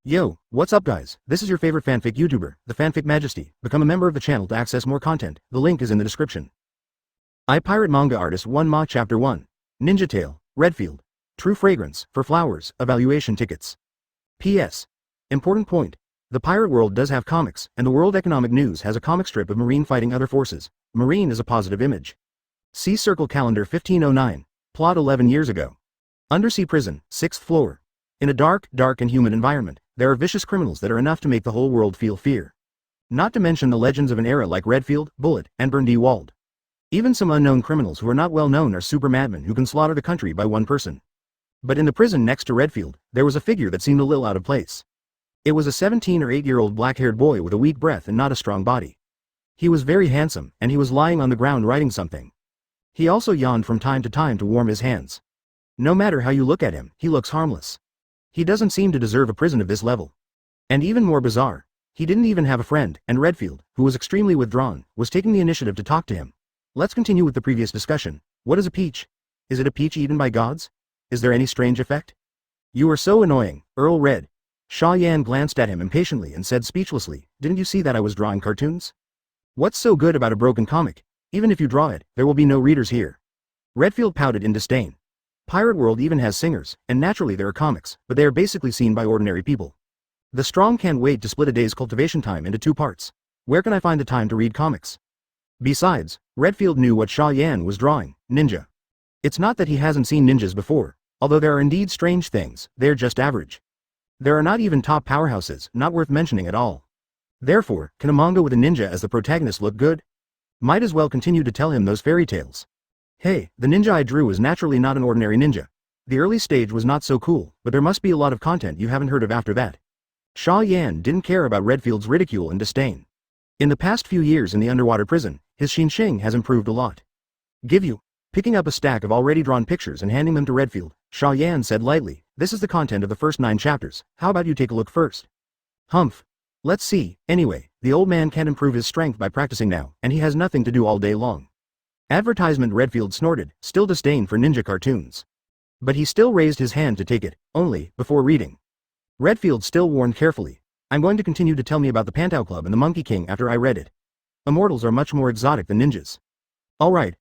Yo, what's up guys? This is your favorite fanfic YouTuber, the Fanfic Majesty. Become a member of the channel to access more content. The link is in the description. I Pirate Manga Artist 1 Ma Chapter 1. Ninja Tale, Redfield. True Fragrance, for Flowers, Evaluation Tickets. P.S. Important point. The pirate world does have comics, and the World Economic News has a comic strip of Marine fighting other forces. Marine is a positive image. See Circle Calendar 1509. Plot 11 years ago. Undersea prison, 6th floor. In a dark and humid environment, there are vicious criminals that are enough to make the whole world feel fear. Not to mention the legends of an era like Redfield, Bullet, and Burndy Walled. Even some unknown criminals who are not well known are super madmen who can slaughter the country by one person. But in the prison next to Redfield, there was a figure that seemed a little out of place. It was a 17 or 8-year-old black-haired boy with a weak breath and not a strong body. He was very handsome, and he was lying on the ground writing something. He also yawned from time to time to warm his hands. No matter how you look at him, he looks harmless. He doesn't seem to deserve a prison of this level. And even more bizarre, he didn't even have a friend, and Redfield, who was extremely withdrawn, was taking the initiative to talk to him. Let's continue with the previous discussion. What is a peach? Is it a peach eaten by gods? Is there any strange effect? You are so annoying, Earl Red. Xia Yan glanced at him impatiently and said speechlessly, didn't you see that I was drawing cartoons? What's so good about a broken comic? Even if you draw it, there will be no readers here. Redfield pouted in disdain. Pirate World even has singers, and naturally there are comics, but they are basically seen by ordinary people. The strong can't wait to split a day's cultivation time into 2 parts. Where can I find the time to read comics? Besides, Redfield knew what Xia Yan was drawing, ninja. It's not that he hasn't seen ninjas before, although there are indeed strange things, they're just average. There are not even top powerhouses, not worth mentioning at all. Therefore, can a manga with a ninja as the protagonist look good? Might as well continue to tell him those fairy tales. Hey, the ninja I drew is naturally not an ordinary ninja. The early stage was not so cool, but there must be a lot of content you haven't heard of after that. Xia Yan didn't care about Redfield's ridicule and disdain. In the past few years in the underwater prison, his xinxing has improved a lot. Give you. Picking up a stack of already drawn pictures and handing them to Redfield, Xia Yan said lightly, this is the content of the first 9 chapters, how about you take a look first? Humph. Let's see, anyway, the old man can't improve his strength by practicing now, and he has nothing to do all day long. Advertisement. Redfield snorted, still disdain for ninja cartoons. But he still raised his hand to take it, only, before reading. Redfield still warned carefully, I'm going to continue to tell me about the Pantau Club and the Monkey King after I read it. Immortals are much more exotic than ninjas. Alright,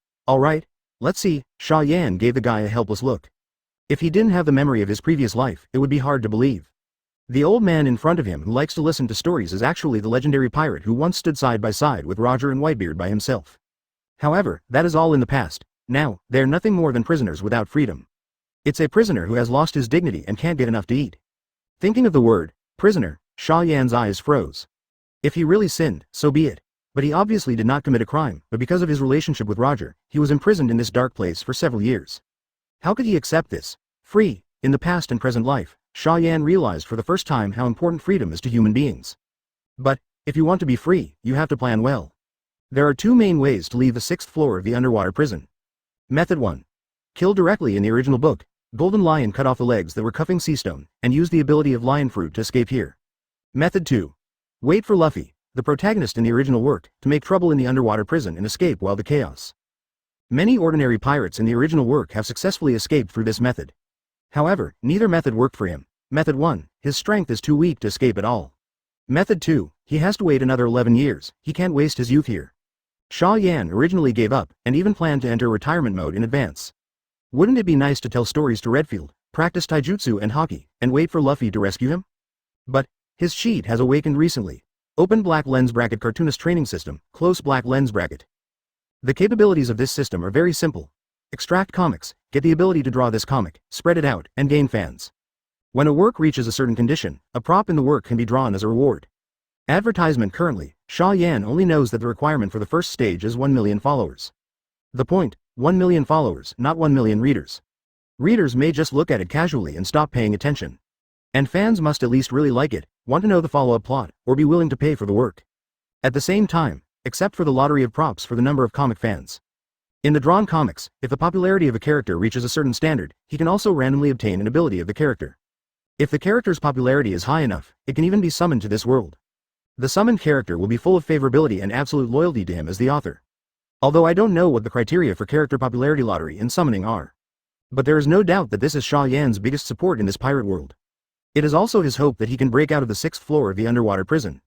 let's see. Xia Yan gave the guy a helpless look. If he didn't have the memory of his previous life, it would be hard to believe. The old man in front of him who likes to listen to stories is actually the legendary pirate who once stood side by side with Roger and Whitebeard by himself. However, that is all in the past. Now, they are nothing more than prisoners without freedom. It's a prisoner who has lost his dignity and can't get enough to eat. Thinking of the word, prisoner, Xia Yan's eyes froze. If he really sinned, so be it. But he obviously did not commit a crime, but because of his relationship with Roger, he was imprisoned in this dark place for several years. How could he accept this? Free, in the past and present life, Xia Yan realized for the first time how important freedom is to human beings. But, if you want to be free, you have to plan well. There are 2 main ways to leave the 6th floor of the underwater prison. Method 1. Kill directly. In the original book, Golden Lion cut off the legs that were cuffing Seastone, and use the ability of Lion Fruit to escape here. Method 2. Wait for Luffy, the protagonist in the original work, to make trouble in the underwater prison and escape while the chaos. Many ordinary pirates in the original work have successfully escaped through this method. However, neither method worked for him. Method 1, his strength is too weak to escape at all. Method 2, he has to wait another 11 years, he can't waste his youth here. Xia Yan originally gave up, and even planned to enter retirement mode in advance. Wouldn't it be nice to tell stories to Redfield, practice taijutsu and hockey, and wait for Luffy to rescue him? But, his cheat has awakened recently. Open black lens bracket. Cartoonist training system, close black lens bracket. The capabilities of this system are very simple. Extract comics, get the ability to draw this comic, spread it out, and gain fans. When a work reaches a certain condition, a prop in the work can be drawn as a reward. Advertisement. Currently, Xia Yan only knows that the requirement for the first stage is 1 million followers. The point, 1 million followers, not 1 million readers. Readers may just look at it casually and stop paying attention. And fans must at least really like it, want to know the follow-up plot, or be willing to pay for the work. At the same time, except for the lottery of props for the number of comic fans. In the drawn comics, if the popularity of a character reaches a certain standard, he can also randomly obtain an ability of the character. If the character's popularity is high enough, it can even be summoned to this world. The summoned character will be full of favorability and absolute loyalty to him as the author. Although I don't know what the criteria for character popularity lottery and summoning are. But there is no doubt that this is Xia Yan's biggest support in this pirate world. It is also his hope that he can break out of the 6th floor of the underwater prison.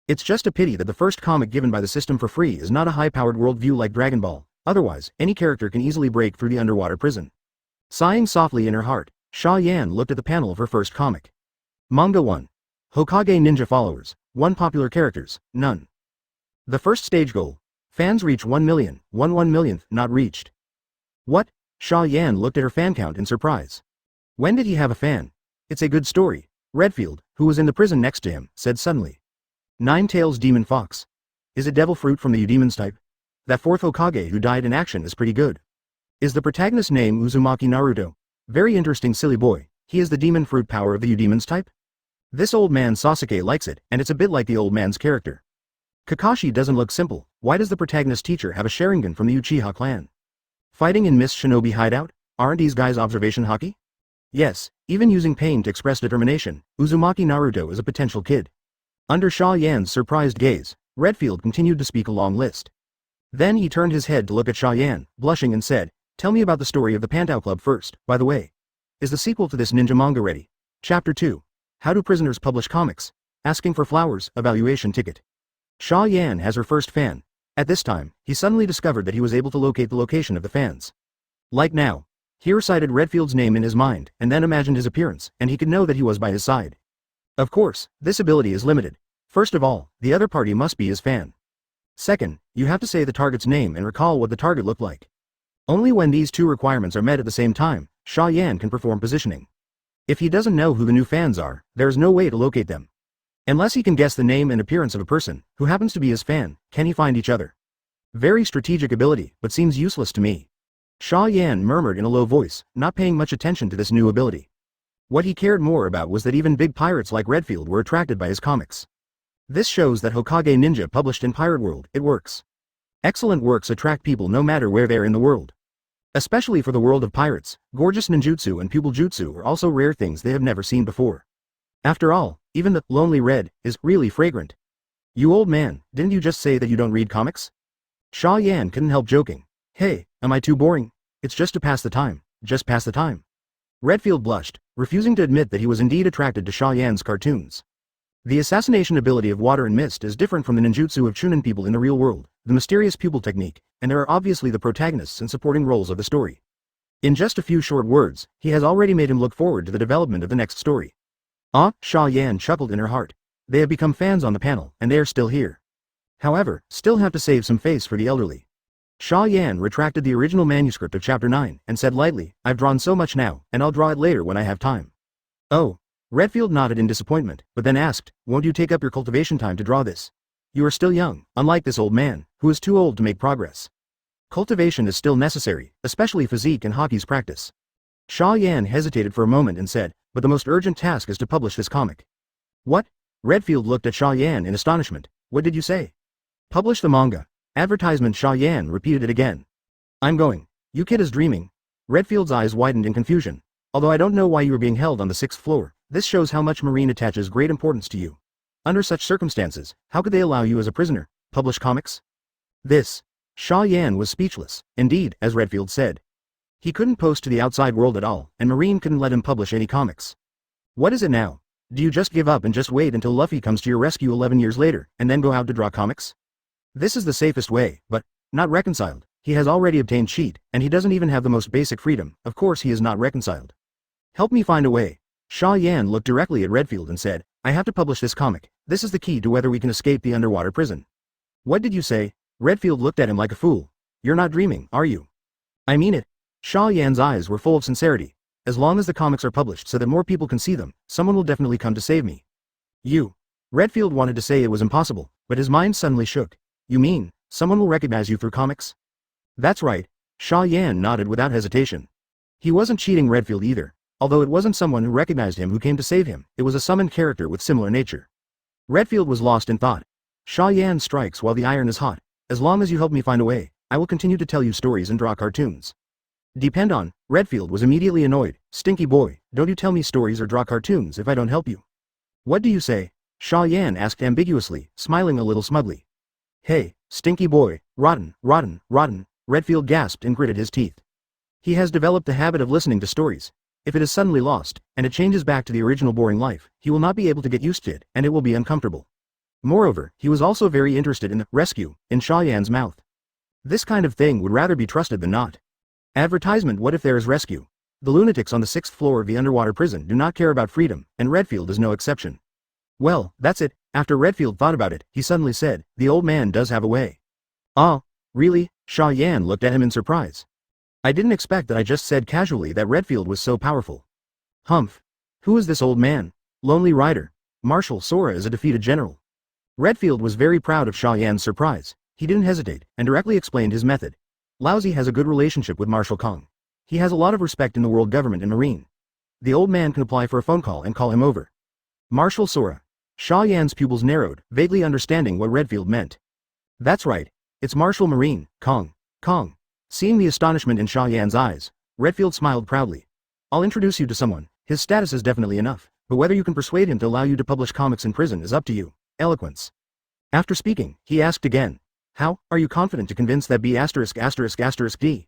It's just a pity that the first comic given by the system for free is not a high-powered worldview like Dragon Ball, otherwise, any character can easily break through the underwater prison. Sighing softly in her heart, Xia Yan looked at the panel of her first comic. Manga 1. Hokage Ninja Followers, 1 Popular Characters, none. The first stage goal. Fans reach 1 million, 1 millionth, not reached. What? Xia Yan looked at her fan count in surprise. When did he have a fan? It's a good story. Redfield, who was in the prison next to him, said suddenly. Nine-Tails Demon Fox. Is it devil fruit from the Udemons type? That 4th Hokage who died in action is pretty good. Is the protagonist's name Uzumaki Naruto? Very interesting, silly boy. He is the demon fruit power of the Udemons type? This old man Sasuke likes it, and it's a bit like the old man's character. Kakashi doesn't look simple. Why does the protagonist teacher have a Sharingan from the Uchiha clan? Fighting in Miss Shinobi hideout? Aren't these guys observation hockey? Yes, even using pain to express determination, Uzumaki Naruto is a potential kid. Under Xia Yan's surprised gaze, Redfield continued to speak a long list. Then he turned his head to look at Xia Yan, blushing, and said, "Tell me about the story of the Pantau Club first, by the way. Is the sequel to this ninja manga ready?" Chapter 2. How do prisoners publish comics? Asking for flowers, evaluation ticket. Xia Yan has her first fan. At this time, he suddenly discovered that he was able to locate the location of the fans. Like now. He recited Redfield's name in his mind, and then imagined his appearance, and he could know that he was by his side. Of course, this ability is limited. First of all, the other party must be his fan. Second, you have to say the target's name and recall what the target looked like. Only when these 2 requirements are met at the same time, Xia Yan can perform positioning. If he doesn't know who the new fans are, there is no way to locate them. Unless he can guess the name and appearance of a person, who happens to be his fan, can he find each other? Very strategic ability, but seems useless to me. Xia Yan murmured in a low voice, not paying much attention to this new ability. What he cared more about was that even big pirates like Redfield were attracted by his comics. This shows that Hokage Ninja published in Pirate World, it works. Excellent works attract people no matter where they are in the world. Especially for the world of pirates, gorgeous ninjutsu and pupil jutsu are also rare things they have never seen before. After all, even the lonely red is really fragrant. You old man, didn't you just say that you don't read comics? Xia Yan couldn't help joking. Hey, am I too boring? It's just to pass the time, just pass the time. Redfield blushed, refusing to admit that he was indeed attracted to Xia Yan's cartoons. The assassination ability of water and mist is different from the ninjutsu of Chunin people in the real world, the mysterious pupil technique, and there are obviously the protagonists and supporting roles of the story. In just a few short words, he has already made him look forward to the development of the next story. Ah, Xia Yan chuckled in her heart. They have become fans on the panel, and they are still here. However, still have to save some face for the elderly. Xia Yan retracted the original manuscript of Chapter 9, and said lightly, I've drawn so much now, and I'll draw it later when I have time. Oh. Redfield nodded in disappointment, but then asked, won't you take up your cultivation time to draw this? You are still young, unlike this old man, who is too old to make progress. Cultivation is still necessary, especially physique and hockey's practice. Xia Yan hesitated for a moment and said, but the most urgent task is to publish this comic. What? Redfield looked at Xia Yan in astonishment. What did you say? Publish the manga. Advertisement. Xia Yan repeated it again. I'm going. You kid is dreaming. Redfield's eyes widened in confusion. Although I don't know why you are being held on the 6th floor, this shows how much Marine attaches great importance to you. Under such circumstances, how could they allow you as a prisoner, publish comics? This. Xia Yan was speechless, indeed, as Redfield said. He couldn't post to the outside world at all, and Marine couldn't let him publish any comics. What is it now? Do you just give up and just wait until Luffy comes to your rescue 11 years later, and then go out to draw comics? This is the safest way, but, not reconciled. He has already obtained cheat, and he doesn't even have the most basic freedom. Of course he is not reconciled. Help me find a way. Xia Yan looked directly at Redfield and said, I have to publish this comic. This is the key to whether we can escape the underwater prison. What did you say? Redfield looked at him like a fool. You're not dreaming, are you? I mean it. Xia Yan's eyes were full of sincerity. As long as the comics are published so that more people can see them, someone will definitely come to save me. You. Redfield wanted to say it was impossible, but his mind suddenly shook. You mean, someone will recognize you through comics? That's right. Xia Yan nodded without hesitation. He wasn't cheating Redfield either. Although it wasn't someone who recognized him who came to save him, it was a summoned character with similar nature. Redfield was lost in thought. Xia Yan strikes while the iron is hot. As long as you help me find a way, I will continue to tell you stories and draw cartoons. Depend on. Redfield was immediately annoyed. Stinky boy, don't you tell me stories or draw cartoons if I don't help you. What do you say? Xia Yan asked ambiguously, smiling a little smugly. Hey, stinky boy, rotten, rotten, rotten, Redfield gasped and gritted his teeth. He has developed the habit of listening to stories. If it is suddenly lost, and it changes back to the original boring life, he will not be able to get used to it, and it will be uncomfortable. Moreover, he was also very interested in the rescue in Xia Yan's mouth. This kind of thing would rather be trusted than not. Advertisement: what if there is rescue? The lunatics on the 6th floor of the underwater prison do not care about freedom, and Redfield is no exception. Well, that's it. After Redfield thought about it, he suddenly said, the old man does have a way. Ah, really? Xia Yan looked at him in surprise. I didn't expect that. I just said casually that Redfield was so powerful. Humph. Who is this old man? Lonely Rider. Marshal Sora is a defeated general. Redfield was very proud of Xia Yan's surprise. He didn't hesitate, and directly explained his method. Laozi has a good relationship with Marshal Kong. He has a lot of respect in the world government and marine. The old man can apply for a phone call and call him over. Marshal Sora. Xia Yan's pupils narrowed, vaguely understanding what Redfield meant. That's right. It's Marshal Marine, Kong. Kong. Seeing the astonishment in Xia Yan's eyes, Redfield smiled proudly. I'll introduce you to someone. His status is definitely enough, but whether you can persuade him to allow you to publish comics in prison is up to you. Eloquence. After speaking, he asked again. How are you confident to convince that B******D?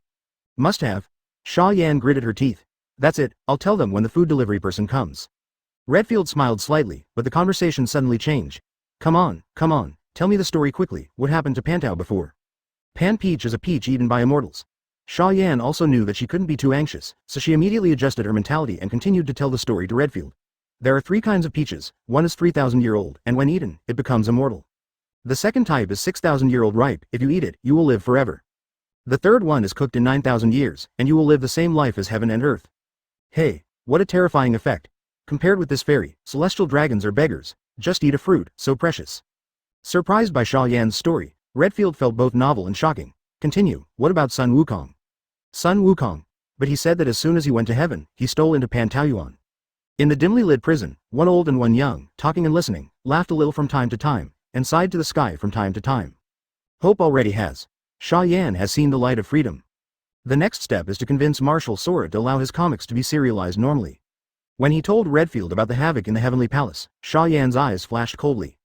Must have. Xia Yan gritted her teeth. That's it, I'll tell them when the food delivery person comes. Redfield smiled slightly, but the conversation suddenly changed. Come on, tell me the story quickly. What happened to Pantao before? Pan Peach is a peach eaten by immortals. Xia Yan also knew that she couldn't be too anxious, so she immediately adjusted her mentality and continued to tell the story to Redfield. There are 3 kinds of peaches. One is 3,000-year-old, and when eaten, it becomes immortal. The second type is 6,000-year-old ripe. If you eat it, you will live forever. The third one is cooked in 9,000 years, and you will live the same life as heaven and earth. Hey, what a terrifying effect. Compared with this fairy, celestial dragons are beggars. Just eat a fruit, so precious. Surprised by Xia Yan's story, Redfield felt both novel and shocking. Continue. What about Sun Wukong? Sun Wukong. But he said that as soon as he went to heaven, he stole into Pantaoyuan. In the dimly lit prison, one old and one young, talking and listening, laughed a little from time to time, and sighed to the sky from time to time. Hope already has. Xia Yan has seen the light of freedom. The next step is to convince Marshal Sora to allow his comics to be serialized normally. When he told Redfield about the havoc in the Heavenly Palace, Xia Yan's eyes flashed coldly.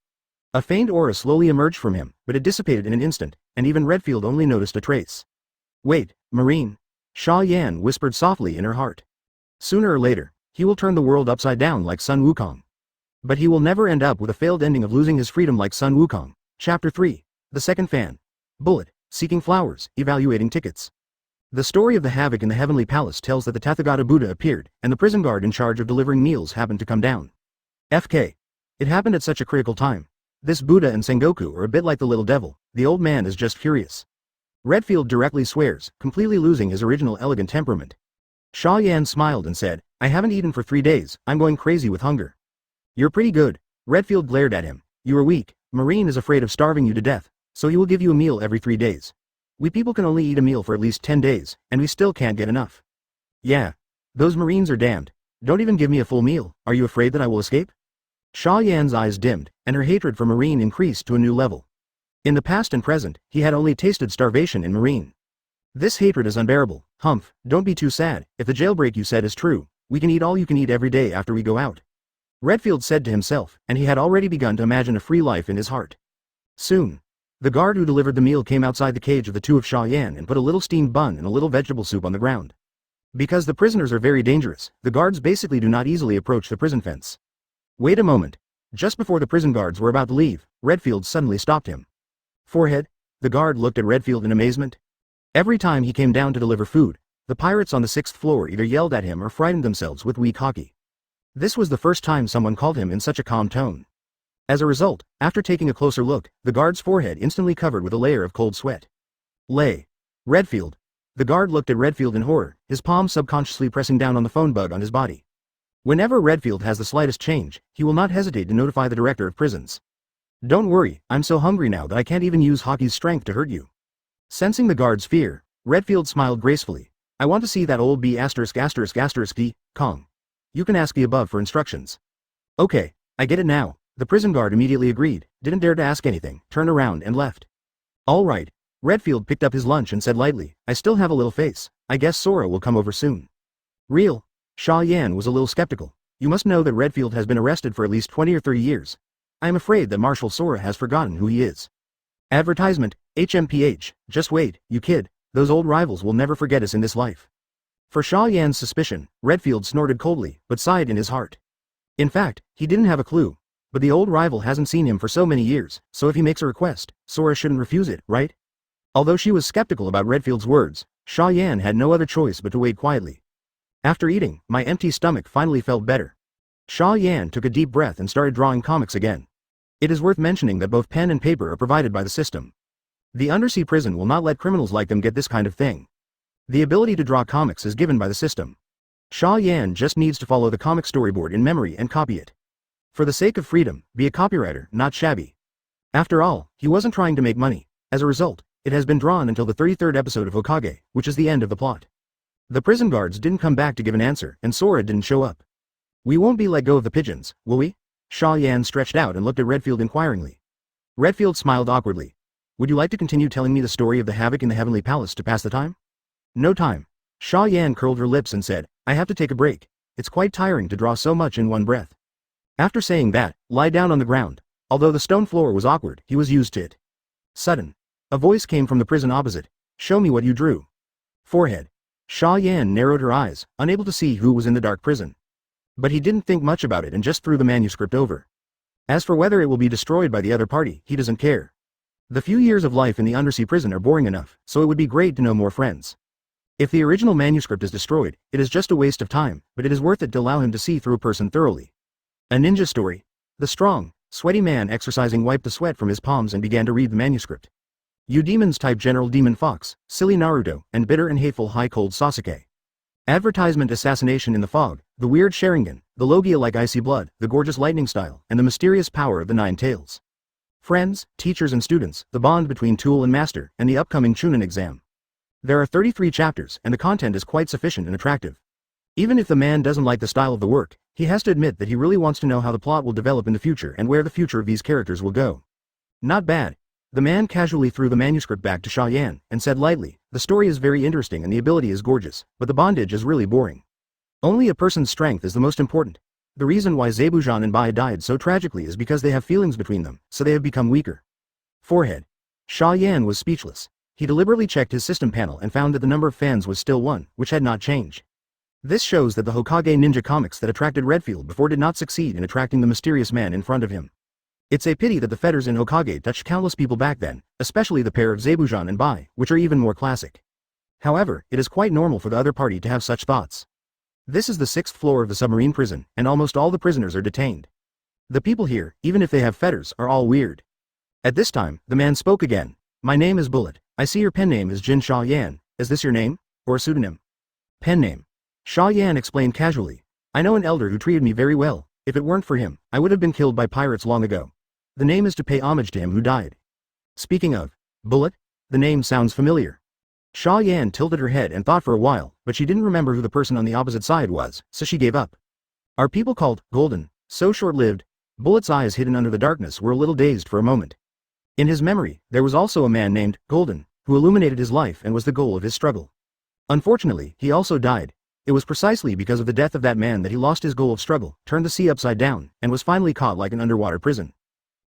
A faint aura slowly emerged from him, but it dissipated in an instant, and even Redfield only noticed a trace. Wait, Marine. Xia Yan whispered softly in her heart. Sooner or later, he will turn the world upside down like Sun Wukong. But he will never end up with a failed ending of losing his freedom like Sun Wukong. Chapter 3. The Second Fan. Bullet. Seeking flowers, evaluating tickets. The story of the havoc in the Heavenly Palace tells that the Tathagata Buddha appeared, and the prison guard in charge of delivering meals happened to come down. FK. It happened at such a critical time. This Buddha and Sengoku are a bit like the little devil. The old man is just furious. Redfield directly swears, completely losing his original elegant temperament. Xia Yan smiled and said, I haven't eaten for 3 days, I'm going crazy with hunger. You're pretty good. Redfield glared at him. You are weak. Marine is afraid of starving you to death, so he will give you a meal every 3 days. We people can only eat a meal for at least 10 days, and we still can't get enough. Yeah. Those Marines are damned. Don't even give me a full meal. Are you afraid that I will escape? Xia Yan's eyes dimmed, and her hatred for Marine increased to a new level. In the past and present, he had only tasted starvation in Marine. This hatred is unbearable. Humph, don't be too sad. If the jailbreak you said is true, we can eat all you can eat every day after we go out. Redfield said to himself, and he had already begun to imagine a free life in his heart. Soon. The guard who delivered the meal came outside the cage of the 2 of Xia Yan and put a little steamed bun and a little vegetable soup on the ground. Because the prisoners are very dangerous, the guards basically do not easily approach the prison fence. Wait a moment. Just before the prison guards were about to leave, Redfield suddenly stopped him. Forehead? The guard looked at Redfield in amazement. Every time he came down to deliver food, the pirates on the 6th floor either yelled at him or frightened themselves with weak hockey. This was the first time someone called him in such a calm tone. As a result, after taking a closer look, the guard's forehead instantly covered with a layer of cold sweat. Redfield. The guard looked at Redfield in horror, his palm subconsciously pressing down on the phone bug on his body. Whenever Redfield has the slightest change, he will not hesitate to notify the director of prisons. Don't worry, I'm so hungry now that I can't even use hockey's strength to hurt you. Sensing the guard's fear, Redfield smiled gracefully. I want to see that old B******D, Kong. You can ask the above for instructions. Okay, I get it now. The prison guard immediately agreed, didn't dare to ask anything, turned around and left. All right. Redfield picked up his lunch and said lightly, I still have a little face. I guess Sora will come over soon. Real? Xia Yan was a little skeptical. You must know that Redfield has been arrested for at least 20 or 30 years. I am afraid that Marshal Sora has forgotten who he is. Advertisement, HMPH, just wait, you kid, those old rivals will never forget us in this life. For Xia Yan's suspicion, Redfield snorted coldly, but sighed in his heart. In fact, he didn't have a clue. But the old rival hasn't seen him for so many years, so if he makes a request, Sora shouldn't refuse it, right? Although she was skeptical about Redfield's words, Xia Yan had no other choice but to wait quietly. After eating, my empty stomach finally felt better. Xia Yan took a deep breath and started drawing comics again. It is worth mentioning that both pen and paper are provided by the system. The undersea prison will not let criminals like them get this kind of thing. The ability to draw comics is given by the system. Xia Yan just needs to follow the comic storyboard in memory and copy it. For the sake of freedom, be a copywriter, not shabby. After all, he wasn't trying to make money. As a result, it has been drawn until the 33rd episode of Hokage, which is the end of the plot. The prison guards didn't come back to give an answer, and Sora didn't show up. We won't be let go of the pigeons, will we? Xia Yan stretched out and looked at Redfield inquiringly. Redfield smiled awkwardly. Would you like to continue telling me the story of the havoc in the Heavenly Palace to pass the time? No time. Xia Yan curled her lips and said, I have to take a break. It's quite tiring to draw so much in one breath. After saying that, lie down on the ground. Although the stone floor was awkward, he was used to it. Sudden. A voice came from the prison opposite. Show me what you drew. Forehead. Xia Yan narrowed her eyes, unable to see who was in the dark prison. But he didn't think much about it and just threw the manuscript over. As for whether it will be destroyed by the other party, he doesn't care. The few years of life in the undersea prison are boring enough, so it would be great to know more friends. If the original manuscript is destroyed, it is just a waste of time, but it is worth it to allow him to see through a person thoroughly. A ninja story. The strong, sweaty man exercising wiped the sweat from his palms and began to read the manuscript. You demons type General Demon Fox, silly Naruto, and bitter and hateful High Cold Sasuke. Advertisement assassination in the fog, the weird Sharingan, the Logia like icy blood, the gorgeous lightning style, and the mysterious power of the Nine Tails. Friends, teachers and students, the bond between tool and master, and the upcoming Chunin exam. There are 33 chapters, and the content is quite sufficient and attractive. Even if the man doesn't like the style of the work, he has to admit that he really wants to know how the plot will develop in the future and where the future of these characters will go. Not bad. The man casually threw the manuscript back to Xia Yan, and said lightly, the story is very interesting and the ability is gorgeous, but the bondage is really boring. Only a person's strength is the most important. The reason why Zebujan and Bai died so tragically is because they have feelings between them, so they have become weaker. Forehead. Xia Yan was speechless. He deliberately checked his system panel and found that the number of fans was still 1, which had not changed. This shows that the Hokage ninja comics that attracted Redfield before did not succeed in attracting the mysterious man in front of him. It's a pity that the fetters in Hokage touched countless people back then, especially the pair of Zebujan and Bai, which are even more classic. However, it is quite normal for the other party to have such thoughts. This is the 6th floor of the submarine prison, and almost all the prisoners are detained. The people here, even if they have fetters, are all weird. At this time, the man spoke again. My name is Bullet. I see your pen name is Jin Xia Yan. Is this your name? Or a pseudonym? Pen name. Xia Yan explained casually. I know an elder who treated me very well. If it weren't for him, I would have been killed by pirates long ago. The name is to pay homage to him who died. Speaking of Bullet, the name sounds familiar. Xia Yan tilted her head and thought for a while, but she didn't remember who the person on the opposite side was, so she gave up. Are people called Golden so short-lived? Bullet's eyes hidden under the darkness were a little dazed for a moment. In his memory, there was also a man named Golden, who illuminated his life and was the goal of his struggle. Unfortunately, he also died. It was precisely because of the death of that man that he lost his goal of struggle, turned the sea upside down, and was finally caught like an underwater prison.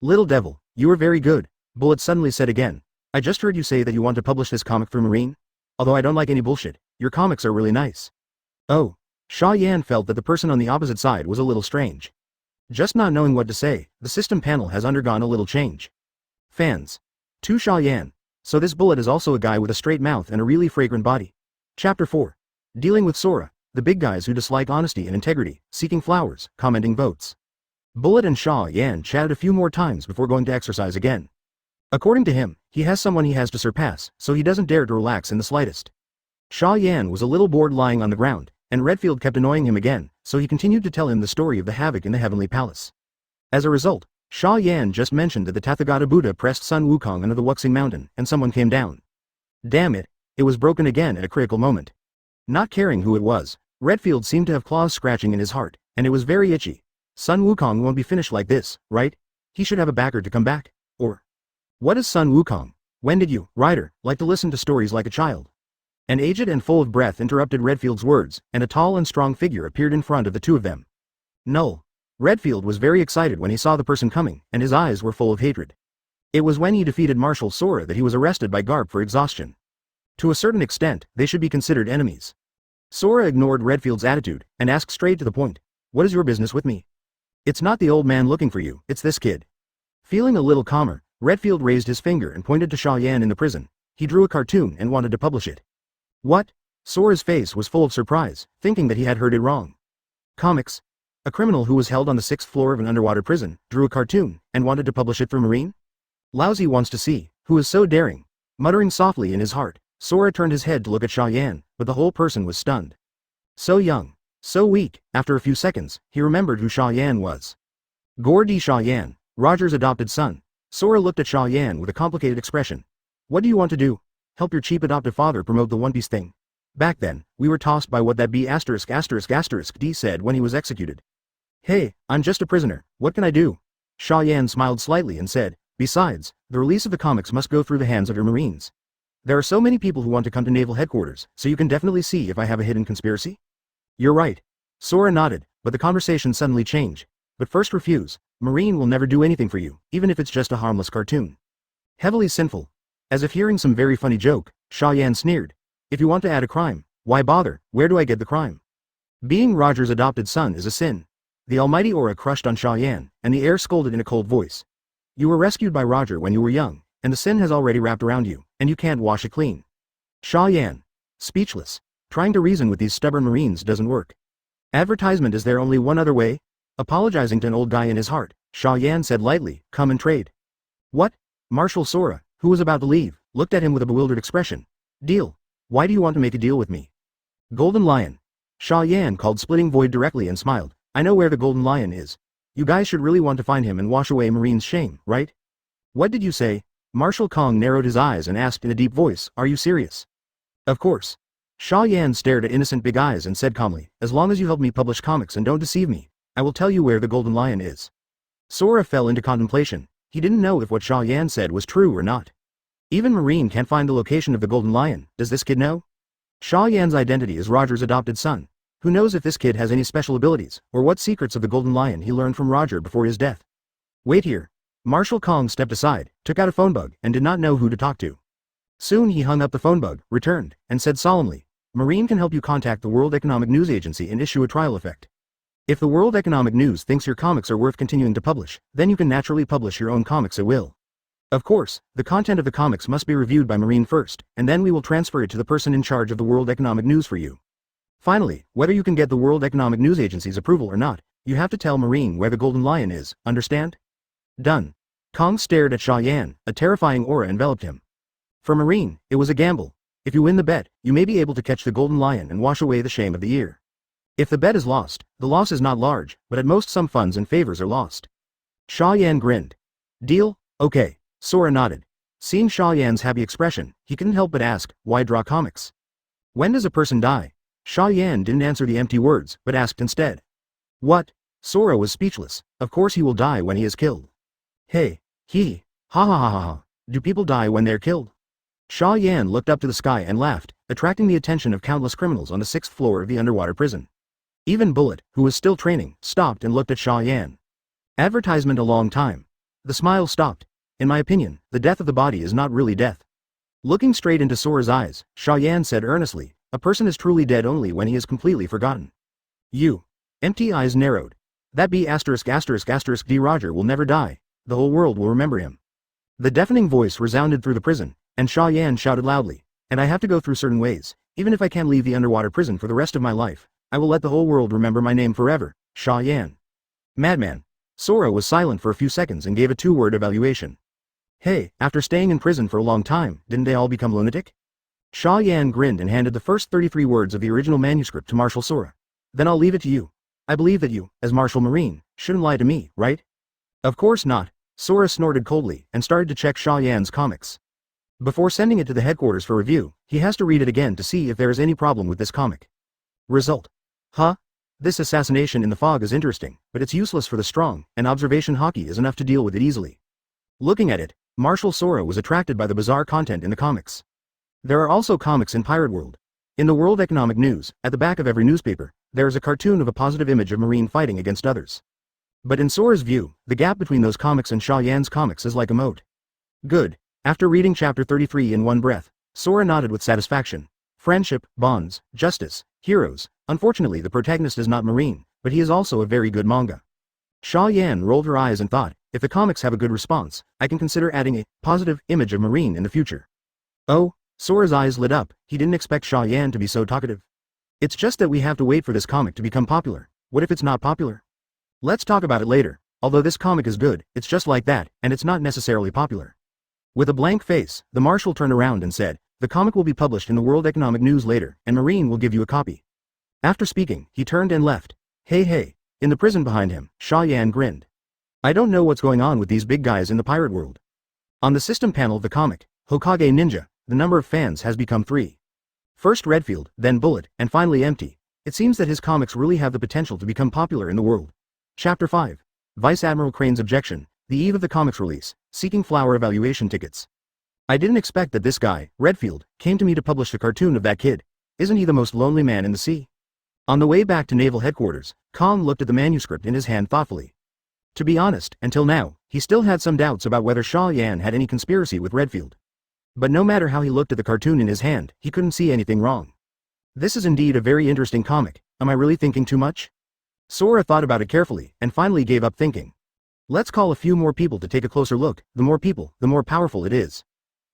Little devil, you were very good, Bullet suddenly said again. I just heard you say that you want to publish this comic through Marine? Although I don't like any bullshit, your comics are really nice. Oh. Xia Yan felt that the person on the opposite side was a little strange. Just not knowing what to say, the system panel has undergone a little change. Fans. To Xia Yan. So this Bullet is also a guy with a straight mouth and a really fragrant body. Chapter 4. Dealing with Sora, the big guys who dislike honesty and integrity, seeking flowers, commenting votes. Bullet and Xia Yan chatted a few more times before going to exercise again. According to him, he has someone he has to surpass, so he doesn't dare to relax in the slightest. Xia Yan was a little bored lying on the ground, and Redfield kept annoying him again, so he continued to tell him the story of the havoc in the Heavenly Palace. As a result, Xia Yan just mentioned that the Tathagata Buddha pressed Sun Wukong under the Wuxing Mountain, and someone came down. Damn it, it was broken again at a critical moment. Not caring who it was, Redfield seemed to have claws scratching in his heart, and it was very itchy. Sun Wukong won't be finished like this, right? He should have a backer to come back, or... What is Sun Wukong? When did you, writer, like to listen to stories like a child? An aged and full of breath interrupted Redfield's words, and a tall and strong figure appeared in front of the two of them. Null. Redfield was very excited when he saw the person coming, and his eyes were full of hatred. It was when he defeated Marshal Sora that he was arrested by Garp for exhaustion. To a certain extent, they should be considered enemies. Sora ignored Redfield's attitude, and asked straight to the point. What is your business with me? It's not the old man looking for you, it's this kid. Feeling a little calmer, Redfield raised his finger and pointed to Xia Yan in the prison. He drew a cartoon and wanted to publish it. What? Sora's face was full of surprise, thinking that he had heard it wrong. Comics? A criminal who was held on the 6th floor of an underwater prison, drew a cartoon, and wanted to publish it for Marine? Lousy wants to see, who is so daring. Muttering softly in his heart, Sora turned his head to look at Xia Yan, but the whole person was stunned. So young. So weak. After a few seconds, he remembered who Xia Yan was. Gordy Xia Yan, Roger's adopted son. Sora looked at Xia Yan with a complicated expression. What do you want to do? Help your cheap adoptive father promote the One Piece thing? Back then, we were tossed by what that B******** D said when he was executed. Hey, I'm just a prisoner, what can I do? Xia Yan smiled slightly and said, besides, the release of the comics must go through the hands of your Marines. There are so many people who want to come to Naval Headquarters, so you can definitely see if I have a hidden conspiracy? You're right. Sora nodded, but the conversation suddenly changed. But first refuse, Marine will never do anything for you, even if it's just a harmless cartoon. Heavily sinful. As if hearing some very funny joke, Xia Yan sneered. If you want to add a crime, why bother, where do I get the crime? Being Roger's adopted son is a sin. The almighty aura crushed on Xia Yan, and the air scolded in a cold voice. You were rescued by Roger when you were young, and the sin has already wrapped around you, and you can't wash it clean. Xia Yan. Speechless. Trying to reason with these stubborn Marines doesn't work. Advertisement, is there only one other way? Apologizing to an old guy in his heart, Xia Yan said lightly, come and trade. What? Marshal Sora, who was about to leave, looked at him with a bewildered expression. Deal. Why do you want to make a deal with me? Golden Lion. Xia Yan called Splitting Void directly and smiled. I know where the Golden Lion is. You guys should really want to find him and wash away Marine's shame, right? What did you say? Marshal Kong narrowed his eyes and asked in a deep voice, are you serious? Of course. Xia Yan stared at innocent big eyes and said calmly, as long as you help me publish comics and don't deceive me, I will tell you where the Golden Lion is. Sora fell into contemplation. He didn't know if what Xia Yan said was true or not. Even Marine can't find the location of the Golden Lion, does this kid know? Xia Yan's identity is Roger's adopted son. Who knows if this kid has any special abilities, or what secrets of the Golden Lion he learned from Roger before his death. Wait here. Marshal Kong stepped aside, took out a phone bug, and did not know who to talk to. Soon he hung up the phone bug, returned, and said solemnly, Marine can help you contact the World Economic News Agency and issue a trial effect. If the World Economic News thinks your comics are worth continuing to publish, then you can naturally publish your own comics at will. Of course, the content of the comics must be reviewed by Marine first, and then we will transfer it to the person in charge of the World Economic News for you. Finally, whether you can get the World Economic News Agency's approval or not, you have to tell Marine where the Golden Lion is, understand? Done. Kong stared at Xia Yan, a terrifying aura enveloped him. For Marine, it was a gamble. If you win the bet, you may be able to catch the Golden Lion and wash away the shame of the year. If the bet is lost, the loss is not large, but at most some funds and favors are lost. Xia Yan grinned. Deal? Okay. Sora nodded. Seeing Xia Yan's happy expression, he couldn't help but ask, why draw comics? When does a person die? Xia Yan didn't answer the empty words, but asked instead. What? Sora was speechless. Of course he will die when he is killed. Hey. Ha ha ha ha ha. Do people die when they're killed? Xia Yan looked up to the sky and laughed, attracting the attention of countless criminals on the 6th floor of the underwater prison. Even Bullet, who was still training, stopped and looked at Xia Yan. Advertisement a long time. The smile stopped. In my opinion, the death of the body is not really death. Looking straight into Sora's eyes, Xia Yan said earnestly, a person is truly dead only when he is completely forgotten. You. Empty eyes narrowed. That B******* D Roger will never die. The whole world will remember him. The deafening voice resounded through the prison, and Xia Yan shouted loudly, and I have to go through certain ways, even if I can't leave the underwater prison for the rest of my life, I will let the whole world remember my name forever, Xia Yan. Madman. Sora was silent for a few seconds and gave a two-word evaluation. Hey, after staying in prison for a long time, didn't they all become lunatic? Xia Yan grinned and handed the first 33 words of the original manuscript to Marshal Sora. Then I'll leave it to you. I believe that you, as Marshal Marine, shouldn't lie to me, right? Of course not. Sora snorted coldly and started to check Xia Yan's comics. Before sending it to the headquarters for review, he has to read it again to see if there is any problem with this comic. Result. Huh? This assassination in the fog is interesting, but it's useless for the strong, and observation hockey is enough to deal with it easily. Looking at it, Marshal Sora was attracted by the bizarre content in the comics. There are also comics in Pirate World. In the World Economic News, at the back of every newspaper, there is a cartoon of a positive image of Marine fighting against others. But in Sora's view, the gap between those comics and Xia Yan's comics is like a moat. Good. After reading chapter 33 in one breath, Sora nodded with satisfaction. Friendship, bonds, justice, Heroes. Unfortunately, the protagonist is not marine, but he is also a very good manga. Xia Yan rolled her eyes and thought, if the comics have a good response, I can consider adding a positive image of marine in the future. Oh, Sora's eyes lit up. He didn't expect Xia Yan to be so talkative. It's just that we have to wait for this comic to become popular. What if it's not popular? Let's talk about it later. Although this comic is good, it's just like that, and it's not necessarily popular. With a blank face, the marshal turned around and said, the comic will be published in the World Economic News later, and Marine will give you a copy. After speaking, he turned and left. Hey. In the prison behind him, Xia Yan grinned. I don't know what's going on with these big guys in the pirate world. On the system panel of the comic, Hokage Ninja, the number of fans has become 3. First Redfield, then Bullet, and finally Empty. It seems that his comics really have the potential to become popular in the world. Chapter 5. Vice Admiral Crane's Objection, the eve of the comic's release, seeking flower evaluation tickets. I didn't expect that this guy, Redfield, came to me to publish the cartoon of that kid. Isn't he the most lonely man in the sea? On the way back to Naval Headquarters, Kong looked at the manuscript in his hand thoughtfully. To be honest, until now, he still had some doubts about whether Xia Yan had any conspiracy with Redfield. But no matter how he looked at the cartoon in his hand, he couldn't see anything wrong. This is indeed a very interesting comic. Am I really thinking too much? Sora thought about it carefully, and finally gave up thinking. Let's call a few more people to take a closer look. The more people, the more powerful it is.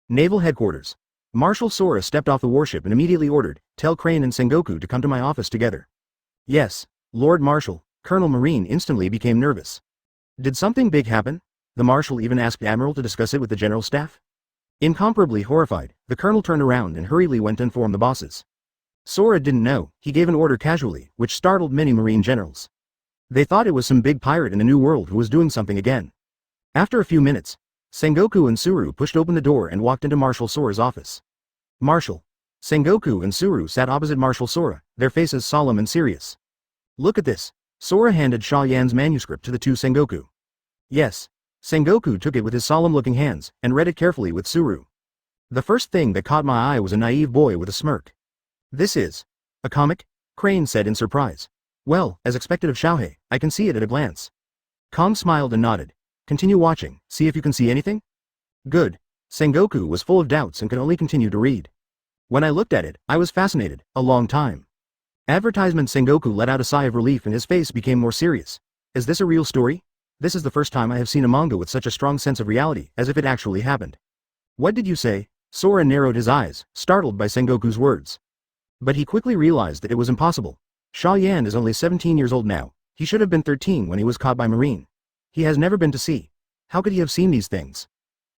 Naval Headquarters. Marshal Sora stepped off the warship and immediately ordered, tell Crane and Sengoku to come to my office together. Yes, Lord Marshal. Colonel Marine instantly became nervous. Did something big happen? The Marshal even asked Admiral to discuss it with the General Staff. Incomparably horrified, the Colonel turned around and hurriedly went to inform the bosses. Sora didn't know. He gave an order casually, which startled many Marine generals. They thought it was some big pirate in the New World who was doing something again. After a few minutes, Sengoku and Tsuru pushed open the door and walked into Marshal Sora's office. Marshal. Sengoku and Tsuru sat opposite Marshal Sora, their faces solemn and serious. Look at this. Sora handed Xia Yan's manuscript to the two Sengoku. Yes. Sengoku took it with his solemn-looking hands, and read it carefully with Tsuru. The first thing that caught my eye was a naive boy with a smirk. This is a comic? Crane said in surprise. Well, as expected of Xiaohei, I can see it at a glance. Kong smiled and nodded. Continue watching, see if you can see anything? Good. Sengoku was full of doubts and could only continue to read. When I looked at it, I was fascinated, a long time. Advertisement. Sengoku let out a sigh of relief and his face became more serious. Is this a real story? This is the first time I have seen a manga with such a strong sense of reality, as if it actually happened. What did you say? Sora narrowed his eyes, startled by Sengoku's words. But he quickly realized that it was impossible. Xia Yan is only 17 years old now. He should have been 13 when he was caught by Marine. He has never been to sea. How could he have seen these things?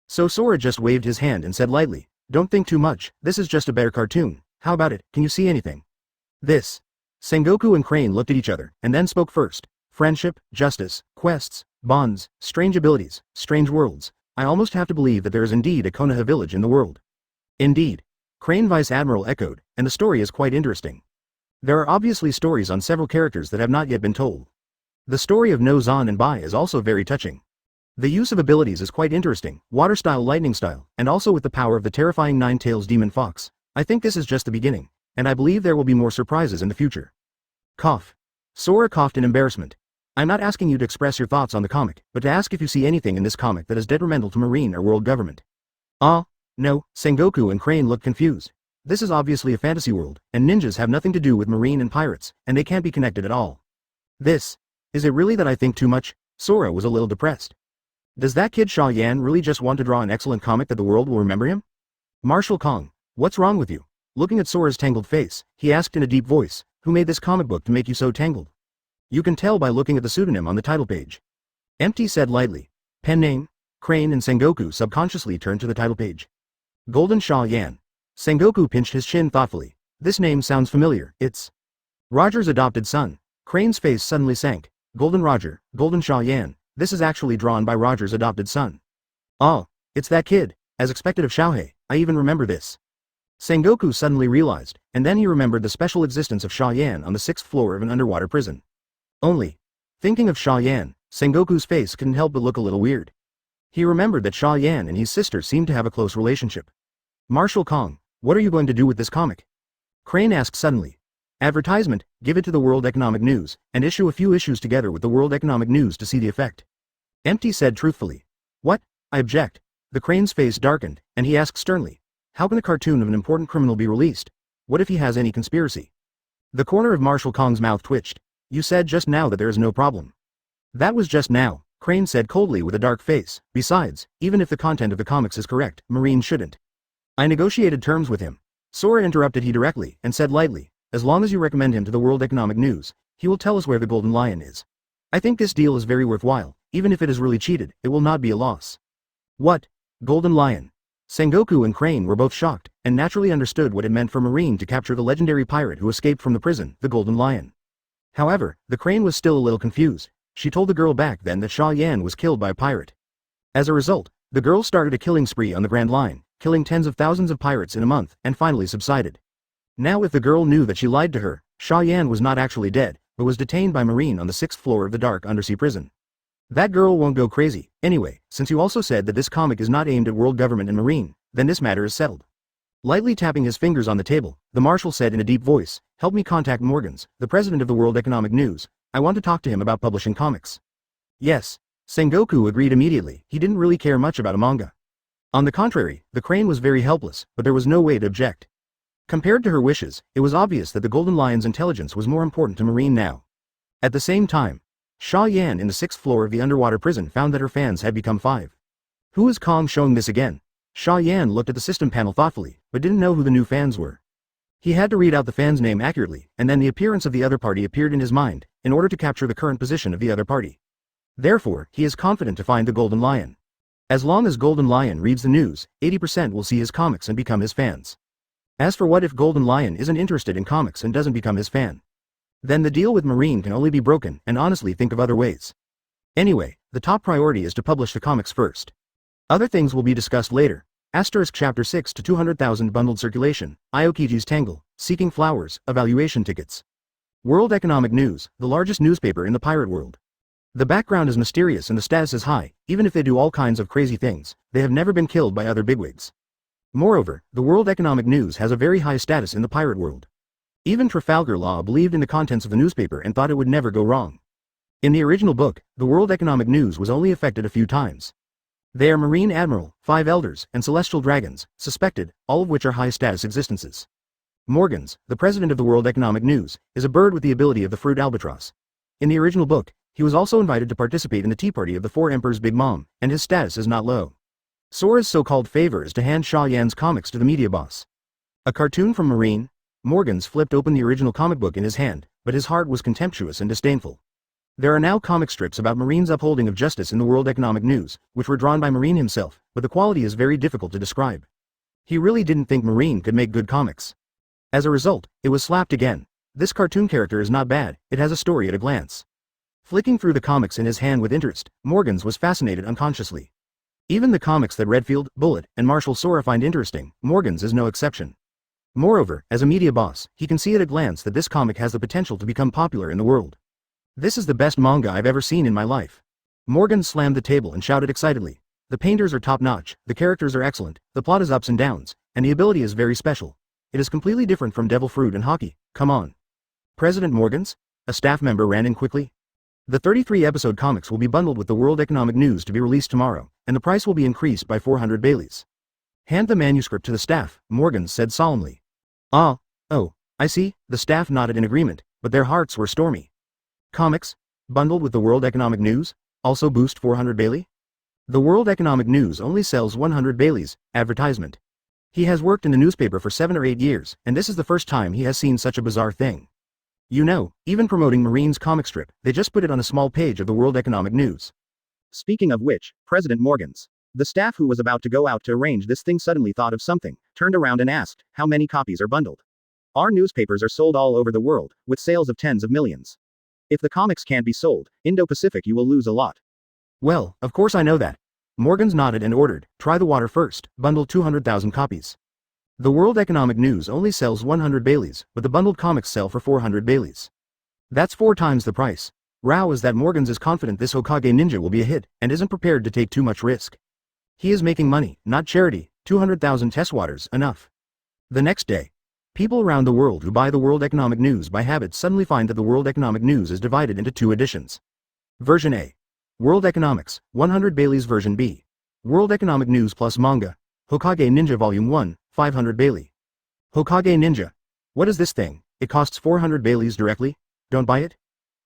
So Sora just waved his hand and said lightly, don't think too much, this is just a bear cartoon. How about it, can you see anything? This. Sengoku and Crane looked at each other, and then spoke first. Friendship, justice, quests, bonds, strange abilities, strange worlds. I almost have to believe that there is indeed a Konoha Village in the world. Indeed. Crane Vice Admiral echoed, and the story is quite interesting. There are obviously stories on several characters that have not yet been told. The story of No Zan and Bai is also very touching. The use of abilities is quite interesting, water style, lightning style, and also with the power of the terrifying Nine-Tails Demon Fox. I think this is just the beginning, and I believe there will be more surprises in the future. Cough. Sora coughed in embarrassment. I'm not asking you to express your thoughts on the comic, but to ask if you see anything in this comic that is detrimental to Marine or world government. No, Sengoku and Crane looked confused. This is obviously a fantasy world, and ninjas have nothing to do with Marine and pirates, and they can't be connected at all. Is it really that I think too much? Sora was a little depressed. Does that kid Xia Yan really just want to draw an excellent comic that the world will remember him? Marshal Kong, what's wrong with you? Looking at Sora's tangled face, he asked in a deep voice, who made this comic book to make you so tangled? You can tell by looking at the pseudonym on the title page. Empty said lightly. Pen name? Crane and Sengoku subconsciously turned to the title page. Golden Xia Yan. Sengoku pinched his chin thoughtfully. This name sounds familiar, it's Roger's adopted son. Crane's face suddenly sank. Golden Roger, Golden Xia Yan, this is actually drawn by Roger's adopted son. Oh, it's that kid, as expected of Xiaohei, I even remember this. Sengoku suddenly realized, and then he remembered the special existence of Xia Yan on the 6th floor of an underwater prison. Only, thinking of Xia Yan, Sengoku's face couldn't help but look a little weird. He remembered that Xia Yan and his sister seemed to have a close relationship. Marshal Kong, what are you going to do with this comic? Crane asked suddenly. Advertisement, give it to the World Economic News, and issue a few issues together with the World Economic News to see the effect. Empty said truthfully. What? I object. The Crane's face darkened, and he asked sternly. How can a cartoon of an important criminal be released? What if he has any conspiracy? The corner of Marshal Kong's mouth twitched. You said just now that there is no problem. That was just now, Crane said coldly with a dark face. Besides, even if the content of the comics is correct, Marine shouldn't. I negotiated terms with him. Sora interrupted he directly, and said lightly, as long as you recommend him to the World Economic News, he will tell us where the Golden Lion is. I think this deal is very worthwhile, even if it is really cheated, it will not be a loss. What? Golden Lion? Sengoku and Crane were both shocked, and naturally understood what it meant for Marine to capture the legendary pirate who escaped from the prison, the Golden Lion. However, the Crane was still a little confused. She told the girl back then that Xia Yan was killed by a pirate. As a result, the girl started a killing spree on the Grand Line, killing tens of thousands of pirates in a month, and finally subsided. Now if the girl knew that she lied to her, Xia Yan was not actually dead, but was detained by Marine on the 6th floor of the dark undersea prison. That girl won't go crazy. Anyway, since you also said that this comic is not aimed at world government and Marine, then this matter is settled. Lightly tapping his fingers on the table, the Marshal said in a deep voice, help me contact Morgans, the president of the World Economic News. I want to talk to him about publishing comics. Yes. Sengoku agreed immediately. He didn't really care much about a manga. On the contrary, the Crane was very helpless, but there was no way to object. Compared to her wishes, it was obvious that the Golden Lion's intelligence was more important to Marine now. At the same time, Xia Yan in the 6th floor of the underwater prison found that her fans had become 5. Who is Kong showing this again? Xia Yan looked at the system panel thoughtfully, but didn't know who the new fans were. He had to read out the fan's name accurately, and then the appearance of the other party appeared in his mind, in order to capture the current position of the other party. Therefore, he is confident to find the Golden Lion. As long as Golden Lion reads the news, 80% will see his comics and become his fans. As for what if Golden Lion isn't interested in comics and doesn't become his fan? Then the deal with Marine can only be broken, and honestly think of other ways. Anyway, the top priority is to publish the comics first. Other things will be discussed later. Asterisk Chapter 6 to 200,000 bundled circulation, Aokiji's Tangle, Seeking Flowers, Evaluation Tickets. World Economic News, the largest newspaper in the pirate world. The background is mysterious and the status is high. Even if they do all kinds of crazy things, they have never been killed by other bigwigs. Moreover, the World Economic News has a very high status in the pirate world. Even Trafalgar Law believed in the contents of the newspaper and thought it would never go wrong. In the original book, the World Economic News was only affected a few times. They are Marine Admiral, 5 Elders, and Celestial Dragons, suspected, all of which are high-status existences. Morgans, the president of the World Economic News, is a bird with the ability of the fruit albatross. In the original book, he was also invited to participate in the tea party of the 4 Emperors' Big Mom, and his status is not low. Sora's so-called favor is to hand Xia Yan's comics to the media boss. A cartoon from Marine? Morgans flipped open the original comic book in his hand, but his heart was contemptuous and disdainful. There are now comic strips about Marine's upholding of justice in the World Economic News, which were drawn by Marine himself, but the quality is very difficult to describe. He really didn't think Marine could make good comics. As a result, it was slapped again. This cartoon character is not bad, it has a story at a glance. Flicking through the comics in his hand with interest, Morgans was fascinated unconsciously. Even the comics that Redfield, Bullet, and Marshal Sora find interesting, Morgans is no exception. Moreover, as a media boss, he can see at a glance that this comic has the potential to become popular in the world. This is the best manga I've ever seen in my life. Morgans slammed the table and shouted excitedly. The painters are top-notch, the characters are excellent, the plot is ups and downs, and the ability is very special. It is completely different from Devil Fruit and Hawkeye, come on. President Morgans? A staff member ran in quickly. The 33-episode comics will be bundled with the World Economic News to be released tomorrow, and the price will be increased by 400 Baileys. Hand the manuscript to the staff, Morgans said solemnly. Oh, I see, the staff nodded in agreement, but their hearts were stormy. Comics? Bundled with the World Economic News? Also boost 400 Bailey? The World Economic News only sells 100 Baileys, advertisement. He has worked in the newspaper for 7 or 8 years, and this is the first time he has seen such a bizarre thing. You know, even promoting Marine's comic strip, they just put it on a small page of the World Economic News. Speaking of which, President Morgans. The staff who was about to go out to arrange this thing suddenly thought of something, turned around and asked, how many copies are bundled? Our newspapers are sold all over the world, with sales of tens of millions. If the comics can't be sold, Indo-Pacific you will lose a lot. Well, of course I know that. Morgans nodded and ordered, try the water first, bundle 200,000 copies. The World Economic News only sells 100 Baileys, but the bundled comics sell for 400 Baileys. That's 4 times the price. Row is that Morgans is confident this Hokage ninja will be a hit, and isn't prepared to take too much risk. He is making money, not charity, 200,000 test waters, enough. The next day, people around the world who buy the World Economic News by habit suddenly find that the World Economic News is divided into 2 editions. Version A. World Economics, 100 Baileys. Version B. World Economic News plus Manga. Hokage Ninja Volume 1, 500 Bailey. Hokage Ninja. What is this thing? It costs 400 baileys directly? Don't buy it?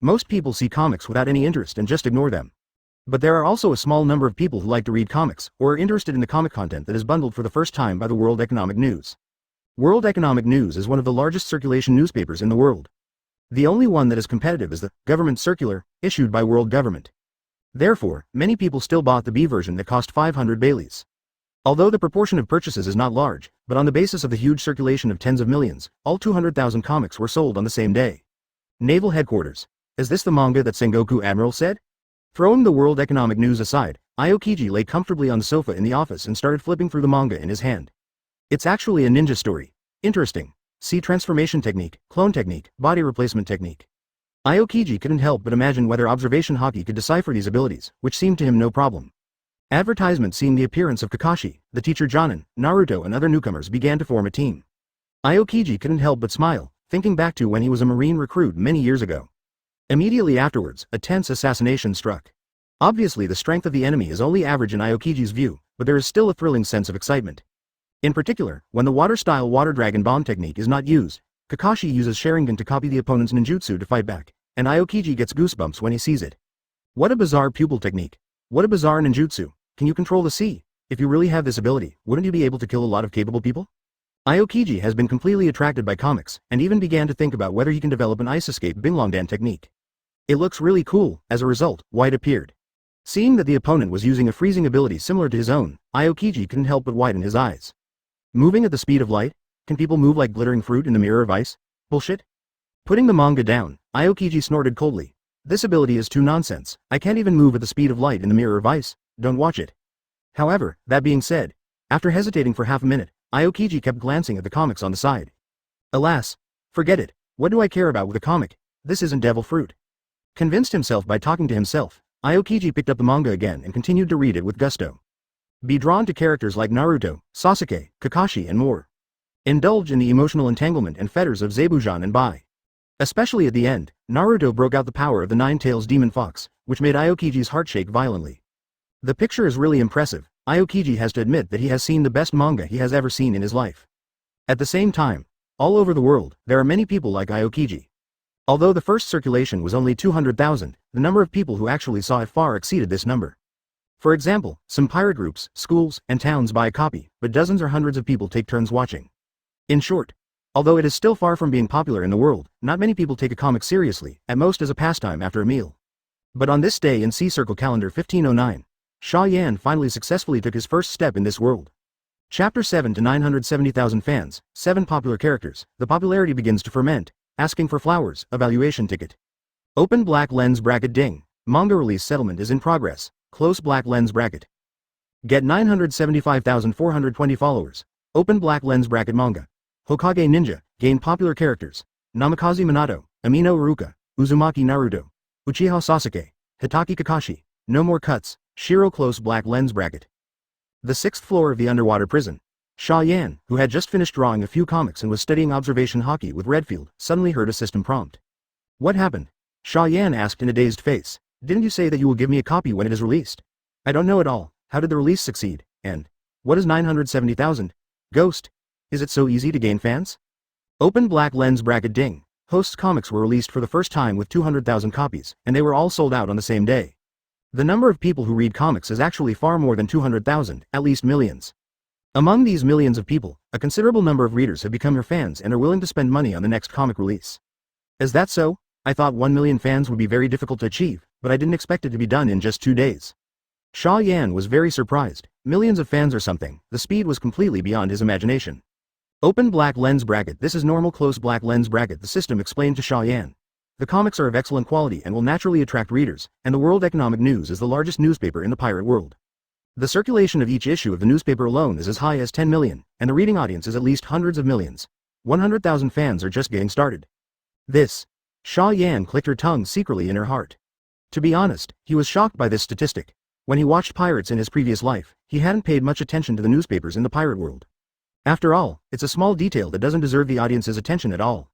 Most people see comics without any interest and just ignore them. But there are also a small number of people who like to read comics, or are interested in the comic content that is bundled for the first time by the World Economic News. World Economic News is one of the largest circulation newspapers in the world. The only one that is competitive is the government circular, issued by world government. Therefore, many people still bought the B version that cost 500 baileys. Although the proportion of purchases is not large, but on the basis of the huge circulation of tens of millions, all 200,000 comics were sold on the same day. Naval Headquarters. Is this the manga that Sengoku Admiral said? Throwing the World Economic News aside, Aokiji lay comfortably on the sofa in the office and started flipping through the manga in his hand. It's actually a ninja story. Interesting. See transformation technique, clone technique, body replacement technique. Aokiji couldn't help but imagine whether observation Haki could decipher these abilities, which seemed to him no problem. Advertisement seeing the appearance of Kakashi, the teacher Jonin, Naruto and other newcomers began to form a team. Aokiji couldn't help but smile, thinking back to when he was a Marine recruit many years ago. Immediately afterwards, a tense assassination struck. Obviously the strength of the enemy is only average in Aokiji's view, but there is still a thrilling sense of excitement. In particular, when the water-style water dragon bomb technique is not used, Kakashi uses Sharingan to copy the opponent's ninjutsu to fight back, and Aokiji gets goosebumps when he sees it. What a bizarre pupil technique. What a bizarre ninjutsu. Can you control the sea? If you really have this ability, wouldn't you be able to kill a lot of capable people? Aokiji has been completely attracted by comics, and even began to think about whether he can develop an ice escape Binglongdan technique. It looks really cool. As a result, White appeared. Seeing that the opponent was using a freezing ability similar to his own, Aokiji couldn't help but widen his eyes. Moving at the speed of light? Can people move like glittering fruit in the mirror of ice? Bullshit? Putting the manga down, Aokiji snorted coldly. This ability is too nonsense. I can't even move at the speed of light in the mirror of ice. Don't watch it. However, that being said, after hesitating for half a minute, Aokiji kept glancing at the comics on the side. Alas, forget it. What do I care about with a comic? This isn't devil fruit. Convinced himself by talking to himself, Aokiji picked up the manga again and continued to read it with gusto. Be drawn to characters like Naruto, Sasuke, Kakashi and more. Indulge in the emotional entanglement and fetters of Zabujan and Bai. Especially at the end, Naruto broke out the power of the Nine-Tails Demon Fox, which made Aokiji's heart shake violently. The picture is really impressive. Aokiji has to admit that he has seen the best manga he has ever seen in his life. At the same time, all over the world, there are many people like Aokiji. Although the first circulation was only 200,000, the number of people who actually saw it far exceeded this number. For example, some pirate groups, schools, and towns buy a copy, but dozens or hundreds of people take turns watching. In short, although it is still far from being popular in the world, not many people take a comic seriously, at most as a pastime after a meal. But on this day in Sea Circle calendar 1509, Xia Yan finally successfully took his first step in this world. Chapter 7 to 970,000 fans, 7 popular characters, the popularity begins to ferment. Asking for flowers, evaluation ticket. Open black lens bracket ding. Manga release settlement is in progress. Close black lens bracket. Get 975,420 followers. Open black lens bracket manga. Hokage Ninja, gain popular characters. Namikaze Minato, Amino Iruka, Uzumaki Naruto, Uchiha Sasuke, Hitaki Kakashi. No more cuts. Shiro close black lens bracket. The 6th floor of the underwater prison. Xia Yan, who had just finished drawing a few comics and was studying observation Haki with Redfield, suddenly heard a system prompt. What happened? Xia Yan asked in a dazed face. Didn't you say that you will give me a copy when it is released? I don't know at all. How did the release succeed? And what is 970,000? Ghost. Is it so easy to gain fans? Open black lens bracket ding. Host's comics were released for the first time with 200,000 copies, and they were all sold out on the same day. The number of people who read comics is actually far more than 200,000, at least millions. Among these millions of people, a considerable number of readers have become your fans and are willing to spend money on the next comic release. Is that so? I thought 1 million fans would be very difficult to achieve, but I didn't expect it to be done in just 2 days. Xia Yan was very surprised. Millions of fans or something. The speed was completely beyond his imagination. Open black lens bracket. This is normal close black lens bracket. The system explained to Xia Yan. The comics are of excellent quality and will naturally attract readers, and the World Economic News is the largest newspaper in the pirate world. The circulation of each issue of the newspaper alone is as high as 10 million, and the reading audience is at least hundreds of millions. 100,000 fans are just getting started. This. Xia Yan clicked her tongue secretly in her heart. To be honest, he was shocked by this statistic. When he watched pirates in his previous life, he hadn't paid much attention to the newspapers in the pirate world. After all, it's a small detail that doesn't deserve the audience's attention at all.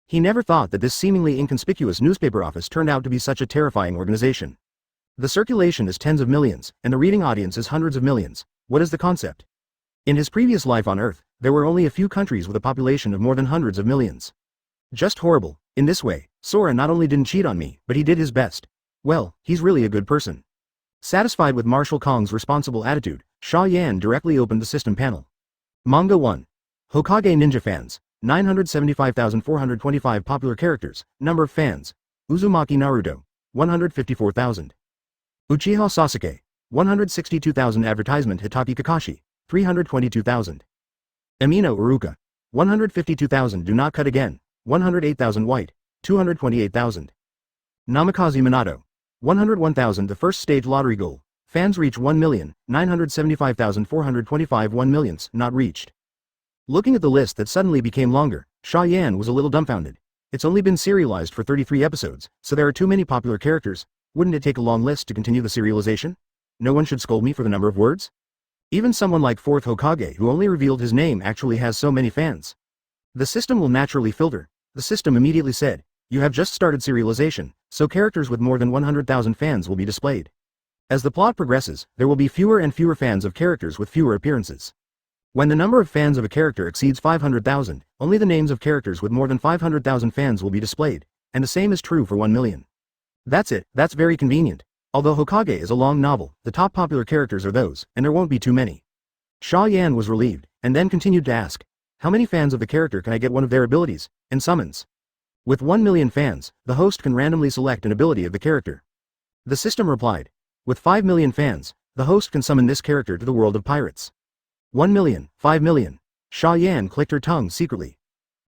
He never thought that this seemingly inconspicuous newspaper office turned out to be such a terrifying organization. The circulation is tens of millions, and the reading audience is hundreds of millions. What is the concept? In his previous life on Earth, there were only a few countries with a population of more than hundreds of millions. Just horrible. In this way, Sora not only didn't cheat on me, but he did his best. Well, he's really a good person. Satisfied with Marshal Kong's responsible attitude, Xia Yan directly opened the system panel. Manga 1. Hokage Ninja fans, 975,425 popular characters, number of fans. Uzumaki Naruto, 154,000. Uchiha Sasuke, 162,000. Advertisement Hitaki Kakashi, 322,000. Amino Uruka, 152,000. Do not cut again, 108,000. White, 228,000. Namikaze Minato, 101,000. The first stage lottery goal. Fans reach 1,975,425. 1 millionth not reached. Looking at the list that suddenly became longer, Xia Yan was a little dumbfounded. It's only been serialized for 33 episodes, so there are too many popular characters. Wouldn't it take a long list to continue the serialization? No one should scold me for the number of words? Even someone like 4th Hokage who only revealed his name actually has so many fans. The system will naturally filter. The system immediately said, you have just started serialization, so characters with more than 100,000 fans will be displayed. As the plot progresses, there will be fewer and fewer fans of characters with fewer appearances. When the number of fans of a character exceeds 500,000, only the names of characters with more than 500,000 fans will be displayed, and the same is true for 1 million. That's it, that's very convenient. Although Hokage is a long novel, the top popular characters are those, and there won't be too many. Xia Yan was relieved, and then continued to ask, how many fans of the character can I get one of their abilities, and summons? With 1 million fans, the host can randomly select an ability of the character. The system replied, with 5 million fans, the host can summon this character to the world of pirates. 1 million, 5 million. Xia Yan clicked her tongue secretly.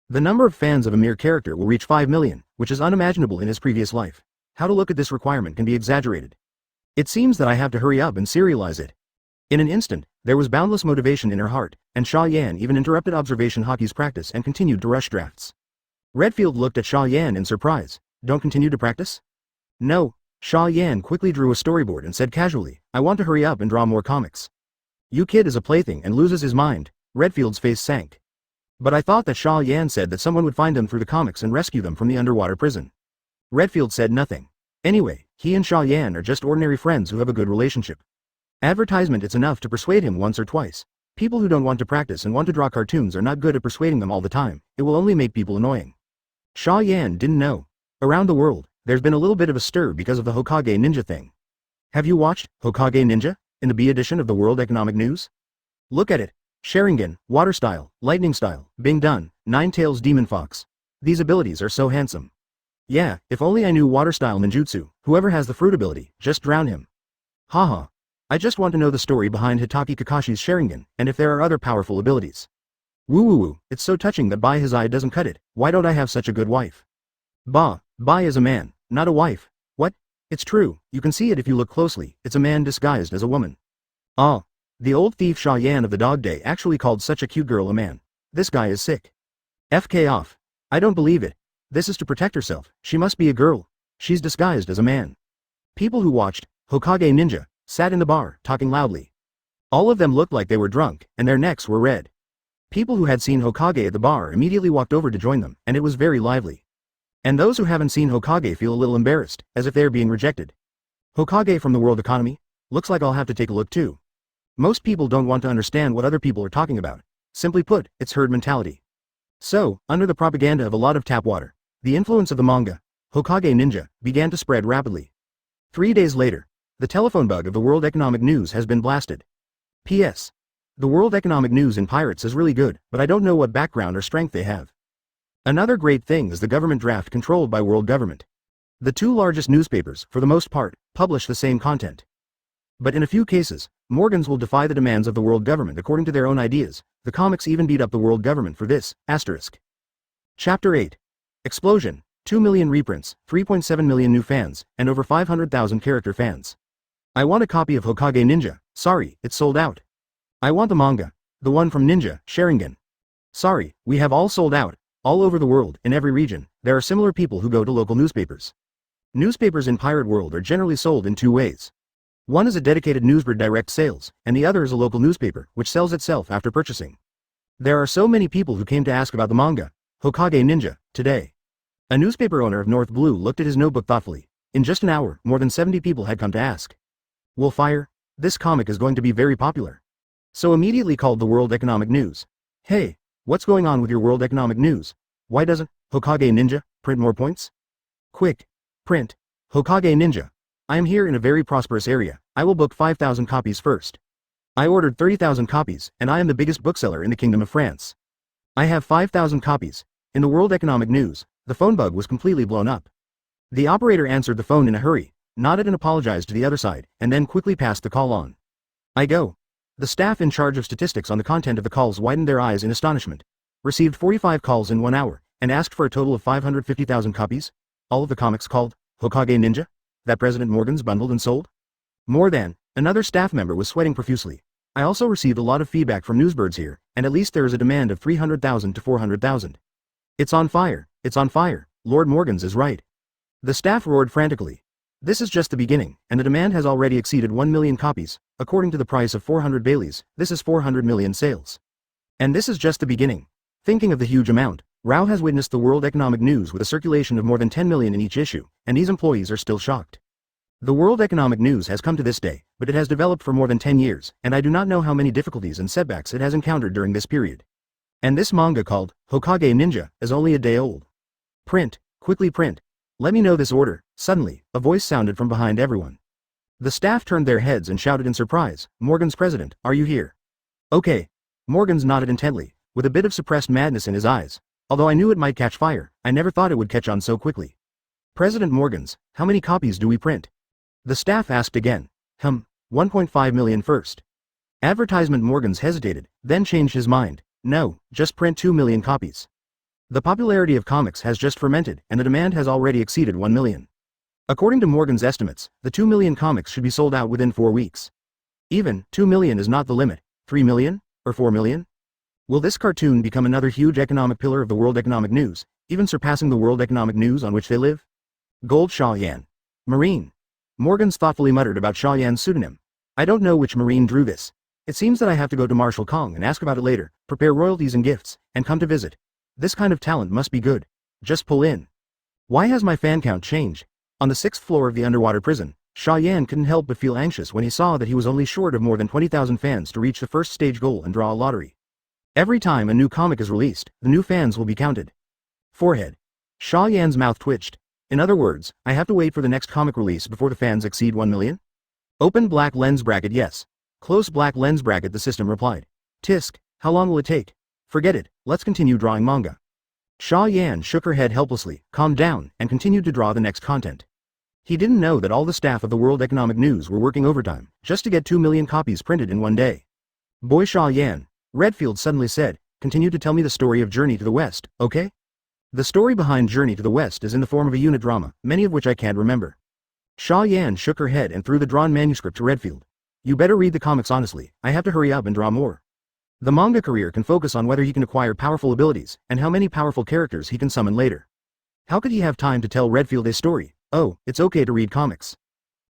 The number of fans of a mere character will reach 5 million, which is unimaginable in his previous life. How to look at this requirement can be exaggerated. It seems that I have to hurry up and serialize it. In an instant, there was boundless motivation in her heart, and Xia Yan even interrupted observation hockey's practice and continued to rush drafts. Redfield looked at Xia Yan in surprise. Don't continue to practice? No. Xia Yan quickly drew a storyboard and said casually, I want to hurry up and draw more comics. You kid is a plaything and loses his mind. Redfield's face sank. But I thought that Xia Yan said that someone would find them through the comics and rescue them from the underwater prison. Redfield said nothing. Anyway, he and Xia Yan are just ordinary friends who have a good relationship. Advertisement, it's enough to persuade him once or twice. People who don't want to practice and want to draw cartoons are not good at persuading them all the time. It will only make people annoying. Xia Yan didn't know. Around the world, there's been a little bit of a stir because of the Hokage Ninja thing. Have you watched Hokage Ninja in the B edition of the World Economic News? Look at it. Sharingan, Water Style, Lightning Style, Bing Dun, Nine-Tails Demon Fox. These abilities are so handsome. Yeah, if only I knew Water Style Ninjutsu. Whoever has the fruit ability, just drown him. Haha. I just want to know the story behind Hitaki Kakashi's Sharingan, and if there are other powerful abilities. Woo woo woo, it's so touching that Bai his eye doesn't cut it. Why don't I have such a good wife? Bai is a man, not a wife. What? It's true, you can see it if you look closely, it's a man disguised as a woman. Ah. The old thief Xia Yan of the Dog Day actually called such a cute girl a man. This guy is sick. FK off. I don't believe it. This is to protect herself, she must be a girl. She's disguised as a man. People who watched Hokage Ninja sat in the bar, talking loudly. All of them looked like they were drunk, and their necks were red. People who had seen Hokage at the bar immediately walked over to join them, and it was very lively. And those who haven't seen Hokage feel a little embarrassed, as if they are being rejected. Hokage from the world economy? Looks like I'll have to take a look too. Most people don't want to understand what other people are talking about. Simply put, it's herd mentality. So, under the propaganda of a lot of tap water, the influence of the manga, Hokage Ninja, began to spread rapidly. 3 days later, the telephone bug of the World Economic News has been blasted. P.S. The World Economic News in Pirates is really good, but I don't know what background or strength they have. Another great thing is the government draft controlled by world government. The two largest newspapers, for the most part, publish the same content. But in a few cases, Morgans will defy the demands of the world government according to their own ideas. The comics even beat up the world government for this, asterisk. Chapter 8. Explosion, 2 million reprints, 3.7 million new fans, and over 500,000 character fans. I want a copy of Hokage Ninja, sorry, it's sold out. I want the manga, the one from Ninja, Sharingan. Sorry, we have all sold out. All over the world, in every region, there are similar people who go to local newspapers. Newspapers in Pirate World are generally sold in two ways. One is a dedicated newspaper direct sales, and the other is a local newspaper, which sells itself after purchasing. There are so many people who came to ask about the manga, Hokage Ninja, today. A newspaper owner of North Blue looked at his notebook thoughtfully. In just an hour, more than 70 people had come to ask. Wolfire, this comic is going to be very popular. So immediately called the World Economic News. Hey, what's going on with your World Economic News? Why doesn't Hokage Ninja, print more points? Quick. Print. Hokage Ninja. I am here in a very prosperous area, I will book 5,000 copies first. I ordered 30,000 copies, and I am the biggest bookseller in the Kingdom of France. I have 5,000 copies. In the World Economic News, the phone bug was completely blown up. The operator answered the phone in a hurry, nodded and apologized to the other side, and then quickly passed the call on. I go. The staff in charge of statistics on the content of the calls widened their eyes in astonishment. Received 45 calls in 1 hour, and asked for a total of 550,000 copies? All of the comics called Hokage Ninja? That President Morgan's bundled and sold? More than. Another staff member was sweating profusely. I also received a lot of feedback from newsbirds here, and at least there is a demand of 300,000 to 400,000. It's on fire, it's on fire, Lord Morgans is right. The staff roared frantically. This is just the beginning, and the demand has already exceeded 1 million copies, according to the price of 400 Baileys, this is 400 million sales. And this is just the beginning. Thinking of the huge amount, Rao has witnessed the World Economic News with a circulation of more than 10 million in each issue, and these employees are still shocked. The World Economic News has come to this day, but it has developed for more than 10 years, and I do not know how many difficulties and setbacks it has encountered during this period. And this manga called Hokage Ninja is only a day old. Print, quickly print. Let me know this order. Suddenly, a voice sounded from behind everyone. The staff turned their heads and shouted in surprise, Morgan's president, are you here? Okay. Morgans nodded intently, with a bit of suppressed madness in his eyes. Although I knew it might catch fire, I never thought it would catch on so quickly. President Morgans, how many copies do we print? The staff asked again. 1.5 million first. Advertisement Morgans hesitated, then changed his mind. No, just print 2 million copies. The popularity of comics has just fermented, and the demand has already exceeded 1 million. According to Morgan's estimates, the 2 million comics should be sold out within 4 weeks. Even, 2 million is not the limit. 3 million? Or 4 million? Will this cartoon become another huge economic pillar of the World Economic News, even surpassing the World Economic News on which they live? Gold Xia Yan. Marine. Morgans thoughtfully muttered about Xia Yan's pseudonym. I don't know which Marine drew this. It seems that I have to go to Marshal Kong and ask about it later, prepare royalties and gifts, and come to visit. This kind of talent must be good. Just pull in. Why has my fan count changed? On the 6th floor of the underwater prison, Xia Yan couldn't help but feel anxious when he saw that he was only short of more than 20,000 fans to reach the first stage goal and draw a lottery. Every time a new comic is released, the new fans will be counted. Forehead. Xia Yan's mouth twitched. In other words, I have to wait for the next comic release before the fans exceed 1 million? Open black lens bracket yes. Close black lens bracket the system replied. Tisk, how long will it take? Forget it, let's continue drawing manga. Xia Yan shook her head helplessly, calmed down, and continued to draw the next content. He didn't know that all the staff of the World Economic News were working overtime, just to get 2 million copies printed in one day. Boy Xia Yan, Redfield suddenly said, continue to tell me the story of Journey to the West, okay? The story behind Journey to the West is in the form of a unit drama, many of which I can't remember. Xia Yan shook her head and threw the drawn manuscript to Redfield. You better read the comics honestly, I have to hurry up and draw more. The manga career can focus on whether he can acquire powerful abilities, and how many powerful characters he can summon later. How could he have time to tell Redfield a story? Oh, it's okay to read comics.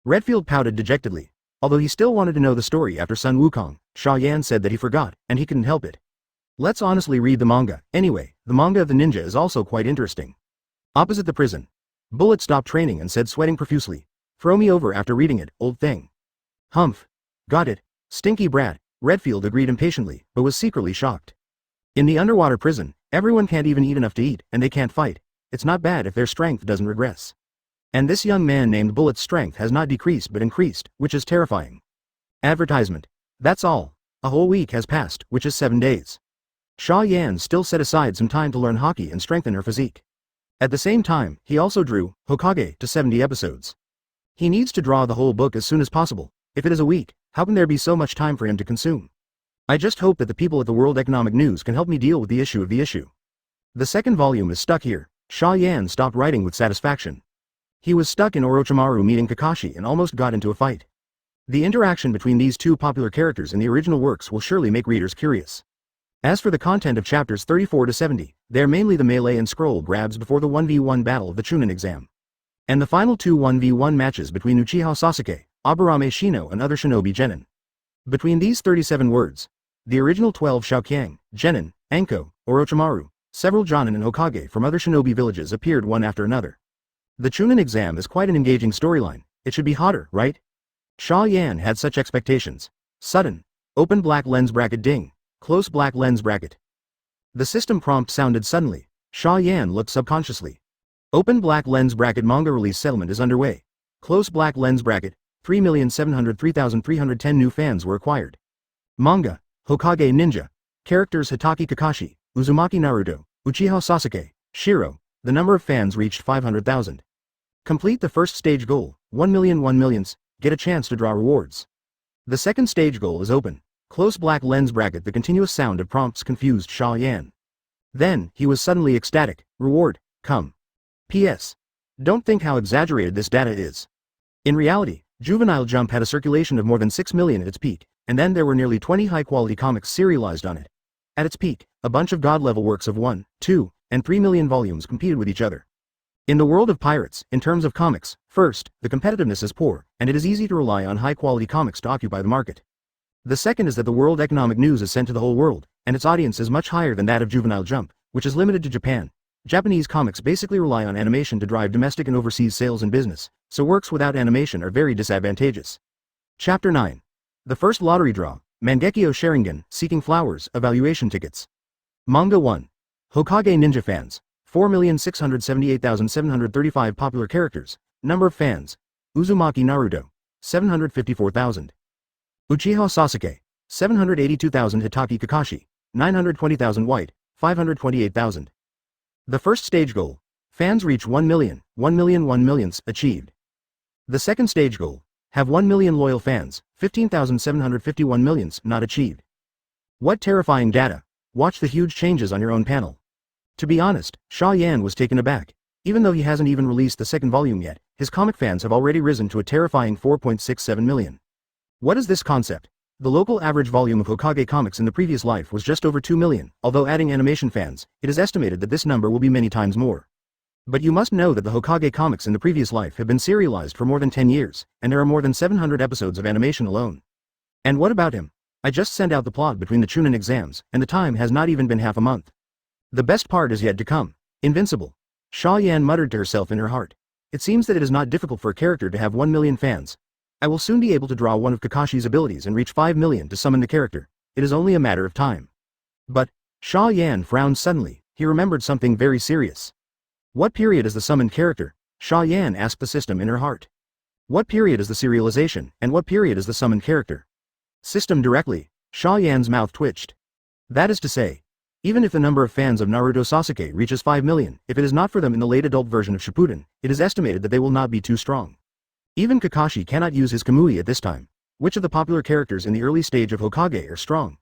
Redfield pouted dejectedly. Although he still wanted to know the story after Sun Wukong, Xia Yan said that he forgot, and he couldn't help it. Let's honestly read the manga. Anyway, the manga of the ninja is also quite interesting. Opposite the prison. Bullet stopped training and said sweating profusely. Throw me over after reading it, old thing. Humph. Got it. Stinky brat. Redfield agreed impatiently, but was secretly shocked. In the underwater prison, everyone can't even eat enough to eat, and they can't fight. It's not bad if their strength doesn't regress. And this young man named Bullet's strength has not decreased but increased, which is terrifying. Advertisement. That's all. A whole week has passed, which is 7 days. Xia Yan still set aside some time to learn hockey and strengthen her physique. At the same time, he also drew Hokage to 70 episodes. He needs to draw the whole book as soon as possible. If it is a week, how can there be so much time for him to consume? I just hope that the people at the World Economic News can help me deal with the issue of the issue. The second volume is stuck here. Xia Yan stopped writing with satisfaction. He was stuck in Orochimaru meeting Kakashi and almost got into a fight. The interaction between these two popular characters in the original works will surely make readers curious. As for the content of chapters 34 to 70, they are mainly the melee and scroll grabs before the 1v1 battle of the Chunin exam. And the final 2 1v1 matches between Uchiha Sasuke, Aburame Shino and other shinobi genin. Between these 37 words, the original 12 Shaoqiang, genin, Anko, Orochimaru, several Jonin and Hokage from other shinobi villages appeared one after another. The Chunin exam is quite an engaging storyline. It should be hotter, right? Xia Yan had such expectations. Sudden. Open black lens bracket ding. Close black lens bracket. The system prompt sounded suddenly. Xia Yan looked subconsciously. Open black lens bracket manga release settlement is underway. Close black lens bracket, 3,703,310 new fans were acquired. Manga, Hokage Ninja. Characters Hitaki Kakashi, Uzumaki Naruto, Uchiha Sasuke, Shiro. The number of fans reached 500,000. Complete the first stage goal, 1 million 1 millions, get a chance to draw rewards. The second stage goal is open. Close black lens bracket. The continuous sound of prompts confused Xia Yan. Then, he was suddenly ecstatic. Reward, come. P.S. Don't think how exaggerated this data is. In reality, Juvenile Jump had a circulation of more than 6 million at its peak, and then there were nearly 20 high-quality comics serialized on it. At its peak, a bunch of god-level works of 1, 2, and 3 million volumes competed with each other. In the world of pirates, in terms of comics, first, the competitiveness is poor, and it is easy to rely on high-quality comics to occupy the market. The second is that the World Economic News is sent to the whole world, and its audience is much higher than that of Juvenile Jump, which is limited to Japan. Japanese comics basically rely on animation to drive domestic and overseas sales and business, so works without animation are very disadvantageous. Chapter 9. The first lottery draw, Mangekyo Sharingan, Seeking Flowers, Evaluation Tickets. Manga 1. Hokage Ninja fans, 4,678,735 popular characters, number of fans, Uzumaki Naruto, 754,000. Uchiha Sasuke, 782,000. Hitaki Kakashi, 920,000. White, 528,000. The first stage goal, fans reach 1 million, 1 million 1 millions, achieved. The second stage goal, have 1 million loyal fans, 15,751 millions, not achieved. What terrifying data. Watch the huge changes on your own panel. To be honest, Xia Yan was taken aback. Even though he hasn't even released the second volume yet, his comic fans have already risen to a terrifying 4.67 million. What is this concept? The local average volume of Hokage comics in the previous life was just over 2 million, although adding animation fans, it is estimated that this number will be many times more. But you must know that the Hokage comics in the previous life have been serialized for more than 10 years, and there are more than 700 episodes of animation alone. And what about him? I just sent out the plot between the Chunin exams, and the time has not even been half a month. The best part is yet to come. Invincible. Xia Yan muttered to herself in her heart. It seems that it is not difficult for a character to have 1 million fans. I will soon be able to draw one of Kakashi's abilities and reach 5 million to summon the character. It is only a matter of time. But, Xia Yan frowned suddenly. He remembered something very serious. What period is the summoned character? Xia Yan asked the system in her heart. What period is the serialization, and what period is the summoned character? System directly. Xia Yan's mouth twitched. That is to say, even if the number of fans of Naruto Sasuke reaches 5 million, if it is not for them in the late adult version of Shippuden, it is estimated that they will not be too strong. Even Kakashi cannot use his Kamui at this time. Which of the popular characters in the early stage of Hokage are strong?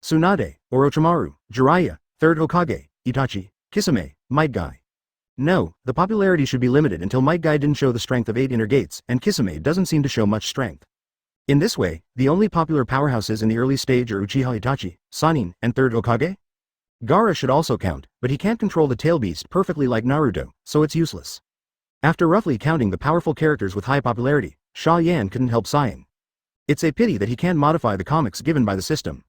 Tsunade, Orochimaru, Jiraiya, 3rd Hokage, Itachi, Kisame, Might Guy. No, the popularity should be limited until Might Guy didn't show the strength of 8 inner gates, and Kisame doesn't seem to show much strength. In this way, the only popular powerhouses in the early stage are Uchiha Itachi, Sannin, and 3rd Hokage? Gaara should also count, but he can't control the tail beast perfectly like Naruto, so it's useless. After roughly counting the powerful characters with high popularity, Xia Yan couldn't help sighing. It's a pity that he can't modify the comics given by the system.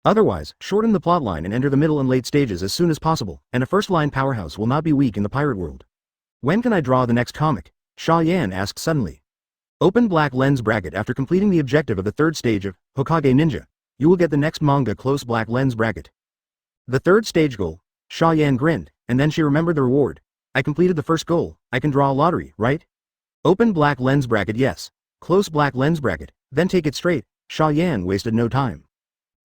Otherwise, shorten the plotline and enter the middle and late stages as soon as possible, and a first-line powerhouse will not be weak in the pirate world. When can I draw the next comic? Xia Yan asked suddenly. Open black lens bracket. After completing the objective of the third stage of Hokage Ninja, you will get the next manga. Close black lens bracket. The third stage goal. Xia Yan grinned, and then she remembered the reward. I completed the first goal. I can draw a lottery, right? Open black lens bracket. Yes. Close black lens bracket, then take it straight. Xia Yan wasted no time.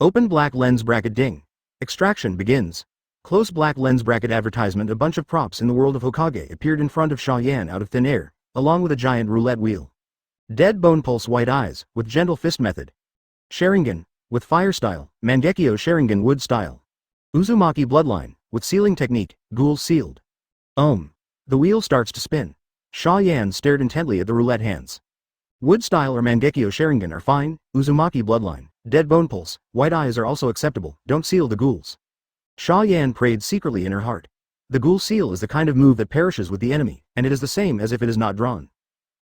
Open black lens bracket. Ding. Extraction begins. Close black lens bracket. Advertisement. A bunch of props in the world of Hokage appeared in front of Xia Yan out of thin air, along with a giant roulette wheel. Dead Bone Pulse White Eyes, with Gentle Fist Method. Sharingan, with Fire Style. Mangekyo Sharingan Wood Style. Uzumaki Bloodline, with Sealing Technique, Ghouls Sealed. The wheel starts to spin. Xia Yan stared intently at the roulette hands. Wood Style or Mangekyo Sharingan are fine. Uzumaki Bloodline, Dead Bone Pulse, White Eyes are also acceptable. Don't seal the ghouls. Xia Yan prayed secretly in her heart. The Ghoul Seal is the kind of move that perishes with the enemy, and it is the same as if it is not drawn.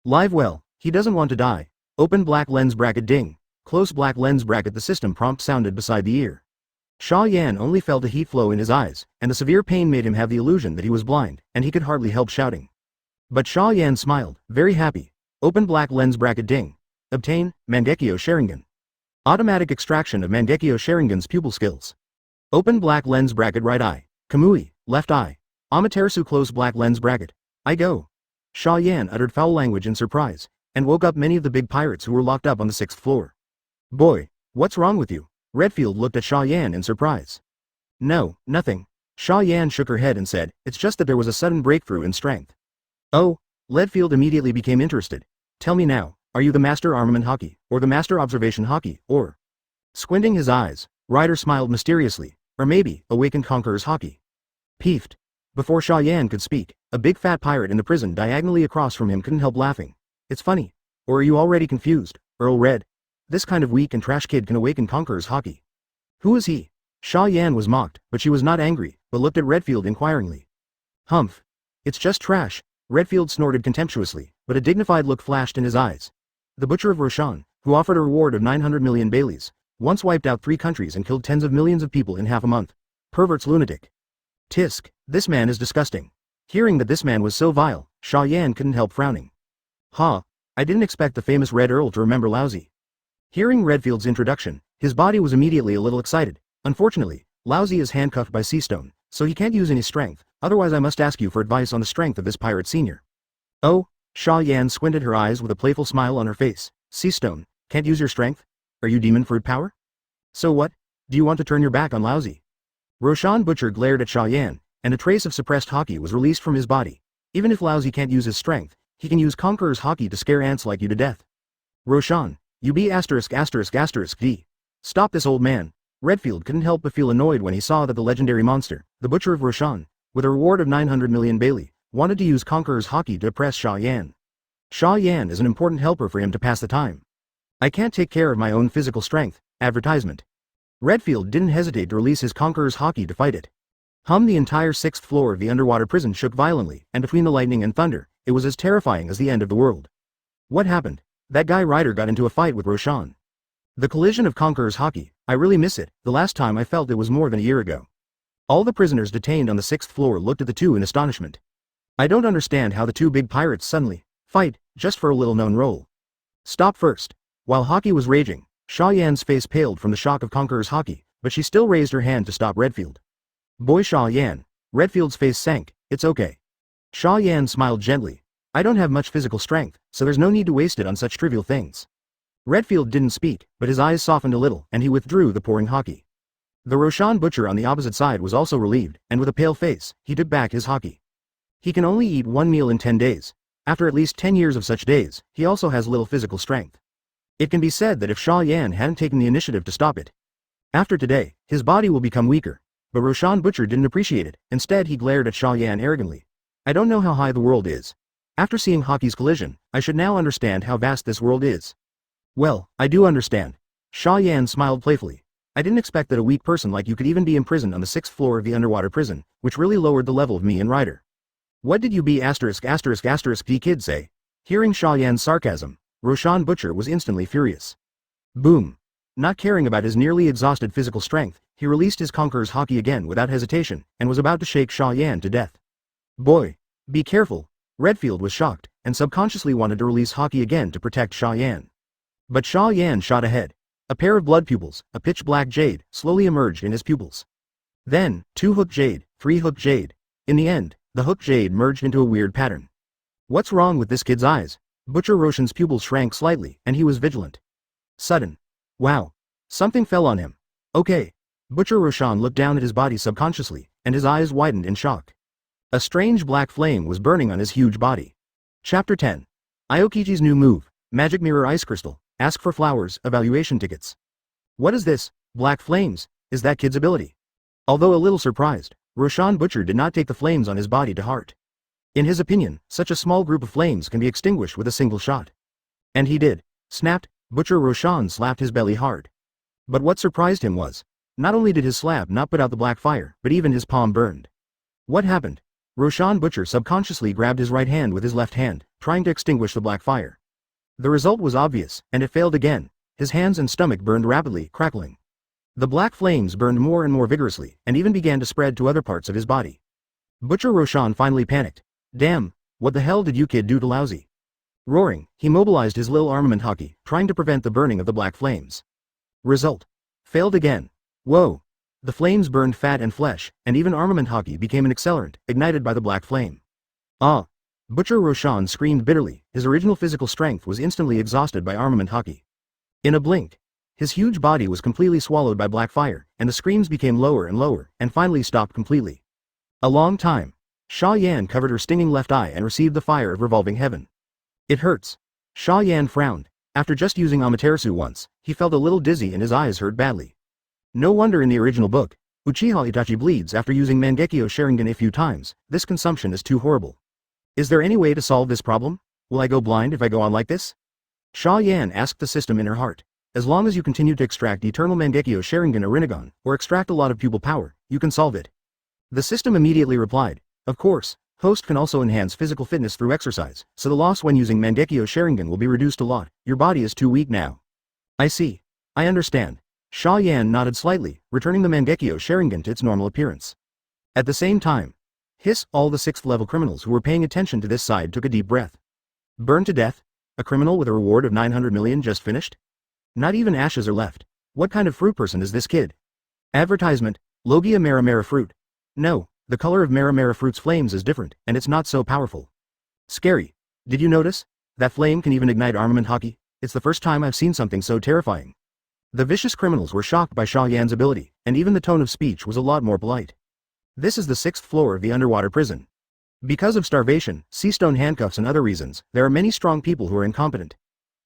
Live well, he doesn't want to die. Open black lens bracket. Ding. Close black lens bracket. The system prompt sounded beside the ear. Xia Yan only felt a heat flow in his eyes, and the severe pain made him have the illusion that he was blind, and he could hardly help shouting. But Xia Yan smiled, very happy. Open black lens bracket. Ding. Obtain, Mangekyo Sharingan. Automatic extraction of Mangekyo Sharingan's pupil skills. Open black lens bracket. Right eye, Kamui, left eye, Amaterasu closed black lens bracket. I go. Xia Yan uttered foul language in surprise, and woke up many of the big pirates who were locked up on the 6th floor. Boy, what's wrong with you? Redfield looked at Xia Yan in surprise. No, nothing. Xia Yan shook her head and said, it's just that there was a sudden breakthrough in strength. Oh, Redfield immediately became interested. Tell me now, are you the Master Armament Hawkeye, or the Master Observation Hawkeye, or? Squinting his eyes, Ryder smiled mysteriously, or maybe, Awakened Conqueror's Hawkeye. Peeved. Before Xia Yan could speak, a big fat pirate in the prison diagonally across from him couldn't help laughing. It's funny. Or are you already confused, Earl Red? This kind of weak and trash kid can awaken Conqueror's Hawkeye. Who is he? Xia Yan was mocked, but she was not angry, but looked at Redfield inquiringly. Humph. It's just trash, Redfield snorted contemptuously, but a dignified look flashed in his eyes. The Butcher of Roshan, who offered a reward of 900 million Baileys, once wiped out 3 countries and killed tens of millions of people in half a month. Pervert's lunatic. Tisk, this man is disgusting. Hearing that this man was so vile, Xia Yan couldn't help frowning. I didn't expect the famous Red Earl to remember Lousy. Hearing Redfield's introduction, his body was immediately a little excited. Unfortunately, Lousy is handcuffed by Seastone, so he can't use any strength, otherwise I must ask you for advice on the strength of this pirate senior. Oh, Xia Yan squinted her eyes with a playful smile on her face. Seastone, can't use your strength? Are you demon fruit power? So what? Do you want to turn your back on Lousy? Roshan Butcher glared at Xia Yan, and a trace of suppressed Hawkeye was released from his body. Even if Lousy can't use his strength, he can use Conqueror's Hawkeye to scare ants like you to death. Roshan, you be ******D. Stop this old man. Redfield couldn't help but feel annoyed when he saw that the legendary monster, the Butcher of Roshan, with a reward of 900 million Bailey, wanted to use Conqueror's Hawkeye to oppress Xia Yan. Xia Yan is an important helper for him to pass the time. I can't take care of my own physical strength. Advertisement. Redfield didn't hesitate to release his Conqueror's Hawkeye to fight it. The entire 6th floor of the underwater prison shook violently, and between the lightning and thunder, it was as terrifying as the end of the world. What happened? That guy Ryder got into a fight with Roshan. The collision of Conqueror's Hawkeye, I really miss it. The last time I felt it was more than a year ago. All the prisoners detained on the 6th floor looked at the two in astonishment. I don't understand how the two big pirates suddenly fight, just for a little known role. Stop first. While Hawkeye was raging, Xia Yan's face paled from the shock of Conqueror's Hawkeye, but she still raised her hand to stop Redfield. Boy Xia Yan. Redfield's face sank. It's okay. Xia Yan smiled gently. I don't have much physical strength, so there's no need to waste it on such trivial things. Redfield didn't speak, but his eyes softened a little, and he withdrew the pouring Hawkeye. The Roshan Butcher on the opposite side was also relieved, and with a pale face, he took back his Hawkeye. He can only eat 1 meal in 10 days. After at least 10 years of such days, he also has little physical strength. It can be said that if Xia Yan hadn't taken the initiative to stop it, after today, his body will become weaker. But Roshan Butcher didn't appreciate it. Instead he glared at Xia Yan arrogantly. I don't know how high the world is. After seeing Hawkeye's collision, I should now understand how vast this world is. Well, I do understand. Xia Yan smiled playfully. I didn't expect that a weak person like you could even be imprisoned on the 6th floor of the underwater prison, which really lowered the level of me and Ryder. What did you be *****D kid say? Hearing Xia Yan's sarcasm, Roshan Butcher was instantly furious. Boom. Not caring about his nearly exhausted physical strength, he released his Conqueror's Hawkeye again without hesitation, and was about to shake Xia Yan to death. Boy. Be careful. Redfield was shocked, and subconsciously wanted to release Hawkeye again to protect Xia Yan. But Xia Yan shot ahead. A pair of blood pupils, a pitch-black jade, slowly emerged in his pupils. Then, 2 hook jade, 3 hook jade. In the end, the hook jade merged into a weird pattern. What's wrong with this kid's eyes? Butcher Roshan's pupils shrank slightly, and he was vigilant. Sudden. Wow. Something fell on him. Okay. Butcher Roshan looked down at his body subconsciously, and his eyes widened in shock. A strange black flame was burning on his huge body. Chapter 10. Aokiji's new move, Magic Mirror Ice Crystal, ask for flowers, evaluation tickets. What is this? Black flames? Is that kid's ability? Although a little surprised, Roshan Butcher did not take the flames on his body to heart. In his opinion, such a small group of flames can be extinguished with a single shot. And he did. Snapped. Butcher Roshan slapped his belly hard. But what surprised him was, not only did his slap not put out the black fire, but even his palm burned. What happened? Roshan Butcher subconsciously grabbed his right hand with his left hand, trying to extinguish the black fire. The result was obvious, and it failed again. His hands and stomach burned rapidly, crackling. The black flames burned more and more vigorously, and even began to spread to other parts of his body. Butcher Roshan finally panicked. Damn, what the hell did you kid do to Lousy? Roaring, he mobilized his Lil Armament Hawkeye, trying to prevent the burning of the black flames. Result. Failed again. Whoa. The flames burned fat and flesh, and even armament hockey became an accelerant, ignited by the black flame. Ah! Butcher Roshan screamed bitterly, his original physical strength was instantly exhausted by armament hockey. In a blink, his huge body was completely swallowed by black fire, and the screams became lower and lower, and finally stopped completely. A long time. Xia Yan covered her stinging left eye and received the fire of revolving heaven. It hurts. Xia Yan frowned. After just using Amaterasu once, he felt a little dizzy and his eyes hurt badly. No wonder in the original book, Uchiha Itachi bleeds after using Mangekyo Sharingan a few times. This consumption is too horrible. Is there any way to solve this problem? Will I go blind if I go on like this? Xia Yan asked the system in her heart. As long as you continue to extract eternal Mangekyo Sharingan or Rinnegan, or extract a lot of pupil power, you can solve it. The system immediately replied, of course, host can also enhance physical fitness through exercise, so the loss when using Mangekyo Sharingan will be reduced a lot. Your body is too weak now. I see. I understand. Xia Yan nodded slightly, returning the Mangekyo Sharingan to its normal appearance. At the same time, all the 6th level criminals who were paying attention to this side took a deep breath. Burned to death? A criminal with a reward of 900 million just finished? Not even ashes are left. What kind of fruit person is this kid? Advertisement, Logia Maramara fruit. No, the color of Maramara fruit's flames is different, and it's not so powerful. Scary. Did you notice? That flame can even ignite armament hockey? It's the first time I've seen something so terrifying. The vicious criminals were shocked by Xia Yan's ability, and even the tone of speech was a lot more polite. This is the 6th floor of the underwater prison. Because of starvation, sea stone handcuffs and other reasons, there are many strong people who are incompetent.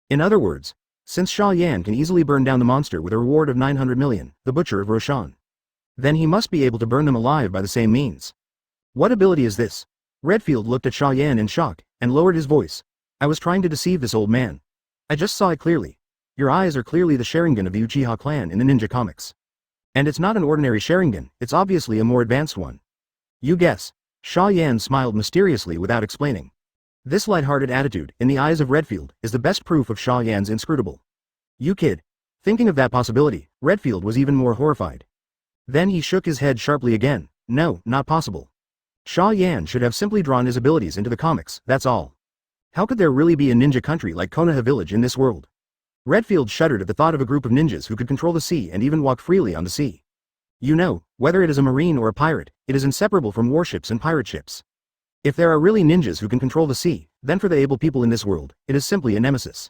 In other words, since Xia Yan can easily burn down the monster with a reward of 900 million, the Butcher of Roshan, then he must be able to burn them alive by the same means. What ability is this? Redfield looked at Xia Yan in shock, and lowered his voice. I was trying to deceive this old man. I just saw it clearly. Your eyes are clearly the Sharingan of the Uchiha clan in the ninja comics. And it's not an ordinary Sharingan, it's obviously a more advanced one. You guess. Xia Yan smiled mysteriously without explaining. This light-hearted attitude, in the eyes of Redfield, is the best proof of Xia Yan's inscrutable. You kid. Thinking of that possibility, Redfield was even more horrified. Then he shook his head sharply again. No, not possible. Xia Yan should have simply drawn his abilities into the comics, that's all. How could there really be a ninja country like Konoha Village in this world? Redfield shuddered at the thought of a group of ninjas who could control the sea and even walk freely on the sea. You know, whether it is a marine or a pirate, it is inseparable from warships and pirate ships. If there are really ninjas who can control the sea, then for the able people in this world, it is simply a nemesis.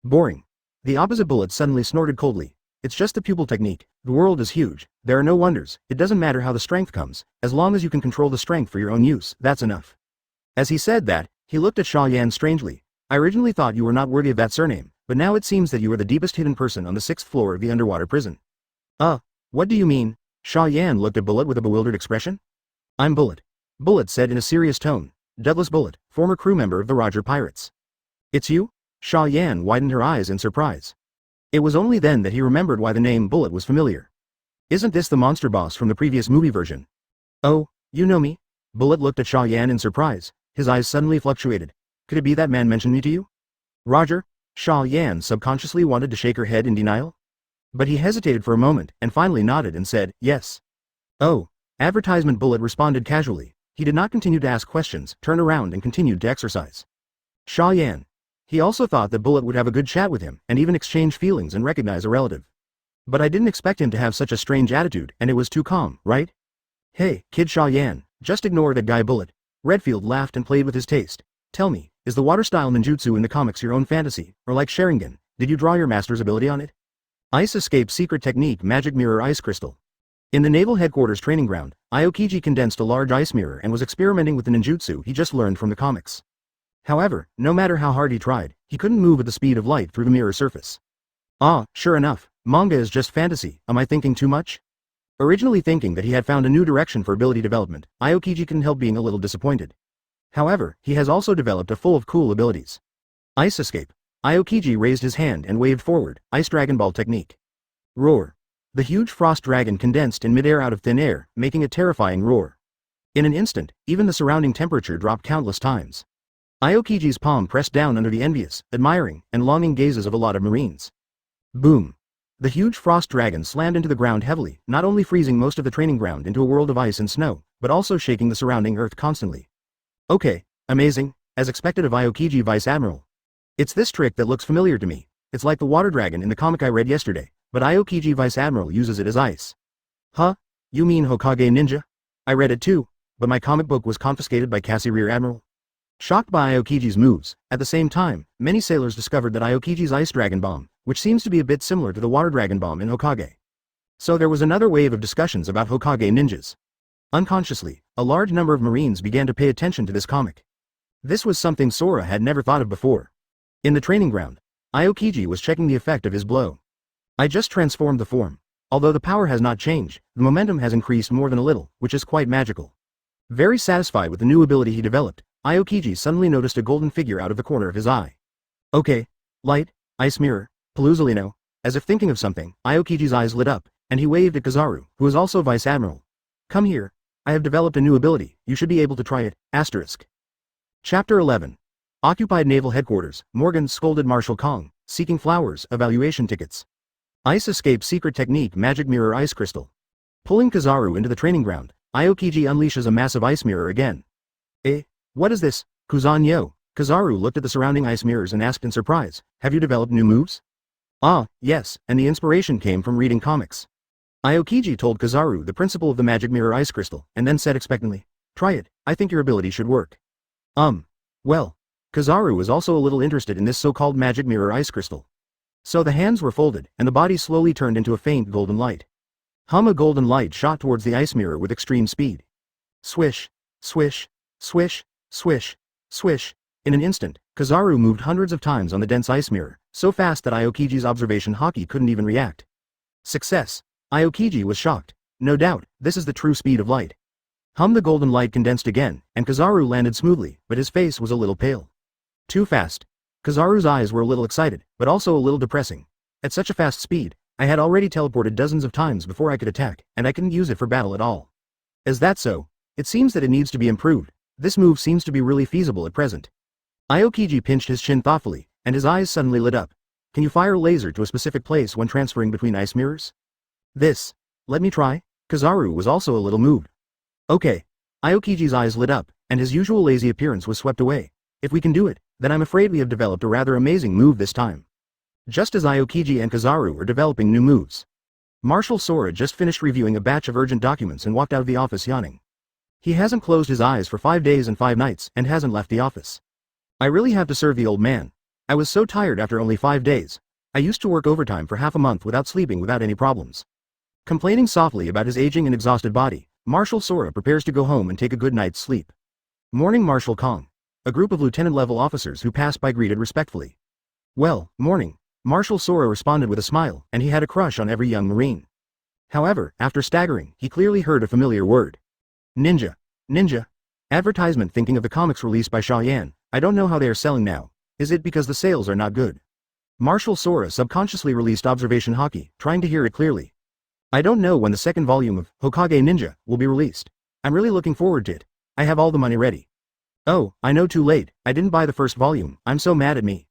Boring. The opposite bullet suddenly snorted coldly. It's just the pupil technique. The world is huge. There are no wonders. It doesn't matter how the strength comes. As long as you can control the strength for your own use, that's enough. As he said that, he looked at Xia Yan strangely. I originally thought you were not worthy of that surname, but now it seems that you are the deepest hidden person on the 6th floor of the underwater prison. What do you mean? Xia Yan looked at Bullet with a bewildered expression. I'm Bullet. Bullet said in a serious tone. Douglas Bullet, former crew member of the Roger Pirates. It's you? Xia Yan widened her eyes in surprise. It was only then that he remembered why the name Bullet was familiar. Isn't this the monster boss from the previous movie version? Oh, you know me? Bullet looked at Xia Yan in surprise. His eyes suddenly fluctuated. Could it be that man mentioned me to you? Roger? Xia Yan subconsciously wanted to shake her head in denial. But he hesitated for a moment, and finally nodded and said, yes. Oh. Advertisement Bullet responded casually. He did not continue to ask questions, turned around and continued to exercise. Xia Yan. He also thought that Bullet would have a good chat with him, and even exchange feelings and recognize a relative. But I didn't expect him to have such a strange attitude, and it was too calm, right? Hey, kid Xia Yan, just ignore that guy Bullet. Redfield laughed and played with his taste. Tell me, is the water-style ninjutsu in the comics your own fantasy, or like Sharingan, did you draw your master's ability on it? Ice Escape Secret Technique Magic Mirror Ice Crystal. In the Naval Headquarters training ground, Aokiji condensed a large ice mirror and was experimenting with the ninjutsu he just learned from the comics. However, no matter how hard he tried, he couldn't move at the speed of light through the mirror surface. Sure enough, manga is just fantasy, am I thinking too much? Originally thinking that he had found a new direction for ability development, Aokiji couldn't help being a little disappointed. However, he has also developed a full of cool abilities. Ice Escape. Aokiji raised his hand and waved forward, Ice Dragon Ball technique. Roar. The huge frost dragon condensed in midair out of thin air, making a terrifying roar. In an instant, even the surrounding temperature dropped countless times. Aokiji's palm pressed down under the envious, admiring, and longing gazes of a lot of marines. Boom. The huge frost dragon slammed into the ground heavily, not only freezing most of the training ground into a world of ice and snow, but also shaking the surrounding earth constantly. Okay, amazing, as expected of Aokiji Vice Admiral. It's this trick that looks familiar to me. It's like the water dragon in the comic I read yesterday, but Aokiji Vice Admiral uses it as ice. Huh? You mean Hokage Ninja? I read it too, but my comic book was confiscated by Cassie Rear Admiral. Shocked by Aokiji's moves, at the same time, many sailors discovered that Aokiji's Ice Dragon Bomb, which seems to be a bit similar to the Water Dragon Bomb in Hokage. So there was another wave of discussions about Hokage ninjas. Unconsciously, a large number of Marines began to pay attention to this comic. This was something Sora had never thought of before. In the training ground, Aokiji was checking the effect of his blow. I just transformed the form. Although the power has not changed, the momentum has increased more than a little, which is quite magical. Very satisfied with the new ability he developed, Aokiji suddenly noticed a golden figure out of the corner of his eye. Okay. Light, ice mirror, Paluzolino. As if thinking of something, Aokiji's eyes lit up, and he waved at Kizaru, who is also Vice Admiral. Come here. I have developed a new ability, you should be able to try it, asterisk. Chapter 11. Occupied Naval Headquarters, Morgan scolded Marshal Kong, seeking flowers, evaluation tickets. Ice Escape Secret Technique Magic Mirror Ice Crystal. Pulling Kizaru into the training ground, Aokiji unleashes a massive ice mirror again. What is this, Kuzan-yo? Kizaru looked at the surrounding ice mirrors and asked in surprise, have you developed new moves? Ah, yes, and the inspiration came from reading comics. Aokiji told Kizaru the principle of the Magic Mirror Ice Crystal, and then said expectantly, try it, I think your ability should work. Well. Kizaru was also a little interested in this so-called Magic Mirror Ice Crystal. So the hands were folded, and the body slowly turned into a faint golden light. A golden light shot towards the ice mirror with extreme speed. Swish, swish, swish, swish, swish. In an instant, Kizaru moved hundreds of times on the dense ice mirror, so fast that Aokiji's observation Hawkeye couldn't even react. Success! Aokiji was shocked. No doubt, this is the true speed of light. The golden light condensed again, and Kizaru landed smoothly, but his face was a little pale. Too fast. Kizaru's eyes were a little excited, but also a little depressing. At such a fast speed, I had already teleported dozens of times before I could attack, and I couldn't use it for battle at all. Is that so? It seems that it needs to be improved. This move seems to be really feasible at present. Aokiji pinched his chin thoughtfully, and his eyes suddenly lit up. Can you fire a laser to a specific place when transferring between ice mirrors? Let me try. Kizaru was also a little moved. Okay. Aokiji's eyes lit up, and his usual lazy appearance was swept away. If we can do it, then I'm afraid we have developed a rather amazing move this time. Just as Aokiji and Kizaru were developing new moves, Marshal Sora just finished reviewing a batch of urgent documents and walked out of the office yawning. He hasn't closed his eyes for 5 days and 5 nights and hasn't left the office. I really have to serve the old man. I was so tired after only 5 days. I used to work overtime for half a month without sleeping without any problems. Complaining softly about his aging and exhausted body, Marshal Sora prepares to go home and take a good night's sleep. Morning Marshal Kong. A group of lieutenant-level officers who passed by greeted respectfully. Well, morning. Marshal Sora responded with a smile, and he had a crush on every young Marine. However, after staggering, he clearly heard a familiar word. Ninja. Ninja. Advertisement thinking of the comics released by Xia Yan. I don't know how they are selling now. Is it because the sales are not good? Marshal Sora subconsciously released observation Hawkeye, trying to hear it clearly. I don't know when the second volume of Hokage Ninja will be released. I'm really looking forward to it. I have all the money ready. Oh, I know, too late. I didn't buy the first volume. I'm so mad at me.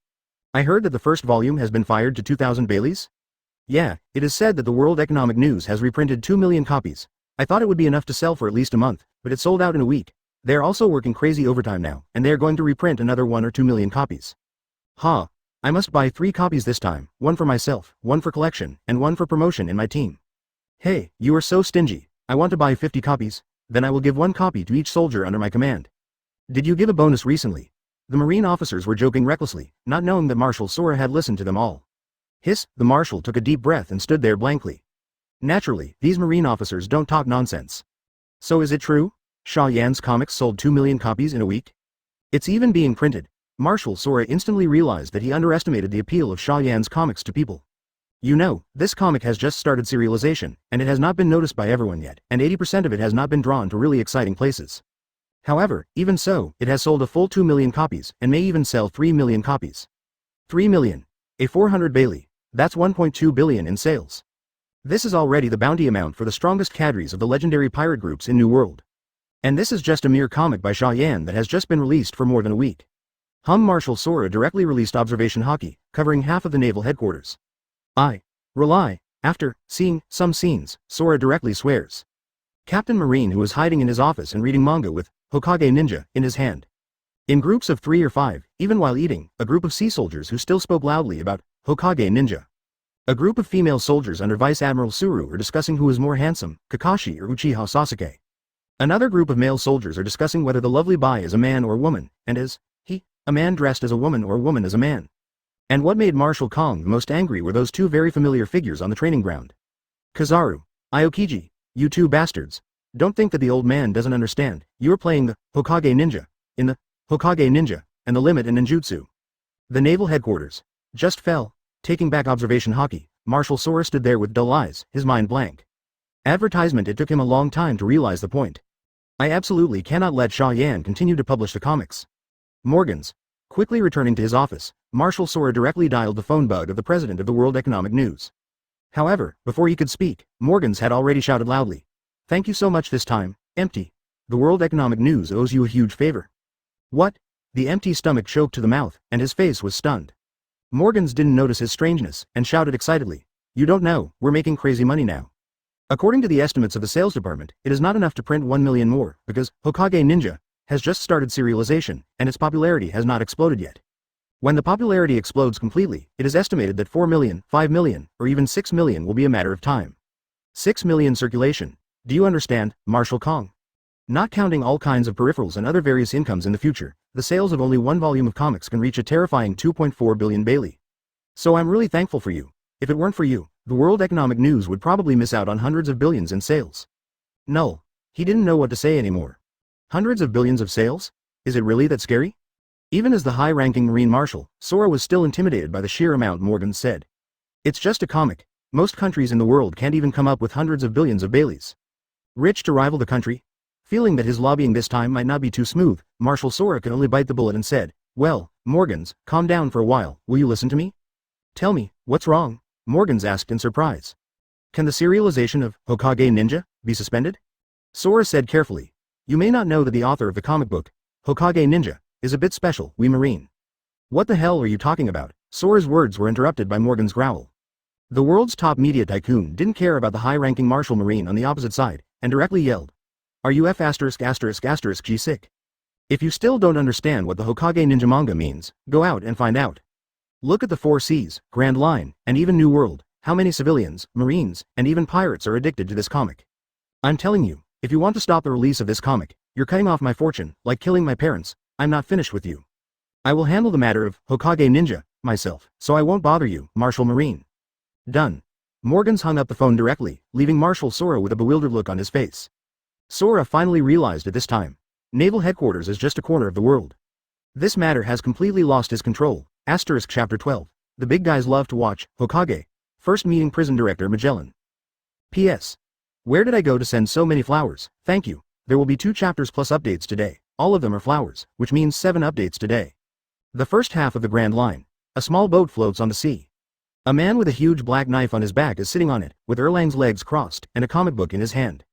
I heard that the first volume has been fired to 2,000 Baileys? Yeah, it is said that the World Economic News has reprinted 2 million copies. I thought it would be enough to sell for at least a month, but it sold out in a week. They are also working crazy overtime now, and they are going to reprint another 1 or 2 million copies. I must buy 3 copies this time, 1 for myself, 1 for collection, and 1 for promotion in my team. Hey, you are so stingy. I want to buy 50 copies, then I will give 1 copy to each soldier under my command. Did you give a bonus recently? The Marine officers were joking recklessly, not knowing that Marshal Sora had listened to them all. Hiss, the Marshal took a deep breath and stood there blankly. Naturally, these Marine officers don't talk nonsense. So is it true? Xia Yan's comics sold 2 million copies in a week? It's even being printed. Marshal Sora instantly realized that he underestimated the appeal of Xia Yan's comics to people. You know, this comic has just started serialization, and it has not been noticed by everyone yet, and 80% of it has not been drawn to really exciting places. However, even so, it has sold a full 2 million copies, and may even sell 3 million copies. 3 million. A 400 Bailey. That's 1.2 billion in sales. This is already the bounty amount for the strongest cadres of the legendary pirate groups in New World. And this is just a mere comic by Xia Yan that has just been released for more than a week. Marshal Sora directly released Observation Hawkeye, covering half of the naval headquarters. After seeing some scenes, Sora directly swears. Captain Marine, who was hiding in his office and reading manga with Hokage Ninja in his hand. In groups of 3 or 5, even while eating, a group of sea soldiers who still spoke loudly about Hokage Ninja. A group of female soldiers under Vice Admiral Suru are discussing who is more handsome, Kakashi or Uchiha Sasuke. Another group of male soldiers are discussing whether the lovely Bai is a man or woman, and is he a man dressed as a woman or a woman as a man. And what made Marshal Kong the most angry were those two very familiar figures on the training ground. Kizaru, Aokiji, you two bastards. Don't think that the old man doesn't understand. You're playing the Hokage ninja, in the Hokage ninja, and the limit in ninjutsu. The naval headquarters just fell. Taking back observation hockey, Marshal Sora stood there with dull eyes, his mind blank. Advertisement. It took him a long time to realize the point. I absolutely cannot let Xia Yan continue to publish the comics. Morgans. Quickly returning to his office, Marshal Sora directly dialed the phone bug of the president of the World Economic News. However, before he could speak, Morgans had already shouted loudly. Thank you so much this time, empty. The World Economic News owes you a huge favor. What? The empty stomach choked to the mouth, and his face was stunned. Morgans didn't notice his strangeness, and shouted excitedly. You don't know, we're making crazy money now. According to the estimates of the sales department, it is not enough to print 1 million more, because Hokage Ninja has just started serialization, and its popularity has not exploded yet. When the popularity explodes completely, it is estimated that 4 million, 5 million, or even 6 million will be a matter of time. 6 million circulation. Do you understand, Marshal Kong? Not counting all kinds of peripherals and other various incomes in the future, the sales of only one volume of comics can reach a terrifying 2.4 billion Bailey. So I'm really thankful for you. If it weren't for you, the World Economic News would probably miss out on hundreds of billions in sales. Null. He didn't know what to say anymore. Hundreds of billions of sales? Is it really that scary? Even as the high-ranking Marine Marshal, Sora was still intimidated by the sheer amount Morgan said. It's just a comic. Most countries in the world can't even come up with hundreds of billions of Baileys. Rich to rival the country? Feeling that his lobbying this time might not be too smooth, Marshal Sora could only bite the bullet and said, well, Morgans, calm down for a while, will you listen to me? Tell me, what's wrong? Morgans asked in surprise. Can the serialization of Hokage Ninja be suspended? Sora said carefully. You may not know that the author of the comic book, Hokage Ninja, is a bit special, we Marine. What the hell are you talking about? Sora's words were interrupted by Morgan's growl. The world's top media tycoon didn't care about the high-ranking Marshal Marine on the opposite side, and directly yelled. Are you G sick? If you still don't understand what the Hokage Ninja manga means, go out and find out. Look at the 4 Seas, Grand Line, and even New World, how many civilians, Marines, and even pirates are addicted to this comic. I'm telling you, if you want to stop the release of this comic, you're cutting off my fortune, like killing my parents. I'm not finished with you. I will handle the matter of Hokage Ninja myself, so I won't bother you, Marshal Marine. Done. Morgans hung up the phone directly, leaving Marshal Sora with a bewildered look on his face. Sora finally realized at this time. Naval headquarters is just a corner of the world. This matter has completely lost his control. Chapter 12. The big guys love to watch Hokage. First meeting Prison Director Magellan. P.S. Where did I go to send so many flowers? Thank you. There will be 2 chapters plus updates today. All of them are flowers, which means 7 updates today. The first half of the Grand Line. A small boat floats on the sea. A man with a huge black knife on his back is sitting on it, with Erlang's legs crossed, and a comic book in his hand.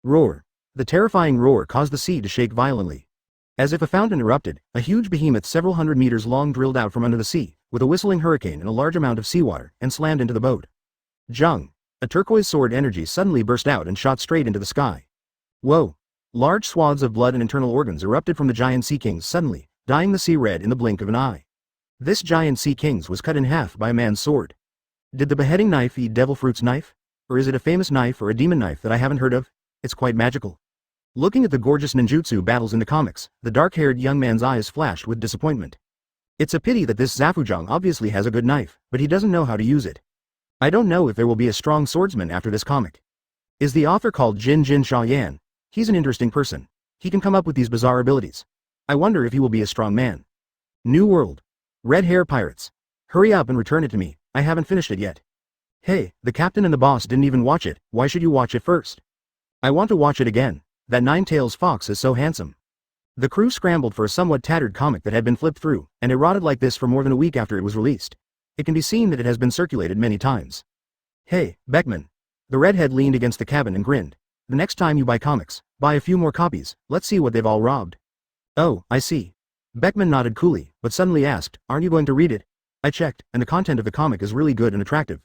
Roar. The terrifying roar caused the sea to shake violently. As if a fountain erupted, a huge behemoth several hundred meters long drilled out from under the sea, with a whistling hurricane and a large amount of seawater, and slammed into the boat. Jung. A turquoise sword energy suddenly burst out and shot straight into the sky. Whoa. Large swaths of blood and internal organs erupted from the giant sea kings suddenly, dyeing the sea red in the blink of an eye. This giant sea kings was cut in half by a man's sword. Did the beheading knife eat devil fruit's knife? Or is it a famous knife or a demon knife that I haven't heard of? It's quite magical. Looking at the gorgeous ninjutsu battles in the comics, the dark-haired young man's eyes flashed with disappointment. It's a pity that this Zafujong obviously has a good knife, but he doesn't know how to use it. I don't know if there will be a strong swordsman after this comic. Is the author called Xia Yan? He's an interesting person. He can come up with these bizarre abilities. I wonder if he will be a strong man. New World. Red hair pirates. Hurry up and return it to me, I haven't finished it yet. Hey, the captain and the boss didn't even watch it, why should you watch it first? I want to watch it again. That Nine-Tails fox is so handsome. The crew scrambled for a somewhat tattered comic that had been flipped through, and it rotted like this for more than a week after it was released. It can be seen that it has been circulated many times. Hey, Beckman. The redhead leaned against the cabin and grinned. The next time you buy comics, buy a few more copies, let's see what they've all robbed. Oh, I see. Beckman nodded coolly, but suddenly asked, aren't you going to read it? I checked, and the content of the comic is really good and attractive.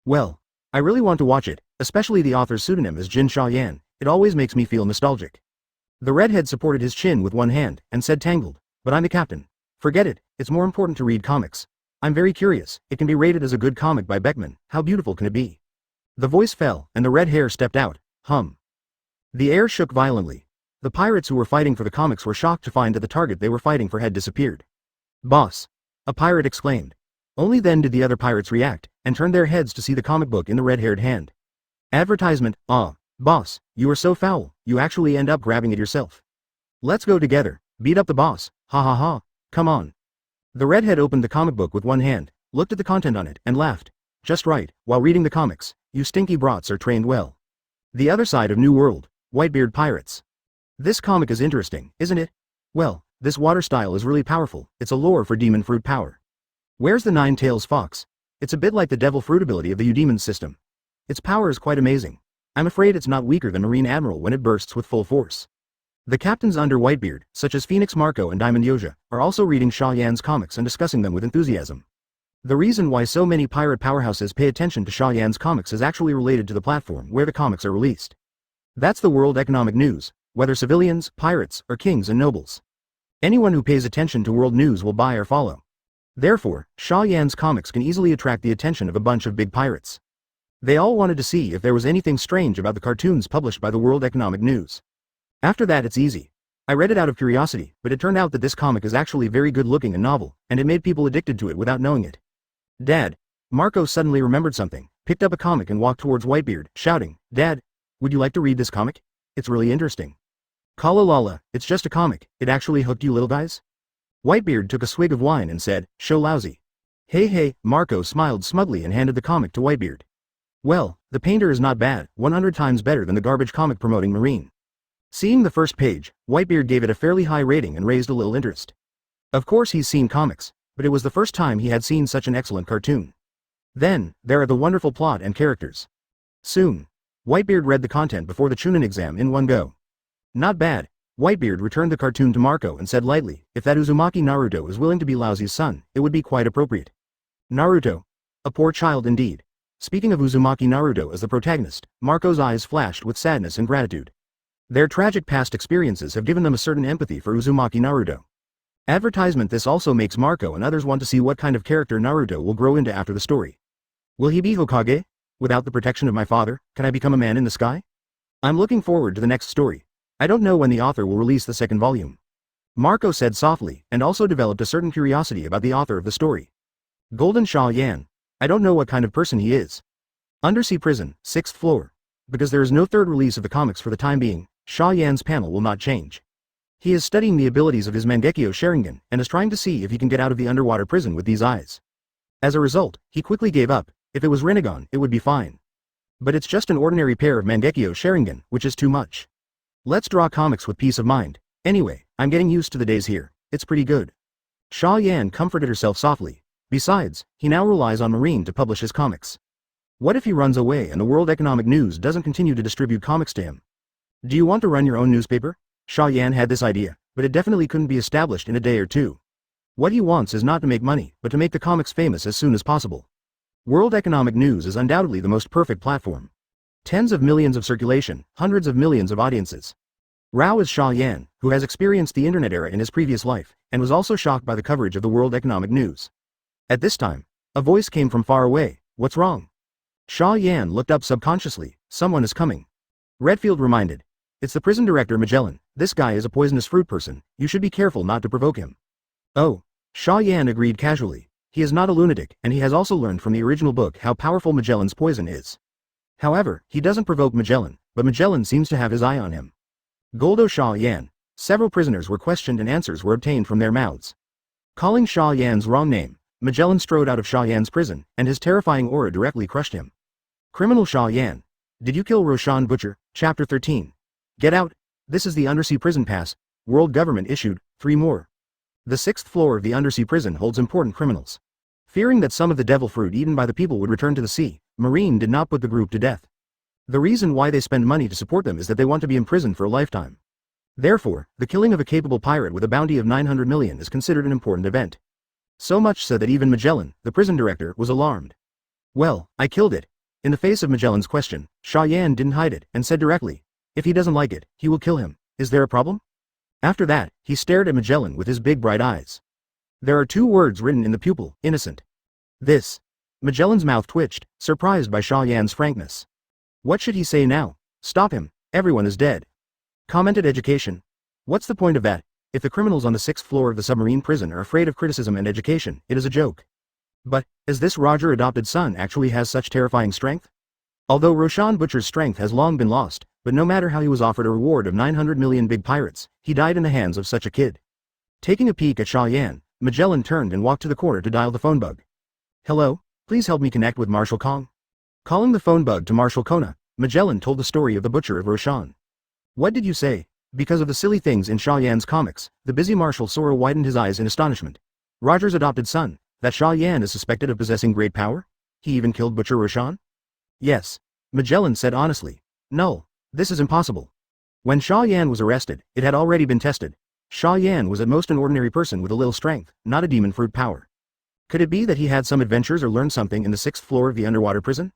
Well, I really want to watch it, especially the author's pseudonym is Xia Yan. It always makes me feel nostalgic. The redhead supported his chin with one hand, and said tangled, but I'm the captain. Forget it, it's more important to read comics. I'm very curious, it can be rated as a good comic by Beckman, how beautiful can it be? The voice fell, and the red hair stepped out. The air shook violently. The pirates who were fighting for the comics were shocked to find that the target they were fighting for had disappeared. Boss! A pirate exclaimed. Only then did the other pirates react, and turned their heads to see the comic book in the red-haired hand. Advertisement, boss, you are so foul, you actually end up grabbing it yourself. Let's go together, beat up the boss, ha ha ha, come on. The redhead opened the comic book with one hand, looked at the content on it, and laughed. Just right, while reading the comics, you stinky brats are trained well. The other side of New World, Whitebeard pirates. This comic is interesting, isn't it? Well, this water style is really powerful, it's a lore for demon fruit power. Where's the Nine-Tails Fox? It's a bit like the devil fruit ability of the Udemon system. Its power is quite amazing. I'm afraid it's not weaker than Marine Admiral when it bursts with full force. The captains under Whitebeard, such as Phoenix Marco and Diamond Yoja, are also reading Xia Yan's comics and discussing them with enthusiasm. The reason why so many pirate powerhouses pay attention to Xia Yan's comics is actually related to the platform where the comics are released. That's the World Economic News, whether civilians, pirates, or kings and nobles. Anyone who pays attention to world news will buy or follow. Therefore, Xia Yan's comics can easily attract the attention of a bunch of big pirates. They all wanted to see if there was anything strange about the cartoons published by the World Economic News. After that it's easy. I read it out of curiosity, but it turned out that this comic is actually very good looking and novel, and it made people addicted to it without knowing it. Dad! Marco suddenly remembered something, picked up a comic and walked towards Whitebeard, shouting, Dad! Would you like to read this comic? It's really interesting. Kalalala, it's just a comic, it actually hooked you little guys? Whitebeard took a swig of wine and said, show lousy. Hey, Marco smiled smugly and handed the comic to Whitebeard. Well, the painter is not bad, 100 times better than the garbage comic promoting Marine. Seeing the first page, Whitebeard gave it a fairly high rating and raised a little interest. Of course he's seen comics, but it was the first time he had seen such an excellent cartoon. Then, there are the wonderful plot and characters. Soon, Whitebeard read the content before the Chunin exam in one go. Not bad. Whitebeard returned the cartoon to Marco and said lightly, if that Uzumaki Naruto is willing to be Lousy's son, it would be quite appropriate. Naruto. A poor child indeed. Speaking of Uzumaki Naruto as the protagonist, Marco's eyes flashed with sadness and gratitude. Their tragic past experiences have given them a certain empathy for Uzumaki Naruto. Advertisement. This also makes Marco and others want to see what kind of character Naruto will grow into after the story. Will he be Hokage? Without the protection of my father, can I become a man in the sky? I'm looking forward to the next story. I don't know when the author will release the second volume. Marco said softly, and also developed a certain curiosity about the author of the story. Golden Xia Yan. I don't know what kind of person he is. Undersea prison, 6th floor. Because there is no third release of the comics for the time being, Xia Yan's panel will not change. He is studying the abilities of his Mangekyo Sharingan, and is trying to see if he can get out of the underwater prison with these eyes. As a result, he quickly gave up. If it was Rinnegan, it would be fine. But it's just an ordinary pair of Mangekyo Sharingan, which is too much. Let's draw comics with peace of mind. Anyway, I'm getting used to the days here. It's pretty good. Xia Yan comforted herself softly. Besides, he now relies on Marine to publish his comics. What if he runs away and the World Economic News doesn't continue to distribute comics to him? Do you want to run your own newspaper? Xia Yan had this idea, but it definitely couldn't be established in a day or two. What he wants is not to make money, but to make the comics famous as soon as possible. World Economic News is undoubtedly the most perfect platform. Tens of millions of circulation, hundreds of millions of audiences. Rao is Xia Yan, who has experienced the internet era in his previous life, and was also shocked by the coverage of the World Economic News. At this time, a voice came from far away. What's wrong? Xia Yan looked up subconsciously. Someone is coming. Redfield reminded. It's the prison director Magellan. This guy is a poisonous fruit person. You should be careful not to provoke him. Oh. Xia Yan agreed casually. He is not a lunatic, and he has also learned from the original book how powerful Magellan's poison is. However, he doesn't provoke Magellan, but Magellan seems to have his eye on him. Goldo Xia Yan. Several prisoners were questioned and answers were obtained from their mouths. Calling Xia Yan's wrong name, Magellan strode out of Xia Yan's prison, and his terrifying aura directly crushed him. Criminal Xia Yan. Did you kill Roshan Butcher? Chapter 13. Get out. This is the undersea prison pass. World government issued 3 more. The 6th floor of the undersea prison holds important criminals. Fearing that some of the devil fruit eaten by the people would return to the sea, Marine did not put the group to death. The reason why they spend money to support them is that they want to be imprisoned for a lifetime. Therefore, the killing of a capable pirate with a bounty of 900 million is considered an important event. So much so that even Magellan, the prison director, was alarmed. Well, I killed it. In the face of Magellan's question, Xia Yan didn't hide it, and said directly, if he doesn't like it, he will kill him. Is there a problem? After that, he stared at Magellan with his big bright eyes. There are 2 words written in the pupil, innocent. This. Magellan's mouth twitched, surprised by Xia Yan's frankness. What should he say now? Stop him, everyone is dead. Commented education. What's the point of that? If the criminals on the 6th floor of the submarine prison are afraid of criticism and education, it is a joke. But, as this Roger adopted son actually has such terrifying strength? Although Roshan Butcher's strength has long been lost, but no matter how he was offered a reward of 900 million big pirates, he died in the hands of such a kid. Taking a peek at Xia Yan, Magellan turned and walked to the corner to dial the phone bug. Hello, please help me connect with Marshal Kong. Calling the phone bug to Marshal Kona, Magellan told the story of the butcher of Roshan. What did you say? Because of the silly things in Xia Yan's comics, the busy Marshal Sora widened his eyes in astonishment. Roger's adopted son, that Xia Yan is suspected of possessing great power? He even killed Butcher Roshan? Yes. Magellan said honestly. No, this is impossible. When Xia Yan was arrested, it had already been tested. Xia Yan was at most an ordinary person with a little strength, not a demon fruit power. Could it be that he had some adventures or learned something in the 6th floor of the underwater prison?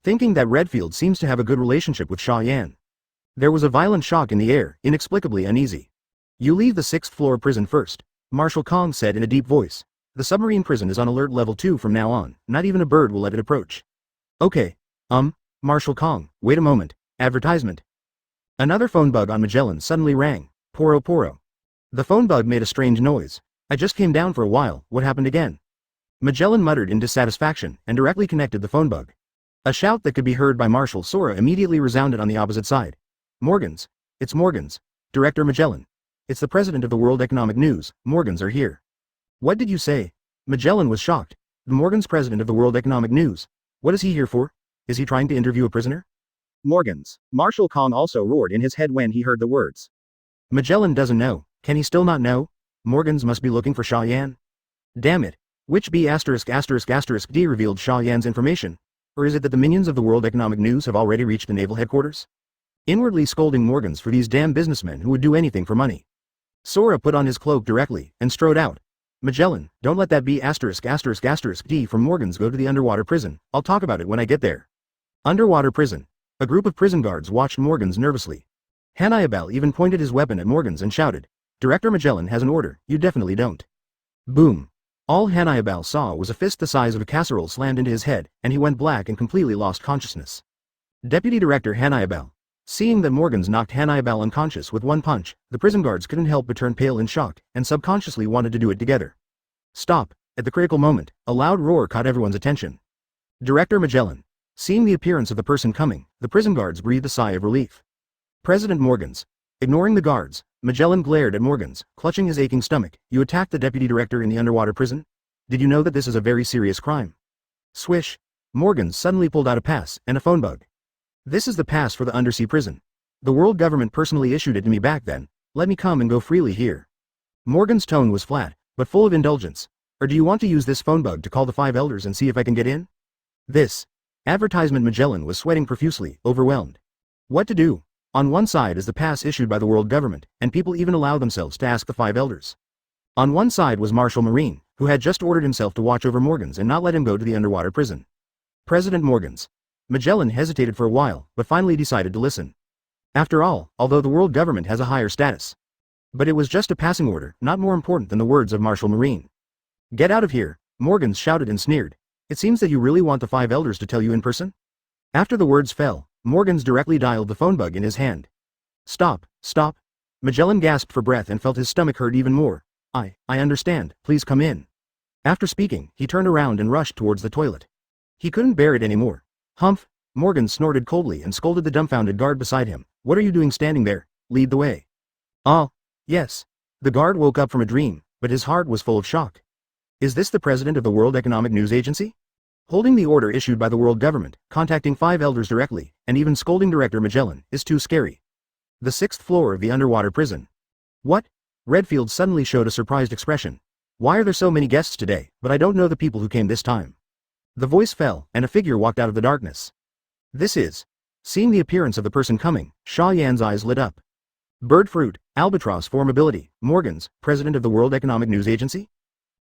Thinking that Redfield seems to have a good relationship with Xia Yan. There was a violent shock in the air, inexplicably uneasy. You leave the 6th floor prison first, Marshal Kong said in a deep voice. The submarine prison is on alert level 2 from now on, not even a bird will let it approach. Okay. Marshal Kong, wait a moment. Advertisement. Another phone bug on Magellan suddenly rang. Poro poro. The phone bug made a strange noise. I just came down for a while, what happened again? Magellan muttered in dissatisfaction, and directly connected the phone bug. A shout that could be heard by Marshal Sora immediately resounded on the opposite side. Morgans. It's Morgans. Director Magellan. It's the president of the World Economic News, Morgans are here. What did you say? Magellan was shocked. The Morgans president of the World Economic News. What is he here for? Is he trying to interview a prisoner? Morgans. Marshal Kong also roared in his head when he heard the words. Magellan doesn't know. Can he still not know? Morgans must be looking for Xia Yan. Damn it. Which B*******D revealed Xia Yan's information? Or is it that the minions of the World Economic News have already reached the naval headquarters? Inwardly scolding Morgans for these damn businessmen who would do anything for money. Sora put on his cloak directly, and strode out. Magellan, don't let that B******D from Morgans go to the underwater prison, I'll talk about it when I get there. Underwater prison. A group of prison guards watched Morgans nervously. Hannibal even pointed his weapon at Morgans and shouted, Director Magellan has an order, you definitely don't. Boom. All Hannibal saw was a fist the size of a casserole slammed into his head, and he went black and completely lost consciousness. Deputy Director Hannibal. Seeing that Morgans knocked Hannibal unconscious with one punch, the prison guards couldn't help but turn pale in shock, and subconsciously wanted to do it together. Stop. At the critical moment, a loud roar caught everyone's attention. Director Magellan. Seeing the appearance of the person coming, the prison guards breathed a sigh of relief. President Morgans. Ignoring the guards, Magellan glared at Morgans, clutching his aching stomach. You attacked the deputy director in the underwater prison? Did you know that this is a very serious crime? Swish. Morgans suddenly pulled out a pass, and a phone bug. This is the pass for the undersea prison. The world government personally issued it to me back then. Let me come and go freely here. Morgan's tone was flat, but full of indulgence. Or do you want to use this phone bug to call the 5 elders and see if I can get in? This. Advertisement Magellan was sweating profusely, overwhelmed. What to do? On one side is the pass issued by the world government, and people even allow themselves to ask the 5 elders. On one side was Marshal Marine, who had just ordered himself to watch over Morgans and not let him go to the underwater prison. President Morgans. Magellan hesitated for a while, but finally decided to listen. After all, although the world government has a higher status. But it was just a passing order, not more important than the words of Marshal Marine. Get out of here, Morgans shouted and sneered. It seems that you really want the 5 elders to tell you in person? After the words fell, Morgans directly dialed the phone bug in his hand. Stop, stop. Magellan gasped for breath and felt his stomach hurt even more. I understand, please come in. After speaking, he turned around and rushed towards the toilet. He couldn't bear it anymore. Humph! Morgan snorted coldly and scolded the dumbfounded guard beside him. What are you doing standing there? Lead the way. Ah, yes. The guard woke up from a dream, but his heart was full of shock. Is this the president of the World Economic News Agency? Holding the order issued by the world government, contacting 5 elders directly, and even scolding Director Magellan, is too scary. The 6th floor of the underwater prison. What? Redfield suddenly showed a surprised expression. Why are there so many guests today, but I don't know the people who came this time. The voice fell, and a figure walked out of the darkness. This is. Seeing the appearance of the person coming, Xia Yan's eyes lit up. Bird Fruit, Albatross Formability, Morgans, president of the World Economic News Agency?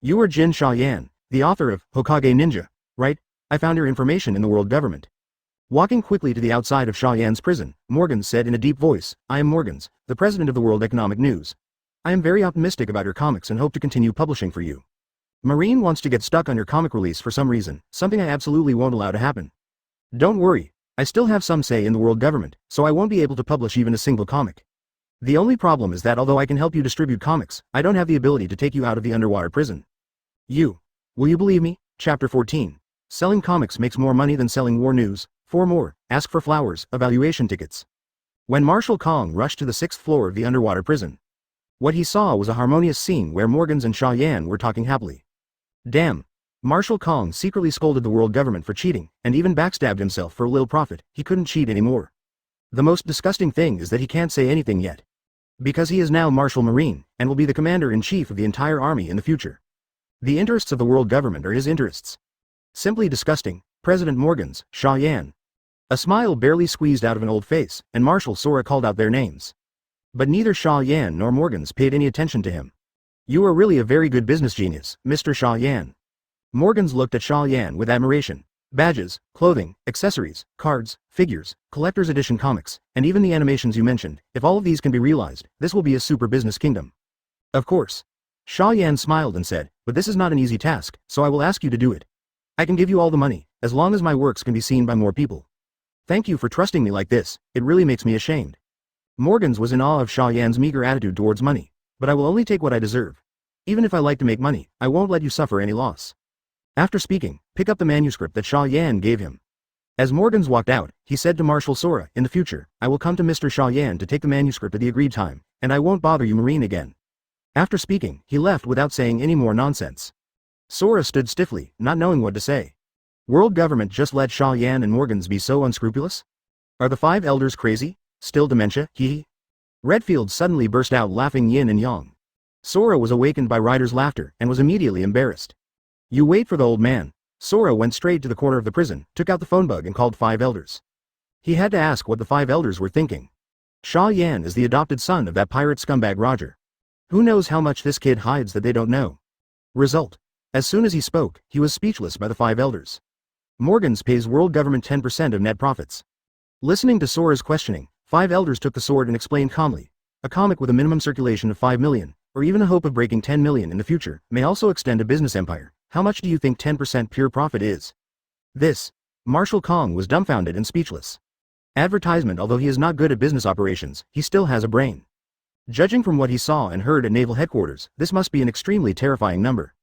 You are Jin Xia Yan, the author of Hokage Ninja, right? I found your information in the world government. Walking quickly to the outside of Xia Yan's prison, Morgans said in a deep voice, I am Morgans, the president of the World Economic News. I am very optimistic about your comics and hope to continue publishing for you. Marine wants to get stuck on your comic release for some reason, something I absolutely won't allow to happen. Don't worry, I still have some say in the world government, so I won't be able to publish even a single comic. The only problem is that although I can help you distribute comics, I don't have the ability to take you out of the underwater prison. Will you believe me? Chapter 14. Selling comics makes more money than selling war news. 4 more, ask for flowers, evaluation tickets. When Marshal Kong rushed to the 6th floor of the underwater prison, what he saw was a harmonious scene where Morgans and Xia Yan were talking happily. Damn. Marshal Kong secretly scolded the world government for cheating, and even backstabbed himself for a little profit. He couldn't cheat anymore. The most disgusting thing is that he can't say anything yet. Because he is now Marshal Marine, and will be the commander-in-chief of the entire army in the future. The interests of the world government are his interests. Simply disgusting. President Morgans, Xia Yan. A smile barely squeezed out of an old face, and Marshal Sora called out their names. But neither Xia Yan nor Morgans paid any attention to him. You are really a very good business genius, Mr. Xia Yan. Morgans looked at Xia Yan with admiration. Badges, clothing, accessories, cards, figures, collector's edition comics, and even the animations you mentioned, if all of these can be realized, this will be a super business kingdom. Of course. Xia Yan smiled and said, but this is not an easy task, so I will ask you to do it. I can give you all the money, as long as my works can be seen by more people. Thank you for trusting me like this, it really makes me ashamed. Morgans was in awe of Xia Yan's meager attitude towards money. But I will only take what I deserve. Even if I like to make money, I won't let you suffer any loss. After speaking, pick up the manuscript that Xia Yan gave him. As Morgans walked out, he said to Marshal Sora, in the future, I will come to Mr. Xia Yan to take the manuscript at the agreed time, and I won't bother you Marine again. After speaking, he left without saying any more nonsense. Sora stood stiffly, not knowing what to say. World government just let Xia Yan and Morgans be so unscrupulous? Are the 5 elders crazy? Still dementia, hee? Redfield suddenly burst out laughing yin and yang. Sora was awakened by Ryder's laughter, and was immediately embarrassed. You wait for the old man. Sora went straight to the corner of the prison, took out the phone bug and called 5 elders. He had to ask what the 5 elders were thinking. Xia Yan is the adopted son of that pirate scumbag Roger. Who knows how much this kid hides that they don't know? Result. As soon as he spoke, he was speechless by the 5 elders. Morgans pays world government 10% of net profits. Listening to Sora's questioning, 5 elders took the sword and explained calmly. A comic with a minimum circulation of 5 million, or even a hope of breaking 10 million in the future, may also extend a business empire. How much do you think 10% pure profit is? This. Marshal Kong was dumbfounded and speechless. Advertisement. Although he is not good at business operations, he still has a brain. Judging from what he saw and heard at naval headquarters, this must be an extremely terrifying number.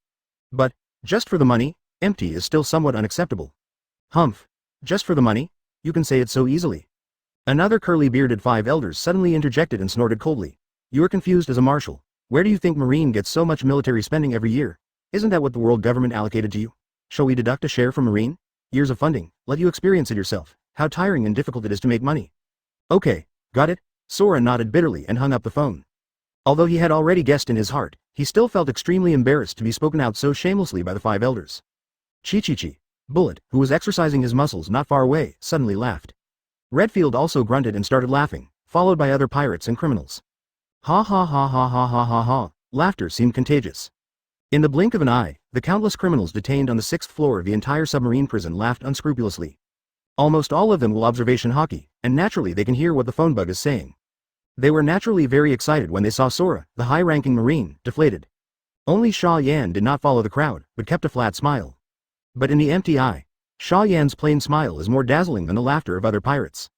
But, just for the money, empty is still somewhat unacceptable. Humph. Just for the money? You can say it so easily. Another curly-bearded 5 elders suddenly interjected and snorted coldly. You are confused as a marshal. Where do you think Marine gets so much military spending every year? Isn't that what the world government allocated to you? Shall we deduct a share from Marine? Years of funding, let you experience it yourself, how tiring and difficult it is to make money. Okay, got it? Sora nodded bitterly and hung up the phone. Although he had already guessed in his heart, he still felt extremely embarrassed to be spoken out so shamelessly by the 5 elders. Chi-Chi-Chi. Bullet, who was exercising his muscles not far away, suddenly laughed. Redfield also grunted and started laughing, followed by other pirates and criminals. Ha ha ha ha ha ha ha ha. Laughter seemed contagious. In the blink of an eye, the countless criminals detained on the 6th floor of the entire submarine prison laughed unscrupulously. Almost all of them will observation hockey, and naturally they can hear what the phone bug is saying. They were naturally very excited when they saw Sora, the high-ranking Marine, deflated. Only Xia Yan did not follow the crowd, but kept a flat smile. But in the empty eye, Xia Yan's plain smile is more dazzling than the laughter of other pirates.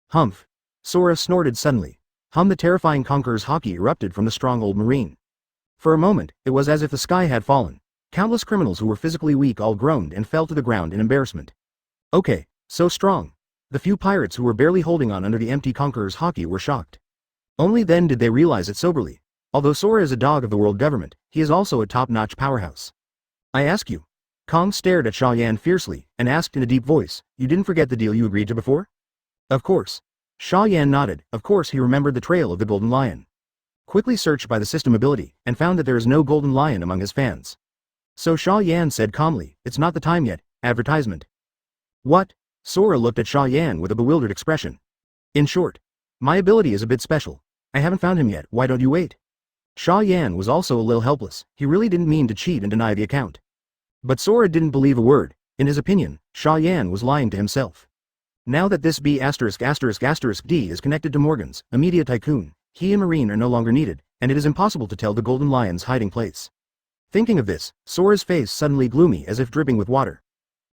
Humph. Sora snorted suddenly. The terrifying conqueror's hockey erupted from the strong old Marine. For a moment, it was as if the sky had fallen. Countless criminals who were physically weak all groaned and fell to the ground in embarrassment. Okay, so strong. The few pirates who were barely holding on under the empty conqueror's hockey were shocked. Only then did they realize it soberly. Although Sora is a dog of the world government, he is also a top-notch powerhouse. I ask you. Kong stared at Xia Yan fiercely, and asked in a deep voice, you didn't forget the deal you agreed to before? Of course. Xia Yan nodded. Of course he remembered the trail of the golden lion. Quickly searched by the system ability, and found that there is no golden lion among his fans. So Xia Yan said calmly, it's not the time yet, advertisement. What? Sora looked at Xia Yan with a bewildered expression. In short, my ability is a bit special. I haven't found him yet, why don't you wait? Xia Yan was also a little helpless, he really didn't mean to cheat and deny the account. But Sora didn't believe a word. In his opinion, Xia Yan was lying to himself. Now that this B*******D is connected to Morgans, immediate tycoon, he and Marine are no longer needed, and it is impossible to tell the Golden Lion's hiding place. Thinking of this, Sora's face suddenly gloomy as if dripping with water.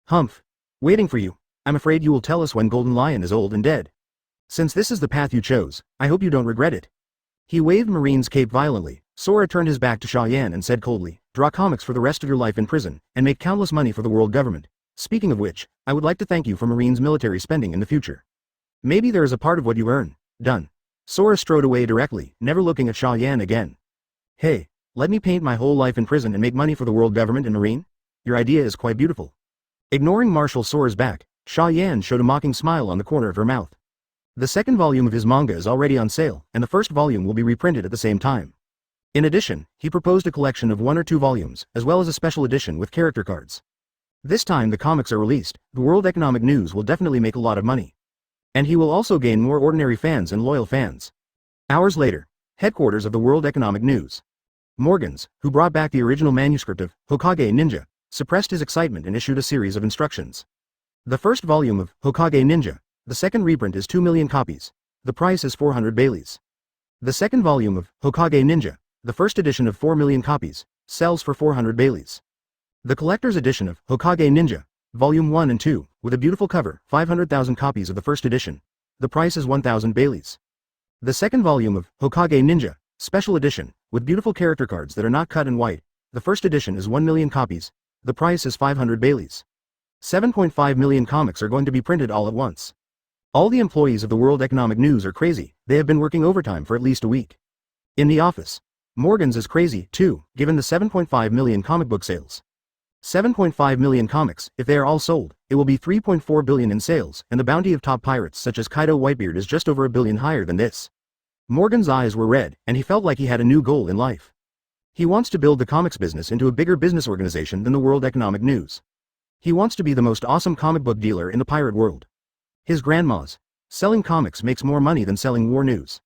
Humph. Waiting for you. I'm afraid you will tell us when Golden Lion is old and dead. Since this is the path you chose, I hope you don't regret it. He waved Marine's cape violently. Sora turned his back to Xia Yan and said coldly, draw comics for the rest of your life in prison, and make countless money for the world government. Speaking of which, I would like to thank you for Marine's military spending in the future. Maybe there is a part of what you earn. Done. Sora strode away directly, never looking at Xia Yan again. Hey, let me paint my whole life in prison and make money for the world government and Marine? Your idea is quite beautiful. Ignoring Marshal Sora's back, Xia Yan showed a mocking smile on the corner of her mouth. The second volume of his manga is already on sale, and the first volume will be reprinted at the same time. In addition, he proposed a collection of 1 or 2 volumes, as well as a special edition with character cards. This time the comics are released, the World Economic News will definitely make a lot of money. And he will also gain more ordinary fans and loyal fans. Hours later, headquarters of the World Economic News. Morgans, who brought back the original manuscript of Hokage Ninja, suppressed his excitement and issued a series of instructions. The first volume of Hokage Ninja, the second reprint is 2 million copies. The price is 400 Baileys. The second volume of Hokage Ninja, the first edition of 4 million copies, sells for 400 Baileys. The collector's edition of Hokage Ninja, Volume 1 and 2, with a beautiful cover, 500,000 copies of the first edition. The price is 1,000 Baileys. The second volume of Hokage Ninja, Special Edition, with beautiful character cards that are not cut and white. The first edition is 1 million copies. The price is 500 Baileys. 7.5 million comics are going to be printed all at once. All the employees of the World Economic News are crazy. They have been working overtime for at least a week. In the office, Morgans is crazy, too, given the 7.5 million comic book sales. 7.5 million comics, if they are all sold, it will be 3.4 billion in sales, and the bounty of top pirates such as Kaido Whitebeard is just over a billion higher than this. Morgan's eyes were red, and he felt like he had a new goal in life. He wants to build the comics business into a bigger business organization than the World Economic News. He wants to be the most awesome comic book dealer in the pirate world. His grandma's. Selling comics makes more money than selling war news.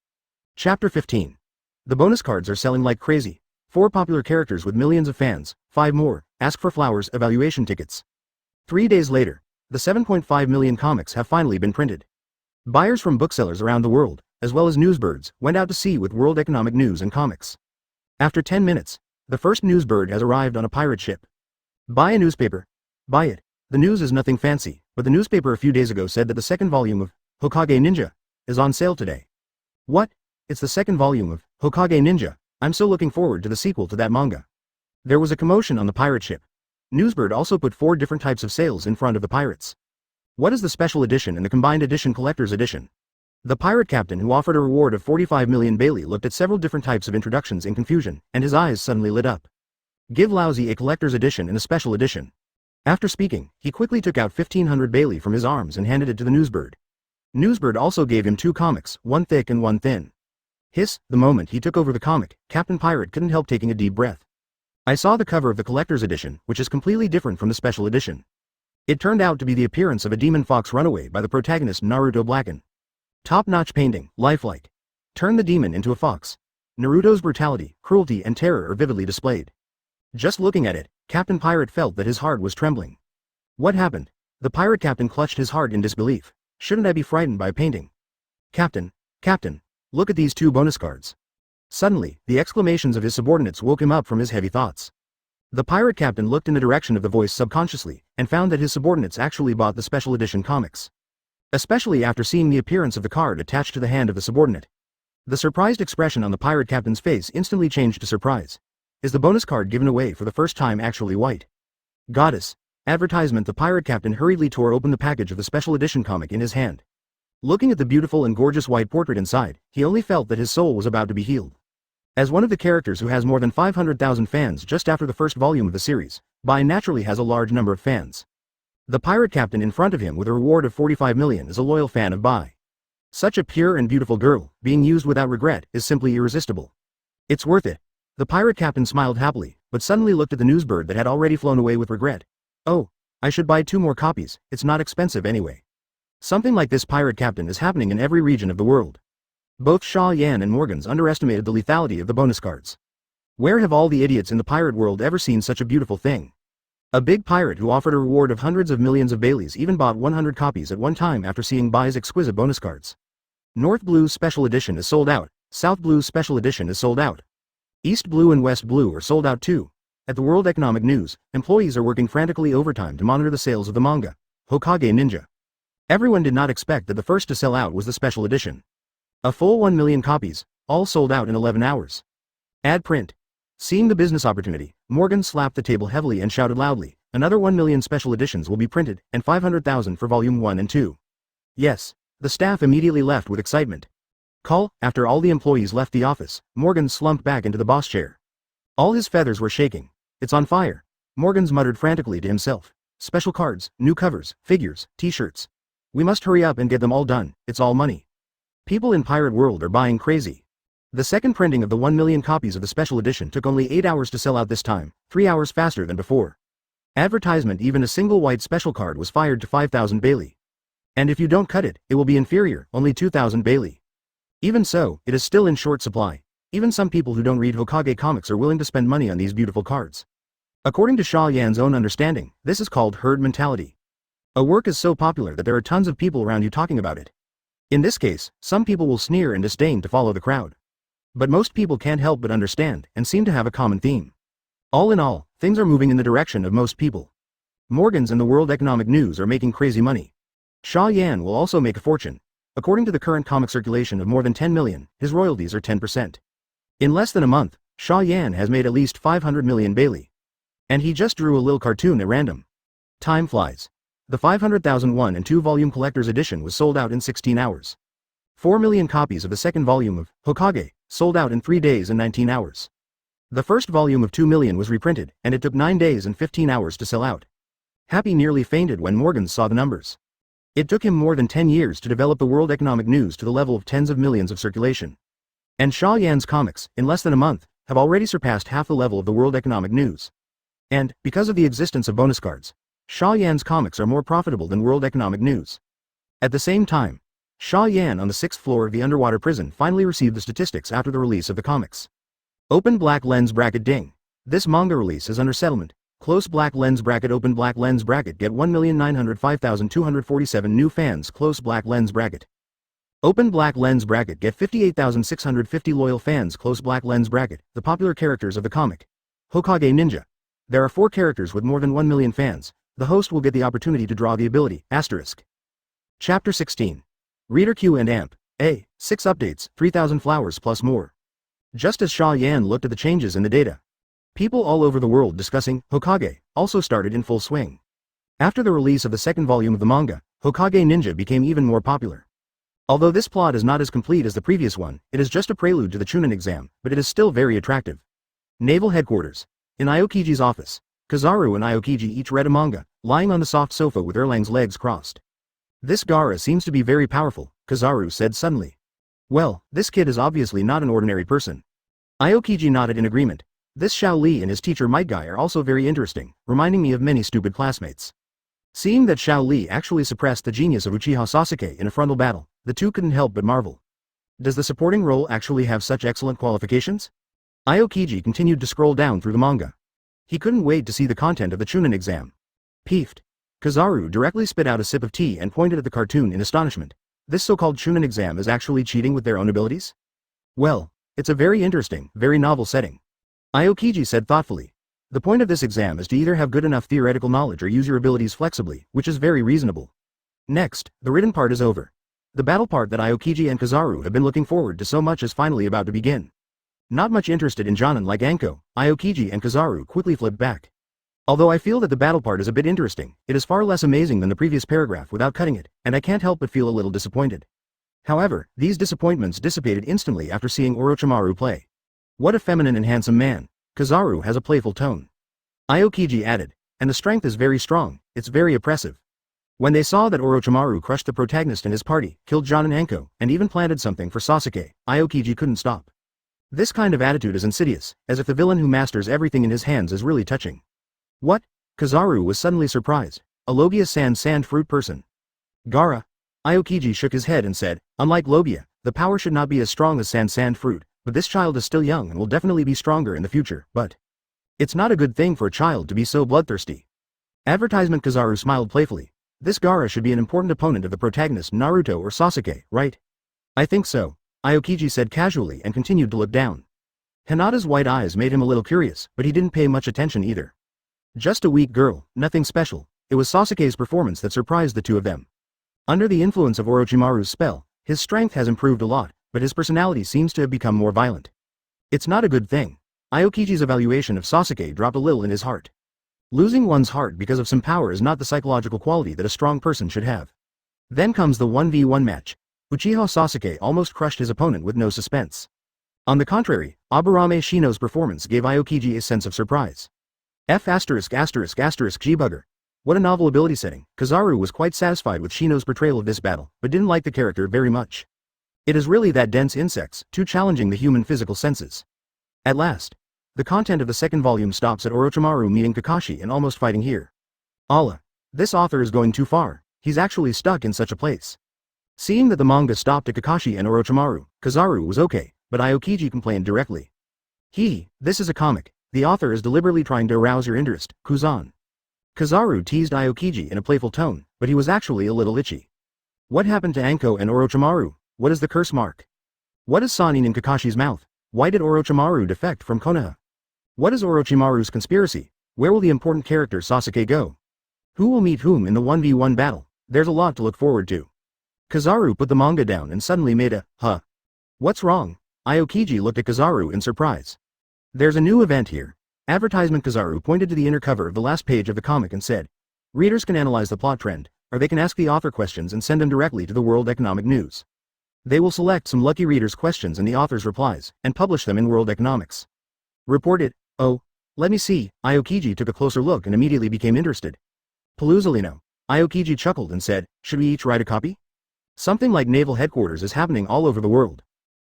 Chapter 15. The bonus cards are selling like crazy. 4 popular characters with millions of fans, 5 more, ask for flowers evaluation tickets. 3 days later, the 7.5 million comics have finally been printed. Buyers from booksellers around the world, as well as newsbirds, went out to sea with World Economic News and comics. After 10 minutes, the first newsbird has arrived on a pirate ship. Buy a newspaper. Buy it. The news is nothing fancy, but the newspaper a few days ago said that the second volume of Hokage Ninja is on sale today. What? It's the second volume of Hokage Ninja. I'm so looking forward to the sequel to that manga. There was a commotion on the pirate ship. Newsbird also put 4 different types of sales in front of the pirates. What is the special edition and the combined edition collector's edition? The pirate captain who offered a reward of 45 million Bailey looked at several different types of introductions in confusion, and his eyes suddenly lit up. Give Lousy a collector's edition and a special edition. After speaking, he quickly took out 1,500 Bailey from his arms and handed it to the newsbird. Newsbird also gave him 2 comics, one thick and one thin. Hiss, the moment he took over the comic, Captain Pirate couldn't help taking a deep breath. I saw the cover of the collector's edition, which is completely different from the special edition. It turned out to be the appearance of a demon fox runaway by the protagonist Naruto Blacken. Top-notch painting, lifelike. Turn the demon into a fox. Naruto's brutality, cruelty and terror are vividly displayed. Just looking at it, Captain Pirate felt that his heart was trembling. What happened? The pirate captain clutched his heart in disbelief. Shouldn't I be frightened by a painting? Captain, look at these 2 bonus cards. Suddenly, the exclamations of his subordinates woke him up from his heavy thoughts. The pirate captain looked in the direction of the voice subconsciously, and found that his subordinates actually bought the special edition comics. Especially after seeing the appearance of the card attached to the hand of the subordinate. The surprised expression on the pirate captain's face instantly changed to surprise. Is the bonus card given away for the first time actually white? Goddess. Advertisement. The pirate captain hurriedly tore open the package of the special edition comic in his hand. Looking at the beautiful and gorgeous white portrait inside, he only felt that his soul was about to be healed. As one of the characters who has more than 500,000 fans just after the first volume of the series, Bai naturally has a large number of fans. The pirate captain in front of him with a reward of 45 million is a loyal fan of Bai. Such a pure and beautiful girl, being used without regret, is simply irresistible. It's worth it. The pirate captain smiled happily, but suddenly looked at the newsbird that had already flown away with regret. Oh, I should buy 2 more copies, it's not expensive anyway. Something like this, pirate captain, is happening in every region of the world. Both Xia Yan and Morgans underestimated the lethality of the bonus cards. Where have all the idiots in the pirate world ever seen such a beautiful thing? A big pirate who offered a reward of hundreds of millions of Baileys even bought 100 copies at one time after seeing Bai's exquisite bonus cards. North Blue's special edition is sold out, South Blue's special edition is sold out. East Blue and West Blue are sold out too. At the World Economic News, employees are working frantically overtime to monitor the sales of the manga, Hokage Ninja. Everyone did not expect that the first to sell out was the special edition. A full 1 million copies, all sold out in 11 hours. Ad print. Seeing the business opportunity, Morgan slapped the table heavily and shouted loudly, another 1 million special editions will be printed, and 500,000 for volume 1 and 2. Yes. The staff immediately left with excitement. After all the employees left the office, Morgan slumped back into the boss chair. All his feathers were shaking. It's on fire. Morgan's muttered frantically to himself. Special cards, new covers, figures, t-shirts. We must hurry up and get them all done, it's all money. People in Pirate World are buying crazy. The second printing of the 1 million copies of the special edition took only 8 hours to sell out this time, 3 hours faster than before. Advertisement: even a single white special card was fired to 5,000 Bailey. And if you don't cut it, it will be inferior, only 2,000 Bailey. Even so, it is still in short supply. Even some people who don't read Hokage comics are willing to spend money on these beautiful cards. According to Xia Yan's own understanding, this is called herd mentality. A work is so popular that there are tons of people around you talking about it. In this case, some people will sneer and disdain to follow the crowd. But most people can't help but understand, and seem to have a common theme. All in all, things are moving in the direction of most people. Morgans and the World Economic News are making crazy money. Xia Yan will also make a fortune. According to the current comic circulation of more than 10 million, his royalties are 10%. In less than a month, Xia Yan has made at least 500 million Bailey. And he just drew a little cartoon at random. Time flies. The 500,000 1 and 2 volume collector's edition was sold out in 16 hours. 4 million copies of the second volume of Hokage sold out in 3 days and 19 hours. The first volume of 2 million was reprinted, and it took 9 days and 15 hours to sell out. Happy nearly fainted when Morgan saw the numbers. It took him more than 10 years to develop the World Economic News to the level of tens of millions of circulation. And Xia Yan's comics, in less than a month, have already surpassed half the level of the World Economic News. And, because of the existence of bonus cards, Xia Yan's comics are more profitable than World Economic News. At the same time, Xia Yan on the 6th floor of the underwater prison finally received the statistics after the release of the comics. Open black lens bracket ding. This manga release is under settlement. Close black lens bracket open black lens bracket get 1,905,247 new fans close black lens bracket. Open black lens bracket get 58,650 loyal fans close black lens bracket. The popular characters of the comic. Hokage Ninja. There are 4 characters with more than 1 million fans. The host will get the opportunity to draw the ability, asterisk. Chapter 16. Reader Q and AMP. 6 updates, 3,000 flowers plus more. Just as Xia Yan looked at the changes in the data, people all over the world discussing Hokage also started in full swing. After the release of the second volume of the manga, Hokage Ninja became even more popular. Although this plot is not as complete as the previous one, it is just a prelude to the Chunin exam, but it is still very attractive. Naval Headquarters. In Aokiji's office, Kizaru and Aokiji each read a manga, lying on the soft sofa with Erlang's legs crossed. This Gaara seems to be very powerful, Kizaru said suddenly. Well, this kid is obviously not an ordinary person. Aokiji nodded in agreement. This Xiao Li and his teacher Might Guy are also very interesting, reminding me of many stupid classmates. Seeing that Xiao Li actually suppressed the genius of Uchiha Sasuke in a frontal battle, the two couldn't help but marvel. Does the supporting role actually have such excellent qualifications? Aokiji continued to scroll down through the manga. He couldn't wait to see the content of the Chunin exam. Peeved. Kizaru directly spit out a sip of tea and pointed at the cartoon in astonishment. This so-called Chunin exam is actually cheating with their own abilities? Well, it's a very interesting, very novel setting. Aokiji said thoughtfully. The point of this exam is to either have good enough theoretical knowledge or use your abilities flexibly, which is very reasonable. Next, the written part is over. The battle part that Aokiji and Kizaru have been looking forward to so much is finally about to begin. Not much interested in Jonin like Anko, Aokiji and Kizaru quickly flipped back. Although I feel that the battle part is a bit interesting, it is far less amazing than the previous paragraph without cutting it, and I can't help but feel a little disappointed. However, these disappointments dissipated instantly after seeing Orochimaru play. What a feminine and handsome man. Kizaru has a playful tone. Aokiji added, and the strength is very strong, it's very oppressive. When they saw that Orochimaru crushed the protagonist and his party, killed Jonin and Anko, and even planted something for Sasuke, Aokiji couldn't stop. This kind of attitude is insidious, as if the villain who masters everything in his hands is really touching. What? Kizaru was suddenly surprised. A Logia-san sand fruit person. Gaara. Aokiji shook his head and said, unlike Logia, the power should not be as strong as sand fruit, but this child is still young and will definitely be stronger in the future, but it's not a good thing for a child to be so bloodthirsty. Advertisement. Kizaru smiled playfully. This Gaara should be an important opponent of the protagonist Naruto or Sasuke, right? I think so. Aokiji said casually and continued to look down. Hinata's white eyes made him a little curious, but he didn't pay much attention either. Just a weak girl, nothing special. It was Sasuke's performance that surprised the two of them. Under the influence of Orochimaru's spell, his strength has improved a lot, but his personality seems to have become more violent. It's not a good thing. Aokiji's evaluation of Sasuke dropped a little in his heart. Losing one's heart because of some power is not the psychological quality that a strong person should have. Then comes the 1v1 match. Uchiha Sasuke almost crushed his opponent with no suspense. On the contrary, Aburame Shino's performance gave Aokiji a sense of surprise. G-Bugger. What a novel ability setting. Kizaru was quite satisfied with Shino's portrayal of this battle, but didn't like the character very much. It is really that dense insects, too challenging the human physical senses. At last, the content of the second volume stops at Orochimaru meeting Kakashi and almost fighting here. Allah. This author is going too far. He's actually stuck in such a place. Seeing that the manga stopped at Kakashi and Orochimaru, Kizaru was okay, but Aokiji complained directly. This is a comic. The author is deliberately trying to arouse your interest, Kuzan. Kizaru teased Aokiji in a playful tone, but he was actually a little itchy. What happened to Anko and Orochimaru? What is the curse mark? What is Sanin in Kakashi's mouth? Why did Orochimaru defect from Konoha? What is Orochimaru's conspiracy? Where will the important character Sasuke go? Who will meet whom in the 1v1 battle? There's a lot to look forward to. Kizaru put the manga down and suddenly made a, huh? What's wrong? Aokiji looked at Kizaru in surprise. There's a new event here. Advertisement. Kizaru pointed to the inner cover of the last page of the comic and said, readers can analyze the plot trend, or they can ask the author questions and send them directly to the World Economic News. They will select some lucky readers' questions and the author's replies, and publish them in World Economics. Reported. Oh, let me see. Aokiji took a closer look and immediately became interested. Paluzolino. Aokiji chuckled and said, should we each write a copy? Something like naval headquarters is happening all over the world.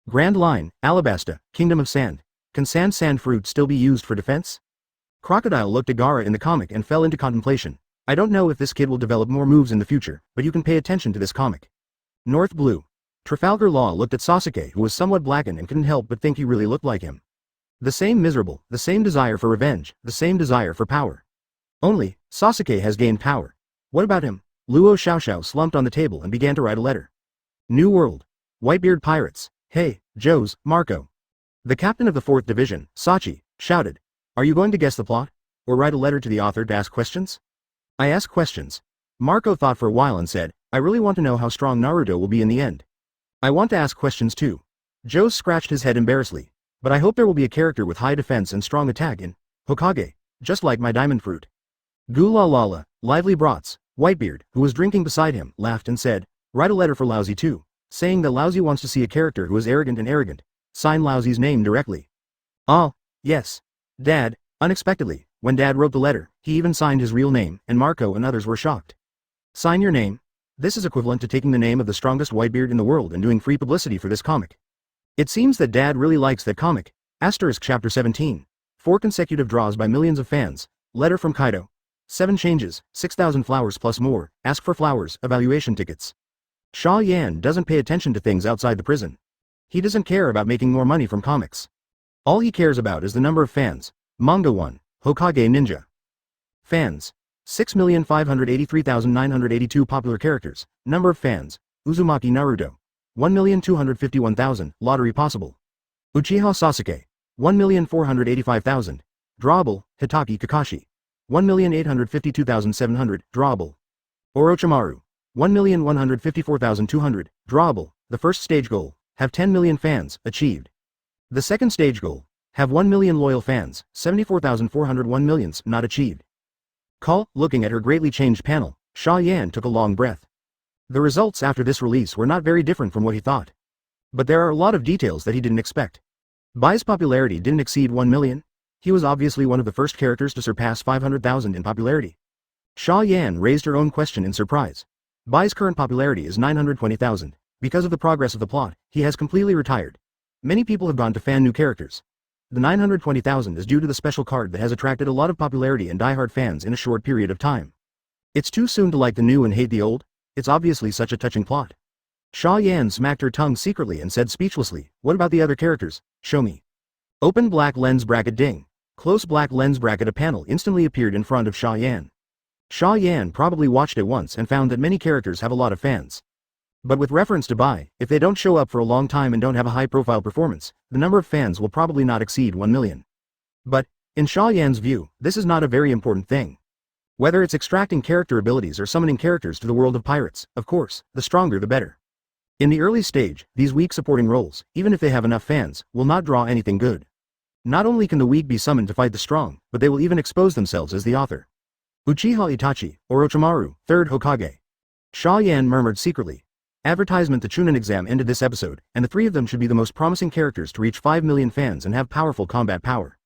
Grand Line, Alabasta, Kingdom of Sand. Can sand fruit still be used for defense? Crocodile looked at Gaara in the comic and fell into contemplation. I don't know if this kid will develop more moves in the future, but you can pay attention to this comic. North Blue. Trafalgar Law looked at Sasuke, who was somewhat blackened and couldn't help but think he really looked like him. The same miserable, the same desire for revenge, the same desire for power. Only, Sasuke has gained power. What about him? Luo Xiaoxiao slumped on the table and began to write a letter. New World. Whitebeard Pirates. Hey, Joes, Marco. The captain of the 4th Division, Sachi, shouted. Are you going to guess the plot? Or write a letter to the author to ask questions? I ask questions. Marco thought for a while and said, I really want to know how strong Naruto will be in the end. I want to ask questions too. Joe scratched his head embarrassedly. But I hope there will be a character with high defense and strong attack in Hokage, just like my diamond fruit. Gula Lala, lively brats. Whitebeard, who was drinking beside him, laughed and said, write a letter for Lousy too, saying that Lousy wants to see a character who is arrogant and arrogant. Sign Lousy's name directly. Ah, yes. Dad, unexpectedly, when Dad wrote the letter, he even signed his real name, and Marco and others were shocked. Sign your name? This is equivalent to taking the name of the strongest Whitebeard in the world and doing free publicity for this comic. It seems that Dad really likes that comic. Chapter 17. 4 consecutive draws by millions of fans. Letter from Kaido. 7 changes, 6,000 flowers plus more. Ask for flowers, evaluation tickets. Xia Yan doesn't pay attention to things outside the prison. He doesn't care about making more money from comics. All he cares about is the number of fans. Manga 1, Hokage Ninja. Fans. 6,583,982 popular characters. Number of fans. Uzumaki Naruto. 1,251,000, lottery possible. Uchiha Sasuke. 1,485,000. Drawable, Hitaki Kakashi. 1,852,700, drawable. Orochimaru. 1,154,200, drawable. The first stage goal, have 10 million fans, achieved. The second stage goal, have 1 million loyal fans, 74,401 millions, not achieved. Looking at her greatly changed panel, Xia Yan took a long breath. The results after this release were not very different from what he thought. But there are a lot of details that he didn't expect. Bai's popularity didn't exceed 1 million. He was obviously one of the first characters to surpass 500,000 in popularity. Xia Yan raised her own question in surprise. Bai's current popularity is 920,000. Because of the progress of the plot, he has completely retired. Many people have gone to fan new characters. The 920,000 is due to the special card that has attracted a lot of popularity and diehard fans in a short period of time. It's too soon to like the new and hate the old. It's obviously such a touching plot. Xia Yan smacked her tongue secretly and said speechlessly, what about the other characters? Show me. Open black lens bracket ding. Close black lens bracket. A panel instantly appeared in front of Xia Yan. Xia Yan probably watched it once and found that many characters have a lot of fans. But with reference to buy, if they don't show up for a long time and don't have a high-profile performance, the number of fans will probably not exceed 1 million. But, in Xia Yan's view, this is not a very important thing. Whether it's extracting character abilities or summoning characters to the world of pirates, of course, the stronger the better. In the early stage, these weak supporting roles, even if they have enough fans, will not draw anything good. Not only can the weak be summoned to fight the strong, but they will even expose themselves as the author. Uchiha Itachi, Orochimaru, 3rd Hokage. Xia Yan murmured secretly. Advertisement. The Chunin exam ended this episode, and the three of them should be the most promising characters to reach 5 million fans and have powerful combat power.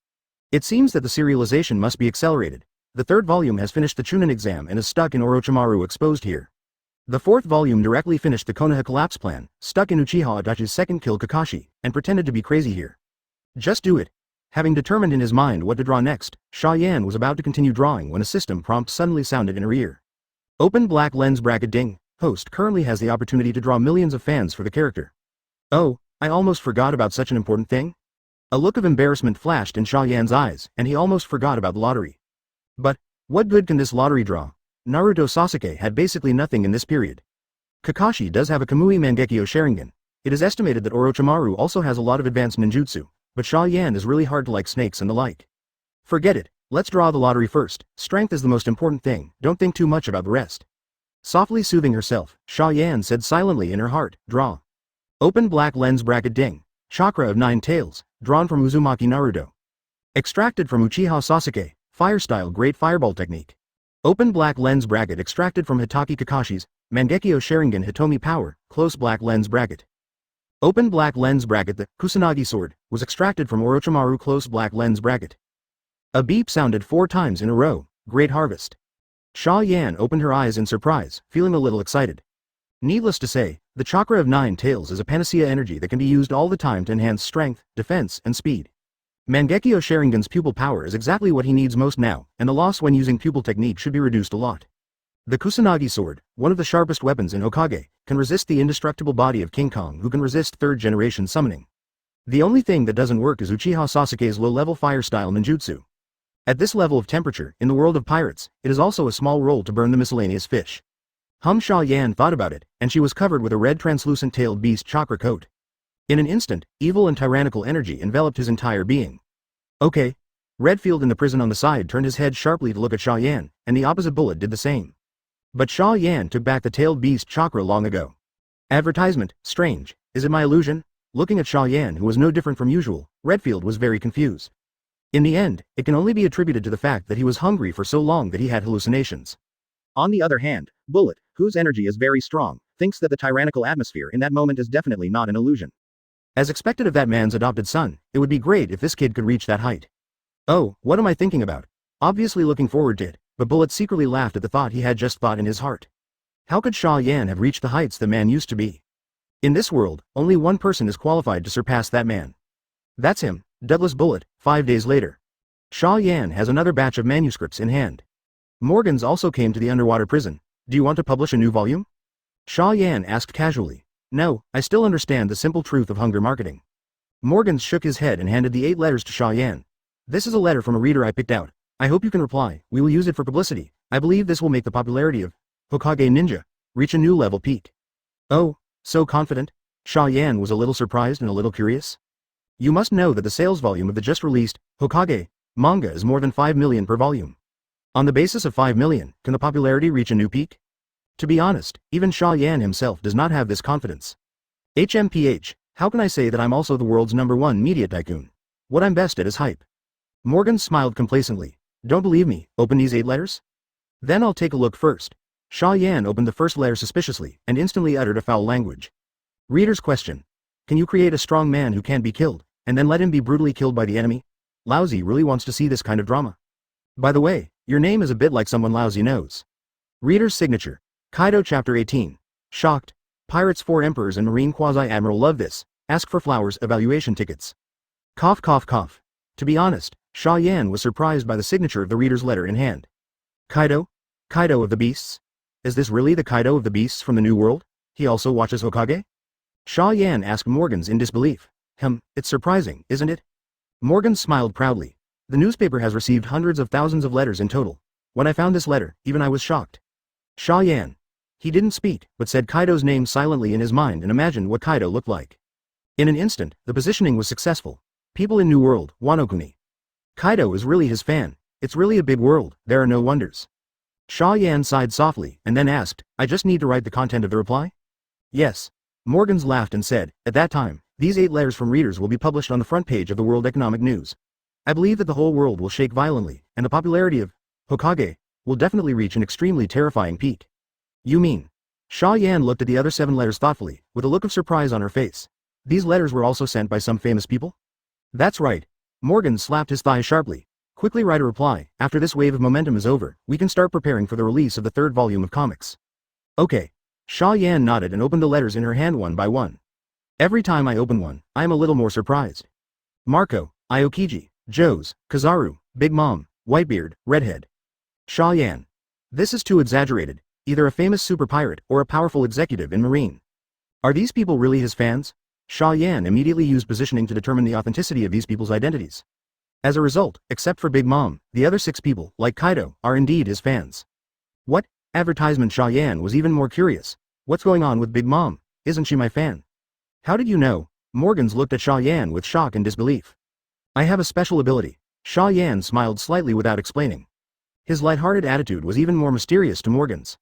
It seems that the serialization must be accelerated. The 3rd volume has finished the Chunin exam and is stuck in Orochimaru exposed here. The 4th volume directly finished the Konoha collapse plan, stuck in Uchiha Itachi's second kill Kakashi, and pretended to be crazy here. Just do it. Having determined in his mind what to draw next, Xia Yan was about to continue drawing when a system prompt suddenly sounded in her ear. Open black lens bracket ding. Host currently has the opportunity to draw millions of fans for the character. Oh, I almost forgot about such an important thing. A look of embarrassment flashed in Xia Yan's eyes, and he almost forgot about the lottery. But, what good can this lottery draw? Naruto Sasuke had basically nothing in this period. Kakashi does have a Kamui Mangekyo Sharingan. It is estimated that Orochimaru also has a lot of advanced ninjutsu, but Xia Yan is really hard to like snakes and the like. Forget it, let's draw the lottery first. Strength is the most important thing, don't think too much about the rest. Softly soothing herself, Xia Yan said silently in her heart, draw. Open black lens bracket ding. Chakra of 9 tails, drawn from Uzumaki Naruto. Extracted from Uchiha Sasuke, fire style great fireball technique. Open black lens bracket extracted from Hitaki Kakashi's, Mangekyo Sharingan Hitomi power, close black lens bracket. Open black lens bracket. The Kusanagi sword was extracted from Orochimaru close black lens bracket. A beep sounded 4 times in a row, great harvest. Xia Yan opened her eyes in surprise, feeling a little excited. Needless to say, the Chakra of 9 tails is a panacea energy that can be used all the time to enhance strength, defense, and speed. Mangekyo Sharingan's pupil power is exactly what he needs most now, and the loss when using pupil technique should be reduced a lot. The Kusanagi sword, one of the sharpest weapons in Hokage, can resist the indestructible body of King Kong who can resist 3rd generation summoning. The only thing that doesn't work is Uchiha Sasuke's low-level fire style ninjutsu. At this level of temperature, in the world of pirates, it is also a small role to burn the miscellaneous fish. Xia Yan thought about it, and she was covered with a red translucent-tailed beast chakra coat. In an instant, evil and tyrannical energy enveloped his entire being. Okay. Redfield in the prison on the side turned his head sharply to look at Xia Yan, and the opposite bullet did the same. But Xia Yan took back the tailed beast chakra long ago. Advertisement, strange, is it my illusion? Looking at Xia Yan, who was no different from usual, Redfield was very confused. In the end, it can only be attributed to the fact that he was hungry for so long that he had hallucinations. On the other hand, Bullet, whose energy is very strong, thinks that the tyrannical atmosphere in that moment is definitely not an illusion. As expected of that man's adopted son, it would be great if this kid could reach that height. Oh, what am I thinking about? Obviously looking forward to it, but Bullet secretly laughed at the thought he had just thought in his heart. How could Xia Yan have reached the heights the man used to be? In this world, only one person is qualified to surpass that man. That's him, Douglas Bullet. 5 days later. Xia Yan has another batch of manuscripts in hand. Morgans also came to the underwater prison. Do you want to publish a new volume? Xia Yan asked casually. No, I still understand the simple truth of hunger marketing. Morgans shook his head and handed the 8 letters to Xia Yan. This is a letter from a reader I picked out. I hope you can reply. We will use it for publicity. I believe this will make the popularity of Hokage Ninja reach a new level peak. Oh, so confident? Xia Yan was a little surprised and a little curious. You must know that the sales volume of the just released Hokage manga is more than 5 million per volume. On the basis of 5 million, can the popularity reach a new peak? To be honest, even Xia Yan himself does not have this confidence. HMPH, how can I say that I'm also the world's #1 media tycoon? What I'm best at is hype. Morgan smiled complacently. Don't believe me, open these 8 letters? Then I'll take a look first. Xia Yan opened the first letter suspiciously, and instantly uttered a foul language. Reader's question. Can you create a strong man who can't be killed, and then let him be brutally killed by the enemy? Lousy really wants to see this kind of drama. By the way, your name is a bit like someone Lousy knows. Reader's signature. Kaido Chapter 18. Shocked. Pirates 4 Emperors and Marine Quasi-Admiral love this. Ask for flowers evaluation tickets. Cough cough cough. To be honest, Xia Yan was surprised by the signature of the reader's letter in hand. Kaido? Kaido of the Beasts? Is this really the Kaido of the Beasts from the New World? He also watches Hokage? Xia Yan asked Morgans in disbelief. It's surprising, isn't it? Morgan smiled proudly. The newspaper has received hundreds of thousands of letters in total. When I found this letter, even I was shocked. Xia Yan. He didn't speak, but said Kaido's name silently in his mind and imagined what Kaido looked like. In an instant, the positioning was successful. People in New World, Wano-kuni. Kaido is really his fan. It's really a big world, there are no wonders. Xia Yan sighed softly, and then asked, I just need to write the content of the reply? Yes. Morgans laughed and said, at that time, these 8 letters from readers will be published on the front page of the World Economic News. I believe that the whole world will shake violently, and the popularity of Hokage will definitely reach an extremely terrifying peak. You mean? Xia Yan looked at the other 7 letters thoughtfully, with a look of surprise on her face. These letters were also sent by some famous people? That's right. Morgan slapped his thigh sharply. Quickly write a reply. After this wave of momentum is over, we can start preparing for the release of the 3rd volume of comics. Okay. Xia Yan nodded and opened the letters in her hand one by one. Every time I open one, I am a little more surprised. Marco, Aokiji, Joes, Kizaru, Big Mom, Whitebeard, Redhead. Xia Yan. This is too exaggerated. Either a famous super pirate or a powerful executive in Marine. Are these people really his fans? Xia Yan immediately used positioning to determine the authenticity of these people's identities. As a result, except for Big Mom, the other 6 people, like Kaido, are indeed his fans. What? Advertisement. Xia Yan was even more curious. What's going on with Big Mom? Isn't she my fan? How did you know? Morgans looked at Xia Yan with shock and disbelief. I have a special ability. Xia Yan smiled slightly without explaining. His lighthearted attitude was even more mysterious to Morgans.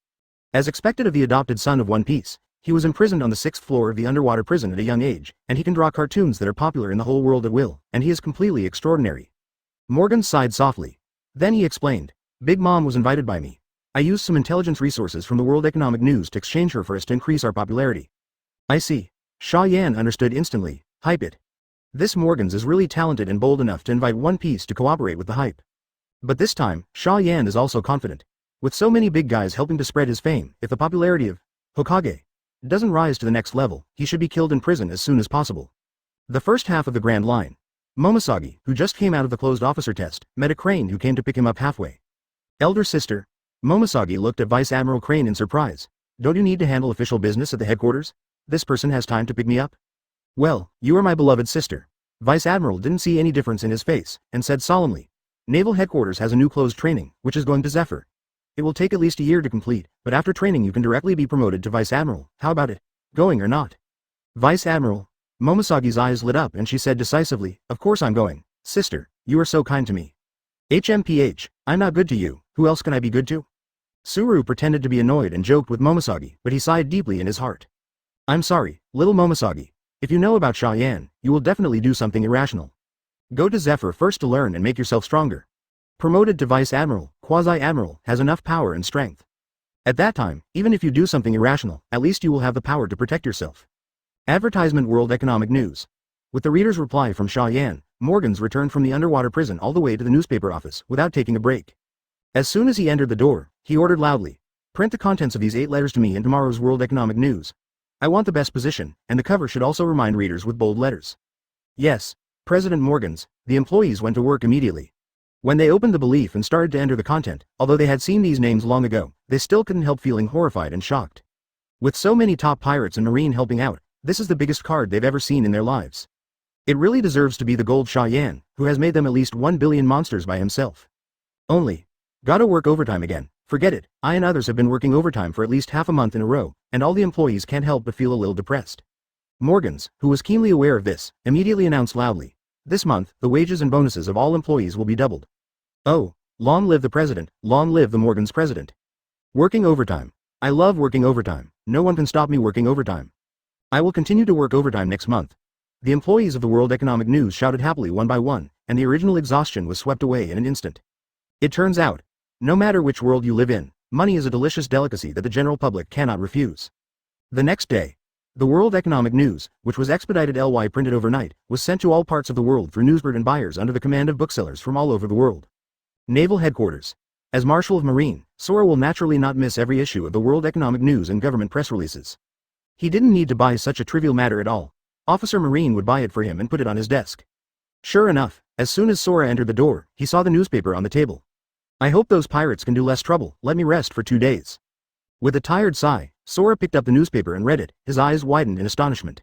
As expected of the adopted son of One Piece, he was imprisoned on the 6th floor of the underwater prison at a young age, and he can draw cartoons that are popular in the whole world at will, and he is completely extraordinary. Morgans sighed softly. Then he explained. Big Mom was invited by me. I used some intelligence resources from the World Economic News to exchange her for us to increase our popularity. I see. Xia Yan understood instantly. Hype it. This Morgans is really talented and bold enough to invite One Piece to cooperate with the hype. But this time, Xia Yan is also confident. With so many big guys helping to spread his fame, if the popularity of Hokage doesn't rise to the next level, he should be killed in prison as soon as possible. The first half of the Grand Line. Momosagi, who just came out of the closed officer test, met a Crane who came to pick him up halfway. Elder sister. Momosagi looked at Vice Admiral Crane in surprise. Don't you need to handle official business at the headquarters? This person has time to pick me up? Well, you are my beloved sister. Vice Admiral didn't see any difference in his face, and said solemnly. Naval Headquarters has a new closed training, which is going to Zephyr. It will take at least a year to complete, but after training you can directly be promoted to Vice Admiral. How about it? Going or not? Vice Admiral. Momosagi's eyes lit up and she said decisively, of course I'm going. Sister, you are so kind to me. HMPH, I'm not good to you, who else can I be good to? Suru pretended to be annoyed and joked with Momosagi, but he sighed deeply in his heart. I'm sorry, little Momosagi. If you know about Xia Yan, you will definitely do something irrational. Go to Zephyr first to learn and make yourself stronger. Promoted to Vice Admiral, Quasi-Admiral, has enough power and strength. At that time, even if you do something irrational, at least you will have the power to protect yourself. Advertisement World Economic News. With the reader's reply from Xia Yan, Morgans returned from the underwater prison all the way to the newspaper office without taking a break. As soon as he entered the door, he ordered loudly, print the contents of these 8 letters to me in tomorrow's World Economic News. I want the best position, and the cover should also remind readers with bold letters. Yes, President Morgans. The employees went to work immediately. When they opened the belief and started to enter the content, although they had seen these names long ago, they still couldn't help feeling horrified and shocked. With so many top pirates and Marine helping out, this is the biggest card they've ever seen in their lives. It really deserves to be the gold Xia Yan, who has made them at least 1 billion monsters by himself. Only. Gotta work overtime again. Forget it, I and others have been working overtime for at least half a month in a row, and all the employees can't help but feel a little depressed. Morgans, who was keenly aware of this, immediately announced loudly. This month, the wages and bonuses of all employees will be doubled. Oh, long live the president, long live the Morgans president. Working overtime. I love working overtime, no one can stop me working overtime. I will continue to work overtime next month. The employees of the World Economic News shouted happily one by one, and the original exhaustion was swept away in an instant. It turns out, no matter which world you live in, money is a delicious delicacy that the general public cannot refuse. The next day, the World Economic News, which was expedited ly printed overnight, was sent to all parts of the world through newsbird and buyers under the command of booksellers from all over the world. Naval Headquarters. As Marshal of Marine, Sora will naturally not miss every issue of the World Economic News and government press releases. He didn't need to buy such a trivial matter at all. Officer Marine would buy it for him and put it on his desk. Sure enough, as soon as Sora entered the door, he saw the newspaper on the table. I hope those pirates can do less trouble, let me rest for 2 days. With a tired sigh, Sora picked up the newspaper and read it, his eyes widened in astonishment.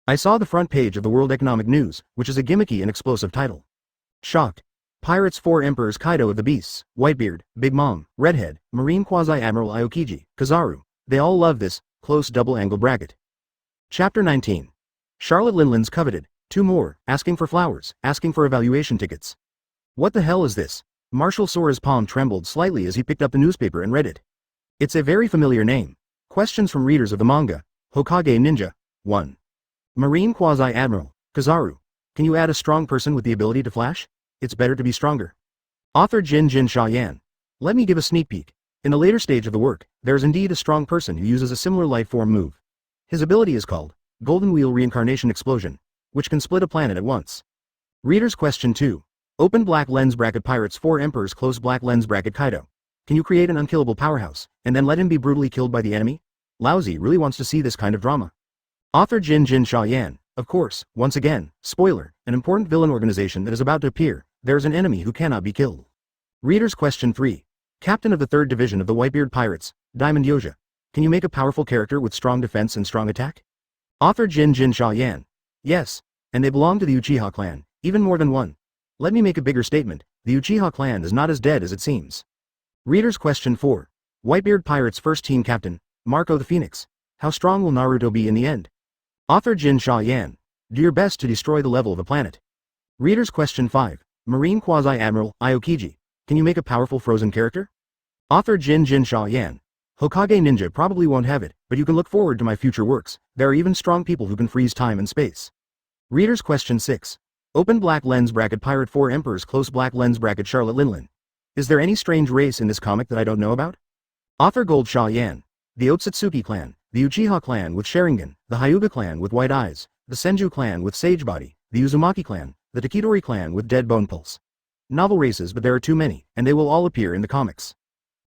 I saw the front page of the World Economic News, which is a gimmicky and explosive title. Shocked. Pirates 4 Emperors Kaido of the Beasts, Whitebeard, Big Mom, Redhead, Marine Quasi-Admiral Aokiji, Kizaru, They all love this close double-angle bracket. Chapter 19. Charlotte Linlin's coveted. 2 more, asking for flowers, asking for evaluation tickets. What the hell is this? Marshal Sora's palm trembled slightly as he picked up the newspaper and read it. It's a very familiar name. Questions from readers of the manga. Hokage Ninja. 1. Marine Quasi-Admiral, Kizaru. Can you add a strong person with the ability to flash? It's better to be stronger. Author Xia Yan. Let me give a sneak peek. In a later stage of the work, there is indeed a strong person who uses a similar life form move. His ability is called Golden Wheel Reincarnation Explosion, which can split a planet at once. Readers question 2. Open black lens bracket Pirates 4 Emperors close black lens bracket Kaido. Can you create an unkillable powerhouse, and then let him be brutally killed by the enemy? Lousy really wants to see this kind of drama. Author Xia Yan. Of course, once again, spoiler, an important villain organization that is about to appear, there is an enemy who cannot be killed. Readers question 3. Captain of the 3rd Division of the Whitebeard Pirates, Diamond Yoja. Can you make a powerful character with strong defense and strong attack? Author Xia Yan. Yes, and they belong to the Uchiha clan, even more than one. Let me make a bigger statement, the Uchiha clan is not as dead as it seems. Readers question 4. Whitebeard Pirates First Team Captain, Marco the Phoenix. How strong will Naruto be in the end? Author Xia Yan. Do your best to destroy the level of the planet. Readers question 5. Marine Quasi-Admiral, Aokiji. Can you make a powerful frozen character? Author Xia Yan. Hokage Ninja probably won't have it, but you can look forward to my future works. There are even strong people who can freeze time and space. Readers question 6. Open black lens bracket Pirate 4 Emperors close black lens bracket Charlotte Linlin. Is there any strange race in this comic that I don't know about? Author Xia Yan. The Otsutsuki clan, the Uchiha clan with Sharingan, the Hyuga clan with white eyes, the Senju clan with sage body, the Uzumaki clan, the Takidori clan with dead bone pulse. Novel races, but there are too many, and they will all appear in the comics.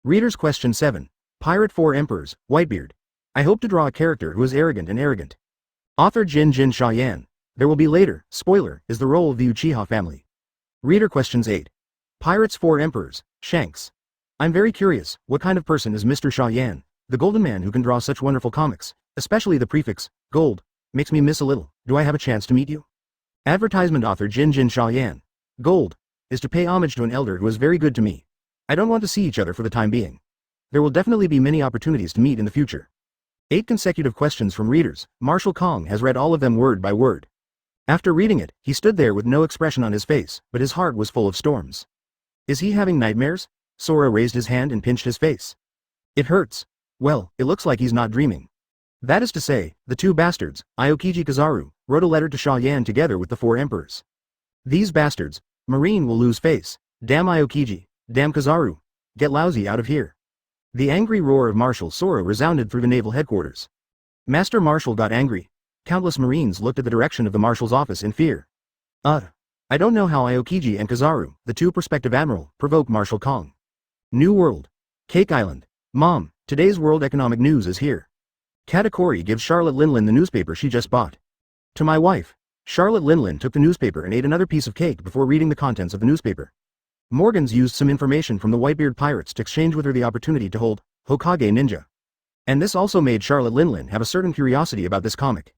Readers question 7. Pirate 4 Emperors, Whitebeard. I hope to draw a character who is arrogant and arrogant. Author Xia Yan. There will be later, spoiler, is the role of the Uchiha family. Reader questions 8. Pirates 4 Emperors, Shanks. I'm very curious, what kind of person is Mr. Xia Yan, the golden man who can draw such wonderful comics, especially the prefix, gold, makes me miss a little. Do I have a chance to meet you? Advertisement author Xia Yan. Gold is to pay homage to an elder who is very good to me. I don't want to see each other for the time being. There will definitely be many opportunities to meet in the future. 8 consecutive questions from readers. Marshal Kong has read all of them word by word. After reading it, he stood there with no expression on his face, but his heart was full of storms. Is he having nightmares? Sora raised his hand and pinched his face. It hurts. Well, it looks like he's not dreaming. That is to say, the 2 bastards, Aokiji Kizaru, wrote a letter to Xia Yan together with the 4 emperors. These bastards, Marine will lose face. Damn Aokiji, damn Kizaru. Get lousy out of here. The angry roar of Marshal Sora resounded through the naval headquarters. Master Marshal got angry. Countless Marines looked at the direction of the Marshal's office in fear. I don't know how Aokiji and Kizaru, the 2 prospective admiral, provoke Marshal Kong. New World. Cake Island. Mom, today's World Economic News is here. Katakuri gives Charlotte Linlin the newspaper she just bought. To my wife. Charlotte Linlin took the newspaper and ate another piece of cake before reading the contents of the newspaper. Morgans used some information from the Whitebeard Pirates to exchange with her the opportunity to hold Hokage Ninja. And this also made Charlotte Linlin have a certain curiosity about this comic.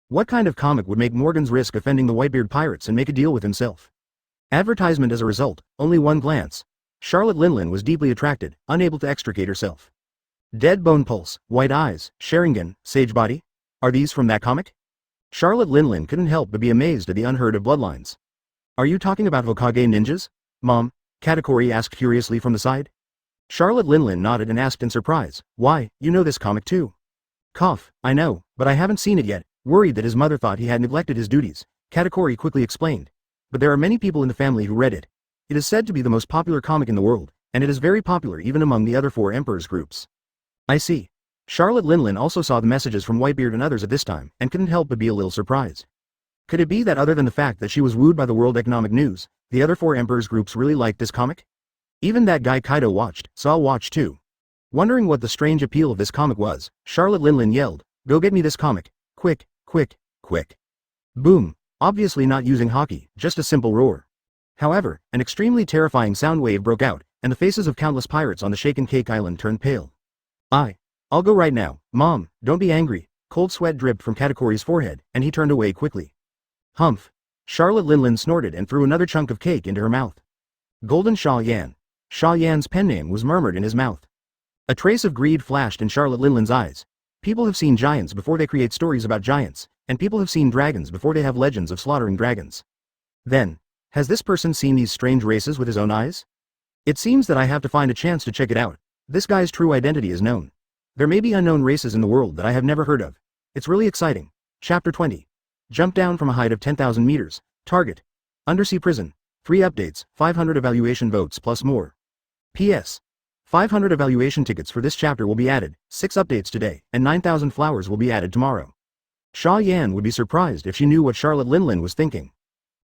What kind of comic would make Morgans risk offending the Whitebeard Pirates and make a deal with himself? Advertisement as a result, only one glance. Charlotte Linlin was deeply attracted, unable to extricate herself. Dead bone pulse, white eyes, Sharingan, sage body? Are these from that comic? Charlotte Linlin couldn't help but be amazed at the unheard of bloodlines. Are you talking about Hokage ninjas? Mom, Katakuri asked curiously from the side. Charlotte Linlin nodded and asked in surprise, why, you know this comic too. Cough, I know, but I haven't seen it yet. Worried that his mother thought he had neglected his duties, Katakuri quickly explained. But there are many people in the family who read it. It is said to be the most popular comic in the world, and it is very popular even among the other 4 emperors groups. I see. Charlotte Linlin also saw the messages from Whitebeard and others at this time, and couldn't help but be a little surprised. Could it be that other than the fact that she was wooed by the World Economic News, the other 4 emperors groups really liked this comic? Even that guy Kaido saw watch too. Wondering what the strange appeal of this comic was, Charlotte Linlin yelled, "Go get me this comic, quick, quick, quick." Boom, obviously not using hockey, just a simple roar. However, an extremely terrifying sound wave broke out, and the faces of countless pirates on the shaken Cake Island turned pale. I'll go right now, Mom, don't be angry. Cold sweat dripped from Katakuri's forehead, and he turned away quickly. Humph. Charlotte Linlin snorted and threw another chunk of cake into her mouth. Golden Xia Yan. Xia Yan's pen name was murmured in his mouth. A trace of greed flashed in Charlotte Linlin's eyes. People have seen giants before they create stories about giants, and people have seen dragons before they have legends of slaughtering dragons. Then, has this person seen these strange races with his own eyes? It seems that I have to find a chance to check it out. This guy's true identity is known. There may be unknown races in the world that I have never heard of. It's really exciting. Chapter 20. Jump down from a height of 10,000 meters. Target. Undersea prison. 3 updates, 500 evaluation votes plus more. P.S. 500 evaluation tickets for this chapter will be added, 6 updates today, and 9,000 flowers will be added tomorrow. Xia Yan would be surprised if she knew what Charlotte Linlin was thinking.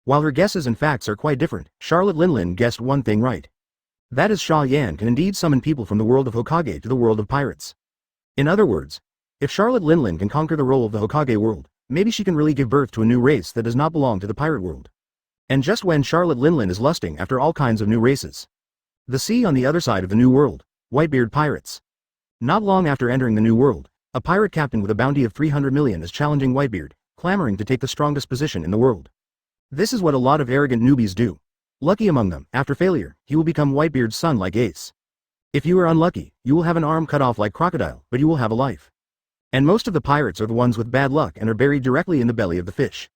While her guesses and facts are quite different, Charlotte Linlin guessed one thing right. That is, Xia Yan can indeed summon people from the world of Hokage to the world of pirates. In other words, if Charlotte Linlin can conquer the role of the Hokage world, maybe she can really give birth to a new race that does not belong to the pirate world. And just when Charlotte Linlin is lusting after all kinds of new races. The sea on the other side of the new world, Whitebeard pirates. Not long after entering the new world, a pirate captain with a bounty of 300 million is challenging Whitebeard, clamoring to take the strongest position in the world. This is what a lot of arrogant newbies do. Lucky among them, after failure, he will become Whitebeard's son like Ace. If you are unlucky, you will have an arm cut off like Crocodile, but you will have a life. And most of the pirates are the ones with bad luck and are buried directly in the belly of the fish.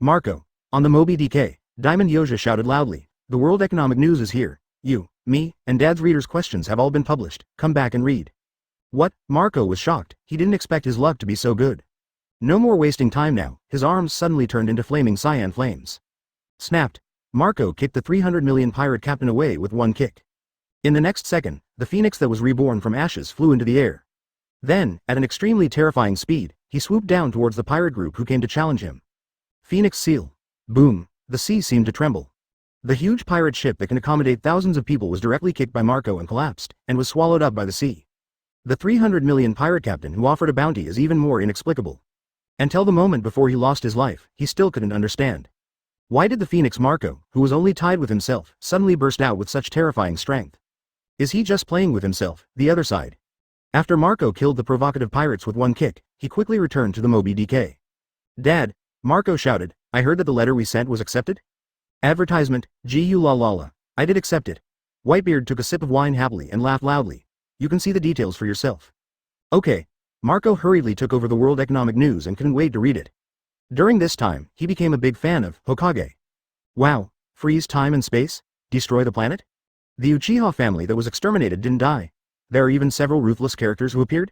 Marco. On the Moby DK, Diamond Yoja shouted loudly, "The World Economic News is here. You, me, and Dad's readers' questions have all been published. Come back and read." What? Marco was shocked. He didn't expect his luck to be so good. No more wasting time now. His arms suddenly turned into flaming cyan flames. Snapped. Marco kicked the 300 million pirate captain away with one kick. In the next second, the phoenix that was reborn from ashes flew into the air. Then, at an extremely terrifying speed, he swooped down towards the pirate group who came to challenge him. Phoenix seal. Boom. The sea seemed to tremble. The huge pirate ship that can accommodate thousands of people was directly kicked by Marco and collapsed, and was swallowed up by the sea. The 300 million pirate captain who offered a bounty is even more inexplicable. Until the moment before he lost his life, he still couldn't understand. Why did the Phoenix Marco, who was only tied with himself, suddenly burst out with such terrifying strength? Is he just playing with himself, the other side? After Marco killed the provocative pirates with one kick, he quickly returned to the Moby DK. "Dad," Marco shouted, "I heard that the letter we sent was accepted?" Advertisement, gu la la la. I did accept it. Whitebeard took a sip of wine happily and laughed loudly. You can see the details for yourself. Okay. Marco hurriedly took over the World Economic News and couldn't wait to read it. During this time, he became a big fan of Hokage. Wow. Freeze time and space? Destroy the planet? The Uchiha family that was exterminated didn't die. There are even several ruthless characters who appeared.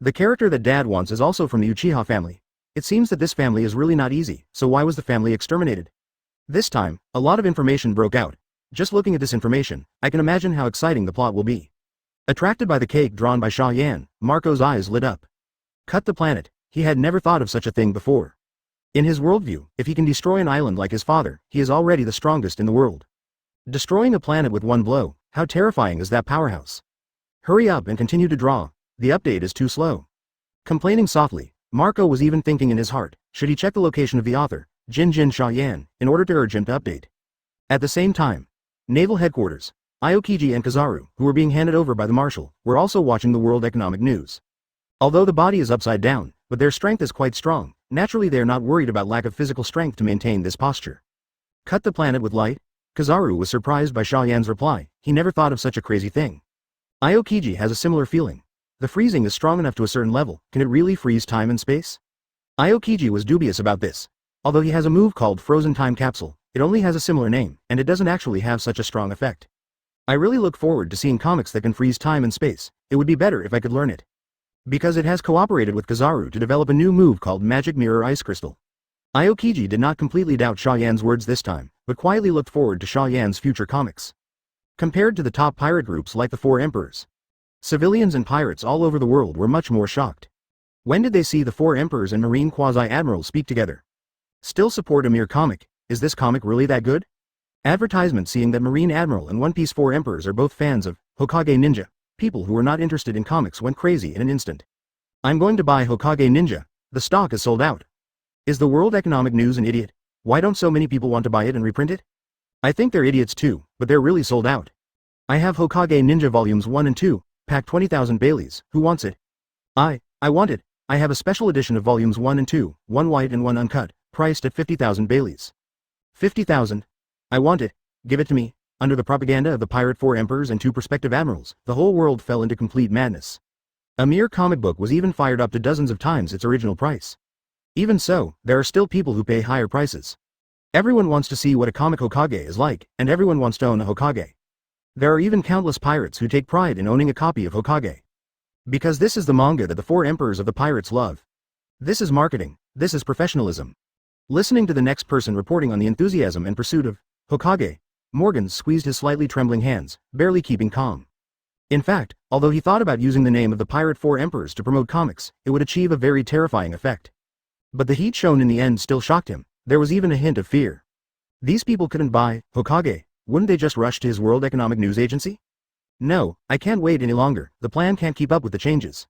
The character that Dad wants is also from the Uchiha family. It seems that this family is really not easy, so why was the family exterminated? This time, a lot of information broke out. Just looking at this information, I can imagine how exciting the plot will be. Attracted by the cake drawn by Xia Yan, Marco's eyes lit up. Cut the planet. He had never thought of such a thing before. In his worldview, if he can destroy an island like his father, he is already the strongest in the world. Destroying a planet with one blow, how terrifying is that powerhouse? Hurry up and continue to draw. The update is too slow. Complaining softly, Marco was even thinking in his heart, should he check the location of the author, Jin Xia Yan, in order to urge him to update. At the same time, Naval Headquarters, Aokiji and Kizaru, who were being handed over by the Marshal, were also watching the World Economic News. Although the body is upside down, but their strength is quite strong, naturally they are not worried about lack of physical strength to maintain this posture. Cut the planet with light? Kizaru was surprised by Xia Yan's reply. He never thought of such a crazy thing. Aokiji has a similar feeling. The freezing is strong enough to a certain level. Can it really freeze time and space? Aokiji was dubious about this. Although he has a move called Frozen Time Capsule, it only has a similar name, and it doesn't actually have such a strong effect. I really look forward to seeing comics that can freeze time and space. It would be better if I could learn it. Because it has cooperated with Kizaru to develop a new move called Magic Mirror Ice Crystal. Aokiji did not completely doubt Xia Yan's words this time, but quietly looked forward to Xia Yan's future comics. Compared to the top pirate groups like the Four Emperors, civilians and pirates all over the world were much more shocked. When did they see the Four Emperors and Marine Quasi-Admiral speak together? Still support a mere comic. Is this comic really that good? Advertisement seeing that Marine Admiral and One Piece Four Emperors are both fans of Hokage Ninja. People who were not interested in comics went crazy in an instant. I'm going to buy Hokage Ninja. The stock is sold out. Is the World Economic News an idiot? Why don't so many people want to buy it and reprint it? I think they're idiots too, but they're really sold out. I have Hokage Ninja Volumes 1 and 2, pack 20,000 Baileys. Who wants it? I want it. I have a special edition of Volumes 1 and 2, one white and one uncut, priced at 50,000 Baileys. 50,000. I want it. Give it to me. Under the propaganda of the pirate 4 emperors and 2 prospective admirals, the whole world fell into complete madness. A mere comic book was even fired up to dozens of times its original price. Even so, there are still people who pay higher prices. Everyone wants to see what a comic Hokage is like, and everyone wants to own a Hokage. There are even countless pirates who take pride in owning a copy of Hokage. Because this is the manga that the 4 emperors of the pirates love. This is marketing, this is professionalism. Listening to the next person reporting on the enthusiasm and pursuit of Hokage, Morgan squeezed his slightly trembling hands, barely keeping calm. In fact, although he thought about using the name of the pirate 4 emperors to promote comics, it would achieve a very terrifying effect. But the heat shown in the end still shocked him. There was even a hint of fear. These people couldn't buy Hokage, wouldn't they just rush to his World Economic News Agency? No, I can't wait any longer, the plan can't keep up with the changes.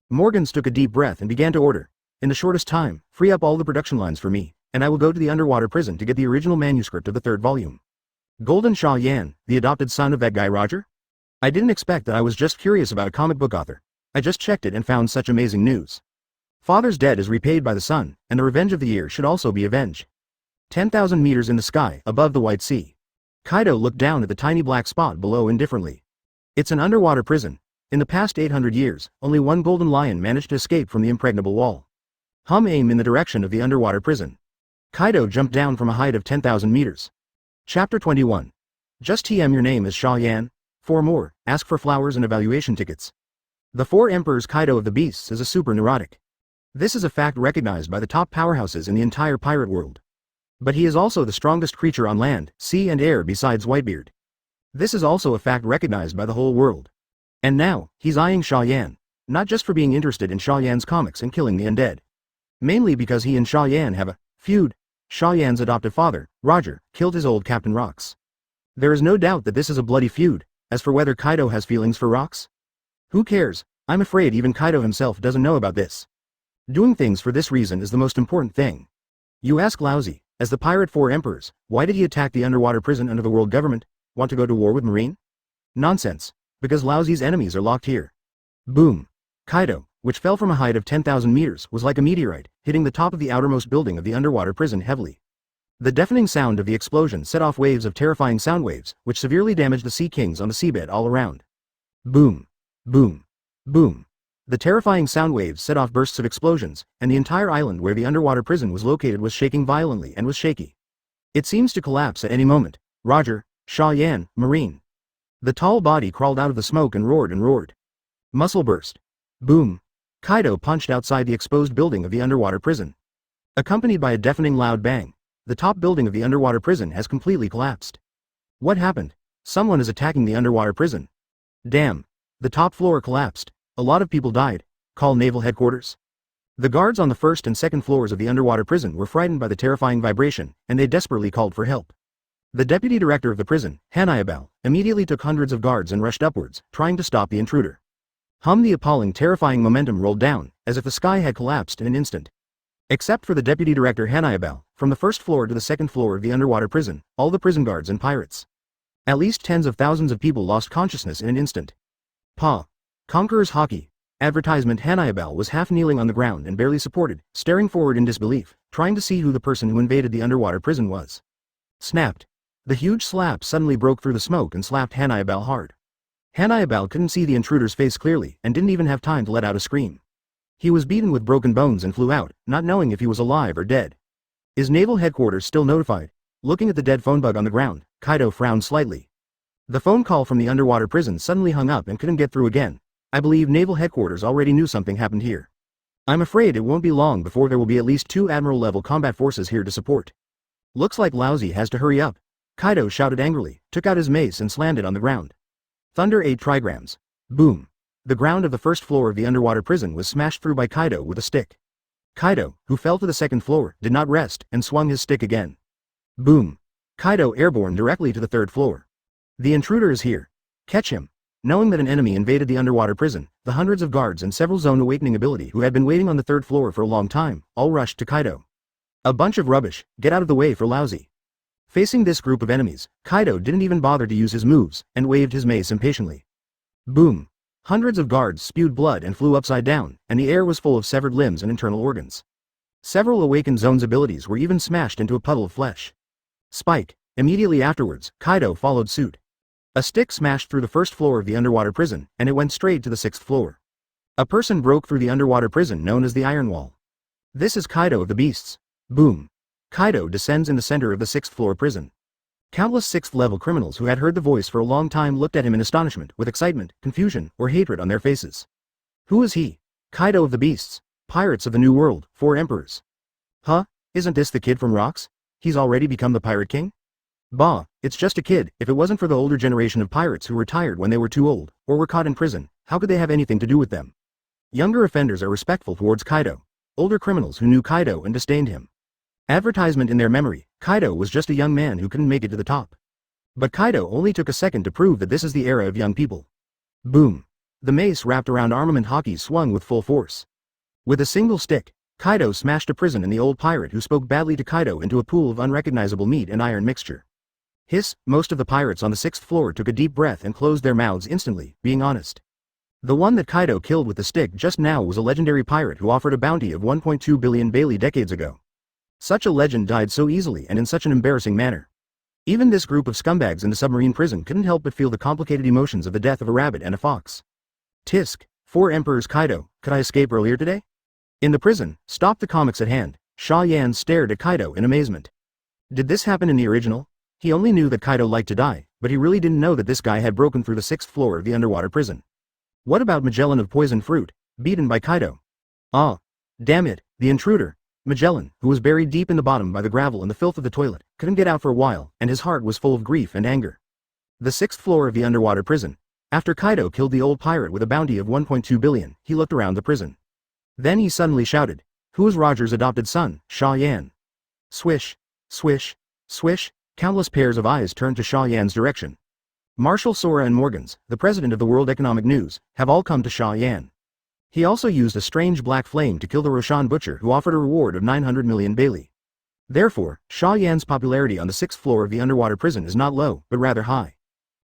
Morgans took a deep breath and began to order. In the shortest time, free up all the production lines for me, and I will go to the underwater prison to get the original manuscript of the 3rd volume. Golden Xia Yan, the adopted son of that guy Roger? I didn't expect that. I was just curious about a comic book author. I just checked it and found such amazing news. Father's debt is repaid by the son, and the revenge of the year should also be avenged. 10,000 meters in the sky, above the White Sea. Kaido looked down at the tiny black spot below indifferently. It's an underwater prison. In the past 800 years, only one golden lion managed to escape from the impregnable wall. Aim in the direction of the underwater prison. Kaido jumped down from a height of 10,000 meters. Chapter 21. Just TM, your name is Xia Yan. 4 more, ask for flowers and evaluation tickets. The 4 emperors Kaido of the Beasts is a super neurotic. This is a fact recognized by the top powerhouses in the entire pirate world. But he is also the strongest creature on land, sea and air besides Whitebeard. This is also a fact recognized by the whole world. And now, he's eyeing Xia Yan, not just for being interested in Xia Yan's comics and killing the undead. Mainly because he and Xia Yan have a feud. Xia Yan's adoptive father, Roger, killed his old Captain Rocks. There is no doubt that this is a bloody feud. As for whether Kaido has feelings for Rocks? Who cares? I'm afraid even Kaido himself doesn't know about this. Doing things for this reason is the most important thing. You ask Lousy, as the pirate 4 emperors, why did he attack the underwater prison under the world government? Want to go to war with Marine? Nonsense. Because Lousy's enemies are locked here. Boom. Kaido, which fell from a height of 10,000 meters, was like a meteorite, hitting the top of the outermost building of the underwater prison heavily. The deafening sound of the explosion set off waves of terrifying sound waves, which severely damaged the Sea Kings on the seabed all around. Boom. Boom. Boom. The terrifying sound waves set off bursts of explosions, and the entire island where the underwater prison was located was shaking violently and was shaky. It seems to collapse at any moment. Roger, Xia Yan, Marine. The tall body crawled out of the smoke and roared and roared. Muscle burst. Boom. Kaido punched outside the exposed building of the underwater prison. Accompanied by a deafening loud bang, the top building of the underwater prison has completely collapsed. What happened? Someone is attacking the underwater prison. Damn. The top floor collapsed. A lot of people died. Call Naval Headquarters. The guards on the 1st and 2nd floors of the underwater prison were frightened by the terrifying vibration, and they desperately called for help. The deputy director of the prison, Hanayabal, immediately took hundreds of guards and rushed upwards, trying to stop the intruder. The appalling, terrifying momentum rolled down, as if the sky had collapsed in an instant. Except for the deputy director Hanayabal, from the 1st floor to the 2nd floor of the underwater prison, all the prison guards and pirates. At least tens of thousands of people lost consciousness in an instant. Conqueror's Hockey. Advertisement. Hanayabal was half kneeling on the ground and barely supported, staring forward in disbelief, trying to see who the person who invaded the underwater prison was. Snapped. The huge slap suddenly broke through the smoke and slapped Hanayabal hard. Hanayabal couldn't see the intruder's face clearly and didn't even have time to let out a scream. He was beaten with broken bones and flew out, not knowing if he was alive or dead. Is Naval Headquarters still notified? Looking at the dead phone bug on the ground, Kaido frowned slightly. The phone call from the underwater prison suddenly hung up and couldn't get through again. I believe Naval Headquarters already knew something happened here. I'm afraid it won't be long before there will be at least 2 admiral-level combat forces here to support. Looks like Lousy has to hurry up. Kaido shouted angrily, took out his mace and slammed it on the ground. Thunder 8 trigrams. Boom. The ground of the 1st floor of the underwater prison was smashed through by Kaido with a stick. Kaido, who fell to the 2nd floor, did not rest and swung his stick again. Boom. Kaido airborne directly to the 3rd floor. The intruder is here. Catch him. Knowing that an enemy invaded the underwater prison, the hundreds of guards and several Zone Awakening ability who had been waiting on the 3rd floor for a long time, all rushed to Kaido. A bunch of rubbish, get out of the way for Lousy. Facing this group of enemies, Kaido didn't even bother to use his moves, and waved his mace impatiently. Boom. Hundreds of guards spewed blood and flew upside down, and the air was full of severed limbs and internal organs. Several Awakened Zone's abilities were even smashed into a puddle of flesh. Spike. Immediately afterwards, Kaido followed suit. A stick smashed through the first floor of the underwater prison, and it went straight to the 6th floor. A person broke through the underwater prison known as the Iron Wall. This is Kaido of the Beasts. Boom. Kaido descends in the center of the 6th floor prison. Countless 6th-level criminals who had heard the voice for a long time looked at him in astonishment, with excitement, confusion, or hatred on their faces. Who is he? Kaido of the Beasts. Pirates of the New World, 4 emperors. Huh? Isn't this the kid from Rocks? He's already become the Pirate King? Bah, it's just a kid. If it wasn't for the older generation of pirates who retired when they were too old, or were caught in prison, how could they have anything to do with them? Younger offenders are respectful towards Kaido. Older criminals who knew Kaido and disdained him. Advertisement in their memory, Kaido was just a young man who couldn't make it to the top. But Kaido only took a second to prove that this is the era of young people. Boom. The mace wrapped around armament Hawkeye swung with full force. With a single stick, Kaido smashed a prison and the old pirate who spoke badly to Kaido into a pool of unrecognizable meat and iron mixture. Hiss, most of the pirates on the 6th floor took a deep breath and closed their mouths instantly, being honest. The one that Kaido killed with the stick just now was a legendary pirate who offered a bounty of 1.2 billion Bailey decades ago. Such a legend died so easily and in such an embarrassing manner. Even this group of scumbags in the submarine prison couldn't help but feel the complicated emotions of the death of a rabbit and a fox. Tisk, 4 emperors Kaido, could I escape earlier today? In the prison, stop the comics at hand, Xia Yan stared at Kaido in amazement. Did this happen in the original? He only knew that Kaido liked to die, but he really didn't know that this guy had broken through the 6th floor of the underwater prison. What about Magellan of Poison Fruit, beaten by Kaido? Ah. Damn it, the intruder. Magellan, who was buried deep in the bottom by the gravel and the filth of the toilet, couldn't get out for a while, and his heart was full of grief and anger. The 6th floor of the underwater prison. After Kaido killed the old pirate with a bounty of 1.2 billion, he looked around the prison. Then he suddenly shouted, "Who is Roger's adopted son, Xia Yan?" Swish, swish, swish, countless pairs of eyes turned to Xia Yan's direction. Marshal Sora and Morgans, the president of the World Economic News, have all come to Xia Yan. He also used a strange black flame to kill the Roshan butcher who offered a reward of 900 million Bailey. Therefore, Xia Yan's popularity on the 6th floor of the underwater prison is not low, but rather high.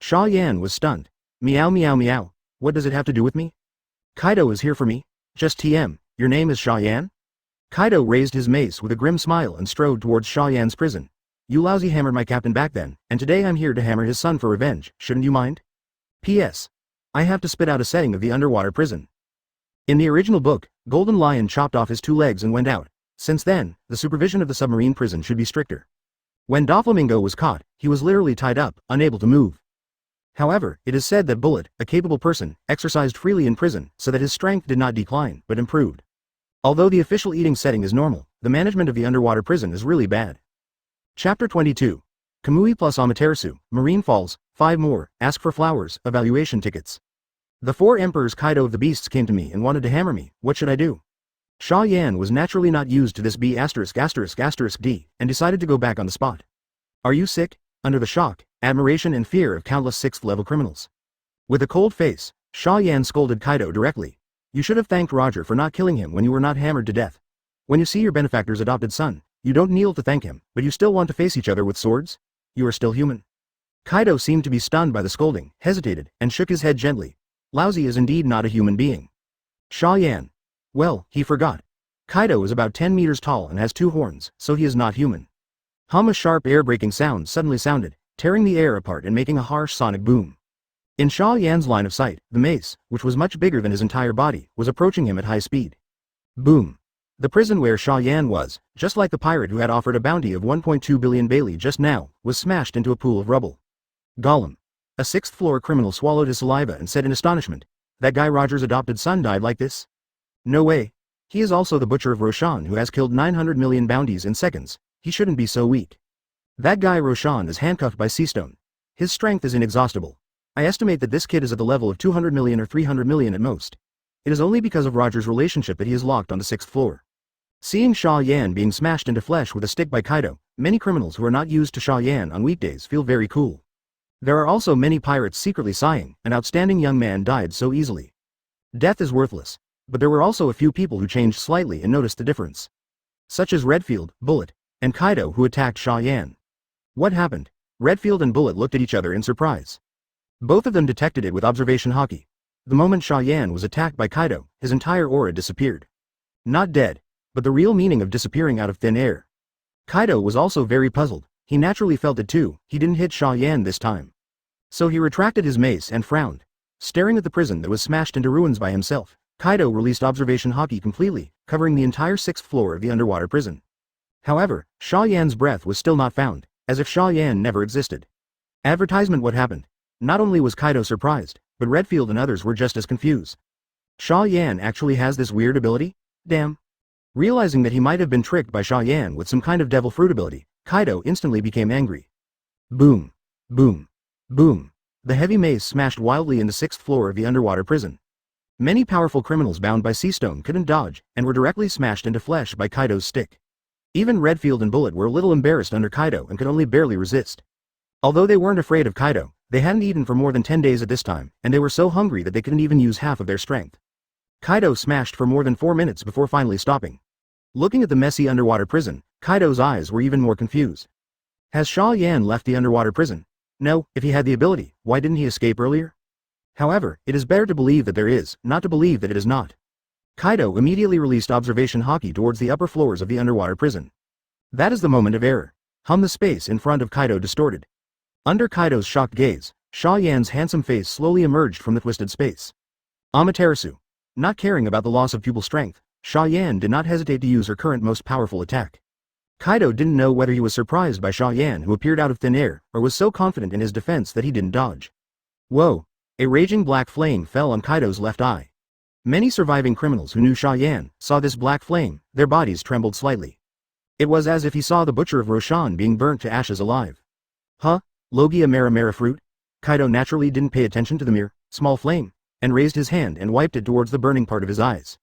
Xia Yan was stunned. Meow meow meow, what does it have to do with me? Kaido is here for me? Just TM, your name is Xia Yan? Kaido raised his mace with a grim smile and strode towards Xia Yan's prison. You lousy hammered my captain back then, and today I'm here to hammer his son for revenge, shouldn't you mind? P.S. I have to spit out a setting of the underwater prison. In the original book, Golden Lion chopped off his 2 legs and went out. Since then, the supervision of the submarine prison should be stricter. When Doflamingo was caught, he was literally tied up, unable to move. However, it is said that Bullet, a capable person, exercised freely in prison, so that his strength did not decline, but improved. Although the official eating setting is normal, the management of the underwater prison is really bad. Chapter 22. Kamui plus Amaterasu, Marine Falls, 5 more, ask for flowers, evaluation tickets. The 4 emperors Kaido of the Beasts came to me and wanted to hammer me, what should I do? Xia Yan was naturally not used to this B********, and decided to go back on the spot. Are you sick? Under the shock, admiration and fear of countless 6th-level criminals. With a cold face, Xia Yan scolded Kaido directly. You should have thanked Roger for not killing him when you were not hammered to death. When you see your benefactor's adopted son, you don't kneel to thank him, but you still want to face each other with swords? You are still human. Kaido seemed to be stunned by the scolding, hesitated, and shook his head gently. Lousy is indeed not a human being. Xia Yan. Well, he forgot. Kaido is about 10 meters tall and has 2 horns, so he is not human. A sharp air-breaking sound suddenly sounded, tearing the air apart and making a harsh sonic boom. In Xia Yan's line of sight, the mace, which was much bigger than his entire body, was approaching him at high speed. Boom. The prison where Xia Yan was, just like the pirate who had offered a bounty of 1.2 billion Bailey just now, was smashed into a pool of rubble. Gollum. A 6th-floor criminal swallowed his saliva and said in astonishment, that guy Roger's adopted son died like this? No way. He is also the butcher of Roshan who has killed 900 million bounties in seconds. He shouldn't be so weak. That guy Roshan is handcuffed by Seastone. His strength is inexhaustible. I estimate that this kid is at the level of 200 million or 300 million at most. It is only because of Roger's relationship that he is locked on the 6th floor. Seeing Xia Yan being smashed into flesh with a stick by Kaido, many criminals who are not used to Xia Yan on weekdays feel very cool. There are also many pirates secretly sighing, an outstanding young man died so easily. Death is worthless, but there were also a few people who changed slightly and noticed the difference. Such as Redfield, Bullet, and Kaido who attacked Xia Yan. What happened? Redfield and Bullet looked at each other in surprise. Both of them detected it with observation hockey. The moment Xia Yan was attacked by Kaido, his entire aura disappeared. Not dead, but the real meaning of disappearing out of thin air. Kaido was also very puzzled. he naturally felt it too. He didn't hit Xia Yan this time. So he retracted his mace and frowned. Staring at the prison that was smashed into ruins by himself, Kaido released observation haki completely, covering the entire 6th floor of the underwater prison. However, Xia Yan's breath was still not found, as if Xia Yan never existed. Advertisement. What happened? Not only was Kaido surprised, but Redfield and others were just as confused. Xia Yan actually has this weird ability? Damn. Realizing that he might have been tricked by Xia Yan with some kind of devil fruit ability, Kaido instantly became angry. Boom. Boom. Boom. The heavy mace smashed wildly in the 6th floor of the underwater prison. Many powerful criminals bound by sea stone couldn't dodge, and were directly smashed into flesh by Kaido's stick. Even Redfield and Bullet were a little embarrassed under Kaido and could only barely resist. Although they weren't afraid of Kaido, they hadn't eaten for more than 10 days at this time, and they were so hungry that they couldn't even use half of their strength. Kaido smashed for more than 4 minutes before finally stopping. Looking at the messy underwater prison, Kaido's eyes were even more confused. Has Xia Yan left the underwater prison? No, if he had the ability, why didn't he escape earlier? However, it is better to believe that there is, not to believe that it is not. Kaido immediately released observation haki towards the upper floors of the underwater prison. That is the moment of error. The space in front of Kaido distorted. Under Kaido's shocked gaze, Xia Yan's handsome face slowly emerged from the twisted space. Amaterasu. Not caring about the loss of pupil strength, Xia Yan did not hesitate to use her current most powerful attack. Kaido didn't know whether he was surprised by Xia Yan, who appeared out of thin air, or was so confident in his defense that he didn't dodge. Whoa! A raging black flame fell on Kaido's left eye. Many surviving criminals who knew Xia Yan saw this black flame, their bodies trembled slightly. It was as if he saw the butcher of Roshan being burnt to ashes alive. Huh? Logia Mera Mera fruit? Kaido naturally didn't pay attention to the mere, small flame, and raised his hand and wiped it towards the burning part of his eyes.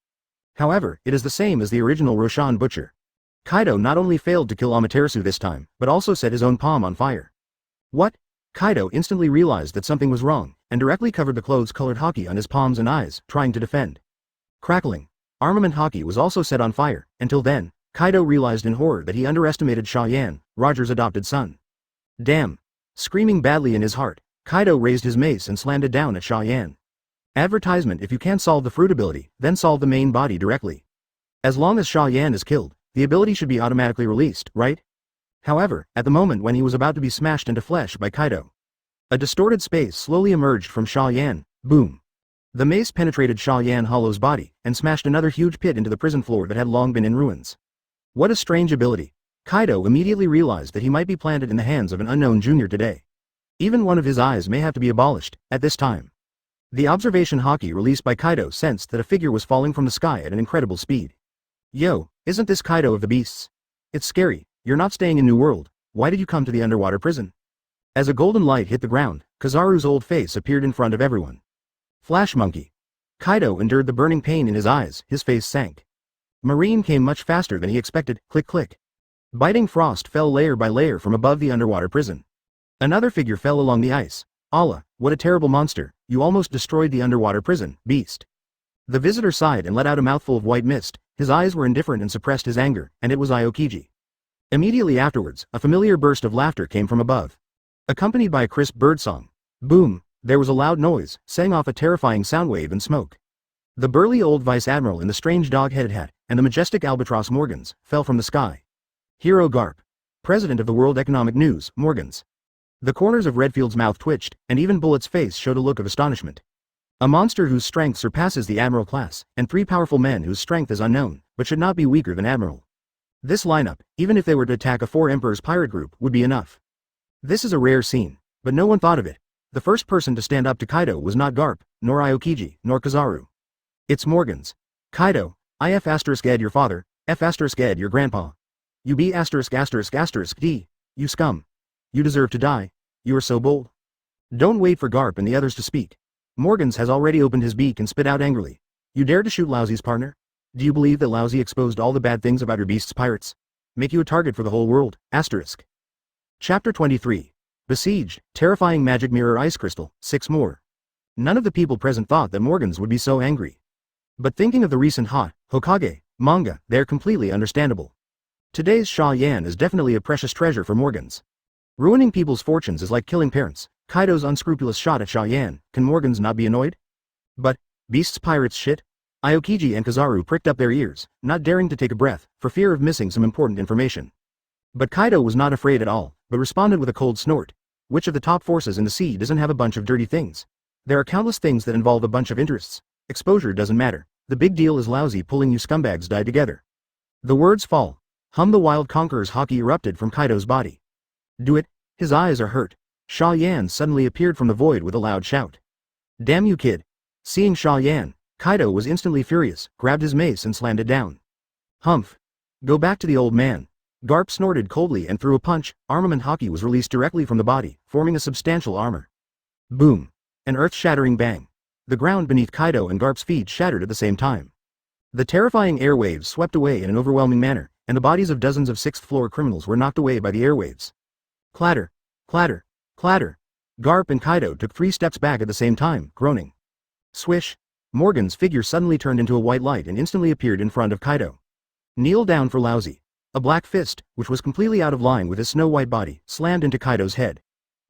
However, it is the same as the original Roshan butcher. Kaido not only failed to kill Amaterasu this time, but also set his own palm on fire. What? Kaido instantly realized that something was wrong, and directly covered the clothes-colored haki on his palms and eyes, trying to defend. Crackling. Armament haki was also set on fire. Until then, Kaido realized in horror that he underestimated Xia Yan, Roger's adopted son. Damn. Screaming badly in his heart, Kaido raised his mace and slammed it down at Xia Yan. Advertisement. If you can't solve the fruit ability, then solve the main body directly. As long as Xia Yan is killed, the ability should be automatically released, right? However, at the moment when he was about to be smashed into flesh by Kaido, a distorted space slowly emerged from Xia Yan. Boom. The mace penetrated Xia Yan Hollow's body, and smashed another huge pit into the prison floor that had long been in ruins. What a strange ability. Kaido immediately realized that he might be planted in the hands of an unknown junior today. Even one of his eyes may have to be abolished, at this time. The observation haki released by Kaido sensed that a figure was falling from the sky at an incredible speed. Yo, isn't this Kaido of the Beasts? It's scary. You're not staying in New World. Why did you come to the underwater prison? As a golden light hit the ground, Kizaru's old face appeared in front of everyone. Flash monkey. Kaido endured the burning pain in his eyes, his face sank. Marine came much faster than he expected. Click click. Biting frost fell layer by layer from above the underwater prison. Another figure fell along the ice. Allah, what a terrible monster, you almost destroyed the underwater prison, beast. The visitor sighed and let out a mouthful of white mist. His eyes were indifferent and suppressed his anger, and it was Aokiji. Immediately afterwards, a familiar burst of laughter came from above. Accompanied by a crisp birdsong. Boom, there was a loud noise, setting off a terrifying soundwave and smoke. The burly old vice admiral in the strange dog-headed hat, and the majestic albatross Morgans, fell from the sky. Hero Garp. President of the World Economic News, Morgans. The corners of Redfield's mouth twitched, and even Bullet's face showed a look of astonishment. A monster whose strength surpasses the Admiral class, and 3 powerful men whose strength is unknown, but should not be weaker than Admiral. This lineup, even if they were to attack a 4 Emperors pirate group, would be enough. This is a rare scene, but no one thought of it. The first person to stand up to Kaido was not Garp, nor Aokiji, nor Kizaru. It's Morgans. Kaido, IF *ed your father, F *ed your grandpa. You be ******, D. You scum. You deserve to die. You are so bold. Don't wait for Garp and the others to speak. Morgans has already opened his beak and spit out angrily. You dare to shoot Lousie's partner? Do you believe that Lousie exposed all the bad things about your beast's pirates? Make you a target for the whole world, ***. Chapter 23. Besieged, terrifying magic mirror ice crystal, 6 more. None of the people present thought that Morgans would be so angry. But thinking of the recent Hokage manga, they're completely understandable. Today's Xia Yan is definitely a precious treasure for Morgans. Ruining people's fortunes is like killing parents. Kaido's unscrupulous shot at Xia Yan, can Morgans not be annoyed? But, beasts pirates shit? Aokiji and Kizaru pricked up their ears, not daring to take a breath, for fear of missing some important information. But Kaido was not afraid at all, but responded with a cold snort. Which of the top forces in the sea doesn't have a bunch of dirty things? There are countless things that involve a bunch of interests. Exposure doesn't matter. The big deal is lousy pulling you scumbags die together. The words fall. The wild conqueror's haki erupted from Kaido's body. Do it. His eyes are hurt. Xia Yan suddenly appeared from the void with a loud shout. Damn you, kid. Seeing Xia Yan, Kaido was instantly furious, grabbed his mace and slammed it down. Humph. Go back to the old man. Garp snorted coldly and threw a punch. Armament haki was released directly from the body, forming a substantial armor. Boom. An earth-shattering bang. The ground beneath Kaido and Garp's feet shattered at the same time. The terrifying airwaves swept away in an overwhelming manner, and the bodies of dozens of sixth-floor criminals were knocked away by the airwaves. Clatter. Clatter. Clatter. Garp and Kaido took 3 steps back at the same time, groaning. Swish. Morgan's figure suddenly turned into a white light and instantly appeared in front of Kaido. Kneel down for lousy. A black fist, which was completely out of line with his snow-white body, slammed into Kaido's head.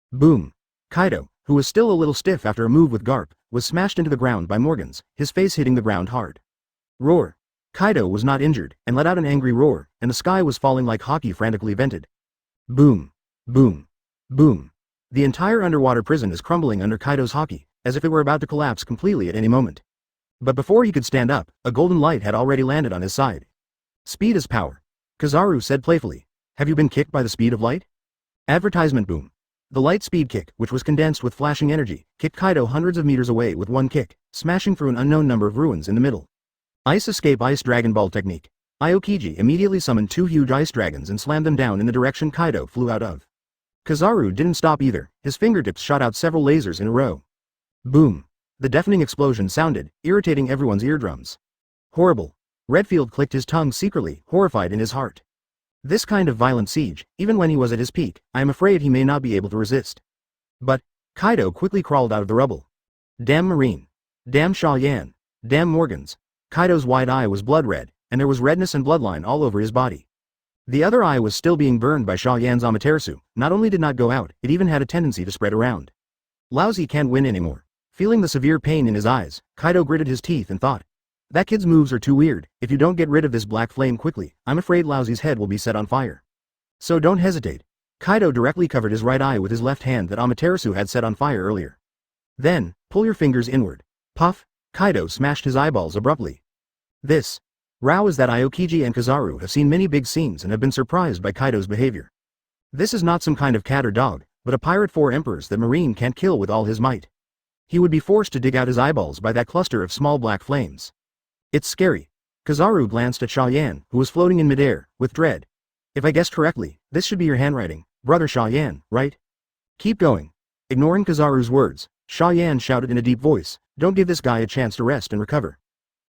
Boom. Kaido, who was still a little stiff after a move with Garp, was smashed into the ground by Morgan's, his face hitting the ground hard. Roar. Kaido was not injured, and let out an angry roar, and the sky was falling like hockey frantically vented. Boom. Boom. Boom. The entire underwater prison is crumbling under Kaido's haki, as if it were about to collapse completely at any moment. But before he could stand up, a golden light had already landed on his side. Speed is power. Kizaru said playfully. Have you been kicked by the speed of light? Advertisement boom. The light speed kick, which was condensed with flashing energy, kicked Kaido hundreds of meters away with one kick, smashing through an unknown number of ruins in the middle. Ice escape ice Dragon Ball technique. Aokiji immediately summoned 2 huge ice dragons and slammed them down in the direction Kaido flew out of. Kizaru didn't stop either, his fingertips shot out several lasers in a row. Boom. The deafening explosion sounded, irritating everyone's eardrums. Horrible. Redfield clicked his tongue secretly, horrified in his heart. This kind of violent siege, even when he was at his peak, I am afraid he may not be able to resist. But Kaido quickly crawled out of the rubble. Damn Marine. Damn Xia Yan. Damn Morgans. Kaido's wide eye was blood red, and there was redness and bloodline all over his body. The other eye was still being burned by Xia Yan's Amaterasu, not only did not go out, it even had a tendency to spread around. Lousy can't win anymore. Feeling the severe pain in his eyes, Kaido gritted his teeth and thought. That kid's moves are too weird. If you don't get rid of this black flame quickly, I'm afraid Lousy's head will be set on fire. So don't hesitate. Kaido directly covered his right eye with his left hand that Amaterasu had set on fire earlier. Then, pull your fingers inward. Puff. Kaido smashed his eyeballs abruptly. This. Rao is that Aokiji and Kizaru have seen many big scenes and have been surprised by Kaido's behavior. This is not some kind of cat or dog, but a pirate 4 emperors that Marine can't kill with all his might. He would be forced to dig out his eyeballs by that cluster of small black flames. It's scary. Kizaru glanced at Xia Yan, who was floating in midair, with dread. If I guessed correctly, this should be your handwriting, brother Xia Yan, right? Keep going. Ignoring Kizaru's words, Xia Yan shouted in a deep voice, don't give this guy a chance to rest and recover.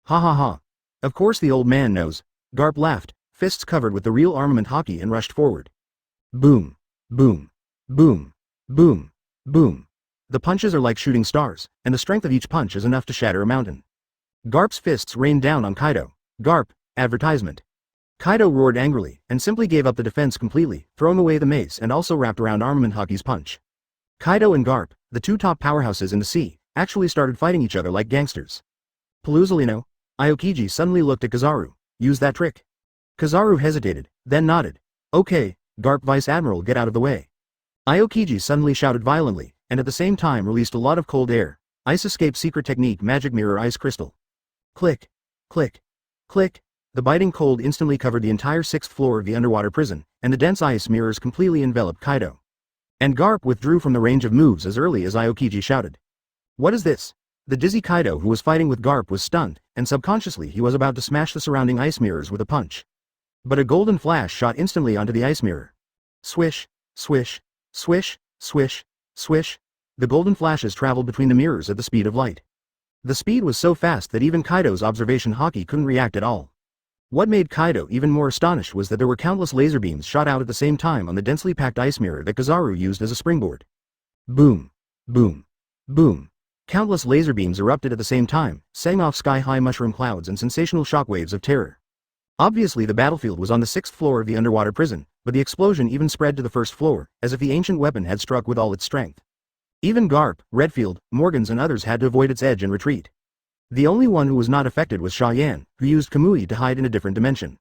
Ha ha ha. Of course the old man knows. Garp laughed, fists covered with the real armament haki and rushed forward. Boom. Boom. Boom. Boom. Boom. The punches are like shooting stars, and the strength of each punch is enough to shatter a mountain. Garp's fists rained down on Kaido. Garp, advertisement. Kaido roared angrily, and simply gave up the defense completely, throwing away the mace and also wrapped around Armament Haki's punch. Kaido and Garp, the 2 top powerhouses in the sea, actually started fighting each other like gangsters. Paluzolino. Aokiji suddenly looked at Kizaru. Use that trick. Kizaru hesitated, then nodded. Okay, Garp Vice Admiral, get out of the way. Aokiji suddenly shouted violently, and at the same time released a lot of cold air. Ice escape secret technique magic mirror ice crystal. Click. Click. Click. The biting cold instantly covered the entire 6th floor of the underwater prison, and the dense ice mirrors completely enveloped Kaido. And Garp withdrew from the range of moves as early as Aokiji shouted. What is this? The dizzy Kaido who was fighting with Garp was stunned, and subconsciously he was about to smash the surrounding ice mirrors with a punch. But a golden flash shot instantly onto the ice mirror. Swish, swish, swish, swish, swish. The golden flashes traveled between the mirrors at the speed of light. The speed was so fast that even Kaido's observation haki couldn't react at all. What made Kaido even more astonished was that there were countless laser beams shot out at the same time on the densely packed ice mirror that Kizaru used as a springboard. Boom. Boom. Boom. Countless laser beams erupted at the same time, setting off sky-high mushroom clouds and sensational shockwaves of terror. Obviously the battlefield was on the 6th floor of the underwater prison, but the explosion even spread to the 1st floor, as if the ancient weapon had struck with all its strength. Even Garp, Redfield, Morgans and others had to avoid its edge and retreat. The only one who was not affected was Xia Yan, who used Kamui to hide in a different dimension.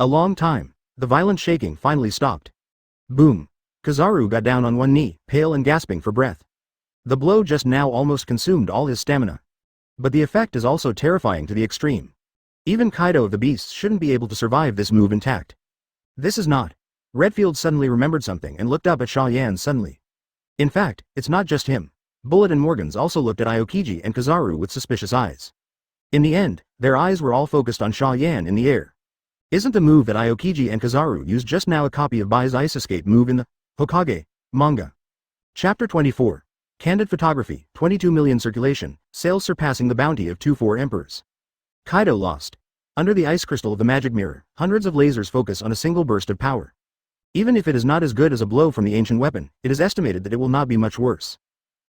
A long time. The violent shaking finally stopped. Boom. Kizaru got down on one knee, pale and gasping for breath. The blow just now almost consumed all his stamina. But the effect is also terrifying to the extreme. Even Kaido of the Beasts shouldn't be able to survive this move intact. This is not. Redfield suddenly remembered something and looked up at Xia Yan suddenly. In fact, it's not just him. Bullet and Morgans also looked at Aokiji and Kizaru with suspicious eyes. In the end, their eyes were all focused on Xia Yan in the air. Isn't the move that Aokiji and Kizaru used just now a copy of Bai's Ice Escape move in the Hokage manga? Chapter 24. Candid Photography, 22 million circulation, sales surpassing the bounty of 2-4 emperors. Kaido lost. Under the ice crystal of the magic mirror, hundreds of lasers focus on a single burst of power. Even if it is not as good as a blow from the ancient weapon, it is estimated that it will not be much worse.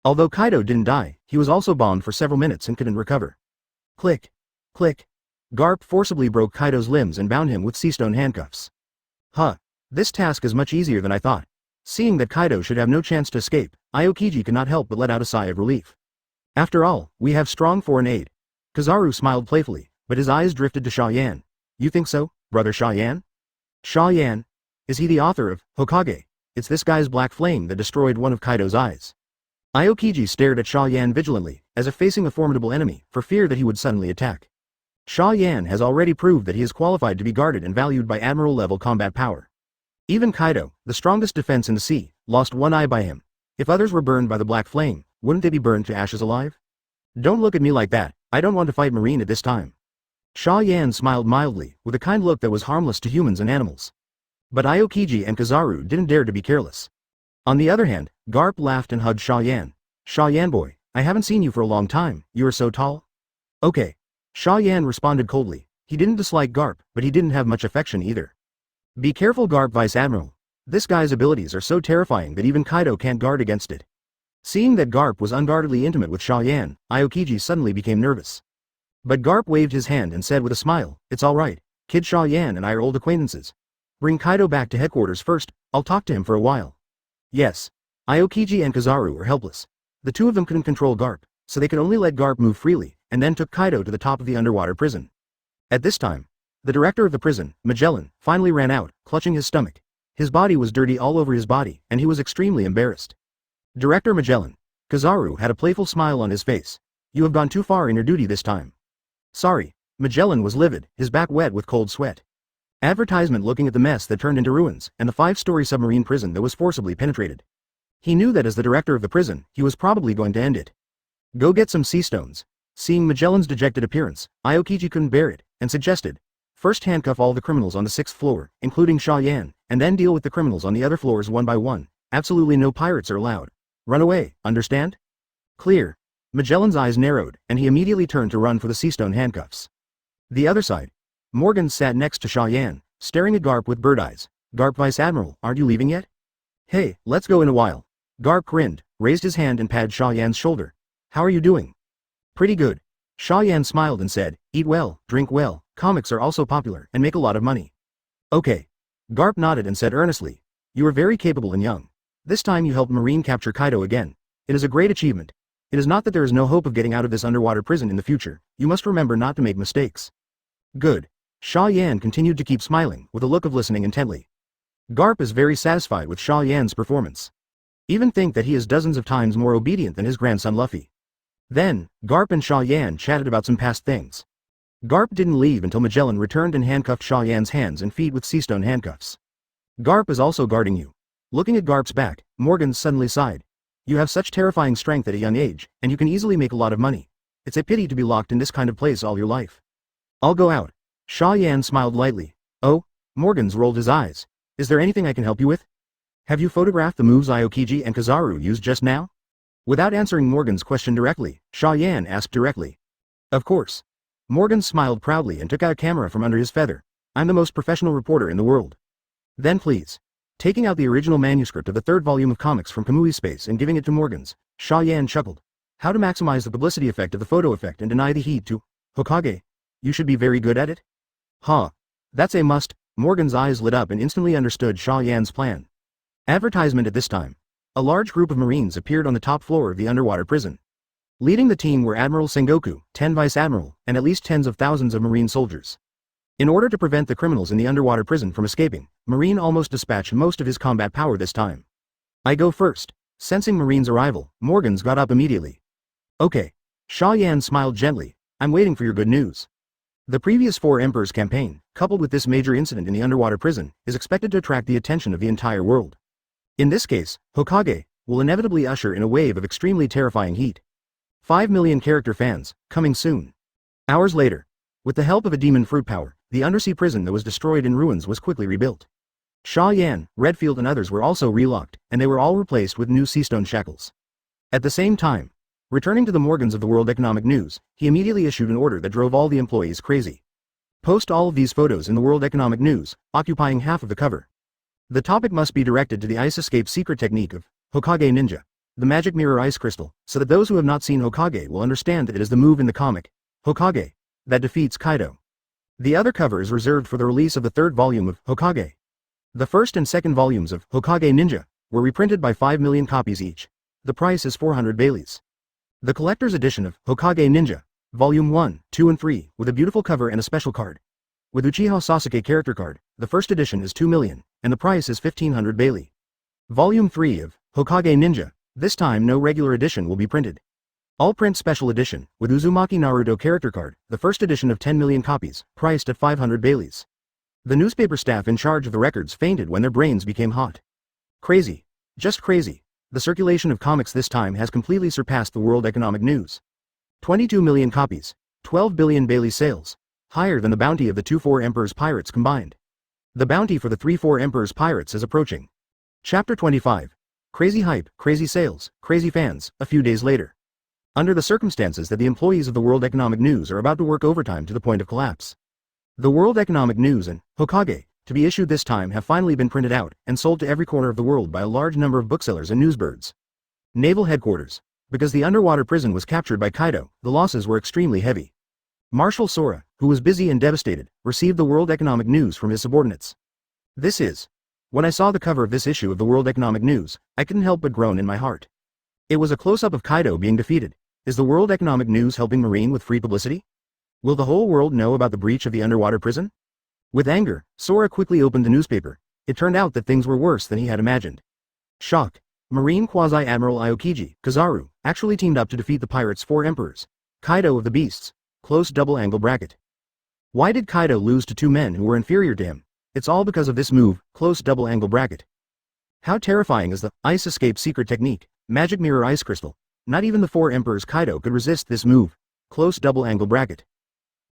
Although Kaido didn't die, he was also bombed for several minutes and couldn't recover. Click. Click. Garp forcibly broke Kaido's limbs and bound him with seastone handcuffs. This task is much easier than I thought. Seeing that Kaido should have no chance to escape, Aokiji could not help but let out a sigh of relief. After all, we have strong foreign aid. Kizaru smiled playfully, but his eyes drifted to Xia Yan. You think so, brother Xia Yan? Xia Yan? Is he the author of Hokage? It's this guy's black flame that destroyed one of Kaido's eyes. Aokiji stared at Xia Yan vigilantly, as if facing a formidable enemy, for fear that he would suddenly attack. Xia Yan has already proved that he is qualified to be guarded and valued by admiral-level combat power. Even Kaido, the strongest defense in the sea, lost one eye by him. If others were burned by the black flame, wouldn't they be burned to ashes alive? Don't look at me like that, I don't want to fight Marine at this time. Xia Yan smiled mildly, with a kind look that was harmless to humans and animals. But Aokiji and Kizaru didn't dare to be careless. On the other hand, Garp laughed and hugged Xia Yan. Xia Yan boy, I haven't seen you for a long time, you are so tall. Okay. Xia Yan responded coldly. He didn't dislike Garp, but he didn't have much affection either. Be careful, Garp Vice Admiral. This guy's abilities are so terrifying that even Kaido can't guard against it. Seeing that Garp was unguardedly intimate with Xia Yan, Aokiji suddenly became nervous. But Garp waved his hand and said with a smile, it's alright, Kid Xia Yan and I are old acquaintances. Bring Kaido back to headquarters first, I'll talk to him for a while. Yes. Aokiji and Kizaru were helpless. The two of them couldn't control Garp, so they could only let Garp move freely, and then took Kaido to the top of the underwater prison. At this time, the director of the prison, Magellan, finally ran out, clutching his stomach. His body was dirty all over his body, and he was extremely embarrassed. Director Magellan. Kizaru had a playful smile on his face. You have gone too far in your duty this time. Sorry. Magellan was livid, his back wet with cold sweat. Advertisement looking at the mess that turned into ruins, and the 5-story submarine prison that was forcibly penetrated. He knew that as the director of the prison, he was probably going to end it. Go get some sea stones. Seeing Magellan's dejected appearance, Aokiji couldn't bear it, and suggested, first handcuff all the criminals on the 6th floor, including Xia Yan, and then deal with the criminals on the other floors one by one. Absolutely no pirates are allowed. Run away, understand? Clear. Magellan's eyes narrowed, and he immediately turned to run for the seastone handcuffs. The other side. Morgan sat next to Xia Yan, staring at Garp with bird eyes. Garp Vice Admiral, aren't you leaving yet? Hey, let's go in a while. Garp grinned, raised his hand and patted Xia Yan's shoulder. How are you doing? Pretty good. Xia Yan smiled and said, eat well, drink well, comics are also popular and make a lot of money. Okay. Garp nodded and said earnestly, you are very capable and young. This time you helped Marine capture Kaido again. It is a great achievement. It is not that there is no hope of getting out of this underwater prison in the future, you must remember not to make mistakes. Good. Xia Yan continued to keep smiling, with a look of listening intently. Garp is very satisfied with Xia Yan's performance. Even think that he is dozens of times more obedient than his grandson Luffy. Then, Garp and Xia Yan chatted about some past things. Garp didn't leave until Magellan returned and handcuffed Xia Yan's hands and feet with seastone handcuffs. Garp is also guarding you. Looking at Garp's back, Morgan suddenly sighed. You have such terrifying strength at a young age, and you can easily make a lot of money. It's a pity to be locked in this kind of place all your life. I'll go out. Xia Yan smiled lightly. Oh? Morgan's rolled his eyes. Is there anything I can help you with? Have you photographed the moves Aokiji and Kizaru used just now? Without answering Morgan's question directly, Xia Yan asked directly. Of course. Morgan smiled proudly and took out a camera from under his feather. I'm the most professional reporter in the world. Then please. Taking out the original manuscript of the 3rd volume of comics from Kamui's space and giving it to Morgan's, Xia Yan chuckled. How to maximize the publicity effect of the photo effect and deny the heat to Hokage? You should be very good at it? Huh. That's a must. Morgan's eyes lit up and instantly understood Xia Yan's plan. Advertisement at this time. A large group of Marines appeared on the top floor of the underwater prison. Leading the team were Admiral Sengoku, 10 Vice Admiral, and at least tens of thousands of Marine soldiers. In order to prevent the criminals in the underwater prison from escaping, Marine almost dispatched most of his combat power this time. I go first. Sensing Marine's arrival, Morgans got up immediately. Okay. Xia Yan smiled gently. I'm waiting for your good news. The previous Four Emperors campaign, coupled with this major incident in the underwater prison, is expected to attract the attention of the entire world. In this case, Hokage will inevitably usher in a wave of extremely terrifying heat. 5 million character fans, coming soon. Hours later, with the help of a demon fruit power, the undersea prison that was destroyed in ruins was quickly rebuilt. Xia Yan, Redfield and others were also relocked, and they were all replaced with new seastone shackles. At the same time, returning to the Morgans of the World Economic News, he immediately issued an order that drove all the employees crazy. Post all of these photos in the World Economic News, occupying half of the cover. The topic must be directed to the ice escape secret technique of Hokage Ninja, the magic mirror ice crystal, so that those who have not seen Hokage will understand that it is the move in the comic, Hokage, that defeats Kaido. The other cover is reserved for the release of the third volume of Hokage. The first and second volumes of Hokage Ninja were reprinted by 5 million copies each. The price is 400 Baileys. The collector's edition of Hokage Ninja, Volume 1, 2 and 3, with a beautiful cover and a special card. With Uchiha Sasuke character card, the first edition is 2 million, and the price is 1500 Bailey. Volume 3 of Hokage Ninja, this time no regular edition will be printed. All print special edition, with Uzumaki Naruto character card, the first edition of 10 million copies, priced at 500 Baileys. The newspaper staff in charge of the records fainted when their brains became hot. Crazy. Just crazy. The circulation of comics this time has completely surpassed the World Economic News. 22 million copies, 12 billion Bailey sales, higher than the bounty of the 2 Four Emperors pirates combined. The bounty for the 3 Four Emperors pirates is approaching. Chapter 25. Crazy hype, crazy sales, crazy fans, a few days later. Under the circumstances that the employees of the World Economic News are about to work overtime to the point of collapse. The World Economic News and Hokage, to be issued this time, have finally been printed out and sold to every corner of the world by a large number of booksellers and newsbirds. Naval headquarters. Because the underwater prison was captured by Kaido, the losses were extremely heavy. Marshal Sora, who was busy and devastated, received the World Economic News from his subordinates. This is. When I saw the cover of this issue of the World Economic News, I couldn't help but groan in my heart. It was a close-up of Kaido being defeated. Is the World Economic News helping Marine with free publicity? Will the whole world know about the breach of the underwater prison? With anger, Sora quickly opened the newspaper. It turned out that things were worse than he had imagined. Shock. Marine Quasi-Admiral Aokiji, Kizaru, actually teamed up to defeat the pirates' 4 emperors. Kaido of the Beasts. Close double-angle bracket. Why did Kaido lose to 2 men who were inferior to him? It's all because of this move, close double-angle bracket. How terrifying is the ice escape secret technique, magic mirror ice crystal? Not even the 4 emperors Kaido could resist this move, close double-angle bracket.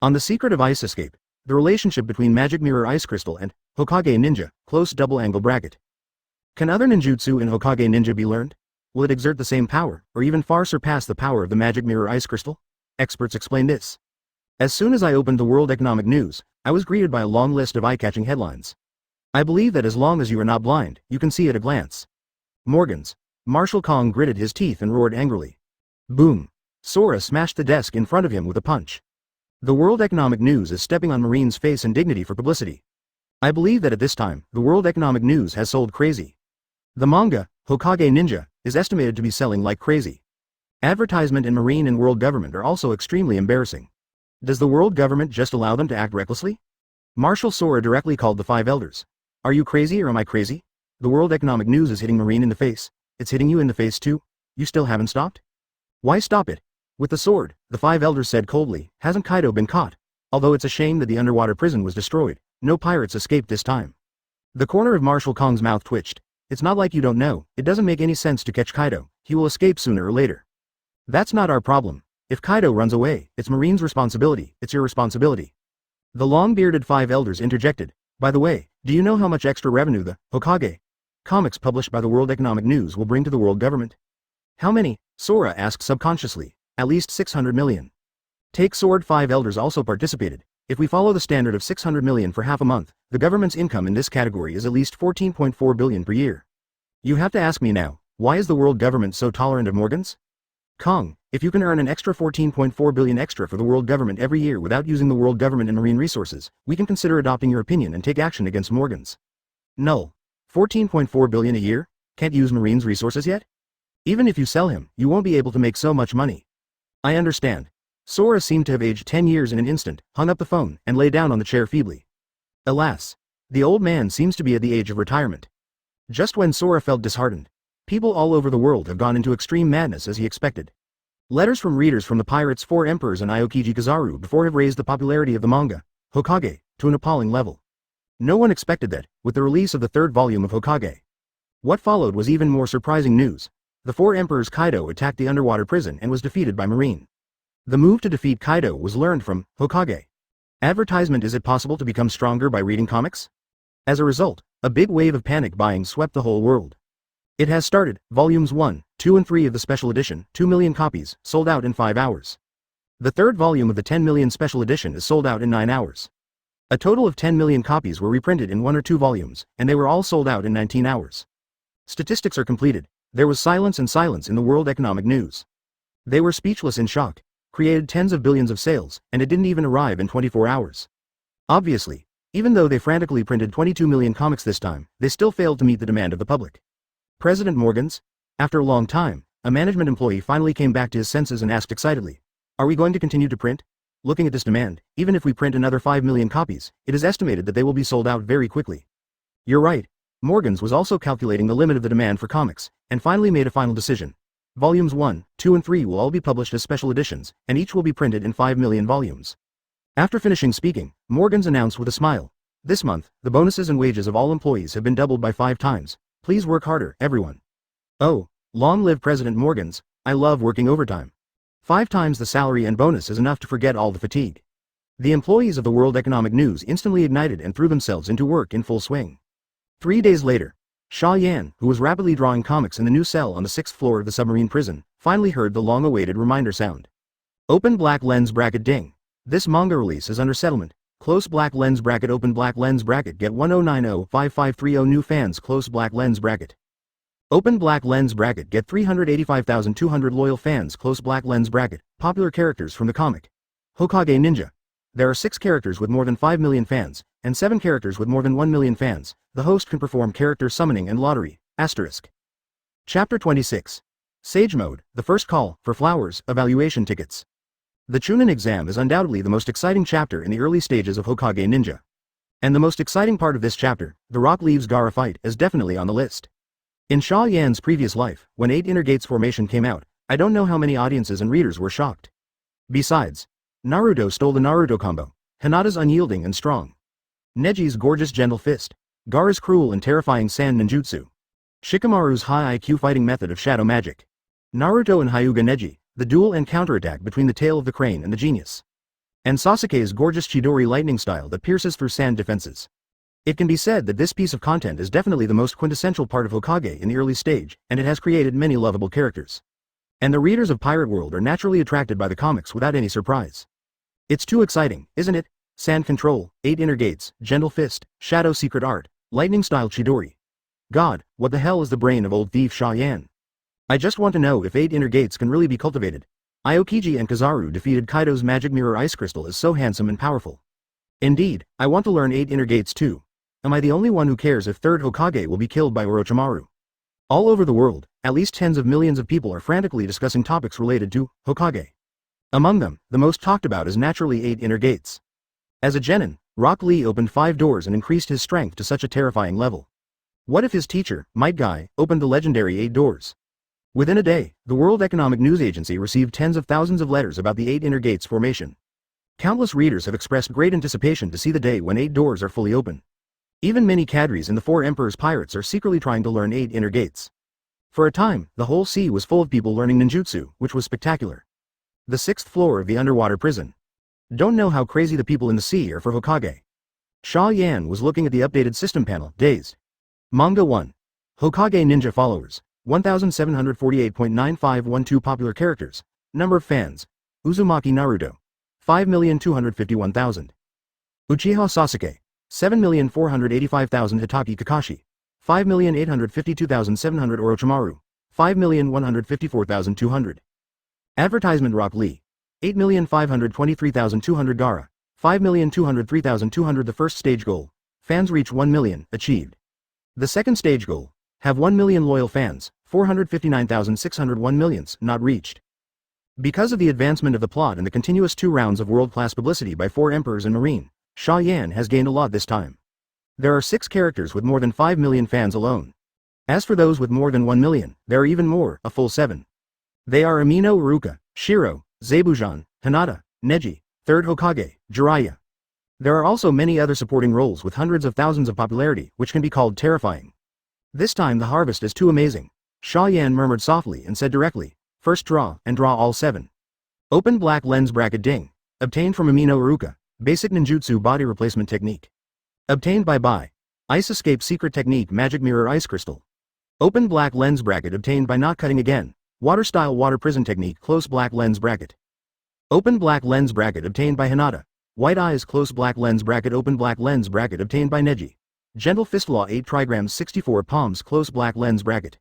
On the secret of ice escape, the relationship between magic mirror ice crystal and Hokage Ninja, close double-angle bracket. Can other ninjutsu in Hokage Ninja be learned? Will it exert the same power, or even far surpass the power of the magic mirror ice crystal? Experts explain this. As soon as I opened the World Economic News, I was greeted by a long list of eye-catching headlines. I believe that as long as you are not blind, you can see at a glance. Morgans. Marshal Kong gritted his teeth and roared angrily. Boom. Sora smashed the desk in front of him with a punch. The World Economic News is stepping on Marine's face and dignity for publicity. I believe that at this time, the World Economic News has sold crazy. The manga, Hokage Ninja, is estimated to be selling like crazy. Advertisement in Marine and world government are also extremely embarrassing. Does the world government just allow them to act recklessly? Marshal Sora directly called the 5 elders. Are you crazy or am I crazy? The World Economic News is hitting Marine in the face. It's hitting you in the face too? You still haven't stopped? Why stop it? With the sword, the 5 elders said coldly, hasn't Kaido been caught? Although it's a shame that the underwater prison was destroyed, no pirates escaped this time. The corner of Marshal Kong's mouth twitched. It's not like you don't know, it doesn't make any sense to catch Kaido, he will escape sooner or later. That's not our problem. If Kaido runs away, it's Marine's responsibility, it's your responsibility. The long-bearded 5 elders interjected. By the way, do you know how much extra revenue the Hokage comics published by the World Economic News will bring to the world government? How many? Sora asked subconsciously. At least 600 million. Take Sword 5 elders also participated. If we follow the standard of 600 million for half a month, the government's income in this category is at least 14.4 billion per year. You have to ask me now, why is the world government so tolerant of Morgans? Kong, if you can earn an extra 14.4 billion extra for the world government every year without using the world government and marine resources, we can consider adopting your opinion and take action against Morgans. Null. 14.4 billion a year? Can't use Marine's resources yet? Even if you sell him, you won't be able to make so much money. I understand. Sora seemed to have aged 10 years in an instant, hung up the phone, and lay down on the chair feebly. Alas. The old man seems to be at the age of retirement. Just when Sora felt disheartened, People all over the world have gone into extreme madness as he expected. Letters from readers from the Pirates' Four Emperors and Aokiji Kizaru before have raised the popularity of the manga, Hokage, to an appalling level. No one expected that, with the release of the third volume of Hokage. What followed was even more surprising news. The Four Emperors Kaido attacked the underwater prison and was defeated by Marine. The move to defeat Kaido was learned from Hokage. Advertisement. Is it possible to become stronger by reading comics? As a result, a big wave of panic buying swept the whole world. It has started. Volumes 1, 2 and 3 of the special edition, 2 million copies, sold out in 5 hours. The third volume of the 10 million special edition is sold out in 9 hours. A total of 10 million copies were reprinted in 1 or 2 volumes, and they were all sold out in 19 hours. Statistics are completed. There was silence in the world economic news. They were speechless in shock. Created tens of billions of sales, and it didn't even arrive in 24 hours. Obviously, even though they frantically printed 22 million comics this time, they still failed to meet the demand of the public. President Morgans? After a long time, a management employee finally came back to his senses and asked excitedly, "Are we going to continue to print? Looking at this demand, even if we print another 5 million copies, it is estimated that they will be sold out very quickly." You're right. Morgans was also calculating the limit of the demand for comics, and finally made a final decision. Volumes 1, 2 and 3 will all be published as special editions, and each will be printed in 5 million volumes. After finishing speaking, Morgans announced with a smile, "This month, the bonuses and wages of all employees have been doubled by 5 times. Please work harder, everyone." Oh, long live President Morgans. I love working overtime. 5 times the salary and bonus is enough to forget all the fatigue. The employees of the World Economic News instantly ignited and threw themselves into work in full swing. 3 days later, Xia Yan, who was rapidly drawing comics in the new cell on the 6th floor of the submarine prison, finally heard the long-awaited reminder sound. Open black lens bracket ding. This manga release is under settlement. Close black lens bracket, open black lens bracket, get 10905530 new fans, close black lens bracket. Open black lens bracket, get 385,200 loyal fans, close black lens bracket. Popular characters from the comic Hokage Ninja. There are 6 characters with more than 5 million fans, and 7 characters with more than 1 million fans. The host can perform character summoning and lottery. Asterisk. Chapter 26. Sage Mode, the first call for flowers, evaluation tickets. The Chunin exam is undoubtedly the most exciting chapter in the early stages of Hokage Ninja. And the most exciting part of this chapter, the Rock Leaves Gaara fight, is definitely on the list. In Xia Yan's previous life, when 8 Inner Gates formation came out, I don't know how many audiences and readers were shocked. Besides, Naruto stole the Naruto combo, Hinata's unyielding and strong, Neji's gorgeous gentle fist, Gaara's cruel and terrifying sand ninjutsu, Shikamaru's high IQ fighting method of shadow magic, Naruto and Hyuga Neji, the duel and counterattack between the tail of the crane and the genius, and Sasuke's gorgeous Chidori lightning style that pierces through sand defenses. It can be said that this piece of content is definitely the most quintessential part of Hokage in the early stage, and it has created many lovable characters. And the readers of Pirate World are naturally attracted by the comics without any surprise. It's too exciting, isn't it? Sand control, 8 inner gates, gentle fist, shadow secret art, lightning style Chidori. God, what the hell is the brain of old thief Xia Yan? I just want to know if 8 inner gates can really be cultivated. Aokiji and Kizaru defeated Kaido's magic mirror ice crystal is so handsome and powerful. Indeed, I want to learn 8 inner gates too. Am I the only one who cares if third Hokage will be killed by Orochimaru? All over the world, at least tens of millions of people are frantically discussing topics related to Hokage. Among them, the most talked about is naturally 8 inner gates. As a genin, Rock Lee opened 5 doors and increased his strength to such a terrifying level. What if his teacher, Might Guy, opened the legendary 8 doors? Within a day, the World Economic News Agency received tens of thousands of letters about the 8 inner gates formation. Countless readers have expressed great anticipation to see the day when 8 doors are fully open. Even many cadres in the 4 Emperors Pirates are secretly trying to learn 8 inner gates. For a time, the whole sea was full of people learning ninjutsu, which was spectacular. The 6th floor of the underwater prison. Don't know how crazy the people in the sea are for Hokage. Xia Yan was looking at the updated system panel, dazed. Manga 1. Hokage Ninja Followers. 1748.9512 popular characters. Number of fans. Uzumaki Naruto. 5,251,000. Uchiha Sasuke. 7,485,000 Hitaki Kakashi. 5,852,700 Orochimaru. 5,154,200. Advertisement Rock Lee. 8,523,200 Gaara. 5,203,200 The first stage goal. Fans reach 1 million, achieved. The second stage goal. Have 1 million loyal fans. 459,601 millions, not reached. Because of the advancement of the plot and the continuous 2 rounds of world-class publicity by 4 emperors and Marine, Xia Yan has gained a lot this time. There are 6 characters with more than 5 million fans alone. As for those with more than 1 million, there are even more, a full 7. They are Amino Uruka, Shiro, Zabujan, Hinata, Neji, 3rd Hokage, Jiraiya. There are also many other supporting roles with hundreds of thousands of popularity, which can be called terrifying. This time the harvest is too amazing. Xia Yan murmured softly and said directly, first draw, and draw all 7. Open black lens bracket ding. Obtained from Amino Uruka, basic ninjutsu body replacement technique. Obtained by Ice escape secret technique magic mirror ice crystal. Open black lens bracket obtained by not cutting again, water style water prison technique close black lens bracket. Open black lens bracket obtained by Hinata, white eyes close black lens bracket open black lens bracket obtained by Neji. Gentle fist law 8 trigrams 64 palms close black lens bracket.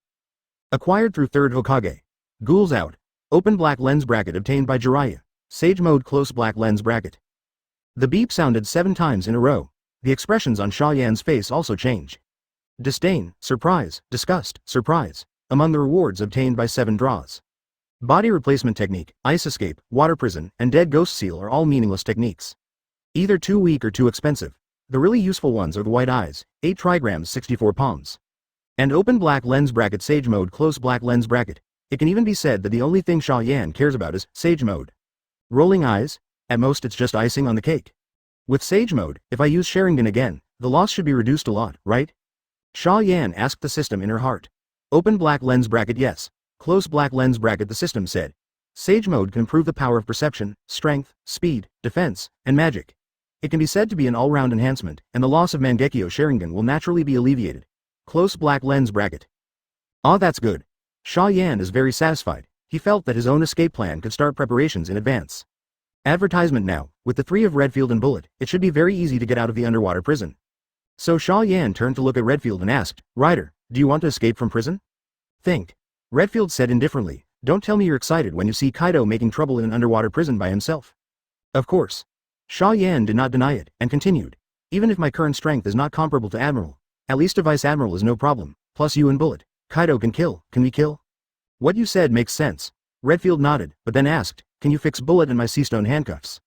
Acquired through 3rd Hokage. Ghouls out. Open black lens bracket obtained by Jiraiya. Sage mode close black lens bracket. The beep sounded 7 times in a row. The expressions on Xia Yan's face also change. Disdain, surprise, disgust, surprise, among the rewards obtained by 7 draws. Body replacement technique, ice escape, water prison, and dead ghost seal are all meaningless techniques. Either too weak or too expensive. The really useful ones are the white eyes, 8 trigrams 64 palms. And open black lens bracket sage mode close black lens bracket. It can even be said that the only thing Xia Yan cares about is sage mode. Rolling eyes? At most it's just icing on the cake. With sage mode, if I use Sharingan again, the loss should be reduced a lot, right? Xia Yan asked the system in her heart. Open black lens bracket yes. Close black lens bracket the system said. Sage mode can improve the power of perception, strength, speed, defense, and magic. It can be said to be an all-round enhancement, and the loss of Mangekyo Sharingan will naturally be alleviated. Close black lens bracket. Ah, that's good. Xia Yan is very satisfied. He felt that his own escape plan could start preparations in advance. Advertisement now, with the 3 of Redfield and Bullet, it should be very easy to get out of the underwater prison. So Xia Yan turned to look at Redfield and asked, Ryder, do you want to escape from prison? Think. Redfield said indifferently, don't tell me you're excited when you see Kaido making trouble in an underwater prison by himself. Of course. Xia Yan did not deny it, and continued, even if my current strength is not comparable to Admiral, at least a Vice Admiral is no problem, plus you and Bullet, Kaido can we kill? What you said makes sense. Redfield nodded, but then asked, can you fix Bullet and my sea stone handcuffs?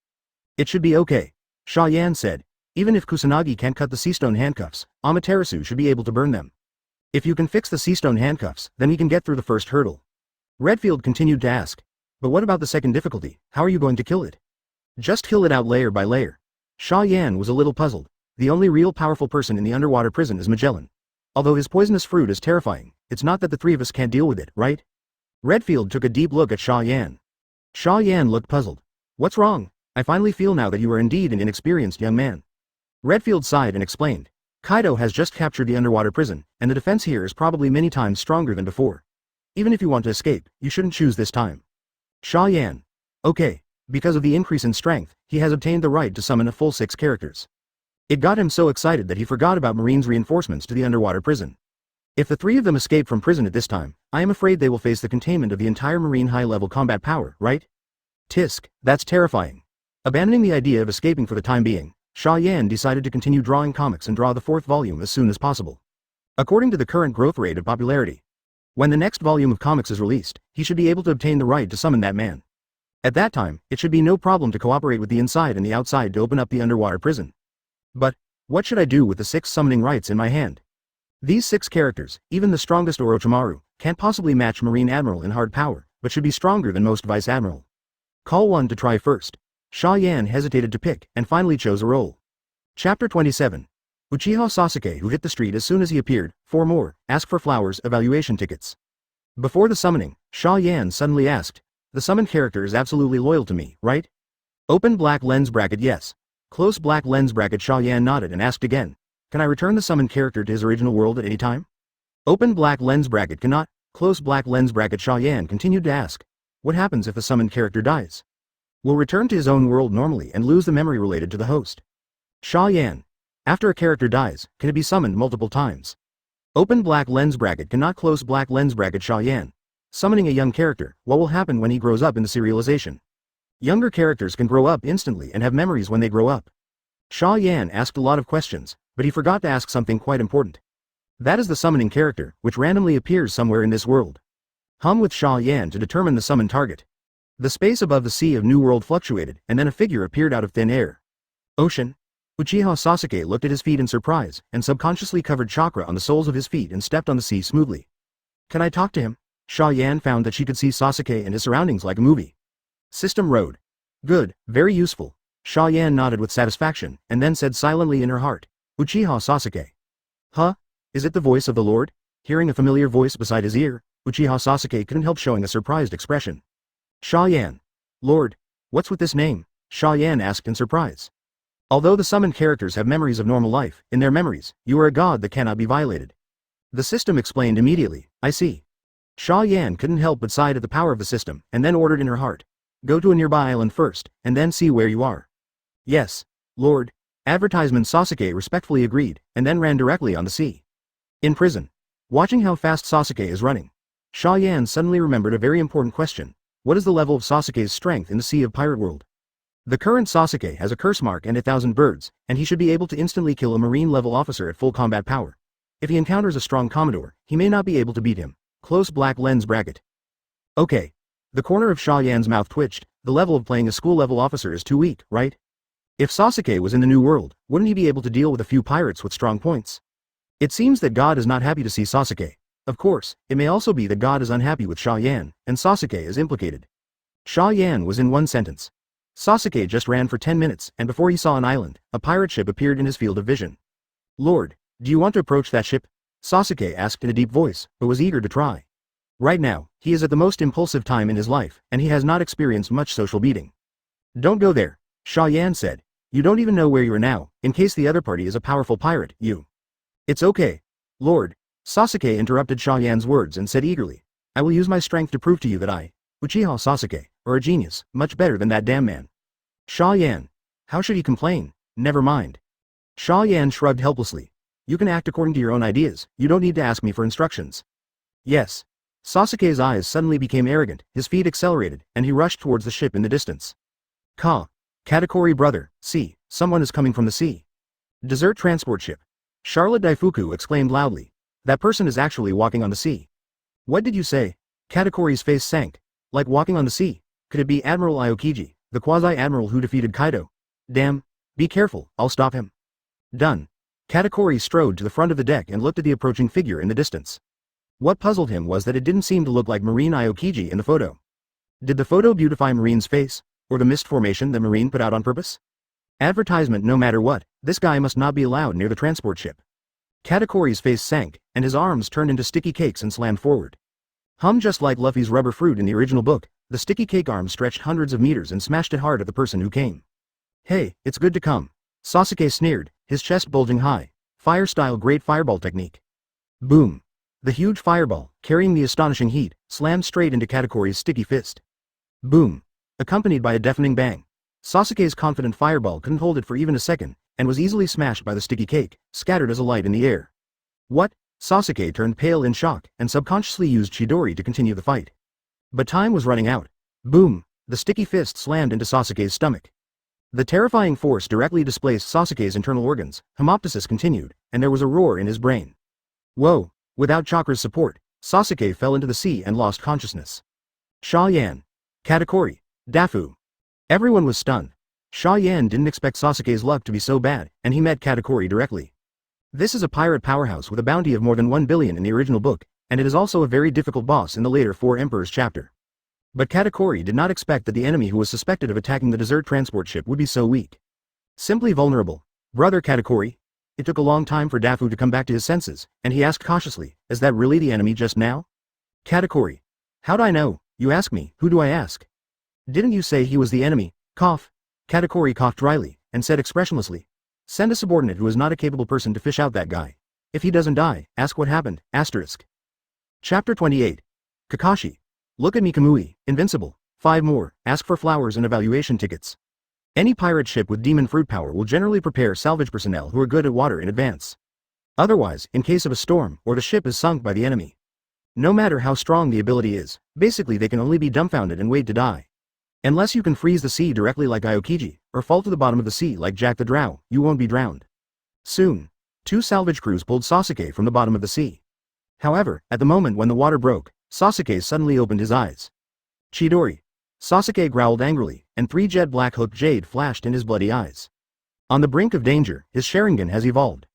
It should be okay. Xia Yan said, even if Kusanagi can't cut the sea stone handcuffs, Amaterasu should be able to burn them. If you can fix the sea stone handcuffs, then we can get through the first hurdle. Redfield continued to ask, but what about the second difficulty, how are you going to kill it? Just kill it out layer by layer. Xia Yan was a little puzzled. The only real powerful person in the underwater prison is Magellan. Although his poisonous fruit is terrifying, it's not that the 3 of us can't deal with it, right? Redfield took a deep look at Xia Yan. Xia Yan looked puzzled. What's wrong? I finally feel now that you are indeed an inexperienced young man. Redfield sighed and explained. Kaido has just captured the underwater prison, and the defense here is probably many times stronger than before. Even if you want to escape, you shouldn't choose this time. Xia Yan. Okay. Because of the increase in strength, he has obtained the right to summon a full 6 characters. It got him so excited that he forgot about Marine's reinforcements to the underwater prison. If the 3 of them escape from prison at this time, I am afraid they will face the containment of the entire Marine high-level combat power, right? Tisk, that's terrifying. Abandoning the idea of escaping for the time being, Xia Yan decided to continue drawing comics and draw the 4th volume as soon as possible. According to the current growth rate of popularity, when the next volume of comics is released, he should be able to obtain the right to summon that man. At that time, it should be no problem to cooperate with the inside and the outside to open up the underwater prison. But, what should I do with the 6 summoning rights in my hand? These 6 characters, even the strongest Orochimaru, can't possibly match Marine Admiral in hard power, but should be stronger than most Vice Admiral. Call one to try first. Xia Yan hesitated to pick, and finally chose a role. Chapter 27. Uchiha Sasuke who hit the street as soon as he appeared, 4 more, ask for flowers, evaluation tickets. Before the summoning, Xia Yan suddenly asked, the summoned character is absolutely loyal to me, right? Open black lens bracket yes. Close black lens bracket Xia Yan nodded and asked again, can I return the summoned character to his original world at any time? Open black lens bracket cannot. Close black lens bracket Xia Yan continued to ask, what happens if the summoned character dies? Will return to his own world normally and lose the memory related to the host. Xia Yan. After a character dies, can it be summoned multiple times? Open black lens bracket cannot. Close black lens bracket Xia Yan. Summoning a young character, what will happen when he grows up in the serialization? Younger characters can grow up instantly and have memories when they grow up. Xia Yan asked a lot of questions, but he forgot to ask something quite important. That is the summoning character, which randomly appears somewhere in this world. Hum with Xia Yan to determine the summon target. The space above the sea of New World fluctuated, and then a figure appeared out of thin air. Ocean? Uchiha Sasuke looked at his feet in surprise, and subconsciously covered chakra on the soles of his feet and stepped on the sea smoothly. Can I talk to him? Xia Yan found that she could see Sasuke and his surroundings like a movie. System road. Good, very useful. Xia Yan nodded with satisfaction, and then said silently in her heart, Uchiha Sasuke. Huh? Is it the voice of the Lord? Hearing a familiar voice beside his ear, Uchiha Sasuke couldn't help showing a surprised expression. Xia Yan. Lord, what's with this name? Xia Yan asked in surprise. Although the summoned characters have memories of normal life, in their memories, you are a god that cannot be violated. The system explained immediately, I see. Xia Yan couldn't help but sigh at the power of the system, and then ordered in her heart. Go to a nearby island first, and then see where you are. Yes, Lord. Advertisement Sasuke respectfully agreed, and then ran directly on the sea. In prison. Watching how fast Sasuke is running, Xia Yan suddenly remembered a very important question. What is the level of Sasuke's strength in the Sea of Pirate World? The current Sasuke has a curse mark and 1,000 birds, and he should be able to instantly kill a marine-level officer at full combat power. If he encounters a strong commodore, he may not be able to beat him. Close black lens bracket. Okay. The corner of Xia Yan's mouth twitched. The level of playing a school-level officer is too weak, right? If Sasuke was in the new world, wouldn't he be able to deal with a few pirates with strong points? It seems that God is not happy to see Sasuke. Of course, it may also be that God is unhappy with Xia Yan, and Sasuke is implicated. Xia Yan was in one sentence. Sasuke just ran for 10 minutes, and before he saw an island, a pirate ship appeared in his field of vision. Lord, do you want to approach that ship? Sasuke asked in a deep voice, but was eager to try. Right now, he is at the most impulsive time in his life, and he has not experienced much social beating. Don't go there, Xia Yan said. You don't even know where you are now, in case the other party is a powerful pirate, you. It's okay. Lord. Sasuke interrupted Xia Yan's words and said eagerly, I will use my strength to prove to you that I, Uchiha Sasuke, are a genius, much better than that damn man. Xia Yan. How should he complain? Never mind. Xia Yan shrugged helplessly. You can act according to your own ideas, you don't need to ask me for instructions. Yes. Sasuke's eyes suddenly became arrogant, his feet accelerated, and he rushed towards the ship in the distance. Katakuri brother, see, someone is coming from the sea. Desert transport ship. Charlotte Daifuku exclaimed loudly. That person is actually walking on the sea. What did you say? Katakuri's face sank. Like walking on the sea. Could it be Admiral Aokiji, the quasi-admiral who defeated Kaido? Damn. Be careful, I'll stop him. Done. Katakuri strode to the front of the deck and looked at the approaching figure in the distance. What puzzled him was that it didn't seem to look like Marine Aokiji in the photo. Did the photo beautify Marine's face, or the mist formation that Marine put out on purpose? Advertisement no matter what, this guy must not be allowed near the transport ship. Katakuri's face sank, and his arms turned into sticky cakes and slammed forward. Just like Luffy's rubber fruit in the original book, the sticky cake arms stretched hundreds of meters and smashed it hard at the person who came. Hey, it's good to come. Sasuke sneered, his chest bulging high. Fire-style great fireball technique. Boom. The huge fireball, carrying the astonishing heat, slammed straight into Katakuri's sticky fist. Boom. Accompanied by a deafening bang. Sasuke's confident fireball couldn't hold it for even a second, and was easily smashed by the sticky cake, scattered as a light in the air. What? Sasuke turned pale in shock, and subconsciously used Chidori to continue the fight. But time was running out. Boom. The sticky fist slammed into Sasuke's stomach. The terrifying force directly displaced Sasuke's internal organs. Hemoptysis continued, and there was a roar in his brain. Whoa. Without chakra's support, Sasuke fell into the sea and lost consciousness. Xia Yan. Katakuri. Dafu. Everyone was stunned. Xia Yan didn't expect Sasuke's luck to be so bad, and he met Katakuri directly. This is a pirate powerhouse with a bounty of more than 1 billion in the original book, and it is also a very difficult boss in the later 4 Emperors chapter. But Katakuri did not expect that the enemy who was suspected of attacking the desert transport ship would be so weak. Simply vulnerable. Brother Katakuri? It took a long time for Dafu to come back to his senses, and he asked cautiously, is that really the enemy just now? Katakuri. How'd I know? You ask me, who do I ask? Didn't you say he was the enemy? Cough. Katakuri coughed dryly, and said expressionlessly. Send a subordinate who is not a capable person to fish out that guy. If he doesn't die, ask what happened, asterisk. Chapter 28. Kakashi. Look at me Kamui, invincible. 5 more, ask for flowers and evaluation tickets. Any pirate ship with demon fruit power will generally prepare salvage personnel who are good at water in advance. Otherwise, in case of a storm, or the ship is sunk by the enemy. No matter how strong the ability is, basically they can only be dumbfounded and wait to die. Unless you can freeze the sea directly like Aokiji, or fall to the bottom of the sea like Jack the Drow, you won't be drowned. Soon, 2 salvage crews pulled Sasuke from the bottom of the sea. However, at the moment when the water broke, Sasuke suddenly opened his eyes. Chidori. Sasuke growled angrily, and 3 jet black hooked jade flashed in his bloody eyes. On the brink of danger, his Sharingan has evolved.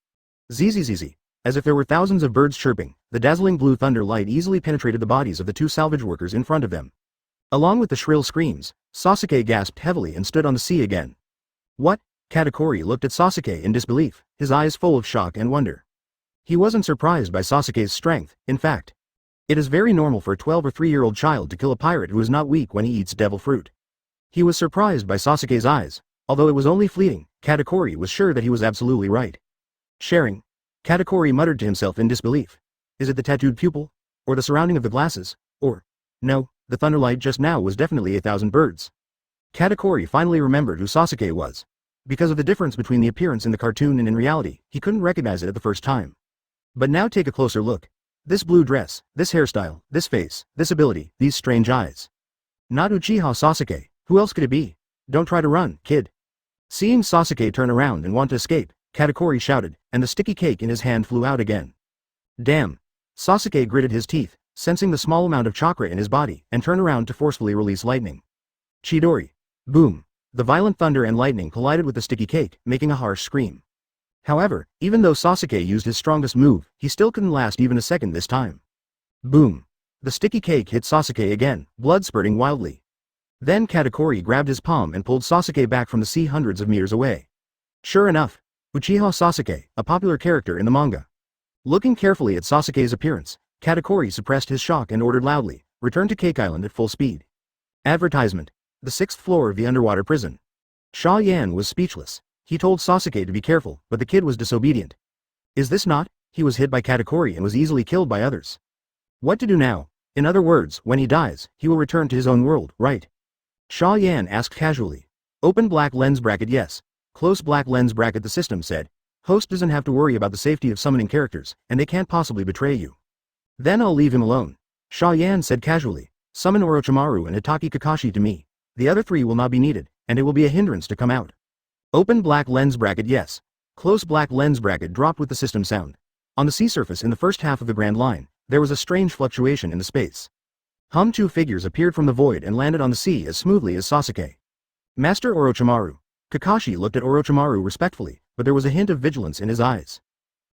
Zzz. As if there were thousands of birds chirping, the dazzling blue thunder light easily penetrated the bodies of the two salvage workers in front of them. Along with the shrill screams, Sasuke gasped heavily and stood on the sea again. What? Katakuri looked at Sasuke in disbelief, his eyes full of shock and wonder. He wasn't surprised by Sasuke's strength, in fact. It is very normal for a 12 or 3-year-old child to kill a pirate who is not weak when he eats devil fruit. He was surprised by Sasuke's eyes, although it was only fleeting. Katakuri was sure that he was absolutely right. Sharing. Katakuri muttered to himself in disbelief. Is it the tattooed pupil? Or the surrounding of the glasses? Or, no, the thunderlight just now was definitely 1,000 birds. Katakuri finally remembered who Sasuke was. Because of the difference between the appearance in the cartoon and in reality, he couldn't recognize it at the first time. But now take a closer look. This blue dress, this hairstyle, this face, this ability, these strange eyes. Not Uchiha Sasuke, who else could it be? Don't try to run, kid. Seeing Sasuke turn around and want to escape, Katakuri shouted, and the sticky cake in his hand flew out again. Damn. Sasuke gritted his teeth, sensing the small amount of chakra in his body, and turned around to forcefully release lightning. Chidori. Boom. The violent thunder and lightning collided with the sticky cake, making a harsh scream. However, even though Sasuke used his strongest move, he still couldn't last even a second this time. Boom. The sticky cake hit Sasuke again, blood spurting wildly. Then Katakuri grabbed his palm and pulled Sasuke back from the sea hundreds of meters away. Sure enough, Uchiha Sasuke, a popular character in the manga. Looking carefully at Sasuke's appearance, Katakuri suppressed his shock and ordered loudly, "Return to Cake Island at full speed." Advertisement. The 6th floor of the underwater prison. Xia Yan was speechless. He told Sasuke to be careful, but the kid was disobedient. Is this not? He was hit by Katakuri and was easily killed by others. What to do now? In other words, when he dies, he will return to his own world, right? Xia Yan asked casually. Open black lens bracket yes. Close black lens bracket the system said. Host doesn't have to worry about the safety of summoning characters, and they can't possibly betray you. Then I'll leave him alone. Xia Yan said casually. Summon Orochimaru and Itachi Kakashi to me. The other 3 will not be needed, and it will be a hindrance to come out. Open black lens bracket yes. Close black lens bracket dropped with the system sound. On the sea surface in the first half of the Grand Line, there was a strange fluctuation in the space. 2 figures appeared from the void and landed on the sea as smoothly as Sasuke. Master Orochimaru. Kakashi looked at Orochimaru respectfully, but there was a hint of vigilance in his eyes.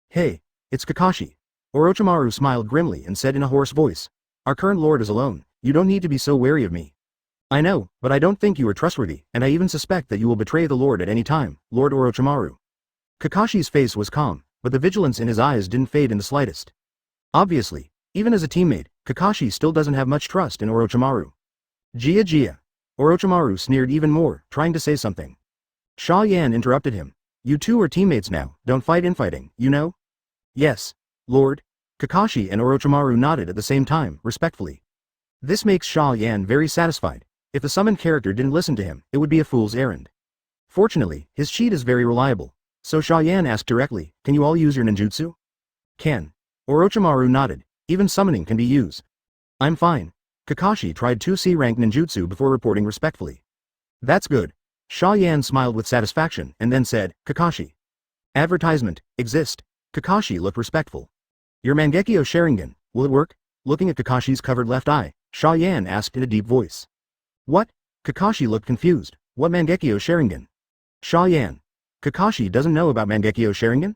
Hey, it's Kakashi. Orochimaru smiled grimly and said in a hoarse voice. Our current lord is alone, you don't need to be so wary of me. I know, but I don't think you are trustworthy, and I even suspect that you will betray the Lord at any time, Lord Orochimaru. Kakashi's face was calm, but the vigilance in his eyes didn't fade in the slightest. Obviously, even as a teammate, Kakashi still doesn't have much trust in Orochimaru. Gia. Orochimaru sneered even more, trying to say something. Xia Yan interrupted him. You two are teammates now, don't fight infighting, you know? Yes, Lord. Kakashi and Orochimaru nodded at the same time, respectfully. This makes Xia Yan very satisfied. If the summoned character didn't listen to him, it would be a fool's errand. Fortunately, his cheat is very reliable. So Xia Yan asked directly, can you all use your ninjutsu? Can. Orochimaru nodded. Even summoning can be used. I'm fine. Kakashi tried 2 C-rank ninjutsu before reporting respectfully. That's good. Xia Yan smiled with satisfaction and then said, Kakashi. Advertisement, exist. Kakashi looked respectful. Your Mangekyo Sharingan, will it work? Looking at Kakashi's covered left eye, Xia Yan asked in a deep voice. What? Kakashi looked confused. What Mangekyo Sharingan? Xia Yan. Kakashi doesn't know about Mangekyo Sharingan?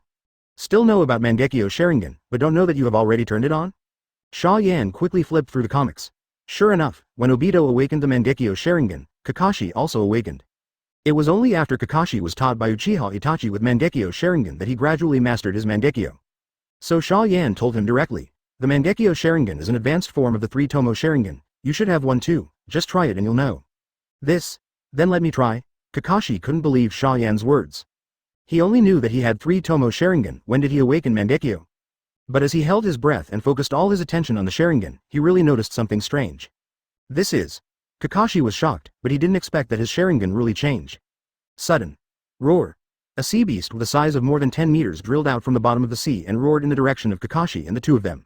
Still know about Mangekyo Sharingan, but don't know that you have already turned it on? Xia Yan quickly flipped through the comics. Sure enough, when Obito awakened the Mangekyo Sharingan, Kakashi also awakened. It was only after Kakashi was taught by Uchiha Itachi with Mangekyo Sharingan that he gradually mastered his Mangekyo. So Xia Yan told him directly, the Mangekyo Sharingan is an advanced form of the 3-Tomo Sharingan, you should have one too, just try it and you'll know. This? Then let me try. Kakashi couldn't believe Xia Yan's words. He only knew that he had 3-Tomo Sharingan, when did he awaken Mangekyo? But as he held his breath and focused all his attention on the Sharingan, he really noticed something strange. This is. Kakashi was shocked, but he didn't expect that his Sharingan really changed. Sudden. Roar. A sea beast with a size of more than 10 meters drilled out from the bottom of the sea and roared in the direction of Kakashi and the 2 of them.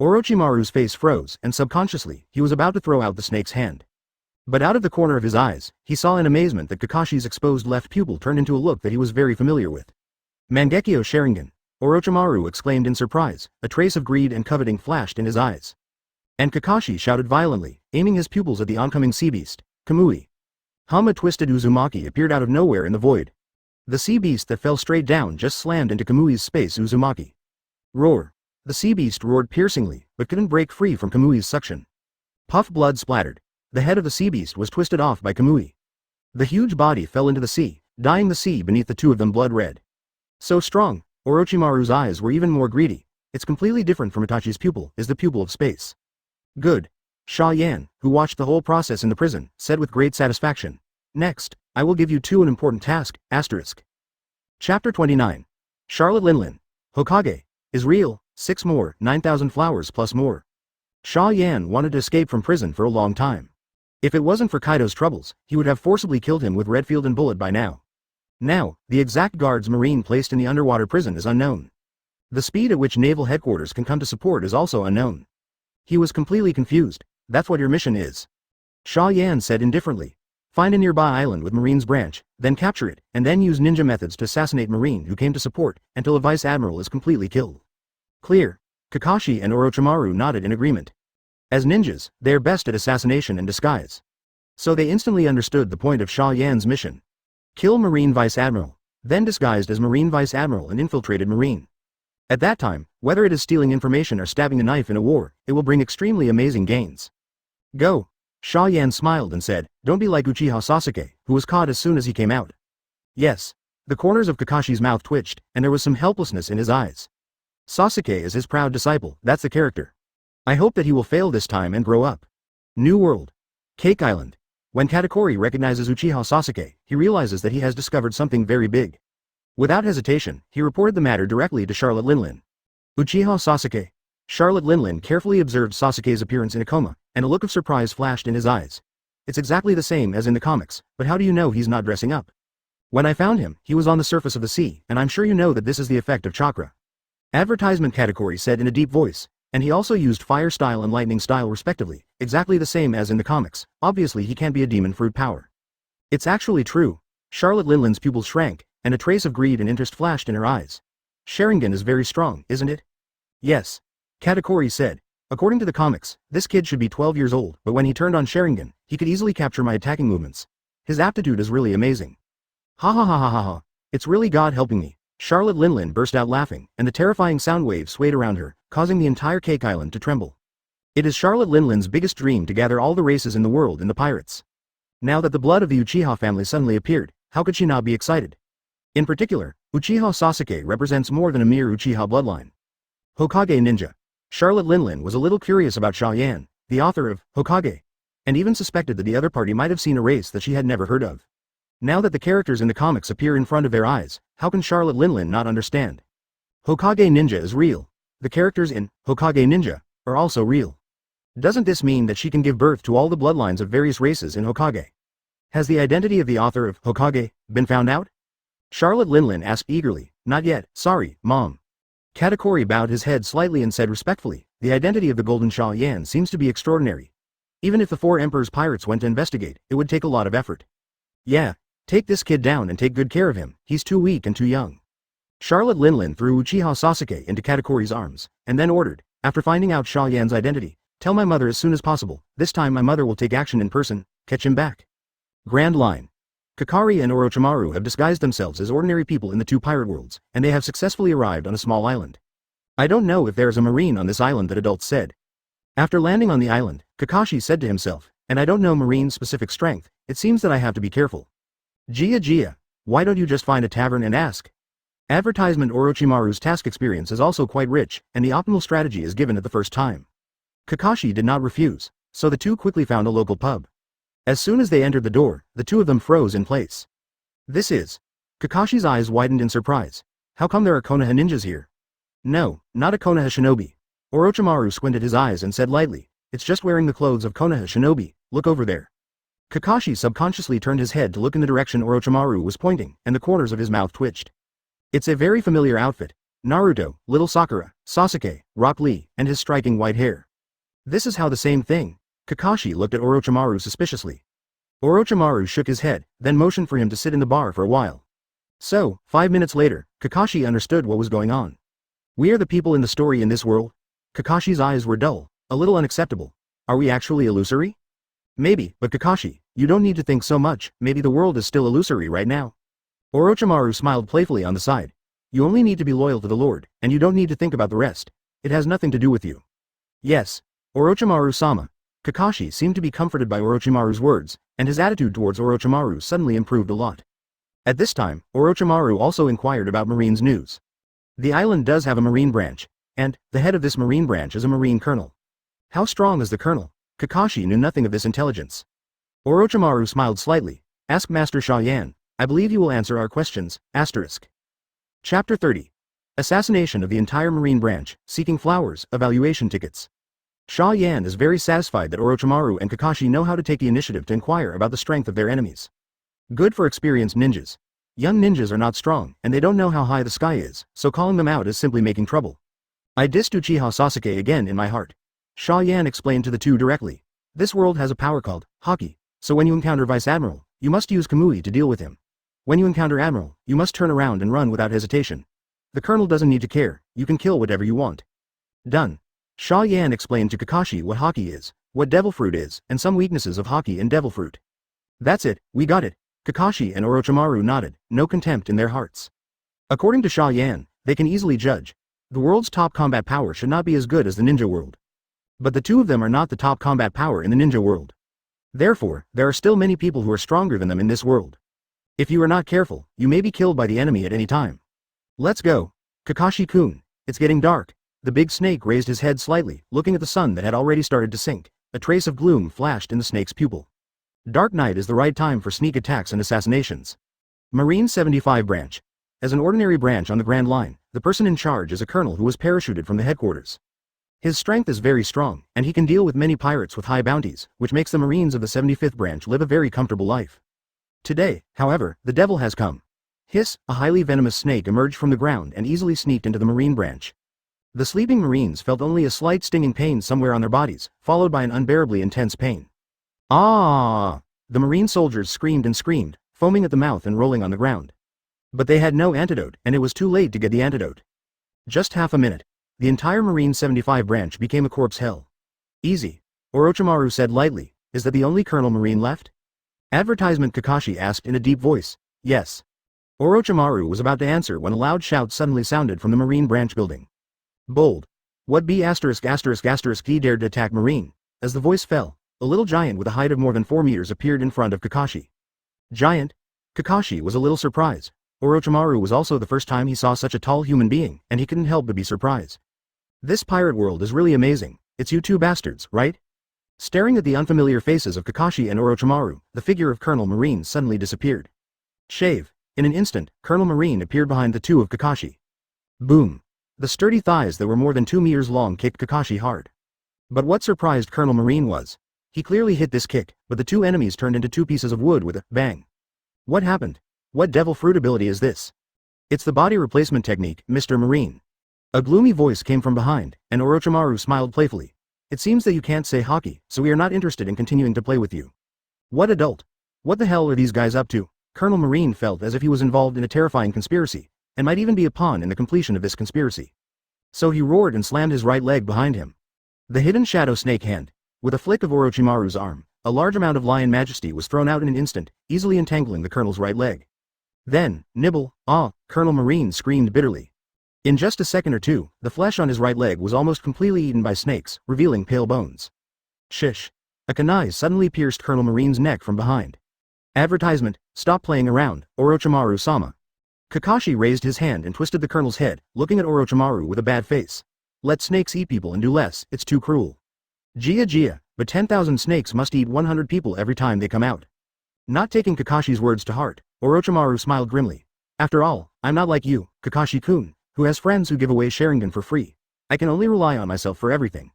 Orochimaru's face froze, and subconsciously, he was about to throw out the snake's hand. But out of the corner of his eyes, he saw in amazement that Kakashi's exposed left pupil turned into a look that he was very familiar with. Mangekyo Sharingan. Orochimaru exclaimed in surprise, a trace of greed and coveting flashed in his eyes. And Kakashi shouted violently, aiming his pupils at the oncoming sea beast. Kamui. A twisted Uzumaki appeared out of nowhere in the void. The sea beast that fell straight down just slammed into Kamui's space Uzumaki. Roar. The sea beast roared piercingly, but couldn't break free from Kamui's suction. Puff blood splattered. The head of the sea beast was twisted off by Kamui. The huge body fell into the sea, dyeing the sea beneath the two of them blood red. So strong, Orochimaru's eyes were even more greedy. It's completely different from Itachi's pupil, is the pupil of space. Good. Xia Yan, who watched the whole process in the prison, said with great satisfaction. Next, I will give you an important task, asterisk. Chapter 29. Charlotte Linlin. Hokage. Is real, 6 more, 9,000 flowers plus more. Xia Yan wanted to escape from prison for a long time. If it wasn't for Kaido's troubles, he would have forcibly killed him with Redfield and Bullet by now. Now, the exact guards Marine placed in the underwater prison is unknown. The speed at which naval headquarters can come to support is also unknown. He was completely confused. That's what your mission is. Xia Yan said indifferently. Find a nearby island with Marine's branch, then capture it, and then use ninja methods to assassinate Marine who came to support, until a vice admiral is completely killed. Clear. Kakashi and Orochimaru nodded in agreement. As ninjas, they are best at assassination and disguise. So they instantly understood the point of Xia Yan's mission. Kill Marine Vice Admiral, then disguised as Marine Vice Admiral and infiltrated Marine. At that time, whether it is stealing information or stabbing a knife in a war, it will bring extremely amazing gains. Go. Xia Yan smiled and said, don't be like Uchiha Sasuke, who was caught as soon as he came out. Yes. The corners of Kakashi's mouth twitched, and there was some helplessness in his eyes. Sasuke is his proud disciple, that's the character. I hope that he will fail this time and grow up. New World. Cake Island. When Katakuri recognizes Uchiha Sasuke, he realizes that he has discovered something very big. Without hesitation, he reported the matter directly to Charlotte Linlin. Uchiha Sasuke. Charlotte Linlin carefully observed Sasuke's appearance in a coma, and a look of surprise flashed in his eyes. It's exactly the same as in the comics, but how do you know he's not dressing up? When I found him, he was on the surface of the sea, and I'm sure you know that this is the effect of chakra. Advertisement Katakuri said in a deep voice, and he also used fire style and lightning style respectively, exactly the same as in the comics. Obviously he can't be a demon fruit power. It's actually true. Charlotte Linlin's pupils shrank, and a trace of greed and interest flashed in her eyes. Sharingan is very strong, isn't it? Yes. Katakuri said. According to the comics, this kid should be 12 years old, but when he turned on Sharingan, he could easily capture my attacking movements. His aptitude is really amazing. Ha ha ha ha ha ha. It's really God helping me. Charlotte Linlin burst out laughing, and the terrifying sound waves swayed around her, causing the entire Cake Island to tremble. It is Charlotte Linlin's biggest dream to gather all the races in the world in the pirates. Now that the blood of the Uchiha family suddenly appeared, how could she not be excited? In particular, Uchiha Sasuke represents more than a mere Uchiha bloodline. Hokage Ninja. Charlotte Linlin was a little curious about Xia Yan, the author of Hokage, and even suspected that the other party might have seen a race that she had never heard of. Now that the characters in the comics appear in front of their eyes, how can Charlotte Linlin not understand? Hokage Ninja is real. The characters in Hokage Ninja are also real. Doesn't this mean that she can give birth to all the bloodlines of various races in Hokage? Has the identity of the author of Hokage been found out? Charlotte Linlin asked eagerly. Not yet, sorry, Mom. Katakuri bowed his head slightly and said respectfully, the identity of the Golden Xia Yan seems to be extraordinary. Even if the 4 Emperor's pirates went to investigate, it would take a lot of effort. Yeah, take this kid down and take good care of him, he's too weak and too young. Charlotte Linlin threw Uchiha Sasuke into Katakuri's arms, and then ordered, after finding out Xia Yan's identity, tell my mother as soon as possible, this time my mother will take action in person, catch him back. Grand Line. Kakari and Orochimaru have disguised themselves as ordinary people in the 2 pirate worlds, and they have successfully arrived on a small island. I don't know if there is a marine on this island, that adult said. After landing on the island, Kakashi said to himself, and I don't know Marine's specific strength, it seems that I have to be careful. Gia, why don't you just find a tavern and ask? Advertisement Orochimaru's task experience is also quite rich, and the optimal strategy is given at the first time. Kakashi did not refuse, so the two quickly found a local pub. As soon as they entered the door, the two of them froze in place. This is... Kakashi's eyes widened in surprise. How come there are Konoha ninjas here? No, not a Konoha shinobi. Orochimaru squinted his eyes and said lightly, it's just wearing the clothes of Konoha shinobi, look over there. Kakashi subconsciously turned his head to look in the direction Orochimaru was pointing, and the corners of his mouth twitched. It's a very familiar outfit. Naruto, little Sakura, Sasuke, Rock Lee, and his striking white hair. This is how the same thing. Kakashi looked at Orochimaru suspiciously. Orochimaru shook his head, then motioned for him to sit in the bar for a while. So, 5 minutes later, Kakashi understood what was going on. We are the people in the story in this world? Kakashi's eyes were dull, a little unacceptable. Are we actually illusory? Maybe, but Kakashi, you don't need to think so much, maybe the world is still illusory right now. Orochimaru smiled playfully on the side. You only need to be loyal to the Lord, and you don't need to think about the rest. It has nothing to do with you. Yes. Orochimaru-sama. Kakashi seemed to be comforted by Orochimaru's words, and his attitude towards Orochimaru suddenly improved a lot. At this time, Orochimaru also inquired about Marine's news. The island does have a marine branch, and the head of this marine branch is a marine colonel. How strong is the colonel? Kakashi knew nothing of this intelligence. Orochimaru smiled slightly. Ask Master Xia Yan. I believe you will answer our questions. Asterisk. Chapter 30. Assassination of the entire marine branch, seeking flowers, evaluation tickets. Xia Yan is very satisfied that Orochimaru and Kakashi know how to take the initiative to inquire about the strength of their enemies. Good for experienced ninjas. Young ninjas are not strong, and they don't know how high the sky is, so calling them out is simply making trouble. I dissed Uchiha Sasuke again in my heart. Xia Yan explained to the two directly. This world has a power called Haki, so when you encounter Vice Admiral, you must use Kamui to deal with him. When you encounter Admiral, you must turn around and run without hesitation. The colonel doesn't need to care, you can kill whatever you want. Done. Xia Yan explained to Kakashi what Haki is, what Devil Fruit is, and some weaknesses of Haki and Devil Fruit. That's it, we got it. Kakashi and Orochimaru nodded, no contempt in their hearts. According to Xia Yan, they can easily judge. The world's top combat power should not be as good as the ninja world. But the two of them are not the top combat power in the ninja world. Therefore, there are still many people who are stronger than them in this world. If you are not careful, you may be killed by the enemy at any time. Let's go. Kakashi-kun, it's getting dark. The big snake raised his head slightly, looking at the sun that had already started to sink. A trace of gloom flashed in the snake's pupil. Dark night is the right time for sneak attacks and assassinations. Marine 75 Branch. As an ordinary branch on the Grand Line, the person in charge is a colonel who was parachuted from the headquarters. His strength is very strong, and he can deal with many pirates with high bounties, which makes the Marines of the 75th Branch live a very comfortable life. Today, however, the devil has come. Hiss, a highly venomous snake emerged from the ground and easily sneaked into the Marine Branch. The sleeping Marines felt only a slight stinging pain somewhere on their bodies, followed by an unbearably intense pain. Ah! The Marine soldiers screamed and screamed, foaming at the mouth and rolling on the ground. But they had no antidote, and it was too late to get the antidote. Just half a minute. The entire Marine 75 branch became a corpse hell. Easy. Orochimaru said lightly, is that the only Colonel Marine left? Advertisement, Kakashi asked in a deep voice. Yes. Orochimaru was about to answer when a loud shout suddenly sounded from the Marine branch building. Bold. What be asterisk asterisk asterisk he dared to attack Marine? As the voice fell, a little giant with a height of more than 4 meters appeared in front of Kakashi. Giant? Kakashi was a little surprised. Orochimaru was also the first time he saw such a tall human being, and he couldn't help but be surprised. This pirate world is really amazing. It's you two bastards, right? Staring at the unfamiliar faces of Kakashi and Orochimaru, the figure of Colonel Marine suddenly disappeared. Shave. In an instant, Colonel Marine appeared behind the two of Kakashi. Boom. The sturdy thighs that were more than 2 meters long kicked Kakashi hard. But what surprised Colonel Marine was, he clearly hit this kick, but the two enemies turned into 2 pieces of wood with a bang. What happened? What devil fruit ability is this? It's the body replacement technique, Mr. Marine. A gloomy voice came from behind, and Orochimaru smiled playfully. It seems that you can't say hockey, so we are not interested in continuing to play with you. What adult? What the hell are these guys up to? Colonel Marine felt as if he was involved in a terrifying conspiracy, and might even be a pawn in the completion of this conspiracy. So he roared and slammed his right leg behind him. The hidden shadow snake hand. With a flick of Orochimaru's arm, a large amount of lion majesty was thrown out in an instant, easily entangling the colonel's right leg. Then, nibble, Colonel Marine screamed bitterly. In just a second or two, the flesh on his right leg was almost completely eaten by snakes, revealing pale bones. Shish. A kunai suddenly pierced Colonel Marine's neck from behind. Advertisement, stop playing around, Orochimaru-sama. Kakashi raised his hand and twisted the colonel's head, looking at Orochimaru with a bad face. Let snakes eat people and do less, it's too cruel. Gia, but 10,000 snakes must eat 100 people every time they come out. Not taking Kakashi's words to heart, Orochimaru smiled grimly. After all, I'm not like you, Kakashi-kun, who has friends who give away Sharingan for free. I can only rely on myself for everything.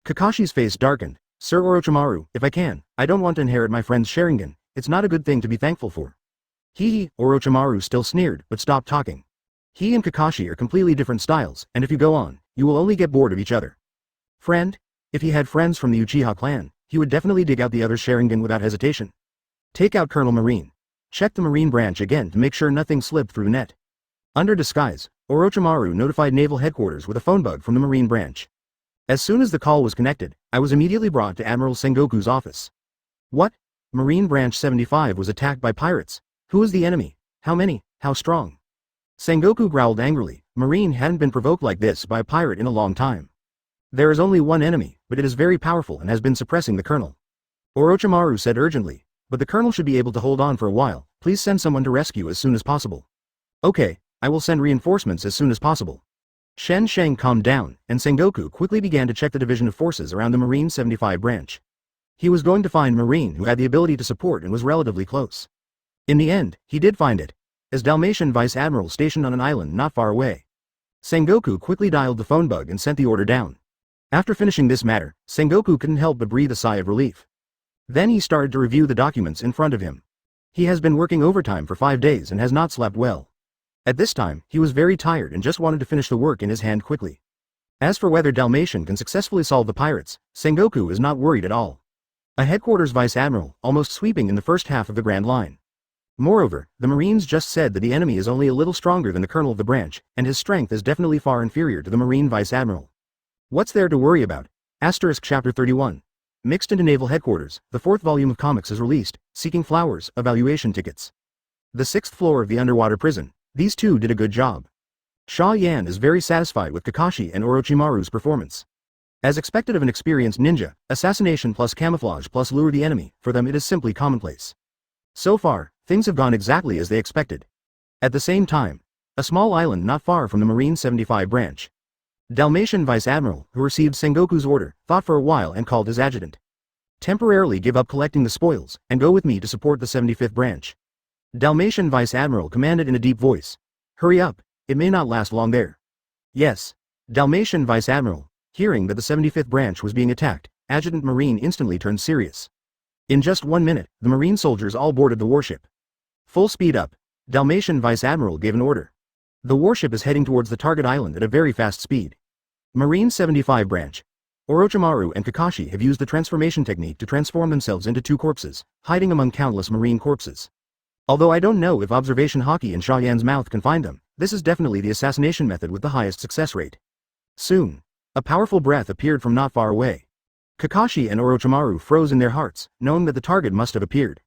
Kakashi's face darkened. Sir Orochimaru, if I can, I don't want to inherit my friend's Sharingan. It's not a good thing to be thankful for. Orochimaru still sneered, but stopped talking. He and Kakashi are completely different styles, and if you go on, you will only get bored of each other. Friend? If he had friends from the Uchiha clan, he would definitely dig out the other's Sharingan without hesitation. Take out Colonel Marine. Check the Marine branch again to make sure nothing slipped through the net. Under disguise, Orochimaru notified Naval Headquarters with a phone bug from the Marine branch. As soon as the call was connected, I was immediately brought to Admiral Sengoku's office. What? Marine Branch 75 was attacked by pirates. Who is the enemy? How many? How strong? Sengoku growled angrily. Marine hadn't been provoked like this by a pirate in a long time. There is only one enemy, but it is very powerful and has been suppressing the colonel. Orochimaru said urgently, but the colonel should be able to hold on for a while. Please send someone to rescue as soon as possible. Okay, I will send reinforcements as soon as possible. Shen Sheng calmed down, and Sengoku quickly began to check the division of forces around the Marine 75 branch. He was going to find Marine who had the ability to support and was relatively close. In the end, he did find it, as Dalmatian Vice Admiral stationed on an island not far away. Sengoku quickly dialed the phone bug and sent the order down. After finishing this matter, Sengoku couldn't help but breathe a sigh of relief. Then he started to review the documents in front of him. He has been working overtime for 5 days and has not slept well. At this time, he was very tired and just wanted to finish the work in his hand quickly. As for whether Dalmatian can successfully solve the pirates, Sengoku is not worried at all. A headquarters vice admiral, almost sweeping in the first half of the Grand Line. Moreover, the Marines just said that the enemy is only a little stronger than the colonel of the branch, and his strength is definitely far inferior to the Marine vice admiral. What's there to worry about? Chapter 31. Mixed into Naval Headquarters, the 4th volume of comics is released, Seeking Flowers, Evaluation Tickets. The 6th floor of the underwater prison. These two did a good job. Xia Yan is very satisfied with Kakashi and Orochimaru's performance. As expected of an experienced ninja, assassination plus camouflage plus lure the enemy, for them it is simply commonplace. So far, things have gone exactly as they expected. At the same time, a small island not far from the Marine 75 branch. Dalmatian Vice Admiral, who received Sengoku's order, thought for a while and called his adjutant. Temporarily give up collecting the spoils, and go with me to support the 75th branch. Dalmatian Vice Admiral commanded in a deep voice. Hurry up, it may not last long there. Yes. Dalmatian Vice Admiral, hearing that the 75th branch was being attacked, Adjutant Marine instantly turned serious. In just 1 minute, the Marine soldiers all boarded the warship. Full speed up, Dalmatian Vice Admiral gave an order. The warship is heading towards the target island at a very fast speed. Marine 75 branch. Orochimaru and Kakashi have used the transformation technique to transform themselves into 2 corpses, hiding among countless Marine corpses. Although I don't know if observation Hawkeye in Xia Yan's mouth can find them, this is definitely the assassination method with the highest success rate. Soon, a powerful breath appeared from not far away. Kakashi and Orochimaru froze in their hearts, knowing that the target must have appeared.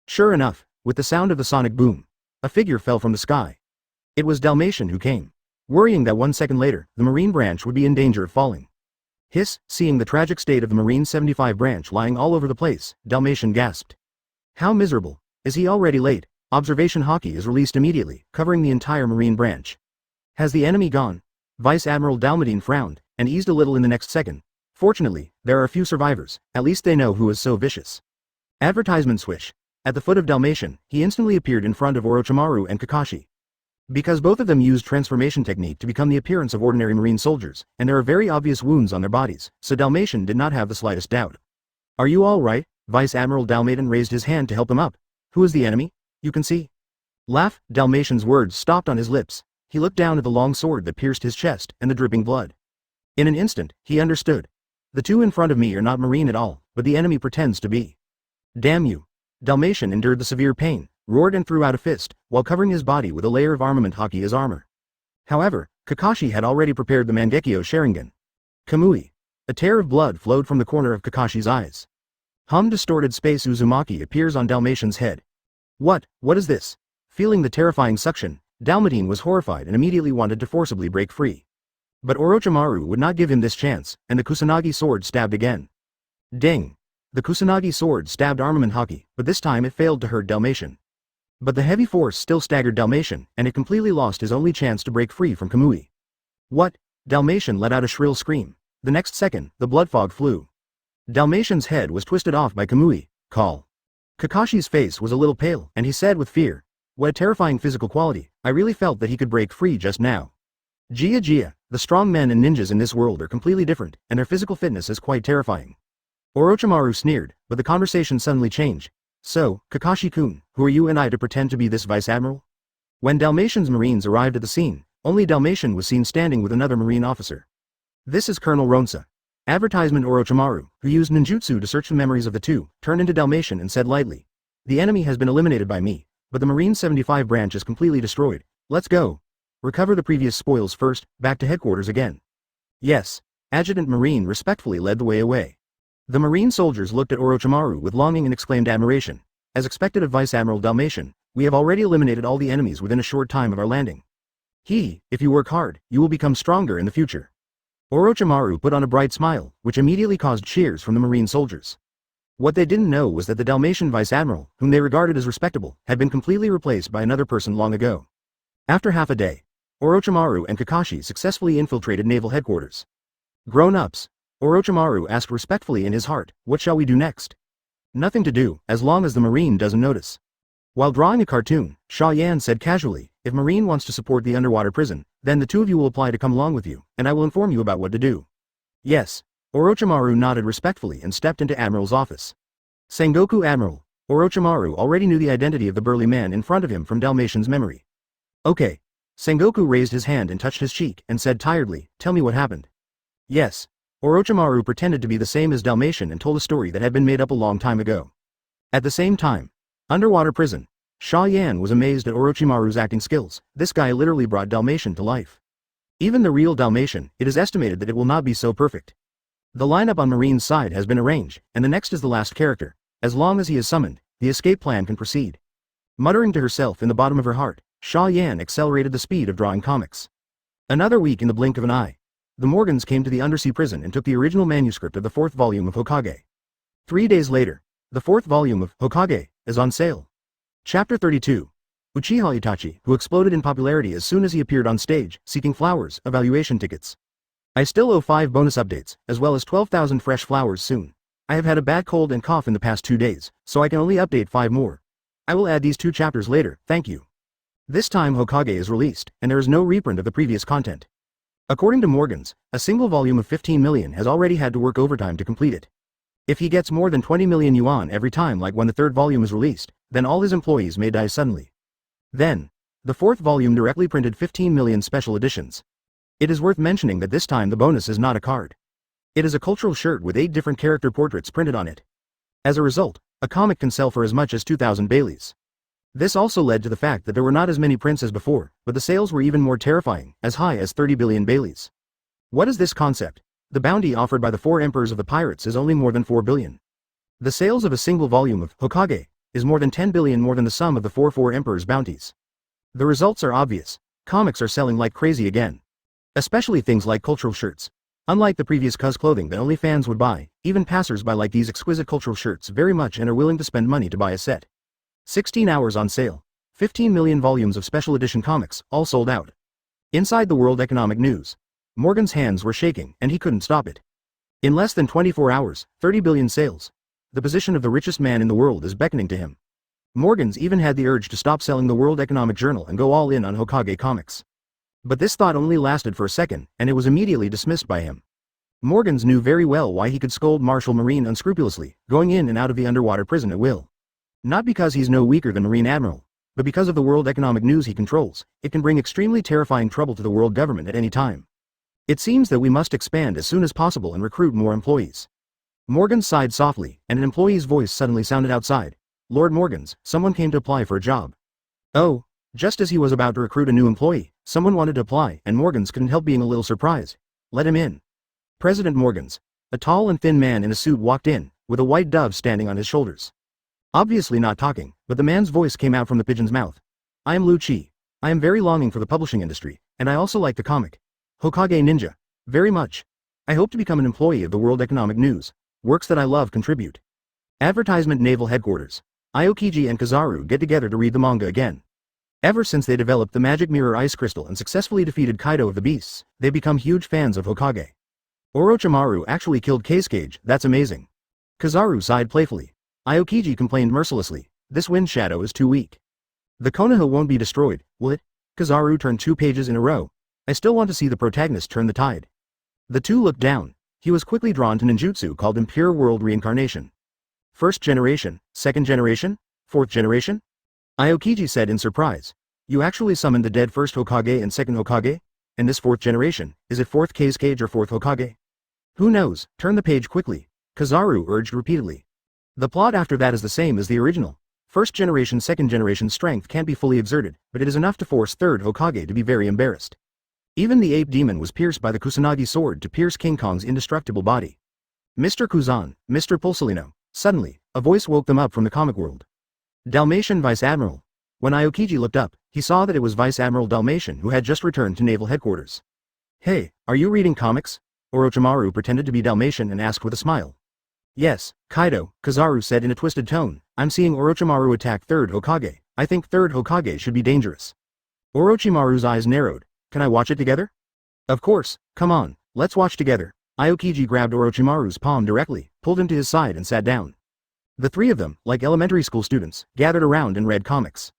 Sure enough, with the sound of the sonic boom, a figure fell from the sky. It was Dalmatian who came, worrying that 1 second later, the Marine branch would be in danger of falling. Hiss, seeing the tragic state of the Marine 75 branch lying all over the place, Dalmatian gasped. How miserable. Is he already late? Observation Hawkeye is released immediately, covering the entire Marine branch. Has the enemy gone? Vice Admiral Dalmadine frowned, and eased a little in the next second. Fortunately, there are a few survivors, at least they know who is so vicious. Advertisement swish. At the foot of Dalmatian, he instantly appeared in front of Orochimaru and Kakashi. Because both of them used transformation technique to become the appearance of ordinary Marine soldiers, and there are very obvious wounds on their bodies, so Dalmatian did not have the slightest doubt. Are you all right? Vice Admiral Dalmadine raised his hand to help them up. Who is the enemy? You can see. Laugh, Dalmatian's words stopped on his lips. He looked down at the long sword that pierced his chest and the dripping blood. In an instant, he understood. The two in front of me are not Marine at all, but the enemy pretends to be. Damn you. Dalmatian endured the severe pain, roared and threw out a fist, while covering his body with a layer of armament Hawkeye as armor. However, Kakashi had already prepared the Mangekyo Sharingan. Kamui. A tear of blood flowed from the corner of Kakashi's eyes. Distorted space Uzumaki appears on Dalmatian's head. What is this? Feeling the terrifying suction, Dalmadine was horrified and immediately wanted to forcibly break free. But Orochimaru would not give him this chance, and the Kusanagi sword stabbed again. Ding! The Kusanagi sword stabbed armament Hawkeye, but this time it failed to hurt Dalmatian. But the heavy force still staggered Dalmatian, and it completely lost his only chance to break free from Kamui. What? Dalmatian let out a shrill scream. The next second, the blood fog flew. Dalmatian's head was twisted off by Kamui. Call. Kakashi's face was a little pale, and he said with fear, what a terrifying physical quality, I really felt that he could break free just now. Xia, the strong men and ninjas in this world are completely different, and their physical fitness is quite terrifying. Orochimaru sneered, but the conversation suddenly changed. So, Kakashi-kun, who are you and I to pretend to be this vice admiral? When Dalmatian's Marines arrived at the scene, only Dalmatian was seen standing with another Marine officer. This is Colonel Ronsa. Advertisement Orochimaru, who used ninjutsu to search the memories of the two, turned into Dalmatian and said lightly. The enemy has been eliminated by me, but the Marine 75 branch is completely destroyed. Let's go. Recover the previous spoils first, back to headquarters again. Yes. Adjutant Marine respectfully led the way away. The Marine soldiers looked at Orochimaru with longing and exclaimed admiration. As expected of Vice Admiral Dalmatian, We have already eliminated all the enemies within a short time of our landing. If you work hard, you will become stronger in the future. Orochimaru put on a bright smile, which immediately caused cheers from the marine soldiers. What they didn't know was that the Dalmatian vice admiral, whom they regarded as respectable, had been completely replaced by another person long ago. After half a day, Orochimaru and Kakashi successfully infiltrated naval headquarters. Grown-ups, Orochimaru asked respectfully in his heart, what shall we do next? Nothing to do, as long as the marine doesn't notice. While drawing a cartoon, Xia Yan said casually, if Marine wants to support the underwater prison, then the two of you will apply to come along with you, and I will inform you about what to do. Yes. Orochimaru nodded respectfully and stepped into Admiral's office. Sengoku Admiral, Orochimaru already knew the identity of the burly man in front of him from Dalmatian's memory. Okay. Sengoku raised his hand and touched his cheek and said tiredly, tell me what happened. Yes. Orochimaru pretended to be the same as Dalmatian and told a story that had been made up a long time ago. At the same time, underwater prison, Xia Yan was amazed at Orochimaru's acting skills. This guy literally brought Dalmatian to life. Even the real Dalmatian, it is estimated that it will not be so perfect. The lineup on Marine's side has been arranged, and the next is the last character. As long as he is summoned, the escape plan can proceed. Muttering to herself in the bottom of her heart, Xia Yan accelerated the speed of drawing comics. Another week in the blink of an eye. The Morgans came to the undersea prison and took the original manuscript of the 4th volume of Hokage. 3 days later, the 4th volume of Hokage is on sale. Chapter 32. Uchiha Itachi, who exploded in popularity as soon as he appeared on stage, seeking flowers, evaluation tickets. I still owe 5 bonus updates, as well as 12,000 fresh flowers soon. I have had a bad cold and cough in the past 2 days, so I can only update 5 more. I will add these 2 chapters later, thank you. This time Hokage is released, and there is no reprint of the previous content. According to Morgans, a single volume of 15 million has already had to work overtime to complete it. If he gets more than 20 million yuan every time like when the 3rd volume is released, then all his employees may die suddenly. Then, the 4th volume directly printed 15 million special editions. It is worth mentioning that this time the bonus is not a card. It is a cultural shirt with 8 different character portraits printed on it. As a result, a comic can sell for as much as 2,000 Baileys. This also led to the fact that there were not as many prints as before, but the sales were even more terrifying, as high as 30 billion Baileys. What is this concept? The bounty offered by the 4 emperors of the pirates is only more than 4 billion. The sales of a single volume of Hokage is more than 10 billion more than the sum of the 4 emperors' bounties. The results are obvious. Comics are selling like crazy again. Especially things like cultural shirts. Unlike the previous cuz clothing that only fans would buy, even passers-by like these exquisite cultural shirts very much and are willing to spend money to buy a set. 16 hours on sale. 15 million volumes of special edition comics, all sold out. Inside the World Economic News, Morgan's hands were shaking and he couldn't stop it. In less than 24 hours, 30 billion sales. The position of the richest man in the world is beckoning to him. Morgans even had the urge to stop selling the World Economic Journal and go all in on Hokage comics. But this thought only lasted for a second, and it was immediately dismissed by him. Morgans knew very well why he could scold Marshal Marine unscrupulously, going in and out of the underwater prison at will. Not because he's no weaker than Marine Admiral, but because of the World Economic News he controls. It can bring extremely terrifying trouble to the world government at any time. It seems that we must expand as soon as possible and recruit more employees. Morgans sighed softly, and an employee's voice suddenly sounded outside. Lord Morgans, someone came to apply for a job. Oh, just as he was about to recruit a new employee, someone wanted to apply, and Morgans couldn't help being a little surprised. Let him in. President Morgans, a tall and thin man in a suit walked in, with a white dove standing on his shoulders. Obviously not talking, but the man's voice came out from the pigeon's mouth. I am Lu Chi. I am very longing for the publishing industry, and I also like the comic Hokage Ninja very much. I hope to become an employee of the World Economic News. Works that I love contribute. Advertisement Naval Headquarters. Aokiji and Kizaru get together to read the manga again. Ever since they developed the Magic Mirror Ice Crystal and successfully defeated Kaido of the Beasts, they've become huge fans of Hokage. Orochimaru actually killed Cage, that's amazing. Kizaru sighed playfully. Aokiji complained mercilessly, this wind shadow is too weak. The Konoha won't be destroyed, will it? Kizaru turned 2 pages in a row. I still want to see the protagonist turn the tide. The two looked down. He was quickly drawn to ninjutsu called Impure World Reincarnation. 1st generation, 2nd generation, 4th generation? Aokiji said in surprise. You actually summoned the dead 1st Hokage and 2nd Hokage? And this 4th generation, is it 4th Cage or 4th Hokage? Who knows, turn the page quickly, Kizaru urged repeatedly. The plot after that is the same as the original. 1st generation 2nd generation strength can't be fully exerted, but it is enough to force 3rd Hokage to be very embarrassed. Even the ape demon was pierced by the Kusanagi sword to pierce King Kong's indestructible body. Mr. Kuzan, Mr. Pulsolino. Suddenly, a voice woke them up from the comic world. Dalmatian Vice Admiral. When Aokiji looked up, he saw that it was Vice Admiral Dalmatian who had just returned to naval headquarters. Hey, are you reading comics? Orochimaru pretended to be Dalmatian and asked with a smile. Yes, Kaido, Kizaru said in a twisted tone, I'm seeing Orochimaru attack 3rd Hokage. I think 3rd Hokage should be dangerous. Orochimaru's eyes narrowed. Can I watch it together? Of course, come on, let's watch together. Aokiji grabbed Orochimaru's palm directly, pulled him to his side and sat down. The three of them, like elementary school students, gathered around and read comics.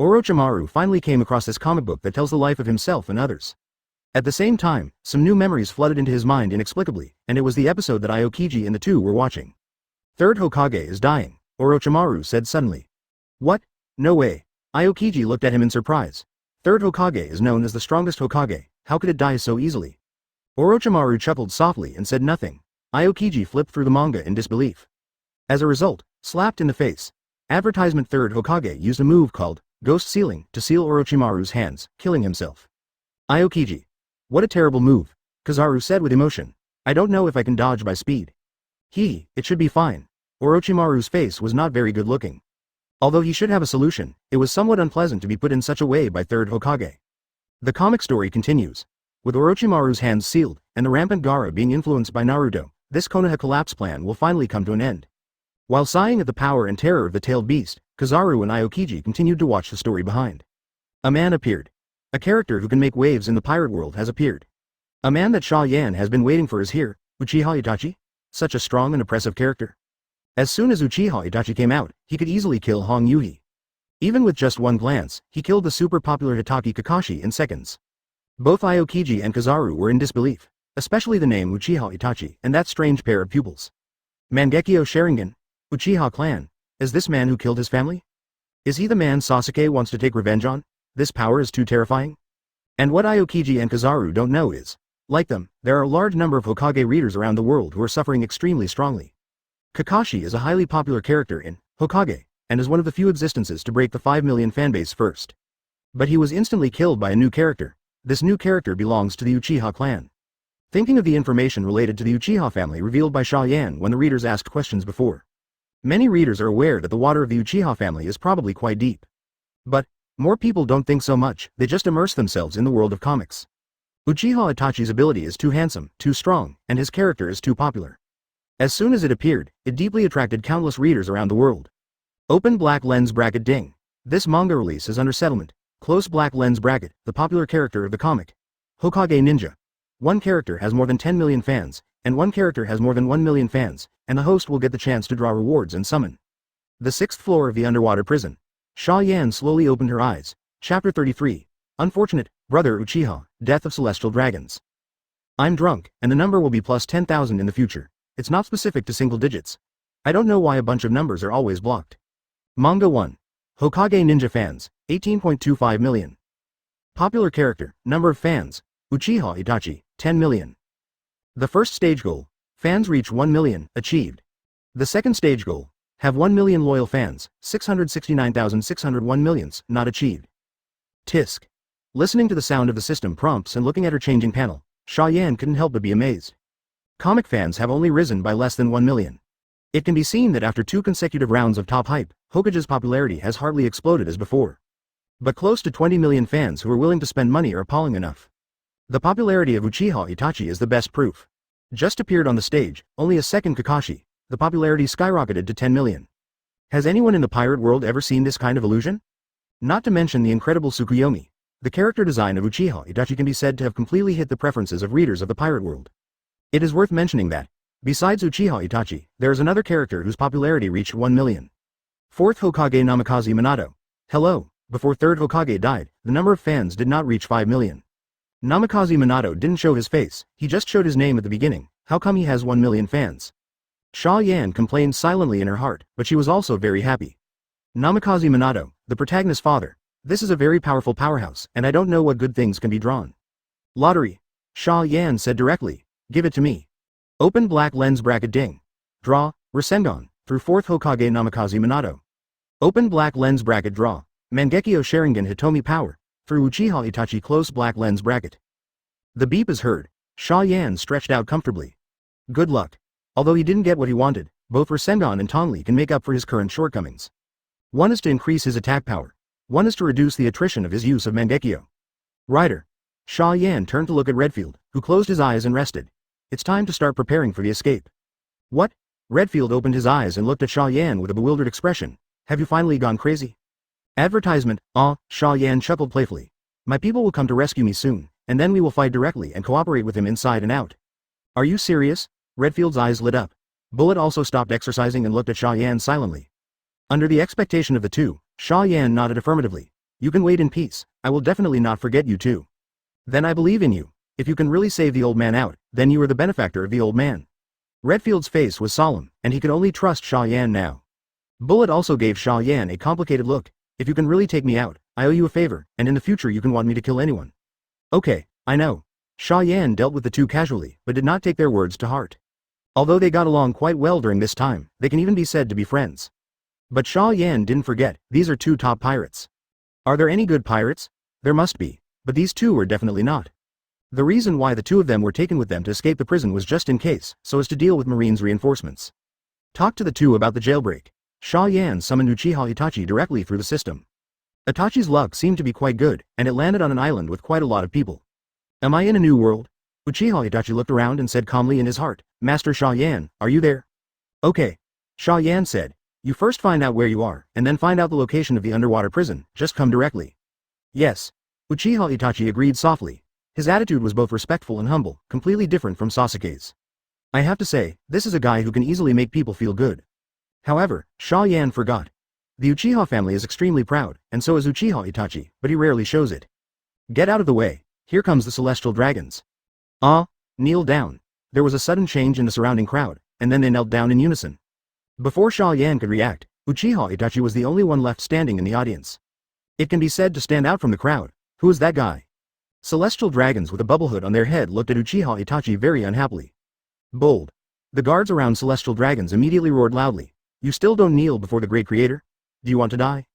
Orochimaru finally came across this comic book that tells the life of himself and others. At the same time, some new memories flooded into his mind inexplicably, and it was the episode that Aokiji and the two were watching. 3rd Hokage is dying, Orochimaru said suddenly. What? No way. Aokiji looked at him in surprise. 3rd Hokage is known as the strongest Hokage, how could it die so easily? Orochimaru chuckled softly and said nothing. Aokiji flipped through the manga in disbelief. As a result, slapped in the face. Advertisement 3rd Hokage used a move called Ghost Sealing to seal Orochimaru's hands, killing himself. Aokiji. What a terrible move, Kizaru said with emotion. I don't know if I can dodge by speed. It should be fine. Orochimaru's face was not very good looking. Although he should have a solution, it was somewhat unpleasant to be put in such a way by 3rd Hokage. The comic story continues. With Orochimaru's hands sealed, and the rampant Gaara being influenced by Naruto, this Konoha collapse plan will finally come to an end. While sighing at the power and terror of the tailed beast, Kizaru and Aokiji continued to watch the story behind. A man appeared. A character who can make waves in the pirate world has appeared. A man that Xia Yan has been waiting for is here, Uchiha Itachi. Such a strong and oppressive character. As soon as Uchiha Itachi came out, he could easily kill Hong Yuhi. Even with just one glance, he killed the super popular Hitaki Kakashi in seconds. Both Aokiji and Kizaru were in disbelief, especially the name Uchiha Itachi and that strange pair of pupils. Mangekyo Sharingan, Uchiha clan, is this man who killed his family? Is he the man Sasuke wants to take revenge on? This power is too terrifying. And what Aokiji and Kizaru don't know is, like them, there are a large number of Hokage readers around the world who are suffering extremely strongly. Kakashi is a highly popular character in Hokage, and is one of the few existences to break the 5 million fanbase first. But he was instantly killed by a new character. This new character belongs to the Uchiha clan. Thinking of the information related to the Uchiha family revealed by Xia Yan when the readers asked questions before. Many readers are aware that the water of the Uchiha family is probably quite deep. But more people don't think so much, they just immerse themselves in the world of comics. Uchiha Itachi's ability is too handsome, too strong, and his character is too popular. As soon as it appeared, it deeply attracted countless readers around the world. Open black lens bracket ding. This manga release is under settlement. Close black lens bracket, the popular character of the comic. Hokage Ninja. One character has more than 10 million fans, and one character has more than 1 million fans, and the host will get the chance to draw rewards and summon. The 6th floor of the underwater prison. Xia Yan slowly opened her eyes. Chapter 33. Unfortunate, Brother Uchiha, Death of Celestial Dragons. I'm drunk, and the number will be plus 10,000 in the future. It's not specific to single digits. I don't know why a bunch of numbers are always blocked. Manga 1. Hokage Ninja fans, 18.25 million. Popular character, number of fans, Uchiha Itachi, 10 million. The first stage goal, fans reach 1 million, achieved. The second stage goal, have 1 million loyal fans, 669,601 millions, not achieved. Tisk. Listening to the sound of the system prompts and looking at her changing panel, Xia Yan couldn't help but be amazed. Comic fans have only risen by less than 1 million. It can be seen that after 2 consecutive rounds of top hype, Hokage's popularity has hardly exploded as before. But close to 20 million fans who are willing to spend money are appalling enough. The popularity of Uchiha Itachi is the best proof. Just appeared on the stage, only a second Kakashi, the popularity skyrocketed to 10 million. Has anyone in the pirate world ever seen this kind of illusion? Not to mention the incredible Tsukuyomi. The character design of Uchiha Itachi can be said to have completely hit the preferences of readers of the pirate world. It is worth mentioning that, besides Uchiha Itachi, there is another character whose popularity reached 1 million. 4th Hokage Namikaze Minato. Hello, before 3rd Hokage died, the number of fans did not reach 5 million. Namikaze Minato didn't show his face, he just showed his name at the beginning. How come he has 1 million fans? Xia Yan complained silently in her heart, but she was also very happy. Namikaze Minato, the protagonist's father. This is a very powerful powerhouse, and I don't know what good things can be drawn. Lottery. Xia Yan said directly, give it to me. Open black lens bracket ding. Draw, Rasengan, through 4th Hokage Namikaze Minato. Open black lens bracket draw, Mangekyo Sharingan Hitomi power, through Uchiha Itachi close black lens bracket. The beep is heard. Xia Yan stretched out comfortably. Good luck. Although he didn't get what he wanted, both Rasengan and Tongli can make up for his current shortcomings. One is to increase his attack power. One is to reduce the attrition of his use of Mangekyo. Rider. Xia Yan turned to look at Redfield, who closed his eyes and rested. It's time to start preparing for the escape. What? Redfield opened his eyes and looked at Xia Yan with a bewildered expression. Have you finally gone crazy? Advertisement. Xia Yan chuckled playfully. My people will come to rescue me soon, and then we will fight directly and cooperate with him inside and out. Are you serious? Redfield's eyes lit up. Bullet also stopped exercising and looked at Xia Yan silently. Under the expectation of the two, Xia Yan nodded affirmatively. You can wait in peace, I will definitely not forget you too. Then I believe in you. If you can really save the old man out, then you are the benefactor of the old man. Redfield's face was solemn, and he could only trust Xia Yan now. Bullet also gave Xia Yan a complicated look. If you can really take me out, I owe you a favor, and in the future you can want me to kill anyone. Okay, I know. Xia Yan dealt with the two casually, but did not take their words to heart. Although they got along quite well during this time, they can even be said to be friends. But Xia Yan didn't forget, these are two top pirates. Are there any good pirates? There must be, but these two are definitely not. The reason why the two of them were taken with them to escape the prison was just in case, so as to deal with Marine's reinforcements. Talk to the two about the jailbreak. Xia Yan summoned Uchiha Itachi directly through the system. Itachi's luck seemed to be quite good, and it landed on an island with quite a lot of people. Am I in a new world? Uchiha Itachi looked around and said calmly in his heart, Master Xia Yan, are you there? Okay. Xia Yan said, you first find out where you are, and then find out the location of the underwater prison, just come directly. Yes. Uchiha Itachi agreed softly. His attitude was both respectful and humble, completely different from Sasuke's. I have to say, this is a guy who can easily make people feel good. However, Xia Yan forgot. The Uchiha family is extremely proud, and so is Uchiha Itachi, but he rarely shows it. Get out of the way, here comes the celestial dragons. Kneel down. There was a sudden change in the surrounding crowd, and then they knelt down in unison. Before Xia Yan could react, Uchiha Itachi was the only one left standing in the audience. It can be said to stand out from the crowd. Who is that guy? Celestial dragons with a bubble hood on their head looked at Uchiha Itachi very unhappily. Bold. The guards around celestial dragons immediately roared loudly. You still don't kneel before the great creator? Do you want to die?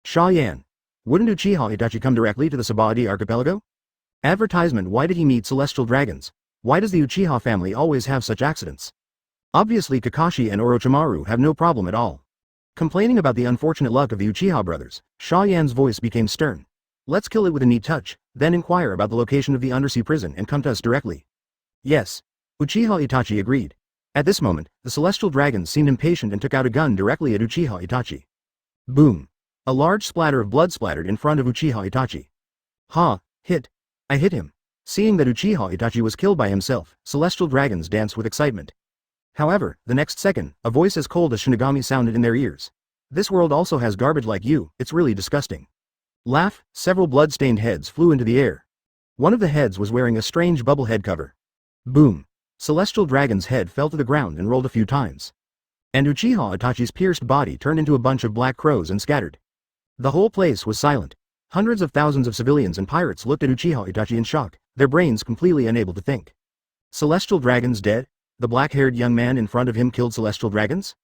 Xia Yan. Wouldn't Uchiha Itachi come directly to the Subordinate archipelago? Advertisement. Why did he meet celestial dragons? Why does the Uchiha family always have such accidents? Obviously Kakashi and Orochimaru have no problem at all. Complaining about the unfortunate luck of the Uchiha brothers, Xia Yan's voice became stern. Let's kill it with a neat touch, then inquire about the location of the undersea prison and come to us directly. Yes. Uchiha Itachi agreed. At this moment, the celestial dragons seemed impatient and took out a gun directly at Uchiha Itachi. Boom. A large splatter of blood splattered in front of Uchiha Itachi. Hit. I hit him. Seeing that Uchiha Itachi was killed by himself, celestial dragons danced with excitement. However, the next second, a voice as cold as Shinigami sounded in their ears. This world also has garbage like you, it's really disgusting. Laugh, several blood-stained heads flew into the air. One of the heads was wearing a strange bubble head cover. Boom. Celestial Dragon's head fell to the ground and rolled a few times. And Uchiha Itachi's pierced body turned into a bunch of black crows and scattered. The whole place was silent. Hundreds of thousands of civilians and pirates looked at Uchiha Itachi in shock, their brains completely unable to think. Celestial Dragons dead? The black-haired young man in front of him killed Celestial Dragons?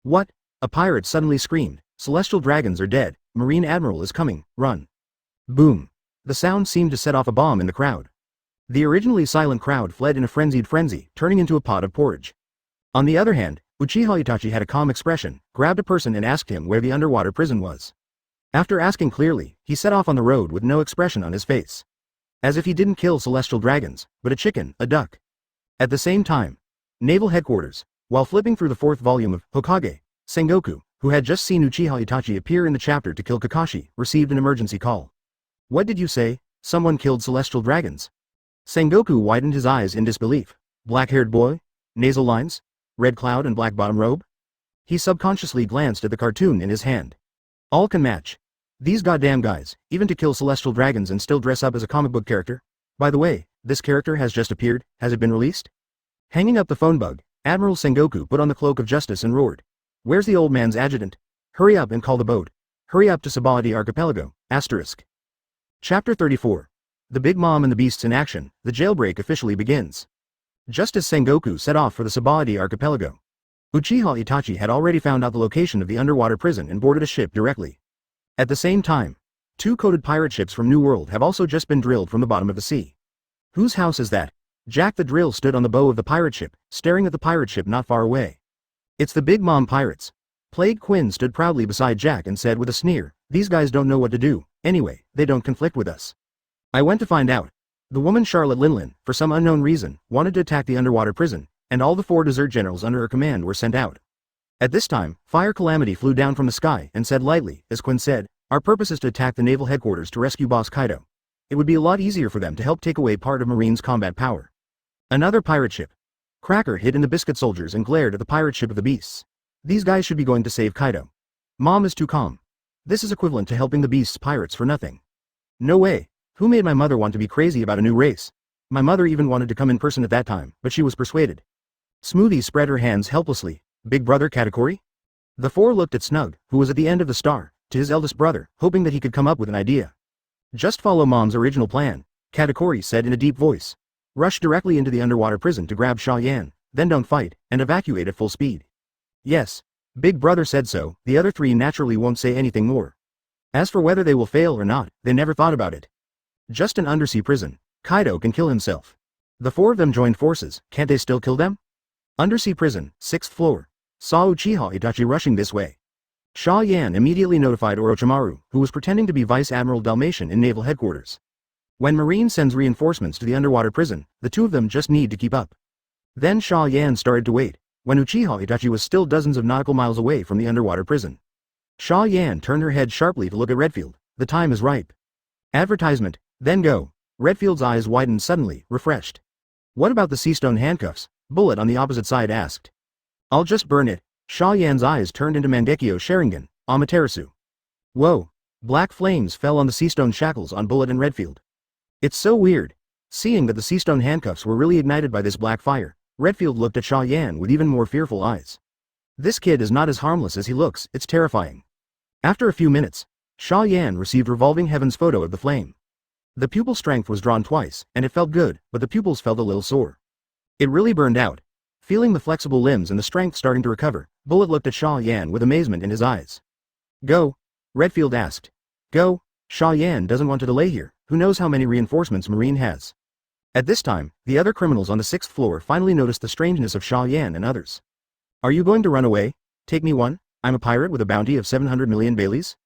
What? A pirate suddenly screamed, Celestial Dragons are dead, Marine Admiral is coming, run. Boom. The sound seemed to set off a bomb in the crowd. The originally silent crowd fled in a frenzied frenzy, turning into a pot of porridge. On the other hand, Uchiha Itachi had a calm expression, grabbed a person and asked him where the underwater prison was. After asking clearly, he set off on the road with no expression on his face. As if he didn't kill Celestial Dragons, but a chicken, a duck. At the same time, Naval Headquarters, while flipping through the 4th volume of Hokage, Sengoku, who had just seen Uchiha Itachi appear in the chapter to kill Kakashi, received an emergency call. What did you say? Someone killed Celestial Dragons? Sengoku widened his eyes in disbelief. Black-haired boy? Nasal lines? Red cloud and black bottom robe? He subconsciously glanced at the cartoon in his hand. All can match. These goddamn guys, even to kill Celestial Dragons and still dress up as a comic book character? By the way, this character has just appeared, has it been released? Hanging up the phone bug, Admiral Sengoku put on the cloak of justice and roared. Where's the old man's adjutant? Hurry up and call the boat. Hurry up to Subodinate Archipelago, *. Chapter 34. The Big Mom and the Beasts in Action, the jailbreak officially begins. Just as Sengoku set off for the Subodinate Archipelago, Uchiha Itachi had already found out the location of the underwater prison and boarded a ship directly. At the same time, 2 coated pirate ships from New World have also just been drilled from the bottom of the sea. Whose house is that? Jack the Drill stood on the bow of the pirate ship, staring at the pirate ship not far away. It's the Big Mom pirates. Plague Quinn stood proudly beside Jack and said with a sneer, "These guys don't know what to do, anyway, they don't conflict with us." I went to find out. The woman Charlotte Linlin, for some unknown reason, wanted to attack the underwater prison, and all the 4 desert generals under her command were sent out. At this time, Fire Calamity flew down from the sky and said lightly, as Quinn said, "Our purpose is to attack the naval headquarters to rescue Boss Kaido. It would be a lot easier for them to help take away part of Marine's combat power." Another pirate ship. Cracker hid in the biscuit soldiers and glared at the pirate ship of the beasts. These guys should be going to save Kaido. Mom is too calm. This is equivalent to helping the beasts pirates for nothing. No way. Who made my mother want to be crazy about a new race? My mother even wanted to come in person at that time, but she was persuaded. Smoothie spread her hands helplessly. Big brother Katakuri? The 4 looked at Snug, who was at the end of the star, to his eldest brother, hoping that he could come up with an idea. "Just follow Mom's original plan," Katakuri said in a deep voice. "Rush directly into the underwater prison to grab Xia Yan, then don't fight, and evacuate at full speed." "Yes. Big brother said so." The other 3 naturally won't say anything more. As for whether they will fail or not, they never thought about it. Just an undersea prison. Kaido can kill himself. The 4 of them joined forces, can't they still kill them? Undersea prison, 6th floor. Saw Uchiha Itachi rushing this way. Xia Yan immediately notified Orochimaru, who was pretending to be Vice Admiral Dalmatian in naval headquarters. When Marine sends reinforcements to the underwater prison, the 2 of them just need to keep up. Then Xia Yan started to wait, when Uchiha Itachi was still dozens of nautical miles away from the underwater prison. Xia Yan turned her head sharply to look at Redfield. The time is ripe. Advertisement, then go. Redfield's eyes widened suddenly, refreshed. "What about the seastone handcuffs?" Bullet on the opposite side asked. "I'll just burn it." Xia Yan's eyes turned into Mangekyo Sharingan, Amaterasu. Whoa. Black flames fell on the seastone shackles on Bullet and Redfield. It's so weird. Seeing that the seastone handcuffs were really ignited by this black fire, Redfield looked at Xia Yan with even more fearful eyes. This kid is not as harmless as he looks, it's terrifying. After a few minutes, Xia Yan received Revolving Heaven's photo of the flame. The pupil strength was drawn twice, and it felt good, but the pupils felt a little sore. It really burned out. Feeling the flexible limbs and the strength starting to recover, Bullet looked at Xia Yan with amazement in his eyes. "Go?" Redfield asked. "Go? Xia Yan doesn't want to delay here, who knows how many reinforcements Marine has." At this time, the other criminals on the 6th floor finally noticed the strangeness of Xia Yan and others. "Are you going to run away? Take me one? I'm a pirate with a bounty of 700 million Baileys.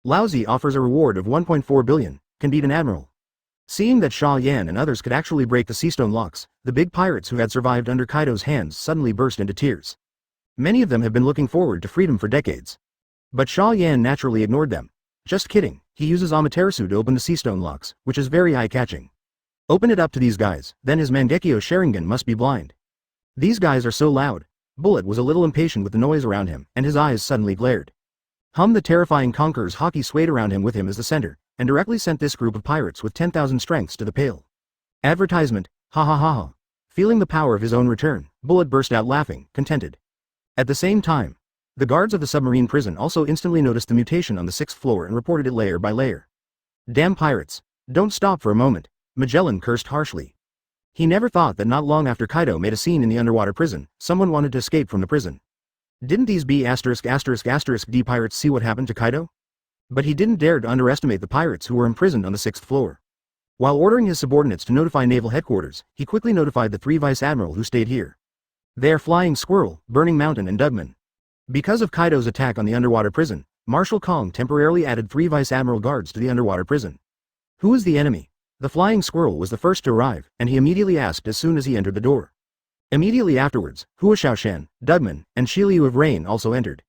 Lousy offers a reward of 1.4 billion, can beat an admiral." Seeing that Xia Yan and others could actually break the seastone locks, the big pirates who had survived under Kaido's hands suddenly burst into tears. Many of them have been looking forward to freedom for decades. But Xia Yan naturally ignored them. "Just kidding, he uses Amaterasu to open the seastone locks, which is very eye-catching. Open it up to these guys, then his Mangekyo Sharingan must be blind. These guys are so loud." Bullet was a little impatient with the noise around him, and his eyes suddenly glared. The terrifying Conqueror's Haki swayed around him with him as the center, and directly sent this group of pirates with 10,000 strengths to the pale. Advertisement, ha ha ha ha. Feeling the power of his own return, Bullet burst out laughing, contented. At the same time, the guards of the submarine prison also instantly noticed the mutation on the 6th floor and reported it layer by layer. "Damn pirates. Don't stop for a moment," Magellan cursed harshly. He never thought that not long after Kaido made a scene in the underwater prison, someone wanted to escape from the prison. Didn't these B***** D pirates see what happened to Kaido? But he didn't dare to underestimate the pirates who were imprisoned on the 6th floor. While ordering his subordinates to notify naval headquarters, he quickly notified the 3 vice admiral who stayed here. They are Flying Squirrel, Burning Mountain and Dugman. Because of Kaido's attack on the underwater prison, Marshal Kong temporarily added 3 vice admiral guards to the underwater prison. Who is the enemy? The Flying Squirrel was the first to arrive, and he immediately asked as soon as he entered the door. Immediately afterwards, Hua Xiaoshan, Dugman, and Shiliu of Rain also entered.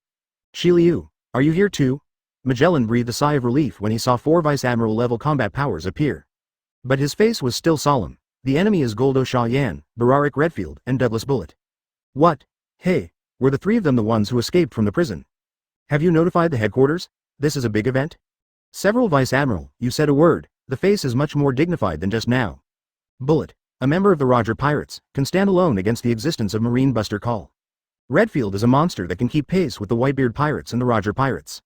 "Shiliu, are you here too?" Magellan breathed a sigh of relief when he saw 4 vice admiral level combat powers appear. But his face was still solemn. The enemy is Goldo Xia Yan, Bararik Redfield, and Douglas Bullet. What? Hey, were the 3 of them the ones who escaped from the prison? Have you notified the headquarters? This is a big event? Several vice admiral, you said a word. The face is much more dignified than just now. Bullet, a member of the Roger Pirates, can stand alone against the existence of Marine Buster Call. Redfield is a monster that can keep pace with the Whitebeard Pirates and the Roger Pirates.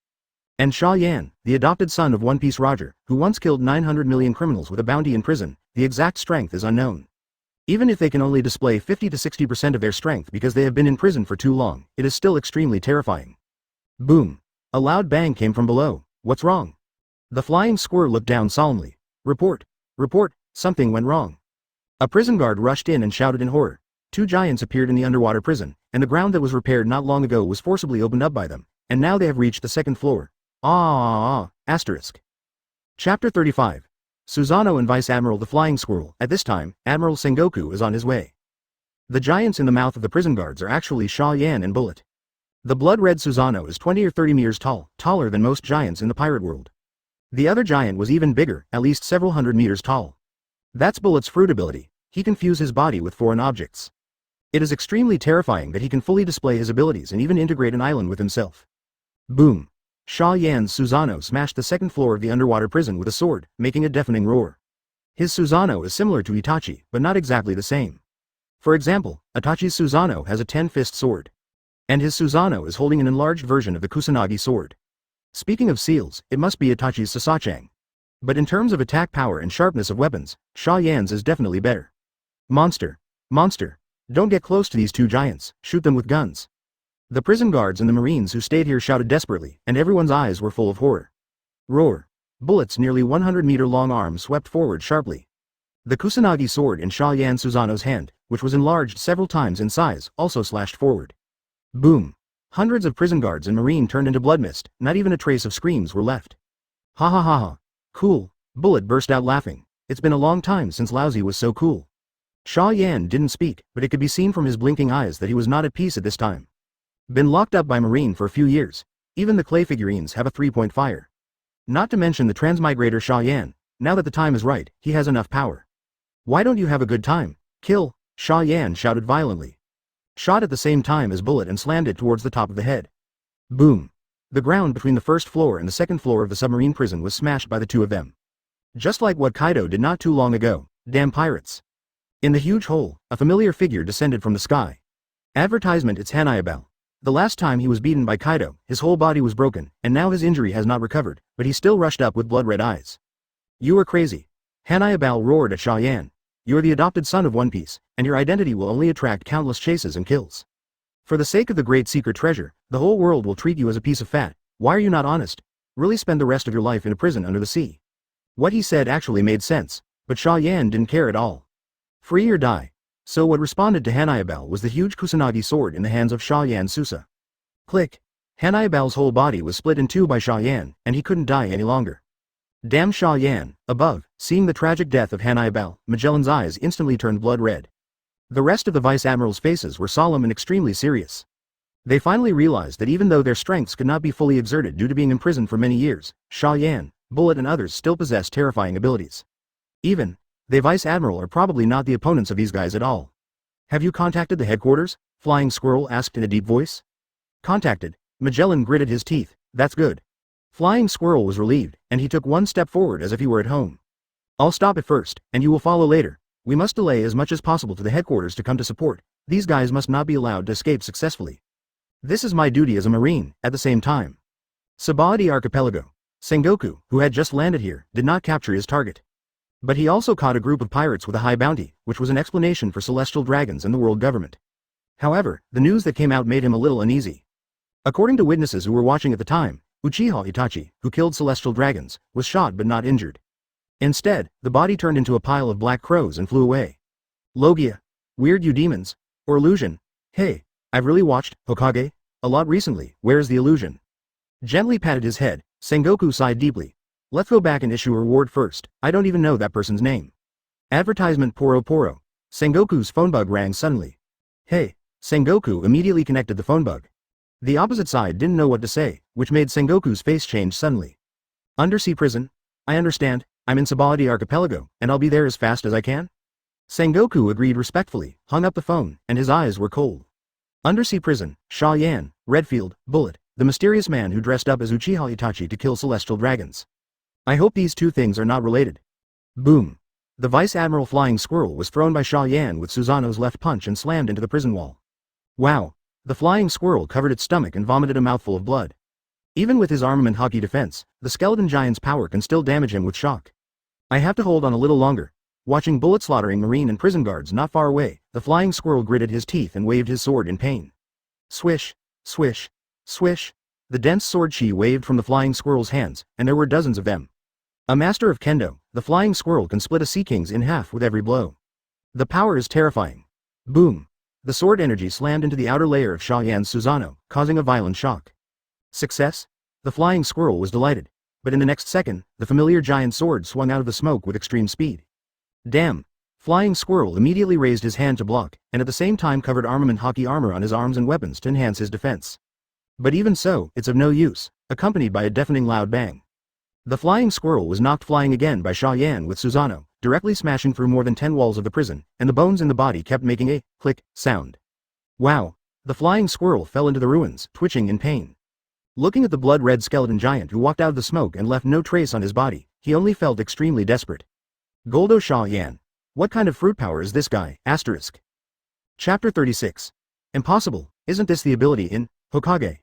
And Xia Yan, the adopted son of One Piece Roger, who once killed 900 million criminals with a bounty in prison, the exact strength is unknown. Even if they can only display 50 to 60% of their strength because they have been in prison for too long, it is still extremely terrifying. Boom. A loud bang came from below. What's wrong? The Flying Squirrel looked down solemnly. Report. Report. Something went wrong. A prison guard rushed in and shouted in horror. 2 giants appeared in the underwater prison, and the ground that was repaired not long ago was forcibly opened up by them, and now they have reached the second floor. Asterisk. Chapter 35. Susanoo and Vice Admiral the Flying Squirrel. At this time, Admiral Sengoku is on his way. The giants in the mouth of the prison guards are actually Xia Yan and Bullet. The blood-red Susanoo is 20 or 30 meters tall, taller than most giants in the pirate world. The other giant was even bigger, at least several hundred meters tall. That's Bullet's fruit ability. He can fuse his body with foreign objects. It is extremely terrifying that he can fully display his abilities and even integrate an island with himself. Boom. Xia Yan's Susanoo smashed the second floor of the underwater prison with a sword, making a deafening roar. His Susanoo is similar to Itachi, but not exactly the same. For example, Itachi's Susanoo has a 10-fist sword. And his Susanoo is holding an enlarged version of the Kusanagi sword. Speaking of seals, it must be Itachi's Sasachang. But in terms of attack power and sharpness of weapons, Xia Yan's is definitely better. Monster. Monster. Don't get close to these two giants, shoot them with guns. The prison guards and the marines who stayed here shouted desperately, and everyone's eyes were full of horror. Roar. Bullet's nearly 100-meter-long arm swept forward sharply. The Kusanagi sword in Xia Yan Susanoo's hand, which was enlarged several times in size, also slashed forward. Boom. Hundreds of prison guards and marine turned into blood mist, not even a trace of screams were left. Ha ha ha ha. Cool. Bullet burst out laughing. It's been a long time since Lousy was so cool. Xia Yan didn't speak, but it could be seen from his blinking eyes that he was not at peace at this time. Been locked up by Marine for a few years. Even the clay figurines have a 3-point fire. Not to mention the transmigrator Xia Yan. Now that the time is right, he has enough power. Why don't you have a good time? Kill! Xia Yan shouted violently. Shot at the same time as Bullet and slammed it towards the top of the head. Boom! The ground between the first floor and the second floor of the submarine prison was smashed by the two of them. Just like what Kaido did not too long ago. Damn pirates. In the huge hole, a familiar figure descended from the sky. Advertisement. It's Hanayabal. The last time he was beaten by Kaido, his whole body was broken, and now his injury has not recovered, but he still rushed up with blood-red eyes. You are crazy. Hanayabal roared at Xia Yan. You are the adopted son of One Piece, and your identity will only attract countless chases and kills. For the sake of the great secret treasure, the whole world will treat you as a piece of fat. Why are you not honest? Really spend the rest of your life in a prison under the sea. What he said actually made sense, but Xia Yan didn't care at all. Free or die. So what responded to Hanayabal was the huge Kusanagi sword in the hands of Xia Yan Susa. Click. Hanayabal's whole body was split in two by Xia Yan, and he couldn't die any longer. Damn Xia Yan. Above, seeing the tragic death of Hanayabal, Magellan's eyes instantly turned blood red. The rest of the Vice Admiral's faces were solemn and extremely serious. They finally realized that even though their strengths could not be fully exerted due to being imprisoned for many years, Xia Yan, Bullet and others still possessed terrifying abilities. Even, they Vice Admiral are probably not the opponents of these guys at all. Have you contacted the headquarters? Flying Squirrel asked in a deep voice. Contacted. Magellan gritted his teeth. That's good. Flying Squirrel was relieved, and he took one step forward as if he were at home. I'll stop it first, and you will follow later. We must delay as much as possible to the headquarters to come to support. These guys must not be allowed to escape successfully. This is my duty as a Marine, at the same time. Sabaody Archipelago. Sengoku, who had just landed here, did not capture his target. But he also caught a group of pirates with a high bounty, which was an explanation for celestial dragons and the world government. However, the news that came out made him a little uneasy. According to witnesses who were watching at the time, Uchiha Itachi, who killed celestial dragons, was shot but not injured. Instead, the body turned into a pile of black crows and flew away. Logia. Weird you demons. Or illusion. Hey, I've really watched Hokage a lot recently. Where's the illusion? Gently patted his head, Sengoku sighed deeply. Let's go back and issue a reward first. I don't even know that person's name. Advertisement. Poro Poro. Sengoku's phone bug rang suddenly. Hey. Sengoku immediately connected the phone bug. The opposite side didn't know what to say, which made Sengoku's face change suddenly. Undersea prison? I understand. I'm in Sabaody Archipelago, and I'll be there as fast as I can. Sengoku agreed respectfully, hung up the phone, and his eyes were cold. Undersea prison, Xia Yan, Redfield, Bullet, the mysterious man who dressed up as Uchiha Itachi to kill celestial dragons. I hope these two things are not related. Boom. The Vice Admiral Flying Squirrel was thrown by Xia Yan with Susanoo's left punch and slammed into the prison wall. Wow. The Flying Squirrel covered its stomach and vomited a mouthful of blood. Even with his armament hockey defense, the skeleton giant's power can still damage him with shock. I have to hold on a little longer. Watching Bullet slaughtering marine and prison guards not far away, the Flying Squirrel gritted his teeth and waved his sword in pain. Swish, swish, swish. The dense sword chi waved from the Flying Squirrel's hands, and there were dozens of them. A master of kendo, the Flying Squirrel can split a sea king's in half with every blow. The power is terrifying. Boom. The sword energy slammed into the outer layer of Xia Yan's Susanoo, causing a violent shock. Success? The flying squirrel was delighted. But in the next second, the familiar giant sword swung out of the smoke with extreme speed. Damn! Flying squirrel immediately raised his hand to block, and at the same time covered armament hockey armor on his arms and weapons to enhance his defense. But even so, it's of no use, accompanied by a deafening loud bang. The flying squirrel was knocked flying again by Xia Yan with Susanoo, directly smashing through more than 10 walls of the prison, and the bones in the body kept making a click sound. Wow! The flying squirrel fell into the ruins, twitching in pain. Looking at the blood-red skeleton giant who walked out of the smoke and left no trace on his body, he only felt extremely desperate. Goldo Xia Yan. What kind of fruit power is this guy? Asterisk. Chapter 36. Impossible, isn't this the ability in Hokage?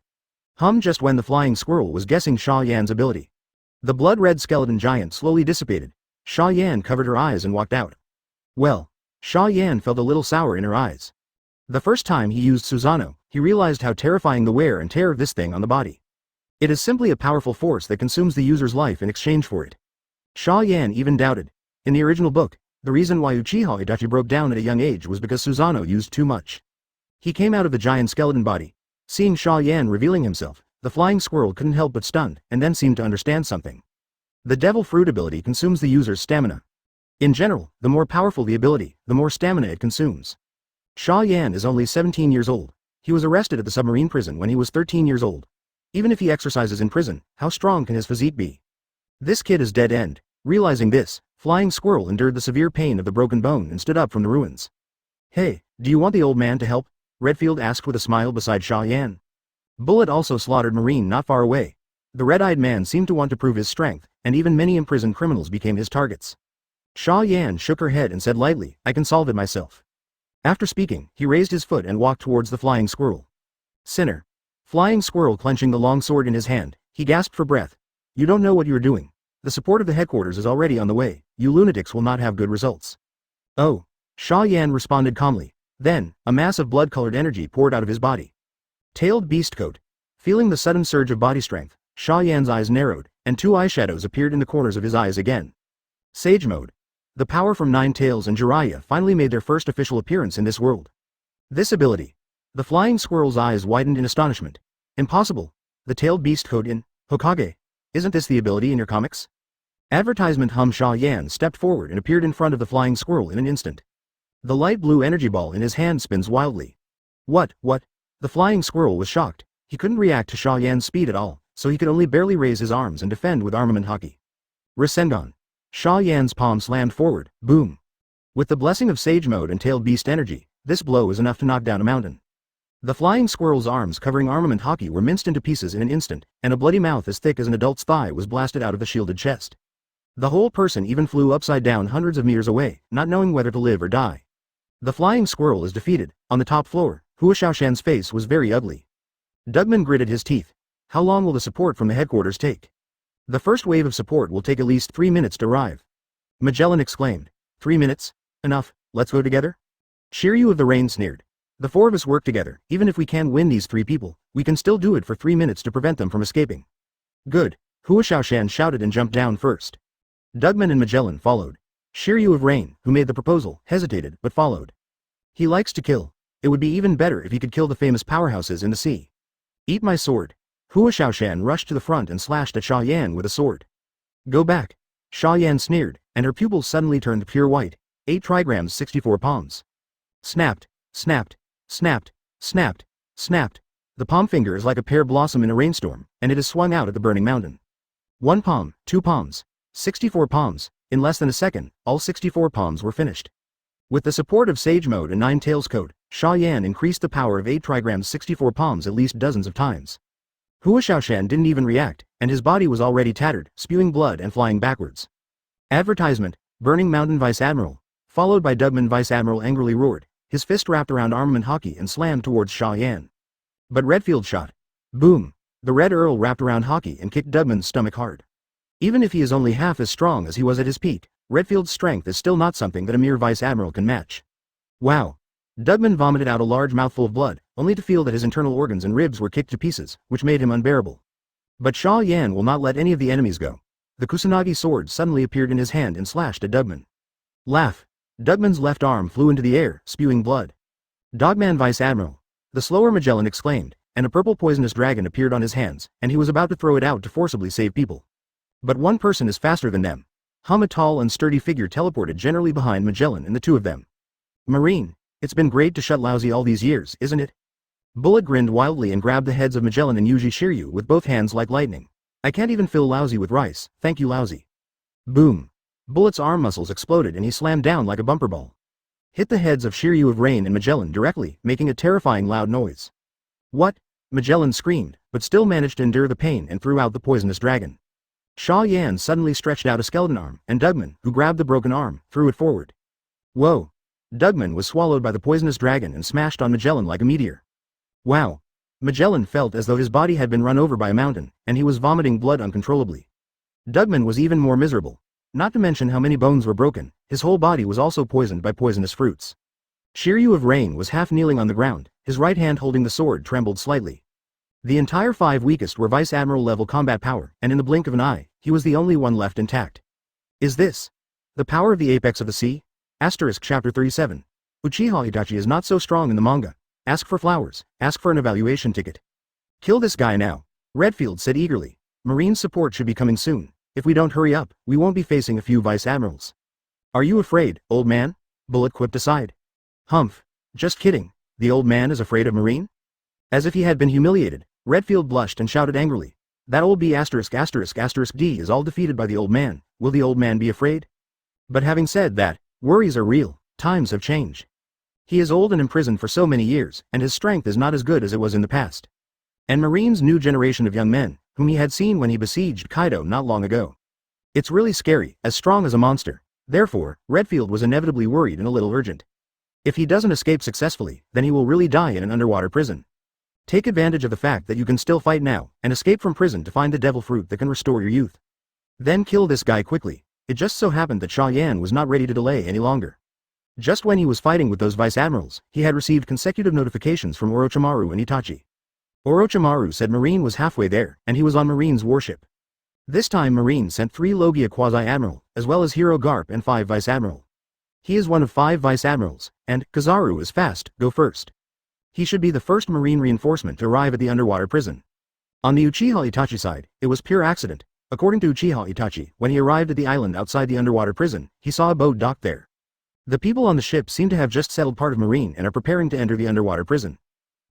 Just when the flying squirrel was guessing Xia Yan's ability. The blood-red skeleton giant slowly dissipated. Xia Yan covered her eyes and walked out. Well, Xia Yan felt a little sour in her eyes. The first time he used Susanoo, he realized how terrifying the wear and tear of this thing on the body. It is simply a powerful force that consumes the user's life in exchange for it. Xia Yan even doubted. In the original book, the reason why Uchiha Itachi broke down at a young age was because Susanoo used too much. He came out of the giant skeleton body. Seeing Xia Yan revealing himself, the flying squirrel couldn't help but stunned, and then seemed to understand something. The devil fruit ability consumes the user's stamina. In general, the more powerful the ability, the more stamina it consumes. Xia Yan is only 17 years old. He was arrested at the submarine prison when he was 13 years old. Even if he exercises in prison, how strong can his physique be? This kid is dead end. Realizing this, Flying Squirrel endured the severe pain of the broken bone and stood up from the ruins. Hey, do you want the old man to help? Redfield asked with a smile beside Xia Yan. Bullet also slaughtered Marine not far away. The red-eyed man seemed to want to prove his strength, and even many imprisoned criminals became his targets. Xia Yan shook her head and said lightly, I can solve it myself. After speaking, he raised his foot and walked towards the flying squirrel. Sinner. Flying Squirrel clenching the long sword in his hand, he gasped for breath. You don't know what you are doing. The support of the headquarters is already on the way. You lunatics will not have good results. Oh. Xia Yan responded calmly. Then, a mass of blood-colored energy poured out of his body. Tailed beast coat. Feeling the sudden surge of body strength, Xia Yan's eyes narrowed, and two eyeshadows appeared in the corners of his eyes again. Sage mode. The power from Nine Tails and Jiraiya finally made their first official appearance in this world. This ability. The flying squirrel's eyes widened in astonishment. Impossible. The tailed beast code in Hokage. Isn't this the ability in your comics? Advertisement. Xia Yan stepped forward and appeared in front of the flying squirrel in an instant. The light blue energy ball in his hand spins wildly. What? The flying squirrel was shocked. He couldn't react to Xia Yan's speed at all, so he could only barely raise his arms and defend with armament hockey. Rasengan. Xia Yan's palm slammed forward. Boom. With the blessing of Sage Mode and Tailed Beast energy, this blow is enough to knock down a mountain. The flying squirrel's arms covering armament hockey were minced into pieces in an instant, and a bloody mouth as thick as an adult's thigh was blasted out of the shielded chest. The whole person even flew upside down hundreds of meters away, not knowing whether to live or die. The flying squirrel is defeated. On the top floor, Huashaoshan's face was very ugly. Dugman gritted his teeth. How long will the support from the headquarters take? The first wave of support will take at least 3 minutes to arrive. Magellan exclaimed. 3 minutes? Enough, let's go together? Shiryu of the Rain sneered. The four of us work together. Even if we can't win these 3 people, we can still do it for 3 minutes to prevent them from escaping. Good. Huashaoshan shouted and jumped down first. Dugman and Magellan followed. Shiryu of Rain, who made the proposal, hesitated, but followed. He likes to kill. It would be even better if he could kill the famous powerhouses in the sea. Eat my sword. Huashaoshan rushed to the front and slashed at Xia Yan with a sword. Go back. Xia Yan sneered, and her pupils suddenly turned pure white. 8 trigrams 64 palms. Snapped, snapped, snapped, snapped, snapped. The palm finger is like a pear blossom in a rainstorm, and it is swung out at the burning mountain. 1 palm, 2 palms, 64 palms. In less than a second, all 64 palms were finished. With the support of Sage Mode and Nine Tails Code, Xia Yan increased the power of 8 trigrams 64 palms at least dozens of times. Huashaoshan didn't even react, and his body was already tattered, spewing blood and flying backwards. Advertisement, Burning Mountain Vice Admiral, followed by Dugman. Vice Admiral angrily roared, his fist wrapped around armament hockey and slammed towards Xia Yan. But Redfield shot. Boom. The Red Earl wrapped around hockey and kicked Dugman's stomach hard. Even if he is only half as strong as he was at his peak, Redfield's strength is still not something that a mere Vice Admiral can match. Wow. Dugman vomited out a large mouthful of blood, only to feel that his internal organs and ribs were kicked to pieces, which made him unbearable. But Xia Yan will not let any of the enemies go. The Kusanagi sword suddenly appeared in his hand and slashed at Dugman. Laugh. Dugman's left arm flew into the air, spewing blood. Dogman Vice Admiral. The slower Magellan exclaimed, and a purple poisonous dragon appeared on his hands, and he was about to throw it out to forcibly save people. But one person is faster than them. A tall and sturdy figure teleported generally behind Magellan and the two of them. Marine, it's been great to shut Lousy all these years, isn't it? Bullet grinned wildly and grabbed the heads of Magellan and Uozhihua with both hands like lightning. I can't even fill Lousy with rice, thank you Lousy. Boom. Bullet's arm muscles exploded and he slammed down like a bumper ball. Hit the heads of Shiryu of Rain and Magellan directly, making a terrifying loud noise. What? Magellan screamed, but still managed to endure the pain and threw out the poisonous dragon. Xia Yan suddenly stretched out a skeleton arm, and Dugman, who grabbed the broken arm, threw it forward. Whoa! Dugman was swallowed by the poisonous dragon and smashed on Magellan like a meteor. Wow! Magellan felt as though his body had been run over by a mountain, and he was vomiting blood uncontrollably. Dugman was even more miserable. Not to mention how many bones were broken, his whole body was also poisoned by poisonous fruits. Shiryu of Rain was half kneeling on the ground, his right hand holding the sword trembled slightly. The entire 5 weakest were Vice Admiral level combat power, and in the blink of an eye, he was the only one left intact. Is this the power of the apex of the sea? Chapter 37. Uchiha Itachi is not so strong in the manga. Ask for flowers, ask for an evaluation ticket. Kill this guy now, Redfield said eagerly. Marine support should be coming soon. If we don't hurry up, we won't be facing a few Vice Admirals. Are you afraid, old man? Bullet quipped aside. Humph. Just kidding. The old man is afraid of Marine? As if he had been humiliated, Redfield blushed and shouted angrily. That old B********* D is all defeated by the old man. Will the old man be afraid? But having said that, worries are real. Times have changed. He is old and imprisoned for so many years, and his strength is not as good as it was in the past. And Marine's new generation of young men, whom he had seen when he besieged Kaido not long ago. It's really scary, as strong as a monster. Therefore, Redfield was inevitably worried and a little urgent. If he doesn't escape successfully, then he will really die in an underwater prison. Take advantage of the fact that you can still fight now, and escape from prison to find the devil fruit that can restore your youth. Then kill this guy quickly. It just so happened that Xia Yan was not ready to delay any longer. Just when he was fighting with those vice admirals, he had received consecutive notifications from Orochimaru and Itachi. Orochimaru said Marine was halfway there, and he was on Marine's warship. This time Marine sent 3 Logia Quasi-Admiral, as well as Hero Garp and 5 Vice Admiral. He is one of 5 Vice Admirals, and Kizaru is fast, go first. He should be the first Marine reinforcement to arrive at the underwater prison. On the Uchiha Itachi side, it was pure accident. According to Uchiha Itachi, when he arrived at the island outside the underwater prison, he saw a boat docked there. The people on the ship seem to have just settled part of Marine and are preparing to enter the underwater prison.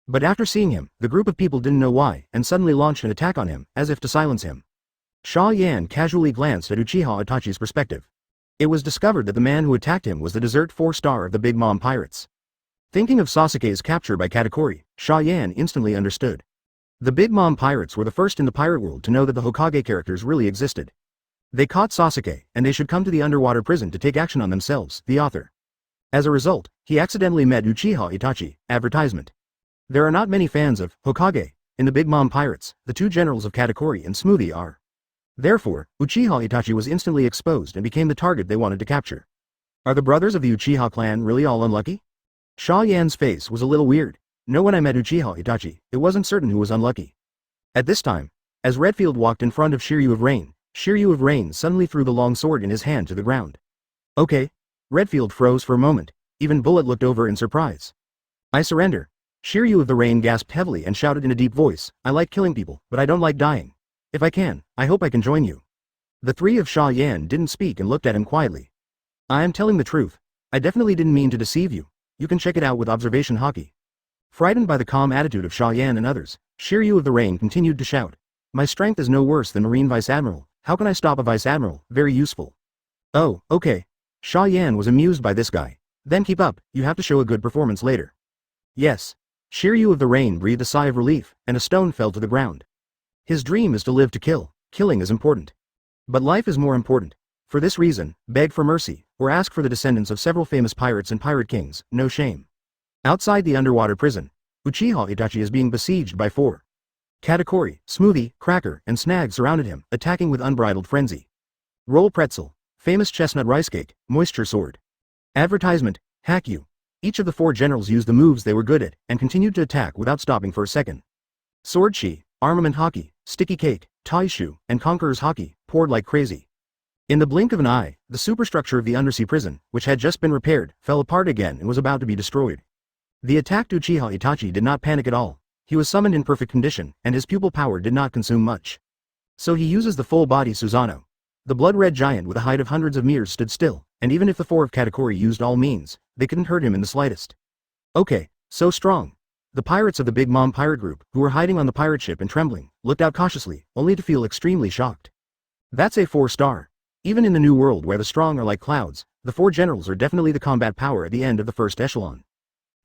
But after seeing him, the group of people didn't know why, and suddenly launched an attack on him, as if to silence him. Xia Yan casually glanced at Uchiha Itachi's perspective. It was discovered that the man who attacked him was the Desert 4-star of the Big Mom Pirates. Thinking of Sasuke's capture by Katakuri, Xia Yan instantly understood. The Big Mom Pirates were the first in the pirate world to know that the Hokage characters really existed. They caught Sasuke, and they should come to the underwater prison to take action on themselves, the author. As a result, he accidentally met Uchiha Itachi, advertisement. There are not many fans of Hokage in the Big Mom Pirates. The 2 generals of Katakuri and Smoothie are. Therefore, Uchiha Itachi was instantly exposed and became the target they wanted to capture. Are the brothers of the Uchiha clan really all unlucky? Xia Yan's face was a little weird. No, when I met Uchiha Itachi, it wasn't certain who was unlucky. At this time, as Redfield walked in front of Shiryu of Rain suddenly threw the long sword in his hand to the ground. Okay. Redfield froze for a moment. Even Bullet looked over in surprise. I surrender. Shiryu of the Rain gasped heavily and shouted in a deep voice, I like killing people, but I don't like dying. If I can, I hope I can join you. The 3 of Xia Yan didn't speak and looked at him quietly. I am telling the truth. I definitely didn't mean to deceive you. You can check it out with observation hockey. Frightened by the calm attitude of Xia Yan and others, Shiryu of the Rain continued to shout. My strength is no worse than Marine Vice Admiral. How can I stop a Vice Admiral? Very useful. Oh, okay. Xia Yan was amused by this guy. Then keep up, you have to show a good performance later. Yes. Shiryu of the Rain breathed a sigh of relief, and a stone fell to the ground. His dream is to live to kill. Killing is important. But life is more important. For this reason, beg for mercy, or ask for the descendants of several famous pirates and pirate kings, no shame. Outside the underwater prison, Uchiha Itachi is being besieged by 4. Katakuri, Smoothie, Cracker, and Snag surrounded him, attacking with unbridled frenzy. Roll Pretzel, famous chestnut rice cake, moisture sword. Advertisement, hack you. Each of the 4 generals used the moves they were good at, and continued to attack without stopping for a second. Sword Shi, Armament Hockey, Sticky Cake, Taishu, and Conqueror's Hockey, poured like crazy. In the blink of an eye, the superstructure of the undersea prison, which had just been repaired, fell apart again and was about to be destroyed. The attacked Uchiha Itachi did not panic at all. He was summoned in perfect condition, and his pupil power did not consume much. So he uses the full-body Susanoo. The blood-red giant with a height of hundreds of meters stood still, and even if the four of Katakuri used all means, they couldn't hurt him in the slightest. Okay, so strong. The pirates of the Big Mom pirate group, who were hiding on the pirate ship and trembling, looked out cautiously, only to feel extremely shocked. That's a 4-star. Even in the new world where the strong are like clouds, the 4 generals are definitely the combat power at the end of the first echelon.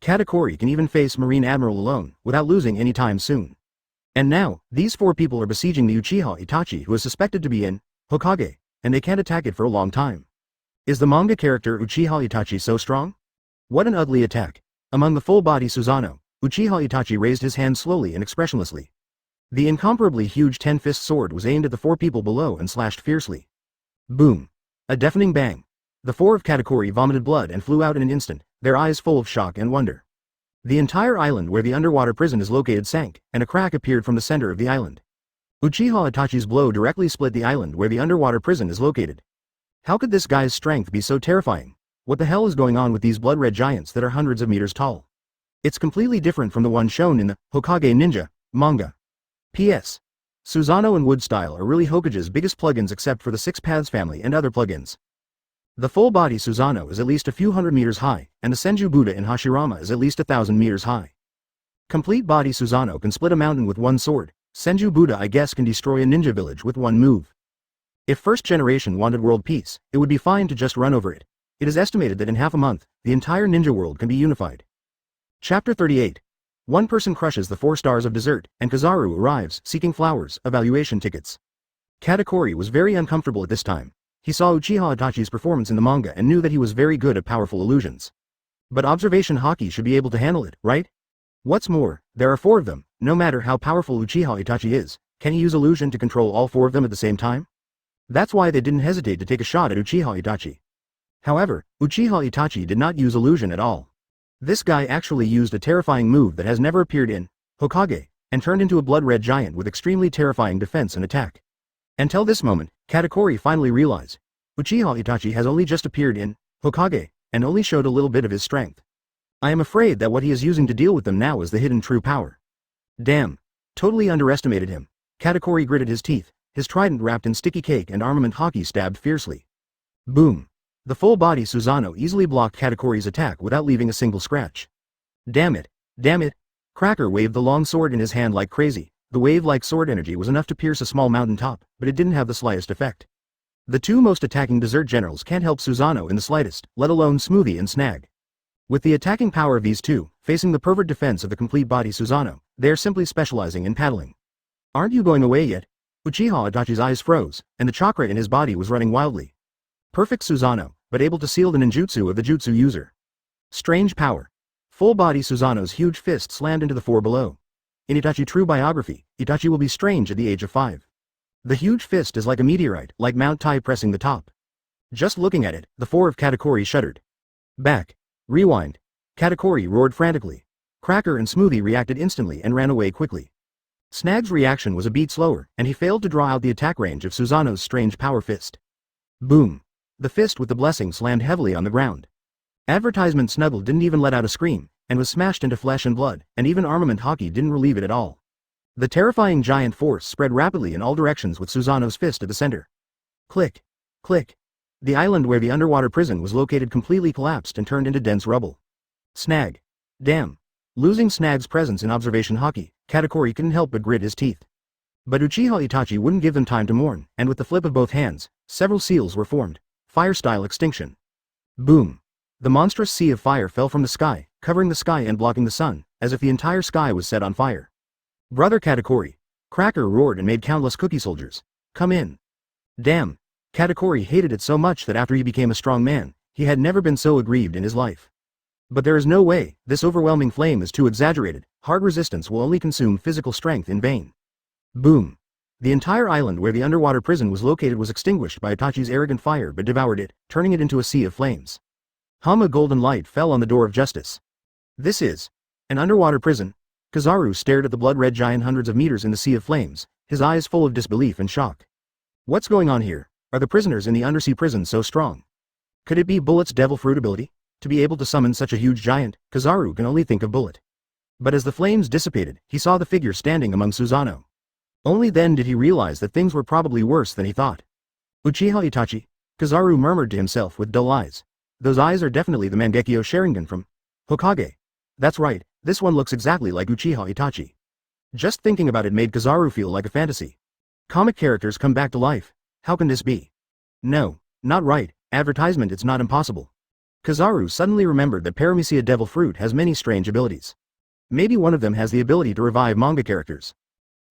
Katakuri can even face Marine Admiral alone, without losing any time soon. And now, these 4 people are besieging the Uchiha Itachi who is suspected to be in Hokage, and they can't attack it for a long time. Is the manga character Uchiha Itachi so strong? What an ugly attack. Among the full-body Susanoo, Uchiha Itachi raised his hand slowly and expressionlessly. The incomparably huge 10-fist sword was aimed at the 4 people below and slashed fiercely. Boom. A deafening bang. The 4 of Katakuri vomited blood and flew out in an instant, their eyes full of shock and wonder. The entire island where the underwater prison is located sank, and a crack appeared from the center of the island. Uchiha Itachi's blow directly split the island where the underwater prison is located. How could this guy's strength be so terrifying? What the hell is going on with these blood-red giants that are hundreds of meters tall? It's completely different from the one shown in the Hokage Ninja manga. P.S. Susanoo and Wood Style are really Hokage's biggest plugins except for the 6 Paths family and other plugins. The full-body Susanoo is at least a few hundred meters high, and the Senju Buddha in Hashirama is at least 1,000 meters high. Complete body Susanoo can split a mountain with one sword. Senju Buddha I guess can destroy a ninja village with one move. If first generation wanted world peace, it would be fine to just run over it. It is estimated that in half a month, the entire ninja world can be unified. Chapter 38. One person crushes the 4 stars of dessert, and Kizaru arrives, seeking flowers, evaluation tickets. Katakuri was very uncomfortable at this time. He saw Uchiha Itachi's performance in the manga and knew that he was very good at powerful illusions. But observation haki should be able to handle it, right? What's more, there are 4 of them. No matter how powerful Uchiha Itachi is, can he use illusion to control all 4 of them at the same time? That's why they didn't hesitate to take a shot at Uchiha Itachi. However, Uchiha Itachi did not use illusion at all. This guy actually used a terrifying move that has never appeared in Hokage, and turned into a blood-red giant with extremely terrifying defense and attack. Until this moment, Katakuri finally realized, Uchiha Itachi has only just appeared in Hokage, and only showed a little bit of his strength. I am afraid that what he is using to deal with them now is the hidden true power. Damn. Totally underestimated him. Katakuri gritted his teeth, his trident wrapped in sticky cake and armament haki stabbed fiercely. Boom. The full-body Susanoo easily blocked Katakuri's attack without leaving a single scratch. Damn it. Damn it. Cracker waved the long sword in his hand like crazy. The wave-like sword energy was enough to pierce a small mountain top, but it didn't have the slightest effect. The 2 most attacking dessert generals can't help Susanoo in the slightest, let alone Smoothie and Snag. With the attacking power of these 2, facing the pervert defense of the complete body Susanoo, they are simply specializing in paddling. Aren't you going away yet? Uchiha Itachi's eyes froze, and the chakra in his body was running wildly. Perfect Susanoo, but able to seal the ninjutsu of the jutsu user. Strange power. Full-body Susanoo's huge fist slammed into the 4 below. In Itachi True Biography, Itachi will be strange at the age of 5. The huge fist is like a meteorite, like Mount Tai pressing the top. Just looking at it, the 4 of Katakuri shuddered. Back. Rewind. Katakuri roared frantically. Cracker and Smoothie reacted instantly and ran away quickly. Snag's reaction was a beat slower, and he failed to draw out the attack range of Susanoo's strange power fist. Boom. The fist with the blessing slammed heavily on the ground. Advertisement Snuggle didn't even let out a scream, and was smashed into flesh and blood, and even armament haki didn't relieve it at all. The terrifying giant force spread rapidly in all directions with Susanoo's fist at the center. Click. Click. The island where the underwater prison was located completely collapsed and turned into dense rubble. Snag. Damn. Losing Snag's presence in observation haki, Katakuri couldn't help but grit his teeth. But Uchiha Itachi wouldn't give them time to mourn, and with the flip of both hands, several seals were formed. Fire-style extinction. Boom. The monstrous sea of fire fell from the sky, covering the sky and blocking the sun, as if the entire sky was set on fire. Brother Katakuri. Cracker roared and made countless cookie soldiers. Come in. Damn. Katakuri hated it so much that after he became a strong man, he had never been so aggrieved in his life. But there is no way, this overwhelming flame is too exaggerated, hard resistance will only consume physical strength in vain. Boom. The entire island where the underwater prison was located was extinguished by Itachi's arrogant fire but devoured it, turning it into a sea of flames. A golden light fell on the door of justice. This is an underwater prison. Kizaru stared at the blood-red giant hundreds of meters in the sea of flames, his eyes full of disbelief and shock. What's going on here? Are the prisoners in the undersea prison so strong? Could it be Bullet's devil fruit ability? To be able to summon such a huge giant, Kizaru can only think of Bullet. But as the flames dissipated, he saw the figure standing among Susanoo. Only then did he realize that things were probably worse than he thought. Uchiha Itachi, Kizaru murmured to himself with dull eyes. Those eyes are definitely the Mangekyo Sharingan from Hokage. That's right, this one looks exactly like Uchiha Itachi. Just thinking about it made Kizaru feel like a fantasy. Comic characters come back to life. How can this be? No, not right, advertisement, it's not impossible. Kizaru suddenly remembered that Paramecia Devil Fruit has many strange abilities. Maybe one of them has the ability to revive manga characters.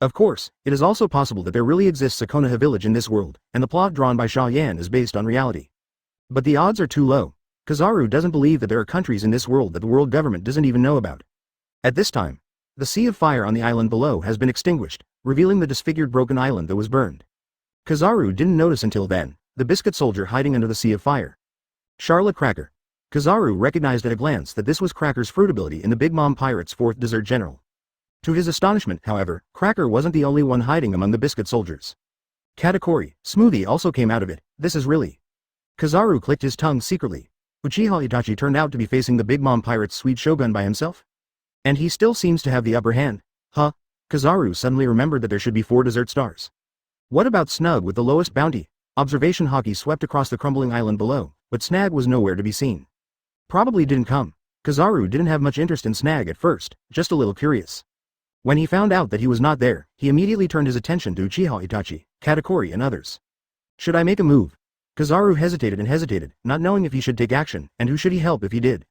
Of course, it is also possible that there really exists a Konoha Village in this world, and the plot drawn by Xia Yan is based on reality. But the odds are too low. Kizaru doesn't believe that there are countries in this world that the world government doesn't even know about. At this time, the sea of fire on the island below has been extinguished, revealing the disfigured broken island that was burned. Kizaru didn't notice until then, the biscuit soldier hiding under the sea of fire. Charlotte Cracker. Kizaru recognized at a glance that this was Cracker's fruit ability in the Big Mom Pirate's 4th Dessert General. To his astonishment, however, Cracker wasn't the only one hiding among the biscuit soldiers. Katakuri, Smoothie also came out of it. This is really... Kizaru clicked his tongue secretly. Uchiha Itachi turned out to be facing the Big Mom Pirate's sweet shogun by himself? And he still seems to have the upper hand. Huh? Kizaru suddenly remembered that there should be 4 dessert stars. What about Snug with the lowest bounty? Observation Hockey swept across the crumbling island below, but Snag was nowhere to be seen. Probably didn't come. Kizaru didn't have much interest in Snag at first, just a little curious. When he found out that he was not there, he immediately turned his attention to Uchiha Itachi, Katakuri and others. Should I make a move? Kizaru hesitated and hesitated, not knowing if he should take action, and who should he help if he did.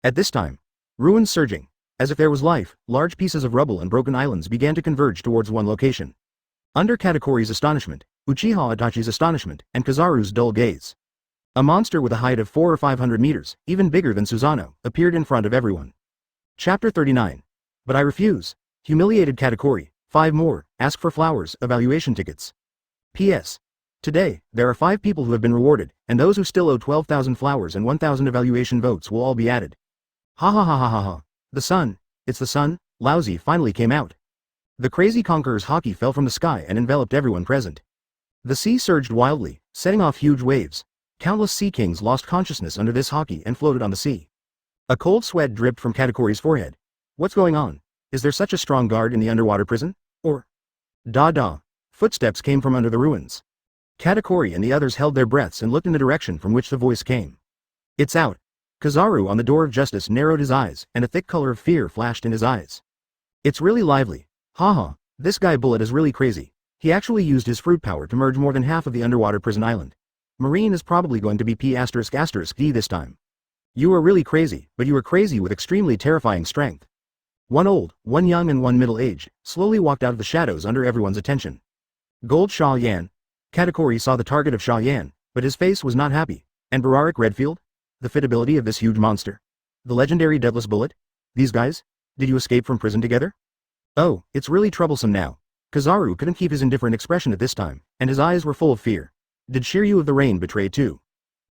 At this time, ruins surging. As if there was life, large pieces of rubble and broken islands began to converge towards one location. Under Katakuri's astonishment, Uchiha Itachi's astonishment, and Kizaru's dull gaze. A monster with a height of 400 or 500 meters, even bigger than Susanoo, appeared in front of everyone. Chapter 39. But I refuse. Humiliated Katakuri. 5 more, ask for flowers, evaluation tickets. P.S. Today, there are 5 people who have been rewarded, and those who still owe 12,000 flowers and 1,000 evaluation votes will all be added. Ha ha ha ha ha ha. The sun. It's the sun. Lousy finally came out. The crazy conqueror's hockey fell from the sky and enveloped everyone present. The sea surged wildly, setting off huge waves. Countless sea kings lost consciousness under this hockey and floated on the sea. A cold sweat dripped from Katakuri's forehead. What's going on? Is there such a strong guard in the underwater prison? Or... Da. Footsteps came from under the ruins. Katakuri and the others held their breaths and looked in the direction from which the voice came. It's out. Kizaru on the door of justice narrowed his eyes, and a thick color of fear flashed in his eyes. It's really lively. Haha, this guy Bullet is really crazy. He actually used his fruit power to merge more than half of the underwater prison island. Marine is probably going to be P***D this time. You are really crazy, but you are crazy with extremely terrifying strength. One old, one young and one middle-aged, slowly walked out of the shadows under everyone's attention. Gold Xia Yan. Katakuri saw the target of Xia Yan, but his face was not happy. And Bararik Redfield? The fit ability of this huge monster? The legendary Deathless Bullet? These guys? Did you escape from prison together? Oh, it's really troublesome now. Kizaru couldn't keep his indifferent expression at this time, and his eyes were full of fear. Did Shiryu of the Rain betray too?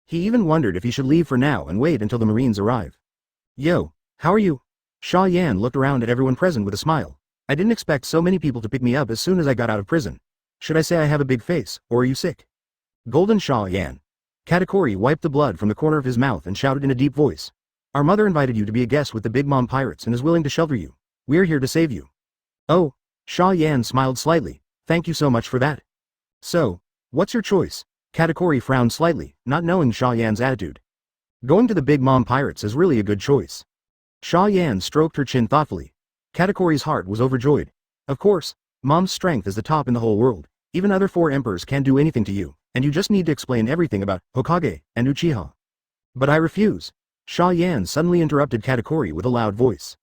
He even wondered if he should leave for now and wait until the Marines arrive. Yo, how are you? Xia Yan looked around at everyone present with a smile. I didn't expect so many people to pick me up as soon as I got out of prison. Should I say I have a big face, or are you sick? Golden Xia Yan. Katakuri wiped the blood from the corner of his mouth and shouted in a deep voice. Our mother invited you to be a guest with the Big Mom Pirates and is willing to shelter you. We're here to save you. Oh, Xia Yan smiled slightly. Thank you so much for that. So, what's your choice? Katakuri frowned slightly, not knowing Xia Yan's attitude. Going to the Big Mom Pirates is really a good choice. Xia Yan stroked her chin thoughtfully. Katakuri's heart was overjoyed. Of course, Mom's strength is the top in the whole world. Even other 4 emperors can't do anything to you, and you just need to explain everything about Hokage and Uchiha. But I refuse. Xia Yan suddenly interrupted Katakuri with a loud voice.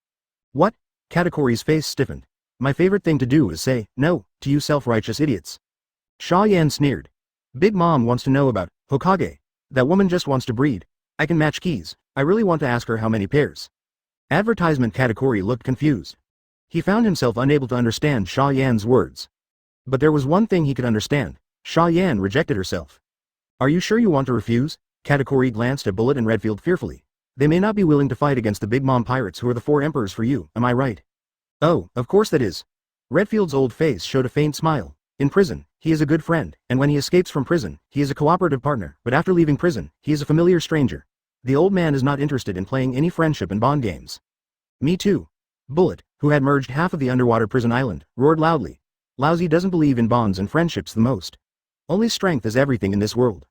What? Katakuri's face stiffened. My favorite thing to do is say, no, to you self-righteous idiots. Xia Yan sneered. Big Mom wants to know about Hokage. That woman just wants to breed. I can match keys. I really want to ask her how many pairs. Advertisement. Katakuri looked confused. He found himself unable to understand Xia Yan's words. But there was one thing he could understand. Xia Yan rejected herself. Are you sure you want to refuse? Katakuri glanced at Bullet and Redfield fearfully. They may not be willing to fight against the Big Mom Pirates who are the 4 emperors for you, am I right? Oh, of course that is. Redfield's old face showed a faint smile. In prison, he is a good friend, and when he escapes from prison, he is a cooperative partner, but after leaving prison, he is a familiar stranger. The old man is not interested in playing any friendship and bond games. Me too. Bullet, who had merged half of the underwater prison island, roared loudly. Lousy doesn't believe in bonds and friendships the most. Only strength is everything in this world.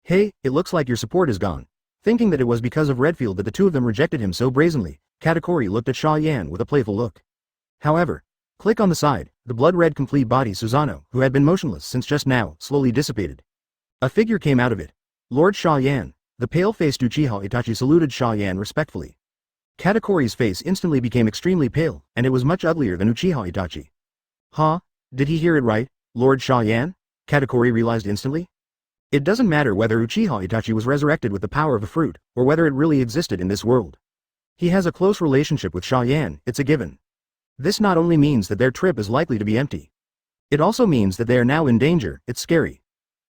Hey, it looks like your support is gone. Thinking that it was because of Redfield that the two of them rejected him so brazenly, Katakuri looked at Xia Yan with a playful look. However, click on the side, the blood-red complete body Susanoo, who had been motionless since just now, slowly dissipated. A figure came out of it. Lord Xia Yan. The pale-faced Uchiha Itachi saluted Xia Yan respectfully. Katakuri's face instantly became extremely pale, and it was much uglier than Uchiha Itachi. Huh? Did he hear it right, Lord Xia Yan? Katakuri realized instantly. It doesn't matter whether Uchiha Itachi was resurrected with the power of a fruit, or whether it really existed in this world. He has a close relationship with Xia Yan, it's a given. This not only means that their trip is likely to be empty. It also means that they are now in danger, it's scary.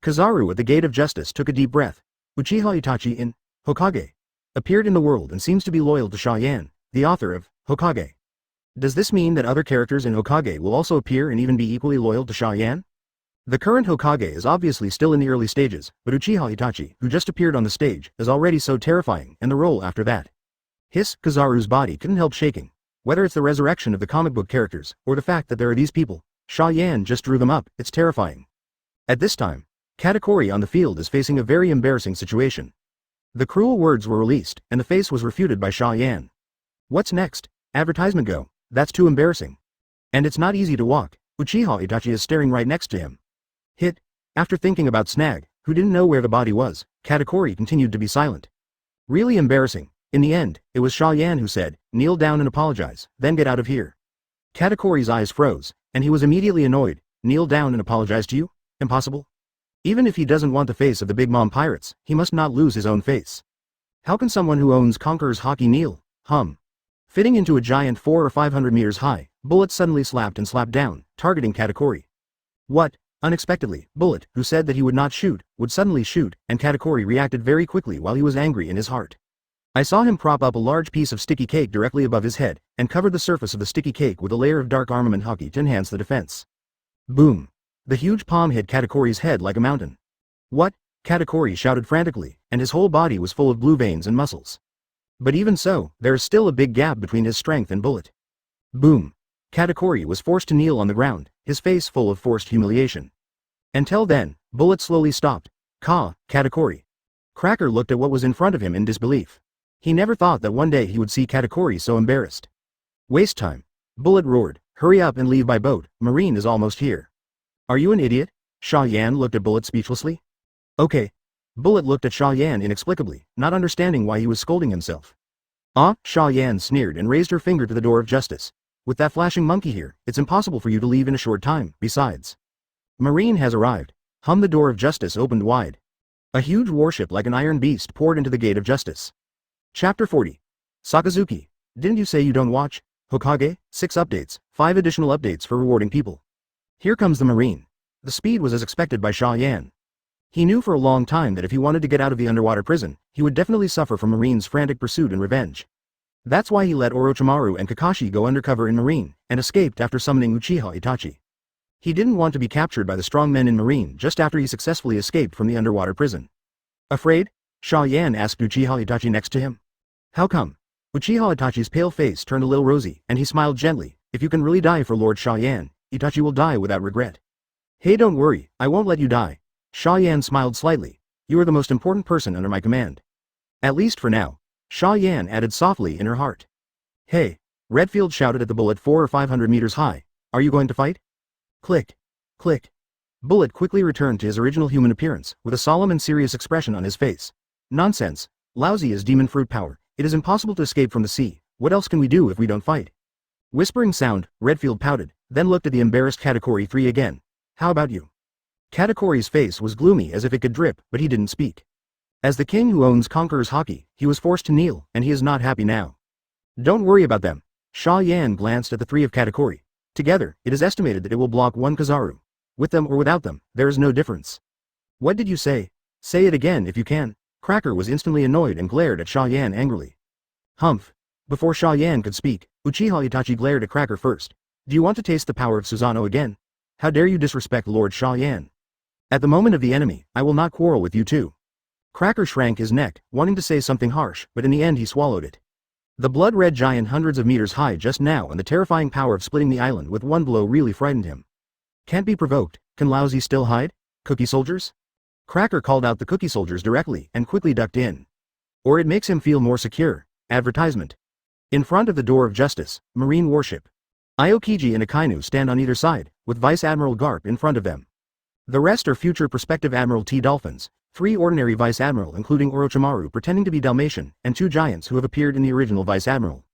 Kizaru at the Gate of Justice took a deep breath. Uchiha Itachi in Hokage appeared in the world and seems to be loyal to Xia Yan, the author of Hokage. Does this mean that other characters in Hokage will also appear and even be equally loyal to Xia Yan? The current Hokage is obviously still in the early stages, but Uchiha Itachi, who just appeared on the stage, is already so terrifying, and the role after that. Kizaru's body couldn't help shaking. Whether it's the resurrection of the comic book characters, or the fact that there are these people, Xia Yan just drew them up, it's terrifying. At this time, Katakuri on the field is facing a very embarrassing situation. The cruel words were released, and the face was refuted by Xia Yan. What's next? Advertisement go. That's too embarrassing. And it's not easy to walk. Uchiha Itachi is staring right next to him. After thinking about Snag, who didn't know where the body was, Katakuri continued to be silent. Really embarrassing. In the end, it was Xia Yan who said, "Kneel down and apologize, then get out of here." Katakuri's eyes froze, and he was immediately annoyed. Kneel down and apologize to you? Impossible. Even if he doesn't want the face of the Big Mom pirates, he must not lose his own face. How can someone who owns Conqueror's Hockey kneel? Fitting into a giant 400 or 500 meters high, Bullet suddenly slapped and slapped down, targeting Katakuri. What? Unexpectedly, Bullet, who said that he would not shoot, would suddenly shoot, and Katakuri reacted very quickly while he was angry in his heart. I saw him prop up a large piece of sticky cake directly above his head, and covered the surface of the sticky cake with a layer of dark armament hockey to enhance the defense. Boom! The huge palm hit Katakuri's head like a mountain. What? Katakuri shouted frantically, and his whole body was full of blue veins and muscles. But even so, there is still a big gap between his strength and Bullet. Boom! Katakuri was forced to kneel on the ground, his face full of forced humiliation. Until then, Bullet slowly stopped. Katakuri. Cracker looked at what was in front of him in disbelief. He never thought that one day he would see Katakuri so embarrassed. Waste time. Bullet roared, hurry up and leave by boat, Marine is almost here. Are you an idiot? Xia Yan looked at Bullet speechlessly. Okay. Bullet looked at Xia Yan inexplicably, not understanding why he was scolding himself. Xia Yan sneered and raised her finger to the door of justice. With that flashing monkey here, it's impossible for you to leave in a short time, besides. Marine has arrived. The door of justice opened wide. A huge warship like an iron beast poured into the Gate of Justice. Chapter 40. Sakazuki, didn't you say you don't watch? Hokage, 6 updates, 5 additional updates for rewarding people. Here comes the Marine. The speed was as expected by Xia Yan. He knew for a long time that if he wanted to get out of the underwater prison, he would definitely suffer from Marine's frantic pursuit and revenge. That's why he let Orochimaru and Kakashi go undercover in Marine, and escaped after summoning Uchiha Itachi. He didn't want to be captured by the strong men in Marine just after he successfully escaped from the underwater prison. Afraid? Xia Yan asked Uchiha Itachi next to him. How come? Uchiha Itachi's pale face turned a little rosy, and he smiled gently. If you can really die for Lord Xia Yan, Itachi will die without regret. Hey, don't worry, I won't let you die. Xia Yan smiled slightly. You are the most important person under my command. At least for now. Xia Yan added softly in her heart. Hey, Redfield shouted at the Bullet 400 or 500 meters high. Are you going to fight? Click. Click. Bullet quickly returned to his original human appearance, with a solemn and serious expression on his face. Nonsense. Lousy is demon fruit power. It is impossible to escape from the sea. What else can we do if we don't fight? Whispering sound, Redfield pouted, then looked at the embarrassed Katakuri 3 again. How about you? Katakuri's face was gloomy as if it could drip, but he didn't speak. As the king who owns Conqueror's Hockey, he was forced to kneel, and he is not happy now. Don't worry about them. Xia Yan glanced at the 3 of Katakuri. Together, it is estimated that it will block 1 Kizaru. With them or without them, there is no difference. What did you say? Say it again if you can. Cracker was instantly annoyed and glared at Xia Yan angrily. Humph. Before Xia Yan could speak, Uchiha Itachi glared at Cracker first. Do you want to taste the power of Susanoo again? How dare you disrespect Lord Xia Yan? At the moment of the enemy, I will not quarrel with you too. Cracker shrank his neck, wanting to say something harsh, but in the end he swallowed it. The blood-red giant hundreds of meters high just now and the terrifying power of splitting the island with one blow really frightened him. Can't be provoked, can Lousy still hide? Cookie soldiers? Cracker called out the cookie soldiers directly and quickly ducked in. Or it makes him feel more secure. Advertisement. In front of the door of justice, marine warship. Aokiji and Akainu stand on either side, with Vice Admiral Garp in front of them. The rest are future prospective Admiral T. Dolphins, 3 ordinary Vice Admiral including Orochimaru pretending to be Dalmatian, and 2 giants who have appeared in the original Vice Admiral.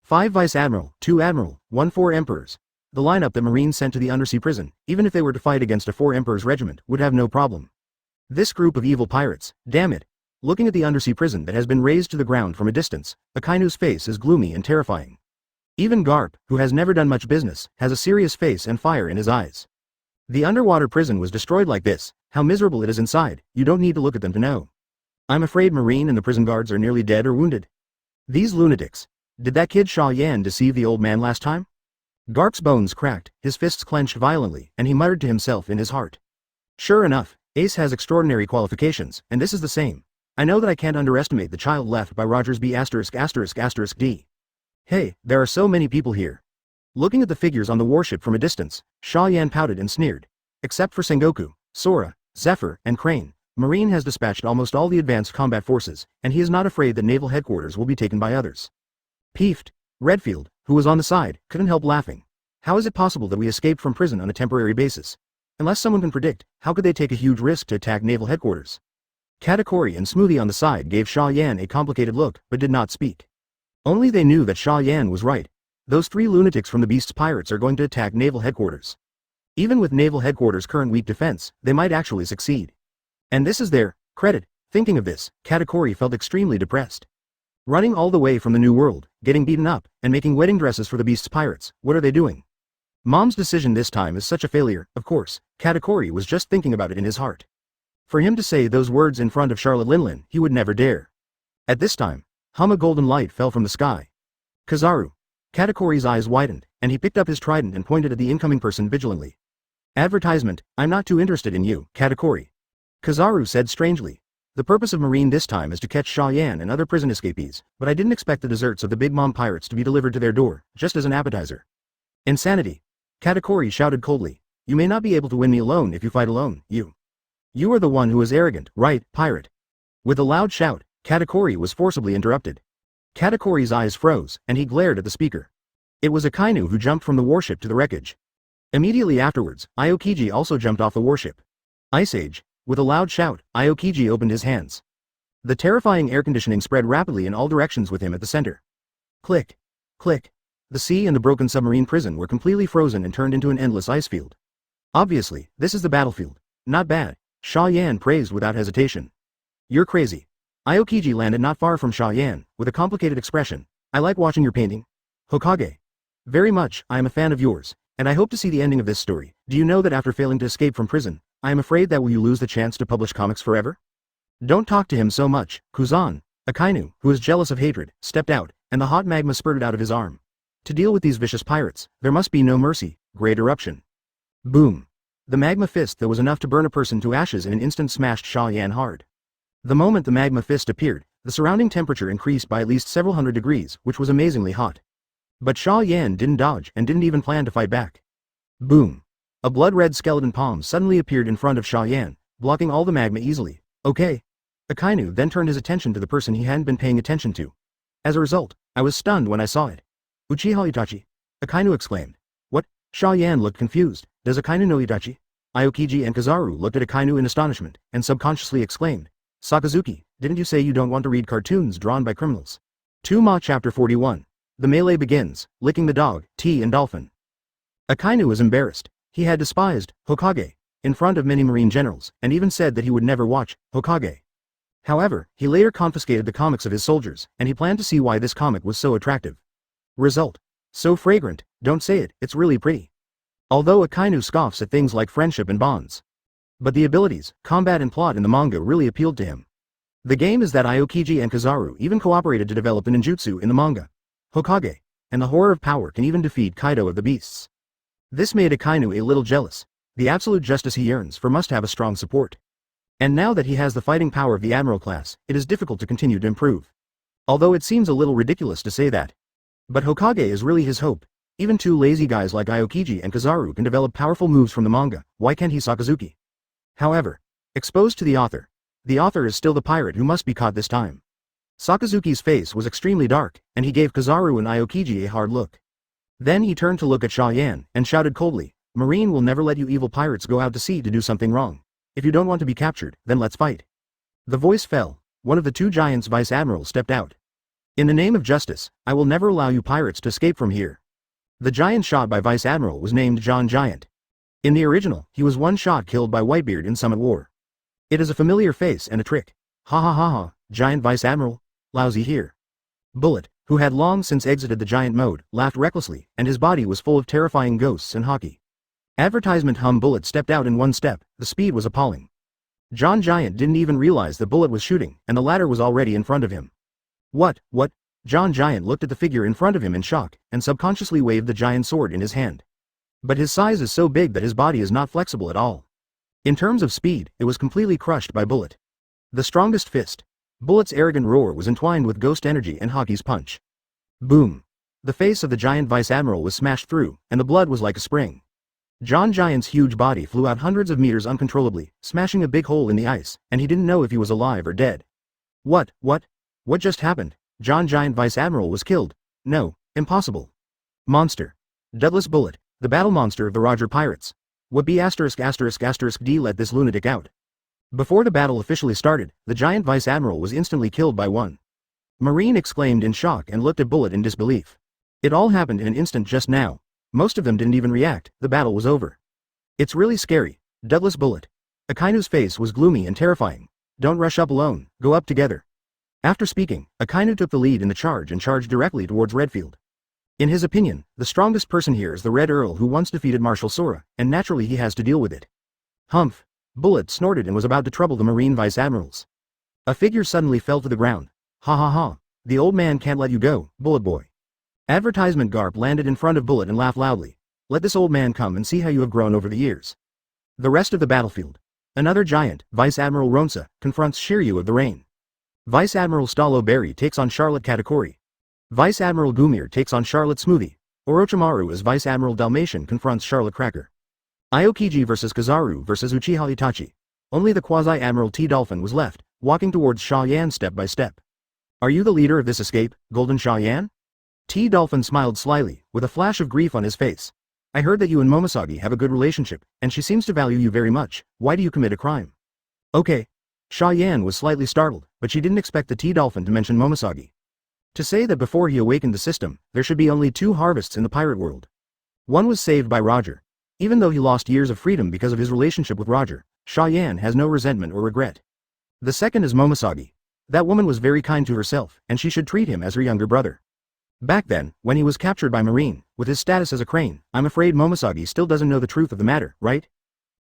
5 Vice Admiral, 2 Admiral, 4 Emperors. The lineup that Marines sent to the undersea prison, even if they were to fight against a 4 Emperors regiment, would have no problem. This group of evil pirates, damn it. Looking at the undersea prison that has been razed to the ground from a distance, Akainu's face is gloomy and terrifying. Even Garp, who has never done much business, has a serious face and fire in his eyes. The underwater prison was destroyed like this. How miserable it is inside, you don't need to look at them to know. I'm afraid Marine and the prison guards are nearly dead or wounded. These lunatics. Did that kid Xia Yan deceive the old man last time? Garp's bones cracked, his fists clenched violently, and he muttered to himself in his heart. Sure enough, Ace has extraordinary qualifications, and this is the same. I know that I can't underestimate the child left by Rogers B*********D. Hey, there are so many people here. Looking at the figures on the warship from a distance, Xia Yan pouted and sneered. Except for Sengoku, Sora, Zephyr, and Crane, Marine has dispatched almost all the advanced combat forces, and he is not afraid that naval headquarters will be taken by others. Peeved, Redfield, who was on the side, couldn't help laughing. How is it possible that we escaped from prison on a temporary basis? Unless someone can predict, how could they take a huge risk to attack naval headquarters? Katakuri and Smoothie on the side gave Xia Yan a complicated look, but did not speak. Only they knew that Xia Yan was right. Those 3 lunatics from the Beast's pirates are going to attack naval headquarters. Even with naval headquarters' current weak defense, they might actually succeed. And this is their credit. Thinking of this, Katakuri felt extremely depressed. Running all the way from the New World, getting beaten up, and making wedding dresses for the Beast's pirates, what are they doing? Mom's decision this time is such a failure, of course. Katakuri was just thinking about it in his heart. For him to say those words in front of Charlotte Linlin, he would never dare. At this time, a golden light fell from the sky. Kizaru. Katakuri's eyes widened, and he picked up his trident and pointed at the incoming person vigilantly. Advertisement, I'm not too interested in you, Katakuri. Kizaru said strangely. The purpose of Marine this time is to catch Xia Yan and other prison escapees, but I didn't expect the desserts of the Big Mom pirates to be delivered to their door, just as an appetizer. Insanity. Katakuri shouted coldly. You may not be able to win me alone if you fight alone, you. You are the one who is arrogant, right, pirate? With a loud shout, Katakuri was forcibly interrupted. Katakuri's eyes froze, and he glared at the speaker. It was Akainu who jumped from the warship to the wreckage. Immediately afterwards, Aokiji also jumped off the warship. Ice Age. With a loud shout, Aokiji opened his hands. The terrifying air conditioning spread rapidly in all directions with him at the center. Click. Click. The sea and the broken submarine prison were completely frozen and turned into an endless ice field. Obviously, this is the battlefield. Not bad, Xia Yan praised without hesitation. You're crazy. Aokiji landed not far from Xia Yan, with a complicated expression. I like watching your painting. Hokage. Very much, I am a fan of yours, and I hope to see the ending of this story. Do you know that after failing to escape from prison, I am afraid that will you lose the chance to publish comics forever? Don't talk to him so much, Kuzan. Akainu, who is jealous of hatred, stepped out, and the hot magma spurted out of his arm. To deal with these vicious pirates, there must be no mercy. Great eruption. Boom. The magma fist that was enough to burn a person to ashes in an instant smashed Xia Yan hard. The moment the magma fist appeared, the surrounding temperature increased by at least several hundred degrees, which was amazingly hot. But Xia Yan didn't dodge and didn't even plan to fight back. Boom. A blood-red skeleton palm suddenly appeared in front of Xia Yan, blocking all the magma easily. Okay. Akainu then turned his attention to the person he hadn't been paying attention to. As a result, I was stunned when I saw it. Uchiha Itachi. Akainu exclaimed. What? Xia Yan looked confused. Does Akainu know Itachi? Aokiji and Kizaru looked at Akainu in astonishment, and subconsciously exclaimed. Sakazuki, didn't you say you don't want to read cartoons drawn by criminals? 2 Ma Chapter 41. The melee begins, licking the dog, tea and dolphin. Akainu was embarrassed. He had despised Hokage in front of many marine generals, and even said that he would never watch Hokage. However, he later confiscated the comics of his soldiers, and he planned to see why this comic was so attractive. Result. So fragrant, don't say it, it's really pretty. Although Akainu scoffs at things like friendship and bonds. But the abilities, combat and plot in the manga really appealed to him. The game is that Aokiji and Kizaru even cooperated to develop the ninjutsu in the manga. Hokage. And the horror of power can even defeat Kaido of the Beasts. This made Akainu a little jealous. The absolute justice he yearns for must have a strong support. And now that he has the fighting power of the Admiral class, it is difficult to continue to improve. Although it seems a little ridiculous to say that. But Hokage is really his hope. Even two lazy guys like Aokiji and Kizaru can develop powerful moves from the manga, why can't he Sakazuki? However, exposed to the author is still the pirate who must be caught this time. Sakazuki's face was extremely dark, and he gave Kizaru and Aokiji a hard look. Then he turned to look at Xia Yan, and shouted coldly, "Marine will never let you evil pirates go out to sea to do something wrong. If you don't want to be captured, then let's fight." The voice fell. One of the two giants vice admirals stepped out. "In the name of justice, I will never allow you pirates to escape from here." The giant shot by Vice Admiral was named John Giant. In the original, he was one shot killed by Whitebeard in Summit War. It is a familiar face and a trick. Ha ha ha ha, Giant Vice Admiral, lousy here. Bullet, who had long since exited the giant mode, laughed recklessly, and his body was full of terrifying ghosts and hockey. Advertisement Bullet stepped out in one step, the speed was appalling. John Giant didn't even realize the Bullet was shooting, and the ladder was already in front of him. What? John Giant looked at the figure in front of him in shock, and subconsciously waved the giant sword in his hand. But his size is so big that his body is not flexible at all. In terms of speed, it was completely crushed by Bullet. The strongest fist. Bullet's arrogant roar was entwined with ghost energy and Hockey's punch. Boom. The face of the giant vice admiral was smashed through, and the blood was like a spring. John Giant's huge body flew out hundreds of meters uncontrollably, smashing a big hole in the ice, and he didn't know if he was alive or dead. What just happened? John Giant Vice Admiral was killed. No, impossible. Monster. Deadless Bullet, the battle monster of the Roger Pirates. What B********* D let this lunatic out? Before the battle officially started, the giant Vice Admiral was instantly killed by one. Marine exclaimed in shock and looked at Bullet in disbelief. It all happened in an instant just now. Most of them didn't even react, the battle was over. It's really scary. Deadless Bullet. Akainu's face was gloomy and terrifying. Don't rush up alone, go up together. After speaking, Akainu took the lead in the charge and charged directly towards Redfield. In his opinion, the strongest person here is the Red Earl who once defeated Marshal Sora, and naturally he has to deal with it. Humph. Bullet snorted and was about to trouble the Marine Vice Admirals. A figure suddenly fell to the ground. Ha ha ha. The old man can't let you go, Bullet boy. Advertisement Garp landed in front of Bullet and laughed loudly. Let this old man come and see how you have grown over the years. The rest of the battlefield. Another giant, Vice Admiral Ronsa, confronts Shiryu of the Rain. Vice Admiral Stallo Berry takes on Charlotte Katakuri. Vice Admiral Gumir takes on Charlotte Smoothie. Orochimaru as Vice Admiral Dalmatian confronts Charlotte Cracker. Aokiji vs Kizaru vs Uchiha Itachi. Only the Quasi-Admiral T-Dolphin was left, walking towards Xia Yan step by step. Are you the leader of this escape, Golden Xia Yan? T-Dolphin smiled slyly, with a flash of grief on his face. I heard that you and Momosagi have a good relationship, and she seems to value you very much. Why do you commit a crime? Okay. Xia Yan was slightly startled, but she didn't expect the T-Dolphin to mention Momosagi. To say that before he awakened the system, there should be only two harvests in the pirate world. One was saved by Roger. Even though he lost years of freedom because of his relationship with Roger, Xia Yan has no resentment or regret. The second is Momosagi. That woman was very kind to herself, and she should treat him as her younger brother. Back then, when he was captured by Marine, with his status as a crane, I'm afraid Momosagi still doesn't know the truth of the matter, right?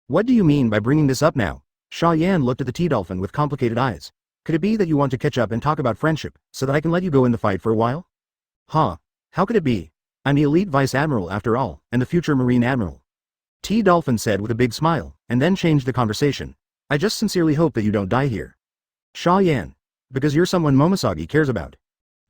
What do you mean by bringing this up now? Xia Yan looked at the T-Dolphin with complicated eyes. Could it be that you want to catch up and talk about friendship, so that I can let you go in the fight for a while? Huh. How could it be? I'm the elite Vice Admiral after all, and the future Marine Admiral. T-Dolphin said with a big smile, and then changed the conversation. I just sincerely hope that you don't die here. Xia Yan. Because you're someone Momosagi cares about.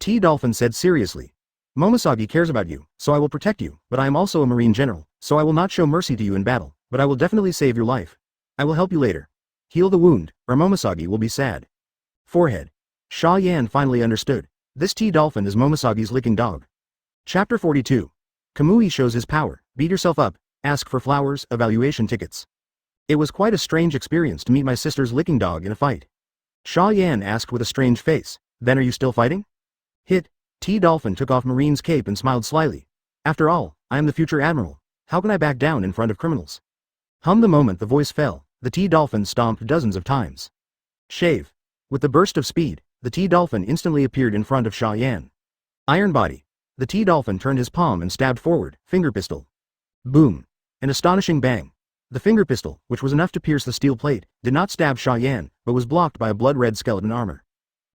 T-Dolphin said seriously. Momosagi cares about you, so I will protect you, but I am also a Marine General, so I will not show mercy to you in battle, but I will definitely save your life. I will help you later. Heal the wound, or Momosagi will be sad. Forehead. Xia Yan finally understood. This T-Dolphin is Momosagi's licking dog. Chapter 42. Kamui shows his power, beat yourself up, ask for flowers, evaluation tickets. It was quite a strange experience to meet my sister's licking dog in a fight. Xia Yan asked with a strange face, then are you still fighting? Hit. T-Dolphin took off Marine's cape and smiled slyly. After all, I am the future admiral. How can I back down in front of criminals? The moment the voice fell, the T-Dolphin stomped dozens of times. Shave. With the burst of speed, the T-Dolphin instantly appeared in front of Xia Yan. Iron Body. The T-Dolphin turned his palm and stabbed forward, finger pistol. Boom. An astonishing bang. The finger pistol, which was enough to pierce the steel plate, did not stab Xia Yan, but was blocked by a blood-red skeleton armor.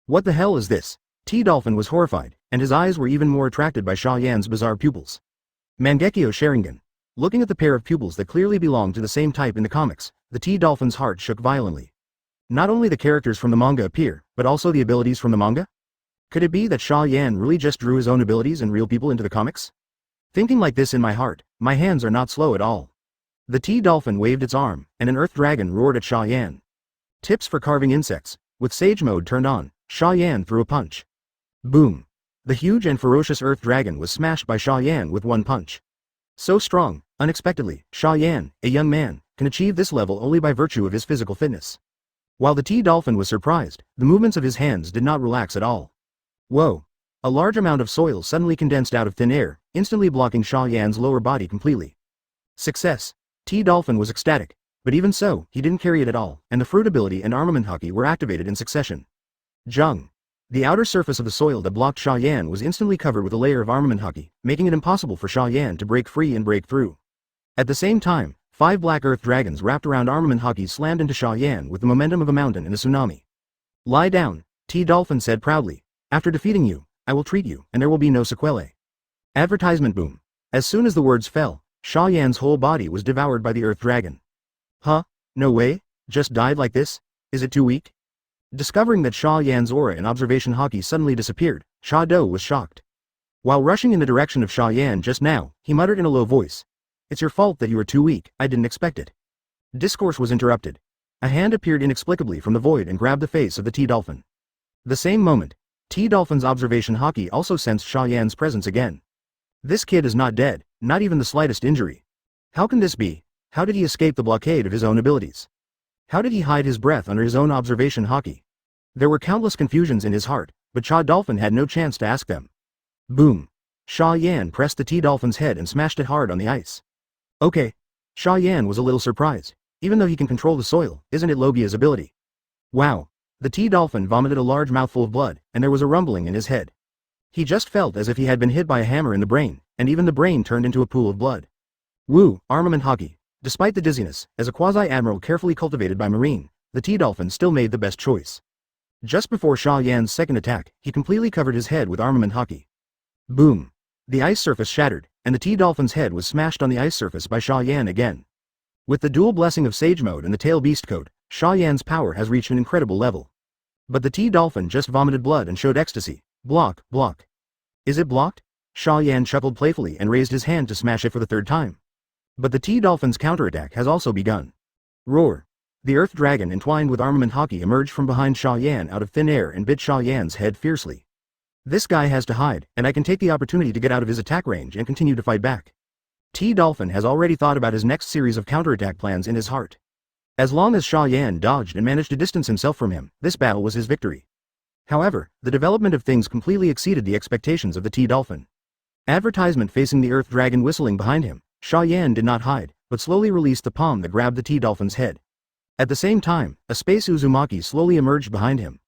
What the hell is this? T-Dolphin was horrified, and his eyes were even more attracted by Xia Yan's bizarre pupils. Mangekyo Sharingan. Looking at the pair of pupils that clearly belonged to the same type in the comics, the T-Dolphin's heart shook violently. Not only the characters from the manga appear, but also the abilities from the manga? Could it be that Xia Yan really just drew his own abilities and real people into the comics? Thinking like this in my heart, my hands are not slow at all. The T-Dolphin waved its arm, and an Earth Dragon roared at Xia Yan. Tips for carving insects. With Sage Mode turned on, Xia Yan threw a punch. Boom! The huge and ferocious Earth Dragon was smashed by Xia Yan with one punch. So strong, unexpectedly, Xia Yan, a young man, can achieve this level only by virtue of his physical fitness. While the T-Dolphin was surprised, the movements of his hands did not relax at all. Whoa! A large amount of soil suddenly condensed out of thin air, instantly blocking Xia Yan's lower body completely. Success! T-Dolphin was ecstatic, but even so, he didn't carry it at all, and the fruit ability and armament hockey were activated in succession. Zheng! The outer surface of the soil that blocked Xia Yan was instantly covered with a layer of armament hockey, making it impossible for Xia Yan to break free and break through. At the same time, 5 black earth dragons wrapped around armament hockey slammed into Xia Yan with the momentum of a mountain in a tsunami. Lie down, T-Dolphin said proudly. After defeating you, I will treat you, and there will be no sequelae. Advertisement boom. As soon as the words fell, Xia Yan's whole body was devoured by the earth dragon. Huh? No way? Just died like this? Is it too weak? Discovering that Xia Yan's aura and observation hockey suddenly disappeared, Xia Do was shocked. While rushing in the direction of Xia Yan just now, he muttered in a low voice. It's your fault that you are too weak, I didn't expect it. Discourse was interrupted. A hand appeared inexplicably from the void and grabbed the face of the T-Dolphin. The same moment, T-Dolphin's observation hockey also sensed Xia Yan's presence again. This kid is not dead, not even the slightest injury. How can this be? How did he escape the blockade of his own abilities? How did he hide his breath under his own observation hockey? There were countless confusions in his heart, but T-Dolphin had no chance to ask them. Boom! Xia Yan pressed the T-Dolphin's head and smashed it hard on the ice. Okay. Xia Yan was a little surprised. Even though he can control the soil, isn't it Logia's ability? Wow! The T-Dolphin vomited a large mouthful of blood, and there was a rumbling in his head. He just felt as if he had been hit by a hammer in the brain, and even the brain turned into a pool of blood. Woo! Armament hockey. Despite the dizziness, as a quasi-admiral carefully cultivated by Marine, the T-Dolphin still made the best choice. Just before Xia Yan's second attack, he completely covered his head with armament hockey. Boom! The ice surface shattered, and the T-Dolphin's head was smashed on the ice surface by Xia Yan again. With the dual blessing of Sage Mode and the Tail Beast Code, Xia Yan's power has reached an incredible level. But the T-Dolphin just vomited blood and showed ecstasy. Block, block. Is it blocked? Xia Yan chuckled playfully and raised his hand to smash it for the third time. But the T-Dolphin's counterattack has also begun. Roar! The Earth Dragon entwined with armament hockey emerged from behind Xia Yan out of thin air and bit Xia Yan's head fiercely. This guy has to hide, and I can take the opportunity to get out of his attack range and continue to fight back. T-Dolphin has already thought about his next series of counterattack plans in his heart. As long as Xia Yan dodged and managed to distance himself from him, this battle was his victory. However, the development of things completely exceeded the expectations of the T-Dolphin. Advertisement facing the Earth Dragon whistling behind him, Xia Yan did not hide, but slowly released the palm that grabbed the T-Dolphin's head. At the same time, a space Uzumaki slowly emerged behind him.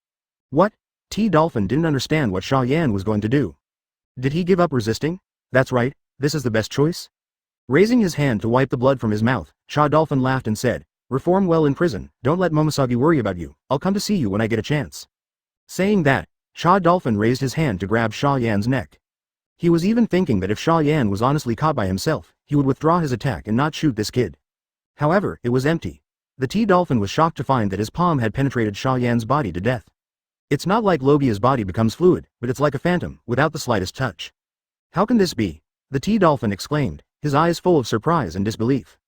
What? T-Dolphin didn't understand what Xia Yan was going to do. Did he give up resisting? That's right, this is the best choice? Raising his hand to wipe the blood from his mouth, T-Dolphin laughed and said, Reform well in prison, don't let Momosagi worry about you, I'll come to see you when I get a chance. Saying that, T-Dolphin raised his hand to grab Xia Yan's neck. He was even thinking that if Xia Yan was honestly caught by himself, he would withdraw his attack and not shoot this kid. However, it was empty. The T-Dolphin was shocked to find that his palm had penetrated Xia Yan's body to death. It's not like Logia's body becomes fluid, but it's like a phantom, without the slightest touch. How can this be? The T-Dolphin exclaimed, his eyes full of surprise and disbelief.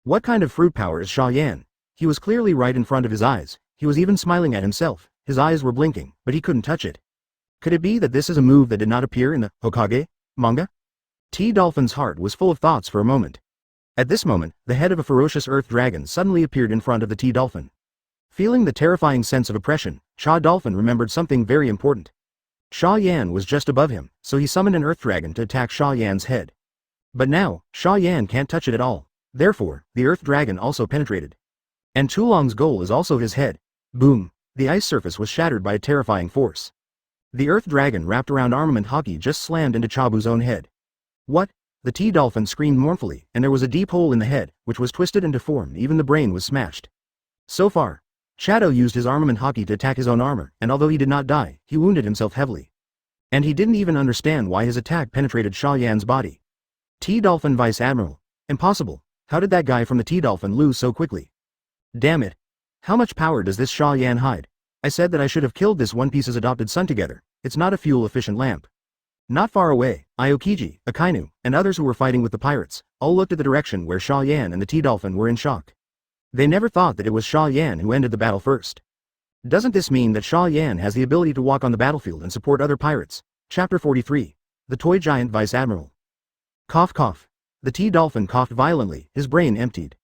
What kind of fruit power is Xia Yan? He was clearly right in front of his eyes, he was even smiling at himself, his eyes were blinking, but he couldn't touch it. Could it be that this is a move that did not appear in the Hokage manga? T-Dolphin's heart was full of thoughts for a moment. At this moment, the head of a ferocious earth dragon suddenly appeared in front of the T-Dolphin. Feeling the terrifying sense of oppression, T-Dolphin remembered something very important. Xia Yan was just above him, so he summoned an earth dragon to attack Xia Yan's head. But now, Xia Yan can't touch it at all, therefore, the earth dragon also penetrated. And Tulong's goal is also his head. Boom! The ice surface was shattered by a terrifying force. The earth dragon wrapped around armament hockey just slammed into Chabu's own head. What? The T-Dolphin screamed mournfully, and there was a deep hole in the head, which was twisted and deformed, even the brain was smashed. So far, Shadow used his armament hockey to attack his own armor, and although he did not die, he wounded himself heavily. And he didn't even understand why his attack penetrated Xia Yan's body. T-Dolphin Vice Admiral. Impossible. How did that guy from the T-Dolphin lose so quickly? Damn it. How much power does this Xia Yan hide? I said that I should have killed this One Piece's adopted son together. it's not a fuel-efficient lamp. Not far away, Aokiji, Akainu, and others who were fighting with the pirates, all looked at the direction where Xia Yan and the T-Dolphin were in shock. They never thought that it was Xia Yan who ended the battle first. Doesn't this mean that Xia Yan has the ability to walk on the battlefield and support other pirates? Chapter 43. The Toy Giant Vice Admiral. Cough cough. The T-Dolphin coughed violently, his brain emptied.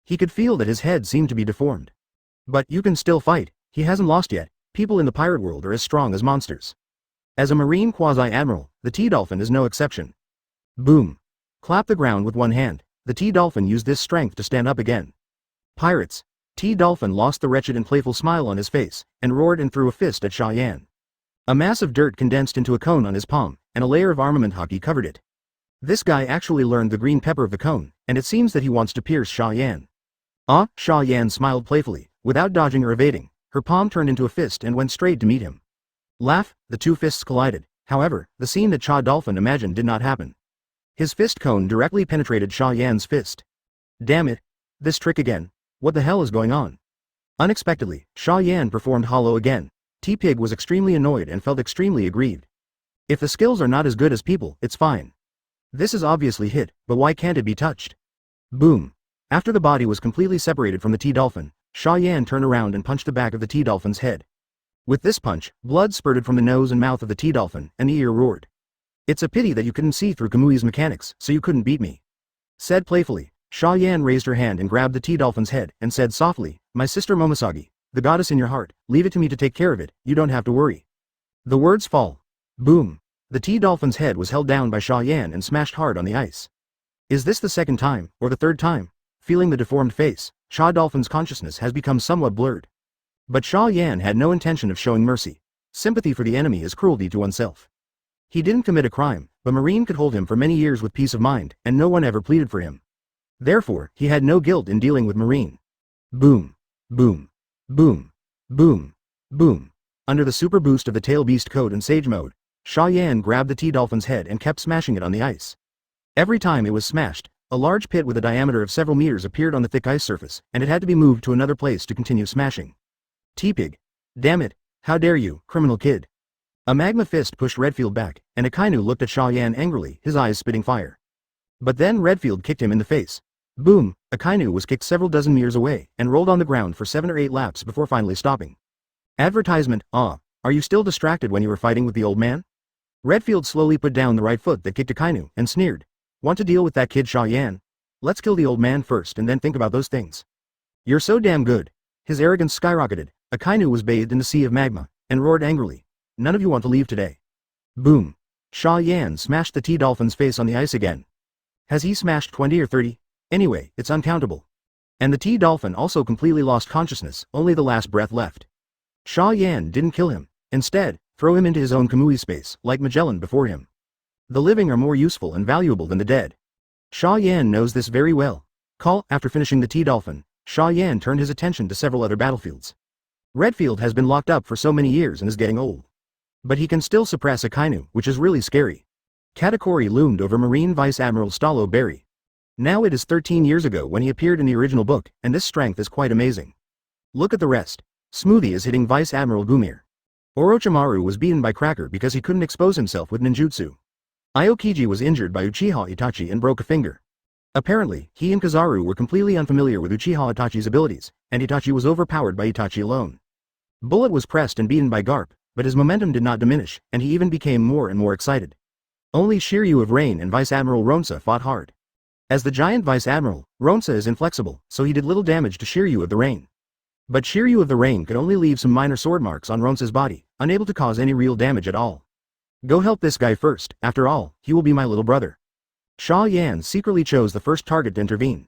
He could feel that his head seemed to be deformed. But you can still fight, he hasn't lost yet, people in the pirate world are as strong as monsters. As a marine quasi-admiral, the T-Dolphin is no exception. Boom. Clap the ground with one hand, the T-Dolphin used this strength to stand up again. Pirates. T-Dolphin lost the wretched and playful smile on his face, and roared and threw a fist at Xia Yan. A mass of dirt condensed into a cone on his palm, and a layer of armament hockey covered it. This guy actually learned the green pepper of the cone, and it seems that he wants to pierce Xia Yan. Ah, Xia Yan smiled playfully, without dodging or evading, her palm turned into a fist and went straight to meet him. Laugh, the two fists collided, however, the scene that Xia Dolphin imagined did not happen. His fist cone directly penetrated Xia Yan's fist. Damn it. This trick again. What the hell is going on? Unexpectedly, Xia Yan performed hollow again. T-Pig was extremely annoyed and felt extremely aggrieved. If the skills are not as good as people, it's fine. This is obviously hit, but why can't it be touched? Boom. After the body was completely separated from the T-Dolphin, Xia Yan turned around and punched the back of the T-Dolphin's head. With this punch, blood spurted from the nose and mouth of the T-Dolphin, and the ear roared. It's a pity that you couldn't see through Kamui's mechanics, so you couldn't beat me. Said playfully, Xia Yan raised her hand and grabbed the T-Dolphin's head, and said softly, my sister Momosagi, the goddess in your heart, leave it to me to take care of it, you don't have to worry. The words fall. Boom. The T-Dolphin's head was held down by Xia Yan and smashed hard on the ice. Is this the second time, or the third time? Feeling the deformed face, Xia Dolphin's consciousness has become somewhat blurred. But Xia Yan had no intention of showing mercy. Sympathy for the enemy is cruelty to oneself. He didn't commit a crime, but Marine could hold him for many years with peace of mind, and no one ever pleaded for him. Therefore, he had no guilt in dealing with Marine. Boom. Boom. Boom. Boom. Boom. Under the super boost of the Tail Beast Code and Sage Mode, Xia Yan grabbed the T-Dolphin's head and kept smashing it on the ice. Every time it was smashed, a large pit with a diameter of several meters appeared on the thick ice surface, and it had to be moved to another place to continue smashing. T-Pig. Damn it, how dare you, criminal kid. A magma fist pushed Redfield back, and Akainu looked at Xia Yan angrily, his eyes spitting fire. But then Redfield kicked him in the face. Boom, Akainu was kicked several dozen meters away, and rolled on the ground for 7 or 8 laps before finally stopping. Advertisement, are you still distracted when you were fighting with the old man? Redfield slowly put down the right foot that kicked Akainu, and sneered. Want to deal with that kid Xia Yan? Let's kill the old man first and then think about those things. You're so damn good. His arrogance skyrocketed. Akainu was bathed in the sea of magma, and roared angrily. None of you want to leave today. Boom. Xia Yan smashed the T-Dolphin's face on the ice again. Has he smashed 20 or 30? Anyway, it's uncountable. And the T-Dolphin also completely lost consciousness, only the last breath left. Xia Yan didn't kill him. Instead, throw him into his own Kamui space, like Magellan before him. The living are more useful and valuable than the dead. Xia Yan knows this very well. After finishing the T-Dolphin, Xia Yan turned his attention to several other battlefields. Redfield has been locked up for so many years and is getting old. But he can still suppress Akainu, which is really scary. Katakuri loomed over Marine Vice Admiral Stallo Berry. Now it is 13 years ago when he appeared in the original book, and this strength is quite amazing. Look at the rest. Smoothie is hitting Vice Admiral Gumir. Orochimaru was beaten by Cracker because he couldn't expose himself with ninjutsu. Aokiji was injured by Uchiha Itachi and broke a finger. Apparently, he and Kizaru were completely unfamiliar with Uchiha Itachi's abilities, and Itachi was overpowered by Itachi alone. Bullet was pressed and beaten by Garp, but his momentum did not diminish, and he even became more and more excited. Only Shiryu of Rain and Vice Admiral Ronsa fought hard. As the giant Vice Admiral, Ronsa is inflexible, so he did little damage to Shiryu of the Rain. But Shiryu of the Rain could only leave some minor sword marks on Ronsa's body, unable to cause any real damage at all. Go help this guy first, after all, he will be my little brother. Xia Yan secretly chose the first target to intervene.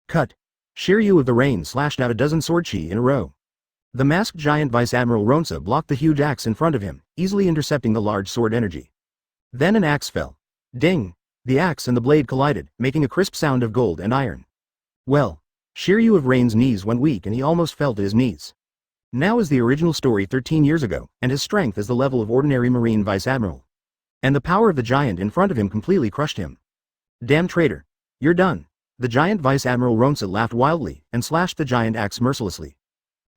Cut. Shiryu of the Rain slashed out a dozen sword chi in a row. The masked giant Vice Admiral Ronsa blocked the huge axe in front of him, easily intercepting the large sword energy. Then an axe fell. Ding! The axe and the blade collided, making a crisp sound of gold and iron. Well, Shiryu of Rain's knees went weak and he almost fell to his knees. Now is the original story 13 years ago, and his strength is the level of ordinary Marine Vice Admiral. And the power of the giant in front of him completely crushed him. Damn traitor. You're done. The giant Vice Admiral Ronsa laughed wildly, and slashed the giant axe mercilessly.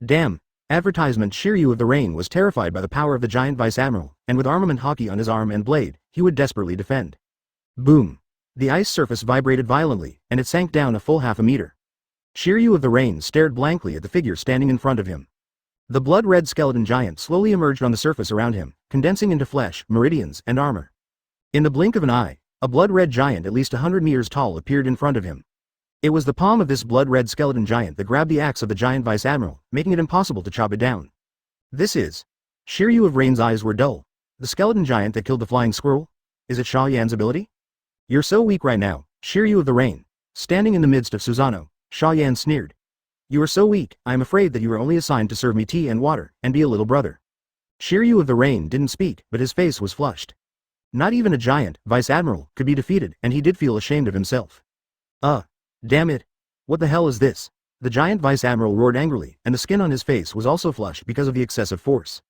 Damn. Advertisement Shiryu of the Rain was terrified by the power of the giant Vice Admiral, and with armament Hawkeye on his arm and blade, he would desperately defend. Boom! The ice surface vibrated violently, and it sank down a full half a meter. Shiryu of the Rain stared blankly at the figure standing in front of him. The blood-red skeleton giant slowly emerged on the surface around him, condensing into flesh, meridians, and armor. In the blink of an eye, a blood-red giant at least 100 meters tall appeared in front of him. It was the palm of this blood-red skeleton giant that grabbed the axe of the giant vice admiral, making it impossible to chop it down. This is... Shiryu of Rain's eyes were dull. The skeleton giant that killed the flying squirrel? Is it Xia Yan's ability? You're so weak right now, Shiryu of the Rain. Standing in the midst of Susanoo, Xia Yan sneered. You are so weak, I am afraid that you are only assigned to serve me tea and water, and be a little brother. Shiryu of the Rain didn't speak, but his face was flushed. Not even a giant, vice admiral, could be defeated, and he did feel ashamed of himself. Damn it. What the hell is this? The giant vice admiral roared angrily, and the skin on his face was also flushed because of the excessive force.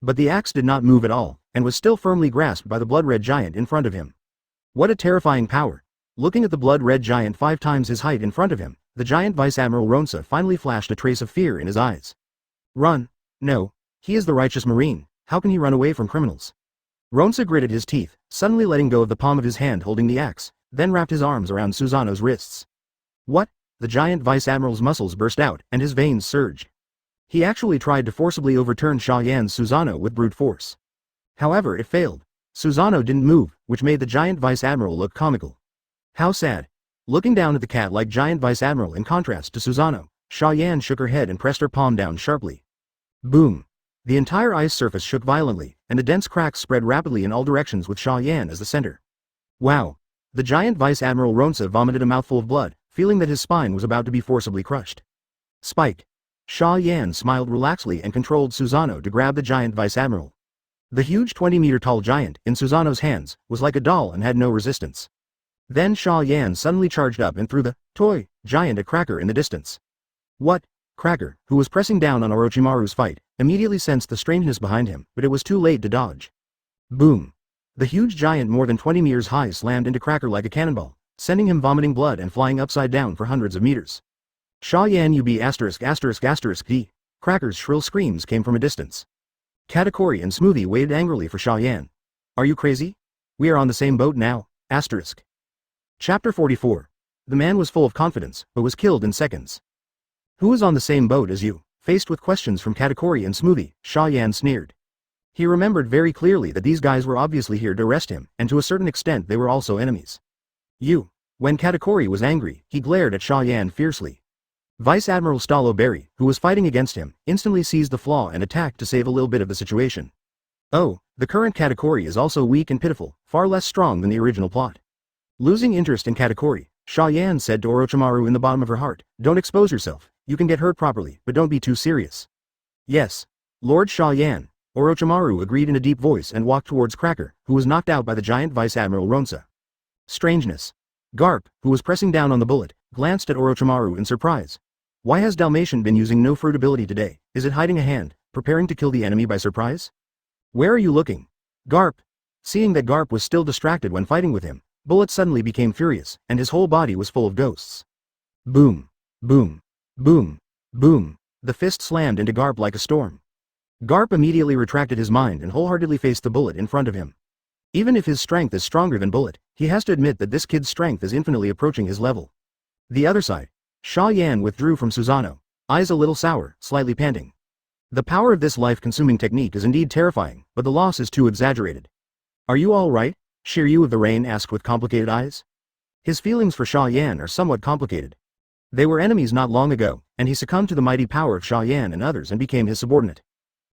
But the axe did not move at all, and was still firmly grasped by the blood-red giant in front of him. What a terrifying power! Looking at the blood-red giant 5 times his height in front of him, the giant Vice Admiral Ronsa finally flashed a trace of fear in his eyes. Run! No. He is the righteous Marine, how can he run away from criminals? Ronsa gritted his teeth, suddenly letting go of the palm of his hand holding the axe, then wrapped his arms around Susanoo's wrists. What? The giant Vice Admiral's muscles burst out, and his veins surged. He actually tried to forcibly overturn Xia Yan's Susanoo with brute force. However, it failed. Susanoo didn't move, which made the giant Vice Admiral look comical. How sad. Looking down at the cat-like giant Vice Admiral in contrast to Susanoo, Xia Yan shook her head and pressed her palm down sharply. Boom! The entire ice surface shook violently, and the dense cracks spread rapidly in all directions with Xia Yan as the center. Wow! The giant Vice Admiral Ronsa vomited a mouthful of blood, feeling that his spine was about to be forcibly crushed. Spike! Xia Yan smiled relaxedly and controlled Susanoo to grab the giant Vice Admiral. The huge 20-meter-tall giant, in Susanoo's hands, was like a doll and had no resistance. Then Xia Yan suddenly charged up and threw the toy giant at Cracker in the distance. What? Cracker, who was pressing down on Orochimaru's fight, immediately sensed the strangeness behind him, but it was too late to dodge. Boom! The huge giant more than 20 meters high slammed into Cracker like a cannonball, sending him vomiting blood and flying upside down for hundreds of meters. Xia Yan UB******D. Cracker's shrill screams came from a distance. Katakuri and Smoothie waited angrily for Xia Yan. Are you crazy? We are on the same boat now, ***. Chapter 44. The man was full of confidence, but was killed in seconds. Who is on the same boat as you? Faced with questions from Katakuri and Smoothie, Xia Yan sneered. He remembered very clearly that these guys were obviously here to arrest him, and to a certain extent they were also enemies. You. When Katakuri was angry, he glared at Xia Yan fiercely. Vice Admiral Stallo Berry, who was fighting against him, instantly seized the flaw and attacked to save a little bit of the situation. Oh, the current Katakuri is also weak and pitiful, far less strong than the original plot. Losing interest in Katakuri, Xia Yan said to Orochimaru in the bottom of her heart, don't expose yourself, you can get hurt properly, but don't be too serious. Yes. Lord Xia Yan, Orochimaru agreed in a deep voice and walked towards Cracker, who was knocked out by the giant Vice Admiral Ronsa. Strangeness. Garp, who was pressing down on the bullet, glanced at Orochimaru in surprise. Why has Dalmatian been using no fruit ability today? Is it hiding a hand, preparing to kill the enemy by surprise? Where are you looking? Garp. Seeing that Garp was still distracted when fighting with him, Bullet suddenly became furious, and his whole body was full of ghosts. Boom. Boom. Boom. Boom. The fist slammed into Garp like a storm. Garp immediately retracted his mind and wholeheartedly faced the Bullet in front of him. Even if his strength is stronger than Bullet, he has to admit that this kid's strength is infinitely approaching his level. The other side. Xia Yan withdrew from Susanoo, eyes a little sour, slightly panting. The power of this life-consuming technique is indeed terrifying, but the loss is too exaggerated. Are you all right? Shiryu of the Rain asked with complicated eyes. His feelings for Xia Yan are somewhat complicated. They were enemies not long ago, and he succumbed to the mighty power of Xia Yan and others and became his subordinate.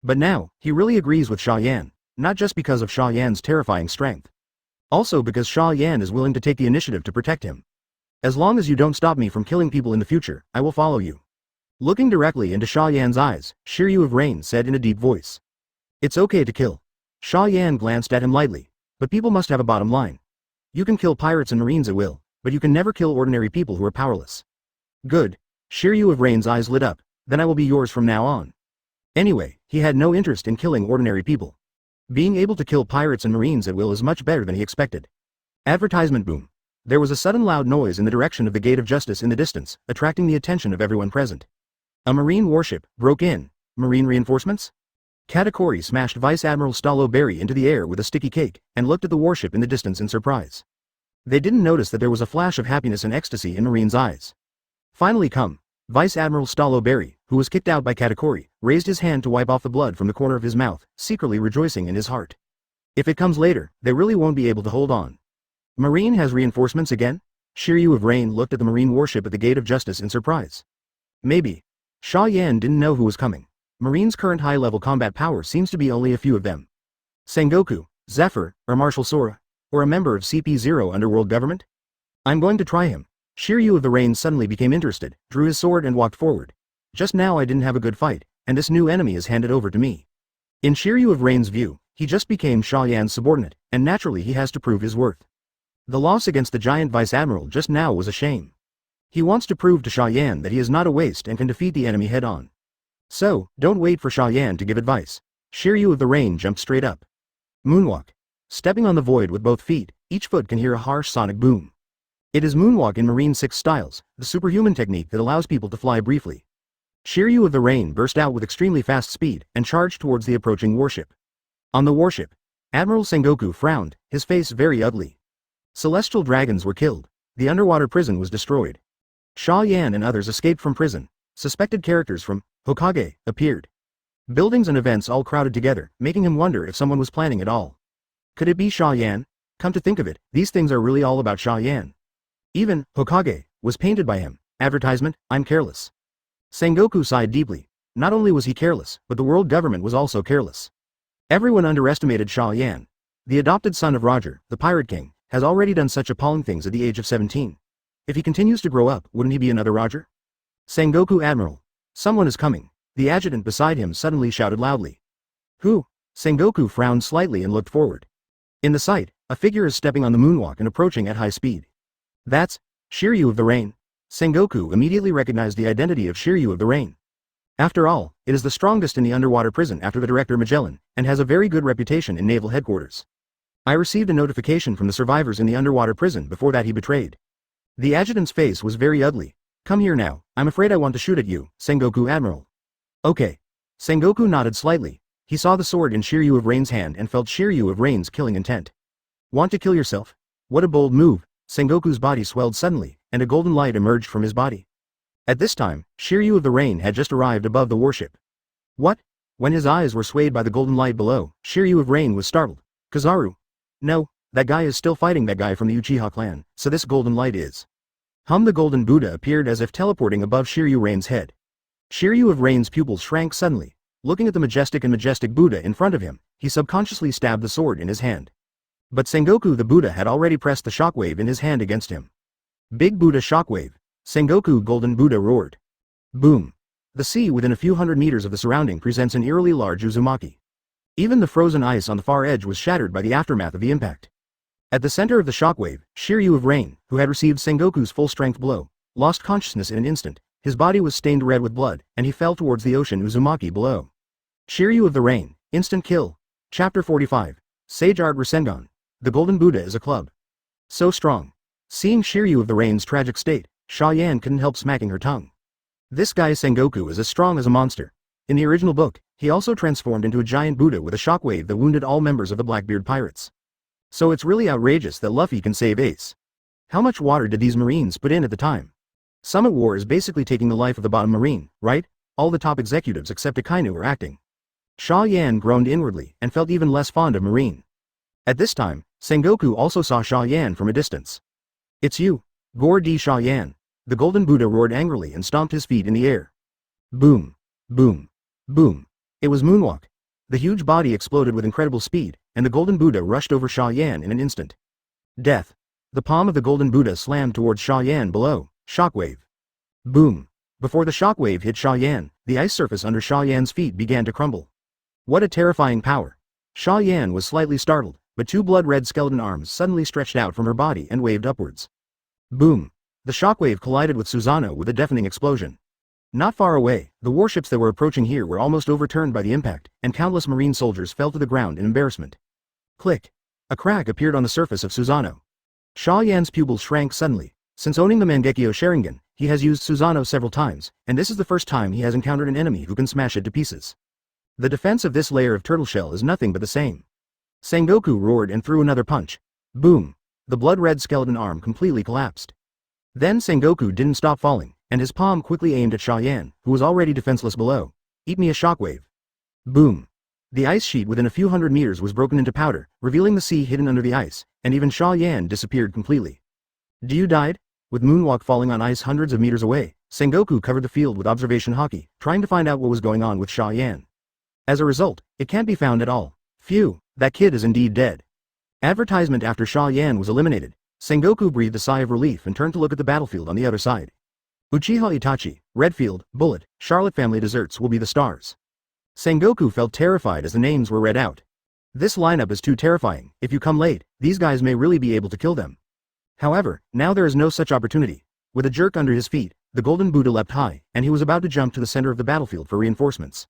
But now, he really agrees with Xia Yan, not just because of Xia Yan's terrifying strength. Also because Xia Yan is willing to take the initiative to protect him. As long as you don't stop me from killing people in the future, I will follow you. Looking directly into Xia Yan's eyes, Shiryu of Rain said in a deep voice. It's okay to kill. Xia Yan glanced at him lightly. But people must have a bottom line. You can kill pirates and marines at will, but you can never kill ordinary people who are powerless. Good. Shiryu of Rain's eyes lit up, then I will be yours from now on. Anyway, he had no interest in killing ordinary people. Being able to kill pirates and marines at will is much better than he expected. Advertisement boom. There was a sudden loud noise in the direction of the Gate of Justice in the distance, attracting the attention of everyone present. A marine warship broke in. Marine reinforcements? Katakuri smashed Vice Admiral Stallo Berry into the air with a sticky cake, and looked at the warship in the distance in surprise. They didn't notice that there was a flash of happiness and ecstasy in Marine's eyes. Finally come. Vice Admiral Stallo Berry, who was kicked out by Katakuri, raised his hand to wipe off the blood from the corner of his mouth, secretly rejoicing in his heart. If it comes later, they really won't be able to hold on. Marine has reinforcements again? Shiryu of Rain looked at the Marine warship at the Gate of Justice in surprise. Maybe. Xia Yan didn't know who was coming. Marine's current high-level combat power seems to be only a few of them. Sengoku, Zephyr, or Marshal Sora, or a member of CP0 underworld government? I'm going to try him. Shiryu of the Rain suddenly became interested, drew his sword and walked forward. Just now I didn't have a good fight, and this new enemy is handed over to me. In Shiryu of Rain's view, he just became Xia Yan's subordinate, and naturally he has to prove his worth. The loss against the giant Vice Admiral just now was a shame. He wants to prove to Xia Yan that he is not a waste and can defeat the enemy head-on. So, don't wait for Xia Yan to give advice. Shiryu of the Rain jumped straight up. Moonwalk. Stepping on the void with both feet, each foot can hear a harsh sonic boom. It is Moonwalk in Marine 6 styles, the superhuman technique that allows people to fly briefly. Shiryu of the Rain burst out with extremely fast speed and charged towards the approaching warship. On the warship, Admiral Sengoku frowned, his face very ugly. Celestial dragons were killed. The underwater prison was destroyed. Xia Yan and others escaped from prison. Suspected characters from Hawkeye appeared. Buildings and events all crowded together, making him wonder if someone was planning it all. Could it be Xia Yan? Come to think of it, these things are really all about Xia Yan. Even Hawkeye was painted by him. Advertisement, I'm careless. Sengoku sighed deeply. Not only was he careless, but the world government was also careless. Everyone underestimated Xia Yan. The adopted son of Roger, the Pirate King, has already done such appalling things at the age of 17. If he continues to grow up, wouldn't he be another Roger? Sengoku Admiral. Someone is coming. The adjutant beside him suddenly shouted loudly. Who? Sengoku frowned slightly and looked forward. In the sight, a figure is stepping on the moonwalk and approaching at high speed. That's Shiryu of the Rain. Sengoku immediately recognized the identity of Shiryu of the Rain. After all, it is the strongest in the underwater prison after the Director Magellan, and has a very good reputation in naval headquarters. I received a notification from the survivors in the underwater prison before that he betrayed. The adjutant's face was very ugly. Come here now, I'm afraid I want to shoot at you, Sengoku Admiral. Okay. Sengoku nodded slightly. He saw the sword in Shiryu of Rain's hand and felt Shiryu of Rain's killing intent. Want to kill yourself? What a bold move. Sengoku's body swelled suddenly, and a golden light emerged from his body. At this time, Shiryu of the Rain had just arrived above the warship. What? When his eyes were swayed by the golden light below, Shiryu of Rain was startled. Kizaru. No, that guy is still fighting that guy from the Uchiha clan, so this golden light is. The golden Buddha appeared as if teleporting above Shiryu Rain's head. Shiryu of Rain's pupils shrank suddenly. Looking at the majestic Buddha in front of him, he subconsciously stabbed the sword in his hand. But Sengoku the Buddha had already pressed the shockwave in his hand against him. Big Buddha shockwave. Sengoku Golden Buddha roared. Boom. The sea within a few hundred meters of the surrounding presents an eerily large Uzumaki. Even the frozen ice on the far edge was shattered by the aftermath of the impact. At the center of the shockwave, Shiryu of Rain, who had received Sengoku's full-strength blow, lost consciousness in an instant. His body was stained red with blood, and he fell towards the ocean Uzumaki below. Shiryu of the Rain, instant kill. Chapter 45. Sage Art Rasengan. The Golden Buddha is a club. So strong. Seeing Shiryu of the Rain's tragic state, Xia Yan couldn't help smacking her tongue. This guy Sengoku is as strong as a monster. In the original book, he also transformed into a giant Buddha with a shockwave that wounded all members of the Blackbeard pirates. So it's really outrageous that Luffy can save Ace. How much water did these Marines put in at the time? Summit War is basically taking the life of the bottom Marine, right? All the top executives except Akainu are acting. Xia Yan groaned inwardly and felt even less fond of Marine. At this time, Sengoku also saw Xia Yan from a distance. It's you, Gore D. Xia Yan. The Golden Buddha roared angrily and stomped his feet in the air. Boom. Boom. Boom. It was Moonwalk. The huge body exploded with incredible speed, and the Golden Buddha rushed over Xia Yan in an instant. Death. The palm of the Golden Buddha slammed towards Xia Yan below. Shockwave. Boom. Before the shockwave hit Xia Yan, the ice surface under Xia Yan's feet began to crumble. What a terrifying power. Xia Yan was slightly startled, but two blood-red skeleton arms suddenly stretched out from her body and waved upwards. Boom. The shockwave collided with Susanoo with a deafening explosion. Not far away, the warships that were approaching here were almost overturned by the impact, and countless Marine soldiers fell to the ground in embarrassment. Click. A crack appeared on the surface of Susanoo. Xia Yan's pupils shrank suddenly. Since owning the Mangekyo Sharingan, he has used Susanoo several times, and this is the first time he has encountered an enemy who can smash it to pieces. The defense of this layer of turtle shell is nothing but the same. Sengoku roared and threw another punch. Boom! The blood-red skeleton arm completely collapsed. Then Sengoku didn't stop falling, and his palm quickly aimed at Xia Yan, who was already defenseless below. Eat me a shockwave. Boom! The ice sheet within a few hundred meters was broken into powder, revealing the sea hidden under the ice, and even Xia Yan disappeared completely. Do you died? With Moonwalk falling on ice hundreds of meters away, Sengoku covered the field with observation hockey, trying to find out what was going on with Xia Yan. As a result, it can't be found at all. Phew, that kid is indeed dead. Advertisement after Xia Yan was eliminated, Sengoku breathed a sigh of relief and turned to look at the battlefield on the other side. Uchiha Itachi, Redfield, Bullet, Charlotte family desserts will be the stars. Sengoku felt terrified as the names were read out. This lineup is too terrifying. If you come late, these guys may really be able to kill them. However, now there is no such opportunity. With a jerk under his feet, the golden Buddha leapt high, and he was about to jump to the center of the battlefield for reinforcements.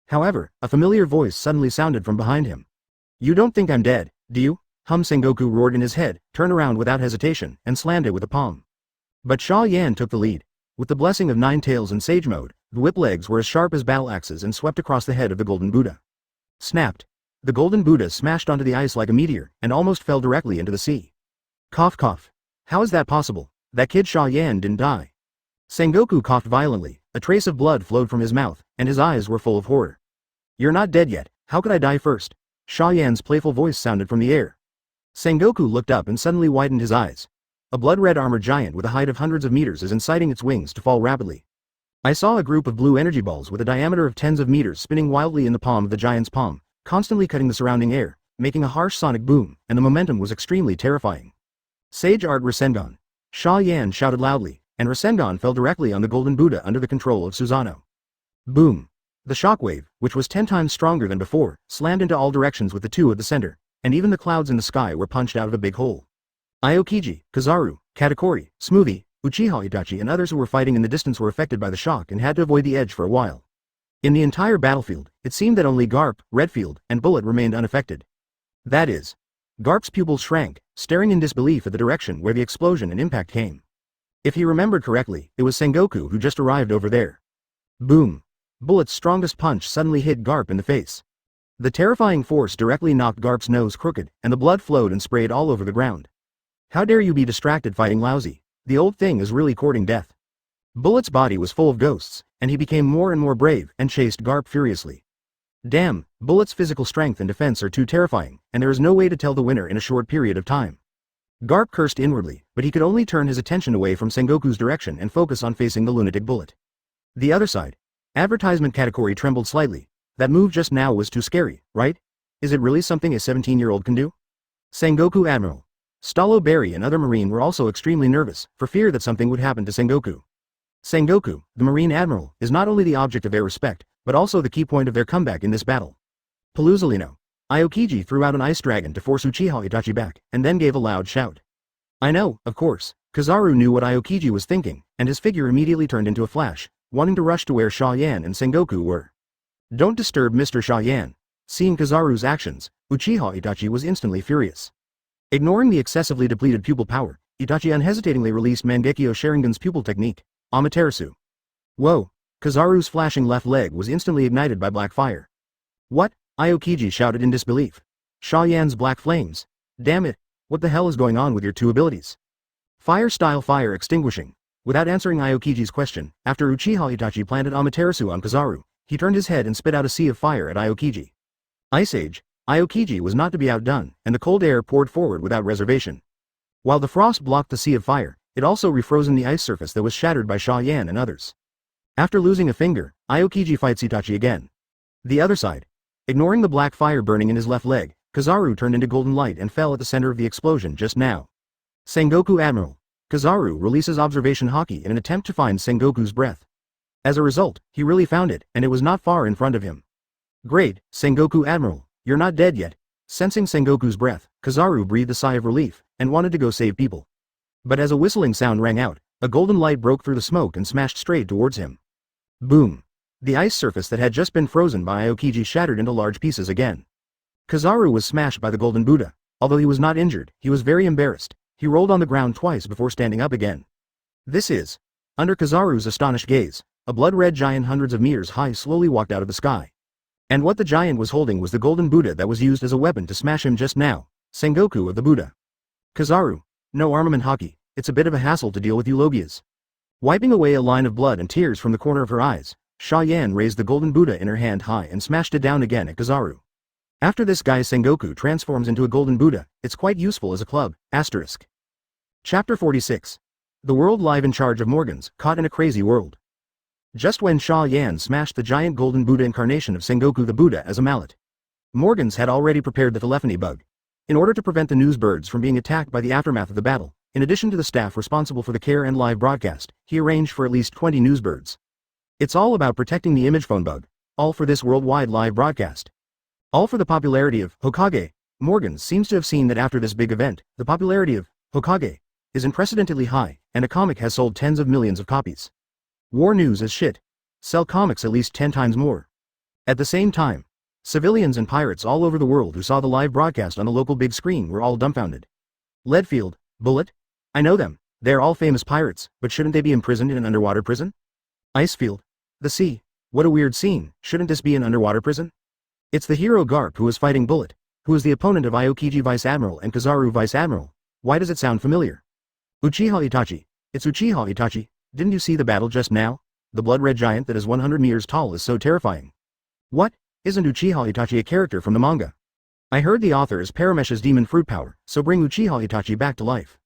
However, a familiar voice suddenly sounded from behind him. You don't think I'm dead, do you? Sengoku roared in his head, turned around without hesitation, and slammed it with a palm. But Xia Yan took the lead. With the blessing of Nine Tails and Sage Mode, the whip legs were as sharp as battle axes and swept across the head of the golden Buddha. Snapped. The golden Buddha smashed onto the ice like a meteor, and almost fell directly into the sea. Cough cough. How is that possible? That kid Xia Yan didn't die. Sengoku coughed violently, a trace of blood flowed from his mouth, and his eyes were full of horror. You're not dead yet, how could I die first? Xia Yan's playful voice sounded from the air. Sengoku looked up and suddenly widened his eyes. A blood-red armored giant with a height of hundreds of meters is inciting its wings to fall rapidly. I saw a group of blue energy balls with a diameter of tens of meters spinning wildly in the palm of the giant's palm, constantly cutting the surrounding air, making a harsh sonic boom, and the momentum was extremely terrifying. Sage Art Rasengan. Xia Yan shouted loudly, and Rasengan fell directly on the golden Buddha under the control of Susanoo. Boom! The shockwave, which was 10 times stronger than before, slammed into all directions with the two at the center, and even the clouds in the sky were punched out of a big hole. Aokiji, Kizaru, Katakuri, Smoothie, Uchiha Itachi and others who were fighting in the distance were affected by the shock and had to avoid the edge for a while. In the entire battlefield, it seemed that only Garp, Redfield, and Bullet remained unaffected. That is, Garp's pupils shrank, staring in disbelief at the direction where the explosion and impact came. If he remembered correctly, it was Sengoku who just arrived over there. Boom! Bullet's strongest punch suddenly hit Garp in the face. The terrifying force directly knocked Garp's nose crooked, and the blood flowed and sprayed all over the ground. How dare you be distracted fighting lousy? The old thing is really courting death. Bullet's body was full of ghosts, and he became more and more brave and chased Garp furiously. Damn, Bullet's physical strength and defense are too terrifying, and there is no way to tell the winner in a short period of time. Garp cursed inwardly, but he could only turn his attention away from Sengoku's direction and focus on facing the lunatic Bullet. The other side. Advertisement category trembled slightly. That move just now was too scary, right? Is it really something a 17-year-old can do? Sengoku Admiral. Stallo Berry and other Marine were also extremely nervous, for fear that something would happen to Sengoku. Sengoku, the Marine Admiral, is not only the object of their respect, but also the key point of their comeback in this battle. Paluzolino. Aokiji threw out an ice dragon to force Uchiha Itachi back, and then gave a loud shout. I know, of course. Kizaru knew what Aokiji was thinking, and his figure immediately turned into a flash, wanting to rush to where Xia Yan and Sengoku were. Don't disturb Mr. Xia Yan. Seeing Kizaru's actions, Uchiha Itachi was instantly furious. Ignoring the excessively depleted pupil power, Itachi unhesitatingly released Mangekyo Sharingan's pupil technique, Amaterasu. Whoa! Kizaru's flashing left leg was instantly ignited by black fire. What? Aokiji shouted in disbelief. Xia Yan's black flames. Damn it! What the hell is going on with your two abilities? Fire-style fire extinguishing. Without answering Aokiji's question, after Uchiha Itachi planted Amaterasu on Kizaru, he turned his head and spit out a sea of fire at Aokiji. Ice Age. Aokiji was not to be outdone, and the cold air poured forward without reservation. While the frost blocked the sea of fire, it also refrozen the ice surface that was shattered by Xia Yan and others. After losing a finger, Aokiji fights Itachi again. The other side. Ignoring the black fire burning in his left leg, Kizaru turned into golden light and fell at the center of the explosion just now. Sengoku Admiral. Kizaru releases observation hockey in an attempt to find Sengoku's breath. As a result, he really found it, and it was not far in front of him. Great, Sengoku Admiral. You're not dead yet. Sensing Sengoku's breath, Kizaru breathed a sigh of relief, and wanted to go save people. But as a whistling sound rang out, a golden light broke through the smoke and smashed straight towards him. Boom! The ice surface that had just been frozen by Aokiji shattered into large pieces again. Kizaru was smashed by the golden Buddha. Although he was not injured, he was very embarrassed. He rolled on the ground twice before standing up again. This is. Under Kizaru's astonished gaze, a blood-red giant hundreds of meters high slowly walked out of the sky. And what the giant was holding was the golden Buddha that was used as a weapon to smash him just now. Sengoku of the Buddha. Kizaru. No armament hockey, it's a bit of a hassle to deal with you logias. Wiping away a line of blood and tears from the corner of her eyes, Xia Yan raised the golden Buddha in her hand high and smashed it down again at Kizaru. After this guy Sengoku transforms into a golden Buddha, it's quite useful as a club. Asterisk. Chapter 46. The world live in charge of Morgans, caught in a crazy world. Just when Xia Yan smashed the giant golden Buddha incarnation of Sengoku the Buddha as a mallet, Morgans had already prepared the telephony bug. In order to prevent the news birds from being attacked by the aftermath of the battle, in addition to the staff responsible for the care and live broadcast, he arranged for at least 20 news birds. It's all about protecting the image phone bug, all for this worldwide live broadcast. All for the popularity of Hokage. Morgans seems to have seen that after this big event, the popularity of Hokage is unprecedentedly high, and a comic has sold tens of millions of copies. War news is shit. Sell comics at least 10 times more. At the same time, civilians and pirates all over the world who saw the live broadcast on the local big screen were all dumbfounded. Leadfield, Bullet? I know them, they're all famous pirates, but shouldn't they be imprisoned in an underwater prison? Icefield, the sea, what a weird scene, shouldn't this be an underwater prison? It's the hero Garp who is fighting Bullet, who is the opponent of Aokiji Vice Admiral and Kizaru Vice Admiral. Why does it sound familiar? Uchiha Itachi, it's Uchiha Itachi, didn't you see the battle just now? The blood-red giant that is 100 meters tall is so terrifying. What? Isn't Uchiha Itachi a character from the manga? I heard the author is Paramesh's demon fruit power, so bring Uchiha Itachi back to life.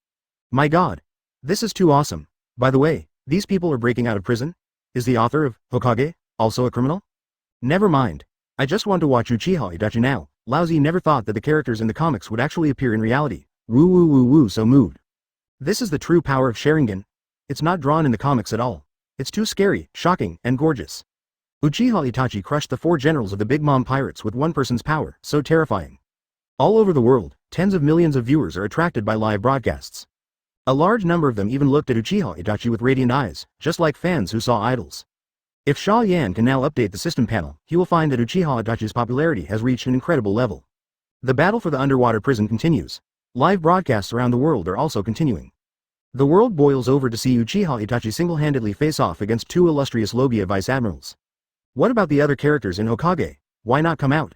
My god. This is too awesome. By the way, these people are breaking out of prison? Is the author of Hokage also a criminal? Never mind. I just want to watch Uchiha Itachi now. Lousy never thought that the characters in the comics would actually appear in reality. Woo woo woo woo, so moved. This is the true power of Sharingan. It's not drawn in the comics at all. It's too scary, shocking, and gorgeous. Uchiha Itachi crushed the 4 generals of the Big Mom pirates with one person's power, so terrifying. All over the world, tens of millions of viewers are attracted by live broadcasts. A large number of them even looked at Uchiha Itachi with radiant eyes, just like fans who saw idols. If Xia Yan can now update the system panel, he will find that Uchiha Itachi's popularity has reached an incredible level. The battle for the underwater prison continues. Live broadcasts around the world are also continuing. The world boils over to see Uchiha Itachi single-handedly face off against 2 illustrious Logia Vice Admirals. What about the other characters in Hokage? Why not come out?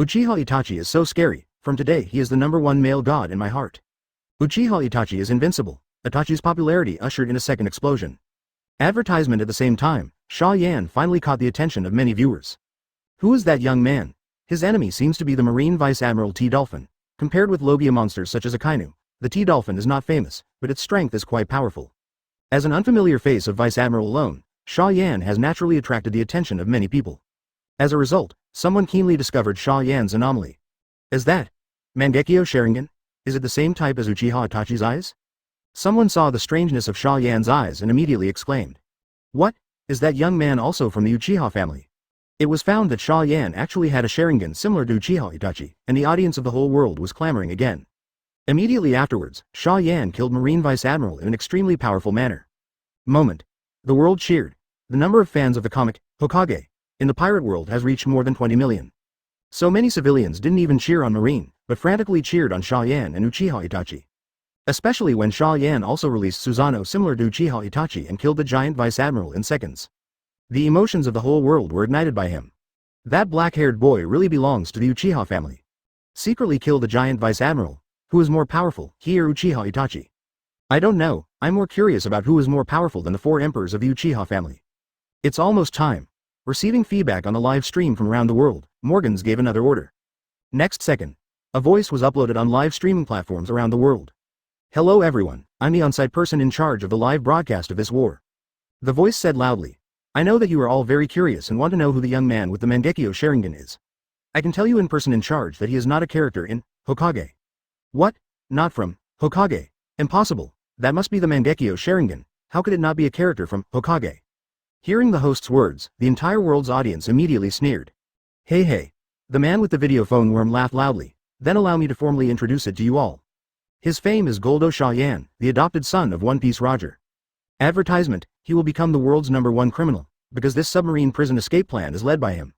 Uchiha Itachi is so scary. From today he is the #1 male god in my heart. Uchiha Itachi is invincible. Itachi's popularity ushered in a second explosion. Advertisement at the same time, Xia Yan finally caught the attention of many viewers. Who is that young man? His enemy seems to be the Marine Vice Admiral T-Dolphin. Compared with Logia monsters such as Akainu, the T-Dolphin is not famous, but its strength is quite powerful. As an unfamiliar face of Vice Admiral alone, Xia Yan has naturally attracted the attention of many people. As a result, someone keenly discovered Xia Yan's anomaly. Is that Mangekyo Sharingan? Is it the same type as Uchiha Itachi's eyes? Someone saw the strangeness of Xia Yan's eyes and immediately exclaimed. What? Is that young man also from the Uchiha family? It was found that Xia Yan actually had a Sharingan similar to Uchiha Itachi, and the audience of the whole world was clamoring again. Immediately afterwards, Xia Yan killed Marine Vice Admiral in an extremely powerful manner. Moment. The world cheered. The number of fans of the comic, Hokage, in the pirate world has reached more than 20 million. So many civilians didn't even cheer on Marine, but frantically cheered on Xia Yan and Uchiha Itachi. Especially when Xia Yan also released Susanoo similar to Uchiha Itachi and killed the giant Vice Admiral in seconds. The emotions of the whole world were ignited by him. That black-haired boy really belongs to the Uchiha family. Secretly kill the giant Vice Admiral. Who is more powerful, he or Uchiha Itachi? I don't know, I'm more curious about who is more powerful than the 4 emperors of the Uchiha family. It's almost time. Receiving feedback on the live stream from around the world, Morgans gave another order. Next second, a voice was uploaded on live streaming platforms around the world. Hello everyone, I'm the on-site person in charge of the live broadcast of this war. The voice said loudly. I know that you are all very curious and want to know who the young man with the Mangekyo Sharingan is. I can tell you in person in charge that he is not a character in Hokage. What? Not from Hokage? Impossible. That must be the Mangekyo Sharingan. How could it not be a character from Hokage? Hearing the host's words, the entire world's audience immediately sneered. Hey. The man with the video phone worm laughed loudly. Then allow me to formally introduce it to you all. His fame is Goldo Xia Yan, the adopted son of One Piece Roger. Advertisement, he will become the world's #1 criminal, because this submarine prison escape plan is led by him.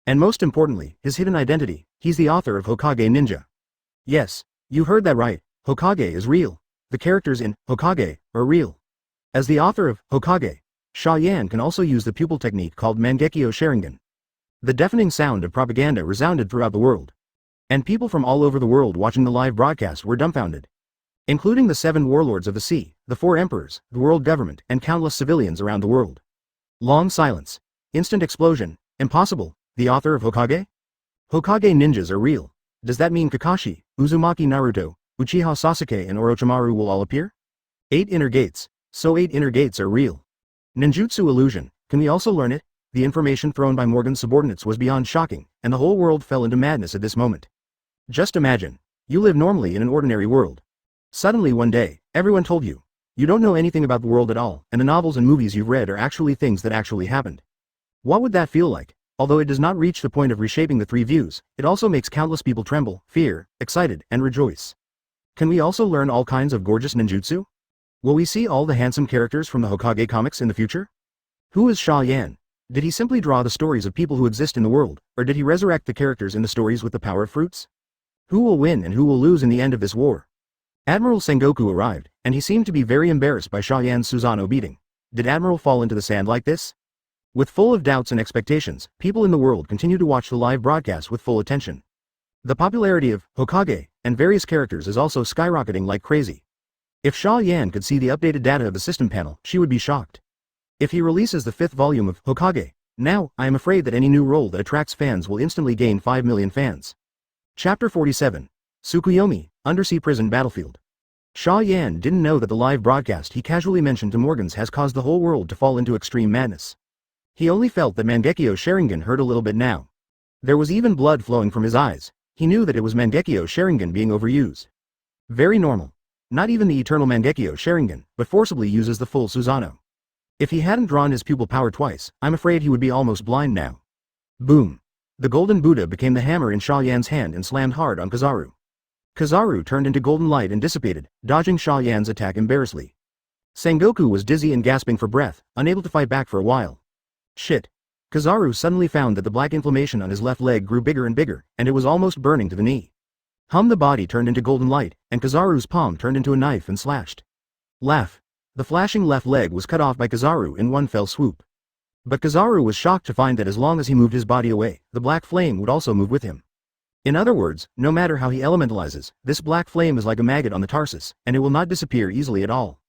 And most importantly, his hidden identity, he's the author of Hokage Ninja. Yes, you heard that right, Hokage is real. The characters in Hokage are real. As the author of Hokage, Xia Yan can also use the pupil technique called Mangekyo Sharingan. The deafening sound of propaganda resounded throughout the world. And people from all over the world watching the live broadcast were dumbfounded. Including the 7 warlords of the sea, the 4 emperors, the world government, and countless civilians around the world. Long silence. Instant explosion. Impossible. The author of Hokage? Hokage ninjas are real. Does that mean Kakashi, Uzumaki Naruto, Uchiha Sasuke and Orochimaru will all appear? 8 inner gates. So 8 inner gates are real. Ninjutsu illusion. Can we also learn it? The information thrown by Morgan's subordinates was beyond shocking, and the whole world fell into madness at this moment. Just imagine. You live normally in an ordinary world. Suddenly one day, everyone told you. You don't know anything about the world at all, and the novels and movies you've read are actually things that actually happened. What would that feel like? Although it does not reach the point of reshaping the 3 views, it also makes countless people tremble, fear, excited, and rejoice. Can we also learn all kinds of gorgeous ninjutsu? Will we see all the handsome characters from the Hokage comics in the future? Who is Xia Yan? Did he simply draw the stories of people who exist in the world, or did he resurrect the characters in the stories with the power of fruits? Who will win and who will lose in the end of this war? Admiral Sengoku arrived, and he seemed to be very embarrassed by Xia Yan's Susanoo beating. Did Admiral fall into the sand like this? With full of doubts and expectations, people in the world continue to watch the live broadcast with full attention. The popularity of Hokage and various characters is also skyrocketing like crazy. If Xia Yan could see the updated data of the system panel, she would be shocked. If he releases the 5th volume of Hokage, now, I am afraid that any new role that attracts fans will instantly gain 5 million fans. Chapter 47. Tsukuyomi, Undersea Prison Battlefield. Xia Yan didn't know that the live broadcast he casually mentioned to Morgans has caused the whole world to fall into extreme madness. He only felt that Mangekyo Sharingan hurt a little bit now. There was even blood flowing from his eyes. He knew that it was Mangekyo Sharingan being overused. Very normal. Not even the eternal Mangekyo Sharingan, but forcibly uses the full Susanoo. If he hadn't drawn his pupil power twice, I'm afraid he would be almost blind now. Boom. The golden Buddha became the hammer in Xia Yan's hand and slammed hard on Kizaru. Kizaru turned into golden light and dissipated, dodging Xia Yan's attack embarrassedly. Sengoku was dizzy and gasping for breath, unable to fight back for a while. Shit. Kizaru suddenly found that the black inflammation on his left leg grew bigger and bigger, and it was almost burning to the knee. The body turned into golden light, and Kizaru's palm turned into a knife and slashed. Laugh. The flashing left leg was cut off by Kizaru in one fell swoop. But Kizaru was shocked to find that as long as he moved his body away, the black flame would also move with him. In other words, no matter how he elementalizes, this black flame is like a maggot on the Tarsus, and it will not disappear easily at all.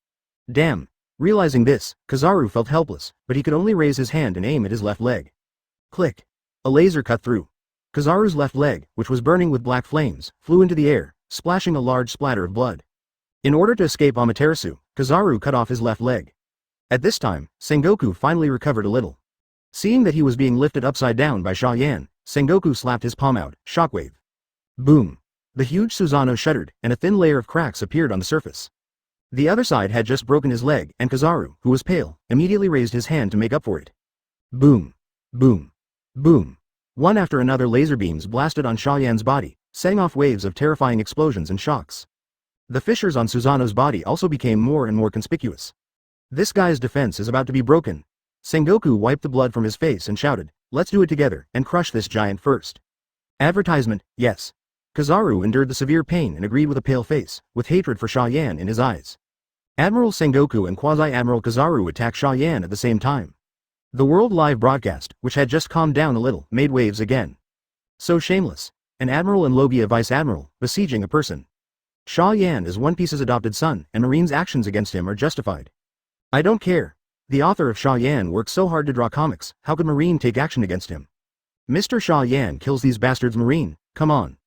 Damn. Realizing this, Kizaru felt helpless, but he could only raise his hand and aim at his left leg. Click. A laser cut through. Kizaru's left leg, which was burning with black flames, flew into the air, splashing a large splatter of blood. In order to escape Amaterasu, Kizaru cut off his left leg. At this time, Sengoku finally recovered a little. Seeing that he was being lifted upside down by Xia Yan, Sengoku slapped his palm out, shockwave. Boom. The huge Susanoo shuddered, and a thin layer of cracks appeared on the surface. The other side had just broken his leg, and Kizaru, who was pale, immediately raised his hand to make up for it. Boom. Boom. Boom. One after another laser beams blasted on Xia Yan's body, setting off waves of terrifying explosions and shocks. The fissures on Susanoo's body also became more and more conspicuous. This guy's defense is about to be broken. Sengoku wiped the blood from his face and shouted, "Let's do it together, and crush this giant first." Advertisement, yes. Kizaru endured the severe pain and agreed with a pale face, with hatred for Xia Yan in his eyes. Admiral Sengoku and Quasi-Admiral Kizaru attacked Xia Yan at the same time. The world live broadcast, which had just calmed down a little, made waves again. So shameless. An admiral and Logia vice-admiral, besieging a person. Xia Yan is One Piece's adopted son, and Marine's actions against him are justified. I don't care. The author of Xia Yan worked so hard to draw comics, how could Marine take action against him? Mr. Xia Yan kills these bastards. Marine, come on.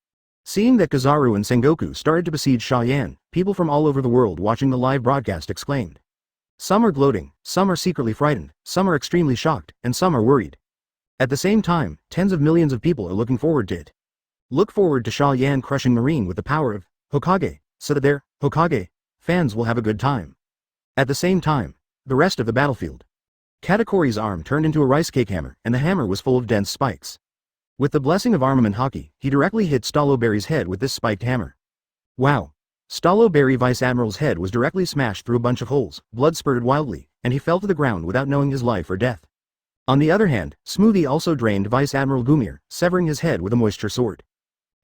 Seeing that Kizaru and Sengoku started to besiege Xia Yan, people from all over the world watching the live broadcast exclaimed. Some are gloating, some are secretly frightened, some are extremely shocked, and some are worried. At the same time, tens of millions of people are looking forward to it. Look forward to Xia Yan crushing Marine with the power of Hokage, so that their Hokage fans will have a good time. At the same time, the rest of the battlefield. Katakori's arm turned into a rice cake hammer, and the hammer was full of dense spikes. With the blessing of armament hockey, he directly hit Staloberry's head with this spiked hammer. Wow. Staloberry Vice-Admiral's head was directly smashed through a bunch of holes, blood spurted wildly, and he fell to the ground without knowing his life or death. On the other hand, Smoothie also drained Vice-Admiral Gumir, severing his head with a moisture sword.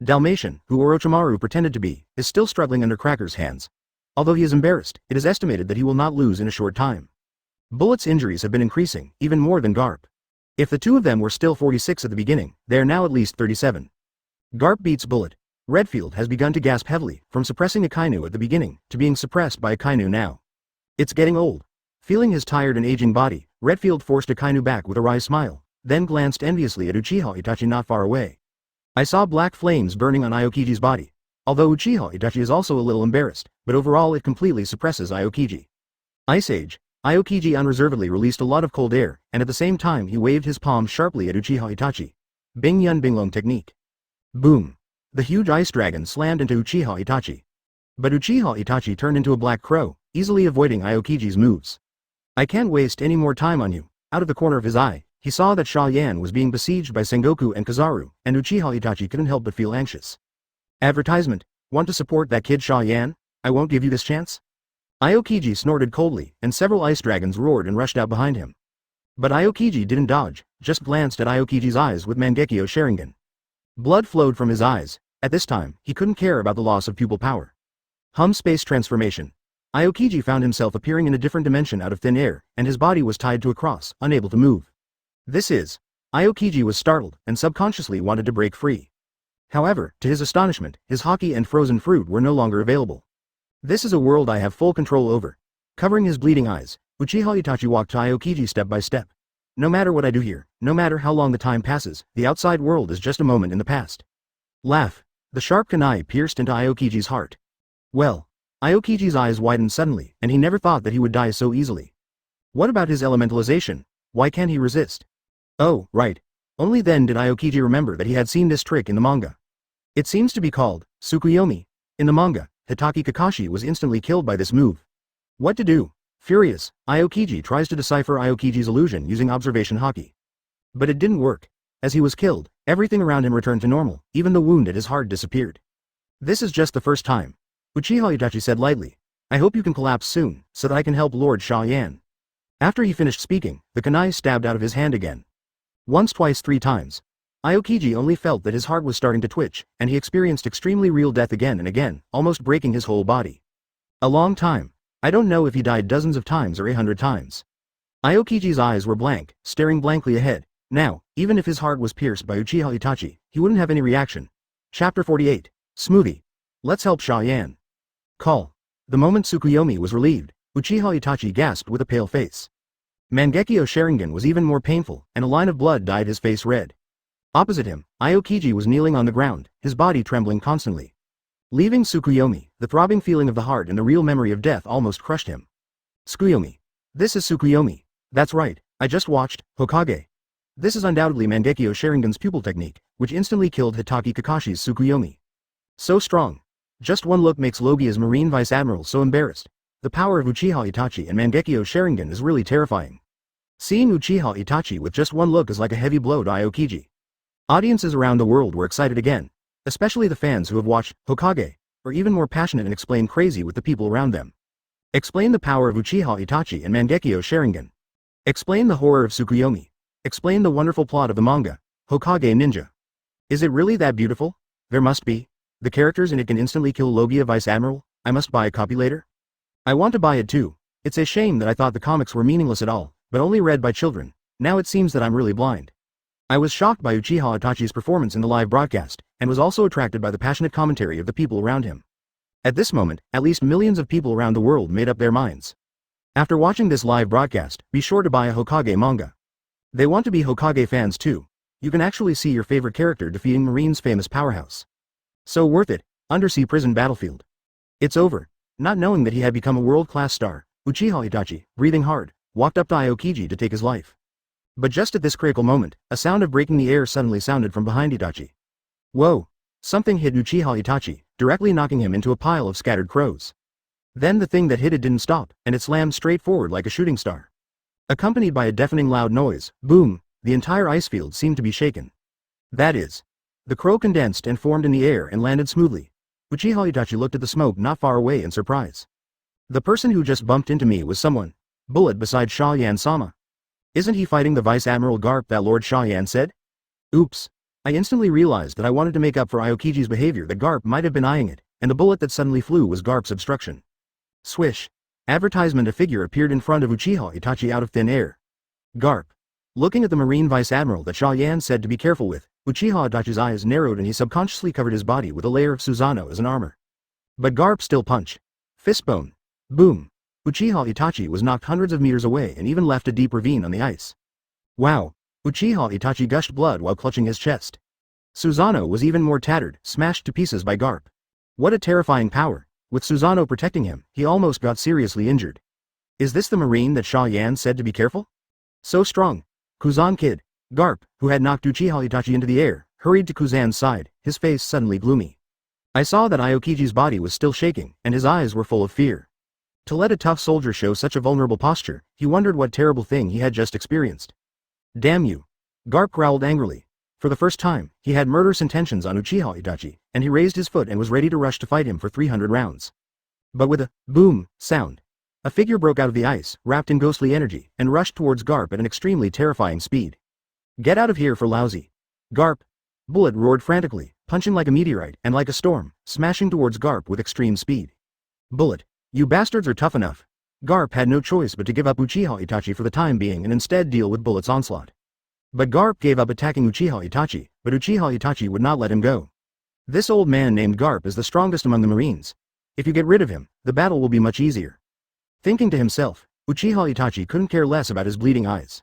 Dalmatian, who Orochimaru pretended to be, is still struggling under Cracker's hands. Although he is embarrassed, it is estimated that he will not lose in a short time. Bullet's injuries have been increasing, even more than Garp. If the two of them were still 46 at the beginning, they are now at least 37. Garp beats Bullet. Redfield has begun to gasp heavily, from suppressing a Kainu at the beginning, to being suppressed by a Kainu now. It's getting old. Feeling his tired and aging body, Redfield forced a Kainu back with a wry smile, then glanced enviously at Uchiha Itachi not far away. I saw black flames burning on Aokiji's body. Although Uchiha Itachi is also a little embarrassed, but overall it completely suppresses Aokiji. Ice Age. Aokiji unreservedly released a lot of cold air, and at the same time he waved his palm sharply at Uchiha Itachi. Bing Yun Binglong technique. Boom. The huge ice dragon slammed into Uchiha Itachi. But Uchiha Itachi turned into a black crow, easily avoiding Aokiji's moves. I can't waste any more time on you. Out of the corner of his eye, he saw that Xia Yan was being besieged by Sengoku and Kizaru, and Uchiha Itachi couldn't help but feel anxious. Advertisement. Want to support that kid Xia Yan? I won't give you this chance? Aokiji snorted coldly, and several ice dragons roared and rushed out behind him. But Aokiji didn't dodge, just glanced at Aokiji's eyes with Mangekyo Sharingan. Blood flowed from his eyes. At this time, he couldn't care about the loss of pupil power. Space transformation. Aokiji found himself appearing in a different dimension out of thin air, and his body was tied to a cross, unable to move. This is. Aokiji was startled, and subconsciously wanted to break free. However, to his astonishment, his Haki and frozen fruit were no longer available. This is a world I have full control over. Covering his bleeding eyes, Uchiha Itachi walked to Aokiji step by step. No matter what I do here, no matter how long the time passes, the outside world is just a moment in the past. Laugh. The sharp kunai pierced into Aokiji's heart. Well. Aokiji's eyes widened suddenly, and he never thought that he would die so easily. What about his elementalization? Why can't he resist? Oh, right. Only then did Aokiji remember that he had seen this trick in the manga. It seems to be called Tsukuyomi. In the manga, Hitaki Kakashi was instantly killed by this move. What to do? Furious, Aokiji tries to decipher Aokiji's illusion using observation Haki. But it didn't work. As he was killed, everything around him returned to normal, even the wound at his heart disappeared. This is just the first time. Uchiha Itachi said lightly. I hope you can collapse soon, so that I can help Lord Xia Yan. After he finished speaking, the kunai stabbed out of his hand again. Once, twice, 3 times. Aokiji only felt that his heart was starting to twitch, and he experienced extremely real death again and again, almost breaking his whole body. A long time. I don't know if he died dozens of times or 100 times. Aokiji's eyes were blank, staring blankly ahead. Now, even if his heart was pierced by Uchiha Itachi, he wouldn't have any reaction. Chapter 48. Smoothie. Let's help Xia Yan. Call. The moment Tsukuyomi was relieved, Uchiha Itachi gasped with a pale face. Mangekyo Sharingan was even more painful, and a line of blood dyed his face red. Opposite him, Aokiji was kneeling on the ground, his body trembling constantly. Leaving Tsukuyomi, the throbbing feeling of the heart and the real memory of death almost crushed him. Tsukuyomi. This is Tsukuyomi. That's right, I just watched Hokage. This is undoubtedly Mangekyo Sharingan's pupil technique, which instantly killed Hitaki Kakashi's Tsukuyomi. So strong. Just one look makes Logia's Marine Vice Admiral so embarrassed. The power of Uchiha Itachi and Mangekyo Sharingan is really terrifying. Seeing Uchiha Itachi with just one look is like a heavy blow to Aokiji. Audiences around the world were excited again, especially the fans who have watched Hokage, or even more passionate and explain crazy with the people around them. Explain the power of Uchiha Itachi and Mangekyo Sharingan. Explain the horror of Tsukuyomi. Explain the wonderful plot of the manga, Hokage Ninja. Is it really that beautiful? There must be. The characters in it can instantly kill Logia Vice Admiral. I must buy a copy later. I want to buy it too. It's a shame that I thought the comics were meaningless at all, but only read by children. Now it seems that I'm really blind. I was shocked by Uchiha Itachi's performance in the live broadcast, and was also attracted by the passionate commentary of the people around him. At this moment, at least millions of people around the world made up their minds. After watching this live broadcast, be sure to buy a Hokage manga. They want to be Hokage fans too. You can actually see your favorite character defeating Marine's famous powerhouse. So worth it. Undersea prison battlefield. It's over. Not knowing that he had become a world-class star, Uchiha Itachi, breathing hard, walked up to Aokiji to take his life. But just at this critical moment, a sound of breaking the air suddenly sounded from behind Itachi. Whoa! Something hit Uchiha Itachi, directly knocking him into a pile of scattered crows. Then the thing that hit it didn't stop, and it slammed straight forward like a shooting star. Accompanied by a deafening loud noise, boom, the entire ice field seemed to be shaken. That is. The crow condensed and formed in the air and landed smoothly. Uchiha Itachi looked at the smoke not far away in surprise. The person who just bumped into me was someone. Bullet beside Xia Yan-sama. Isn't he fighting the Vice Admiral Garp that Lord Xia Yan said? Oops. I instantly realized that I wanted to make up for Aokiji's behavior that Garp might have been eyeing it, and the bullet that suddenly flew was Garp's obstruction. Swish. Advertisement. A figure appeared in front of Uchiha Itachi out of thin air. Garp. Looking at the Marine Vice Admiral that Xia Yan said to be careful with, Uchiha Itachi's eyes narrowed and he subconsciously covered his body with a layer of Susanoo as an armor. But Garp still punched. Fistbone. Boom. Uchiha Itachi was knocked hundreds of meters away and even left a deep ravine on the ice. Wow. Uchiha Itachi gushed blood while clutching his chest. Susanoo was even more tattered, smashed to pieces by Garp. What a terrifying power. With Susanoo protecting him, he almost got seriously injured. Is this the Marine that Xia Yan said to be careful? So strong. Kuzan kid. Garp, who had knocked Uchiha Itachi into the air, hurried to Kuzan's side, his face suddenly gloomy. I saw that Aokiji's body was still shaking, and his eyes were full of fear. To let a tough soldier show such a vulnerable posture, he wondered what terrible thing he had just experienced. Damn you. Garp growled angrily. For the first time, he had murderous intentions on Uchiha Itachi, and he raised his foot and was ready to rush to fight him for 300 rounds. But with a boom sound, a figure broke out of the ice, wrapped in ghostly energy, and rushed towards Garp at an extremely terrifying speed. Get out of here for lousy. Garp. Bullet roared frantically, punching like a meteorite and like a storm, smashing towards Garp with extreme speed. Bullet. You bastards are tough enough. Garp had no choice but to give up Uchiha Itachi for the time being and instead deal with Bullet's onslaught. But Garp gave up attacking Uchiha Itachi, but Uchiha Itachi would not let him go. This old man named Garp is the strongest among the Marines. If you get rid of him, the battle will be much easier. Thinking to himself, Uchiha Itachi couldn't care less about his bleeding eyes.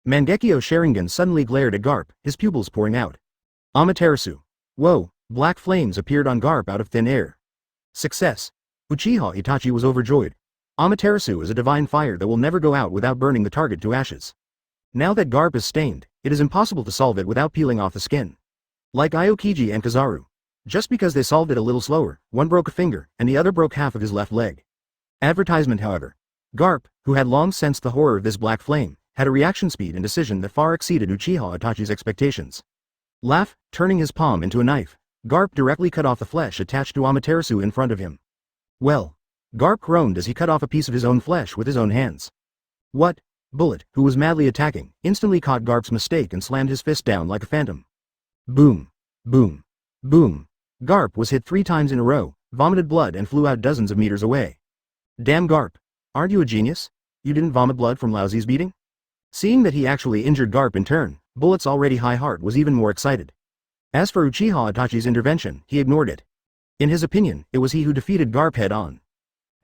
Mangekyo Sharingan suddenly glared at Garp, his pupils pouring out. Amaterasu. Whoa, black flames appeared on Garp out of thin air. Success. Uchiha Itachi was overjoyed. Amaterasu is a divine fire that will never go out without burning the target to ashes. Now that Garp is stained, it is impossible to solve it without peeling off the skin. Like Aokiji and Kizaru. Just because they solved it a little slower, one broke a finger, and the other broke half of his left leg. Advertisement however. Garp, who had long sensed the horror of this black flame, had a reaction speed and decision that far exceeded Uchiha Itachi's expectations. Laugh, turning his palm into a knife, Garp directly cut off the flesh attached to Amaterasu in front of him. Well. Garp groaned as he cut off a piece of his own flesh with his own hands. What? Bullet, who was madly attacking, instantly caught Garp's mistake and slammed his fist down like a phantom. Boom. Boom. Boom. Garp was hit 3 times in a row, vomited blood and flew out dozens of meters away. Damn Garp. Aren't you a genius? You didn't vomit blood from Lousy's beating? Seeing that he actually injured Garp in turn, Bullet's already high heart was even more excited. As for Uchiha Itachi's intervention, he ignored it. In his opinion, it was he who defeated Garp head on.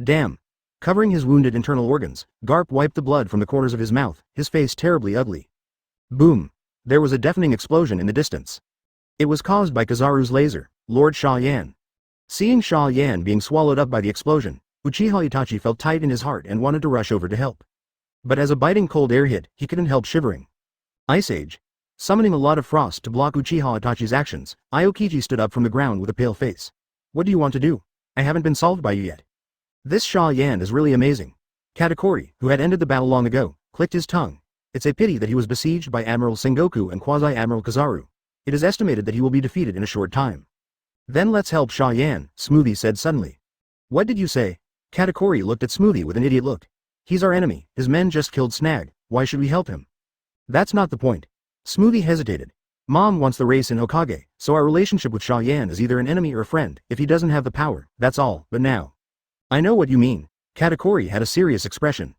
Damn. Covering his wounded internal organs, Garp wiped the blood from the corners of his mouth, his face terribly ugly. Boom. There was a deafening explosion in the distance. It was caused by Kizaru's laser, Lord Xia Yan. Seeing Xia Yan being swallowed up by the explosion, Uchiha Itachi felt tight in his heart and wanted to rush over to help. But as a biting cold air hit, he couldn't help shivering. Ice Age. Summoning a lot of frost to block Uchiha Itachi's actions, Aokiji stood up from the ground with a pale face. What do you want to do? I haven't been solved by you yet. This Xia Yan is really amazing. Katakuri, who had ended the battle long ago, clicked his tongue. It's a pity that he was besieged by Admiral Sengoku and Quasi-Admiral Kizaru. It is estimated that he will be defeated in a short time. Then let's help Xia Yan, Smoothie said suddenly. What did you say? Katakuri looked at Smoothie with an idiot look. He's our enemy, his men just killed Snag, why should we help him? That's not the point. Smoothie hesitated. Mom wants the race in Hokage, so our relationship with Xia Yan is either an enemy or a friend, if he doesn't have the power, that's all, but now. I know what you mean. Katakuri had a serious expression.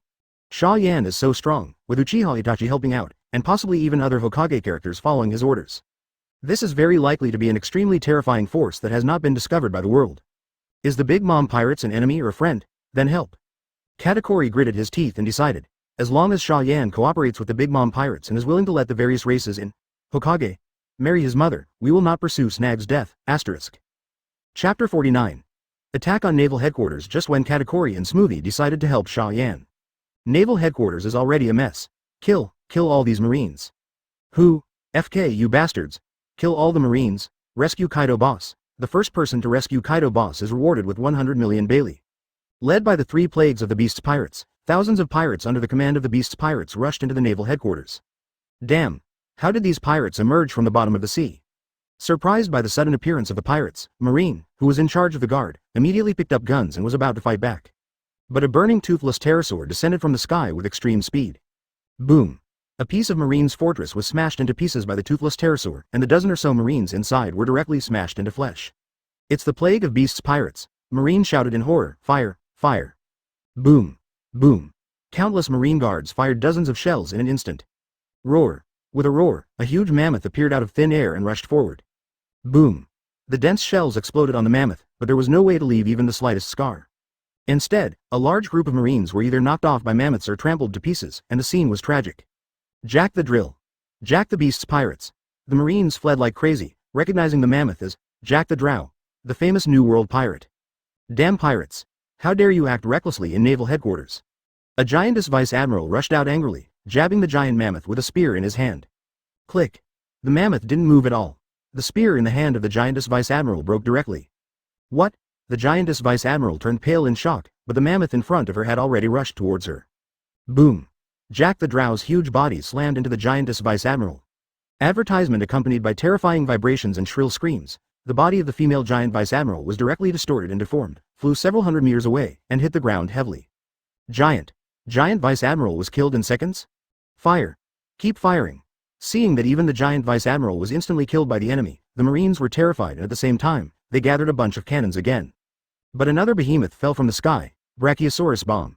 Xia Yan is so strong, with Uchiha Itachi helping out, and possibly even other Hokage characters following his orders. This is very likely to be an extremely terrifying force that has not been discovered by the world. Is the Big Mom Pirates an enemy or a friend? Then help. Katakuri gritted his teeth and decided, as long as Xia Yan cooperates with the Big Mom Pirates and is willing to let the various races in Hokage marry his mother, we will not pursue Snag's death. Chapter 49. Attack on Naval Headquarters. Just when Katakuri and Smoothie decided to help Xia Yan. Naval Headquarters is already a mess. Kill all these Marines. Who? FK you bastards. Kill all the Marines. Rescue Kaido boss. The first person to rescue Kaido boss is rewarded with 100 million Bailey. Led by the 3 plagues of the Beast's pirates, thousands of pirates under the command of the Beast's pirates rushed into the Naval Headquarters. Damn. How did these pirates emerge from the bottom of the sea? Surprised by the sudden appearance of the pirates, Marine, who was in charge of the guard, immediately picked up guns and was about to fight back. But a burning toothless pterosaur descended from the sky with extreme speed. Boom. A piece of Marine's fortress was smashed into pieces by the toothless pterosaur, and the dozen or so Marines inside were directly smashed into flesh. It's the plague of Beast's pirates. Marine shouted in horror, fire, fire. Boom. Boom. Countless Marine guards fired dozens of shells in an instant. Roar. With a roar, a huge mammoth appeared out of thin air and rushed forward. Boom. The dense shells exploded on the mammoth, but there was no way to leave even the slightest scar. Instead, a large group of Marines were either knocked off by mammoths or trampled to pieces, and the scene was tragic. Jack the Drill. Jack the Beast's pirates. The Marines fled like crazy, recognizing the mammoth as Jack the Drow, the famous New World pirate. Damn pirates. How dare you act recklessly in naval headquarters? A giantess vice admiral rushed out angrily, jabbing the giant mammoth with a spear in his hand. Click. The mammoth didn't move at all. The spear in the hand of the giantess vice admiral broke directly. What? The giantess vice admiral turned pale in shock, but the mammoth in front of her had already rushed towards her. Boom. Jack the Drow's huge body slammed into the giantess vice admiral. Advertisement accompanied by terrifying vibrations and shrill screams. The body of the female giant vice admiral was directly distorted and deformed, flew several hundred meters away, and hit the ground heavily. Giant vice admiral was killed in seconds? Fire. Keep firing. Seeing that even the giant vice admiral was instantly killed by the enemy, the Marines were terrified and at the same time, they gathered a bunch of cannons again. But another behemoth fell from the sky, Brachiosaurus bomb.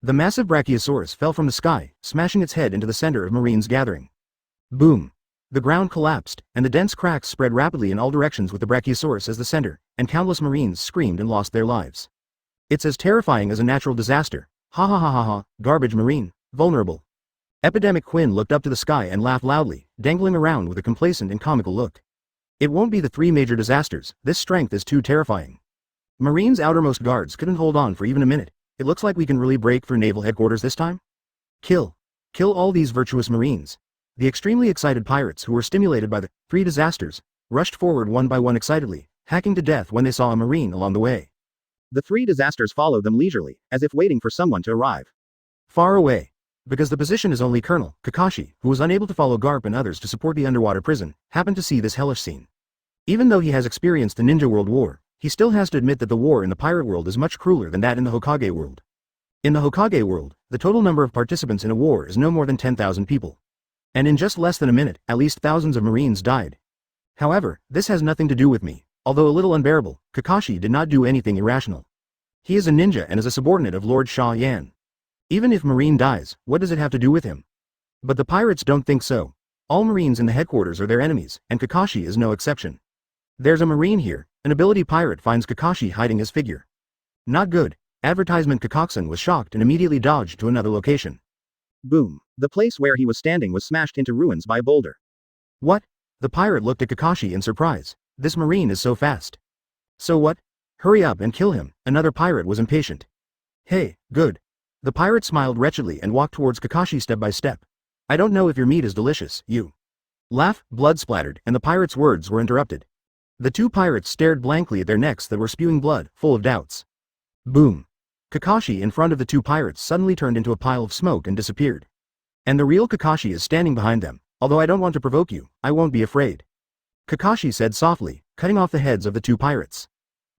The massive Brachiosaurus fell from the sky, smashing its head into the center of Marines gathering. Boom. The ground collapsed, and the dense cracks spread rapidly in all directions with the Brachiosaurus as the center, and countless Marines screamed and lost their lives. It's as terrifying as a natural disaster. Ha ha ha ha ha, garbage Marine, vulnerable. Epidemic Quinn looked up to the sky and laughed loudly, dangling around with a complacent and comical look. It won't be the three major disasters, this strength is too terrifying. Marines' outermost guards couldn't hold on for even a minute. It looks like we can really break for naval headquarters this time? Kill all these virtuous Marines. The extremely excited pirates who were stimulated by the three disasters, rushed forward one by one excitedly, hacking to death when they saw a Marine along the way. The three disasters followed them leisurely, as if waiting for someone to arrive. Far away. Because the position is only Colonel Kakashi, who was unable to follow Garp and others to support the underwater prison, happened to see this hellish scene. Even though he has experienced the Ninja World War, he still has to admit that the war in the pirate world is much crueler than that in the Hokage world. In the Hokage world, the total number of participants in a war is no more than 10,000 people. And in just less than a minute, at least thousands of Marines died. However, this has nothing to do with me. Although a little unbearable, Kakashi did not do anything irrational. He is a ninja and is a subordinate of Lord Xia Yan. Even if Marine dies, what does it have to do with him? But the pirates don't think so. All Marines in the headquarters are their enemies, and Kakashi is no exception. There's a Marine here. An ability pirate finds Kakashi hiding his figure. Not good. Advertisement Kakaksen was shocked and immediately dodged to another location. Boom. The place where he was standing was smashed into ruins by a boulder. What? The pirate looked at Kakashi in surprise. This Marine is so fast. So what? Hurry up and kill him. Another pirate was impatient. Hey, good. The pirate smiled wretchedly and walked towards Kakashi step by step. I don't know if your meat is delicious, you. Laugh, blood splattered, and the pirate's words were interrupted. The two pirates stared blankly at their necks that were spewing blood, full of doubts. Boom. Kakashi in front of the two pirates suddenly turned into a pile of smoke and disappeared. And the real Kakashi is standing behind them. Although I don't want to provoke you, I won't be afraid. Kakashi said softly, cutting off the heads of the two pirates.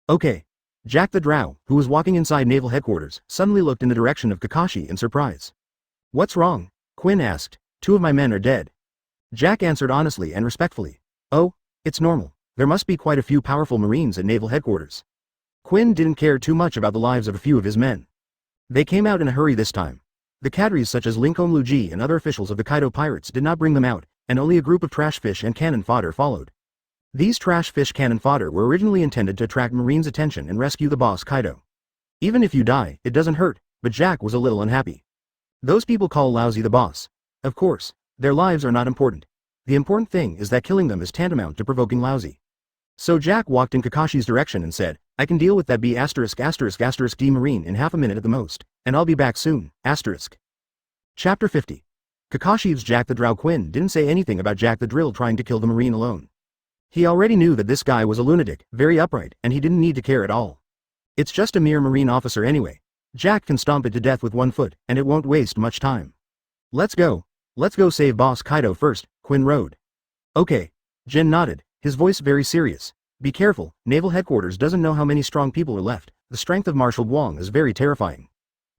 Okay. Jack the Drow, who was walking inside naval headquarters, suddenly looked in the direction of Kakashi in surprise. What's wrong? Quinn asked. Two of my men are dead. Jack answered honestly and respectfully. Oh, it's normal. There must be quite a few powerful Marines at naval headquarters. Quinn didn't care too much about the lives of a few of his men. They came out in a hurry this time. The cadres such as Lincoln Luji and other officials of the Kaido pirates did not bring them out, and only a group of trash fish and cannon fodder followed. These trash fish cannon fodder were originally intended to attract Marines' attention and rescue the boss Kaido. Even if you die, it doesn't hurt, but Jack was a little unhappy. Those people call Lousy the boss. Of course, their lives are not important. The important thing is that killing them is tantamount to provoking Lousy. So Jack walked in Kakashi's direction and said, I can deal with that B***** D Marine in half a minute at the most, and I'll be back soon, ***. Chapter 50. Kakashi's Jack the Drow Quinn didn't say anything about Jack the Drill trying to kill the Marine alone. He already knew that this guy was a lunatic, very upright, and he didn't need to care at all. It's just a mere Marine officer anyway. Jack can stomp it to death with one foot, and it won't waste much time. Let's go save boss Kaido first, Quinn rode. Okay. Jin nodded, his voice very serious. Be careful, naval headquarters doesn't know how many strong people are left. The strength of Marshal Guang is very terrifying.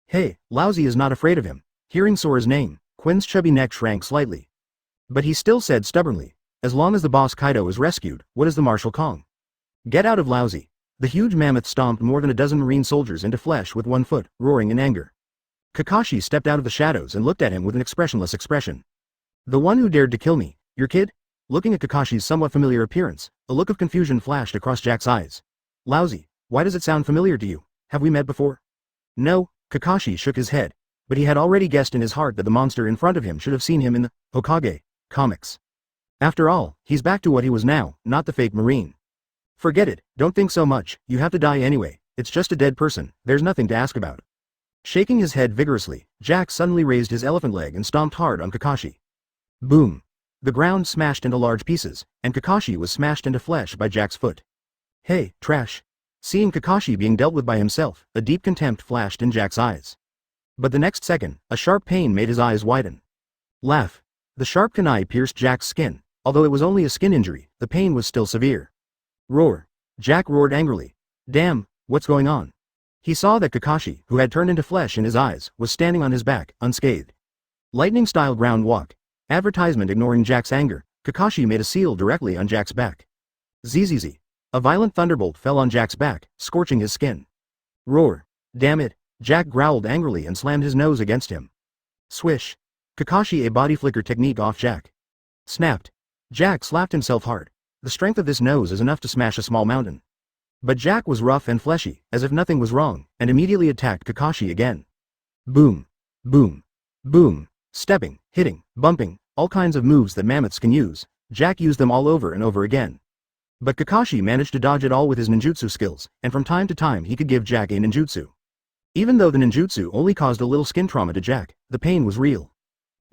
Hey, Lousy is not afraid of him. Hearing Sora's name, Quinn's chubby neck shrank slightly. But he still said stubbornly, as long as the boss Kaido is rescued, what is the Marshal Kong? Get out of Lousy. The huge mammoth stomped more than a dozen Marine soldiers into flesh with one foot, roaring in anger. Kakashi stepped out of the shadows and looked at him with an expressionless expression. The one who dared to kill me, your kid? Looking at Kakashi's somewhat familiar appearance, a look of confusion flashed across Jack's eyes. Lousy, why does it sound familiar to you? Have we met before? No, Kakashi shook his head, but he had already guessed in his heart that the monster in front of him should have seen him in the Hokage comics. After all, he's back to what he was now, not the fake Marine. Forget it, don't think so much, you have to die anyway, it's just a dead person, there's nothing to ask about. Shaking his head vigorously, Jack suddenly raised his elephant leg and stomped hard on Kakashi. Boom! The ground smashed into large pieces, and Kakashi was smashed into flesh by Jack's foot. Hey, trash! Seeing Kakashi being dealt with by himself, a deep contempt flashed in Jack's eyes. But the next second, a sharp pain made his eyes widen. Laugh! The sharp kunai pierced Jack's skin, although it was only a skin injury, the pain was still severe. Roar! Jack roared angrily. Damn, what's going on? He saw that Kakashi, who had turned into flesh in his eyes, was standing on his back, unscathed. Lightning-style ground walk. Advertisement. Ignoring Jack's anger, Kakashi made a seal directly on Jack's back. Zzz. A violent thunderbolt fell on Jack's back, scorching his skin. Roar! Damn it! Jack growled angrily and slammed his nose against him. Swish! Kakashi a body flicker technique off Jack. Snapped. Jack slapped himself hard. The strength of this nose is enough to smash a small mountain. But Jack was rough and fleshy, as if nothing was wrong, and immediately attacked Kakashi again. Boom! Boom! Boom! Stepping, hitting, bumping, all kinds of moves that mammoths can use, Jack used them all over and over again. But Kakashi managed to dodge it all with his ninjutsu skills, and from time to time he could give Jack a ninjutsu. Even though the ninjutsu only caused a little skin trauma to Jack, the pain was real.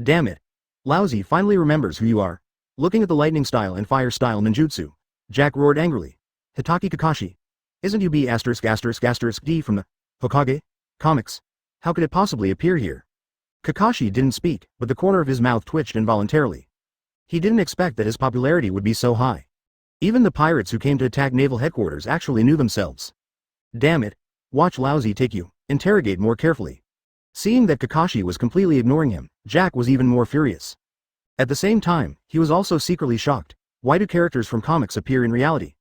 Damn it! Lousy finally remembers who you are. Looking at the lightning style and fire style ninjutsu, Jack roared angrily. Hitaki Kakashi? Isn't you B****** D from the Hokage comics? How could it possibly appear here? Kakashi didn't speak, but the corner of his mouth twitched involuntarily. He didn't expect that his popularity would be so high. Even the pirates who came to attack naval headquarters actually knew themselves. Damn it! Watch Lousy take you, interrogate more carefully. Seeing that Kakashi was completely ignoring him, Jack was even more furious. At the same time, he was also secretly shocked. Why do characters from comics appear in reality?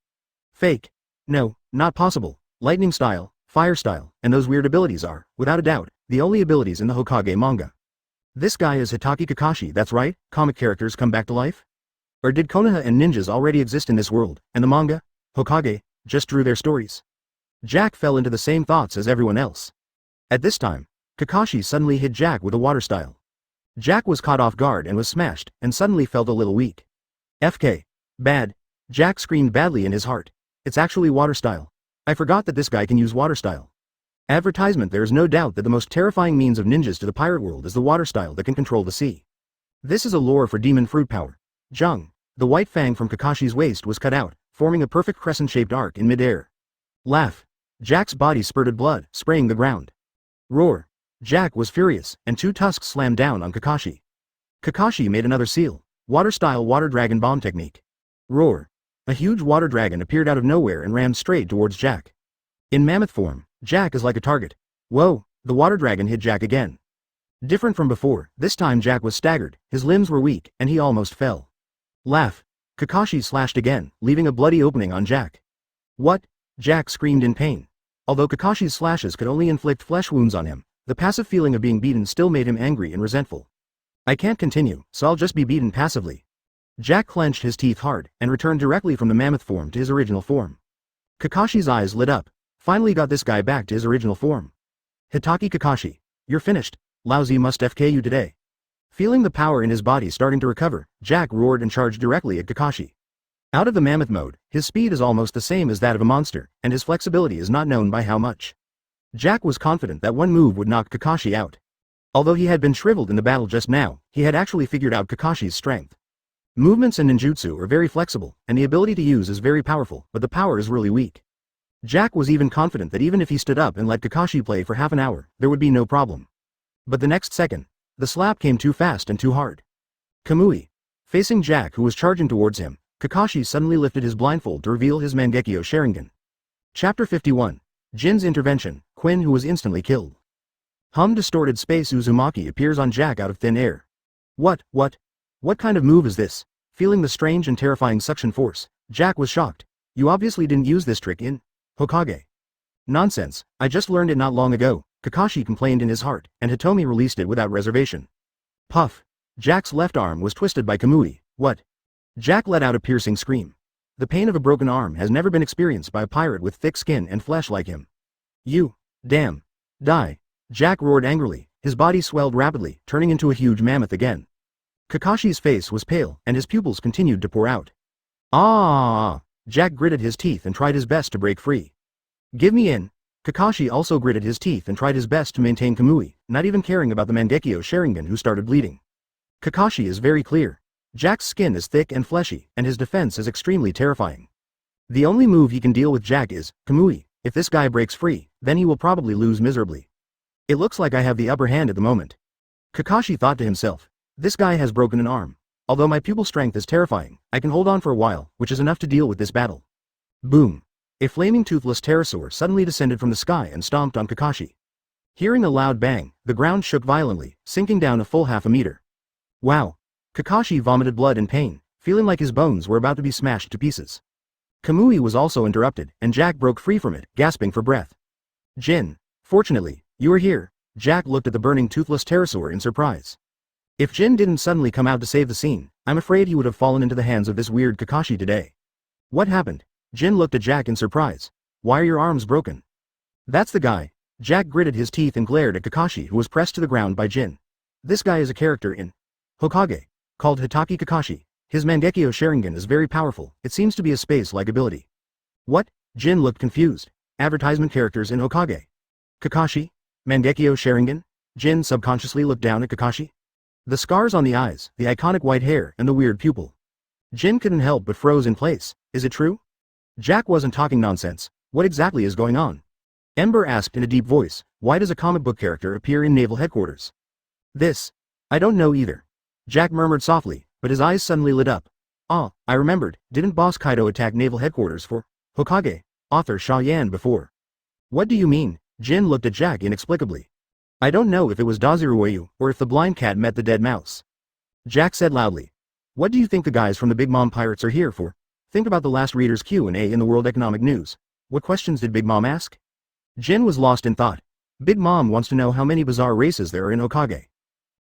Fake. No, not possible. Lightning style, fire style, and those weird abilities are, without a doubt, the only abilities in the Hokage manga. This guy is Hitaki Kakashi, that's right, comic characters come back to life? Or did Konoha and ninjas already exist in this world, and the manga, Hokage, just drew their stories? Jack fell into the same thoughts as everyone else. At this time, Kakashi suddenly hit Jack with a water style. Jack was caught off guard and was smashed, and suddenly felt a little weak. FK. Bad. Jack screamed badly in his heart. It's actually water style. I forgot that this guy can use water style. Advertisement. There is no doubt that the most terrifying means of ninjas to the pirate world is the water style that can control the sea. This is a lore for demon fruit power. Jung. The white fang from Kakashi's waist was cut out, forming a perfect crescent-shaped arc in midair. Laugh. Jack's body spurted blood, spraying the ground. Roar. Jack was furious, and two tusks slammed down on Kakashi. Kakashi made another seal. Water style water dragon bomb technique. Roar. A huge water dragon appeared out of nowhere and rammed straight towards Jack. In mammoth form, Jack is like a target. Whoa, the water dragon hit Jack again. Different from before, this time Jack was staggered, his limbs were weak, and he almost fell. Laugh. Kakashi slashed again, leaving a bloody opening on Jack. What? Jack screamed in pain. Although Kakashi's slashes could only inflict flesh wounds on him, the passive feeling of being beaten still made him angry and resentful. I can't continue, so I'll just be beaten passively. Jack clenched his teeth hard, and returned directly from the mammoth form to his original form. Kakashi's eyes lit up. Finally got this guy back to his original form. Hitaki Kakashi. You're finished. Lousy must FK you today. Feeling the power in his body starting to recover, Jack roared and charged directly at Kakashi. Out of the mammoth mode, his speed is almost the same as that of a monster, and his flexibility is not known by how much. Jack was confident that one move would knock Kakashi out. Although he had been shriveled in the battle just now, he had actually figured out Kakashi's strength. Movements in ninjutsu are very flexible, and the ability to use is very powerful, but the power is really weak. Jack was even confident that even if he stood up and let Kakashi play for half an hour, there would be no problem. But the next second, the slap came too fast and too hard. Kamui. Facing Jack, who was charging towards him, Kakashi suddenly lifted his blindfold to reveal his Mangekyo Sharingan. Chapter 51. Jin's intervention, Quinn who was instantly killed. Distorted space Uzumaki appears on Jack out of thin air. What kind of move is this? Feeling the strange and terrifying suction force, Jack was shocked. You obviously didn't use this trick in Hokage. Nonsense, I just learned it not long ago, Kakashi complained in his heart, and Hitomi released it without reservation. Puff. Jack's left arm was twisted by Kamui. What? Jack let out a piercing scream. The pain of a broken arm has never been experienced by a pirate with thick skin and flesh like him. You, damn. Die. Jack roared angrily, his body swelled rapidly, turning into a huge mammoth again. Kakashi's face was pale, and his pupils continued to pour out. Ah! Jack gritted his teeth and tried his best to break free. Give me in. Kakashi also gritted his teeth and tried his best to maintain Kamui, not even caring about the Mangekyo Sharingan who started bleeding. Kakashi is very clear. Jack's skin is thick and fleshy, and his defense is extremely terrifying. The only move he can deal with Jack is, Kamui. If this guy breaks free, then he will probably lose miserably. It looks like I have the upper hand at the moment. Kakashi thought to himself. This guy has broken an arm. Although my pupil strength is terrifying, I can hold on for a while, which is enough to deal with this battle. Boom. A flaming toothless pterosaur suddenly descended from the sky and stomped on Kakashi. Hearing a loud bang, the ground shook violently, sinking down a full half a meter. Wow. Kakashi vomited blood in pain, feeling like his bones were about to be smashed to pieces. Kamui was also interrupted, and Jack broke free from it, gasping for breath. Jin. Fortunately, you are here. Jack looked at the burning toothless pterosaur in surprise. If Jin didn't suddenly come out to save the scene, I'm afraid he would have fallen into the hands of this weird Kakashi today. What happened? Jin looked at Jack in surprise. Why are your arms broken? That's the guy. Jack gritted his teeth and glared at Kakashi, who was pressed to the ground by Jin. This guy is a character in Hokage, called Hitaki Kakashi. His Mangekyo Sharingan is very powerful. It seems to be a space-like ability. What? Jin looked confused. Advertisement characters in Hokage. Kakashi? Mangekyo Sharingan? Jin subconsciously looked down at Kakashi. The scars on the eyes, the iconic white hair, and the weird pupil. Jin couldn't help but froze in place. Is it true? Jack wasn't talking nonsense. What exactly is going on? Ember asked in a deep voice, why does a comic book character appear in naval headquarters? This. I don't know either. Jack murmured softly, but his eyes suddenly lit up. Ah, I remembered, didn't Boss Kaido attack naval headquarters for Hokage, author Xia Yan before? What do you mean? Jin looked at Jack inexplicably. I don't know if it was Daziruoyu, or if the blind cat met the dead mouse. Jack said loudly. What do you think the guys from the Big Mom Pirates are here for? Think about the last reader's Q&A in the World Economic News. What questions did Big Mom ask? Jin was lost in thought. Big Mom wants to know how many bizarre races there are in Hokage.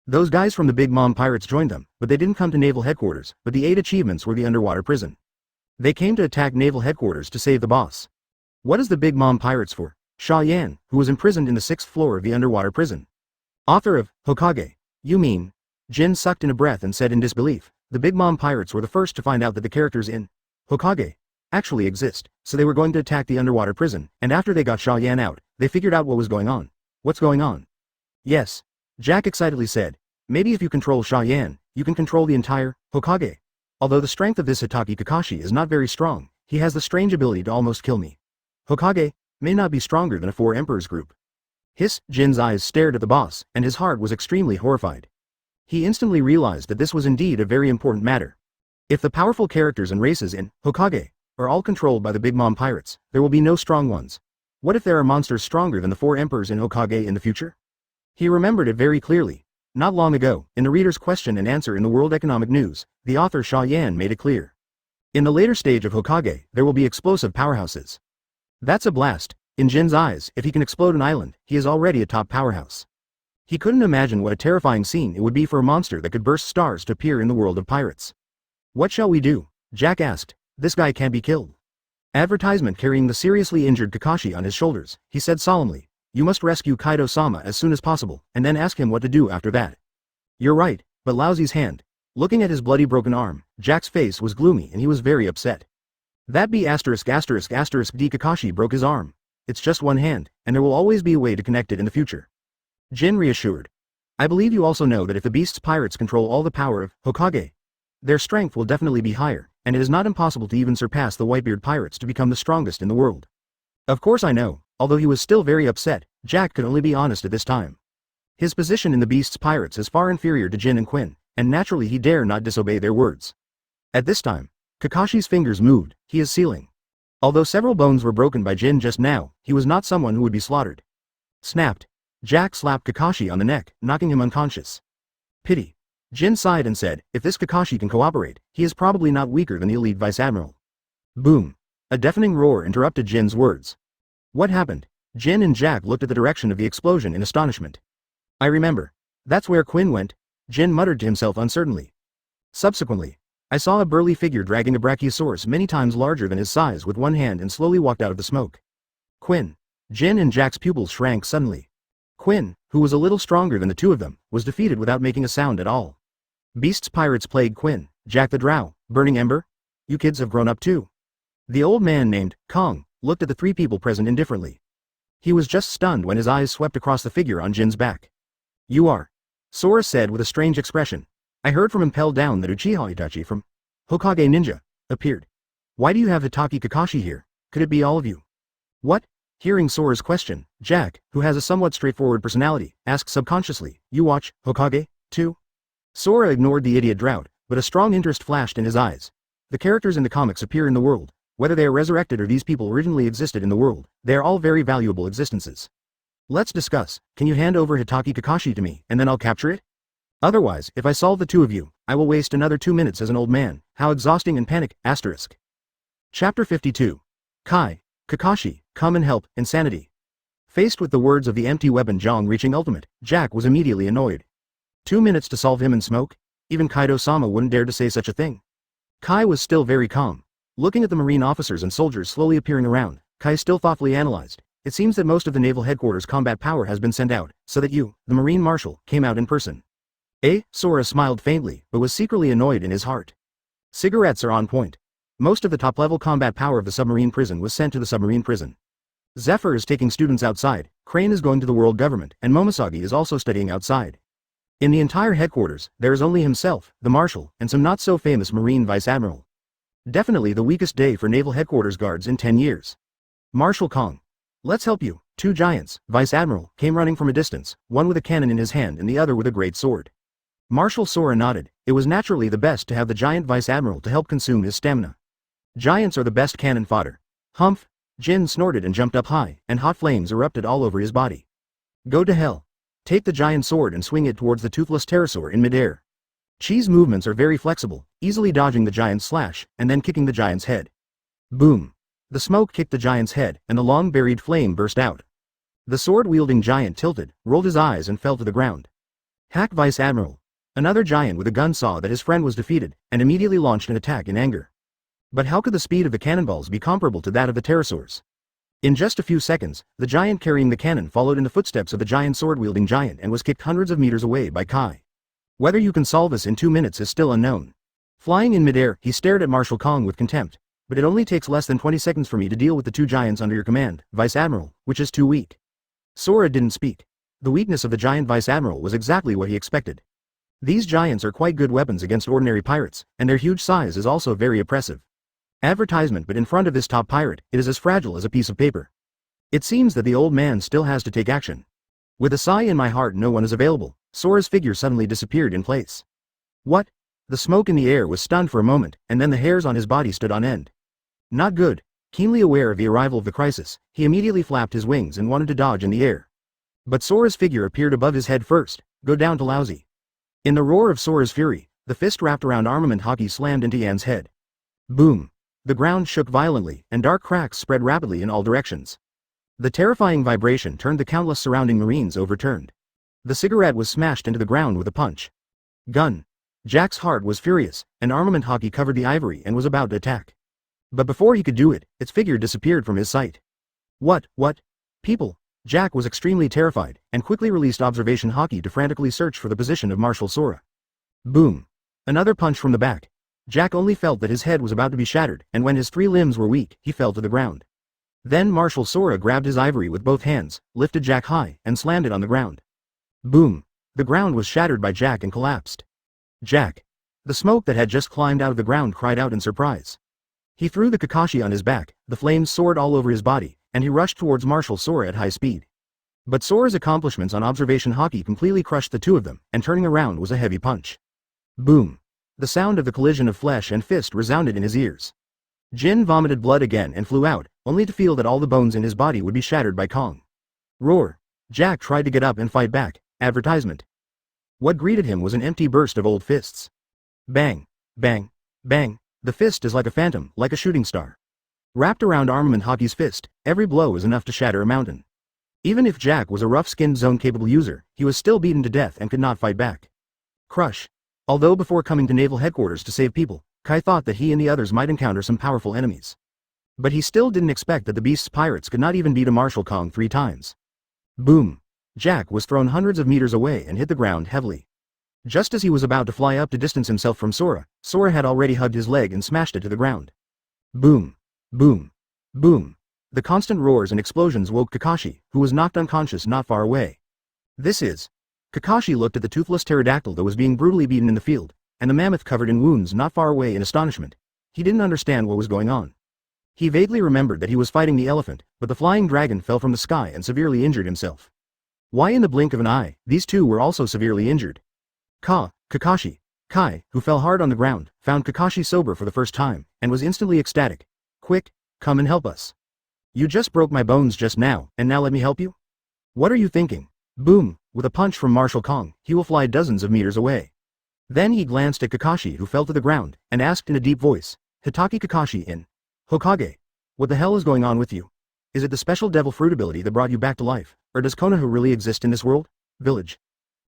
Those guys from the Big Mom Pirates joined them, but they didn't come to naval headquarters, but the 8 achievements were the underwater prison. They came to attack naval headquarters to save the boss. What is the Big Mom Pirates for? Xia Yan, who was imprisoned in the 6th floor of the underwater prison. Author of Hokage. You mean? Jin sucked in a breath and said in disbelief, the Big Mom Pirates were the first to find out that the characters in Hokage actually exist, so they were going to attack the underwater prison, and after they got Xia Yan out, they figured out what was going on. What's going on? Yes. Jack excitedly said, maybe if you control Xia Yan, you can control the entire Hokage. Although the strength of this Hitaki Kakashi is not very strong, he has the strange ability to almost kill me. Hokage may not be stronger than a 4 emperors group. Hiss, Jin's eyes stared at the boss, and his heart was extremely horrified. He instantly realized that this was indeed a very important matter. If the powerful characters and races in Hokage are all controlled by the Big Mom Pirates, there will be no strong ones. What if there are monsters stronger than the 4 emperors in Hokage in the future? He remembered it very clearly. Not long ago, in the reader's question and answer in the World Economic News, the author Xia Yan made it clear. In the later stage of Hokage, there will be explosive powerhouses. That's a blast. In Jin's eyes, if he can explode an island, he is already a top powerhouse. He couldn't imagine what a terrifying scene it would be for a monster that could burst stars to appear in the world of pirates. What shall we do? Jack asked. This guy can't be killed. Advertisement carrying the seriously injured Kakashi on his shoulders, he said solemnly. You must rescue Kaido-sama as soon as possible, and then ask him what to do after that. You're right, but Laozi's hand. Looking at his bloody broken arm, Jack's face was gloomy and he was very upset. That be ******* D Kakashi broke his arm. It's just one hand, and there will always be a way to connect it in the future. Jin reassured. I believe you also know that if the beast's pirates control all the power of Hokage, their strength will definitely be higher, and it is not impossible to even surpass the Whitebeard pirates to become the strongest in the world. Of course I know. Although he was still very upset, Jack could only be honest at this time. His position in the beast's pirates is far inferior to Jin and Quinn, and naturally he dare not disobey their words. At this time, Kakashi's fingers moved. He is sealing. Although several bones were broken by Jin just now, he was not someone who would be slaughtered. Snapped. Jack slapped Kakashi on the neck, knocking him unconscious. Pity. Jin sighed and said, if this Kakashi can cooperate, he is probably not weaker than the elite vice admiral. Boom. A deafening roar interrupted Jin's words. What happened? Jin and Jack looked at the direction of the explosion in astonishment. I remember. That's where Quinn went. Jin muttered to himself uncertainly. Subsequently, I saw a burly figure dragging a brachiosaurus many times larger than his size with one hand and slowly walked out of the smoke. Quinn. Jin and Jack's pupils shrank suddenly. Quinn, who was a little stronger than the two of them, was defeated without making a sound at all. Beasts pirates plague Quinn. Jack the Drow, Burning Ember? You kids have grown up too. The old man named Kong looked at the three people present indifferently. He was just stunned when his eyes swept across the figure on Jin's back. You are. Sora said with a strange expression. I heard from Impel down that Uchiha Itachi from Hokage Ninja appeared. Why do you have Hitaki Kakashi here? Could it be all of you? What? Hearing Sora's question, Jack, who has a somewhat straightforward personality, asked subconsciously, you watch Hokage, too? Sora ignored the idiot drought, but a strong interest flashed in his eyes. The characters in the comics appear in the world. Whether they are resurrected or these people originally existed in the world, they are all very valuable existences. Let's discuss. Can you hand over Hitaki Kakashi to me, and then I'll capture it? Otherwise, if I solve the two of you, I will waste another 2 minutes as an old man. How exhausting and panic. Asterisk. Chapter 52. Kai. Kakashi, come and help. Insanity. Faced with the words of the empty weapon Zhang reaching ultimate, Jack was immediately annoyed. 2 minutes to solve him in smoke? Even Kaido-sama wouldn't dare to say such a thing. Kai was still very calm. Looking at the marine officers and soldiers slowly appearing around, Kai still thoughtfully analyzed. It seems that most of the naval headquarters combat power has been sent out, so that you, the marine marshal, came out in person. Sora smiled faintly, but was secretly annoyed in his heart. Cigarettes are on point. Most of the top-level combat power of the submarine prison was sent to the submarine prison. Zephyr is taking students outside, Crane is going to the world government, and Momosagi is also studying outside. In the entire headquarters, there is only himself, the marshal, and some not-so-famous marine vice-admiral. Definitely the weakest day for naval headquarters guards in 10 years. Marshal Kong. Let's help you. 2 giants, vice-admiral, came running from a distance, one with a cannon in his hand and the other with a great sword. Marshal Sora nodded. It was naturally the best to have the giant vice-admiral to help consume his stamina. Giants are the best cannon fodder. Humph! Jin snorted and jumped up high, and hot flames erupted all over his body. Go to hell. Take the giant sword and swing it towards the toothless pterosaur in midair. Chi's movements are very flexible, easily dodging the giant's slash, and then kicking the giant's head. Boom! The smoke kicked the giant's head, and the long-buried flame burst out. The sword-wielding giant tilted, rolled his eyes and fell to the ground. Hack Vice-Admiral. Another giant with a gun saw that his friend was defeated, and immediately launched an attack in anger. But how could the speed of the cannonballs be comparable to that of the pterosaurs? In just a few seconds, the giant carrying the cannon followed in the footsteps of the giant sword-wielding giant and was kicked hundreds of meters away by Kai. Whether you can solve this in 2 minutes is still unknown. Flying in midair, he stared at Marshal Kong with contempt. But it only takes less than 20 seconds for me to deal with the 2 giants under your command, Vice-Admiral, which is too weak. Sora didn't speak. The weakness of the giant Vice-Admiral was exactly what he expected. These giants are quite good weapons against ordinary pirates, and their huge size is also very oppressive. Advertisement, but in front of this top pirate, it is as fragile as a piece of paper. It seems that the old man still has to take action. With a sigh in my heart, no one is available. Sora's figure suddenly disappeared in place. What? The smoke in the air was stunned for a moment, and then the hairs on his body stood on end. Not good. Keenly aware of the arrival of the crisis, he immediately flapped his wings and wanted to dodge in the air. But Sora's figure appeared above his head first. Go down to lousy. In the roar of Sora's fury, the fist wrapped around armament Hawkeye slammed into Yan's head. Boom! The ground shook violently, and dark cracks spread rapidly in all directions. The terrifying vibration turned the countless surrounding marines overturned. The cigarette was smashed into the ground with a punch. Gun! Jack's heart was furious, and armament Hawkeye covered the ivory and was about to attack. But before he could do it, its figure disappeared from his sight. What? People! Jack was extremely terrified, and quickly released observation Hawkeye to frantically search for the position of Marshal Sora. Boom! Another punch from the back. Jack only felt that his head was about to be shattered, and when his 3 limbs were weak, he fell to the ground. Then Marshal Sora grabbed his ivory with both hands, lifted Jack high, and slammed it on the ground. Boom! The ground was shattered by Jack and collapsed. Jack! The smoke that had just climbed out of the ground cried out in surprise. He threw the Kakashi on his back, the flames soared all over his body, and he rushed towards Marshal Sora at high speed. But Sora's accomplishments on observation Hawkeye completely crushed the 2 of them, and turning around was a heavy punch. Boom! The sound of the collision of flesh and fist resounded in his ears. Jin vomited blood again and flew out, only to feel that all the bones in his body would be shattered by Kong. Roar! Jack tried to get up and fight back. Advertisement. What greeted him was an empty burst of old fists. Bang! Bang! Bang! The fist is like a phantom, like a shooting star. Wrapped around armament Hawkeye's fist, every blow is enough to shatter a mountain. Even if Jack was a rough-skinned zone-capable user, he was still beaten to death and could not fight back. Crush. Although before coming to naval headquarters to save people, Kai thought that he and the others might encounter some powerful enemies. But he still didn't expect that the beast's pirates could not even beat a Marshal Kong 3 times. Boom. Jack was thrown hundreds of meters away and hit the ground heavily. Just as he was about to fly up to distance himself from Sora, Sora had already hugged his leg and smashed it to the ground. Boom. Boom. Boom. The constant roars and explosions woke Kakashi, who was knocked unconscious not far away. Kakashi looked at the toothless pterodactyl that was being brutally beaten in the field, and the mammoth covered in wounds not far away in astonishment. He didn't understand what was going on. He vaguely remembered that he was fighting the elephant, but the flying dragon fell from the sky and severely injured himself. Why in the blink of an eye, these two were also severely injured? Kakashi. Kai, who fell hard on the ground, found Kakashi sober for the first time, and was instantly ecstatic. Quick, come and help us. You just broke my bones just now, and now let me help you? What are you thinking? Boom, with a punch from Marshal Kong, he will fly dozens of meters away. Then he glanced at Kakashi who fell to the ground, and asked in a deep voice, Hitaki Kakashi in Hokage. What the hell is going on with you? Is it the special devil fruit ability that brought you back to life, or does Konoha really exist in this world? Village.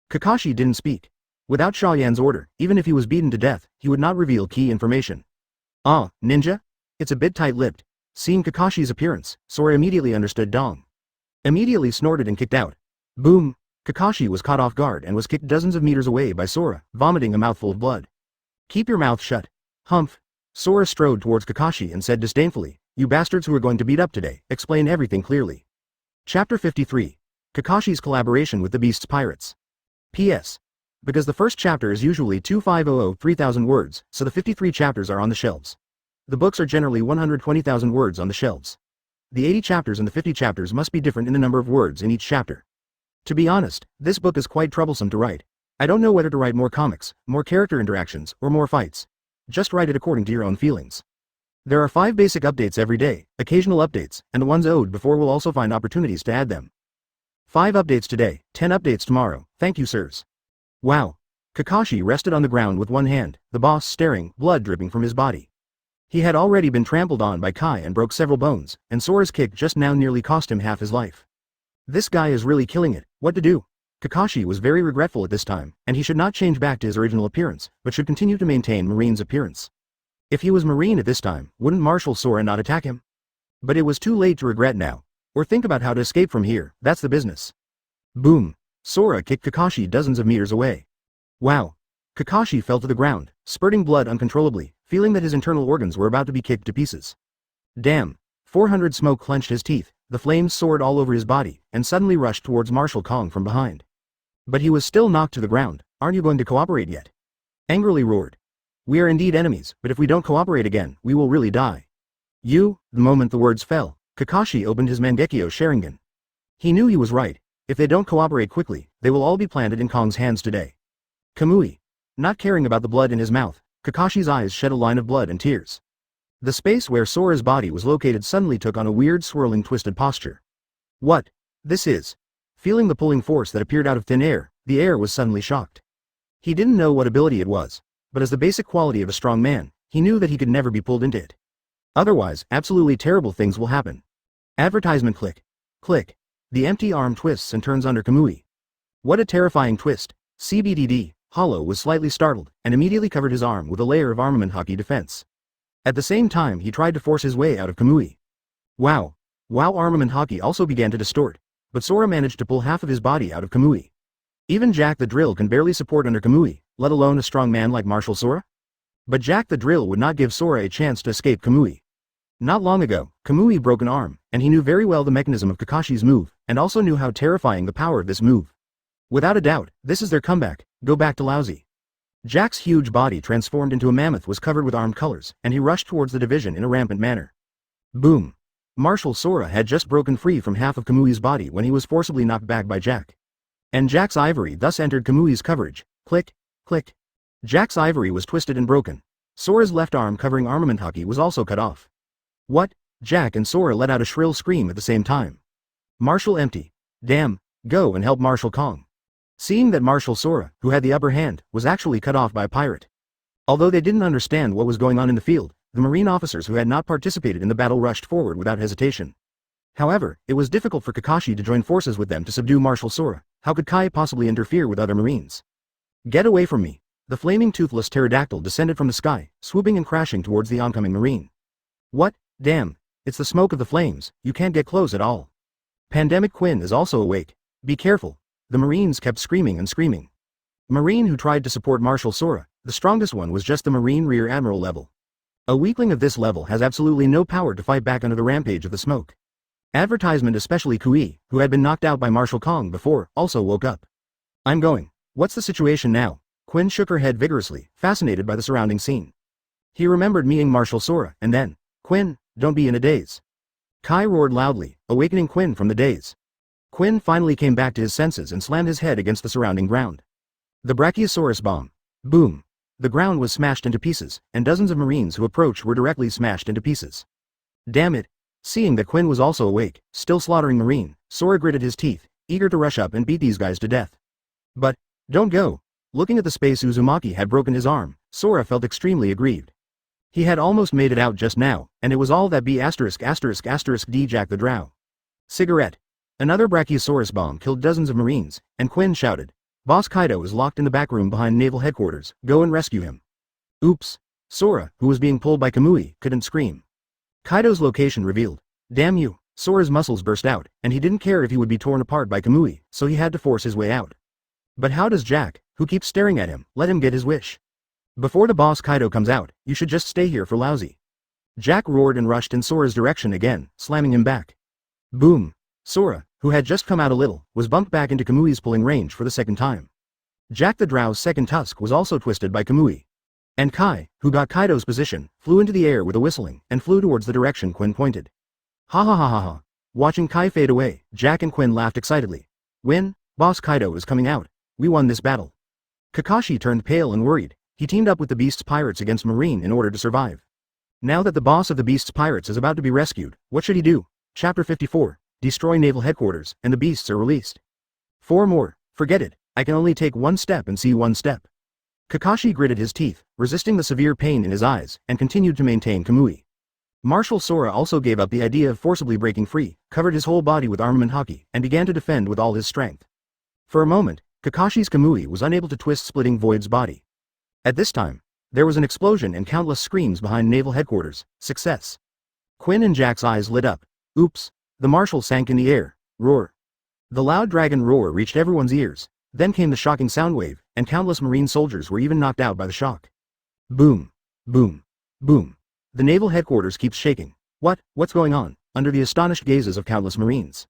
Kakashi didn't speak. Without Xia Yan's order, even if he was beaten to death, he would not reveal key information. Ah, ninja? It's a bit tight-lipped. Seeing Kakashi's appearance, Sora immediately understood Dong. Immediately snorted and kicked out. Boom! Kakashi was caught off guard and was kicked dozens of meters away by Sora, vomiting a mouthful of blood. Keep your mouth shut. Humph. Sora strode towards Kakashi and said disdainfully, You bastards who are going to beat up today, explain everything clearly. Chapter 53. Kakashi's collaboration with the Beast's pirates. P.S. Because the first chapter is usually 2500-3000 words, so the 53 chapters are on the shelves. The books are generally 120,000 words on the shelves. The 80 chapters and the 50 chapters must be different in the number of words in each chapter. To be honest, this book is quite troublesome to write. I don't know whether to write more comics, more character interactions, or more fights. Just write it according to your own feelings. There are 5 basic updates every day, occasional updates, and the ones owed before will also find opportunities to add them. 5 updates today, 10 updates tomorrow, thank you sirs. Wow. Kakashi rested on the ground with one hand, the boss staring, blood dripping from his body. He had already been trampled on by Kai and broke several bones, and Sora's kick just now nearly cost him half his life. This guy is really killing it, what to do? Kakashi was very regretful at this time, and he should not change back to his original appearance, but should continue to maintain Marine's appearance. If he was Marine at this time, wouldn't Marshal Sora not attack him? But it was too late to regret now. Or think about how to escape from here, that's the business. Boom. Sora kicked Kakashi dozens of meters away. Wow. Kakashi fell to the ground, spurting blood uncontrollably, feeling that his internal organs were about to be kicked to pieces. Damn. 400 Smoke clenched his teeth, the flames soared all over his body, and suddenly rushed towards Marshal Kong from behind. But he was still knocked to the ground. Aren't you going to cooperate yet? Angrily roared. We are indeed enemies, but if we don't cooperate again, we will really die. The moment the words fell, Kakashi opened his Mangekyo Sharingan. He knew he was right. If they don't cooperate quickly, they will all be planted in Kong's hands today. Kamui. Not caring about the blood in his mouth, Kakashi's eyes shed a line of blood and tears. The space where Sora's body was located suddenly took on a weird swirling twisted posture. What? This is. Feeling the pulling force that appeared out of thin air, the air was suddenly shocked. He didn't know what ability it was, but as the basic quality of a strong man, he knew that he could never be pulled into it. Otherwise, absolutely terrible things will happen. Advertisement click. Click. The empty arm twists and turns under Kamui. What a terrifying twist. CBDD, Hollow was slightly startled, and immediately covered his arm with a layer of armament hockey defense. At the same time he tried to force his way out of Kamui. Wow. Armament hockey also began to distort, but Sora managed to pull half of his body out of Kamui. Even Jack the Drill can barely support under Kamui, let alone a strong man like Marshal Sora? But Jack the Drill would not give Sora a chance to escape Kamui. Not long ago, Kamui broke an arm, and he knew very well the mechanism of Kakashi's move, and also knew how terrifying the power of this move. Without a doubt, this is their comeback, go back to lousy. Jack's huge body transformed into a mammoth was covered with armed colors, and he rushed towards the division in a rampant manner. Boom. Marshal Sora had just broken free from half of Kamui's body when he was forcibly knocked back by Jack. And Jack's ivory thus entered Kamui's coverage. Click, click. Jack's ivory was twisted and broken. Sora's left arm covering armament hockey was also cut off. What? Jack and Sora let out a shrill scream at the same time. Marshal empty. Damn, go and help Marshal Kong. Seeing that Marshal Sora, who had the upper hand, was actually cut off by a pirate. Although they didn't understand what was going on in the field, the Marine officers who had not participated in the battle rushed forward without hesitation. However, it was difficult for Kakashi to join forces with them to subdue Marshal Sora. How could Kai possibly interfere with other Marines? Get away from me. The flaming toothless pterodactyl descended from the sky, swooping and crashing towards the oncoming marine. What? Damn. It's the smoke of the flames, you can't get close at all. Pandemic Quinn is also awake. Be careful. The marines kept screaming and screaming. Marine who tried to support Marshal Sora, the strongest one was just the Marine Rear Admiral level. A weakling of this level has absolutely no power to fight back under the rampage of the smoke. Advertisement, especially Kui, who had been knocked out by Marshal Kong before, also woke up. I'm going. What's the situation now? Quinn shook her head vigorously, fascinated by the surrounding scene. He remembered meeting Marshal Sora, and then, Quinn, don't be in a daze. Kai roared loudly, awakening Quinn from the daze. Quinn finally came back to his senses and slammed his head against the surrounding ground. The Brachiosaurus bomb. Boom. The ground was smashed into pieces, and dozens of marines who approached were directly smashed into pieces. Damn it. Seeing that Quinn was also awake, still slaughtering marine, Sora gritted his teeth, eager to rush up and beat these guys to death. But, don't go. Looking at the space Uzumaki had broken his arm, Sora felt extremely aggrieved. He had almost made it out just now, and it was all that D Jack the Drow. Cigarette. Another Brachiosaurus bomb killed dozens of marines, and Quinn shouted, Boss Kaido is locked in the back room behind Naval Headquarters, go and rescue him. Oops. Sora, who was being pulled by Kamui, couldn't scream. Kaido's location revealed. Damn you. Sora's muscles burst out, and he didn't care if he would be torn apart by Kamui, so he had to force his way out. But how does Jack, who keeps staring at him, let him get his wish? Before the boss Kaido comes out, you should just stay here for lousy. Jack roared and rushed in Sora's direction again, slamming him back. Boom. Sora, who had just come out a little, was bumped back into Kamui's pulling range for the second time. Jack the Drow's second tusk was also twisted by Kamui. And Kai, who got Kaido's position, flew into the air with a whistling, and flew towards the direction Quinn pointed. Ha ha ha ha ha. Watching Kai fade away, Jack and Quinn laughed excitedly. Win, Boss Kaido is coming out. We won this battle. Kakashi turned pale and worried. He teamed up with the Beast's pirates against Marine in order to survive. Now that the boss of the Beast's pirates is about to be rescued, what should he do? Chapter 54. Destroy Naval Headquarters, and the Beasts are released. 4 more. Forget it. I can only take one step and see one step. Kakashi gritted his teeth, resisting the severe pain in his eyes, and continued to maintain Kamui. Marshal Sora also gave up the idea of forcibly breaking free, covered his whole body with armament haki, and began to defend with all his strength. For a moment, Kakashi's Kamui was unable to twist splitting Void's body. At this time, there was an explosion and countless screams behind Naval Headquarters. Success. Quinn and Jack's eyes lit up. Oops. The Marshal sank in the air. Roar. The loud dragon roar reached everyone's ears. Then came the shocking sound wave, and countless Marine soldiers were even knocked out by the shock. Boom. Boom. Boom. The Naval Headquarters keeps shaking. What's going on? Under the astonished gazes of countless Marines.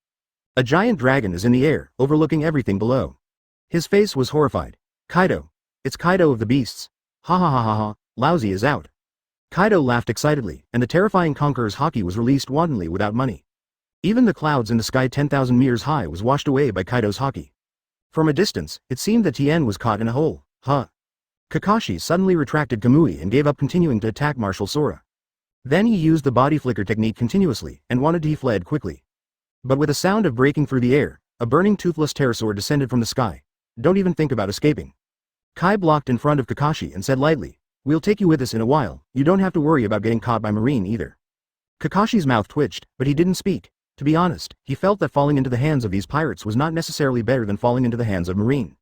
A giant dragon is in the air, overlooking everything below. His face was horrified. Kaido. It's Kaido of the Beasts. Ha ha ha ha ha, Lousy is out. Kaido laughed excitedly, and the terrifying Conqueror's haki was released wantonly without money. Even the clouds in the sky 10,000 meters high was washed away by Kaido's haki. From a distance, it seemed that Tien was caught in a hole. Huh. Kakashi suddenly retracted Kamui and gave up continuing to attack Marshal Sora. Then he used the body flicker technique continuously, and wanted he fled quickly. But with a sound of breaking through the air, a burning toothless pterosaur descended from the sky. Don't even think about escaping. Kai blocked in front of Kakashi and said lightly, we'll take you with us in a while, you don't have to worry about getting caught by Marine either. Kakashi's mouth twitched, but he didn't speak. To be honest, he felt that falling into the hands of these pirates was not necessarily better than falling into the hands of Marine.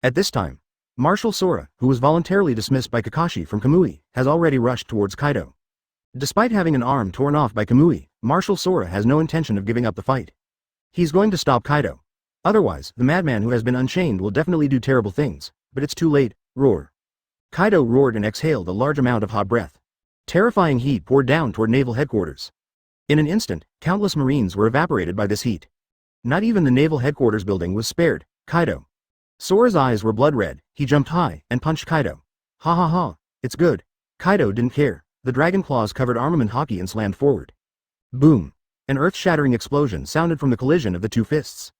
At this time, Marshal Sora, who was voluntarily dismissed by Kakashi from Kamui, has already rushed towards Kaido. Despite having an arm torn off by Kamui, Marshal Sora has no intention of giving up the fight. He's going to stop Kaido. Otherwise, the madman who has been unchained will definitely do terrible things, but it's too late. Roar. Kaido roared and exhaled a large amount of hot breath. Terrifying heat poured down toward Naval Headquarters. In an instant, countless Marines were evaporated by this heat. Not even the Naval Headquarters building was spared. Kaido. Sora's eyes were blood red. He jumped high and punched Kaido. Ha ha ha, it's good. Kaido didn't care. The dragon claws covered armament haki and slammed forward. Boom. An earth-shattering explosion sounded from the collision of the two fists.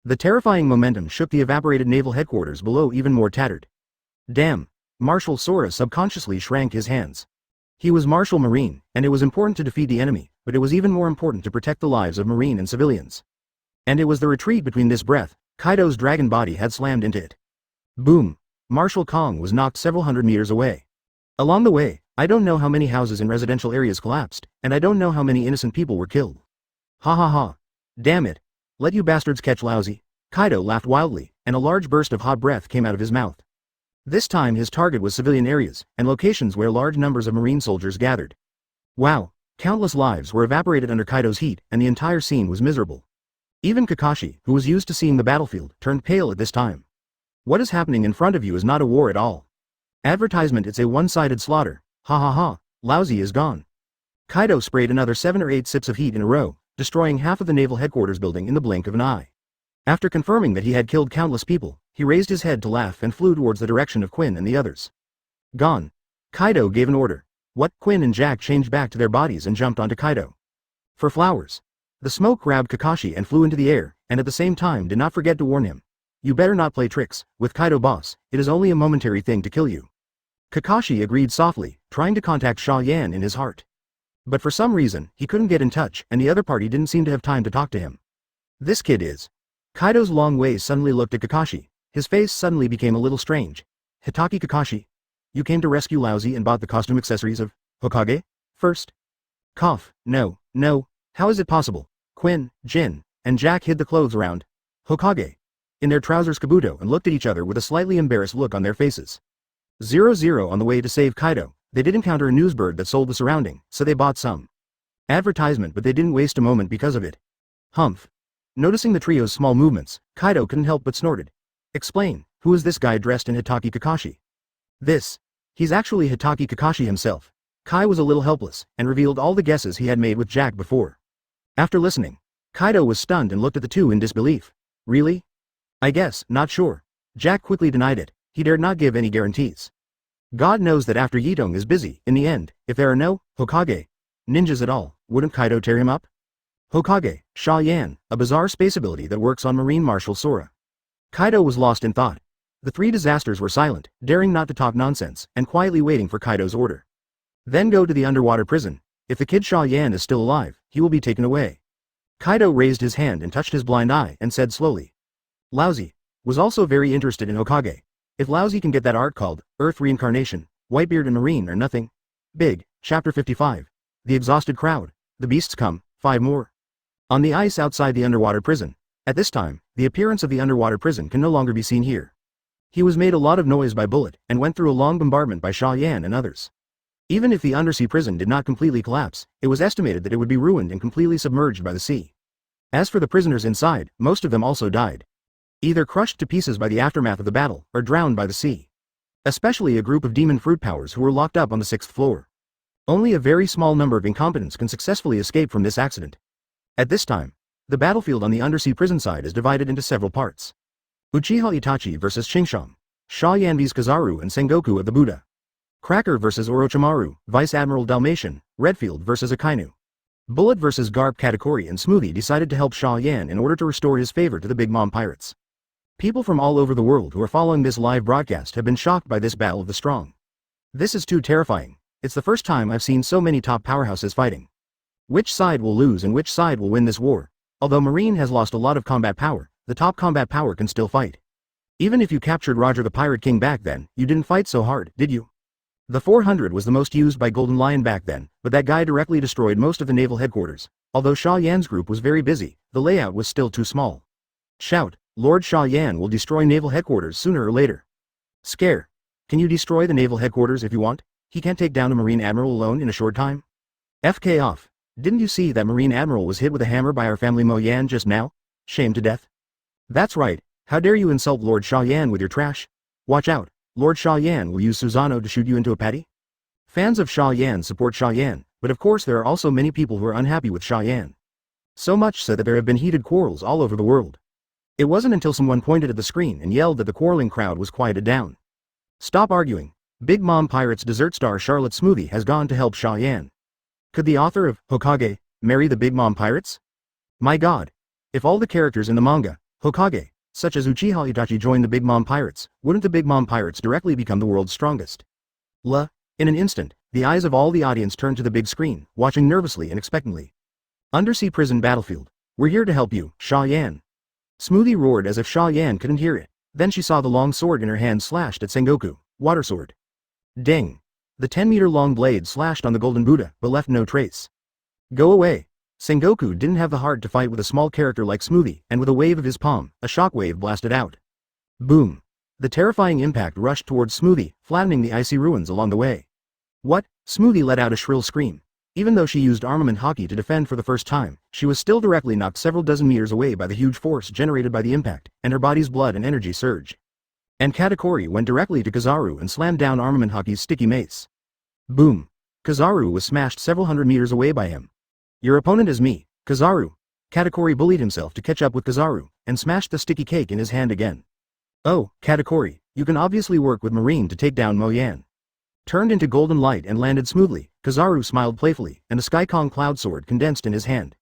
The terrifying momentum shook the evaporated Naval Headquarters below even more tattered. Damn. Marshal Sora subconsciously shrank his hands. He was Marshal Marine, and it was important to defeat the enemy, but it was even more important to protect the lives of Marine and civilians. And it was the retreat between this breath. Kaido's dragon body had slammed into it. Boom. Marshal Kong was knocked several hundred meters away. Along the way, I don't know how many houses in residential areas collapsed, and I don't know how many innocent people were killed. Ha ha ha. Damn it. Let you bastards catch Lousy. Kaido laughed wildly, and a large burst of hot breath came out of his mouth. This time his target was civilian areas, and locations where large numbers of Marine soldiers gathered. Wow! Countless lives were evaporated under Kaido's heat, and the entire scene was miserable. Even Kakashi, who was used to seeing the battlefield, turned pale at this time. What is happening in front of you is not a war at all. Advertisement, it's a one-sided slaughter. Ha ha ha, lousy is gone. Kaido sprayed another 7 or 8 sips of heat in a row, destroying half of the naval headquarters building in the blink of an eye. After confirming that he had killed countless people, he raised his head to laugh and flew towards the direction of Quinn and the others. Gone. Kaido gave an order. What? Quinn and Jack changed back to their bodies and jumped onto Kaido. For flowers. The smoke grabbed Kakashi and flew into the air, and at the same time did not forget to warn him. You better not play tricks, with Kaido boss, it is only a momentary thing to kill you. Kakashi agreed softly, trying to contact Xia Yan in his heart. But for some reason, he couldn't get in touch, and the other party didn't seem to have time to talk to him. This kid is. Kaido's long ways suddenly looked at Kakashi. His face suddenly became a little strange. Hitaki Kakashi? You came to rescue Lousy and bought the costume accessories of Hokage? First? Cough. No, no, how is it possible? Quinn, Jin, and Jack hid the clothes around Hokage in their trousers Kabuto and looked at each other with a slightly embarrassed look on their faces. 0-0 on the way to save Kaido, they did encounter a newsbird that sold the surrounding, so they bought some advertisement, but they didn't waste a moment because of it. Humph. Noticing the trio's small movements, Kaido couldn't help but snorted. Explain, who is this guy dressed in Hitaki Kakashi? He's actually Hitaki Kakashi himself. Kai was a little helpless, and revealed all the guesses he had made with Jack before. After listening, Kaido was stunned and looked at the two in disbelief. Really? I guess, not sure. Jack quickly denied it, he dared not give any guarantees. God knows that after Yitong is busy, in the end, if there are no Hokage ninjas at all, wouldn't Kaido tear him up? Hokage, Xia Yan, a bizarre space ability that works on Marine Marshal Sora. Kaido was lost in thought. The three disasters were silent, daring not to talk nonsense, and quietly waiting for Kaido's order. Then go to the underwater prison. If the kid Xia Yan is still alive, he will be taken away. Kaido raised his hand and touched his blind eye and said slowly. Lousy was also very interested in Hokage. If Lousy can get that art called Earth Reincarnation, Whitebeard and Marine are nothing. Big, Chapter 55. The exhausted crowd. The beasts come, 5 more. On the ice outside the underwater prison. At this time, the appearance of the underwater prison can no longer be seen here. He was made a lot of noise by Bullet, and went through a long bombardment by Xia Yan and others. Even if the undersea prison did not completely collapse, it was estimated that it would be ruined and completely submerged by the sea. As for the prisoners inside, most of them also died. Either crushed to pieces by the aftermath of the battle, or drowned by the sea. Especially a group of demon fruit powers who were locked up on the 6th floor. Only a very small number of incompetents can successfully escape from this accident. At this time, the battlefield on the undersea prison side is divided into several parts. Uchiha Itachi vs Shinsham, Xia Yan vs Kizaru and Sengoku of the Buddha. Cracker vs Orochimaru, Vice Admiral Dalmatian, Redfield vs Akainu. Bullet vs Garp Katakuri and Smoothie decided to help Xia Yan in order to restore his favor to the Big Mom Pirates. People from all over the world who are following this live broadcast have been shocked by this battle of the strong. This is too terrifying. It's the first time I've seen so many top powerhouses fighting. Which side will lose and which side will win this war? Although Marine has lost a lot of combat power, the top combat power can still fight. Even if you captured Roger the Pirate King back then, you didn't fight so hard, did you? The 400 was the most used by Golden Lion back then, but that guy directly destroyed most of the naval headquarters. Although Xia Yan's group was very busy, the layout was still too small. Shout, Lord Xia Yan will destroy naval headquarters sooner or later. Scare. Can you destroy the naval headquarters if you want? He can't take down a Marine Admiral alone in a short time. FK off. Didn't you see that Marine Admiral was hit with a hammer by our family Mo Yan just now? Shamed to death. That's right, how dare you insult Lord Xia Yan with your trash? Watch out, Lord Xia Yan will use Susanoo to shoot you into a patty? Fans of Xia Yan support Xia Yan, but of course there are also many people who are unhappy with Xia Yan. So much so that there have been heated quarrels all over the world. It wasn't until someone pointed at the screen and yelled that the quarreling crowd was quieted down. Stop arguing. Big Mom Pirates dessert star Charlotte Smoothie has gone to help Xia Yan. Could the author of Hokage marry the Big Mom Pirates? My god. If all the characters in the manga, Hokage, such as Uchiha Itachi joined the Big Mom Pirates, wouldn't the Big Mom Pirates directly become the world's strongest? In an instant, the eyes of all the audience turned to the big screen, watching nervously and expectantly. Undersea prison battlefield. We're here to help you, Xia Yan. Smoothie roared as if Xia Yan couldn't hear it. Then she saw the long sword in her hand slashed at Sengoku, water sword. Ding. The 10-meter-long blade slashed on the golden Buddha, but left no trace. Go away. Sengoku didn't have the heart to fight with a small character like Smoothie, and with a wave of his palm, a shockwave blasted out. Boom. The terrifying impact rushed towards Smoothie, flattening the icy ruins along the way. What? Smoothie let out a shrill scream. Even though she used armament hockey to defend for the first time, she was still directly knocked several dozen meters away by the huge force generated by the impact, and her body's blood and energy surged. And Katakuri went directly to Kizaru and slammed down armament hockey's sticky mace. Boom! Kizaru was smashed several hundred meters away by him. Your opponent is me, Kizaru. Katakuri bullied himself to catch up with Kizaru, and smashed the sticky cake in his hand again. Oh, Katakuri, you can obviously work with Marine to take down Mo Yan. Turned into golden light and landed smoothly, Kizaru smiled playfully, and a Sky Kong cloud sword condensed in his hand.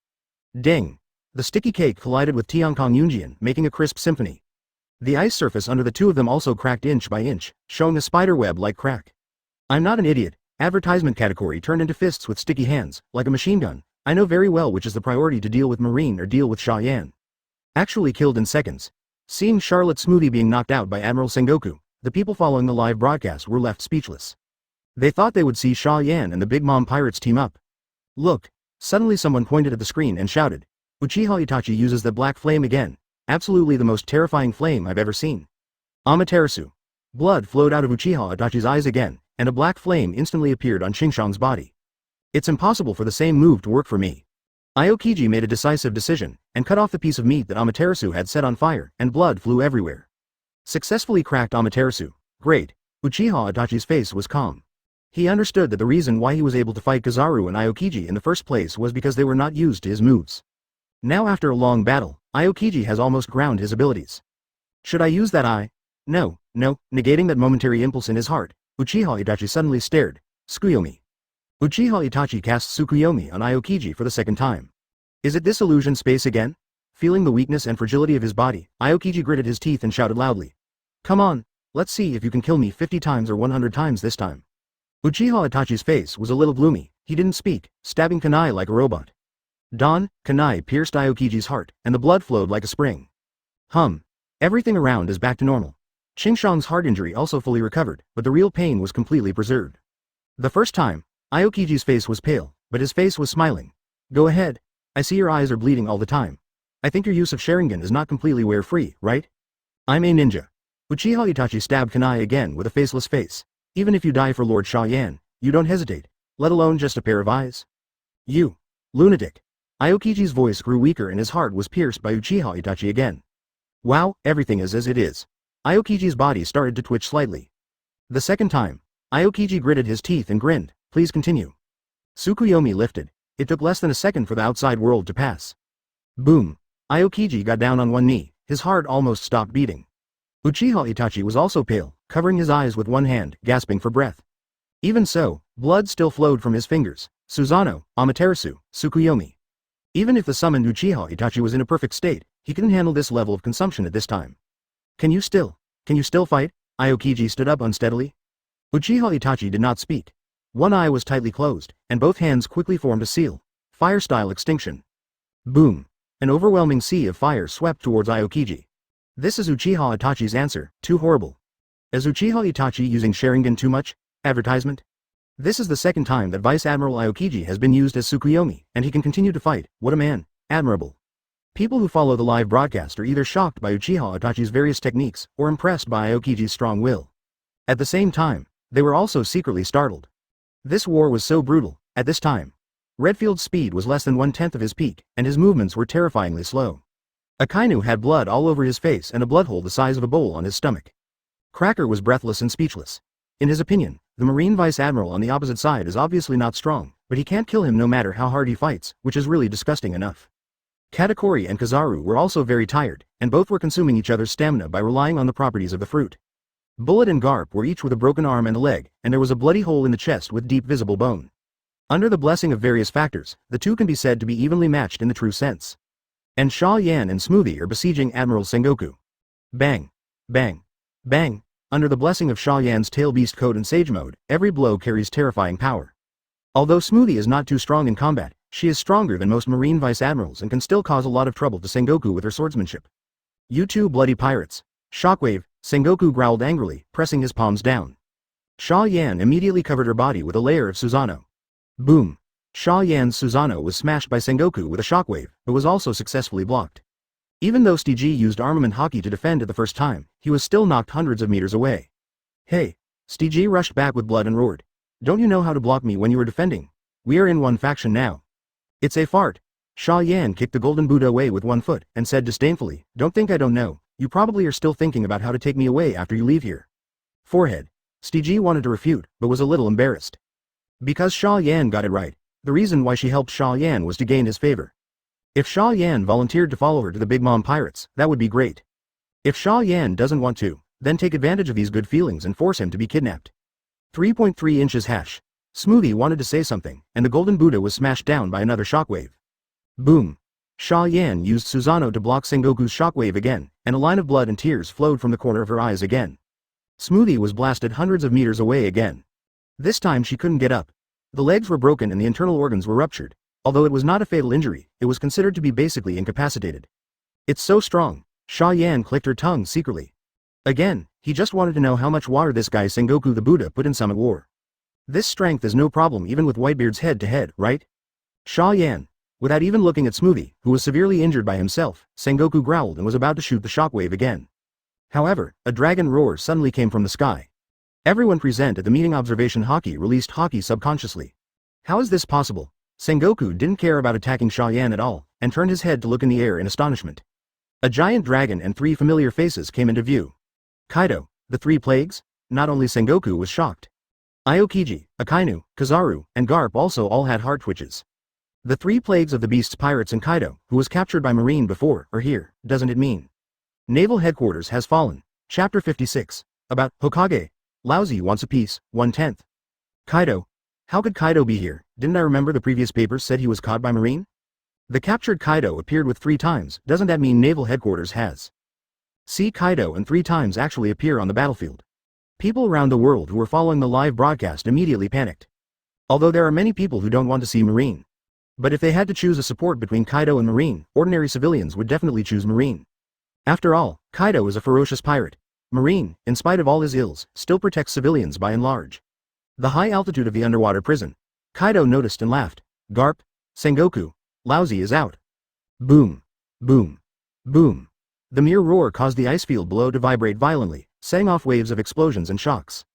Ding! The sticky cake collided with Tiankong Yunjian, making a crisp symphony. The ice surface under the two of them also cracked inch by inch, showing a spider web-like crack. I'm not an idiot. Advertisement Katakuri turned into fists with sticky hands, like a machine gun. I know very well which is the priority to deal with Marine or deal with Xia Yan. Actually killed in seconds. Seeing Charlotte Smoothie being knocked out by Admiral Sengoku, the people following the live broadcast were left speechless. They thought they would see Xia Yan and the Big Mom pirates team up. Look! Suddenly someone pointed at the screen and shouted. Uchiha Itachi uses the black flame again. Absolutely the most terrifying flame I've ever seen. Amaterasu. Blood flowed out of Uchiha Itachi's eyes again, and a black flame instantly appeared on Xingshang's body. It's impossible for the same move to work for me. Aokiji made a decisive decision, and cut off the piece of meat that Amaterasu had set on fire, and blood flew everywhere. Successfully cracked Amaterasu. Great. Uchiha Itachi's face was calm. He understood that the reason why he was able to fight Kizaru and Aokiji in the first place was because they were not used to his moves. Now after a long battle, Aokiji has almost ground his abilities. Should I use that eye? No, negating that momentary impulse in his heart, Uchiha Itachi suddenly stared. Tsukuyomi. Uchiha Itachi casts Tsukuyomi on Aokiji for the second time. Is it this illusion space again? Feeling the weakness and fragility of his body, Aokiji gritted his teeth and shouted loudly. Come on, let's see if you can kill me 50 times or 100 times this time. Uchiha Itachi's face was a little gloomy. He didn't speak, stabbing kunai like a robot. Dawn, kunai pierced Aokiji's heart, and the blood flowed like a spring. Everything around is back to normal. Xingshang's heart injury also fully recovered, but the real pain was completely preserved. The first time, Aokiji's face was pale, but his face was smiling. Go ahead. I see your eyes are bleeding all the time. I think your use of Sharingan is not completely wear-free, right? I'm a ninja. Uchiha Itachi stabbed kunai again with a faceless face. Even if you die for Lord Xia Yan, you don't hesitate, let alone just a pair of eyes. You. Lunatic. Aokiji's voice grew weaker and his heart was pierced by Uchiha Itachi again. Wow, everything is as it is. Aokiji's body started to twitch slightly. The second time, Aokiji gritted his teeth and grinned. Please continue. Tsukuyomi lifted. It took less than a second for the outside world to pass. Boom. Aokiji got down on one knee, his heart almost stopped beating. Uchiha Itachi was also pale, covering his eyes with one hand, gasping for breath. Even so, blood still flowed from his fingers. Susanoo, Amaterasu, Tsukuyomi. Even if the summoned Uchiha Itachi was in a perfect state, he couldn't handle this level of consumption at this time. Can you still fight? Aokiji stood up unsteadily. Uchiha Itachi did not speak. One eye was tightly closed, and both hands quickly formed a seal. Fire-style extinction. Boom. An overwhelming sea of fire swept towards Aokiji. This is Uchiha Itachi's answer, too horrible. Is Uchiha Itachi using Sharingan too much? Advertisement? This is the second time that Vice Admiral Aokiji has been used as Tsukuyomi, and he can continue to fight. What a man. Admirable. People who follow the live broadcast are either shocked by Uchiha Itachi's various techniques, or impressed by Aokiji's strong will. At the same time, they were also secretly startled. This war was so brutal. At this time, Redfield's speed was less than 1/10 of his peak, and his movements were terrifyingly slow. Akainu had blood all over his face and a blood hole the size of a bowl on his stomach. Cracker was breathless and speechless. In his opinion, the Marine Vice Admiral on the opposite side is obviously not strong, but he can't kill him no matter how hard he fights, which is really disgusting enough. Katakuri and Kizaru were also very tired, and both were consuming each other's stamina by relying on the properties of the fruit. Bullet and Garp were each with a broken arm and a leg, and there was a bloody hole in the chest with deep visible bone. Under the blessing of various factors, the two can be said to be evenly matched in the true sense. And Xia Yan and Smoothie are besieging Admiral Sengoku. Bang. Bang. Bang. Under the blessing of Xia Yan's Tail Beast Code and Sage Mode, every blow carries terrifying power. Although Smoothie is not too strong in combat, she is stronger than most Marine Vice Admirals and can still cause a lot of trouble to Sengoku with her swordsmanship. You two bloody pirates. Shockwave, Sengoku growled angrily, pressing his palms down. Xia Yan immediately covered her body with a layer of Susanoo. Boom. Xia Yan's Susanoo was smashed by Sengoku with a shockwave, but was also successfully blocked. Even though Stg used armament haki to defend it the first time, he was still knocked hundreds of meters away. Hey! Stg rushed back with blood and roared. Don't you know how to block me when you were defending? We are in one faction now. It's a fart. Xia Yan kicked the golden Buddha away with one foot and said disdainfully, don't think I don't know, you probably are still thinking about how to take me away after you leave here. Forehead. Stg wanted to refute, but was a little embarrassed. Because Xia Yan got it right, the reason why she helped Xia Yan was to gain his favor. If Xia Yan volunteered to follow her to the Big Mom Pirates, that would be great. If Xia Yan doesn't want to, then take advantage of these good feelings and force him to be kidnapped. 3.3 inches hash. Smoothie wanted to say something, and the golden Buddha was smashed down by another shockwave. Boom. Xia Yan used Susanoo to block Sengoku's shockwave again, and a line of blood and tears flowed from the corner of her eyes again. Smoothie was blasted hundreds of meters away again. This time she couldn't get up. The legs were broken and the internal organs were ruptured. Although it was not a fatal injury, it was considered to be basically incapacitated. It's so strong. Xia Yan clicked her tongue secretly. Again, he just wanted to know how much water this guy Sengoku the Buddha put in Summit War. This strength is no problem even with Whitebeard's head-to-head, right? Xia Yan. Without even looking at Smoothie, who was severely injured by himself, Sengoku growled and was about to shoot the shockwave again. However, a dragon roar suddenly came from the sky. Everyone present at the meeting observation haki released haki subconsciously. How is this possible? Sengoku didn't care about attacking Xia Yan at all, and turned his head to look in the air in astonishment. A giant dragon and three familiar faces came into view. Kaido, the three plagues? Not only Sengoku was shocked. Aokiji, Akainu, Kizaru, and Garp also all had heart twitches. The three plagues of the beasts pirates and Kaido, who was captured by Marine before, are here, doesn't it mean? Naval headquarters has fallen. Chapter 56. About Hokage. Lousy wants a peace, 1/10. Kaido. How could Kaido be here? Didn't I remember the previous papers said he was caught by Marine? The captured Kaido appeared with 3 times, doesn't that mean naval headquarters has? See Kaido and 3 times actually appear on the battlefield. People around the world who were following the live broadcast immediately panicked. Although there are many people who don't want to see Marine. But if they had to choose a support between Kaido and Marine, ordinary civilians would definitely choose Marine. After all, Kaido is a ferocious pirate. Marine, in spite of all his ills, still protects civilians by and large. The high altitude of the underwater prison. Kaido noticed and laughed. Garp, Sengoku, Lousy is out. Boom. Boom. Boom. The mere roar caused the ice field below to vibrate violently, setting off waves of explosions and shocks.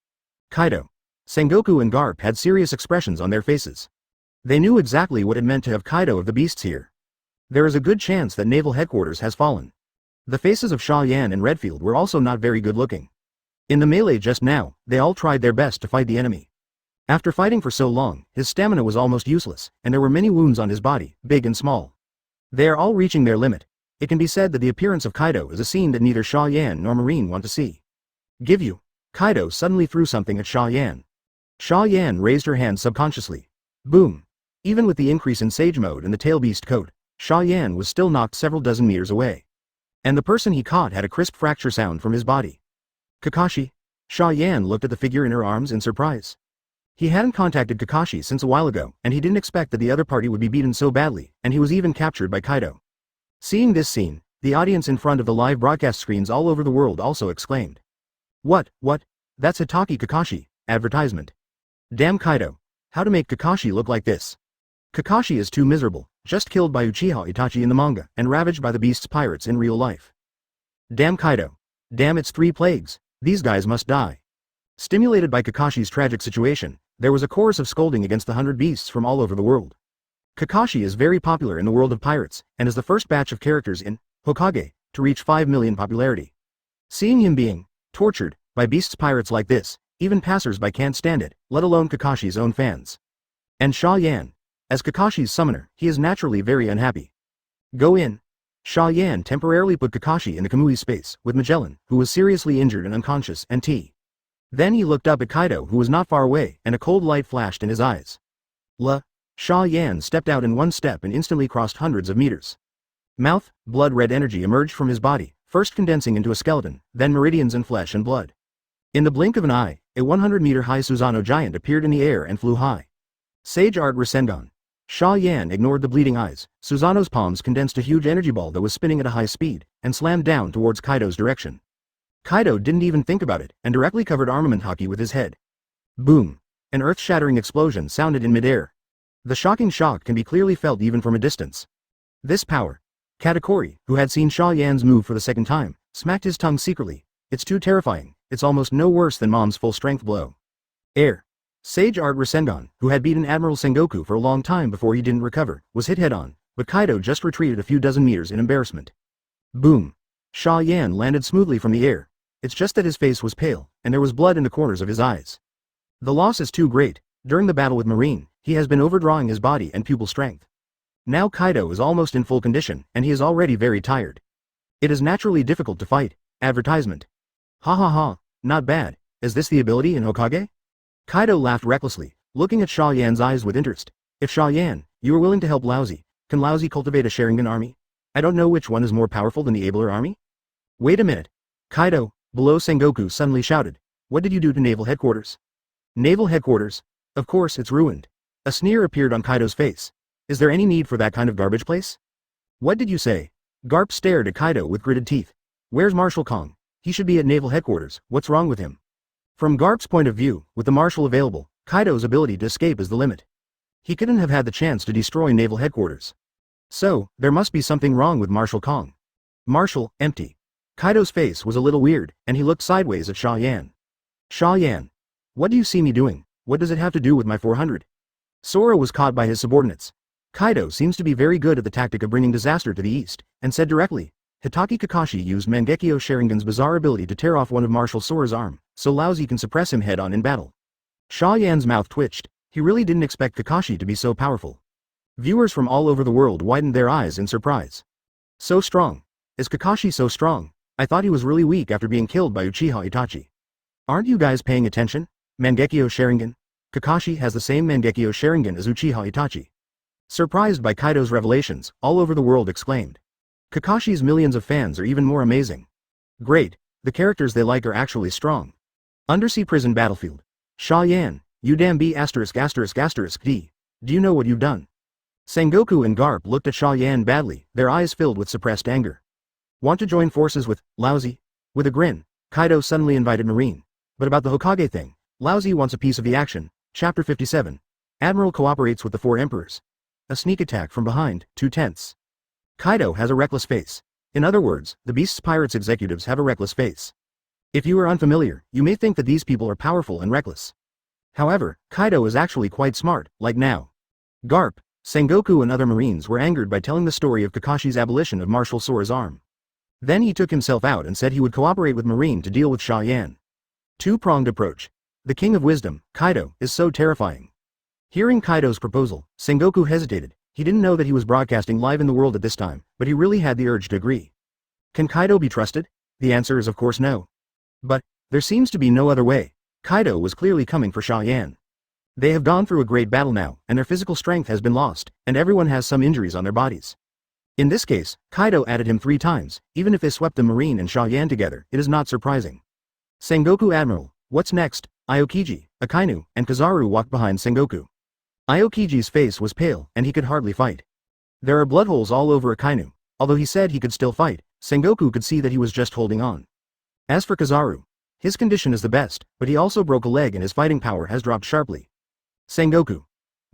Kaido, Sengoku and Garp had serious expressions on their faces. They knew exactly what it meant to have Kaido of the beasts here. There is a good chance that naval headquarters has fallen. The faces of Xia Yan and Redfield were also not very good looking. In the melee just now, they all tried their best to fight the enemy. After fighting for so long, his stamina was almost useless, and there were many wounds on his body, big and small. They are all reaching their limit. It can be said that the appearance of Kaido is a scene that neither Xia Yan nor Marine want to see. Give you. Kaido suddenly threw something at Xia Yan. Xia Yan raised her hand subconsciously. Boom. Even with the increase in Sage Mode and the Tail Beast coat, Xia Yan was still knocked several dozen meters away. And the person he caught had a crisp fracture sound from his body. Kakashi? Xia Yan looked at the figure in her arms in surprise. He hadn't contacted Kakashi since a while ago, and he didn't expect that the other party would be beaten so badly, and he was even captured by Kaido. Seeing this scene, the audience in front of the live broadcast screens all over the world also exclaimed. What? That's Hitaki Kakashi, advertisement. Damn Kaido. How to make Kakashi look like this? Kakashi is too miserable, just killed by Uchiha Itachi in the manga, and ravaged by the beasts pirates in real life. Damn Kaido. Damn it's 3 plagues, these guys must die. Stimulated by Kakashi's tragic situation, there was a chorus of scolding against the 100 beasts from all over the world. Kakashi is very popular in the world of pirates, and is the first batch of characters in Hokage to reach 5 million popularity. Seeing him being tortured by beasts pirates like this, even passers-by can't stand it, let alone Kakashi's own fans. And Xia Yan. As Kakashi's summoner, he is naturally very unhappy. Go in. Xia Yan temporarily put Kakashi in the Kamui space, with Magellan, who was seriously injured and unconscious, and T. Then he looked up at Kaido, who was not far away, and a cold light flashed in his eyes. Xia Yan stepped out in one step and instantly crossed hundreds of meters. Mouth, blood-red energy emerged from his body, first condensing into a skeleton, then meridians and flesh and blood. In the blink of an eye, a 100-meter-high Susanoo giant appeared in the air and flew high. Sage Art Rasengan. Xia Yan ignored the bleeding eyes. Susanoo's palms condensed a huge energy ball that was spinning at a high speed, and slammed down towards Kaido's direction. Kaido didn't even think about it, and directly covered armament haki with his head. Boom. An earth-shattering explosion sounded in midair. The shocking shock can be clearly felt even from a distance. This power Katakuri, who had seen Xia Yan's move for the second time, smacked his tongue secretly. It's too terrifying, it's almost no worse than Mom's full-strength blow. Air. Sage Art Rasengan, who had beaten Admiral Sengoku for a long time before he didn't recover, was hit head-on, but Kaido just retreated a few dozen meters in embarrassment. Boom. Xia Yan landed smoothly from the air. It's just that his face was pale, and there was blood in the corners of his eyes. The loss is too great. During the battle with Marine, he has been overdrawing his body and pupil strength. Now Kaido is almost in full condition, and he is already very tired. It is naturally difficult to fight. Advertisement. Ha ha ha, not bad. Is this the ability in Hokage? Kaido laughed recklessly, looking at Xia Yan's eyes with interest. If Xia Yan, you are willing to help Laozi, can Laozi cultivate a Sharingan army? I don't know which one is more powerful than the abler army. Wait a minute. Kaido, below Sengoku suddenly shouted. What did you do to Naval Headquarters? Naval Headquarters? Of course it's ruined. A sneer appeared on Kaido's face. Is there any need for that kind of garbage place? What did you say? Garp stared at Kaido with gritted teeth. Where's Marshal Kong? He should be at Naval Headquarters, what's wrong with him? From Garp's point of view, with the Marshal available, Kaido's ability to escape is the limit. He couldn't have had the chance to destroy Naval Headquarters. So, there must be something wrong with Marshal Kong. Marshal, empty. Kaido's face was a little weird, and he looked sideways at Xia Yan. Xia Yan. What do you see me doing? What does it have to do with my 400? Sora was caught by his subordinates. Kaido seems to be very good at the tactic of bringing disaster to the east, and said directly, Hitaki Kakashi used Mangekyo Sharingan's bizarre ability to tear off one of Marshal Sora's arm, so Laozi can suppress him head-on in battle. Xia Yan's mouth twitched. He really didn't expect Kakashi to be so powerful. Viewers from all over the world widened their eyes in surprise. So strong. Is Kakashi so strong? I thought he was really weak after being killed by Uchiha Itachi. Aren't you guys paying attention? Mangekyo Sharingan? Kakashi has the same Mangekyo Sharingan as Uchiha Itachi. Surprised by Kaido's revelations, all over the world exclaimed. Kakashi's millions of fans are even more amazing. Great, the characters they like are actually strong. Undersea Prison Battlefield. Xia Yan, you damn B********. Do you know what you've done? Sengoku and Garp looked at Xia Yan badly, their eyes filled with suppressed anger. Want to join forces with Laozi? With a grin, Kaido suddenly invited Marine. But about the Hokage thing, Laozi wants a piece of the action. Chapter 57. Admiral cooperates with the 4 emperors. A sneak attack from behind, 2 tenths. Kaido has a reckless face. In other words, the Beast's Pirates executives have a reckless face. If you are unfamiliar, you may think that these people are powerful and reckless. However, Kaido is actually quite smart, like now. Garp, Sengoku and other Marines were angered by telling the story of Kakashi's abolition of Marshal Sora's arm. Then he took himself out and said he would cooperate with Marine to deal with Xia Yan. Two-pronged approach. The King of Wisdom, Kaido, is so terrifying. Hearing Kaido's proposal, Sengoku hesitated. He didn't know that he was broadcasting live in the world at this time, but he really had the urge to agree. Can Kaido be trusted? The answer is of course no. But, there seems to be no other way. Kaido was clearly coming for Xia Yan. They have gone through a great battle now, and their physical strength has been lost, and everyone has some injuries on their bodies. In this case, Kaido added him 3 times, even if they swept the Marine and Xia Yan together, it is not surprising. Sengoku Admiral, what's next? Aokiji, Akainu, and Kizaru walked behind Sengoku. Aokiji's face was pale, and he could hardly fight. There are blood holes all over Akainu. Although he said he could still fight, Sengoku could see that he was just holding on. As for Kizaru, his condition is the best, but he also broke a leg and his fighting power has dropped sharply. Sengoku.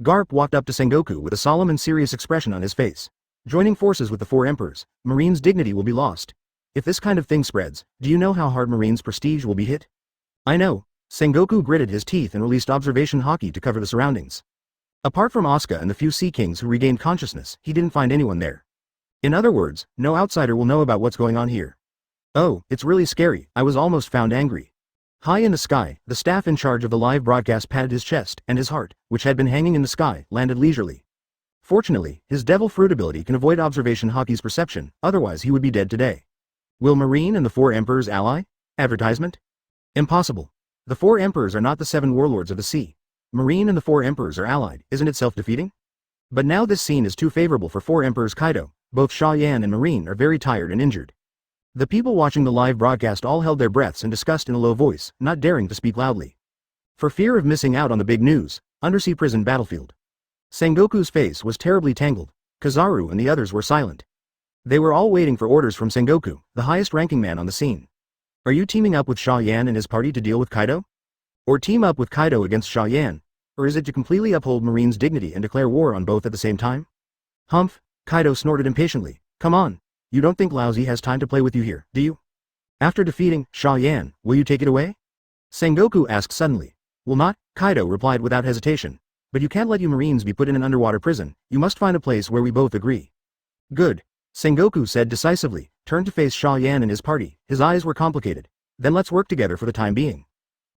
Garp walked up to Sengoku with a solemn and serious expression on his face. Joining forces with the 4 emperors, Marine's dignity will be lost. If this kind of thing spreads, do you know how hard Marine's prestige will be hit? I know. Sengoku gritted his teeth and released observation haki to cover the surroundings. Apart from Asuka and the few Sea Kings who regained consciousness, he didn't find anyone there. In other words, no outsider will know about what's going on here. Oh, it's really scary, I was almost found angry. High in the sky, the staff in charge of the live broadcast patted his chest, and his heart, which had been hanging in the sky, landed leisurely. Fortunately, his devil fruit ability can avoid observation haki's perception, otherwise he would be dead today. Will Marine and the 4 emperors ally? Advertisement? Impossible. The 4 emperors are not the 7 warlords of the sea. Marine and the 4 emperors are allied, isn't it self-defeating? But now this scene is too favorable for 4 emperors Kaido. Both Xia Yan and Marine are very tired and injured. The people watching the live broadcast all held their breaths and discussed in a low voice, not daring to speak loudly. For fear of missing out on the big news, Undersea Prison Battlefield. Sengoku's face was terribly tangled. Kizaru and the others were silent. They were all waiting for orders from Sengoku, the highest-ranking man on the scene. Are you teaming up with Xia Yan and his party to deal with Kaido? Or team up with Kaido against Xia Yan? Or is it to completely uphold Marine's dignity and declare war on both at the same time? Humph, Kaido snorted impatiently. Come on. You don't think Laozi has time to play with you here, do you? After defeating Xia Yan, will you take it away? Sengoku asked suddenly. Will not, Kaido replied without hesitation. But you can't let you Marines be put in an underwater prison, you must find a place where we both agree. Good. Sengoku said decisively, turned to face Xia Yan and his party, his eyes were complicated. Then let's work together for the time being.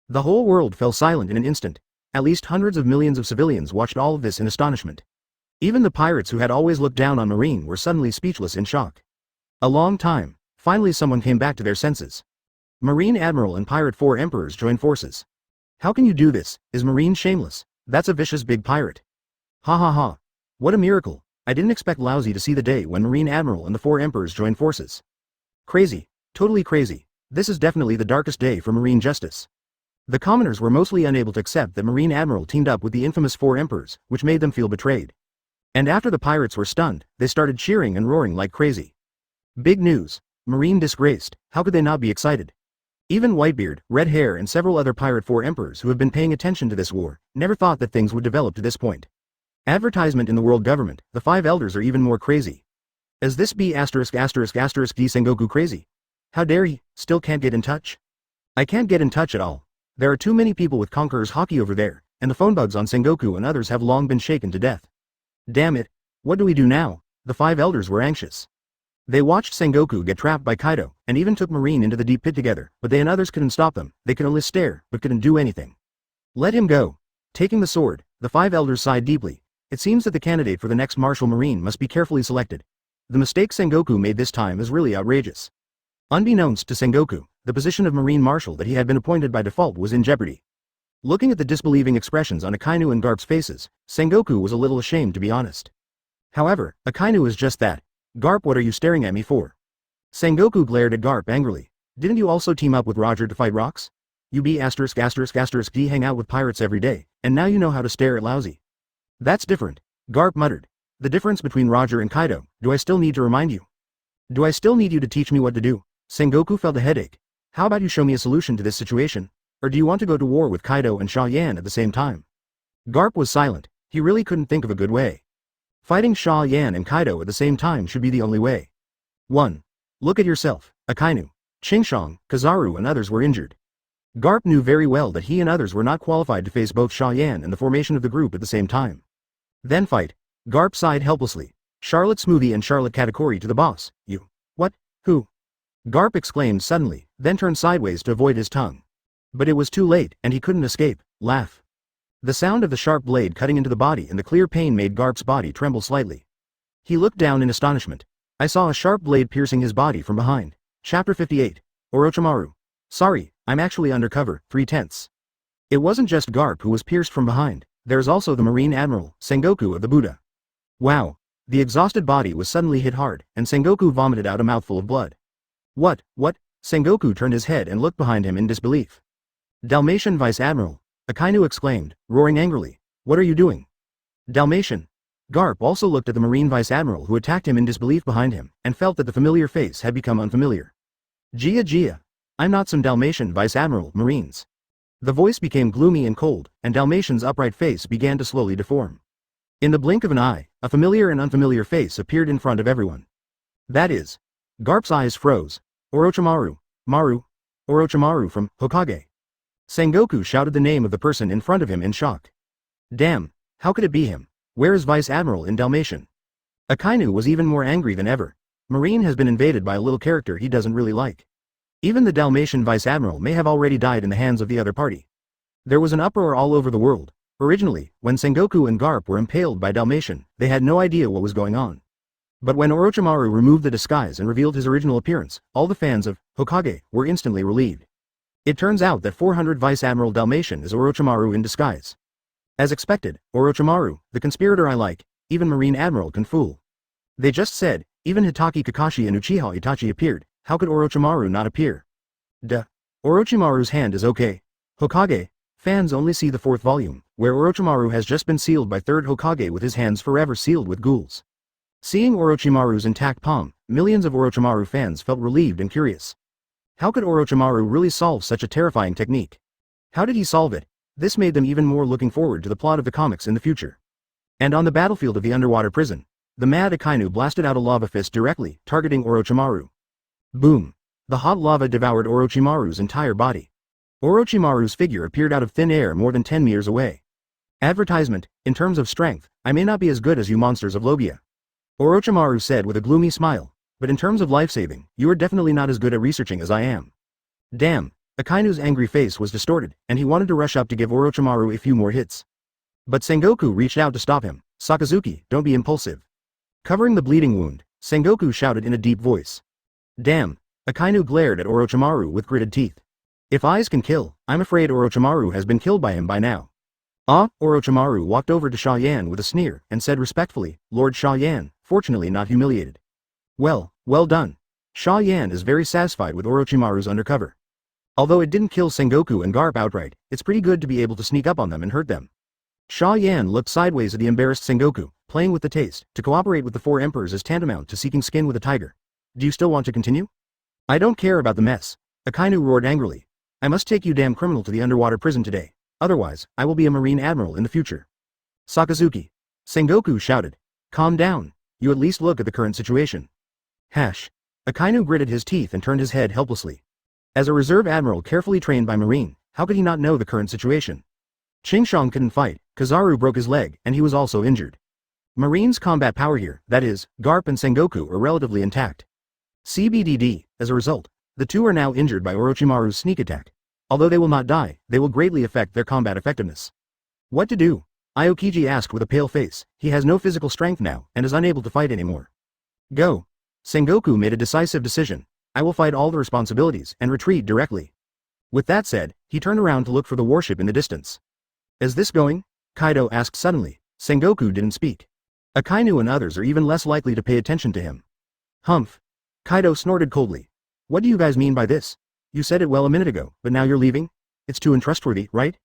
The whole world fell silent in an instant. At least hundreds of millions of civilians watched all of this in astonishment. Even the pirates who had always looked down on Marine were suddenly speechless in shock. A long time, finally someone came back to their senses. Marine Admiral and Pirate 4 Emperors joined forces. How can you do this? Is Marine shameless? That's a vicious big pirate. Ha ha ha. What a miracle. I didn't expect Laozi to see the day when Marine Admiral and the 4 Emperors joined forces. Crazy. Totally crazy. This is definitely the darkest day for Marine justice. The commoners were mostly unable to accept that Marine Admiral teamed up with the infamous 4 Emperors, which made them feel betrayed. And after the pirates were stunned, they started cheering and roaring like crazy. Big news. Marine disgraced. How could they not be excited? Even Whitebeard, Red Hair and several other Pirate 4 Emperors who have been paying attention to this war, never thought that things would develop to this point. Advertisement in the world government, the 5 elders are even more crazy. Is this B********* D Sengoku crazy? How dare he, still can't get in touch? I can't get in touch at all. There are too many people with Conqueror's Haki over there, and the phone bugs on Sengoku and others have long been shaken to death. Damn it, what do we do now? The 5 elders were anxious. They watched Sengoku get trapped by Kaido, and even took Marine into the deep pit together, but they and others couldn't stop them, they could only stare, but couldn't do anything. Let him go. Taking the sword, the 5 elders sighed deeply. It seems that the candidate for the next Martial Marine must be carefully selected. The mistake Sengoku made this time is really outrageous. Unbeknownst to Sengoku, the position of Marine Marshal that he had been appointed by default was in jeopardy. Looking at the disbelieving expressions on Akainu and Garp's faces, Sengoku was a little ashamed to be honest. However, Akainu is just that. Garp, what are you staring at me for? Sengoku glared at Garp angrily. Didn't you also team up with Roger to fight rocks? You D hang out with pirates every day, and now you know how to stare at Laozi. That's different. Garp muttered. The difference between Roger and Kaido, do I still need to remind you? Do I still need you to teach me what to do? Sengoku felt a headache. How about you show me a solution to this situation? Or do you want to go to war with Kaido and Xia Yan at the same time? Garp was silent. He really couldn't think of a good way. Fighting Xia Yan and Kaido at the same time should be the only way. 1. Look at yourself. Akainu, Qingshang, Kizaru and others were injured. Garp knew very well that he and others were not qualified to face both Xia Yan and the formation of the group at the same time. Then fight. Garp sighed helplessly. Charlotte Smoothie and Charlotte Katakuri to the boss. You. What? Who? Garp exclaimed suddenly, then turned sideways to avoid his tongue. But it was too late, and he couldn't escape. Laugh. The sound of the sharp blade cutting into the body and the clear pain made Garp's body tremble slightly. He looked down in astonishment. I saw a sharp blade piercing his body from behind. Chapter 58. Orochimaru. Sorry, I'm actually undercover, 3/10. It wasn't just Garp who was pierced from behind. There's also the Marine Admiral, Sengoku of the Buddha. Wow. The exhausted body was suddenly hit hard, and Sengoku vomited out a mouthful of blood. What? Sengoku turned his head and looked behind him in disbelief. Dalmatian Vice Admiral, Akainu exclaimed, roaring angrily. What are you doing? Dalmatian. Garp also looked at the Marine Vice Admiral who attacked him in disbelief behind him, and felt that the familiar face had become unfamiliar. Xia. I'm not some Dalmatian Vice Admiral, Marines. The voice became gloomy and cold, and Dalmatian's upright face began to slowly deform. In the blink of an eye, a familiar and unfamiliar face appeared in front of everyone. That is. Garp's eyes froze. Orochimaru. Orochimaru from Hokage. Sengoku shouted the name of the person in front of him in shock. Damn, how could it be him? Where is Vice Admiral in Dalmatian? Akainu was even more angry than ever. Marine has been invaded by a little character he doesn't really like. Even the Dalmatian Vice Admiral may have already died in the hands of the other party. There was an uproar all over the world. Originally, when Sengoku and Garp were impaled by Dalmatian, they had no idea what was going on. But when Orochimaru removed the disguise and revealed his original appearance, all the fans of Hokage were instantly relieved. It turns out that 400 Vice Admiral Dalmatian is Orochimaru in disguise. As expected, Orochimaru, the conspirator I like, even Marine Admiral can fool. They just said, even Hitaki Kakashi and Uchiha Itachi appeared, how could Orochimaru not appear? Duh. Orochimaru's hand is okay. Hokage, fans only see the 4th volume, where Orochimaru has just been sealed by 3rd Hokage with his hands forever sealed with ghouls. Seeing Orochimaru's intact palm, millions of Orochimaru fans felt relieved and curious. How could Orochimaru really solve such a terrifying technique? How did he solve it? This made them even more looking forward to the plot of the comics in the future. And on the battlefield of the underwater prison, The mad Akainu blasted out a lava fist directly, targeting Orochimaru. Boom! The hot lava devoured Orochimaru's entire body. Orochimaru's figure appeared out of thin air more than 10 meters away. Advertisement: in terms of strength, I may not be as good as you monsters of Logia. Orochimaru said with a gloomy smile, but in terms of life-saving, you are definitely not as good at researching as I am. Damn! Akainu's angry face was distorted, and he wanted to rush up to give Orochimaru a few more hits. But Sengoku reached out to stop him. Sakazuki, don't be impulsive. Covering the bleeding wound, Sengoku shouted in a deep voice. Damn! Akainu glared at Orochimaru with gritted teeth. If eyes can kill, I'm afraid Orochimaru has been killed by him by now. Orochimaru walked over to Xia Yan with a sneer and said respectfully, Lord Xia Yan, fortunately not humiliated. Well done. Xia Yan is very satisfied with Orochimaru's undercover. Although it didn't kill Sengoku and Garp outright, it's pretty good to be able to sneak up on them and hurt them. Xia Yan looked sideways at the embarrassed Sengoku, playing with the taste. To cooperate with the four emperors is tantamount to seeking skin with a tiger. Do you still want to continue? I don't care about the mess. Akainu roared angrily. I must take you damn criminal to the underwater prison today. Otherwise, I will be a marine admiral in the future. Sakazuki. Sengoku shouted. Calm down. You at least look at the current situation. Hash. Akainu gritted his teeth and turned his head helplessly. As a reserve admiral carefully trained by Marine, how could he not know the current situation? Qingshang couldn't fight, Kizaru broke his leg, and he was also injured. Marine's combat power here, that is, Garp and Sengoku, are relatively intact. CBDD, as a result, the two are now injured by Orochimaru's sneak attack. Although they will not die, they will greatly affect their combat effectiveness. What to do? Aokiji asked with a pale face. He has no physical strength now, and is unable to fight anymore. Go. Sengoku made a decisive decision. I will fight all the responsibilities and retreat directly. With that said, he turned around to look for the warship in the distance. Is this going? Kaido asked suddenly. Sengoku didn't speak. Akainu and others are even less likely to pay attention to him. Humph. Kaido snorted coldly. What do you guys mean by this? You said it well a minute ago, but now you're leaving? It's too untrustworthy, right?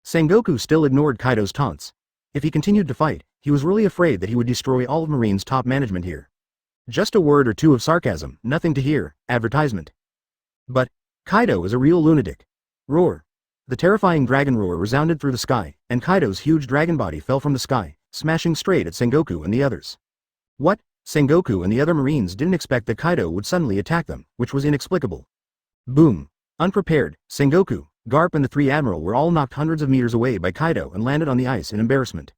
Sengoku still ignored Kaido's taunts. If he continued to fight, he was really afraid that he would destroy all of Marine's top management here. Just a word or two of sarcasm, nothing to hear, advertisement. But Kaido is a real lunatic. Roar. The terrifying dragon roar resounded through the sky, and Kaido's huge dragon body fell from the sky, smashing straight at Sengoku and the others. What? Sengoku and the other Marines didn't expect that Kaido would suddenly attack them, which was inexplicable. Boom. Unprepared, Sengoku, Garp and the three admiral were all knocked hundreds of meters away by Kaido and landed on the ice in embarrassment.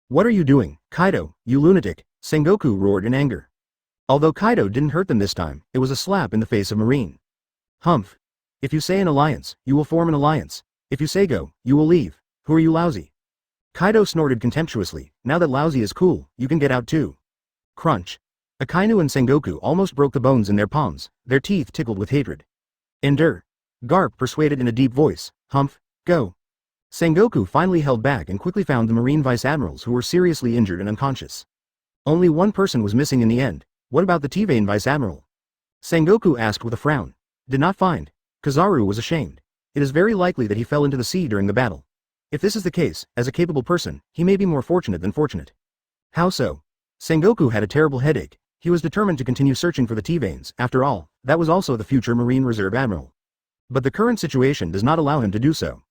What are you doing, Kaido, you lunatic? Sengoku roared in anger. Although Kaido didn't hurt them this time, it was a slap in the face of Marine. Humph. If you say an alliance, you will form an alliance. If you say go, you will leave. Who are you, lousy? Kaido snorted contemptuously. Now that lousy is cool, you can get out too. Crunch. Akainu and Sengoku almost broke the bones in their palms, their teeth tickled with hatred. Endure. Garp persuaded in a deep voice. Humph, go. Sengoku finally held back and quickly found the Marine vice admirals who were seriously injured and unconscious. Only one person was missing in the end. What about the T-Vane vice admiral? Sengoku asked with a frown. Did not find. Kizaru was ashamed. It is very likely that he fell into the sea during the battle. If this is the case, as a capable person, he may be more fortunate than fortunate. How so? Sengoku had a terrible headache. He was determined to continue searching for the T-Vanes. After all, that was also the future Marine Reserve Admiral. But the current situation does not allow him to do so.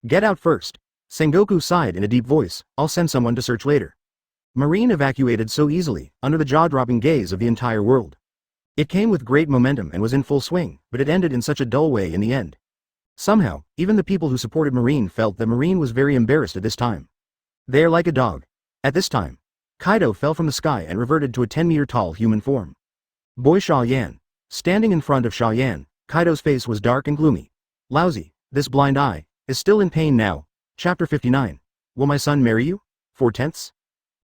Get out first. Sengoku sighed in a deep voice. I'll send someone to search later. Marine evacuated so easily, under the jaw-dropping gaze of the entire world. It came with great momentum and was in full swing, but it ended in such a dull way in the end. Somehow, even the people who supported Marine felt that Marine was very embarrassed at this time. They are like a dog. At this time, Kaido fell from the sky and reverted to a 10-meter-tall human form. Boy Xia Yan. Standing in front of Xia Yan, Kaido's face was dark and gloomy. Lousy, this blind eye, is still in pain now. Chapter 59. Will my son marry you? 4/10.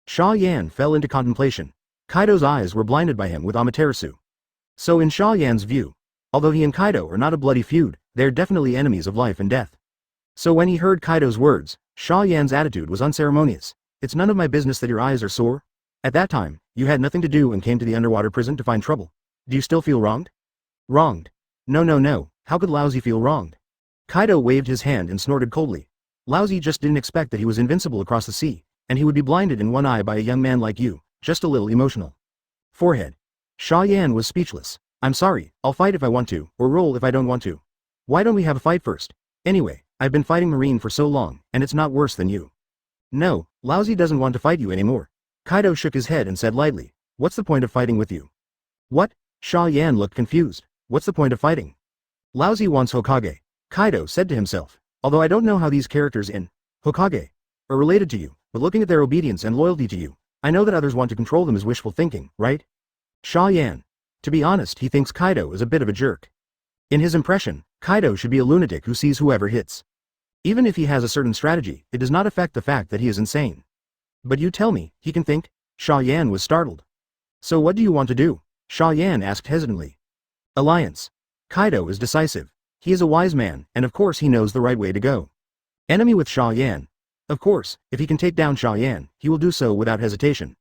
Xia Yan fell into contemplation. Kaido's eyes were blinded by him with Amaterasu. So in Xia Yan's view, although he and Kaido are not a bloody feud, they are definitely enemies of life and death. So when he heard Kaido's words, Xia Yan's attitude was unceremonious. It's none of my business that your eyes are sore. At that time, you had nothing to do and came to the underwater prison to find trouble. Do you still feel wronged? Wronged? No. How could Lousy feel wronged? Kaido waved his hand and snorted coldly. Lousy just didn't expect that he was invincible across the sea, and he would be blinded in one eye by a young man like you, just a little emotional. Forehead. Xia Yan was speechless. I'm sorry, I'll fight if I want to, or roll if I don't want to. Why don't we have a fight first? Anyway, I've been fighting Marine for so long, and it's not worse than you. No, Lousy doesn't want to fight you anymore. Kaido shook his head and said lightly, "What's the point of fighting with you?" "What?" Xia Yan looked confused. "What's the point of fighting?" "Lousy wants Hokage," Kaido said to himself. "Although I don't know how these characters in Hokage are related to you, but looking at their obedience and loyalty to you, I know that others want to control them is wishful thinking, right?" Xia Yan. To be honest, he thinks Kaido is a bit of a jerk. In his impression, Kaido should be a lunatic who sees whoever hits. Even if he has a certain strategy, it does not affect the fact that he is insane. "But you tell me, he can think?" Xia Yan was startled. "So what do you want to do?" Xia Yan asked hesitantly. "Alliance." Kaido is decisive. He is a wise man, and of course he knows the right way to go. Enemy with Xia Yan. Of course, if he can take down Xia Yan, he will do so without hesitation.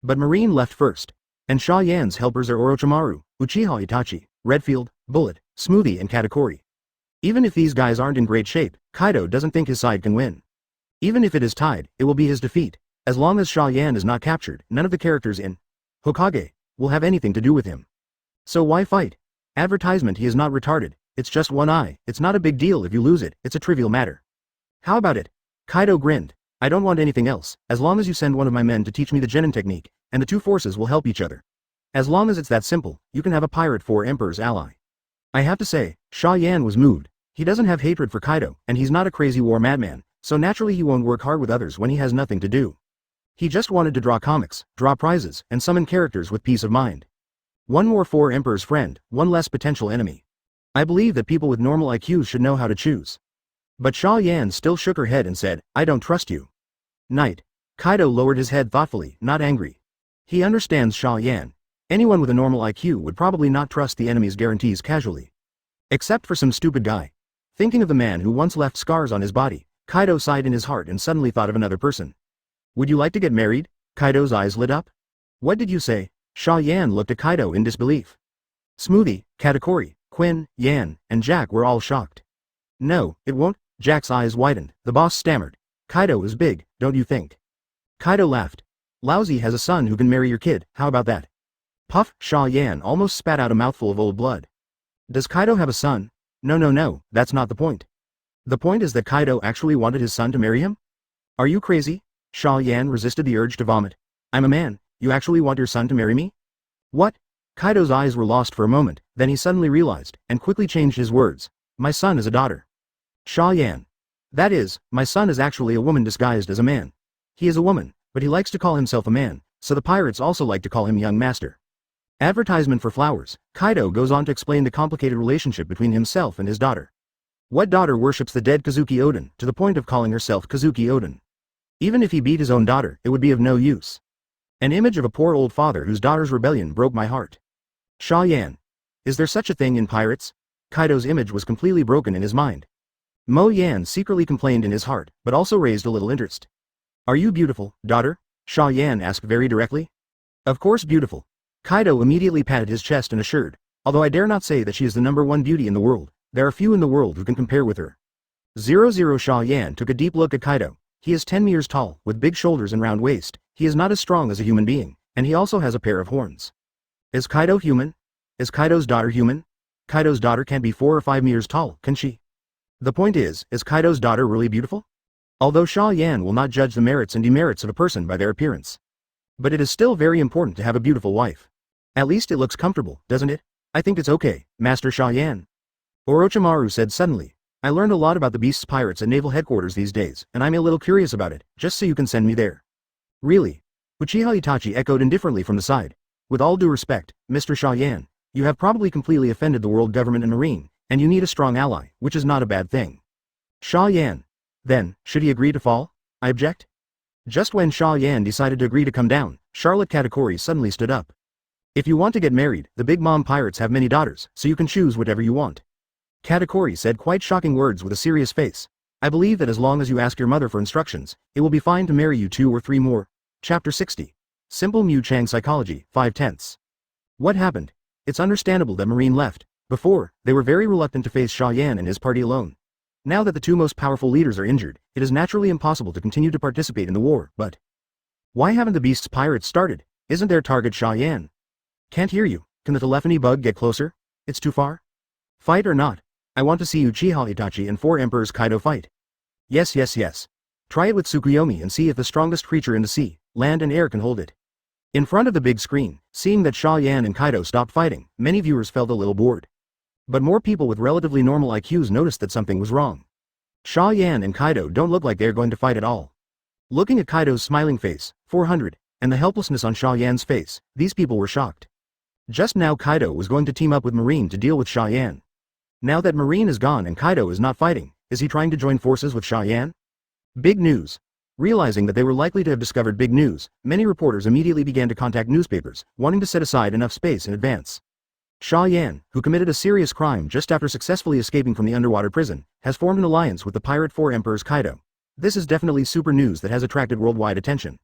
But Marine left first. And Xia Yan's helpers are Orochimaru, Uchiha Itachi, Redfield, Bullet, Smoothie and Katakuri. Even if these guys aren't in great shape, Kaido doesn't think his side can win. Even if it is tied, it will be his defeat. As long as Xia Yan is not captured, none of the characters in Hokage will have anything to do with him. So why fight? Advertisement, he is not retarded, it's just one eye, it's not a big deal if you lose it, it's a trivial matter. How about it? Kaido grinned. "I don't want anything else, as long as you send one of my men to teach me the genin technique, and the two forces will help each other. As long as it's that simple, you can have a pirate for Emperor's ally." I have to say, Xia Yan was moved. He doesn't have hatred for Kaido, and he's not a crazy war madman, so naturally he won't work hard with others when he has nothing to do. He just wanted to draw comics, draw prizes, and summon characters with peace of mind. One more for Emperor's friend, one less potential enemy. I believe that people with normal IQs should know how to choose. But Xia Yan still shook her head and said, "I don't trust you." "Knight." Kaido lowered his head thoughtfully, not angry. He understands Xia Yan. Anyone with a normal IQ would probably not trust the enemy's guarantees casually. Except for some stupid guy. Thinking of the man who once left scars on his body, Kaido sighed in his heart and suddenly thought of another person. "Would you like to get married?" Kaido's eyes lit up. "What did you say?" Xia Yan looked at Kaido in disbelief. Smoothie, Katakuri, Quinn, Yan, and Jack were all shocked. "No, it won't." Jack's eyes widened. The boss stammered. "Kaido is big, don't you think?" Kaido laughed. "Lousy has a son who can marry your kid, how about that?" Puff, Xia Yan almost spat out a mouthful of old blood. "Does Kaido have a son?" No, that's not the point. The point is that Kaido actually wanted his son to marry him? "Are you crazy?" Xia Yan resisted the urge to vomit. "I'm a man, you actually want your son to marry me?" "What?" Kaido's eyes were lost for a moment, then he suddenly realized, and quickly changed his words. "My son is a daughter." Xia Yan. "That is, my son is actually a woman disguised as a man. He is a woman, but he likes to call himself a man, so the pirates also like to call him young master." Advertisement for flowers. Kaido goes on to explain the complicated relationship between himself and his daughter. What daughter worships the dead Kazuki Oden, to the point of calling herself Kazuki Oden? Even if he beat his own daughter, it would be of no use. An image of a poor old father whose daughter's rebellion broke my heart. Xia Yan. Is there such a thing in pirates? Kaido's image was completely broken in his mind. Mo Yan secretly complained in his heart, but also raised a little interest. "Are you beautiful, daughter?" Xia Yan asked very directly. "Of course beautiful." Kaido immediately patted his chest and assured, "Although I dare not say that she is the #1 beauty in the world, there are few in the world who can compare with her." 00 Xia Yan took a deep look at Kaido. He is 10 meters tall, with big shoulders and round waist, he is not as strong as a human being, and he also has a pair of horns. Is Kaido human? Is Kaido's daughter human? Kaido's daughter can't be 4 or 5 meters tall, can she? The point is Kaido's daughter really beautiful? Although Xia Yan will not judge the merits and demerits of a person by their appearance. But it is still very important to have a beautiful wife. At least it looks comfortable, doesn't it? I think it's okay, Master Xia Yan. Orochimaru said suddenly. I learned a lot about the Beast's pirates at naval headquarters these days, and I'm a little curious about it, just so you can send me there. Really? Uchiha Itachi echoed indifferently from the side. With all due respect, Mr. Xia Yan, you have probably completely offended the world government and marine, and you need a strong ally, which is not a bad thing. Xia Yan. Then, should he agree to fall? I object. Just when Xia Yan decided to agree to come down, Charlotte Katakuri suddenly stood up. If you want to get married, the Big Mom pirates have many daughters, so you can choose whatever you want. Katakuri said quite shocking words with a serious face. I believe that as long as you ask your mother for instructions, it will be fine to marry you 2 or 3 more. Chapter 60. Simple Mu Chang Psychology, 5/10. What happened? It's understandable that Marine left. Before, they were very reluctant to face Xia Yan and his party alone. Now that the 2 most powerful leaders are injured, it is naturally impossible to continue to participate in the war, but... Why haven't the Beast's pirates started? Isn't their target Xia Yan? Can't hear you. Can the telephony bug get closer? It's too far? Fight or not? I want to see Uchiha Itachi and 4 Emperors Kaido fight. Yes. Try it with Tsukuyomi and see if the strongest creature in the sea, land and air can hold it. In front of the big screen, seeing that Xia Yan and Kaido stopped fighting, many viewers felt a little bored. But more people with relatively normal IQs noticed that something was wrong. Xia Yan and Kaido don't look like they're going to fight at all. Looking at Kaido's smiling face, 400, and the helplessness on Xia Yan's face, these people were shocked. Just now Kaido was going to team up with Marine to deal with Xia Yan. Now that Marine is gone and Kaido is not fighting, is he trying to join forces with Xia Yan? Big news. Realizing that they were likely to have discovered big news, many reporters immediately began to contact newspapers, wanting to set aside enough space in advance. Xia Yan, who committed a serious crime just after successfully escaping from the underwater prison, has formed an alliance with the Pirate Four Emperors Kaido. This is definitely super news that has attracted worldwide attention.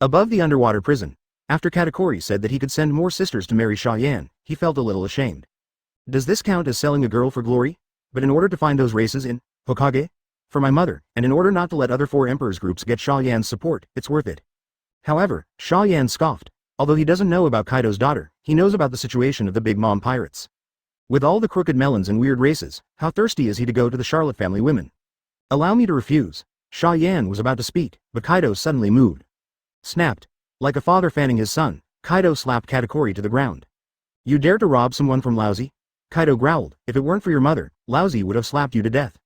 Above the underwater prison, after Katakuri said that he could send more sisters to marry Xia Yan, he felt a little ashamed. Does this count as selling a girl for glory? But in order to find those races in Hokage? For my mother, and in order not to let other four emperors groups get Xia Yan's support, it's worth it. However, Xia Yan scoffed. Although he doesn't know about Kaido's daughter, he knows about the situation of the Big Mom pirates. With all the crooked melons and weird races, how thirsty is he to go to the Charlotte family women? Allow me to refuse. Xia Yan was about to speak, but Kaido suddenly moved. Snapped. Like a father fanning his son, Kaido slapped Katakuri to the ground. You dare to rob someone from Lousy? Kaido growled, if it weren't for your mother, Lousy would have slapped you to death.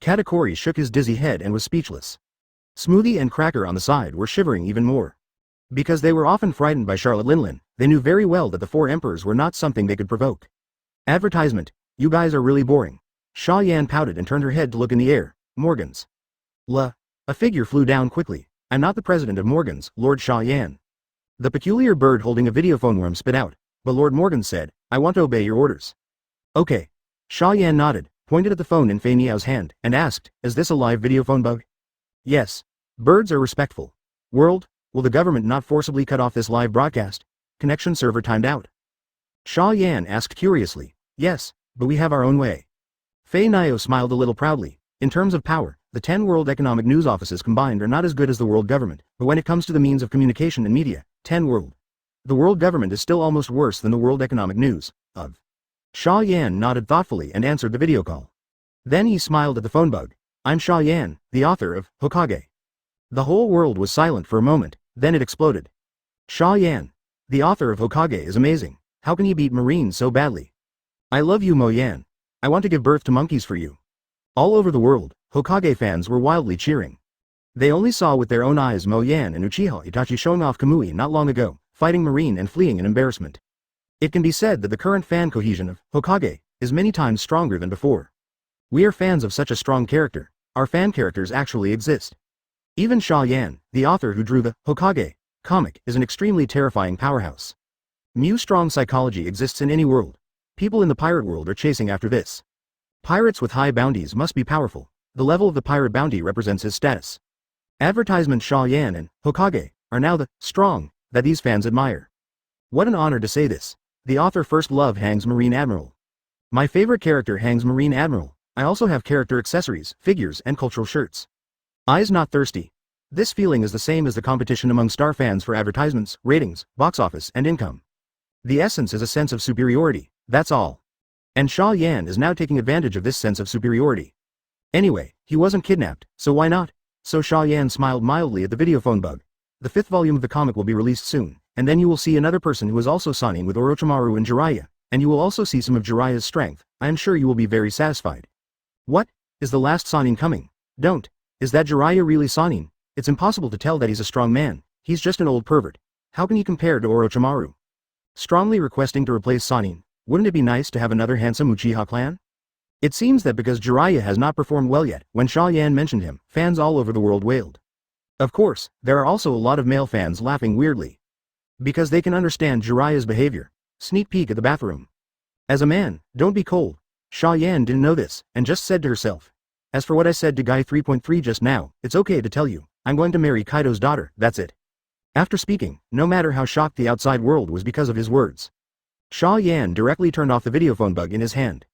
Katakuri shook his dizzy head and was speechless. Smoothie and Cracker on the side were shivering even more. Because they were often frightened by Charlotte Linlin, they knew very well that the four emperors were not something they could provoke. Advertisement. You guys are really boring. Xia Yan pouted and turned her head to look in the air. Morgans. A figure flew down quickly. I'm not the president of Morgans, Lord Xia Yan. The peculiar bird holding a videophone worm spit out, but Lord Morgan said, I want to obey your orders. Okay. Xia Yan nodded, pointed at the phone in Fei Niao's hand, and asked, is this a live videophone bug? Yes. Birds are respectful. World, will the government not forcibly cut off this live broadcast? Connection server timed out. Xia Yan asked curiously, yes, but we have our own way. Fei Niao smiled a little proudly. In terms of power, the 10 World Economic News offices combined are not as good as the world government, but when it comes to the means of communication and media, 10 World. The world government is still almost worse than the World Economic News, of. Xia Yan nodded thoughtfully and answered the video call. Then he smiled at the phone bug. I'm Xia Yan, the author of Hokage. The whole world was silent for a moment, then it exploded. Xia Yan, the author of Hokage is amazing. How can he beat Marine so badly? I love you, Mo Yan. I want to give birth to monkeys for you. All over the world, Hokage fans were wildly cheering. They only saw with their own eyes Mo Yan and Uchiha Itachi showing off Kamui not long ago, fighting Marine and fleeing in embarrassment. It can be said that the current fan cohesion of Hokage is many times stronger than before. We are fans of such a strong character. Our fan characters actually exist. Even Xia Yan, the author who drew the Hokage comic, is an extremely terrifying powerhouse. Strong psychology exists in any world. People in the pirate world are chasing after this. Pirates with high bounties must be powerful. The level of the pirate bounty represents his status. Advertisement Xia Yan and Hokage are now the strong that these fans admire. What an honor to say this. The author first love hangs Marine Admiral. My favorite character hangs Marine Admiral. I also have character accessories, figures, and cultural shirts. Eyes not thirsty. This feeling is the same as the competition among star fans for advertisements, ratings, box office, and income. The essence is a sense of superiority, that's all. And Xia Yan is now taking advantage of this sense of superiority. Anyway, he wasn't kidnapped, so why not? So Xia Yan smiled mildly at the videophone bug. The 5th volume of the comic will be released soon, and then you will see another person who is also signing with Orochimaru and Jiraiya, and you will also see some of Jiraiya's strength. I am sure you will be very satisfied. What? Is the last Sannin coming? Don't. Is that Jiraiya really Sannin? It's impossible to tell that he's a strong man. He's just an old pervert. How can he compare to Orochimaru? Strongly requesting to replace Sannin. Wouldn't it be nice to have another handsome Uchiha clan? It seems that because Jiraiya has not performed well yet, when Xia Yan mentioned him, fans all over the world wailed. Of course, there are also a lot of male fans laughing weirdly. Because they can understand Jiraiya's behavior. Sneak peek at the bathroom. As a man, don't be cold. Xia Yan didn't know this, and just said to herself. As for what I said to Guy 3.3 just now, it's okay to tell you, I'm going to marry Kaido's daughter, that's it. After speaking, no matter how shocked the outside world was because of his words, Xia Yan directly turned off the videophone bug in his hand.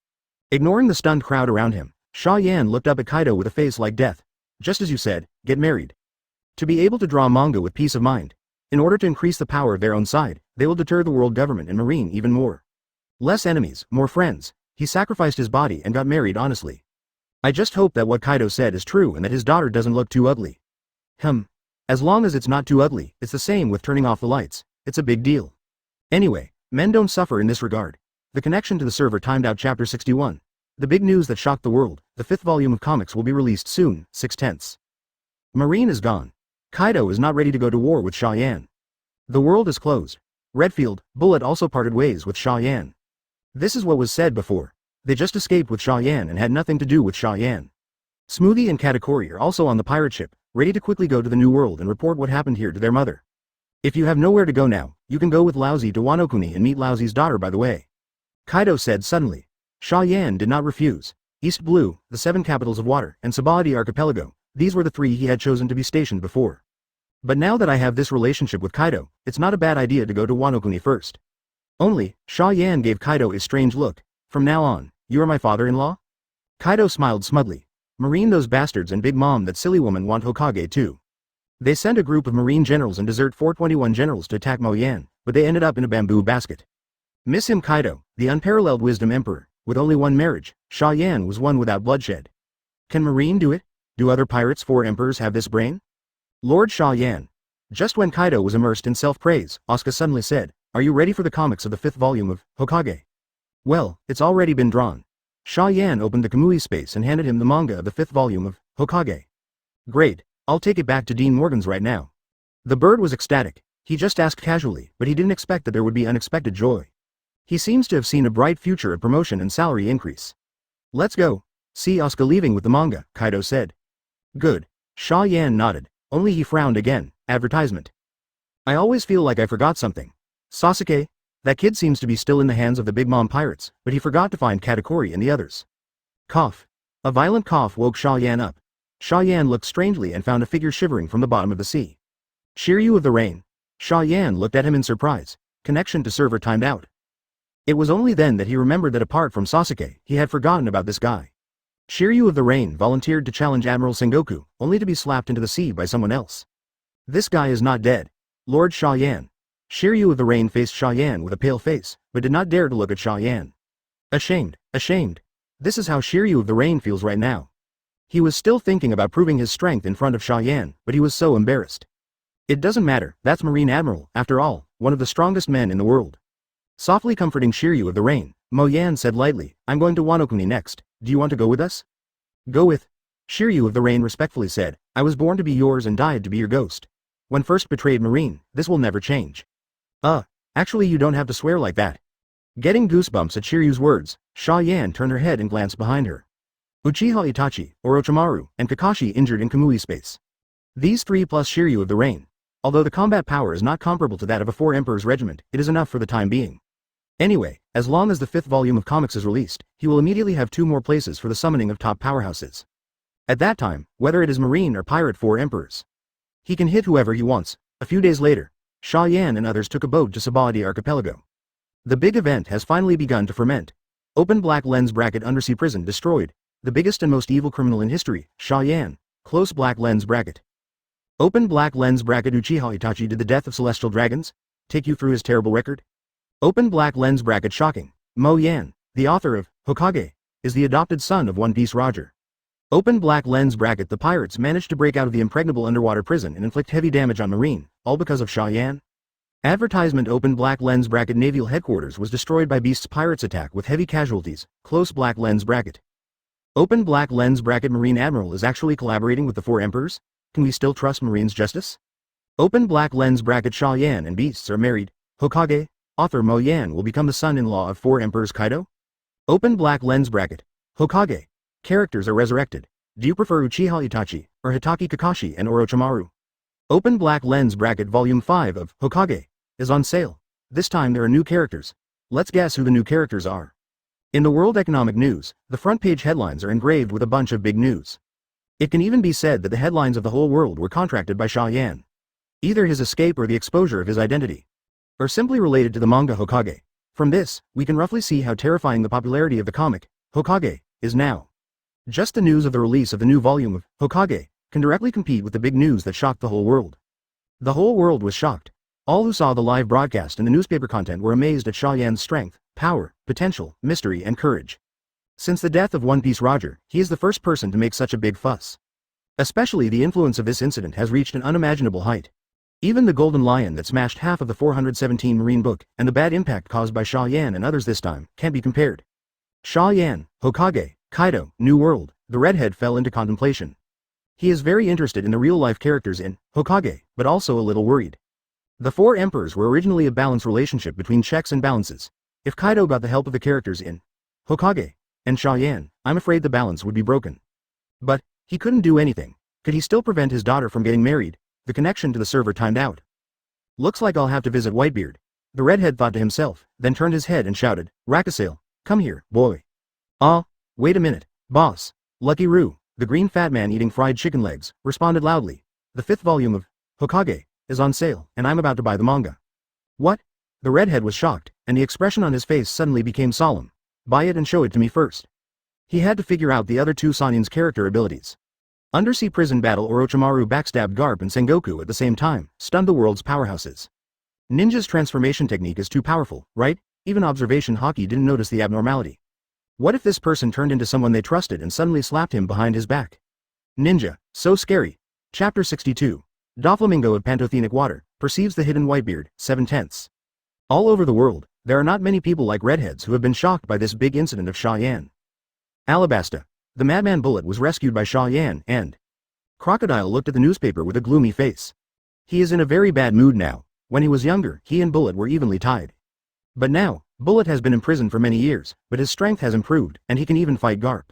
Ignoring the stunned crowd around him, Xia Yan looked up at Kaido with a face like death. Just as you said, get married. To be able to draw manga with peace of mind. In order to increase the power of their own side, they will deter the world government and Marine even more. Less enemies, more friends. He sacrificed his body and got married honestly. I just hope that what Kaido said is true and that his daughter doesn't look too ugly. As long as it's not too ugly, it's the same with turning off the lights, it's a big deal. Anyway, men don't suffer in this regard. The connection to the server timed out chapter 61. The big news that shocked the world, the 5th volume of comics will be released soon, 6/10. Marine is gone. Kaido is not ready to go to war with Xia Yan. The world is closed. Redfield, Bullet also parted ways with Xia Yan. This is what was said before. They just escaped with Xia Yan and had nothing to do with Xia Yan. Smoothie and Katakuri are also on the pirate ship, ready to quickly go to the new world and report what happened here to their mother. If you have nowhere to go now, you can go with Laozi to Wano Kuni and meet Laozi's daughter by the way. Kaido said suddenly. Xia Yan did not refuse. East Blue, the 7 capitals of water, and Sabadi Archipelago, these were the 3 he had chosen to be stationed before. But now that I have this relationship with Kaido, it's not a bad idea to go to Wano Kuni first. Only, Xia Yan gave Kaido a strange look. From now on, you are my father-in-law? Kaido smiled smugly. Marine, those bastards, and Big Mom, that silly woman, want Hokage too. They sent a group of Marine generals and Desert 421 generals to attack Mo Yan, but they ended up in a bamboo basket. Miss him, Kaido, the unparalleled wisdom emperor. With only one marriage, Xia Yan was one without bloodshed. Can Marine do it? Do other pirates 4 emperors have this brain? Lord Xia Yan. Just when Kaido was immersed in self-praise, Asuka suddenly said, "Are you ready for the comics of the 5th volume of Hokage?" Well, it's already been drawn. Xia Yan opened the Kamui space and handed him the manga of the 5th volume of Hokage. Great, I'll take it back to Dean Morgan's right now. The bird was ecstatic. He just asked casually, but he didn't expect that there would be unexpected joy. He seems to have seen a bright future of promotion and salary increase. Let's go. See Asuka leaving with the manga, Kaido said. Good. Xia Yan nodded, only he frowned again. Advertisement. I always feel like I forgot something. Sasuke? That kid seems to be still in the hands of the Big Mom pirates, but he forgot to find Katakuri and the others. Cough. A violent cough woke Xia Yan up. Xia Yan looked strangely and found a figure shivering from the bottom of the sea. Shiryu of the Rain. Xia Yan looked at him in surprise. Connection to server timed out. It was only then that he remembered that apart from Sasuke, he had forgotten about this guy. Shiryu of the Rain volunteered to challenge Admiral Sengoku, only to be slapped into the sea by someone else. This guy is not dead. Lord Xia Yan. Shiryu of the Rain faced Xia Yan with a pale face, but did not dare to look at Xia Yan. Ashamed, ashamed. This is how Shiryu of the Rain feels right now. He was still thinking about proving his strength in front of Xia Yan, but he was so embarrassed. It doesn't matter, that's Marine Admiral, after all, one of the strongest men in the world. Softly comforting Shiryu of the Rain, Mo Yan said lightly, I'm going to Wano Kuni next, do you want to go with us? Go with. Shiryu of the Rain respectfully said, I was born to be yours and died to be your ghost. When first betrayed Marine, this will never change. Actually you don't have to swear like that. Getting goosebumps at Shiryu's words, Xia Yan turned her head and glanced behind her. Uchiha Itachi, Orochimaru, and Kakashi injured in Kamui space. These 3 plus Shiryu of the Rain. Although the combat power is not comparable to that of a 4 Emperor's regiment, it is enough for the time being. Anyway, as long as the 5th volume of comics is released, he will immediately have 2 more places for the summoning of top powerhouses. At that time, whether it is Marine or Pirate 4 Emperors, he can hit whoever he wants. A few days later, Xia Yan and others took a boat to Sabadi Archipelago. The big event has finally begun to ferment. Open black lens bracket undersea prison destroyed. The biggest and most evil criminal in history, Xia Yan. Close black lens bracket. Open black lens bracket Uchiha Itachi did the death of celestial dragons take you through his terrible record? Open black lens bracket shocking. Mo Yan, the author of Hokage, is the adopted son of One Piece Roger. Open black lens bracket the pirates managed to break out of the impregnable underwater prison and inflict heavy damage on Marine, all because of Xia Yan. Advertisement open black lens bracket naval headquarters was destroyed by Beast's pirates attack with heavy casualties, close black lens bracket. Open black lens bracket Marine Admiral is actually collaborating with the 4 Emperors? Can we still trust Marine's justice? Open black lens bracket Xia Yan and Beasts are married. Hokage, author Mo Yan will become the son-in-law of 4 Emperors Kaido? Open black lens bracket. Hokage. Characters are resurrected. Do you prefer Uchiha Itachi, or Hitaki Kakashi and Orochimaru? Open black lens bracket volume 5 of Hokage is on sale. This time there are new characters. Let's guess who the new characters are. In the World Economic News, the front page headlines are engraved with a bunch of big news. It can even be said that the headlines of the whole world were contracted by Xia Yan. Either his escape or the exposure of his identity. Or simply related to the manga Hokage. From this, we can roughly see how terrifying the popularity of the comic, Hokage, is now. Just the news of the release of the new volume of Hokage can directly compete with the big news that shocked the whole world. The whole world was shocked. All who saw the live broadcast and the newspaper content were amazed at Xia Yan's strength, power, potential, mystery and courage. Since the death of One Piece Roger, he is the first person to make such a big fuss. Especially the influence of this incident has reached an unimaginable height. Even the golden lion that smashed half of the 417 Marine book, and the bad impact caused by Xia Yan and others this time, can't be compared. Xia Yan, Hokage, Kaido, New World, the redhead fell into contemplation. He is very interested in the real-life characters in Hokage, but also a little worried. The four emperors were originally a balanced relationship between checks and balances. If Kaido got the help of the characters in Hokage and Xia Yan, I'm afraid the balance would be broken. But he couldn't do anything. Could he still prevent his daughter from getting married? The connection to the server timed out. Looks like I'll have to visit Whitebeard. The redhead thought to himself, then turned his head and shouted, Rakasale, come here, boy. Ah, wait a minute, boss. Lucky Roo, the green fat man eating fried chicken legs, responded loudly. The 5th volume of Hokage is on sale, and I'm about to buy the manga. What? The redhead was shocked, and the expression on his face suddenly became solemn. Buy it and show it to me first. He had to figure out the other two Sanin's character abilities. Undersea prison battle Orochimaru backstabbed Garp and Sengoku at the same time, stunned the world's powerhouses. Ninja's transformation technique is too powerful, right? Even observation Hawkeye didn't notice the abnormality. What if this person turned into someone they trusted and suddenly slapped him behind his back? Ninja, so scary. Chapter 62. Doflamingo of Pantothenic Water, perceives the hidden Whitebeard, 7/10. All over the world, there are not many people like redheads who have been shocked by this big incident of Xia Yan. Alabasta. The madman Bullet was rescued by Xia Yan and Crocodile looked at the newspaper with a gloomy face. He is in a very bad mood now. When he was younger, he and Bullet were evenly tied. But now, Bullet has been imprisoned for many years, but his strength has improved, and he can even fight Garp.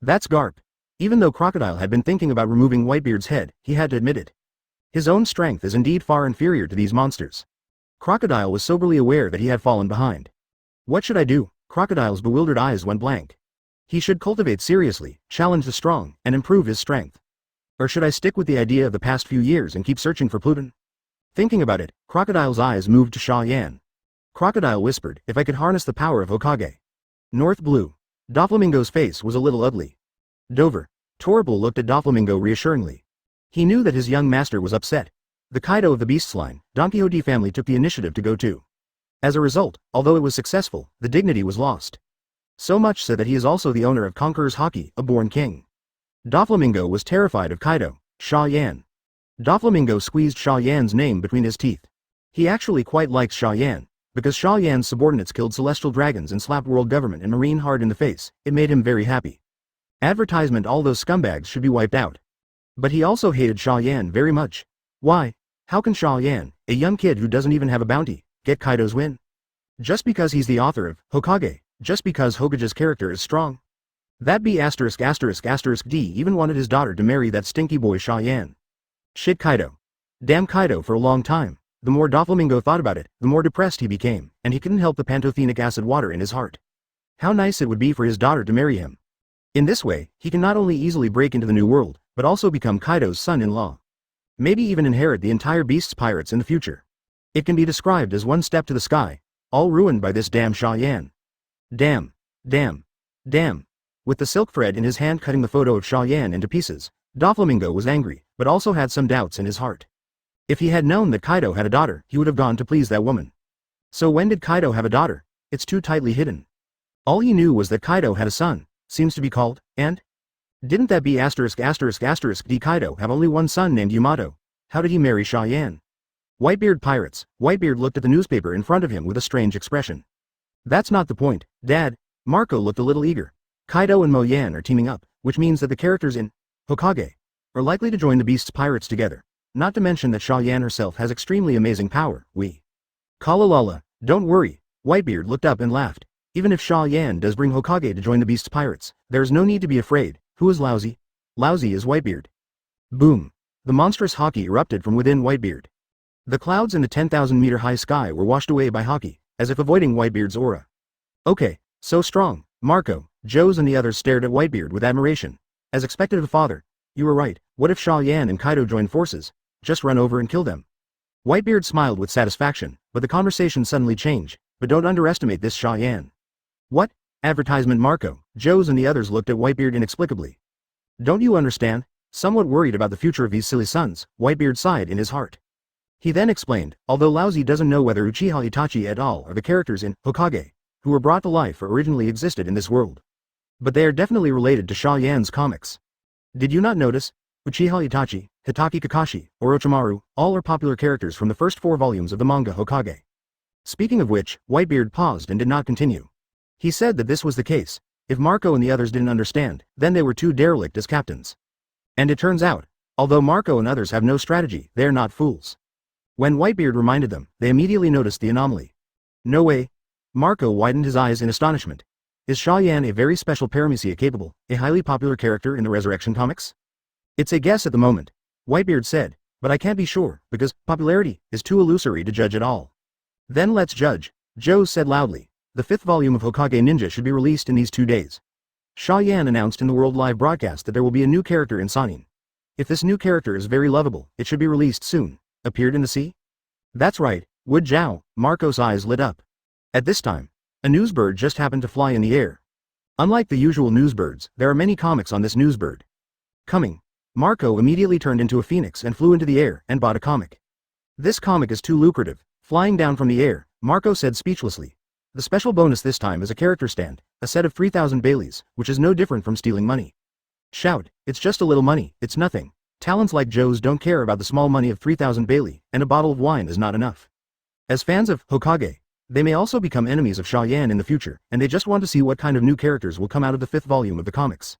That's Garp. Even though Crocodile had been thinking about removing Whitebeard's head, he had to admit it. His own strength is indeed far inferior to these monsters. Crocodile was soberly aware that he had fallen behind. What should I do? Crocodile's bewildered eyes went blank. He should cultivate seriously, challenge the strong, and improve his strength. Or should I stick with the idea of the past few years and keep searching for Pluton? Thinking about it, Crocodile's eyes moved to Xia Yan. Crocodile whispered, if I could harness the power of Hokage. North Blue. Doflamingo's face was a little ugly. Dover. Torbull looked at Doflamingo reassuringly. He knew that his young master was upset. The Kaido of the Beast's line, Don Quixote family took the initiative to go too. As a result, although it was successful, the dignity was lost. So much so that he is also the owner of Conqueror's Haki, a born king. Doflamingo was terrified of Kaido, Xia Yan. Doflamingo squeezed Xia Yan's name between his teeth. He actually quite likes Xia Yan, because Xia Yan's subordinates killed celestial dragons and slapped world government and marine hard in the face. It made him very happy. Advertisement, all those scumbags should be wiped out. But he also hated Xia Yan very much. Why? How can Xia Yan, a young kid who doesn't even have a bounty, get Kaido's win? Just because he's the author of Hokage. Just because Hokage's character is strong? That B********D even wanted his daughter to marry that stinky boy Xia Yan. Shit Kaido. Damn Kaido. For a long time, the more Doflamingo thought about it, the more depressed he became, and he couldn't help the pantothenic acid water in his heart. How nice it would be for his daughter to marry him. In this way, he can not only easily break into the new world, but also become Kaido's son-in-law. Maybe even inherit the entire Beast's pirates in the future. It can be described as one step to the sky, all ruined by this damn Xia Yan. Damn. Damn. Damn. With the silk thread in his hand cutting the photo of Xia Yan into pieces, Doflamingo was angry, but also had some doubts in his heart. If he had known that Kaido had a daughter, he would have gone to please that woman. So when did Kaido have a daughter? It's too tightly hidden. All he knew was that Kaido had a son, seems to be called, and? Didn't that be *****D Kaido have only one son named Yamato? How did he marry Xia Yan? Whitebeard pirates. Whitebeard looked at the newspaper in front of him with a strange expression. That's not the point, Dad. Marco looked a little eager. Kaido and Mo Yan are teaming up, which means that the characters in Hokage are likely to join the Beast's pirates together. Not to mention that Xia Yan herself has extremely amazing power. Kalalala, don't worry. Whitebeard looked up and laughed. Even if Xia Yan does bring Hokage to join the Beast's pirates, there's no need to be afraid. Who is lousy? Lousy is Whitebeard. Boom. The monstrous Haki erupted from within Whitebeard. The clouds in the 10,000-meter-high sky were washed away by Haki, as if avoiding Whitebeard's aura. Okay, so strong. Marco, Joes and the others stared at Whitebeard with admiration. As expected of the father. You were right. What if Xia Yan and Kaido join forces? Just run over and kill them. Whitebeard smiled with satisfaction, but the conversation suddenly changed. But don't underestimate this Xia Yan. What? Advertisement. Marco, Joes and the others looked at Whitebeard inexplicably. Don't you understand? Somewhat worried about the future of these silly sons, Whitebeard sighed in his heart. He then explained, although Lousy doesn't know whether Uchiha Itachi et al. Are the characters in Hokage, who were brought to life or originally existed in this world. But they are definitely related to Xia Yan's comics. Did you not notice? Uchiha Itachi, Hitaki Kakashi, Orochimaru, all are popular characters from the first 4 volumes of the manga Hokage. Speaking of which, Whitebeard paused and did not continue. He said that this was the case. If Marco and the others didn't understand, then they were too derelict as captains. And it turns out, although Marco and others have no strategy, they are not fools. When Whitebeard reminded them, they immediately noticed the anomaly. No way. Marco widened his eyes in astonishment. Is Xia Yan a very special paramecia capable, a highly popular character in the Resurrection comics? It's a guess at the moment, Whitebeard said, but I can't be sure, because popularity is too illusory to judge at all. Then let's judge, Joe said loudly. The 5th volume of Hokage Ninja should be released in these 2 days. Xia Yan announced in the World Live broadcast that there will be a new character in Sanin. If this new character is very lovable, it should be released soon. Appeared in the sea? That's right, Wood Zhao. Marco's eyes lit up. At this time, a newsbird just happened to fly in the air. Unlike the usual newsbirds, there are many comics on this newsbird. Coming. Marco immediately turned into a phoenix and flew into the air and bought a comic. This comic is too lucrative. Flying down from the air, Marco said speechlessly. The special bonus this time is a character stand, a set of 3,000 Baileys, which is no different from stealing money. Shout, it's just a little money, it's nothing. Talents like Joe's don't care about the small money of 3,000 Bailey, and a bottle of wine is not enough. As fans of Hokage, they may also become enemies of Xia Yan in the future, and they just want to see what kind of new characters will come out of the 5th volume of the comics.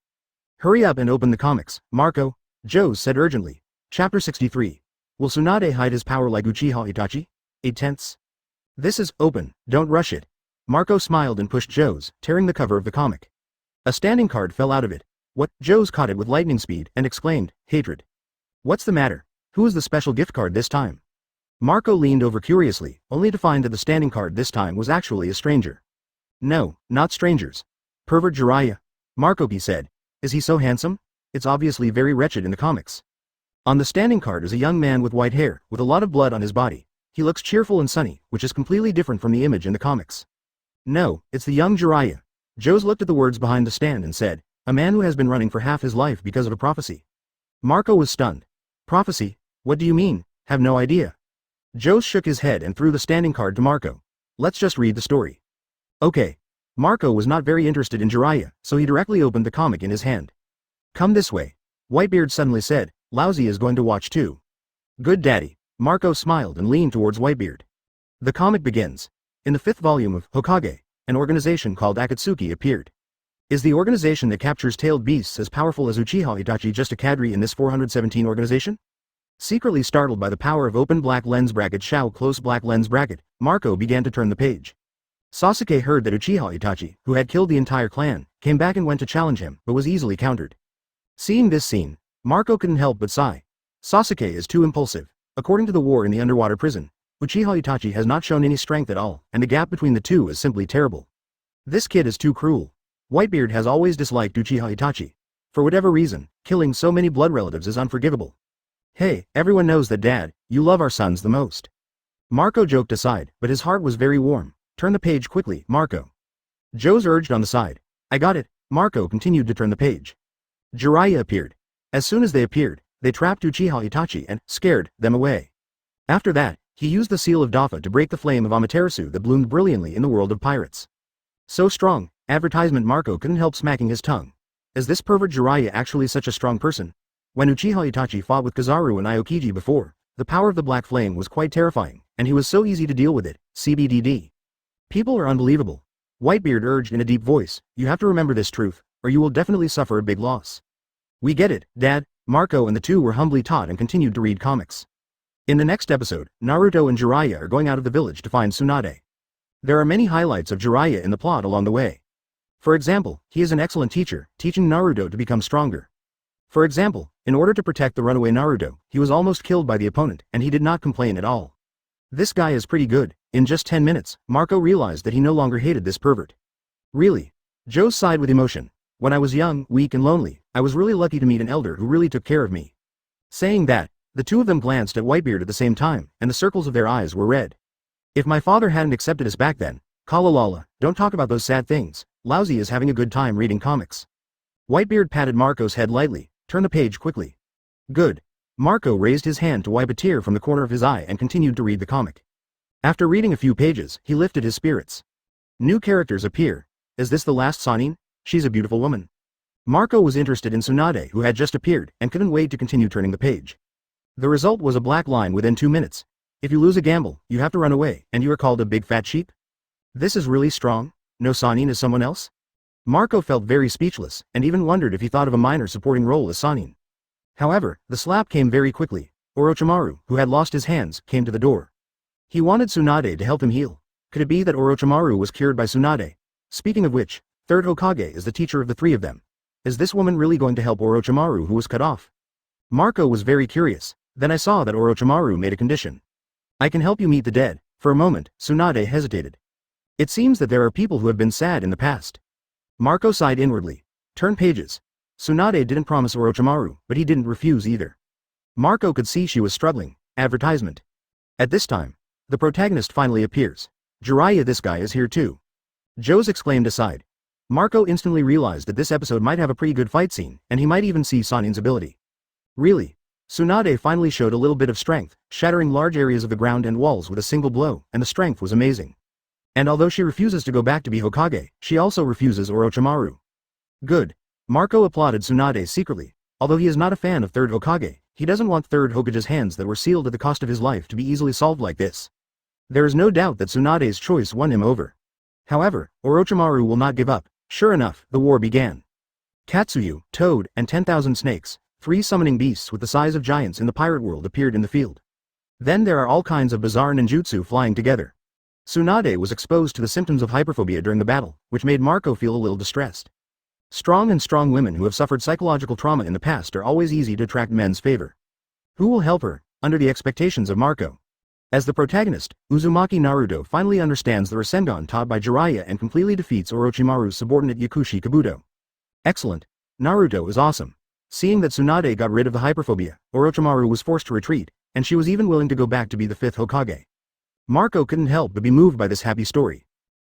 Hurry up and open the comics, Marco, Joe said urgently. Chapter 63. Will Tsunade hide his power like Uchiha Itachi? 8 tenths. This is open, don't rush it. Marco smiled and pushed Joe's, tearing the cover of the comic. A standing card fell out of it. What? Joe's caught it with lightning speed and exclaimed, hatred. What's the matter? Who is the special gift card this time? Marco leaned over curiously, only to find that the standing card this time was actually a stranger. No, not strangers. Pervert Jiraiya. Marco said. Is he so handsome? It's obviously very wretched in the comics. On the standing card is a young man with white hair, with a lot of blood on his body. He looks cheerful and sunny, which is completely different from the image in the comics. No, it's the young Jiraiya. Joe's looked at the words behind the stand and said, a man who has been running for half his life because of a prophecy. Marco was stunned. Prophecy? What do you mean? Have no idea. Joe shook his head and threw the standing card to Marco. Let's just read the story. Okay. Marco was not very interested in Jiraiya, so he directly opened the comic in his hand. Come this way. Whitebeard suddenly said, Lousy is going to watch too. Good daddy. Marco smiled and leaned towards Whitebeard. The comic begins. In the 5th volume of Hokage, an organization called Akatsuki appeared. Is the organization that captures tailed beasts as powerful as Uchiha Itachi just a cadre in this 417 organization? Secretly startled by the power of open black lens bracket Shao close black lens bracket, Marco began to turn the page. Sasuke heard that Uchiha Itachi, who had killed the entire clan, came back and went to challenge him, but was easily countered. Seeing this scene, Marco couldn't help but sigh. Sasuke is too impulsive. According to the war in the underwater prison, Uchiha Itachi has not shown any strength at all, and the gap between the two is simply terrible. This kid is too cruel. Whitebeard has always disliked Uchiha Itachi. For whatever reason, killing so many blood relatives is unforgivable. Hey, everyone knows that Dad, you love our sons the most. Marco joked aside, but his heart was very warm. Turn the page quickly, Marco. Joe's urged on the side. I got it. Marco continued to turn the page. Jiraiya appeared. As soon as they appeared, they trapped Uchiha Itachi and scared them away. After that, he used the seal of Dafa to break the flame of Amaterasu that bloomed brilliantly in the world of pirates. So strong, advertisement Marco couldn't help smacking his tongue. Is this pervert Jiraiya actually such a strong person? When Uchiha Itachi fought with Kizaru and Aokiji before, the power of the black flame was quite terrifying, and he was so easy to deal with it, CBDD. People are unbelievable. Whitebeard urged in a deep voice, you have to remember this truth, or you will definitely suffer a big loss. We get it, Dad. Marco and the two were humbly taught and continued to read comics. In the next episode, Naruto and Jiraiya are going out of the village to find Tsunade. There are many highlights of Jiraiya in the plot along the way. For example, he is an excellent teacher, teaching Naruto to become stronger. For example, in order to protect the runaway Naruto, he was almost killed by the opponent, and he did not complain at all. This guy is pretty good. In just 10 minutes, Marco realized that he no longer hated this pervert. Really? Joe sighed with emotion. When I was young, weak and lonely, I was really lucky to meet an elder who really took care of me. Saying that, the two of them glanced at Whitebeard at the same time, and the circles of their eyes were red. If my father hadn't accepted us back then, Kalalala, don't talk about those sad things. Lousy is having a good time reading comics. Whitebeard patted Marco's head lightly. Turn the page quickly. Good. Marco raised his hand to wipe a tear from the corner of his eye and continued to read the comic. After reading a few pages, he lifted his spirits. New characters appear. Is this the last Sanin? She's a beautiful woman. Marco was interested in Tsunade, who had just appeared, and couldn't wait to continue turning the page. The result was a black line within 2 minutes. If you lose a gamble, you have to run away, and you are called a big fat sheep? This is really strong. No Sanin is someone else? Marco felt very speechless, and even wondered if he thought of a minor supporting role as Sanin. However, the slap came very quickly. Orochimaru, who had lost his hands, came to the door. He wanted Tsunade to help him heal. Could it be that Orochimaru was cured by Tsunade? Speaking of which, third Hokage is the teacher of the three of them. Is this woman really going to help Orochimaru, who was cut off? Marco was very curious. Then I saw that Orochimaru made a condition. I can help you meet the dead. For a moment, Tsunade hesitated. It seems that there are people who have been sad in the past. Marco sighed inwardly. Turn pages. Tsunade didn't promise Orochimaru, but he didn't refuse either. Marco could see she was struggling. Advertisement. At this time, the protagonist finally appears. Jiraiya, this guy is here too. Joe's exclaimed aside. Marco instantly realized that this episode might have a pretty good fight scene, and he might even see Sanin's ability. Really? Tsunade finally showed a little bit of strength, shattering large areas of the ground and walls with a single blow, and the strength was amazing. And although she refuses to go back to be Hokage, she also refuses Orochimaru. Good. Marco applauded Tsunade secretly. Although he is not a fan of third Hokage, he doesn't want third Hokage's hands that were sealed at the cost of his life to be easily solved like this. There is no doubt that Tsunade's choice won him over. However, Orochimaru will not give up. Sure enough, the war began. Katsuyu, Toad, and 10,000 snakes, 3 summoning beasts with the size of giants in the pirate world, appeared in the field. Then there are all kinds of bizarre ninjutsu flying together. Tsunade was exposed to the symptoms of hyperphobia during the battle, which made Marco feel a little distressed. Strong women who have suffered psychological trauma in the past are always easy to attract men's favor. Who will help her, under the expectations of Marco? As the protagonist, Uzumaki Naruto finally understands the Rasengan taught by Jiraiya and completely defeats Orochimaru's subordinate Yakushi Kabuto. Excellent. Naruto is awesome. Seeing that Tsunade got rid of the hyperphobia, Orochimaru was forced to retreat, and she was even willing to go back to be the 5th Hokage. Marco couldn't help but be moved by this happy story.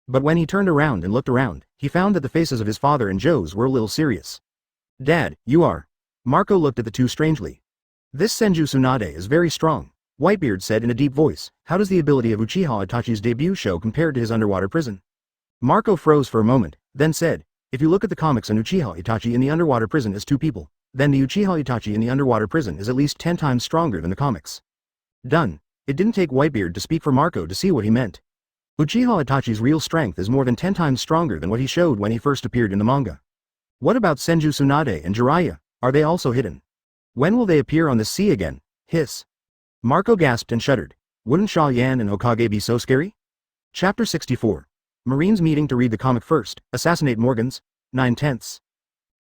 But when he turned around and looked around, he found that the faces of his father and Joe's were a little serious. Dad, you are. Marco looked at the two strangely. This Senju Tsunade is very strong, Whitebeard said in a deep voice. How does the ability of Uchiha Itachi's debut show compare to his underwater prison? Marco froze for a moment, then said, if you look at the comics and Uchiha Itachi in the underwater prison is 2 people, then the Uchiha Itachi in the underwater prison is at least 10 times stronger than the comics. Done. It didn't take Whitebeard to speak for Marco to see what he meant. Uchiha Itachi's real strength is more than 10 times stronger than what he showed when he first appeared in the manga. What about Senju Tsunade and Jiraiya? Are they also hidden? When will they appear on the sea again? Hiss. Marco gasped and shuddered. Wouldn't Xia Yan and Hokage be so scary? Chapter 64. Marines meeting to read the comic first. Assassinate Morgans. 9/10.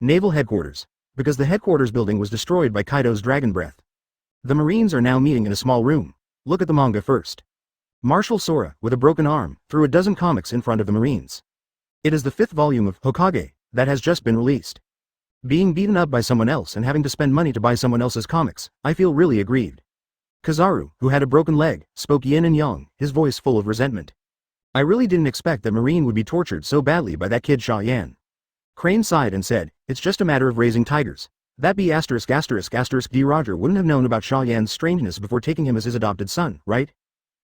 Naval Headquarters. Because the headquarters building was destroyed by Kaido's dragon breath. The Marines are now meeting in a small room. Look at the manga first. Marshal Sora, with a broken arm, threw a dozen comics in front of the Marines. It is the 5th volume of Hokage that has just been released. Being beaten up by someone else and having to spend money to buy someone else's comics, I feel really aggrieved. Kizaru, who had a broken leg, spoke yin and yang, his voice full of resentment. I really didn't expect that Marine would be tortured so badly by that kid Xia Yan. Crane sighed and said, it's just a matter of raising tigers. That be ****** D. Roger wouldn't have known about Xia Yan's strangeness before taking him as his adopted son, right?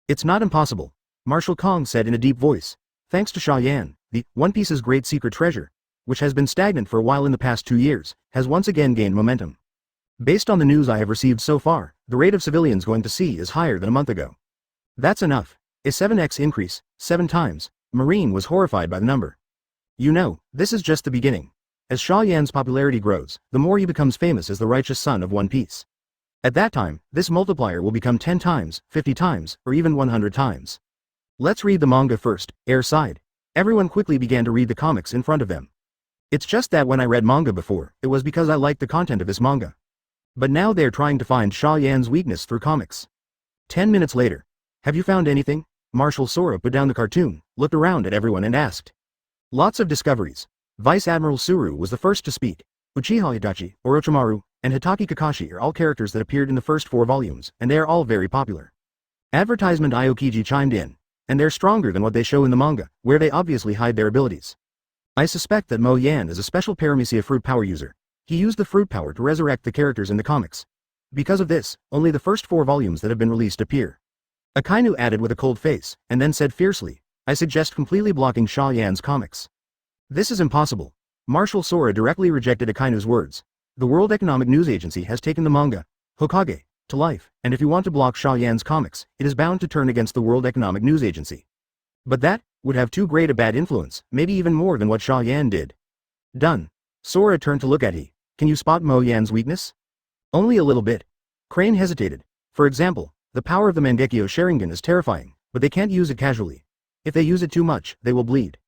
It's not impossible, Marshal Kong said in a deep voice. Thanks to Xia Yan, the One Piece's great secret treasure, which has been stagnant for a while in the past 2 years, has once again gained momentum. Based on the news I have received so far, the rate of civilians going to sea is higher than a month ago. That's enough. A 7x increase, 7 times. Marine was horrified by the number. You know, this is just the beginning. As Xia Yan's popularity grows, the more he becomes famous as the righteous son of One Piece. At that time, this multiplier will become 10 times, 50 times, or even 100 times. Let's read the manga first, Air sighed. Everyone quickly began to read the comics in front of them. It's just that when I read manga before, it was because I liked the content of this manga. But now they're trying to find Xia Yan's weakness through comics. 10 minutes later. Have you found anything? Marshal Sora put down the cartoon, looked around at everyone and asked. Lots of discoveries. Vice Admiral Tsuru was the first to speak. Uchiha Itachi, Orochimaru, and Hitaki Kakashi are all characters that appeared in the first 4 volumes, and they are all very popular. Advertisement Aokiji chimed in. And they're stronger than what they show in the manga, where they obviously hide their abilities. I suspect that Mo Yan is a special Paramecia fruit power user. He used the fruit power to resurrect the characters in the comics. Because of this, only the first 4 volumes that have been released appear. Akainu added with a cold face, and then said fiercely, I suggest completely blocking Xia Yan's comics. This is impossible. Marshal Sora directly rejected Akainu's words. The World Economic News Agency has taken the manga, Hokage, to life, and if you want to block Xia Yan's comics, it is bound to turn against the World Economic News Agency. But that would have too great a bad influence, maybe even more than what Xia Yan did. Done. Sora turned to look at he. Can you spot Mo Yan's weakness? Only a little bit. Crane hesitated. For example, the power of the Mangekyo Sharingan is terrifying, but they can't use it casually. If they use it too much, they will bleed.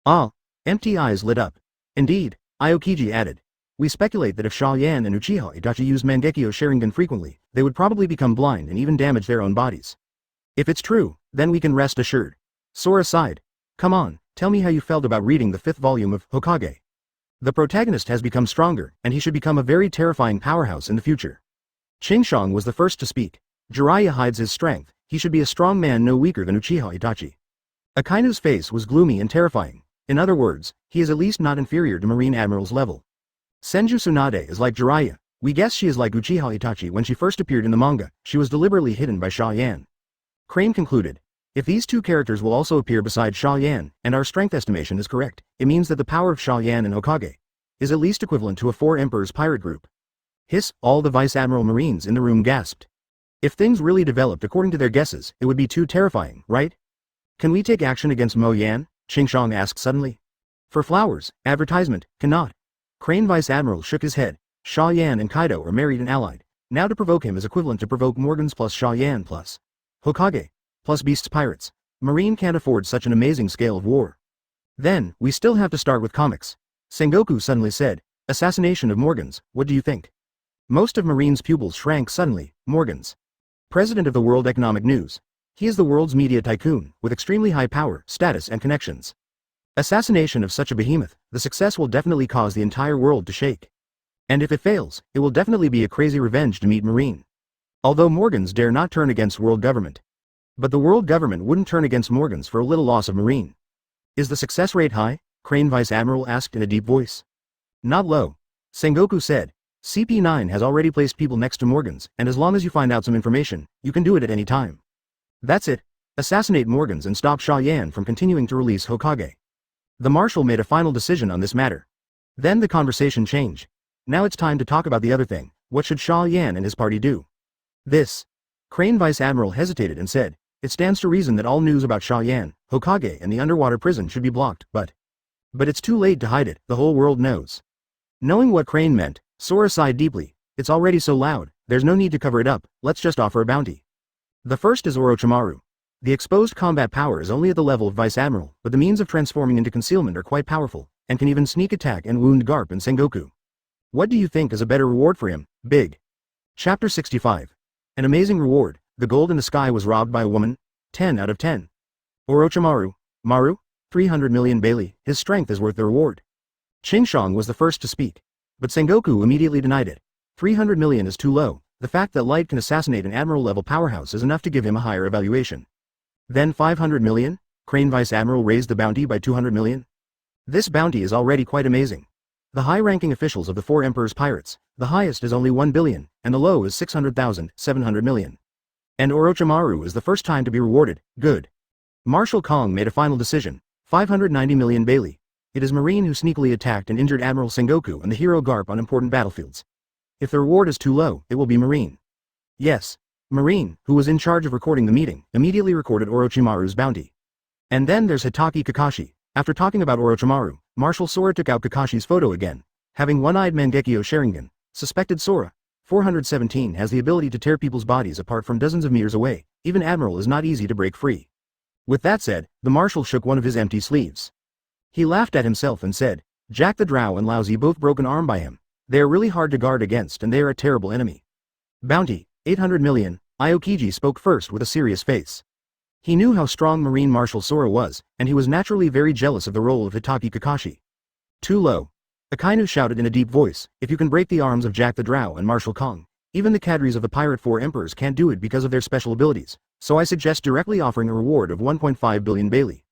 Ah. Empty eyes lit up. Indeed, Aokiji added. We speculate that if Xia Yan and Uchiha Itachi used Mangekyo Sharingan frequently, they would probably become blind and even damage their own bodies. If it's true, then we can rest assured. Sora sighed. Come on, tell me how you felt about reading the 5th volume of Hokage. The protagonist has become stronger, and he should become a very terrifying powerhouse in the future. Qingshang was the first to speak. Jiraiya hides his strength, he should be a strong man no weaker than Uchiha Itachi. Akainu's face was gloomy and terrifying. In other words, he is at least not inferior to Marine Admiral's level. Senju Tsunade is like Jiraiya. We guess she is like Uchiha Itachi. When she first appeared in the manga, she was deliberately hidden by Xia Yan. Crane concluded. If these two characters will also appear beside Xia Yan, and our strength estimation is correct, it means that the power of Xia Yan and Hokage is at least equivalent to a 4 Emperors pirate group. Hiss, all the Vice Admiral Marines in the room gasped. If things really developed according to their guesses, it would be too terrifying, right? Can we take action against Mo Yan? Qingshang asked suddenly. For flowers, advertisement, cannot. Crane Vice Admiral shook his head. Xia Yan and Kaido are married and allied. Now to provoke him is equivalent to provoke Morgans plus Xia Yan plus Hokage plus Beast's pirates. Marine can't afford such an amazing scale of war. Then, we still have to start with comics. Sengoku suddenly said, assassination of Morgans, what do you think? Most of Marine's pupils shrank suddenly. Morgans. President of the World Economic News. He is the world's media tycoon, with extremely high power, status and connections. Assassination of such a behemoth, the success will definitely cause the entire world to shake. And if it fails, it will definitely be a crazy revenge to meet Marine. Although Morgans dare not turn against world government. But the world government wouldn't turn against Morgans for a little loss of Marine. Is the success rate high? Crane Vice Admiral asked in a deep voice. Not low. Sengoku said. CP9 has already placed people next to Morgans, and as long as you find out some information, you can do it at any time. That's it. Assassinate Morgans and stop Xia Yan from continuing to release Hokage. The Marshal made a final decision on this matter. Then the conversation changed. Now it's time to talk about the other thing. What should Xia Yan and his party do? This. Crane Vice Admiral hesitated and said, it stands to reason that all news about Xia Yan, Hokage and the underwater prison should be blocked, but it's too late to hide it, the whole world knows. Knowing what Crane meant, Sora sighed deeply. It's already so loud, there's no need to cover it up, let's just offer a bounty. The first is Orochimaru. The exposed combat power is only at the level of Vice Admiral, but the means of transforming into concealment are quite powerful, and can even sneak attack and wound Garp and Sengoku. What do you think is a better reward for him, Big? Chapter 65. An amazing reward, the gold in the sky was robbed by a woman, 10 out of 10. Orochimaru, Maru, 300 million Bailey, his strength is worth the reward. Qingshang was the first to speak. But Sengoku immediately denied it. 300 million is too low, the fact that Light can assassinate an admiral-level powerhouse is enough to give him a higher evaluation. Then 500 million? Crane Vice Admiral raised the bounty by 200 million? This bounty is already quite amazing. The high-ranking officials of the 4 Emperors Pirates, the highest is only 1 billion, and the low is 600,000, 700 million. And Orochimaru is the first time to be rewarded, good. Marshal Kong made a final decision, 590 million Bailey. It is Marine who sneakily attacked and injured Admiral Sengoku and the hero Garp on important battlefields. If the reward is too low, it will be Marine. Yes. Marine, who was in charge of recording the meeting, immediately recorded Orochimaru's bounty. And then there's Hitaki Kakashi. After talking about Orochimaru, Marshal Sora took out Kakashi's photo again. Having one-eyed Mangekyo Sharingan, suspected Sora. 417 has the ability to tear people's bodies apart from dozens of meters away. Even Admiral is not easy to break free. With that said, the Marshal shook one of his empty sleeves. He laughed at himself and said, Jack the Drow and Lousy both broke an arm by him. They are really hard to guard against and they are a terrible enemy. Bounty, 800 million, Aokiji spoke first with a serious face. He knew how strong Marine Marshal Sora was, and he was naturally very jealous of the role of Hitaki Kakashi. Too low. Akainu shouted in a deep voice, if you can break the arms of Jack the Drow and Marshal Kong, even the cadres of the Pirate 4 Emperors can't do it because of their special abilities, so I suggest directly offering a reward of 1.5 billion Bailey.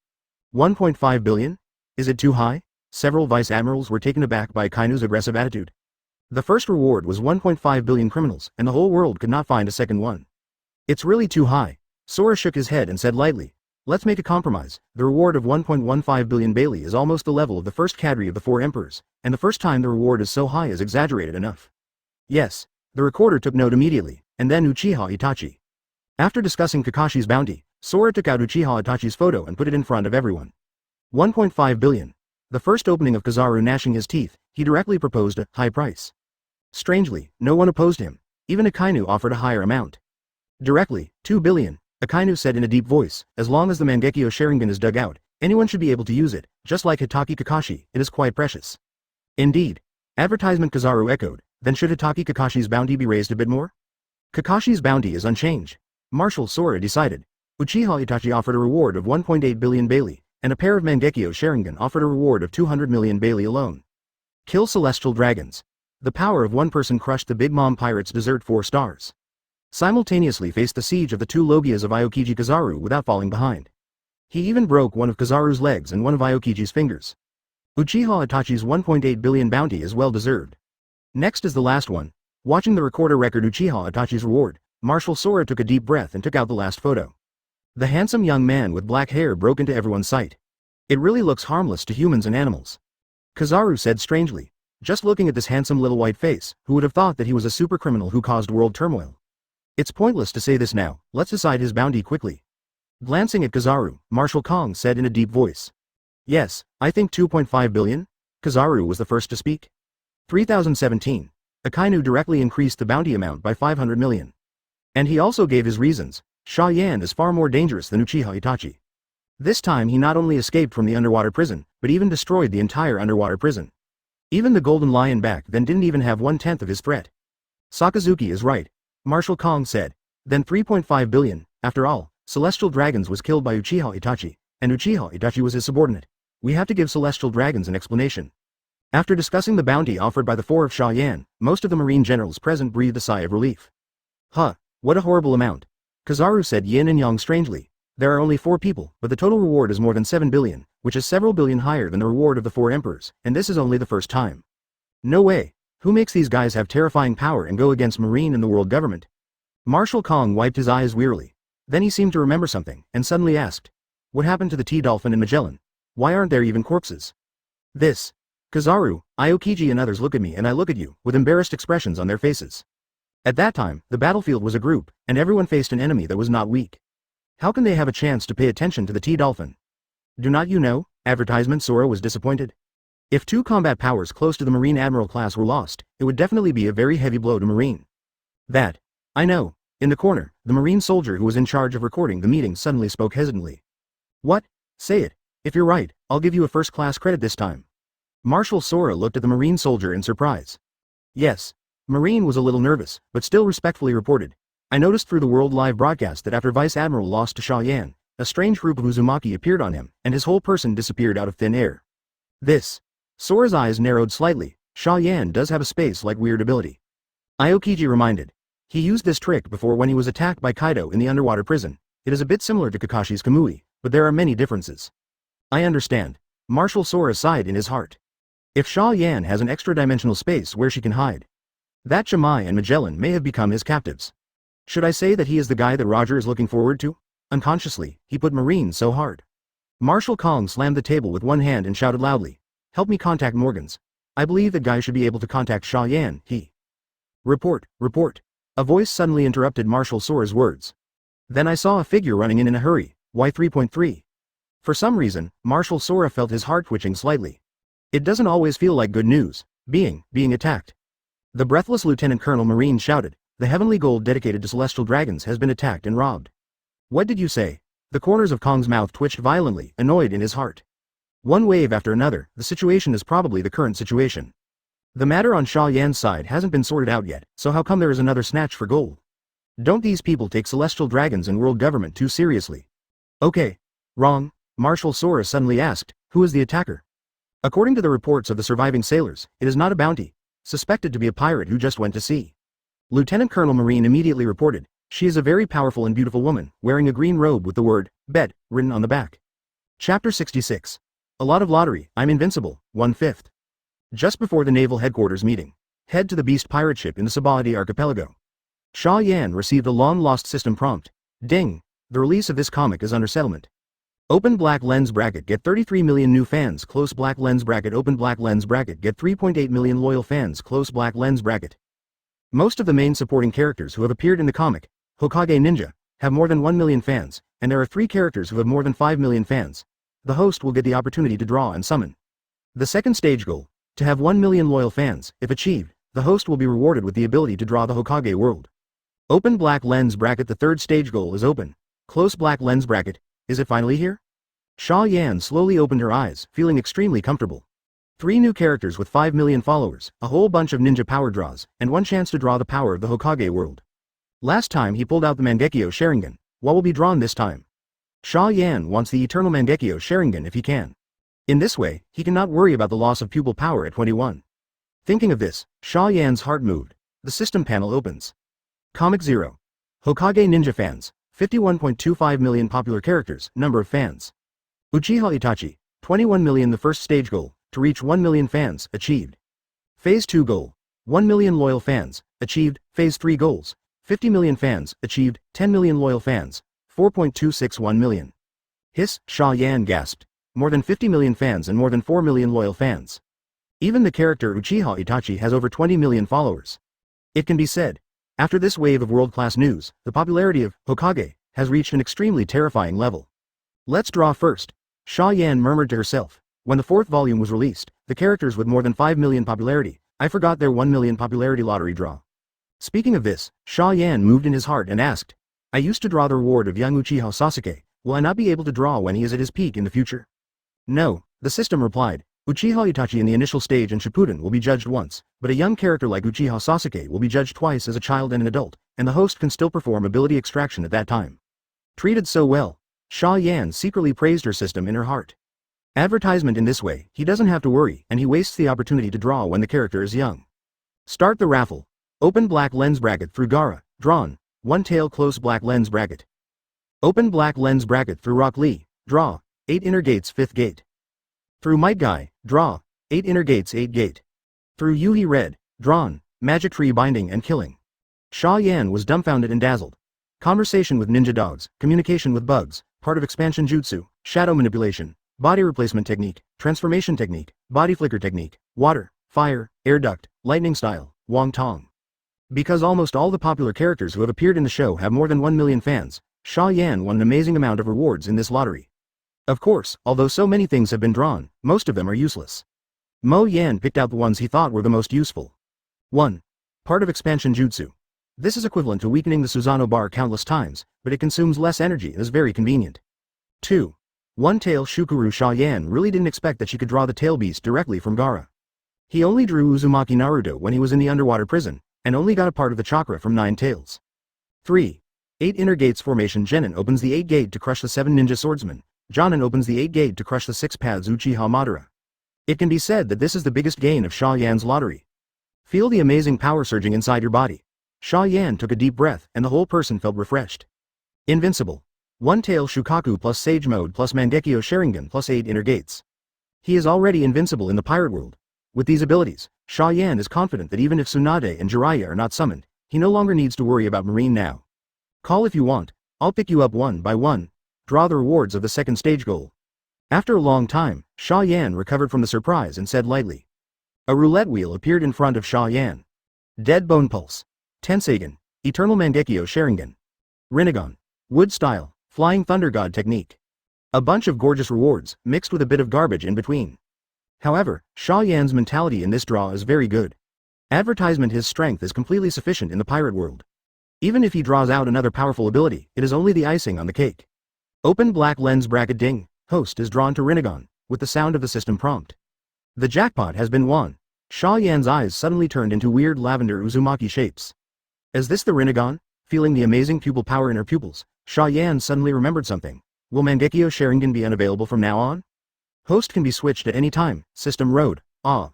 1.5 billion? Is it too high? Several Vice Admirals were taken aback by Akainu's aggressive attitude. The first reward was 1.5 billion criminals, and the whole world could not find a second one. It's really too high. Sora shook his head and said lightly, Let's make a compromise. The reward of 1.15 billion Bailey is almost the level of the first cadre of the 4 emperors, and the first time the reward is so high is exaggerated enough. Yes. The recorder took note immediately, and then Uchiha Itachi. After discussing Kakashi's bounty, Sora took out Uchiha Itachi's photo and put it in front of everyone. 1.5 billion. The first opening of Kizaru gnashing his teeth, he directly proposed a high price. Strangely, no one opposed him. Even Akainu offered a higher amount. Directly, 2 billion. Akainu said in a deep voice, as long as the Mangekyo Sharingan is dug out, anyone should be able to use it, just like Hitaki Kakashi, it is quite precious. Indeed. Advertisement Kizaru echoed, then should Hitaki Kakashi's bounty be raised a bit more? Kakashi's bounty is unchanged. Marshal Sora decided. Uchiha Itachi offered a reward of 1.8 billion Bailey, and a pair of Mangekyo Sharingan offered a reward of 200 million Bailey alone. Kill celestial dragons. The power of one person crushed the Big Mom Pirates' desert 4 stars. Simultaneously faced the siege of the 2 Logias of Aokiji Kizaru without falling behind. He even broke one of Kizaru's legs and one of Aokiji's fingers. Uchiha Itachi's 1.8 billion bounty is well deserved. Next is the last one. Watching the recorder record Uchiha Itachi's reward, Marshal Sora took a deep breath and took out the last photo. The handsome young man with black hair broke into everyone's sight. It really looks harmless to humans and animals. Kizaru said strangely. Just looking at this handsome little white face, who would have thought that he was a super criminal who caused world turmoil? It's pointless to say this now, let's decide his bounty quickly. Glancing at Kizaru, Marshal Kong said in a deep voice. Yes, I think 2.5 billion? Kizaru was the first to speak. 3017. Akainu directly increased the bounty amount by 500 million. And he also gave his reasons. Xia Yan is far more dangerous than Uchiha Itachi. This time he not only escaped from the underwater prison, but even destroyed the entire underwater prison. Even the Golden Lion back then didn't even have 1/10 of his threat. Sakazuki is right. Marshal Kong said. Then 3.5 billion, after all, Celestial Dragons was killed by Uchiha Itachi, and Uchiha Itachi was his subordinate. We have to give Celestial Dragons an explanation. After discussing the bounty offered by the 4 of Xia Yan, most of the marine generals present breathed a sigh of relief. Huh, what a horrible amount. Kizaru said yin and yang strangely. There are only 4 people, but the total reward is more than 7 billion, which is several billion higher than the reward of the 4 emperors, and this is only the first time. No way. Who makes these guys have terrifying power and go against marine and the world government? Marshal Kong wiped his eyes wearily. Then he seemed to remember something, and suddenly asked. What happened to the T-Dolphin and Magellan? Why aren't there even corpses? This. Kizaru, Aokiji and others look at me and I look at you, with embarrassed expressions on their faces. At that time, the battlefield was a group, and everyone faced an enemy that was not weak. How can they have a chance to pay attention to the T-Dolphin? Do not you know? Advertisement Sora was disappointed. If 2 combat powers close to the Marine Admiral class were lost, it would definitely be a very heavy blow to Marine. That. I know. In the corner, the Marine soldier who was in charge of recording the meeting suddenly spoke hesitantly. What? Say it. If you're right, I'll give you a first-class credit this time. Marshal Sora looked at the Marine soldier in surprise. Yes. Marine was a little nervous, but still respectfully reported. I noticed through the World Live broadcast that after Vice Admiral lost to Xia Yan, a strange group of Uzumaki appeared on him, and his whole person disappeared out of thin air. This. Sora's eyes narrowed slightly. Xia Yan does have a space-like weird ability. Aokiji reminded. He used this trick before when he was attacked by Kaido in the underwater prison. It is a bit similar to Kakashi's Kamui, but there are many differences. I understand. Marshal Sora sighed in his heart. If Xia Yan has an extra-dimensional space where she can hide, that Chamai and Magellan may have become his captives. Should I say that he is the guy that Roger is looking forward to? Unconsciously, he put Marine so hard. Marshal Kong slammed the table with one hand and shouted loudly. Help me contact Morgans. I believe that guy should be able to contact Xia Yan, he. Report, report. A voice suddenly interrupted Marshal Sora's words. Then I saw a figure running in a hurry, Y3.3. For some reason, Marshal Sora felt his heart twitching slightly. It doesn't always feel like good news, being attacked. The breathless Lieutenant Colonel Marine shouted, the heavenly gold dedicated to celestial dragons has been attacked and robbed. What did you say? The corners of Kong's mouth twitched violently, annoyed in his heart. One wave after another, the situation is probably the current situation. The matter on Xia Yan's side hasn't been sorted out yet, so how come there is another snatch for gold? Don't these people take celestial dragons and world government too seriously? Okay. Wrong. Marshal Sora suddenly asked, who is the attacker? According to the reports of the surviving sailors, it is not a bounty, suspected to be a pirate who just went to sea. Lieutenant Colonel Marine immediately reported, she is a very powerful and beautiful woman, wearing a green robe with the word, bet, written on the back. Chapter 66. A lot of lottery, I'm invincible, 1/5. Just before the naval headquarters meeting, head to the beast pirate ship in the Sabadi archipelago. Xia Yan received a long-lost system prompt. Ding! The release of this comic is under settlement. Open black lens bracket, get 33 million new fans, close black lens bracket, open black lens bracket, get 3.8 million loyal fans, close black lens bracket. Most of the main supporting characters who have appeared in the comic, Hokage Ninja, have more than 1 million fans, and there are 3 characters who have more than 5 million fans. The host will get the opportunity to draw and summon. The second stage goal, to have 1 million loyal fans, if achieved, the host will be rewarded with the ability to draw the Hokage world. Open black lens bracket, the third stage goal is open. Close black lens bracket, is it finally here? Xia Yan slowly opened her eyes, feeling extremely comfortable. 3 new characters with 5 million followers, a whole bunch of ninja power draws, and 1 chance to draw the power of the Hokage world. Last time he pulled out the Mangekyo Sharingan. What will be drawn this time? Xia Yan wants the eternal Mangekyo Sharingan if he can. In this way, he cannot worry about the loss of pupil power at 21. Thinking of this, Xia Yan's heart moved. The system panel opens. Comic 0. Hokage Ninja fans, 51.25 million popular characters, number of fans. Uchiha Itachi, 21 million. The first stage goal, to reach 1 million fans, achieved. Phase 2 goal, 1 million loyal fans, achieved. Phase 3 goals, 50 million fans, achieved. 10 million loyal fans, 4.261 million. Hiss, Xia Yan gasped. More than 50 million fans and more than 4 million loyal fans. Even the character Uchiha Itachi has over 20 million followers. It can be said, after this wave of world-class news, the popularity of Hokage has reached an extremely terrifying level. Let's draw first, Xia Yan murmured to herself. When the 4th volume was released, the characters with more than 5 million popularity, I forgot their 1 million popularity lottery draw. Speaking of this, Xia Yan moved in his heart and asked, I used to draw the reward of young Uchiha Sasuke, will I not be able to draw when he is at his peak in the future? No, the system replied. Uchiha Itachi in the initial stage and Shippuden will be judged once, but a young character like Uchiha Sasuke will be judged twice as a child and an adult, and the host can still perform ability extraction at that time. Treated so well, Xia Yan secretly praised her system in her heart. Advertisement in this way, he doesn't have to worry, and he wastes the opportunity to draw when the character is young. Start the raffle. Open black lens bracket through Gaara, drawn, 1 tail close black lens bracket. Open black lens bracket through Rock Lee, draw, 8 inner gates 5th gate. Through Might Guy, draw, 8 inner gates 8 gate. Through Yuhi Red, drawn, magic tree binding and killing. Xia Yan was dumbfounded and dazzled. Conversation with ninja dogs, communication with bugs, part of expansion jutsu, shadow manipulation, body replacement technique, transformation technique, body flicker technique, water, fire, air duct, lightning style, Wong Tong. Because almost all the popular characters who have appeared in the show have more than 1 million fans, Xia Yan won an amazing amount of rewards in this lottery. Of course, although so many things have been drawn, most of them are useless. Mo Yan picked out the ones he thought were the most useful. 1. Part of expansion jutsu. This is equivalent to weakening the Susanoo bar countless times, but it consumes less energy and is very convenient. 2. One tail Shukuru. Xia Yan really didn't expect that she could draw the tail beast directly from Gaara. He only drew Uzumaki Naruto when he was in the underwater prison, and only got a part of the chakra from 9 tails. 3. 8 inner gates formation. Genin opens the 8 gate to crush the 7 ninja swordsmen. Jonin opens the 8 gate to crush the 6 paths Uchiha Madara. It can be said that this is the biggest gain of Xia Yan's lottery. Feel the amazing power surging inside your body. Xia Yan took a deep breath and the whole person felt refreshed. Invincible. 1 tail Shukaku plus Sage Mode plus Mangekyo Sharingan plus 8 inner gates. He is already invincible in the pirate world. With these abilities, Xia Yan is confident that even if Tsunade and Jiraiya are not summoned, he no longer needs to worry about Marine now. Call if you want, I'll pick you up one by one. Draw the rewards of the second stage goal. After a long time, Xia Yan recovered from the surprise and said lightly. A roulette wheel appeared in front of Xia Yan. Dead Bone Pulse. Tenseigan. Eternal Mangekyo Sharingan. Rinnegan. Wood Style. Flying Thunder God Technique. A bunch of gorgeous rewards, mixed with a bit of garbage in between. However, Xia Yan's mentality in this draw is very good. Advertisement. His strength is completely sufficient in the pirate world. Even if he draws out another powerful ability, it is only the icing on the cake. Open black lens bracket. Ding. Host is drawn to Rinnegan, with the sound of the system prompt. The jackpot has been won. Xia Yan's eyes suddenly turned into weird lavender Uzumaki shapes. Is this the Rinnegan? Feeling the amazing pupil power in her pupils, Xia Yan suddenly remembered something. Will Mangekyo Sharingan be unavailable from now on? Host can be switched at any time. System road. Ah.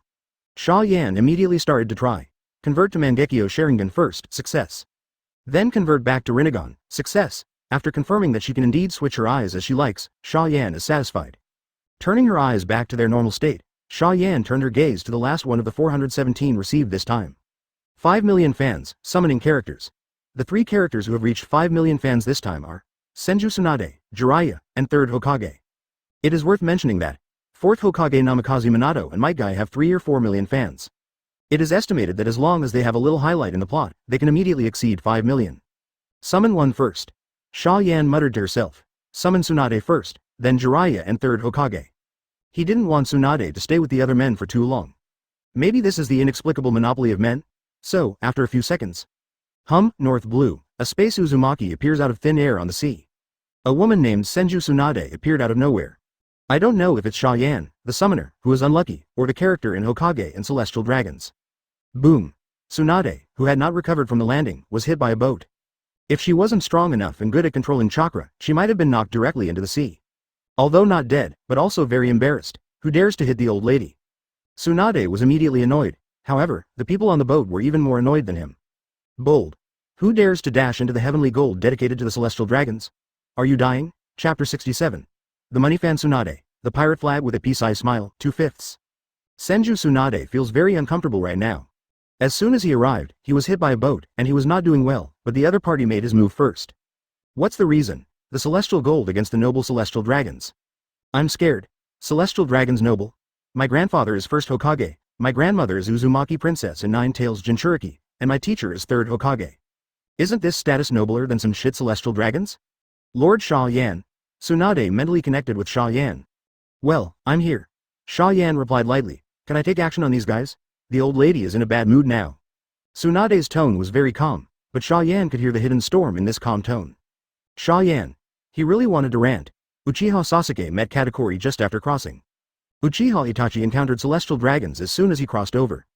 Xia Yan immediately started to try. Convert to Mangekyo Sharingan first. Success. Then convert back to Rinnegan. Success. After confirming that she can indeed switch her eyes as she likes, Xia Yan is satisfied. Turning her eyes back to their normal state, Xia Yan turned her gaze to the last one of the 417 received this time. 5 million fans, summoning characters. The 3 characters who have reached 5 million fans this time are Senju Tsunade, Jiraiya, and 3rd Hokage. It is worth mentioning that 4th Hokage Namikaze Minato and Might Guy have 3 or 4 million fans. It is estimated that as long as they have a little highlight in the plot, they can immediately exceed 5 million. Summon one first. Xia Yan muttered to herself. Summon Tsunade first, then Jiraiya and 3rd Hokage. He didn't want Tsunade to stay with the other men for too long. Maybe this is the inexplicable monopoly of men? So, after a few seconds. North Blue, a space Uzumaki appears out of thin air on the sea. A woman named Senju Tsunade appeared out of nowhere. I don't know if it's Xia Yan, the summoner, who is unlucky, or the character in Hokage and Celestial Dragons. Boom. Tsunade, who had not recovered from the landing, was hit by a boat. If she wasn't strong enough and good at controlling chakra, she might have been knocked directly into the sea. Although not dead, but also very embarrassed. Who dares to hit the old lady? Tsunade was immediately annoyed. However, the people on the boat were even more annoyed than him. Bold. Who dares to dash into the heavenly gold dedicated to the Celestial Dragons? Are you dying? Chapter 67. The money fan Tsunade, the pirate flag with a peace-eye smile, 2/5. Senju Tsunade feels very uncomfortable right now. As soon as he arrived, he was hit by a boat, and he was not doing well, but the other party made his move first. What's the reason? The Celestial Gold against the noble Celestial Dragons. I'm scared. Celestial Dragons noble? My grandfather is 1st Hokage, my grandmother is Uzumaki Princess in Nine Tails Jinchuriki, and my teacher is 3rd Hokage. Isn't this status nobler than some shit Celestial Dragons? Lord Xia Yan. Tsunade mentally connected with Xia Yan. Well, I'm here. Xia Yan replied lightly. Can I take action on these guys? The old lady is in a bad mood now. Tsunade's tone was very calm, but Xia Yan could hear the hidden storm in this calm tone. Xia Yan. He really wanted to rant. Uchiha Sasuke met Katakuri just after crossing. Uchiha Itachi encountered Celestial Dragons as soon as he crossed over.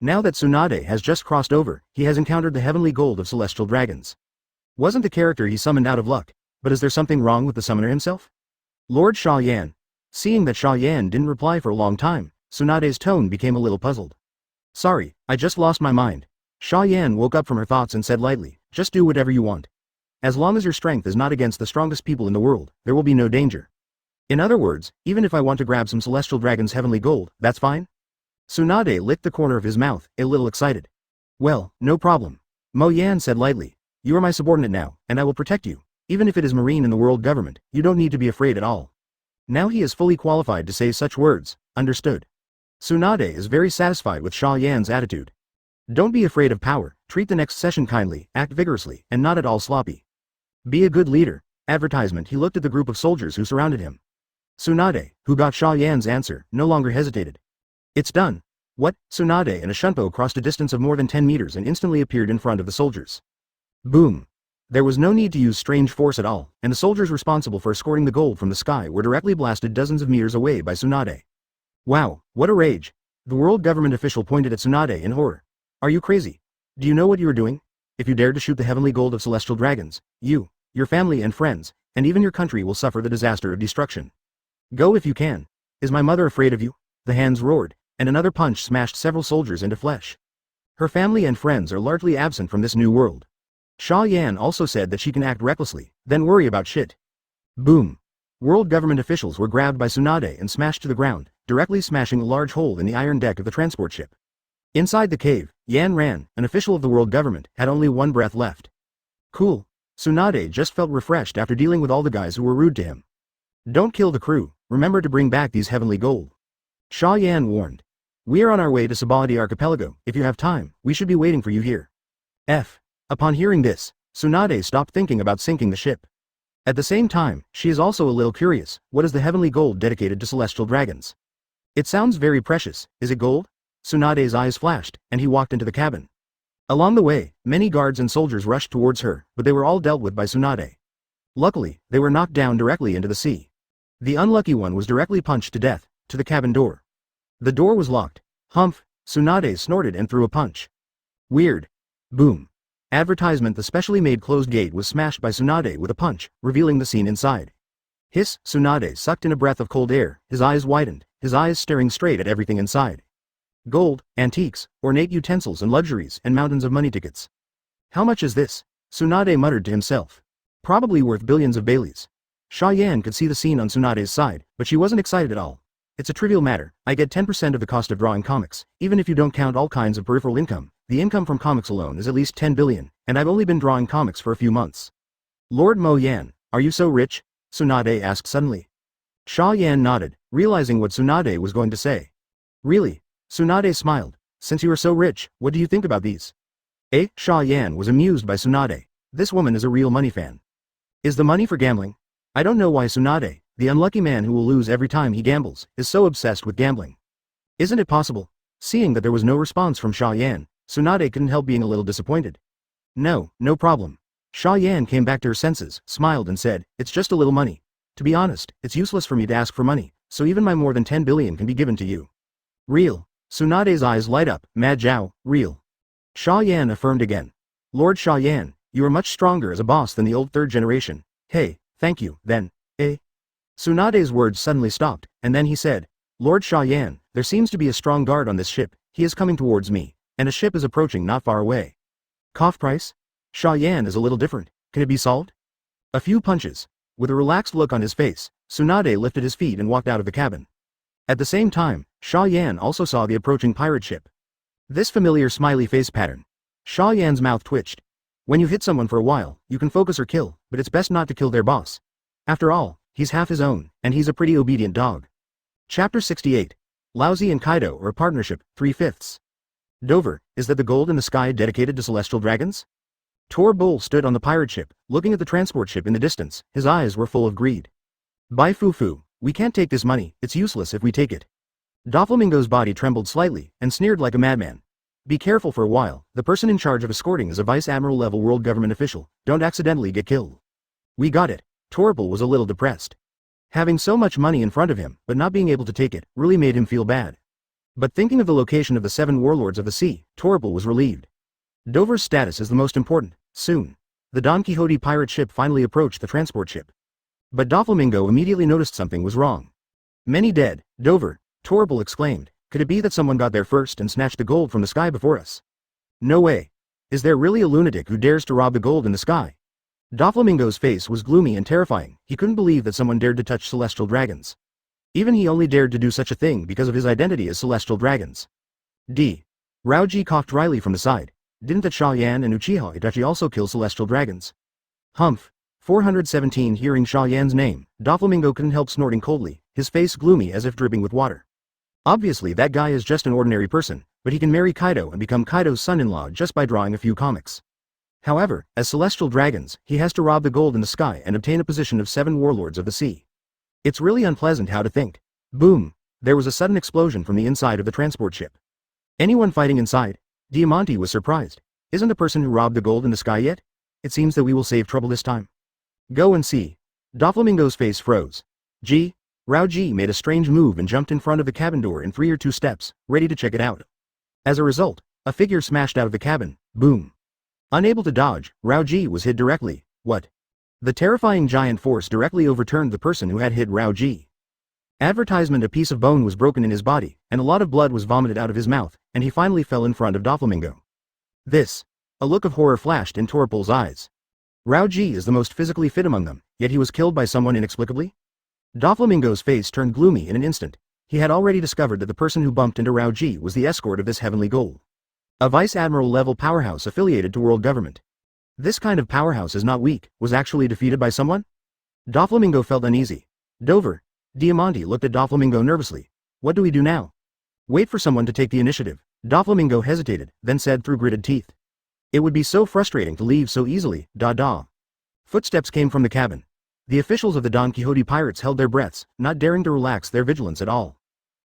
Now that Tsunade has just crossed over, he has encountered the heavenly gold of Celestial Dragons. Wasn't the character he summoned out of luck, but is there something wrong with the summoner himself? Lord Xia Yan. Seeing that Xia Yan didn't reply for a long time, Tsunade's tone became a little puzzled. Sorry, I just lost my mind. Xia Yan woke up from her thoughts and said lightly, just do whatever you want. As long as your strength is not against the strongest people in the world, there will be no danger. In other words, even if I want to grab some Celestial Dragon's heavenly gold, that's fine? Tsunade licked the corner of his mouth, a little excited. Well, no problem. Mo Yan said lightly. You are my subordinate now, and I will protect you. Even if it is Marine in the world government, you don't need to be afraid at all. Now he is fully qualified to say such words, understood. Tsunade is very satisfied with Xia Yan's attitude. Don't be afraid of power, treat the next session kindly, act vigorously, and not at all sloppy. Be a good leader. Advertisement. He looked at the group of soldiers who surrounded him. Tsunade, who got Xia Yan's answer, no longer hesitated. It's done. What? Tsunade and a Shunpo crossed a distance of more than 10 meters and instantly appeared in front of the soldiers. Boom. There was no need to use strange force at all, and the soldiers responsible for escorting the gold from the sky were directly blasted dozens of meters away by Tsunade. Wow, what a rage. The world government official pointed at Tsunade in horror. Are you crazy? Do you know what you are doing? If you dare to shoot the heavenly gold of Celestial Dragons, you, your family and friends, and even your country will suffer the disaster of destruction. Go if you can. Is my mother afraid of you? The hands roared, and another punch smashed several soldiers into flesh. Her family and friends are largely absent from this new world. Xia Yan also said that she can act recklessly, then worry about shit. Boom. World government officials were grabbed by Tsunade and smashed to the ground, directly smashing a large hole in the iron deck of the transport ship. Inside the cave, Yan Ran, an official of the world government, had only one breath left. Cool. Tsunade just felt refreshed after dealing with all the guys who were rude to him. Don't kill the crew, remember to bring back these heavenly gold. Xia Yan warned. We are on our way to Sabaody Archipelago. If you have time, we should be waiting for you here. Upon hearing this, Tsunade stopped thinking about sinking the ship. At the same time, she is also a little curious. What is the heavenly gold dedicated to Celestial Dragons? It sounds very precious. Is it gold? Tsunade's eyes flashed, and he walked into the cabin. Along the way, many guards and soldiers rushed towards her, but they were all dealt with by Tsunade. Luckily, they were knocked down directly into the sea. The unlucky one was directly punched to death, to the cabin door. The door was locked. Humph, Tsunade snorted and threw a punch. Weird. Boom. Advertisement. The specially made closed gate was smashed by Tsunade with a punch, revealing the scene inside. Hiss. Tsunade sucked in a breath of cold air, his eyes widened, his eyes staring straight at everything inside. Gold, antiques, ornate utensils and luxuries, and mountains of money tickets. How much is this? Tsunade muttered to himself. Probably worth billions of Baileys. Xia Yan could see the scene on Tsunade's side, but she wasn't excited at all. It's a trivial matter. I get 10% of the cost of drawing comics, even if you don't count all kinds of peripheral income. The income from comics alone is at least 10 billion, and I've only been drawing comics for a few months. Lord Mo Yan, are you so rich? Tsunade asked suddenly. Xia Yan nodded, realizing what Tsunade was going to say. Really? Tsunade smiled. Since you are so rich, what do you think about these? Xia Yan was amused by Tsunade. This woman is a real money fan. Is the money for gambling? I don't know why Tsunade, the unlucky man who will lose every time he gambles, is so obsessed with gambling. Isn't it possible? Seeing that there was no response from Xia Yan, Tsunade couldn't help being a little disappointed. No problem. Xia Yan came back to her senses, smiled and said, it's just a little money. To be honest, it's useless for me to ask for money, so even my more than 10 billion can be given to you. Real. Tsunade's eyes light up, Mad Zhao, real. Xia Yan affirmed again. Lord Xia Yan, you are much stronger as a boss than the old third generation. Hey, thank you, then. Tsunade's words suddenly stopped, and then he said, Lord Xia Yan, there seems to be a strong guard on this ship, he is coming towards me, and a ship is approaching not far away. Cough price? Xia Yan is a little different, can it be solved? A few punches. With a relaxed look on his face, Tsunade lifted his feet and walked out of the cabin. At the same time, Xia Yan also saw the approaching pirate ship. This familiar smiley face pattern. Xia Yan's mouth twitched. When you hit someone for a while, you can focus or kill, but it's best not to kill their boss. After all, he's half his own, and he's a pretty obedient dog. Chapter 68. Laozi and Kaido are a partnership, 3/5. Dover, is that the gold in the sky dedicated to celestial dragons? Tor Bull stood on the pirate ship, looking at the transport ship in the distance, his eyes were full of greed. Bai Fufu, we can't take this money, it's useless if we take it. Doflamingo's body trembled slightly, and sneered like a madman. Be careful for a while, the person in charge of escorting is a vice admiral level world government official, don't accidentally get killed. We got it. Torpal was a little depressed. Having so much money in front of him, but not being able to take it, really made him feel bad. But thinking of the location of the 7 warlords of the sea, Torpal was relieved. Dover's status is the most important, soon. The Don Quixote pirate ship finally approached the transport ship. But Doflamingo immediately noticed something was wrong. Many dead, Dover, Torpal exclaimed, could it be that someone got there first and snatched the gold from the sky before us? No way. Is there really a lunatic who dares to rob the gold in the sky? Doflamingo's face was gloomy and terrifying, he couldn't believe that someone dared to touch celestial dragons. Even he only dared to do such a thing because of his identity as celestial dragons. Raoji coughed dryly from the side. Didn't that Xia Yan and Uchiha Itachi also kill celestial dragons? Humph. 417 Hearing Xia Yan's name, Doflamingo couldn't help snorting coldly, his face gloomy as if dripping with water. Obviously that guy is just an ordinary person, but he can marry Kaido and become Kaido's son-in-law just by drawing a few comics. However, as celestial dragons, he has to rob the gold in the sky and obtain a position of 7 warlords of the sea. It's really unpleasant how to think. Boom! There was a sudden explosion from the inside of the transport ship. Anyone fighting inside? Diamante was surprised. Isn't the person who robbed the gold in the sky yet? It seems that we will save trouble this time. Go and see. Doflamingo's face froze. Raoji made a strange move and jumped in front of the cabin door in 3 or 2 steps, ready to check it out. As a result, a figure smashed out of the cabin, boom. Unable to dodge, Raoji was hit directly. What? The terrifying giant force directly overturned the person who had hit Raoji. Advertisement: a piece of bone was broken in his body, and a lot of blood was vomited out of his mouth, and he finally fell in front of Doflamingo. This. A look of horror flashed in Torpal's eyes. Raoji is the most physically fit among them, yet he was killed by someone inexplicably? Doflamingo's face turned gloomy in an instant. He had already discovered that the person who bumped into Raoji was the escort of this heavenly gold. A vice admiral level powerhouse affiliated to world government. This kind of powerhouse is not weak, was actually defeated by someone? Doflamingo felt uneasy. Dover. Diamante looked at Doflamingo nervously. What do we do now? Wait for someone to take the initiative. Doflamingo hesitated, then said through gritted teeth. It would be so frustrating to leave so easily, Footsteps came from the cabin. The officials of the Don Quixote pirates held their breaths, not daring to relax their vigilance at all.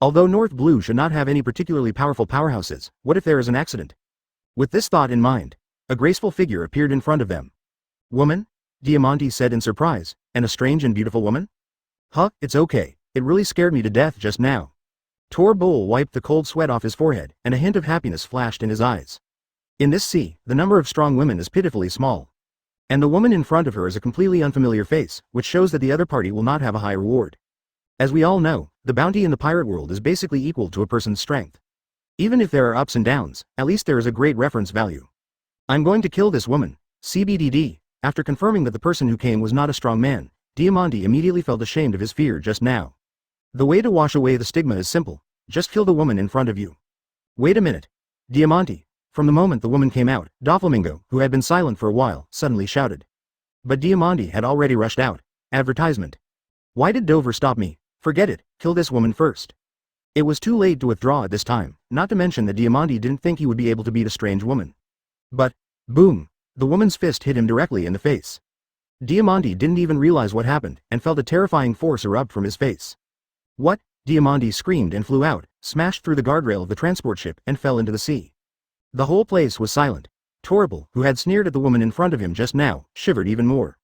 Although North Blue should not have any particularly powerful powerhouses, what if there is an accident? With this thought in mind, a graceful figure appeared in front of them. Woman? Diamante said in surprise, and a strange and beautiful woman? It's okay, it really scared me to death just now. Tor Bull wiped the cold sweat off his forehead, and a hint of happiness flashed in his eyes. In this sea, the number of strong women is pitifully small. And the woman in front of her is a completely unfamiliar face, which shows that the other party will not have a high reward. As we all know, the bounty in the pirate world is basically equal to a person's strength. Even if there are ups and downs, at least there is a great reference value. I'm going to kill this woman. CBDD. After confirming that the person who came was not a strong man, Diamante immediately felt ashamed of his fear just now. The way to wash away the stigma is simple. Just kill the woman in front of you. Wait a minute. Diamante. From the moment the woman came out, Doflamingo, who had been silent for a while, suddenly shouted. But Diamante had already rushed out. Advertisement. Why did Dover stop me? Forget it, kill this woman first. It was too late to withdraw at this time, not to mention that Diamante didn't think he would be able to beat a strange woman. But, boom, the woman's fist hit him directly in the face. Diamante didn't even realize what happened and felt a terrifying force erupt from his face. What? Diamante screamed and flew out, smashed through the guardrail of the transport ship and fell into the sea. The whole place was silent. Torpal, who had sneered at the woman in front of him just now, shivered even more.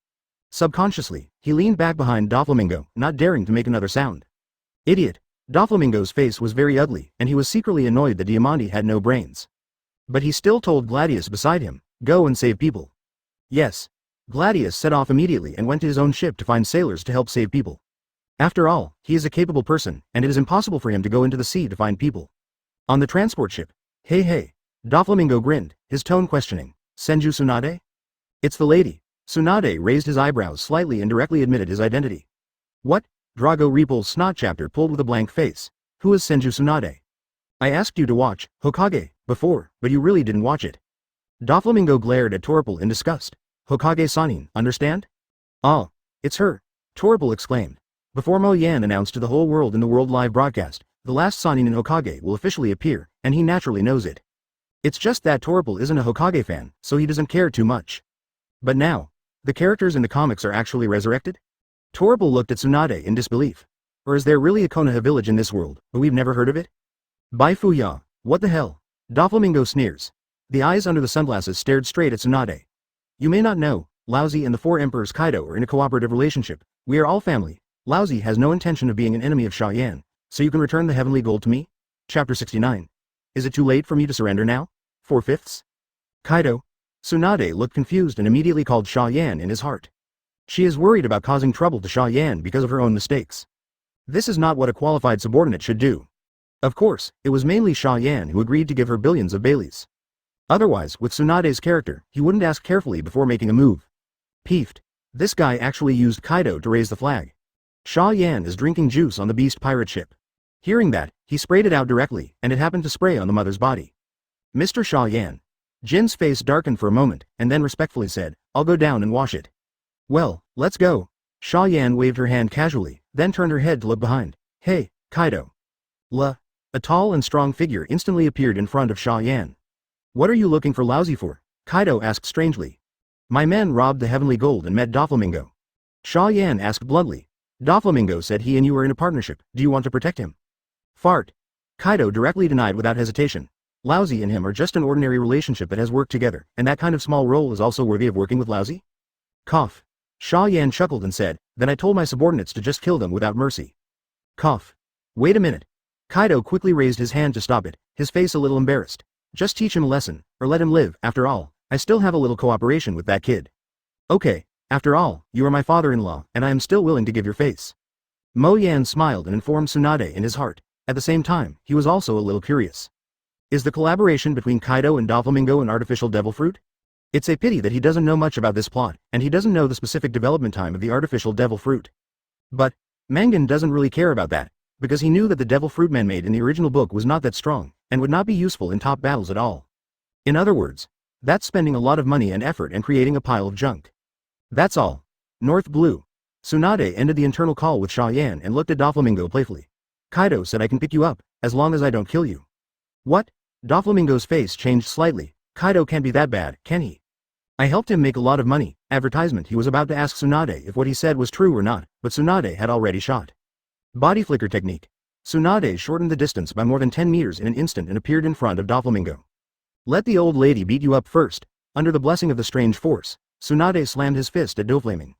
Subconsciously, he leaned back behind Doflamingo, not daring to make another sound. Idiot. Doflamingo's face was very ugly, and he was secretly annoyed that Diamante had no brains. But he still told Gladius beside him, go and save people. Yes. Gladius set off immediately and went to his own ship to find sailors to help save people. After all, he is a capable person, and it is impossible for him to go into the sea to find people. On the transport ship. Hey. Doflamingo grinned, his tone questioning. Senju Tsunade? It's the lady. Tsunade raised his eyebrows slightly and directly admitted his identity. What? Drago Repul's snot chapter pulled with a blank face. Who is Senju Tsunade? I asked you to watch Hokage before, but you really didn't watch it. Doflamingo glared at Torpal in disgust. Hokage Sanin, understand? Oh, it's her, Torpal exclaimed. Before Mo Yan announced to the whole world in the World Live broadcast, the last Sanin in Hokage will officially appear, and he naturally knows it. It's just that Torpal isn't a Hokage fan, so he doesn't care too much. But now, the characters in the comics are actually resurrected? Torpal looked at Tsunade in disbelief. Or is there really a Konoha Village in this world, but we've never heard of it? Bai Fuya, what the hell? Doflamingo sneers. The eyes under the sunglasses stared straight at Tsunade. You may not know, Laozi and the four emperors Kaido are in a cooperative relationship. We are all family. Laozi has no intention of being an enemy of Xia Yan, so you can return the heavenly gold to me? Chapter 69. Is it too late for me to surrender now? 4/5? Kaido? Tsunade looked confused and immediately called Xia Yan in his heart. She is worried about causing trouble to Xia Yan because of her own mistakes. This is not what a qualified subordinate should do. Of course, it was mainly Xia Yan who agreed to give her billions of Baileys. Otherwise, with Tsunade's character, he wouldn't ask carefully before making a move. Peeved. This guy actually used Kaido to raise the flag. Xia Yan is drinking juice on the beast pirate ship. Hearing that, he sprayed it out directly, and it happened to spray on the mother's body. Mr. Xia Yan. Jin's face darkened for a moment, and then respectfully said, I'll go down and wash it. Well, let's go. Xia Yan waved her hand casually, then turned her head to look behind. Hey, Kaido. A tall and strong figure instantly appeared in front of Xia Yan. What are you looking for Laozi for? Kaido asked strangely. My men robbed the heavenly gold and met Doflamingo. Xia Yan asked bluntly. Doflamingo said he and you are in a partnership, do you want to protect him? Fart. Kaido directly denied without hesitation. Laozi and him are just an ordinary relationship that has worked together, and that kind of small role is also worthy of working with Laozi? Cough. Xia Yan chuckled and said, then I told my subordinates to just kill them without mercy. Cough. Wait a minute. Kaido quickly raised his hand to stop it, his face a little embarrassed. Just teach him a lesson, or let him live, after all, I still have a little cooperation with that kid. Okay, after all, you are my father-in-law, and I am still willing to give your face. Mo Yan smiled and informed Tsunade in his heart. At the same time, he was also a little curious. Is the collaboration between Kaido and Doflamingo an artificial devil fruit? It's a pity that he doesn't know much about this plot, and he doesn't know the specific development time of the artificial devil fruit. But, Mangan doesn't really care about that, because he knew that the devil fruit man made in the original book was not that strong, and would not be useful in top battles at all. In other words, that's spending a lot of money and effort and creating a pile of junk. That's all. North Blue. Tsunade ended the internal call with Xia Yan and looked at Doflamingo playfully. Kaido said I can pick you up, as long as I don't kill you. What? Doflamingo's face changed slightly. Kaido can't be that bad, can he? I helped him make a lot of money. Advertisement. He was about to ask Tsunade if what he said was true or not, but Tsunade had already shot. Body flicker technique. Tsunade shortened the distance by more than 10 meters in an instant and appeared in front of Doflamingo. Let the old lady beat you up first. Under the blessing of the strange force, Tsunade slammed his fist at Doflamingo.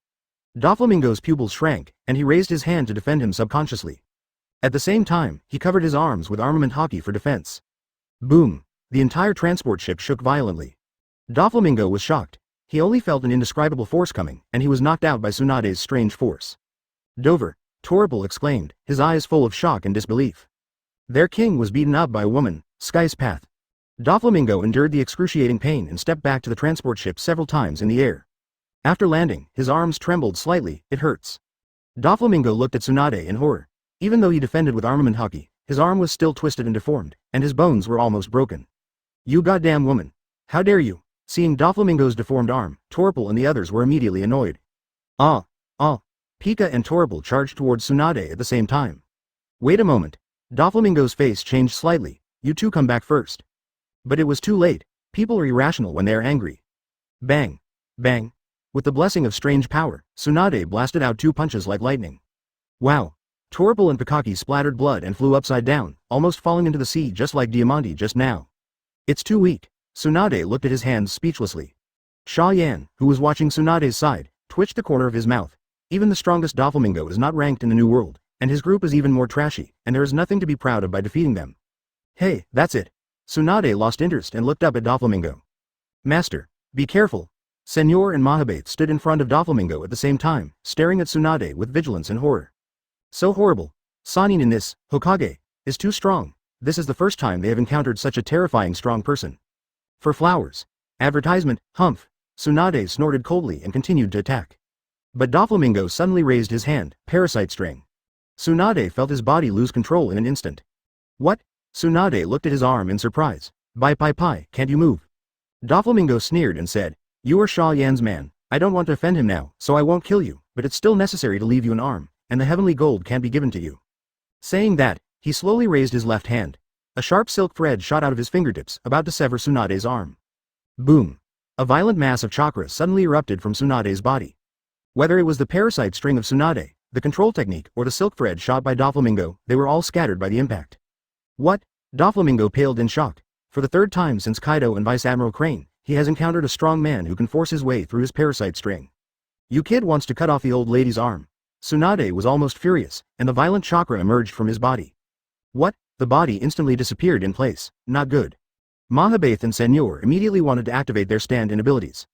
Doflamingo's pupils shrank, and he raised his hand to defend him subconsciously. At the same time, he covered his arms with armament hockey for defense. Boom! The entire transport ship shook violently. Doflamingo was shocked. He only felt an indescribable force coming, and he was knocked out by Tsunade's strange force. Dover! Torpal exclaimed, his eyes full of shock and disbelief. Their king was beaten up by a woman, Sky's Path. Doflamingo endured the excruciating pain and stepped back to the transport ship several times in the air. After landing, his arms trembled slightly. It hurts. Doflamingo looked at Tsunade in horror. Even though he defended with armament hockey, his arm was still twisted and deformed, and his bones were almost broken. You goddamn woman! How dare you! Seeing Doflamingo's deformed arm, Torpal and the others were immediately annoyed. Ah! Pika and Torpal charged towards Tsunade at the same time. Wait a moment. Doflamingo's face changed slightly. You two come back first. But it was too late. People are irrational when they are angry. Bang. Bang. With the blessing of strange power, Tsunade blasted out 2 punches like lightning. Wow. Torpal and Pikaki splattered blood and flew upside down, almost falling into the sea just like Diamante just now. It's too weak. Tsunade looked at his hands speechlessly. Xia Yan, who was watching Tsunade's side, twitched the corner of his mouth. Even the strongest Doflamingo is not ranked in the New World, and his group is even more trashy, and there is nothing to be proud of by defeating them. Hey, that's it. Tsunade lost interest and looked up at Doflamingo. Master, be careful. Senor and Mahabate stood in front of Doflamingo at the same time, staring at Tsunade with vigilance and horror. So horrible. Sanin in this, Hokage, is too strong. This is the first time they have encountered such a terrifying strong person. For flowers. Advertisement, humph. Tsunade snorted coldly and continued to attack. But Doflamingo suddenly raised his hand, parasite string. Tsunade felt his body lose control in an instant. What? Tsunade looked at his arm in surprise. Pai, can't you move? Doflamingo sneered and said, You are Xia Yan's man. I don't want to offend him now, so I won't kill you, but it's still necessary to leave you an arm, and the heavenly gold can't be given to you. Saying that, he slowly raised his left hand. A sharp silk thread shot out of his fingertips, about to sever Tsunade's arm. Boom. A violent mass of chakra suddenly erupted from Tsunade's body. Whether it was the parasite string of Tsunade, the control technique, or the silk thread shot by Doflamingo, they were all scattered by the impact. What? Doflamingo paled in shock. For the 3rd time since Kaido and Vice Admiral Crane, he has encountered a strong man who can force his way through his parasite string. You kid wants to cut off the old lady's arm. Tsunade was almost furious, and the violent chakra emerged from his body. What? The body instantly disappeared in place. Not good. Mahabate and Senor immediately wanted to activate their stand-in abilities.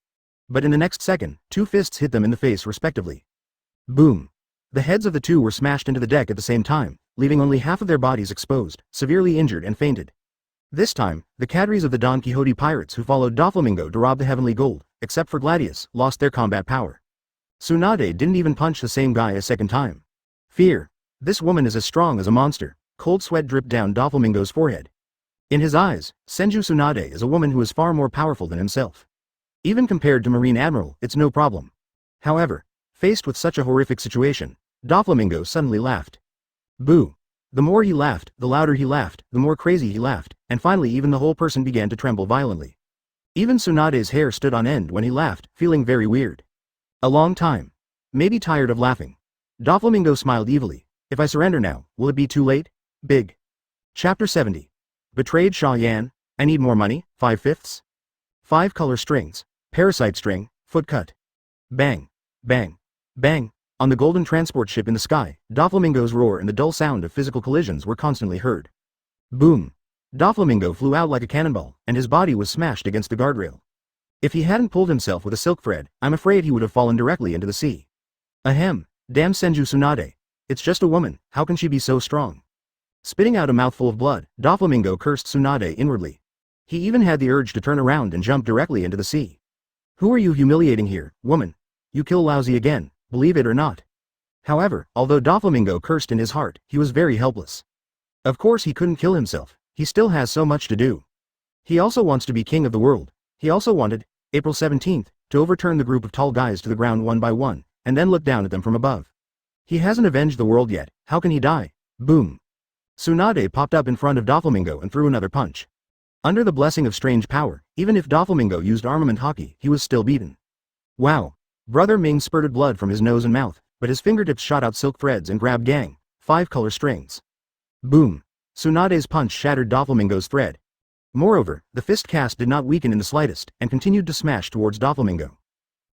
But in the next second, 2 fists hit them in the face respectively. Boom. The heads of the 2 were smashed into the deck at the same time, leaving only half of their bodies exposed, severely injured and fainted. This time, the cadres of the Don Quixote pirates who followed Doflamingo to rob the heavenly gold, except for Gladius, lost their combat power. Tsunade didn't even punch the same guy a second time. Fear. This woman is as strong as a monster. Cold sweat dripped down Doflamingo's forehead. In his eyes, Senju Tsunade is a woman who is far more powerful than himself. Even compared to Marine Admiral, it's no problem. However, faced with such a horrific situation, Doflamingo suddenly laughed. Boo. The more he laughed, the louder he laughed, the more crazy he laughed, and finally even the whole person began to tremble violently. Even Tsunade's hair stood on end when he laughed, feeling very weird. A long time. Maybe tired of laughing. Doflamingo smiled evilly. If I surrender now, will it be too late? Big. Chapter 70. Betrayed Xia Yan. I need more money, 5/5. 5 color strings. Parasite string, foot cut. Bang. Bang. Bang. On the golden transport ship in the sky, Doflamingo's roar and the dull sound of physical collisions were constantly heard. Boom. Doflamingo flew out like a cannonball, and his body was smashed against the guardrail. If he hadn't pulled himself with a silk thread, I'm afraid he would have fallen directly into the sea. Ahem. Damn Senju Tsunade. It's just a woman, how can she be so strong? Spitting out a mouthful of blood, Doflamingo cursed Tsunade inwardly. He even had the urge to turn around and jump directly into the sea. Who are you humiliating here, woman? You kill lousy again, believe it or not. However, although Doflamingo cursed in his heart, he was very helpless. Of course he couldn't kill himself, he still has so much to do. He also wants to be king of the world. He also wanted, April 17th, to overturn the group of tall guys to the ground one by one, and then look down at them from above. He hasn't avenged the world yet, how can he die? Boom. Tsunade popped up in front of Doflamingo and threw another punch. Under the blessing of strange power, even if Doflamingo used armament hockey, he was still beaten. Wow. Brother Ming spurted blood from his nose and mouth, but his fingertips shot out silk threads and grabbed gang, 5 color strings. Boom. Tsunade's punch shattered Doflamingo's thread. Moreover, the fist cast did not weaken in the slightest, and continued to smash towards Doflamingo.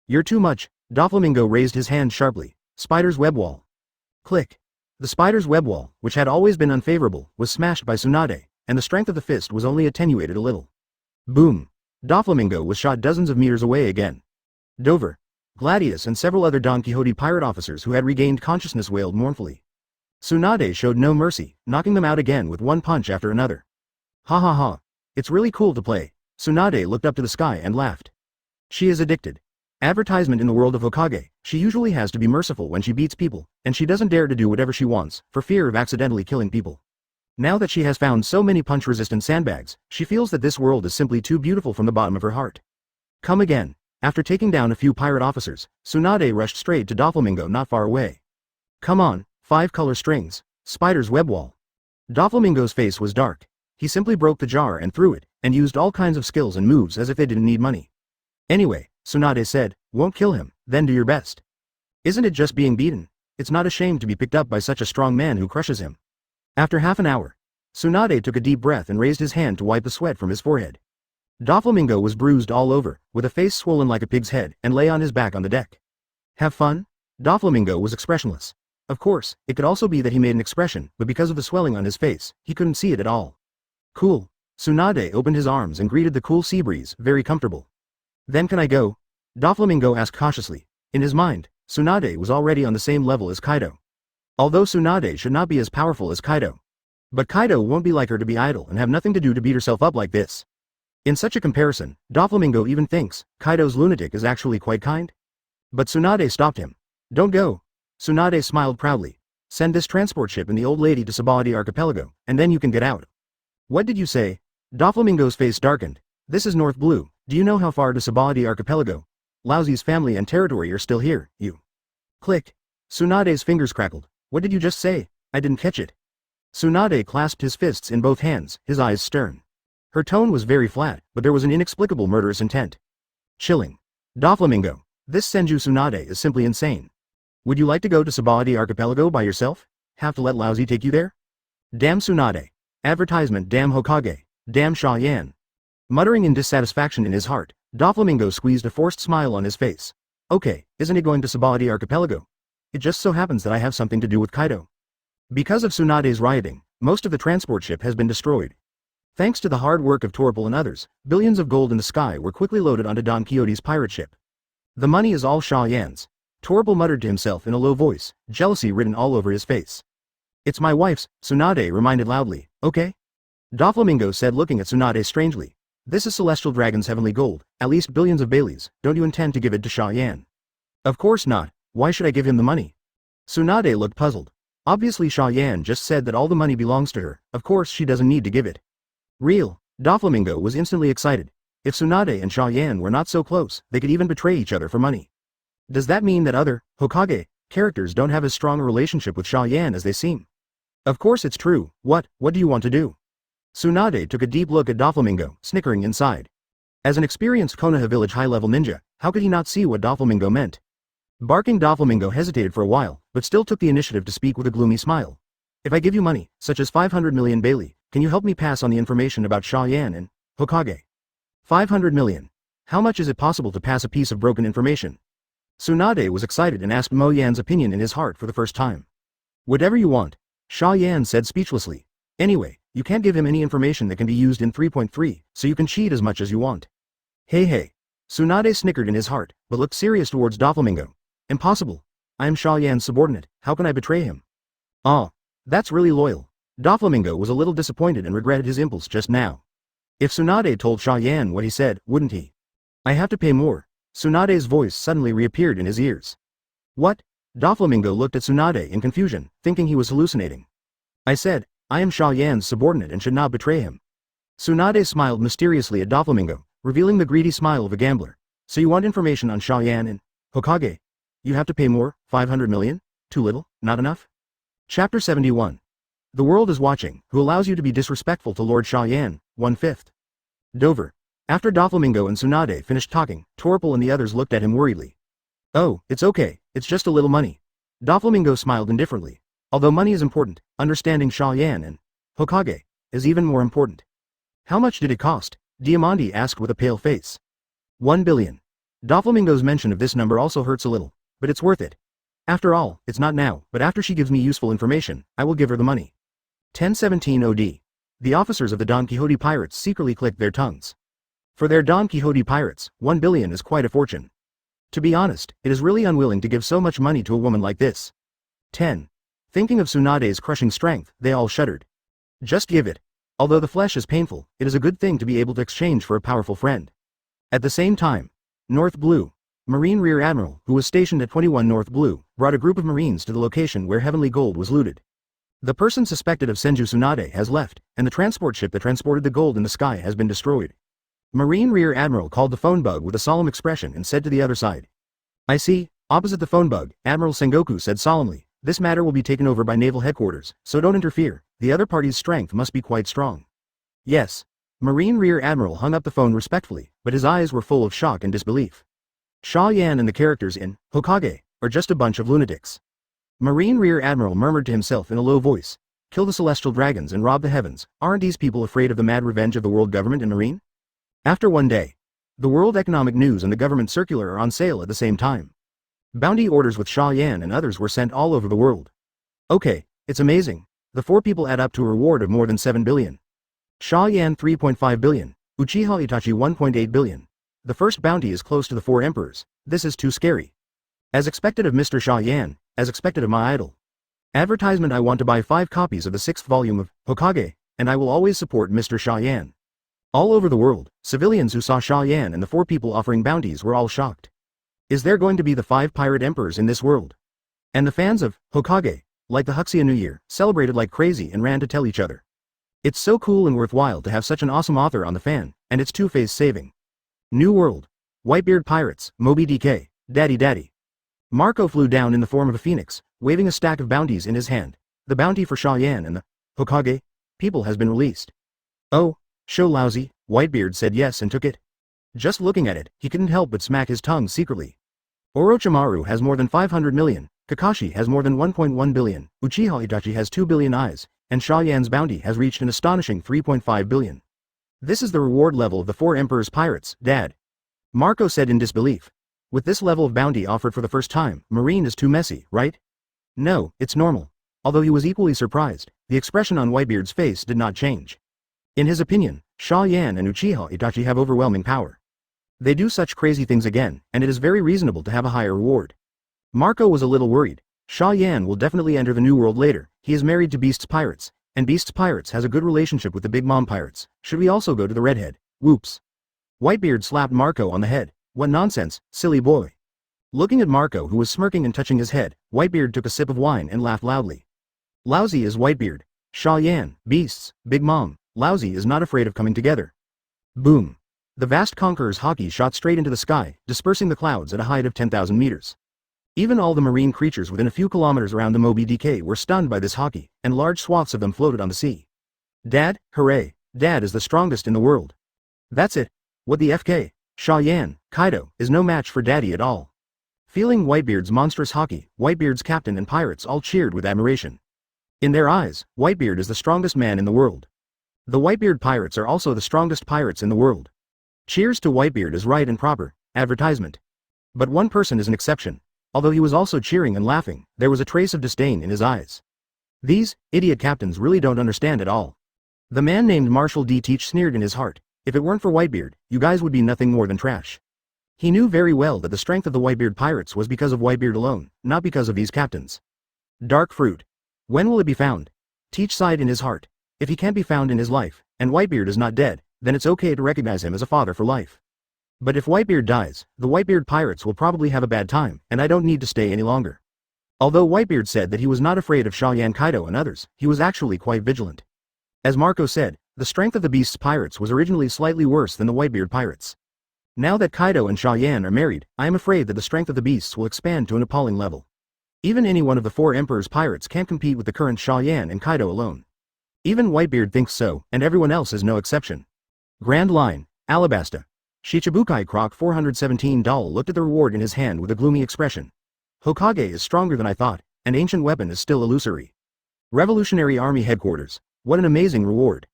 You're too much. Doflamingo raised his hand sharply. Spider's web wall. Click. The spider's web wall, which had always been unfavorable, was smashed by Tsunade, and the strength of the fist was only attenuated a little. Boom. Doflamingo was shot dozens of meters away again. Dover, Gladius and several other Don Quixote pirate officers who had regained consciousness wailed mournfully. Tsunade showed no mercy, knocking them out again with one punch after another. Ha ha ha. It's really cool to play. Tsunade looked up to the sky and laughed. She is addicted. Advertisement in the world of Hokage, she usually has to be merciful when she beats people, and she doesn't dare to do whatever she wants, for fear of accidentally killing people. Now that she has found so many punch-resistant sandbags, she feels that this world is simply too beautiful from the bottom of her heart. Come again. After taking down a few pirate officers, Tsunade rushed straight to Doflamingo not far away. Come on, 5-color strings, spider's web wall. Doflamingo's face was dark. He simply broke the jar and threw it, and used all kinds of skills and moves as if they didn't need money. Anyway, Tsunade said, won't kill him, then do your best. Isn't it just being beaten? It's not a shame to be picked up by such a strong man who crushes him. After half an hour, Tsunade took a deep breath and raised his hand to wipe the sweat from his forehead. Doflamingo was bruised all over, with a face swollen like a pig's head, and lay on his back on the deck. Have fun? Doflamingo was expressionless. Of course, it could also be that he made an expression, but because of the swelling on his face, he couldn't see it at all. Cool. Tsunade opened his arms and greeted the cool sea breeze, very comfortable. Then can I go? Doflamingo asked cautiously. In his mind, Tsunade was already on the same level as Kaido. Although Tsunade should not be as powerful as Kaido. But Kaido won't be like her to be idle and have nothing to do to beat herself up like this. In such a comparison, Doflamingo even thinks Kaido's lunatic is actually quite kind. But Tsunade stopped him. Don't go. Tsunade smiled proudly. Send this transport ship and the old lady to Subordinate Archipelago, and then you can get out. What did you say? Doflamingo's face darkened. This is North Blue. Do you know how far to Subordinate Archipelago? Laozi's family and territory are still here, you. Click. Tsunade's fingers crackled. What did you just say? I didn't catch it. Tsunade clasped his fists in both hands, his eyes stern. Her tone was very flat, but there was an inexplicable murderous intent. Chilling. Doflamingo, this Senju Tsunade is simply insane. Would you like to go to Subordinate Archipelago by yourself? Have to let Laozi take you there? Damn Tsunade. Advertisement damn Hokage. Damn Xia Yan. Muttering in dissatisfaction in his heart, Doflamingo squeezed a forced smile on his face. Okay, isn't it going to Subordinate Archipelago? It just so happens that I have something to do with Kaido. Because of Tsunade's rioting, most of the transport ship has been destroyed. Thanks to the hard work of Torpal and others, billions of gold in the sky were quickly loaded onto Don Quixote's pirate ship. The money is all Xia Yan's. Torpal muttered to himself in a low voice, jealousy written all over his face. It's my wife's, Tsunade reminded loudly, okay? Doflamingo said looking at Tsunade strangely. This is Celestial Dragon's heavenly gold, at least billions of Baileys, don't you intend to give it to Xia Yan? Of course not, why should I give him the money? Tsunade looked puzzled. Obviously Xia Yan just said that all the money belongs to her, of course she doesn't need to give it. Real. Doflamingo was instantly excited. If Tsunade and Xia Yan were not so close, they could even betray each other for money. Does that mean that other, Hokage, characters don't have as strong a relationship with Xia Yan as they seem? Of course it's true, what do you want to do? Tsunade took a deep look at Doflamingo, snickering inside. As an experienced Konoha Village high-level ninja, how could he not see what Doflamingo meant? Barking Doflamingo hesitated for a while, but still took the initiative to speak with a gloomy smile. If I give you money, such as 500 million Bailey, can you help me pass on the information about Xia Yan and Hokage? 500 million. How much is it possible to pass a piece of broken information? Tsunade was excited and asked Mo Yan's opinion in his heart for the first time. Whatever you want, Xia Yan said speechlessly. Anyway, you can't give him any information that can be used in 3.3, so you can cheat as much as you want. Hey. Tsunade snickered in his heart, but looked serious towards Doflamingo. Impossible. I am Xia Yan's subordinate, how can I betray him? Ah, that's really loyal. Doflamingo was a little disappointed and regretted his impulse just now. If Tsunade told Xia Yan what he said, wouldn't he? I have to pay more. Tsunade's voice suddenly reappeared in his ears. What? Doflamingo looked at Tsunade in confusion, thinking he was hallucinating. I said, I am Xia Yan's subordinate and should not betray him. Tsunade smiled mysteriously at Doflamingo, revealing the greedy smile of a gambler. So you want information on Xia Yan and Hokage? You have to pay more, 500 million? Too little, not enough? Chapter 71. The world is watching, who allows you to be disrespectful to Lord Xia Yan, 1/5. Dover. After Doflamingo and Tsunade finished talking, Torpal and the others looked at him worriedly. Oh, it's okay, it's just a little money. Doflamingo smiled indifferently. Although money is important, understanding Xia Yan and Hokage is even more important. How much did it cost? Diamandi asked with a pale face. 1 billion. Doflamingo's mention of this number also hurts a little, but it's worth it. After all, it's not now, but after she gives me useful information, I will give her the money. 1017 OD. The officers of the Don Quixote pirates secretly clicked their tongues. For their Don Quixote pirates, 1 billion is quite a fortune. To be honest, it is really unwilling to give so much money to a woman like this. 10. Thinking of Tsunade's crushing strength, they all shuddered. Just give it. Although the flesh is painful, it is a good thing to be able to exchange for a powerful friend. At the same time, North Blue, Marine Rear Admiral, who was stationed at 21 North Blue, brought a group of Marines to the location where heavenly gold was looted. The person suspected of Senju Tsunade has left, and the transport ship that transported the gold in the sky has been destroyed. Marine Rear Admiral called the phone bug with a solemn expression and said to the other side. I see. Opposite the phone bug, Admiral Sengoku said solemnly, this matter will be taken over by Naval Headquarters, so don't interfere, the other party's strength must be quite strong. Yes. Marine Rear Admiral hung up the phone respectfully, but his eyes were full of shock and disbelief. Xia Yan and the characters in Hawkeye are just a bunch of lunatics. Marine Rear Admiral murmured to himself in a low voice, kill the celestial dragons and rob the heavens, aren't these people afraid of the mad revenge of the world government and marine? After one day, the World Economic News and the government circular are on sale at the same time. Bounty orders with Xia Yan and others were sent all over the world. Okay, it's amazing. The 4 people add up to a reward of more than 7 billion. Xia Yan 3.5 billion, Uchiha Itachi 1.8 billion. The first bounty is close to the 4 emperors. This is too scary. As expected of Mr. Xia Yan, as expected of my idol. Advertisement. I want to buy 5 copies of the 6th volume of Hawkeye, and I will always support Mr. Xia Yan. All over the world, civilians who saw Xia Yan and the 4 people offering bounties were all shocked. Is there going to be the 5 pirate emperors in this world? And the fans of Hawkeye, like the Huxia New Year, celebrated like crazy and ran to tell each other. It's so cool and worthwhile to have such an awesome author on the fan, and it's two-phase saving. New World. Whitebeard Pirates, Moby DK, Daddy Daddy. Marco flew down in the form of a phoenix, waving a stack of bounties in his hand. The bounty for Xia Yan and the Hawkeye people has been released. Oh, show lousy, Whitebeard said yes and took it. Just looking at it, he couldn't help but smack his tongue secretly. Orochimaru has more than 500 million, Kakashi has more than 1.1 billion, Uchiha Itachi has 2 billion eyes, and Xia Yan's bounty has reached an astonishing 3.5 billion. This is the reward level of the 4 Emperor's pirates, Dad. Marco said in disbelief. With this level of bounty offered for the first time, Marine is too messy, right? No, it's normal. Although he was equally surprised, the expression on Whitebeard's face did not change. In his opinion, Xia Yan and Uchiha Itachi have overwhelming power. They do such crazy things again, and it is very reasonable to have a higher reward. Marco was a little worried. Xia Yan will definitely enter the New World later. He is married to Beast's Pirates, and Beast's Pirates has a good relationship with the Big Mom Pirates. Should we also go to the Redhead? Whoops. Whitebeard slapped Marco on the head. What nonsense, silly boy. Looking at Marco, who was smirking and touching his head, Whitebeard took a sip of wine and laughed loudly. Lousy is Whitebeard. Xia Yan, Beasts, Big Mom, Lousy is not afraid of coming together. Boom. The vast conqueror's haki shot straight into the sky, dispersing the clouds at a height of 10,000 meters. Even all the marine creatures within a few kilometers around the Moby DK were stunned by this haki, and large swaths of them floated on the sea. Dad, hooray, Dad is the strongest in the world. That's it. What the FK, Xia Yan, Kaido, is no match for Daddy at all. Feeling Whitebeard's monstrous haki, Whitebeard's captain and pirates all cheered with admiration. In their eyes, Whitebeard is the strongest man in the world. The Whitebeard pirates are also the strongest pirates in the world. Cheers to Whitebeard is right and proper, advertisement. But one person is an exception. Although he was also cheering and laughing, there was a trace of disdain in his eyes. These idiot captains really don't understand at all. The man named Marshall D. Teach sneered in his heart. If it weren't for Whitebeard, you guys would be nothing more than trash. He knew very well that the strength of the Whitebeard pirates was because of Whitebeard alone, not because of these captains. Dark fruit. When will it be found? Teach sighed in his heart. If he can't be found in his life, and Whitebeard is not dead, then it's okay to recognize him as a father for life. But if Whitebeard dies, the Whitebeard pirates will probably have a bad time, and I don't need to stay any longer. Although Whitebeard said that he was not afraid of Xia Yan, Kaido and others, he was actually quite vigilant. As Marco said, the strength of the Beast's pirates was originally slightly worse than the Whitebeard pirates. Now that Kaido and Xia Yan are married, I am afraid that the strength of the Beasts will expand to an appalling level. Even any one of the 4 Emperor's pirates can't compete with the current Xia Yan and Kaido alone. Even Whitebeard thinks so, and everyone else is no exception. Grand Line, Alabasta. Shichibukai Croc 417 Doll looked at the reward in his hand with a gloomy expression. Hokage is stronger than I thought, and ancient weapon is still illusory. Revolutionary Army Headquarters. What an amazing reward.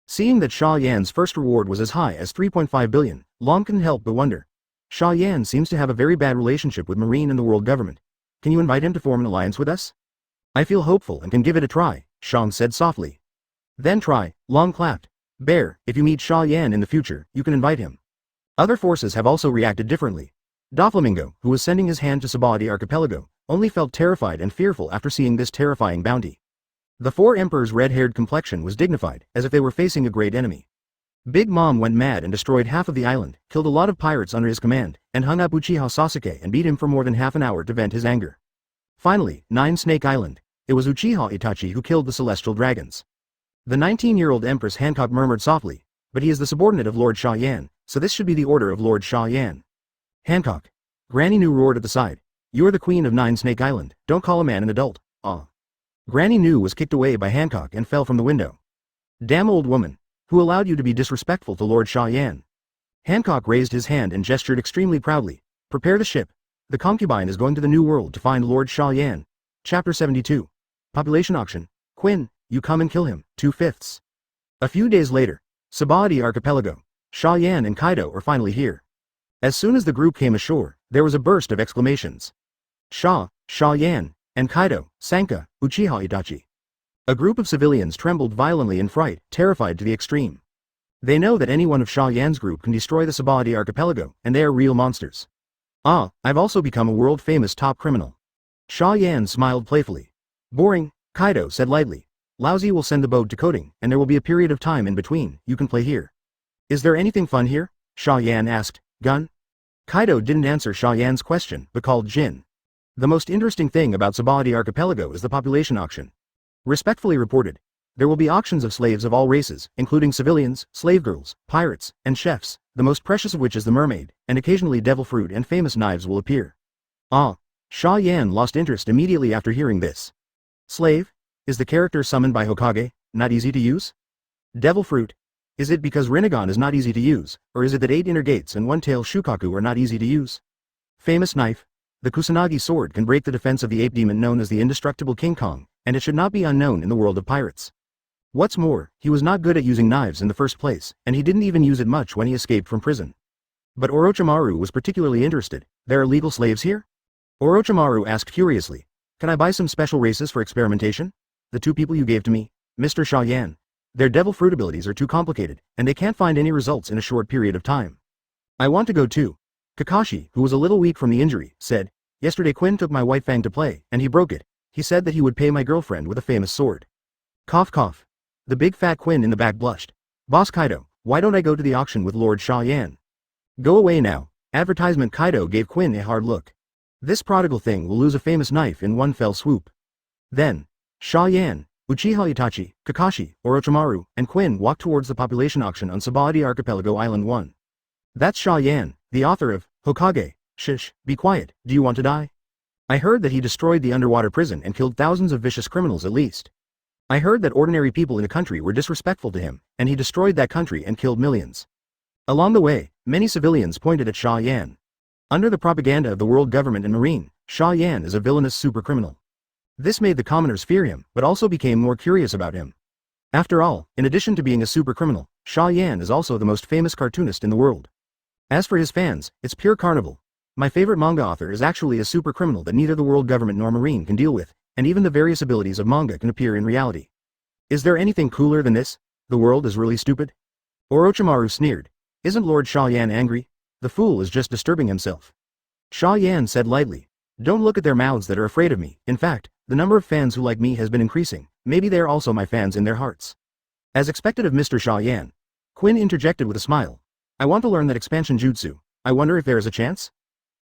Seeing that Xia Yan's first reward was as high as 3.5 billion, Long couldn't help but wonder. Xia Yan seems to have a very bad relationship with Marine and the world government. Can you invite him to form an alliance with us? I feel hopeful and can give it a try, Shang said softly. Then try, Long clapped. Bear, if you meet Xia Yan in the future, you can invite him. Other forces have also reacted differently. Doflamingo, who was sending his hand to Sabadi Archipelago, only felt terrified and fearful after seeing this terrifying bounty. The 4 Emperors' red-haired complexion was dignified, as if they were facing a great enemy. Big Mom went mad and destroyed half of the island, killed a lot of pirates under his command, and hung up Uchiha Sasuke and beat him for more than half an hour to vent his anger. Finally, 9 Snake Island. It was Uchiha Itachi who killed the celestial dragons. The 19-year-old Empress Hancock murmured softly, but he is the subordinate of Lord Xia Yan, so this should be the order of Lord Xia Yan. Hancock. Granny Nu roared at the side. You're the queen of Nine Snake Island, don't call a man an adult. Granny Nu was kicked away by Hancock and fell from the window. Damn old woman. Who allowed you to be disrespectful to Lord Xia Yan? Hancock raised his hand and gestured extremely proudly. Prepare the ship. The concubine is going to the New World to find Lord Xia Yan. Chapter 72. Population Auction. Quinn, you come and kill him. 2/5. A few days later, Sabadi Archipelago. Xia Yan and Kaido are finally here. As soon as the group came ashore, there was a burst of exclamations. Xia Yan, and Kaido, Sanka, Uchiha Itachi. A group of civilians trembled violently in fright, terrified to the extreme. They know that any one of Xia Yan's group can destroy the Sabadi Archipelago, and they are real monsters. I've also become a world-famous top criminal. Xia Yan smiled playfully. Boring, Kaido said lightly. Lousy will send the boat to coating, and there will be a period of time in between, you can play here. Is there anything fun here? Xia Yan asked. Gun? Kaido didn't answer Xia Yan's question, but called Jin. The most interesting thing about Sabadi Archipelago is the population auction. Respectfully reported, there will be auctions of slaves of all races, including civilians, slave girls, pirates, and chefs, the most precious of which is the mermaid, and occasionally devil fruit and famous knives will appear. Xia Yan lost interest immediately after hearing this. Slave? Is the character summoned by Hokage not easy to use? Devil fruit? Is it because Rinnegan is not easy to use, or is it that 8 inner gates and 1-tail Shukaku are not easy to use? Famous knife? The Kusanagi sword can break the defense of the ape demon known as the indestructible King Kong, and it should not be unknown in the world of pirates. What's more, he was not good at using knives in the first place, and he didn't even use it much when he escaped from prison. But Orochimaru was particularly interested. There are legal slaves here? Orochimaru asked curiously. Can I buy some special races for experimentation? The 2 people you gave to me, Mr. Xia Yan. Their devil fruit abilities are too complicated, and they can't find any results in a short period of time. I want to go too. Kakashi, who was a little weak from the injury, said, Yesterday Quinn took my white fang to play, and he broke it. He said that he would pay my girlfriend with a famous sword. Cough cough. The big fat Quinn in the back blushed. Boss Kaido, why don't I go to the auction with Lord Xia Yan? Go away now. Advertisement. Kaido gave Quinn a hard look. This prodigal thing will lose a famous knife in one fell swoop. Then, Xia Yan, Uchiha Itachi, Kakashi, Orochimaru, and Quinn walked towards the population auction on Sabadi Archipelago Island 1. That's Xia Yan, the author of Hokage. Shish, be quiet, do you want to die? I heard that he destroyed the underwater prison and killed thousands of vicious criminals at least. I heard that ordinary people in the country were disrespectful to him, and he destroyed that country and killed millions. Along the way, many civilians pointed at Xia Yan. Under the propaganda of the world government and marine, Xia Yan is a villainous supercriminal. This made the commoners fear him, but also became more curious about him. After all, in addition to being a supercriminal, Xia Yan is also the most famous cartoonist in the world. As for his fans, it's pure carnival. My favorite manga author is actually a supercriminal that neither the world government nor marine can deal with, and even the various abilities of manga can appear in reality. Is there anything cooler than this? The world is really stupid? Orochimaru sneered. Isn't Lord Xia Yan angry? The fool is just disturbing himself. Xia Yan said lightly. Don't look at their mouths that are afraid of me. In fact, the number of fans who like me has been increasing. Maybe they are also my fans in their hearts. As expected of Mr. Xia Yan, Quinn interjected with a smile. I want to learn that expansion jutsu. I wonder if there is a chance?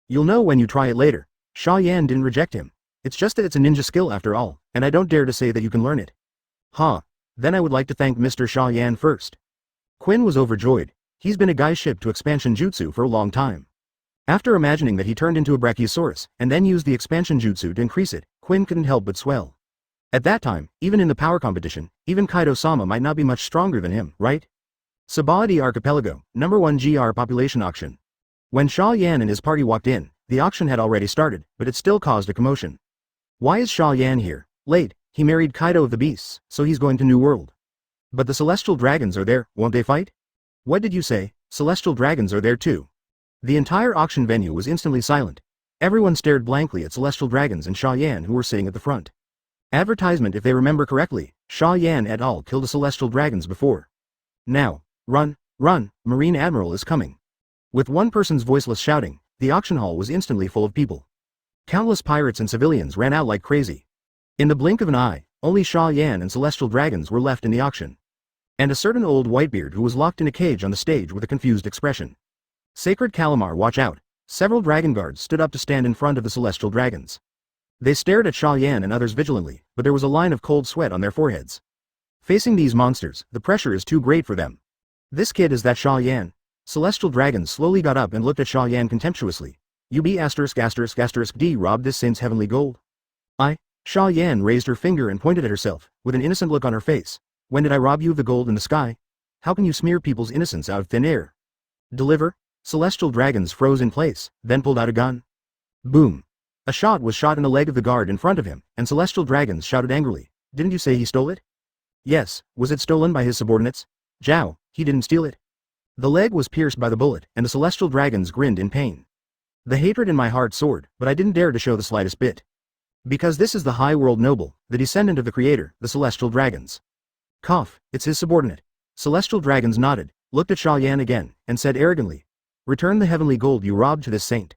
You'll know when you try it later. Xia Yan didn't reject him. It's just that it's a ninja skill after all, and I don't dare to say that you can learn it. Then I would like to thank Mr. Xia Yan first. Quinn was overjoyed. He's been a guy shipped to expansion jutsu for a long time. After imagining that he turned into a brachiosaurus, and then used the expansion jutsu to increase it, Quinn couldn't help but swell. At that time, even in the power competition, even Kaido-sama might not be much stronger than him, right? Sabadi Archipelago, number 1 GR population auction. When Xia Yan and his party walked in, the auction had already started, but it still caused a commotion. Why is Xia Yan here? Late, he married Kaido of the Beasts, so he's going to New World. But the Celestial Dragons are there, won't they fight? What did you say? Celestial Dragons are there too. The entire auction venue was instantly silent. Everyone stared blankly at Celestial Dragons and Xia Yan who were sitting at the front. Advertisement. If they remember correctly, Xia Yan et al. Killed the Celestial Dragons before. Now, run, run, Marine Admiral is coming. With one person's voiceless shouting, the auction hall was instantly full of people. Countless pirates and civilians ran out like crazy. In the blink of an eye, only Xia Yan and Celestial Dragons were left in the auction. And a certain old Whitebeard who was locked in a cage on the stage with a confused expression. Sacred Calamar, watch out. Several dragon guards stood up to stand in front of the Celestial Dragons. They stared at Xia Yan and others vigilantly, but there was a line of cold sweat on their foreheads. Facing these monsters, the pressure is too great for them. This kid is that Xia Yan. Celestial Dragons slowly got up and looked at Xia Yan contemptuously. You be *******D robbed this saint's heavenly gold? Xia Yan raised her finger and pointed at herself, with an innocent look on her face. When did I rob you of the gold in the sky? How can you smear people's innocence out of thin air? Deliver? Celestial Dragons froze in place, then pulled out a gun. Boom. A shot was shot in the leg of the guard in front of him, and Celestial Dragons shouted angrily. Didn't you say he stole it? Yes, was it stolen by his subordinates? Zhao, he didn't steal it. The leg was pierced by the bullet, and the Celestial Dragons grinned in pain. The hatred in my heart soared, but I didn't dare to show the slightest bit. Because this is the High World Noble, the descendant of the Creator, the Celestial Dragons. Cough, it's his subordinate. Celestial Dragons nodded, looked at Xia Yan again, and said arrogantly, return the heavenly gold you robbed to this saint.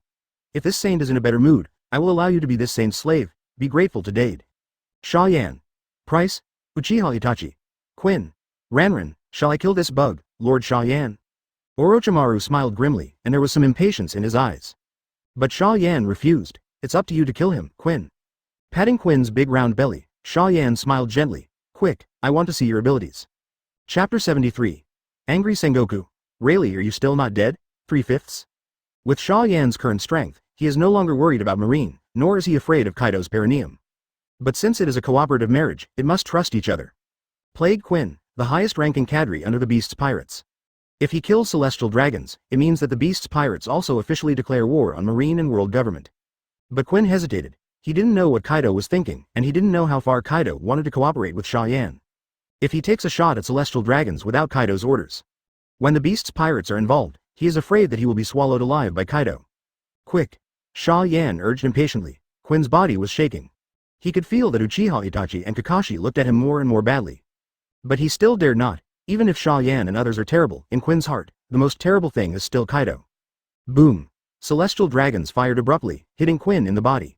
If this saint is in a better mood, I will allow you to be this saint's slave. Be grateful to Dade. Xia Yan. Price? Uchiha Itachi. Quinn. Ranran, shall I kill this bug, Lord Xia Yan? Orochimaru smiled grimly, and there was some impatience in his eyes. But Xia Yan refused. It's up to you to kill him, Quinn. Patting Quinn's big round belly, Xia Yan smiled gently. Quick, I want to see your abilities. Chapter 73. Angry Sengoku. Really, are you still not dead? 3/5. With Xia Yan's current strength, he is no longer worried about Marine, nor is he afraid of Kaido's perineum. But since it is a cooperative marriage, it must trust each other. Plague Quinn, the highest-ranking cadre under the Beast's pirates. If he kills Celestial Dragons, it means that the Beast's pirates also officially declare war on Marine and world government. But Quinn hesitated. He didn't know what Kaido was thinking, and he didn't know how far Kaido wanted to cooperate with Xia Yan. If he takes a shot at Celestial Dragons without Kaido's orders. When the Beast's pirates are involved, he is afraid that he will be swallowed alive by Kaido. Quick! Xia Yan urged impatiently. Quinn's body was shaking. He could feel that Uchiha Itachi and Kakashi looked at him more and more badly. But he still dared not. Even if Xia Yan and others are terrible, in Quinn's heart, the most terrible thing is still Kaido. Boom! Celestial Dragons fired abruptly, hitting Quinn in the body.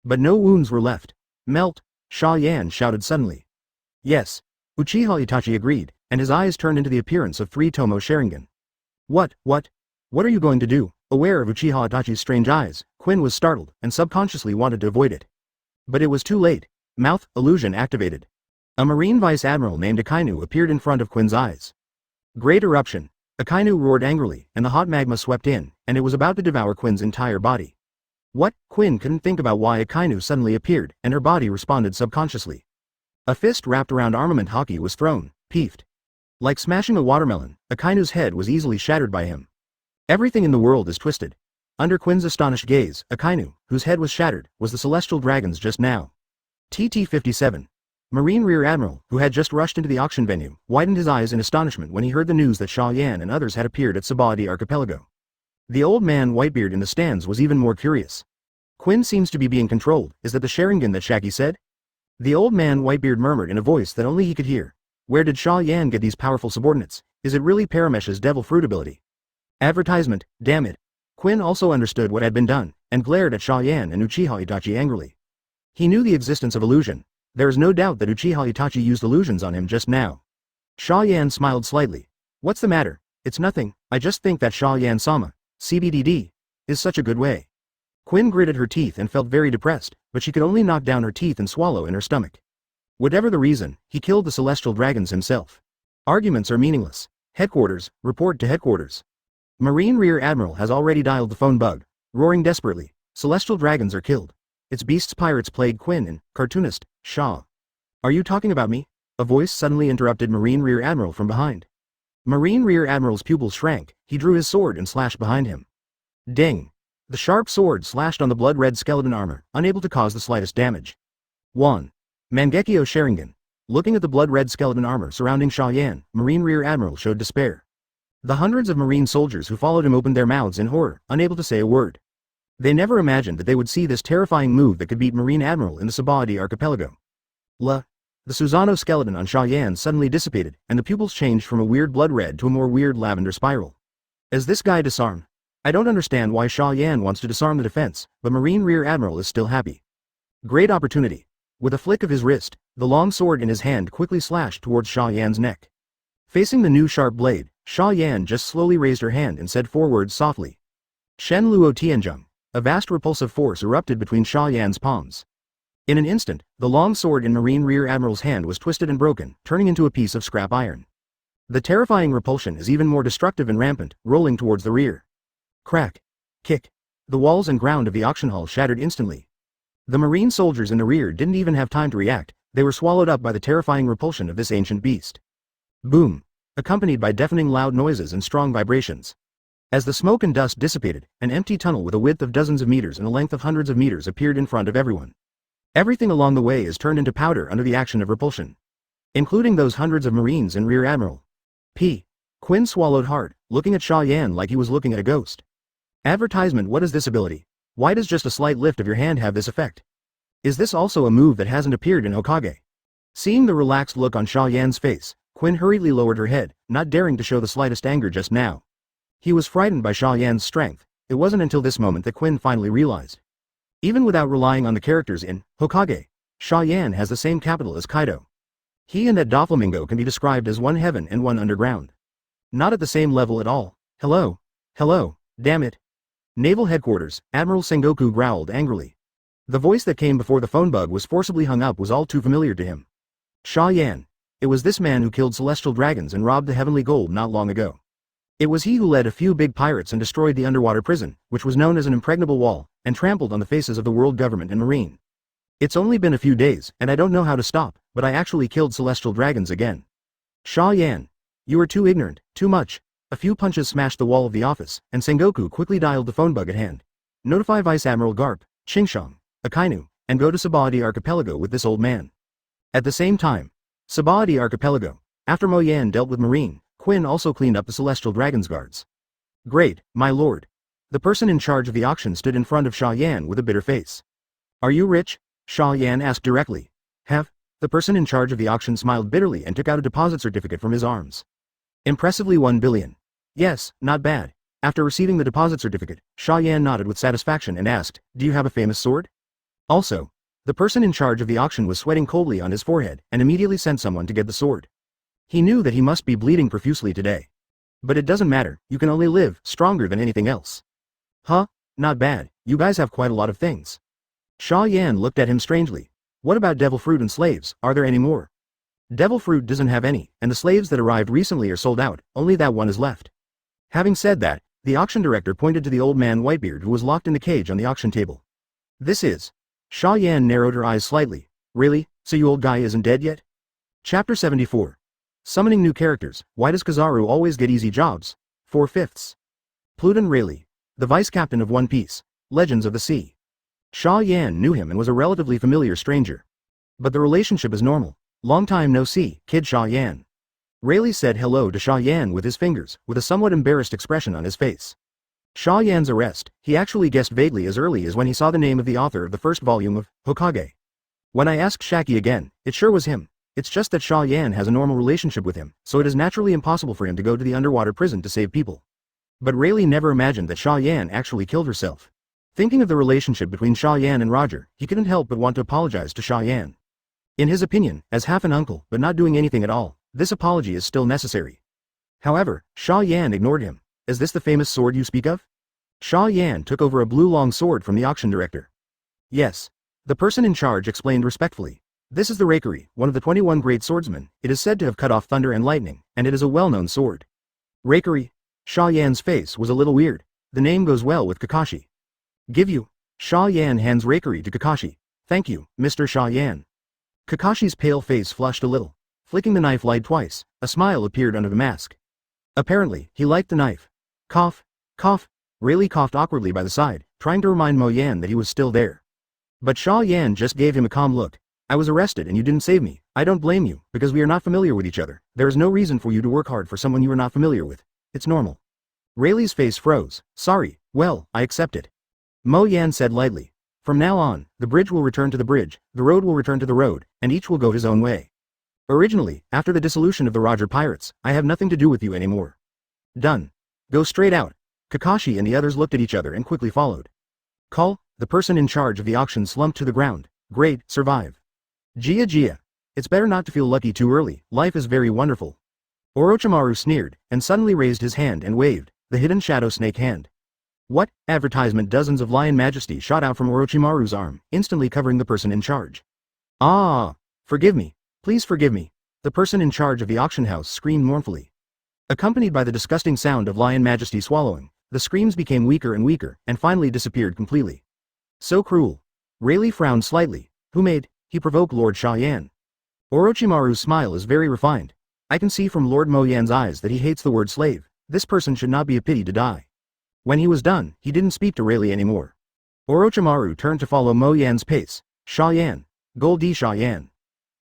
But no wounds were left. Melt! Xia Yan shouted suddenly. Yes. Uchiha Itachi agreed, and his eyes turned into the appearance of 3 Tomo Sharingan. What are you going to do? Aware of Uchiha Itachi's strange eyes, Quinn was startled, and subconsciously wanted to avoid it. But it was too late. Mouth illusion activated. A Marine Vice Admiral named Akainu appeared in front of Quinn's eyes. Great eruption. Akainu roared angrily, and the hot magma swept in, and it was about to devour Quinn's entire body. What? Quinn couldn't think about why Akainu suddenly appeared, and her body responded subconsciously. A fist wrapped around armament Haki was thrown, peeved. Like smashing a watermelon, Akainu's head was easily shattered by him. Everything in the world is twisted. Under Quinn's astonished gaze, Akainu, whose head was shattered, was the Celestial Dragons just now. TT-57. Marine Rear Admiral, who had just rushed into the auction venue, widened his eyes in astonishment when he heard the news that Xia Yan and others had appeared at Subodhi Archipelago. The old man Whitebeard in the stands was even more curious. Quinn seems to be being controlled. Is that the Sharingan that Shaggy said? The old man Whitebeard murmured in a voice that only he could hear. Where did Xia Yan get these powerful subordinates? Is it really Paramesh's devil fruit ability? Advertisement, damn it. Quinn also understood what had been done, and glared at Xia Yan and Uchiha Itachi angrily. He knew the existence of illusion. There is no doubt that Uchiha Itachi used illusions on him just now. Xia Yan smiled slightly. What's the matter? It's nothing, I just think that Xia Yan-sama, CBDD, is such a good way. Quinn gritted her teeth and felt very depressed, but she could only knock down her teeth and swallow in her stomach. Whatever the reason, he killed the Celestial Dragons himself. Arguments are meaningless. Headquarters, report to headquarters. Marine Rear Admiral has already dialed the phone bug, roaring desperately. Celestial Dragons are killed. Its Beast's pirates plague Quinn and Cartoonist, Shaw. Are you talking about me? A voice suddenly interrupted Marine Rear Admiral from behind. Marine Rear Admiral's pupils shrank. He drew his sword and slashed behind him. Ding! The sharp sword slashed on the blood-red skeleton armor, unable to cause the slightest damage. 1. Mangekyo Sharingan. Looking at the blood-red skeleton armor surrounding Xia Yan, Marine Rear Admiral showed despair. The hundreds of Marine soldiers who followed him opened their mouths in horror, unable to say a word. They never imagined that they would see this terrifying move that could beat Marine Admiral in the Subodhi Archipelago. The Susanoo skeleton on Xia Yan suddenly dissipated, and the pupils changed from a weird blood red to a more weird lavender spiral. Is this guy disarmed? I don't understand why Xia Yan wants to disarm the defense, but Marine Rear Admiral is still happy. Great opportunity. With a flick of his wrist, the long sword in his hand quickly slashed towards Xia Yan's neck. Facing the new sharp blade, Xia Yan just slowly raised her hand and said 4 words softly. Shen Luo Tianzheng. A vast repulsive force erupted between Xia Yan's palms. In an instant, the long sword in Marine Rear Admiral's hand was twisted and broken, turning into a piece of scrap iron. The terrifying repulsion is even more destructive and rampant, rolling towards the rear. Crack. Kick. The walls and ground of the auction hall shattered instantly. The marine soldiers in the rear didn't even have time to react, they were swallowed up by the terrifying repulsion of this ancient beast. Boom. Accompanied by deafening loud noises and strong vibrations. As the smoke and dust dissipated, an empty tunnel with a width of dozens of meters and a length of hundreds of meters appeared in front of everyone. Everything along the way is turned into powder under the action of repulsion. Including those hundreds of marines and Rear Admiral. Quinn swallowed hard, looking at Xia Yan like he was looking at a ghost. Advertisement. What is this ability? Why does just a slight lift of your hand have this effect? Is this also a move that hasn't appeared in Hokage? Seeing the relaxed look on Xia Yan's face, Quinn hurriedly lowered her head, not daring to show the slightest anger just now. He was frightened by Xia Yan's strength. It wasn't until this moment that Quinn finally realized. Even without relying on the characters in Hokage, Xia Yan has the same capital as Kaido. He and that Doflamingo can be described as one heaven and one underground. Not at the same level at all. Hello, damn it. Naval Headquarters, Admiral Sengoku growled angrily. The voice that came before the phone bug was forcibly hung up was all too familiar to him. Xia Yan. It was this man who killed celestial dragons and robbed the heavenly gold not long ago. It was he who led a few big pirates and destroyed the underwater prison, which was known as an impregnable wall, and trampled on the faces of the world government and marine. It's only been a few days, and I don't know how to stop, but I actually killed celestial dragons again. Xia Yan. You are too ignorant, too much. A few punches smashed the wall of the office, and Sengoku quickly dialed the phone bug at hand. Notify Vice Admiral Garp, Qingshang, Akainu, and go to Sabaody Archipelago with this old man. At the same time, Sabaody Archipelago. After Mo Yan dealt with Marine, Quinn also cleaned up the Celestial Dragon's guards. Great, my lord. The person in charge of the auction stood in front of Xia Yan with a bitter face. Are you rich? Xia Yan asked directly. Have? The person in charge of the auction smiled bitterly and took out a deposit certificate from his arms. Impressively 1 billion. Yes, not bad. After receiving the deposit certificate, Xia Yan nodded with satisfaction and asked, do you have a famous sword? Also, the person in charge of the auction was sweating coldly on his forehead and immediately sent someone to get the sword. He knew that he must be bleeding profusely today. But it doesn't matter, you can only live stronger than anything else. Huh? Not bad, you guys have quite a lot of things. Xia Yan looked at him strangely. What about devil fruit and slaves, are there any more? Devil fruit doesn't have any, and the slaves that arrived recently are sold out, only that one is left. Having said that, the auction director pointed to the old man Whitebeard who was locked in the cage on the auction table. This is. Xia Yan narrowed her eyes slightly. Really? So you old guy isn't dead yet? Chapter 74. Summoning new characters. Why does Kizaru always get easy jobs? 4/5. Pluton Rayleigh. The vice captain of One Piece. Legends of the Sea. Xia Yan knew him and was a relatively familiar stranger. But the relationship is normal. Long time no see, kid Xia Yan. Rayleigh said hello to Xia Yan with his fingers, with a somewhat embarrassed expression on his face. Xia Yan's arrest, he actually guessed vaguely as early as when he saw the name of the author of the first volume of Hokage. When I asked Shaki again, it sure was him. It's just that Xia Yan has a normal relationship with him, so it is naturally impossible for him to go to the underwater prison to save people. But Rayleigh never imagined that Xia Yan actually killed herself. Thinking of the relationship between Xia Yan and Roger, he couldn't help but want to apologize to Xia Yan. In his opinion, as half an uncle but not doing anything at all, this apology is still necessary. However, Xia Yan ignored him. Is this the famous sword you speak of? Xia Yan took over a blue long sword from the auction director. Yes. The person in charge explained respectfully. This is the Reikari, one of the 21 great swordsmen. It is said to have cut off thunder and lightning, and it is a well-known sword. Reikari? Xia Yan's face was a little weird. The name goes well with Kakashi. Give you. Xia Yan hands Reikari to Kakashi. Thank you, Mr. Xia Yan. Kakashi's pale face flushed a little. Flicking the knife light twice, a smile appeared under the mask. Apparently, he liked the knife. Cough. Cough. Rayleigh coughed awkwardly by the side, trying to remind Mo Yan that he was still there. But Xia Yan just gave him a calm look. I was arrested and you didn't save me. I don't blame you, because we are not familiar with each other. There is no reason for you to work hard for someone you are not familiar with. It's normal. Rayleigh's face froze. Sorry, well, I accept it. Mo Yan said lightly. From now on, the bridge will return to the bridge, the road will return to the road, and each will go his own way. Originally, after the dissolution of the Roger Pirates, I have nothing to do with you anymore. Done. Go straight out. Kakashi and the others looked at each other and quickly followed. Call, the person in charge of the auction slumped to the ground. Great, survive. Gia. It's better not to feel lucky too early, life is very wonderful. Orochimaru sneered, and suddenly raised his hand and waved, the hidden shadow snake hand. What? Advertisement. Dozens of lion majesty shot out from Orochimaru's arm, instantly covering the person in charge. Ah! Forgive me. Please forgive me. The person in charge of the auction house screamed mournfully. Accompanied by the disgusting sound of Lion Majesty swallowing, the screams became weaker and weaker, and finally disappeared completely. So cruel. Rayleigh frowned slightly. Who made he provoke Lord Xia Yan? Orochimaru's smile is very refined. I can see from Lord Mo Yan's eyes that he hates the word slave. This person should not be a pity to die. When he was done, he didn't speak to Rayleigh anymore. Orochimaru turned to follow Mo Yan's pace. Xia Yan. Goldie Xia Yan.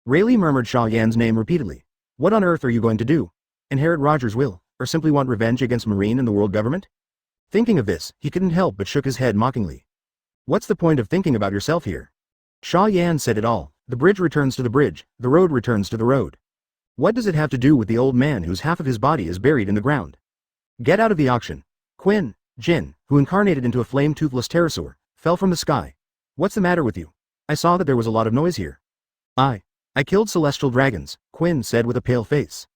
Rayleigh murmured Xia Yan's name repeatedly. What on earth are you going to do? Inherit Roger's will, or simply want revenge against Marine and the world government? Thinking of this, he couldn't help but shook his head mockingly. What's the point of thinking about yourself here? Xia Yan said it all. The bridge returns to the bridge, the road returns to the road. What does it have to do with the old man whose half of his body is buried in the ground? Get out of the auction. Quinn, Jin, who incarnated into a flame-toothless pterosaur, fell from the sky. What's the matter with you? I saw that there was a lot of noise here. I killed celestial dragons, Quinn said with a pale face.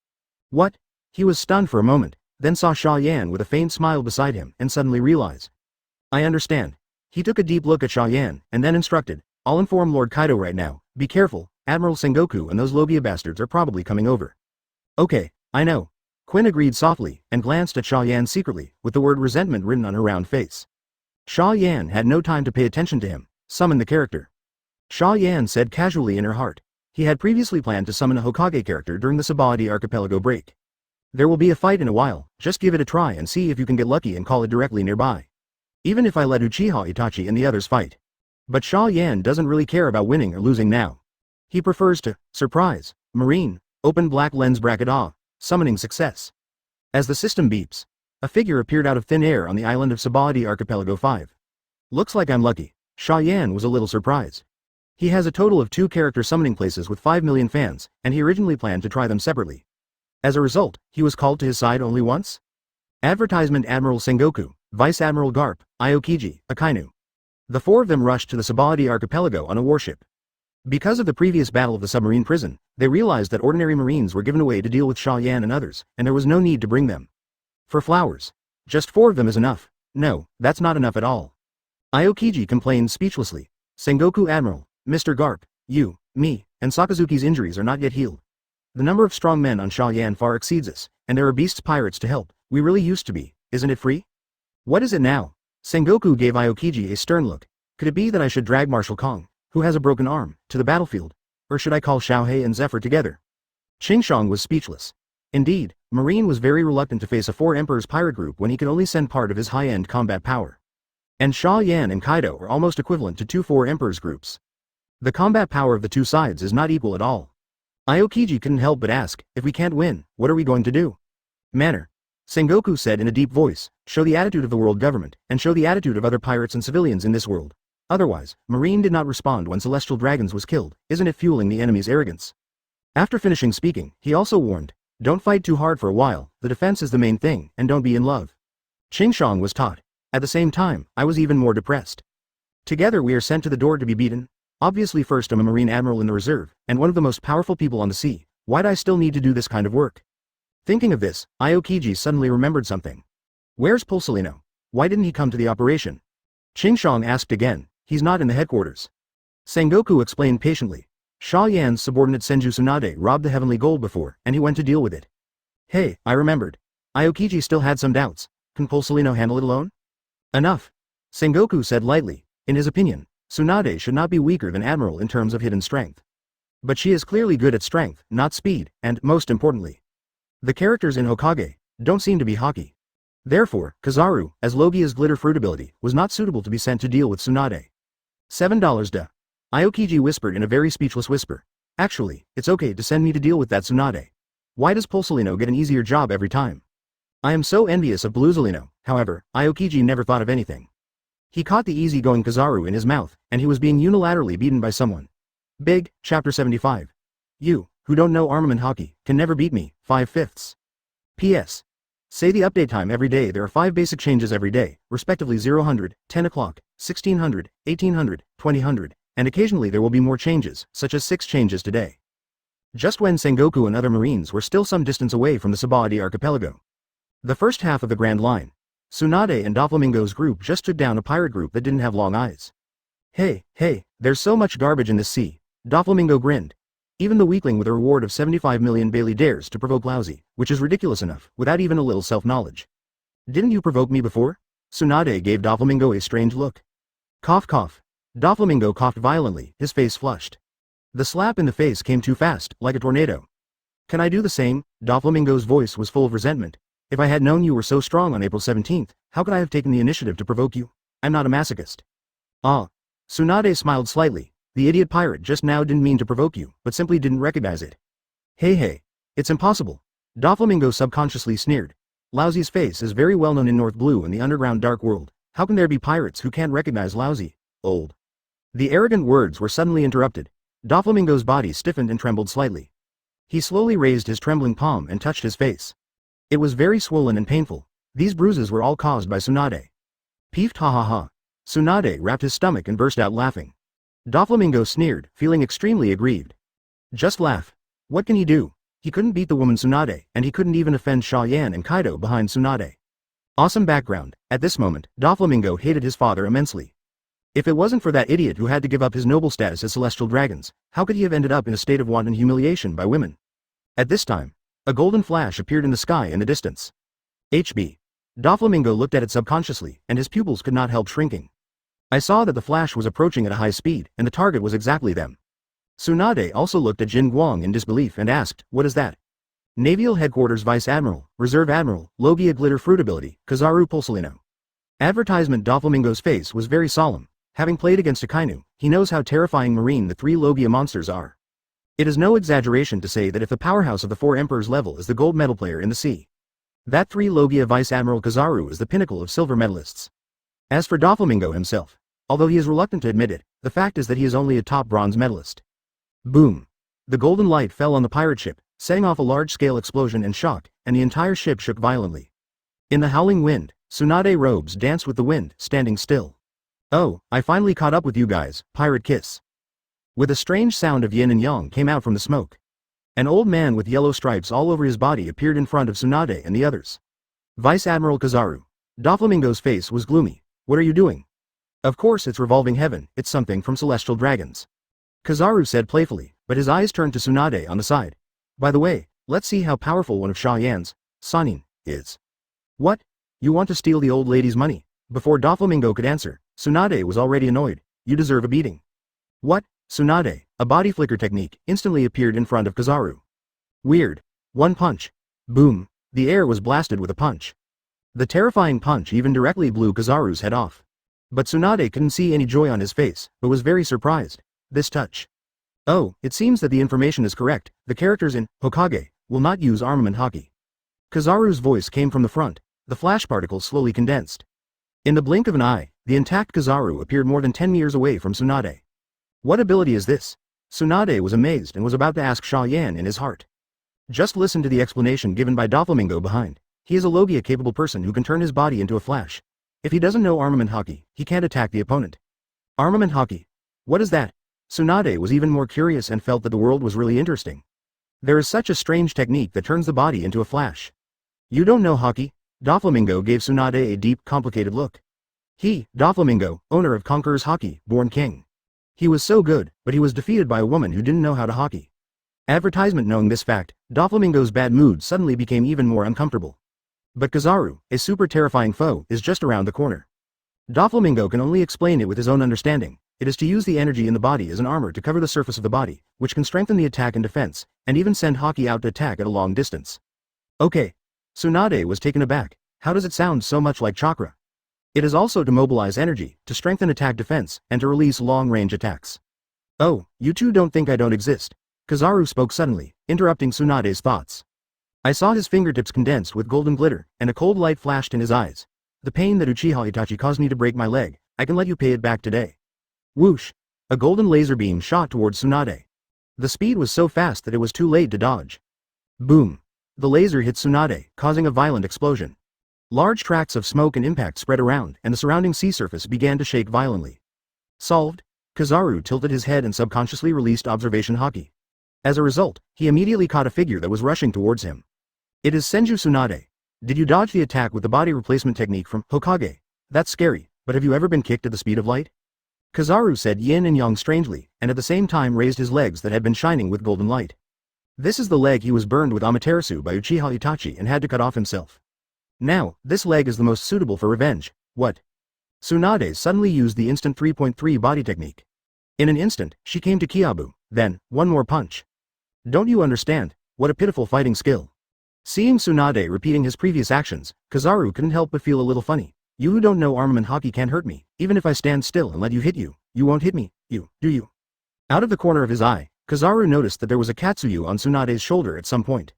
What? He was stunned for a moment, then saw Xia Yan with a faint smile beside him and suddenly realized. I understand. He took a deep look at Xia Yan, and then instructed, I'll inform Lord Kaido right now. Be careful, Admiral Sengoku and those Logia bastards are probably coming over. Okay, I know. Quinn agreed softly, and glanced at Xia Yan secretly, with the word resentment written on her round face. Xia Yan had no time to pay attention to him. Summon the character. Xia Yan said casually in her heart. He had previously planned to summon a Hokage character during the Subordinate archipelago break. There will be a fight in a while, just give it a try and see if you can get lucky and call it directly nearby. Even if I let Uchiha Itachi and the others fight. But Xia Yan doesn't really care about winning or losing now. He prefers to, surprise, Marine, open black lens bracket summoning success. As the system beeps, a figure appeared out of thin air on the island of Subodhi Archipelago 5. Looks like I'm lucky. Xia Yan was a little surprised. He has a total of 2 character summoning places with 5 million fans, and he originally planned to try them separately. As a result, he was called to his side only once? Advertisement Admiral Sengoku, Vice Admiral Garp, Aokiji, Akainu. The 4 of them rushed to the Subodhi Archipelago on a warship. Because of the previous battle of the submarine prison, they realized that ordinary Marines were given away to deal with Xia Yan and others, and there was no need to bring them. For flowers. Just 4 of them is enough. No, that's not enough at all. Aokiji complained speechlessly. Sengoku Admiral, Mr. Garp, you, me, and Sakazuki's injuries are not yet healed. The number of strong men on Xia Yan far exceeds us, and there are beasts pirates to help. We really used to be, isn't it free? What is it now? Sengoku gave Aokiji a stern look. Could it be that I should drag Marshal Kong, who has a broken arm, to the battlefield? Or should I call Xiaohei and Zephyr together? Qingshang was speechless. Indeed, Marine was very reluctant to face a 4 Emperors pirate group when he could only send part of his high-end combat power. And Xia Yan and Kaido are almost equivalent to 2 4 Emperors groups. The combat power of the 2 sides is not equal at all. Aokiji couldn't help but ask, if we can't win, what are we going to do? Manner. Sengoku said in a deep voice, show the attitude of the world government, and show the attitude of other pirates and civilians in this world. Otherwise, Marine did not respond when Celestial Dragons was killed, isn't it fueling the enemy's arrogance? After finishing speaking, he also warned, don't fight too hard for a while, the defense is the main thing, and don't be in love. Qingshang was taught. At the same time, I was even more depressed. Together we are sent to the door to be beaten. Obviously first I'm a Marine Admiral in the reserve, and one of the most powerful people on the sea. Why'd I still need to do this kind of work? Thinking of this, Aokiji suddenly remembered something. Where's Pulsalino? Why didn't he come to the operation? Qingshang asked again. He's not in the headquarters. Sengoku explained patiently. Xia Yan's subordinate Senju Tsunade robbed the heavenly gold before, and he went to deal with it. Hey, I remembered. Aokiji still had some doubts. Can Pulsalino handle it alone? Enough. Sengoku said lightly. In his opinion, Tsunade should not be weaker than Admiral in terms of hidden strength. But she is clearly good at strength, not speed, and, most importantly, the characters in Hokage don't seem to be hockey. Therefore, Kizaru, as Logia's glitter fruit ability, was not suitable to be sent to deal with Tsunade. $7 duh. Aokiji whispered in a very speechless whisper. Actually, it's okay to send me to deal with that Tsunade. Why does Pulsalino get an easier job every time? I am so envious of Bluesalino. However, Aokiji never thought of anything. He caught the easygoing Kizaru in his mouth, and he was being unilaterally beaten by someone. Big, Chapter 75. You, who don't know armament hockey, can never beat me, 5/5. P.S. Say the update time every day. There are 5 basic changes every day, respectively 0000, 10 o'clock, 1600, 1800, 2000, and occasionally there will be more changes, such as 6 changes today. Just when Sengoku and other Marines were still some distance away from the Subodhi archipelago. The first half of the Grand Line. Tsunade and Doflamingo's group just took down a pirate group that didn't have long eyes. Hey, there's so much garbage in this sea. Doflamingo grinned. Even the weakling with a reward of 75 million Bailey dares to provoke Lousy, which is ridiculous enough, without even a little self-knowledge. Didn't you provoke me before? Tsunade gave Doflamingo a strange look. Cough cough. Doflamingo coughed violently, his face flushed. The slap in the face came too fast, like a tornado. Can I do the same? Doflamingo's voice was full of resentment. If I had known you were so strong on April 17th, how could I have taken the initiative to provoke you? I'm not a masochist. Ah. Tsunade smiled slightly. The idiot pirate just now didn't mean to provoke you, but simply didn't recognize it. Hey. It's impossible. Doflamingo subconsciously sneered. Lousy's face is very well known in North Blue and the underground dark world. How can there be pirates who can't recognize Lousy? Old. The arrogant words were suddenly interrupted. Doflamingo's body stiffened and trembled slightly. He slowly raised his trembling palm and touched his face. It was very swollen and painful. These bruises were all caused by Tsunade. Peeved ha ha ha. Tsunade rapped his stomach and burst out laughing. Doflamingo sneered, feeling extremely aggrieved. Just laugh. What can he do? He couldn't beat the woman Tsunade, and he couldn't even offend Xia Yan and Kaido behind Tsunade. Awesome background. At this moment, Doflamingo hated his father immensely. If it wasn't for that idiot who had to give up his noble status as celestial dragons, how could he have ended up in a state of wanton humiliation by women? At this time, a golden flash appeared in the sky in the distance. HB. Doflamingo looked at it subconsciously, and his pupils could not help shrinking. I saw that the flash was approaching at a high speed, and the target was exactly them. Tsunade also looked at Jin Guang in disbelief and asked, what is that? Naval Headquarters Vice Admiral, Reserve Admiral, Logia Glitter Fruit Ability, Kizaru Pulsalino. Advertisement. Doflamingo's face was very solemn. Having played against Akainu, he knows how terrifying marine the three Logia monsters are. It is no exaggeration to say that if the powerhouse of the four emperors level is the gold medal player in the sea, that three Logia Vice Admiral Kizaru is the pinnacle of silver medalists. As for Doflamingo himself, although he is reluctant to admit it, the fact is that he is only a top bronze medalist. Boom. The golden light fell on the pirate ship, setting off a large-scale explosion and shock, and the entire ship shook violently. In the howling wind, Tsunade robes danced with the wind, standing still. Oh, I finally caught up with you guys, pirate kiss. With a strange sound of yin and yang came out from the smoke. An old man with yellow stripes all over his body appeared in front of Tsunade and the others. Vice Admiral Kizaru. Doflamingo's face was gloomy. What are you doing? Of course it's revolving heaven, it's something from celestial dragons. Kizaru said playfully, but his eyes turned to Tsunade on the side. By the way, let's see how powerful one of Xia Yan's, Sanin, is. What? You want to steal the old lady's money? Before Doflamingo could answer, Tsunade was already annoyed. You deserve a beating. What? Tsunade, a body flicker technique, instantly appeared in front of Kizaru. Weird. One punch. Boom. The air was blasted with a punch. The terrifying punch even directly blew Kizaru's head off. But Tsunade couldn't see any joy on his face, but was very surprised. This touch. Oh, it seems that the information is correct. The characters in Hokage will not use armament hockey. Kizaru's voice came from the front. The flash particles slowly condensed. In the blink of an eye, the intact Kizaru appeared more than 10 meters away from Tsunade. What ability is this? Tsunade was amazed and was about to ask Xia Yan in his heart. Just listen to the explanation given by Doflamingo behind. He is a Logia-capable person who can turn his body into a flash. If he doesn't know armament hockey, he can't attack the opponent. Armament hockey. What is that? Tsunade was even more curious and felt that the world was really interesting. There is such a strange technique that turns the body into a flash. You don't know hockey? Doflamingo gave Tsunade a deep, complicated look. He, Doflamingo, owner of Conqueror's Hockey, born king. He was so good, but he was defeated by a woman who didn't know how to hockey. Advertisement. Knowing this fact, Doflamingo's bad mood suddenly became even more uncomfortable. But Kizaru, a super terrifying foe, is just around the corner. Doflamingo can only explain it with his own understanding. It is to use the energy in the body as an armor to cover the surface of the body, which can strengthen the attack and defense, and even send hockey out to attack at a long distance. Okay. Tsunade was taken aback. How does it sound so much like chakra? It is also to mobilize energy, to strengthen attack defense, and to release long-range attacks. Oh, you two don't think I don't exist. Kizaru spoke suddenly, interrupting Tsunade's thoughts. I saw his fingertips condensed with golden glitter, and a cold light flashed in his eyes. The pain that Uchiha Itachi caused me to break my leg, I can let you pay it back today. Whoosh! A golden laser beam shot towards Tsunade. The speed was so fast that it was too late to dodge. Boom! The laser hit Tsunade, causing a violent explosion. Large tracts of smoke and impact spread around, and the surrounding sea surface began to shake violently. Solved? Kizaru tilted his head and subconsciously released observation hockey. As a result, he immediately caught a figure that was rushing towards him. It is Senju Tsunade. Did you dodge the attack with the body replacement technique from Hokage? That's scary, but have you ever been kicked at the speed of light? Kizaru said yin and yang strangely, and at the same time raised his legs that had been shining with golden light. This is the leg he was burned with Amaterasu by Uchiha Itachi and had to cut off himself. Now, this leg is the most suitable for revenge. What? Tsunade suddenly used the instant 3.3 body technique. In an instant, she came to Kiabu, then, one more punch. Don't you understand? What a pitiful fighting skill. Seeing Tsunade repeating his previous actions, Kizaru couldn't help but feel a little funny. You who don't know armament hockey can't hurt me, even if I stand still and let you hit you, you won't hit me, do you? Out of the corner of his eye, Kizaru noticed that there was a Katsuyu on Tsunade's shoulder at some point.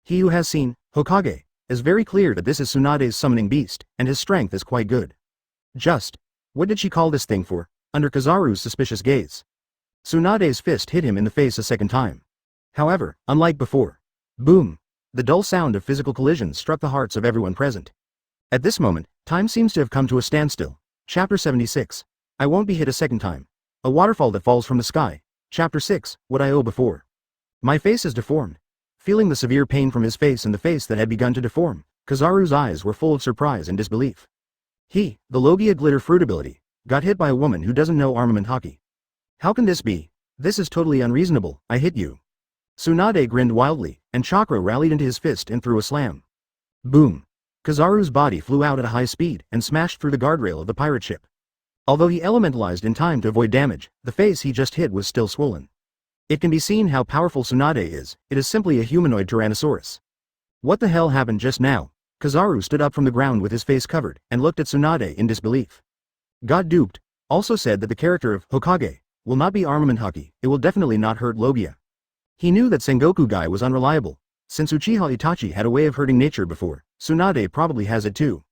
He who has seen Hokage is very clear that this is Tsunade's summoning beast, and his strength is quite good. What did she call this thing for? Under Kizaru's suspicious gaze. Tsunade's fist hit him in the face a second time. However, unlike before, boom, the dull sound of physical collisions struck the hearts of everyone present. At this moment, time seems to have come to a standstill. Chapter 76. I won't be hit a second time. A waterfall that falls from the sky. Chapter 6. What I owe before. My face is deformed. Feeling the severe pain from his face and the face that had begun to deform, Kizaru's eyes were full of surprise and disbelief. He, the Logia glitter fruit ability, got hit by a woman who doesn't know armament hockey. How can this be? This is totally unreasonable. I hit you. Tsunade grinned wildly, and chakra rallied into his fist and threw a slam. Boom. Kizaru's body flew out at a high speed and smashed through the guardrail of the pirate ship. Although he elementalized in time to avoid damage, the face he just hit was still swollen. It can be seen how powerful Tsunade is. It is simply a humanoid Tyrannosaurus. What the hell happened just now? Kizaru stood up from the ground with his face covered and looked at Tsunade in disbelief. Got duped. Also said that the character of Hokage will not be armament hockey. It will definitely not hurt Logia. He knew that Sengoku guy was unreliable. Since Uchiha Itachi had a way of hurting nature before, Tsunade probably has it too.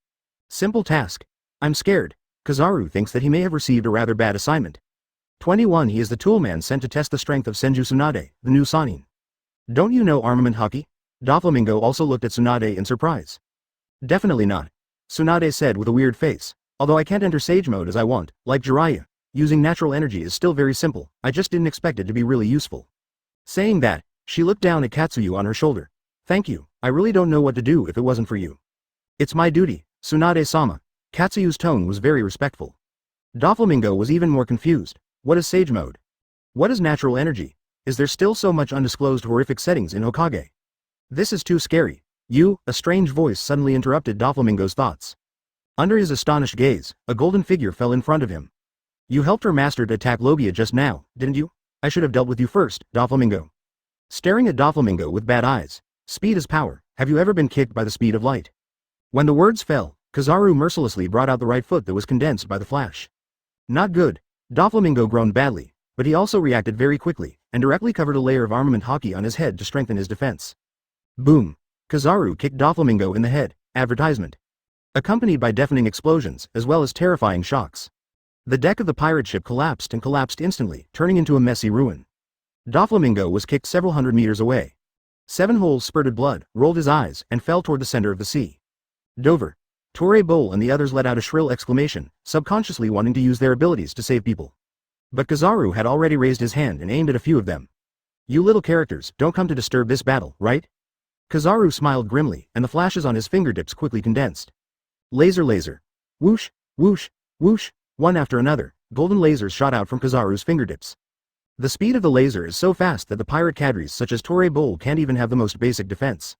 Simple task. I'm scared. Kizaru thinks that he may have received a rather bad assignment. 21 He is the toolman sent to test the strength of Senju Tsunade, the new Sannin. Don't you know armament hockey? Doflamingo also looked at Tsunade in surprise. Definitely not. Tsunade said with a weird face. Although I can't enter Sage mode as I want, like Jiraiya, using natural energy is still very simple, I just didn't expect it to be really useful. Saying that, she looked down at Katsuyu on her shoulder. Thank you, I really don't know what to do if it wasn't for you. It's my duty, Tsunade-sama. Katsuyu's tone was very respectful. Doflamingo was even more confused. What is Sage mode? What is natural energy? Is there still so much undisclosed horrific settings in Hokage? This is too scary. A strange voice suddenly interrupted Doflamingo's thoughts. Under his astonished gaze, a golden figure fell in front of him. You helped her master to attack Logia just now, didn't you? I should have dealt with you first, Doflamingo. Staring at Doflamingo with bad eyes. Speed is power. Have you ever been kicked by the speed of light? When the words fell, Kizaru mercilessly brought out the right foot that was condensed by the flash. Not good. Doflamingo groaned badly, but he also reacted very quickly, and directly covered a layer of armament hockey on his head to strengthen his defense. Boom. Kizaru kicked Doflamingo in the head. Advertisement. Accompanied by deafening explosions, as well as terrifying shocks. The deck of the pirate ship collapsed and collapsed instantly, turning into a messy ruin. Doflamingo was kicked several hundred meters away. 7 holes spurted blood, rolled his eyes, and fell toward the center of the sea. Dover. Torre Bowl and the others let out a shrill exclamation, subconsciously wanting to use their abilities to save people. But Kizaru had already raised his hand and aimed at a few of them. You little characters don't come to disturb this battle, right? Kizaru smiled grimly, and the flashes on his fingertips quickly condensed. Laser. Whoosh, whoosh, whoosh, one after another, golden lasers shot out from Kizaru's fingertips. The speed of the laser is so fast that the pirate cadres such as Torre Bowl can't even have the most basic defense.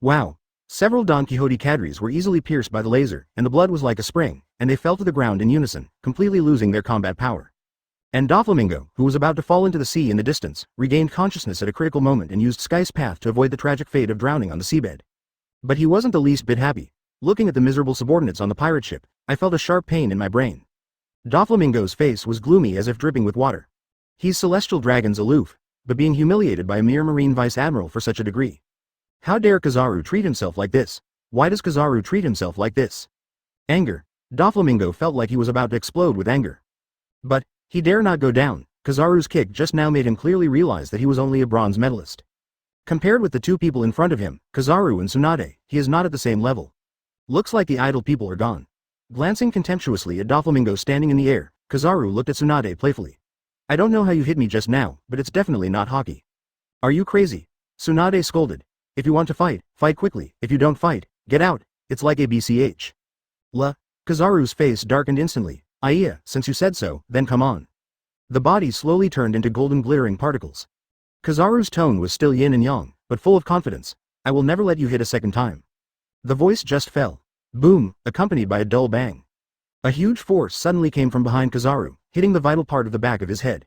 Wow. Several Don Quixote cadres were easily pierced by the laser, and the blood was like a spring, and they fell to the ground in unison, completely losing their combat power. And Doflamingo, who was about to fall into the sea in the distance, regained consciousness at a critical moment and used Sky's path to avoid the tragic fate of drowning on the seabed. But he wasn't the least bit happy. Looking at the miserable subordinates on the pirate ship, I felt a sharp pain in my brain. Doflamingo's face was gloomy as if dripping with water. He's celestial dragons aloof, but being humiliated by a mere marine vice-admiral for such a degree. How dare Kizaru treat himself like this? Why does Kizaru treat himself like this? Anger. Doflamingo felt like he was about to explode with anger. But he dare not go down. Kizaru's kick just now made him clearly realize that he was only a bronze medalist. Compared with the two people in front of him, Kizaru and Tsunade, he is not at the same level. Looks like the idle people are gone. Glancing contemptuously at Doflamingo standing in the air, Kizaru looked at Tsunade playfully. I don't know how you hit me just now, but it's definitely not hockey. Are you crazy? Tsunade scolded. If you want to fight, fight quickly. If you don't fight, get out. It's like ABCH. Kizaru's face darkened instantly, Iya, since you said so, then come on. The body slowly turned into golden glittering particles. Kizaru's tone was still yin and yang, but full of confidence. I will never let you hit a second time. The voice just fell. Boom, accompanied by a dull bang. A huge force suddenly came from behind Kizaru, hitting the vital part of the back of his head.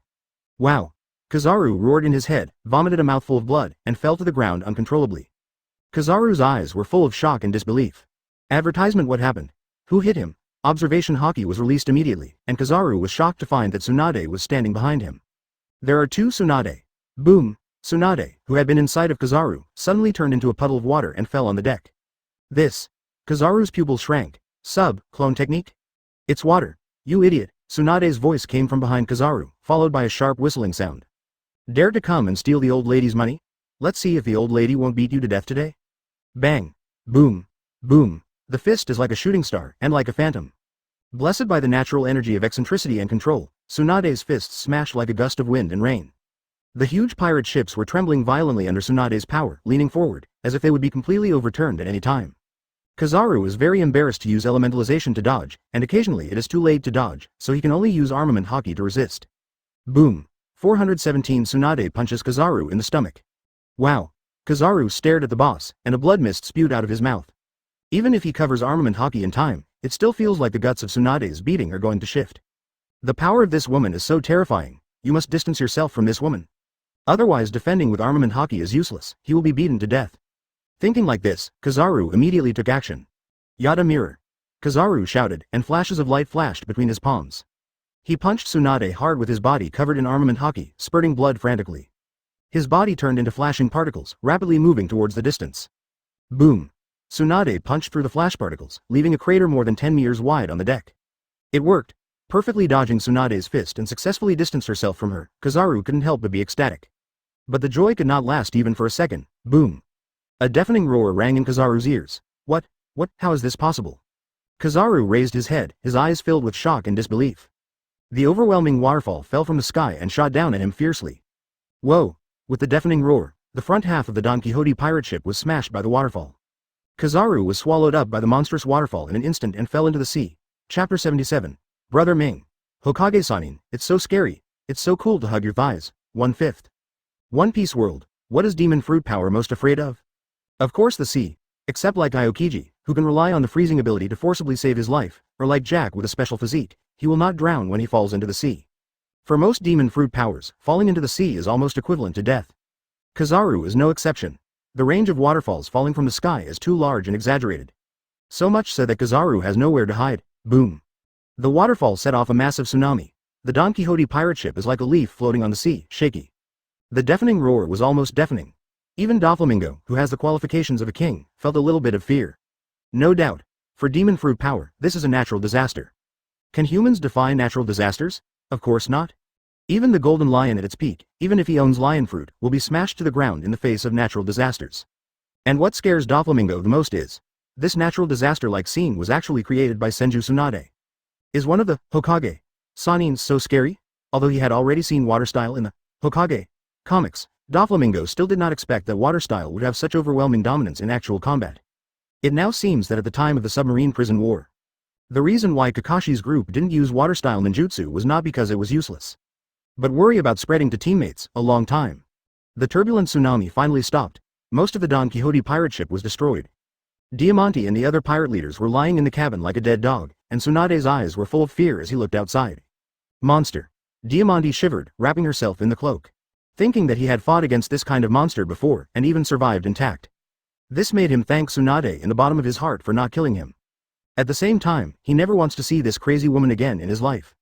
Wow! Kizaru roared in his head, vomited a mouthful of blood, and fell to the ground uncontrollably. Kizaru's eyes were full of shock and disbelief. Advertisement. What happened? Who hit him? Observation Haki was released immediately, and Kizaru was shocked to find that Tsunade was standing behind him. There are two Tsunade. Boom! Tsunade, who had been inside of Kizaru, suddenly turned into a puddle of water and fell on the deck. This. Kizaru's pupils shrank. Clone technique? It's water. You idiot! Tsunade's voice came from behind Kizaru, followed by a sharp whistling sound. Dare to come and steal the old lady's money? Let's see if the old lady won't beat you to death today. Bang! Boom! Boom! The fist is like a shooting star, and like a phantom. Blessed by the natural energy of eccentricity and control, Tsunade's fists smashed like a gust of wind and rain. The huge pirate ships were trembling violently under Tsunade's power, leaning forward, as if they would be completely overturned at any time. Kizaru is very embarrassed to use elementalization to dodge, and occasionally it is too late to dodge, so he can only use armament Haki to resist. Boom! 417 Tsunade punches Kizaru in the stomach. Wow! Kizaru stared at the boss, and a blood mist spewed out of his mouth. Even if he covers armament Haki in time, it still feels like the guts of Tsunade's beating are going to shift. The power of this woman is so terrifying, you must distance yourself from this woman. Otherwise defending with armament Haki is useless, he will be beaten to death. Thinking like this, Kizaru immediately took action. Yada mirror! Kizaru shouted, and flashes of light flashed between his palms. He punched Tsunade hard with his body covered in armament Haki, spurting blood frantically. His body turned into flashing particles, rapidly moving towards the distance. Boom! Tsunade punched through the flash particles, leaving a crater more than 10 meters wide on the deck. It worked. Perfectly dodging Tsunade's fist and successfully distanced herself from her, Kizaru couldn't help but be ecstatic. But the joy could not last even for a second. Boom! A deafening roar rang in Kizaru's ears. What? How is this possible? Kizaru raised his head, his eyes filled with shock and disbelief. The overwhelming waterfall fell from the sky and shot down at him fiercely. Whoa! With the deafening roar, the front half of the Don Quixote pirate ship was smashed by the waterfall. Kizaru was swallowed up by the monstrous waterfall in an instant and fell into the sea. Chapter 77. Brother Ming. Hokage-sanin, it's so scary. It's so cool to hug your thighs. 1/5. One Piece World. What is demon fruit power most afraid of? Of course the sea. Except like Aokiji, who can rely on the freezing ability to forcibly save his life, or like Jack with a special physique, he will not drown when he falls into the sea. For most demon fruit powers, falling into the sea is almost equivalent to death. Kizaru is no exception. The range of waterfalls falling from the sky is too large and exaggerated. So much so that Kizaru has nowhere to hide. Boom! The waterfall set off a massive tsunami. The Don Quixote pirate ship is like a leaf floating on the sea, shaky. The deafening roar was almost deafening. Even Doflamingo, who has the qualifications of a king, felt a little bit of fear. No doubt. For demon fruit power, this is a natural disaster. Can humans defy natural disasters? Of course not. Even the golden lion at its peak, even if he owns lion fruit, will be smashed to the ground in the face of natural disasters. And what scares Doflamingo the most is, this natural disaster-like scene was actually created by Senju Tsunade. Is one of the Hokage Sanins so scary? Although he had already seen water style in the Hokage comics, Doflamingo still did not expect that water style would have such overwhelming dominance in actual combat. It now seems that at the time of the submarine prison war, the reason why Kakashi's group didn't use water style ninjutsu was not because it was useless, but worry about spreading to teammates. A long time. The turbulent tsunami finally stopped. Most of the Don Quixote pirate ship was destroyed. Diamante and the other pirate leaders were lying in the cabin like a dead dog, and Tsunade's eyes were full of fear as he looked outside. Monster. Diamante shivered, wrapping herself in the cloak. Thinking that he had fought against this kind of monster before, and even survived intact. This made him thank Tsunade in the bottom of his heart for not killing him. At the same time, he never wants to see this crazy woman again in his life.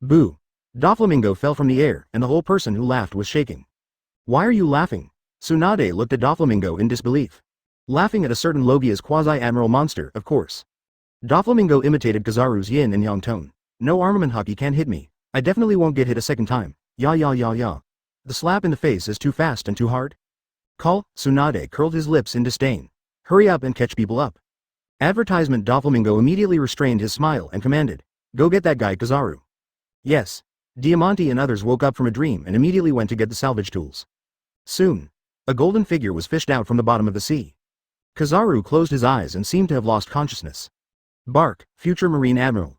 Boo. Doflamingo fell from the air, and the whole person who laughed was shaking. Why are you laughing? Tsunade looked at Doflamingo in disbelief. Laughing at a certain Logia's quasi-admiral monster, of course. Doflamingo imitated Kizaru's yin and yang tone. No armament Haki can hit me. I definitely won't get hit a second time. Ya. The slap in the face is too fast and too hard. Call. Tsunade curled his lips in disdain. Hurry up and catch people up. Advertisement. Doflamingo immediately restrained his smile and commanded. Go get that guy Kizaru. Yes. Diamante and others woke up from a dream and immediately went to get the salvage tools. Soon, a golden figure was fished out from the bottom of the sea. Kizaru closed his eyes and seemed to have lost consciousness. Bark, future Marine Admiral.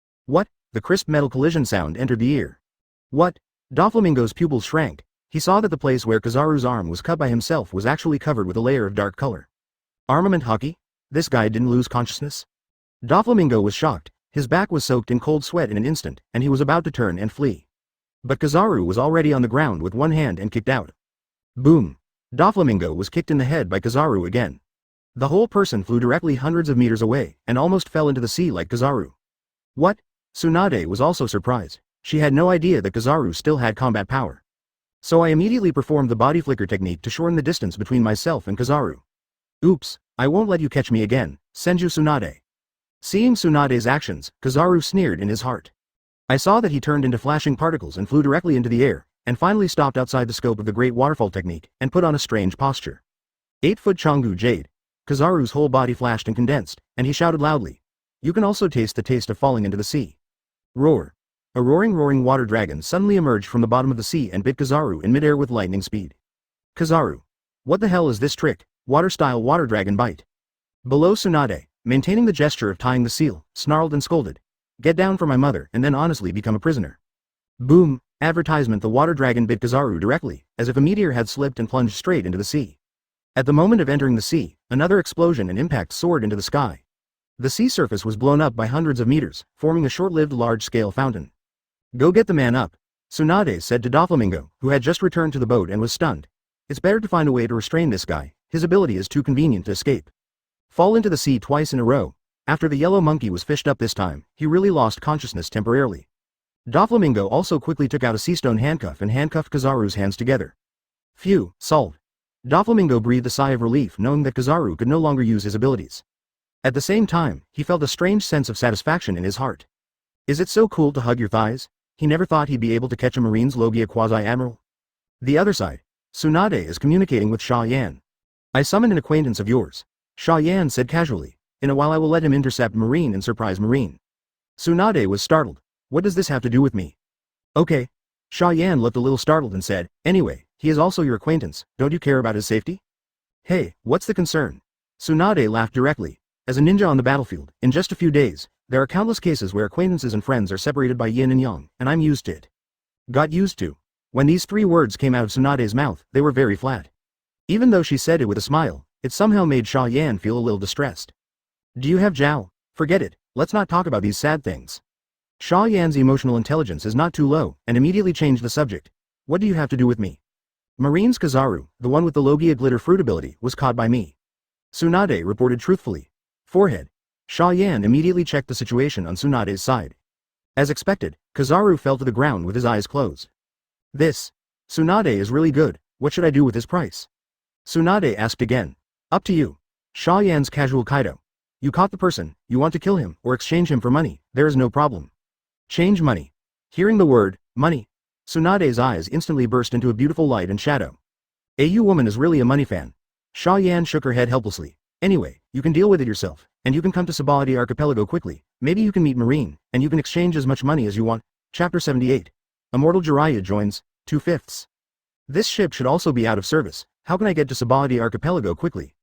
What? The crisp metal collision sound entered the ear. What? Doflamingo's pupils shrank. He saw that the place where Kizaru's arm was cut by himself was actually covered with a layer of dark color. Armament hockey? This guy didn't lose consciousness? Doflamingo was shocked. His back was soaked in cold sweat in an instant, and he was about to turn and flee. But Kizaru was already on the ground with one hand and kicked out. Boom! Doflamingo was kicked in the head by Kizaru again. The whole person flew directly hundreds of meters away, and almost fell into the sea like Kizaru. What? Tsunade was also surprised. She had no idea that Kizaru still had combat power. So I immediately performed the body flicker technique to shorten the distance between myself and Kizaru. Oops, I won't let you catch me again, Senju Tsunade. Seeing Tsunade's actions, Kizaru sneered in his heart. I saw that he turned into flashing particles and flew directly into the air, and finally stopped outside the scope of the Great Waterfall technique, and put on a strange posture. 8-foot Chongu Jade. Kizaru's whole body flashed and condensed, and he shouted loudly. You can also taste the taste of falling into the sea. Roar. A roaring water dragon suddenly emerged from the bottom of the sea and bit Kizaru in midair with lightning speed. Kizaru. What the hell is this trick? Water-style water dragon bite. Below Tsunade, maintaining the gesture of tying the seal, snarled and scolded. Get down for my mother and then honestly become a prisoner. Boom. Advertisement. The water dragon bit Kizaru directly, as if a meteor had slipped and plunged straight into the sea. At the moment of entering the sea, another explosion and impact soared into the sky. The sea surface was blown up by hundreds of meters, forming a short-lived large-scale fountain. Go get the man up, Tsunade said to Doflamingo, who had just returned to the boat and was stunned. It's better to find a way to restrain this guy, his ability is too convenient to escape. Fall into the sea twice in a row. After the yellow monkey was fished up this time, he really lost consciousness temporarily. Doflamingo also quickly took out a sea stone handcuff and handcuffed Kizaru's hands together. Phew, solved. Doflamingo breathed a sigh of relief knowing that Kizaru could no longer use his abilities. At the same time, he felt a strange sense of satisfaction in his heart. Is it so cool to hug your thighs? He never thought he'd be able to catch a Marine's Logia quasi-admiral. The other side. Tsunade is communicating with Xia Yan. I summoned an acquaintance of yours. Xia Yan said casually. In a while I will let him intercept Marine and surprise Marine. Tsunade was startled. What does this have to do with me? Okay. Xia Yan looked a little startled and said, anyway, he is also your acquaintance, don't you care about his safety? Hey, what's the concern? Tsunade laughed directly. As a ninja on the battlefield, in just a few days, there are countless cases where acquaintances and friends are separated by yin and yang, and I'm used to it. Got used to. When these three words came out of Tsunade's mouth, they were very flat. Even though she said it with a smile, it somehow made Xia Yan feel a little distressed. Do you have Zhao? Forget it, let's not talk about these sad things. Xia Yan's emotional intelligence is not too low, and immediately changed the subject. What do you have to do with me? Marine's Kizaru, the one with the Logia glitter fruit ability, was caught by me. Tsunade reported truthfully. Forehead. Xia Yan immediately checked the situation on Tsunade's side. As expected, Kizaru fell to the ground with his eyes closed. This. Tsunade is really good, what should I do with his price? Tsunade asked again. Up to you. Xia Yan's casual Kaido. You caught the person, you want to kill him or exchange him for money, there is no problem. Change money. Hearing the word, money, Tsunade's eyes instantly burst into a beautiful light and shadow. You woman is really a money fan. Xia Yan shook her head helplessly. Anyway, you can deal with it yourself, and you can come to Subordinate Archipelago quickly, maybe you can meet Marine, and you can exchange as much money as you want. Chapter 78. Immortal Jiraiya joins, 2/5. This ship should also be out of service, how can I get to Subordinate Archipelago quickly?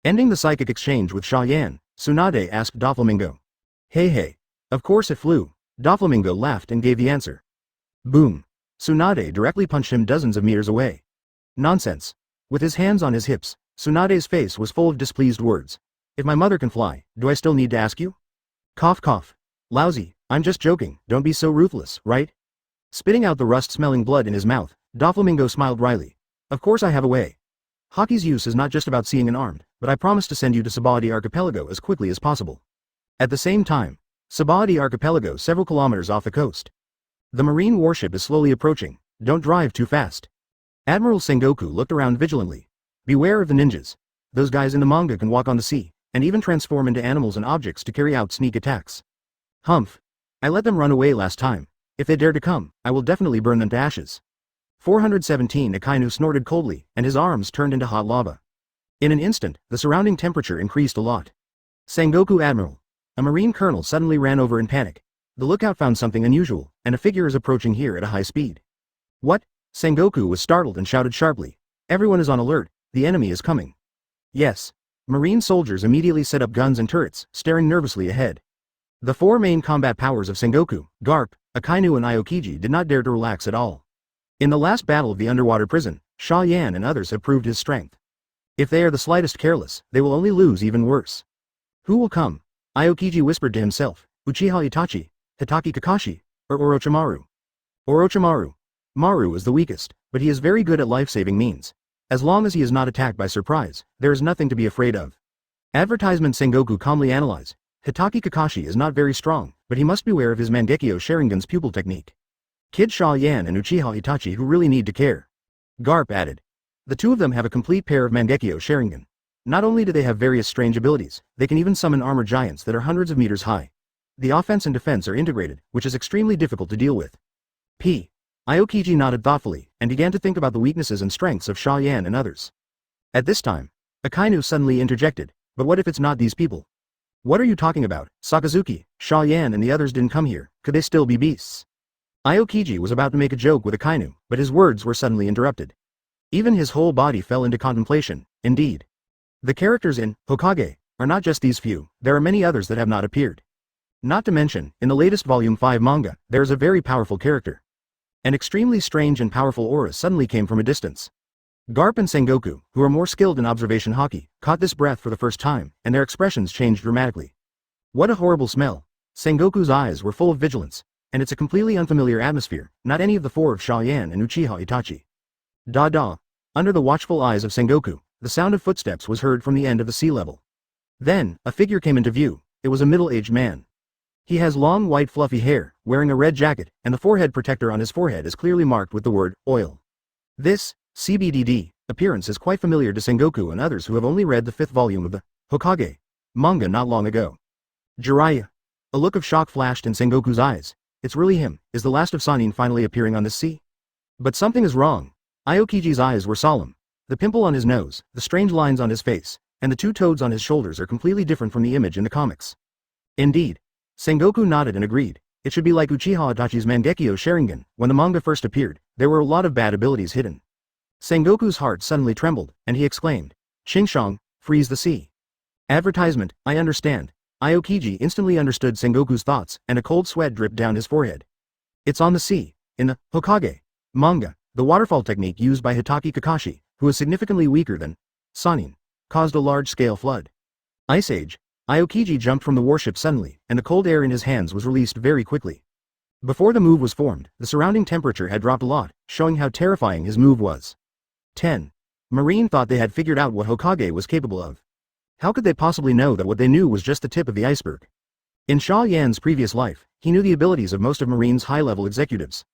Ending the psychic exchange with Xia Yan, Tsunade asked Doflamingo. Hey. Of course it flew. Doflamingo laughed and gave the answer. Boom. Tsunade directly punched him dozens of meters away. Nonsense. With his hands on his hips, Tsunade's face was full of displeased words. If my mother can fly, do I still need to ask you? Cough. Lousy, I'm just joking, don't be so ruthless, right? Spitting out the rust-smelling blood in his mouth, Doflamingo smiled wryly. Of course I have a way. Hockey's use is not just about seeing an armed, but I promise to send you to Subordinate Archipelago as quickly as possible. At the same time, Subordinate Archipelago several kilometers off the coast. The marine warship is slowly approaching, don't drive too fast. Admiral Sengoku looked around vigilantly. Beware of the ninjas. Those guys in the manga can walk on the sea, and even transform into animals and objects to carry out sneak attacks. Humph. I let them run away last time. If they dare to come, I will definitely burn them to ashes. 417 Akainu snorted coldly, and his arms turned into hot lava. In an instant, the surrounding temperature increased a lot. Sengoku Admiral. A Marine colonel suddenly ran over in panic. The lookout found something unusual, and a figure is approaching here at a high speed. What? Sengoku was startled and shouted sharply. Everyone is on alert, the enemy is coming. Yes. Marine soldiers immediately set up guns and turrets, staring nervously ahead. The four main combat powers of Sengoku, Garp, Akainu and Aokiji did not dare to relax at all. In the last battle of the underwater prison, Xia Yan and others have proved his strength. If they are the slightest careless, they will only lose even worse. Who will come? Aokiji whispered to himself, Uchiha Itachi, Hitaki Kakashi, or Orochimaru. Orochimaru. Maru is the weakest, but he is very good at life-saving means. As long as he is not attacked by surprise, there is nothing to be afraid of. Advertisement Sengoku calmly analyzed. Hitaki Kakashi is not very strong, but he must beware of his Mangekyo Sharingan's pupil technique. Kid Xia Yan and Uchiha Itachi who really need to care. Garp added. The two of them have a complete pair of Mangekyo Sharingan. Not only do they have various strange abilities, they can even summon armor giants that are hundreds of meters high. The offense and defense are integrated, which is extremely difficult to deal with. Aokiji nodded thoughtfully, and began to think about the weaknesses and strengths of Xia Yan and others. At this time, Akainu suddenly interjected, but what if it's not these people? What are you talking about, Sakazuki? Xia Yan and the others didn't come here, could they still be beasts? Aokiji was about to make a joke with Akainu, but his words were suddenly interrupted. Even his whole body fell into contemplation, indeed. The characters in Hokage are not just these few, there are many others that have not appeared. Not to mention, in the latest Volume 5 manga, there is a very powerful character. An extremely strange and powerful aura suddenly came from a distance. Garp and Sengoku, who are more skilled in observation haki, caught this breath for the first time, and their expressions changed dramatically. What a horrible smell. Sengoku's eyes were full of vigilance, and it's a completely unfamiliar atmosphere, not any of the four of Xia Yan and Uchiha Itachi. Da. Under the watchful eyes of Sengoku, the sound of footsteps was heard from the end of the sea level. Then, a figure came into view. It was a middle-aged man. He has long white fluffy hair, wearing a red jacket, and the forehead protector on his forehead is clearly marked with the word, oil. This, CBDD, appearance is quite familiar to Sengoku and others who have only read the 5th volume of the Hokage manga not long ago. Jiraiya. A look of shock flashed in Sengoku's eyes. It's really him, is the last of Sannin finally appearing on this sea? But something is wrong. Aokiji's eyes were solemn. The pimple on his nose, the strange lines on his face, and the two toads on his shoulders are completely different from the image in the comics. Indeed. Sengoku nodded and agreed. It should be like Uchiha Itachi's Mangekyo Sharingan. When the manga first appeared, there were a lot of bad abilities hidden. Sengoku's heart suddenly trembled, and he exclaimed, Xingshang, freeze the sea. Advertisement, I understand. Aokiji instantly understood Sengoku's thoughts, and a cold sweat dripped down his forehead. It's on the sea. In the Hokage manga, the waterfall technique used by Hitaki Kakashi, who is significantly weaker than Sannin, caused a large-scale flood. Ice Age. Aokiji jumped from the warship suddenly, and the cold air in his hands was released very quickly. Before the move was formed, the surrounding temperature had dropped a lot, showing how terrifying his move was. 10. Marine thought they had figured out what Hokage was capable of. How could they possibly know that what they knew was just the tip of the iceberg? In Xia Yan's previous life, he knew the abilities of most of Marine's high-level executives.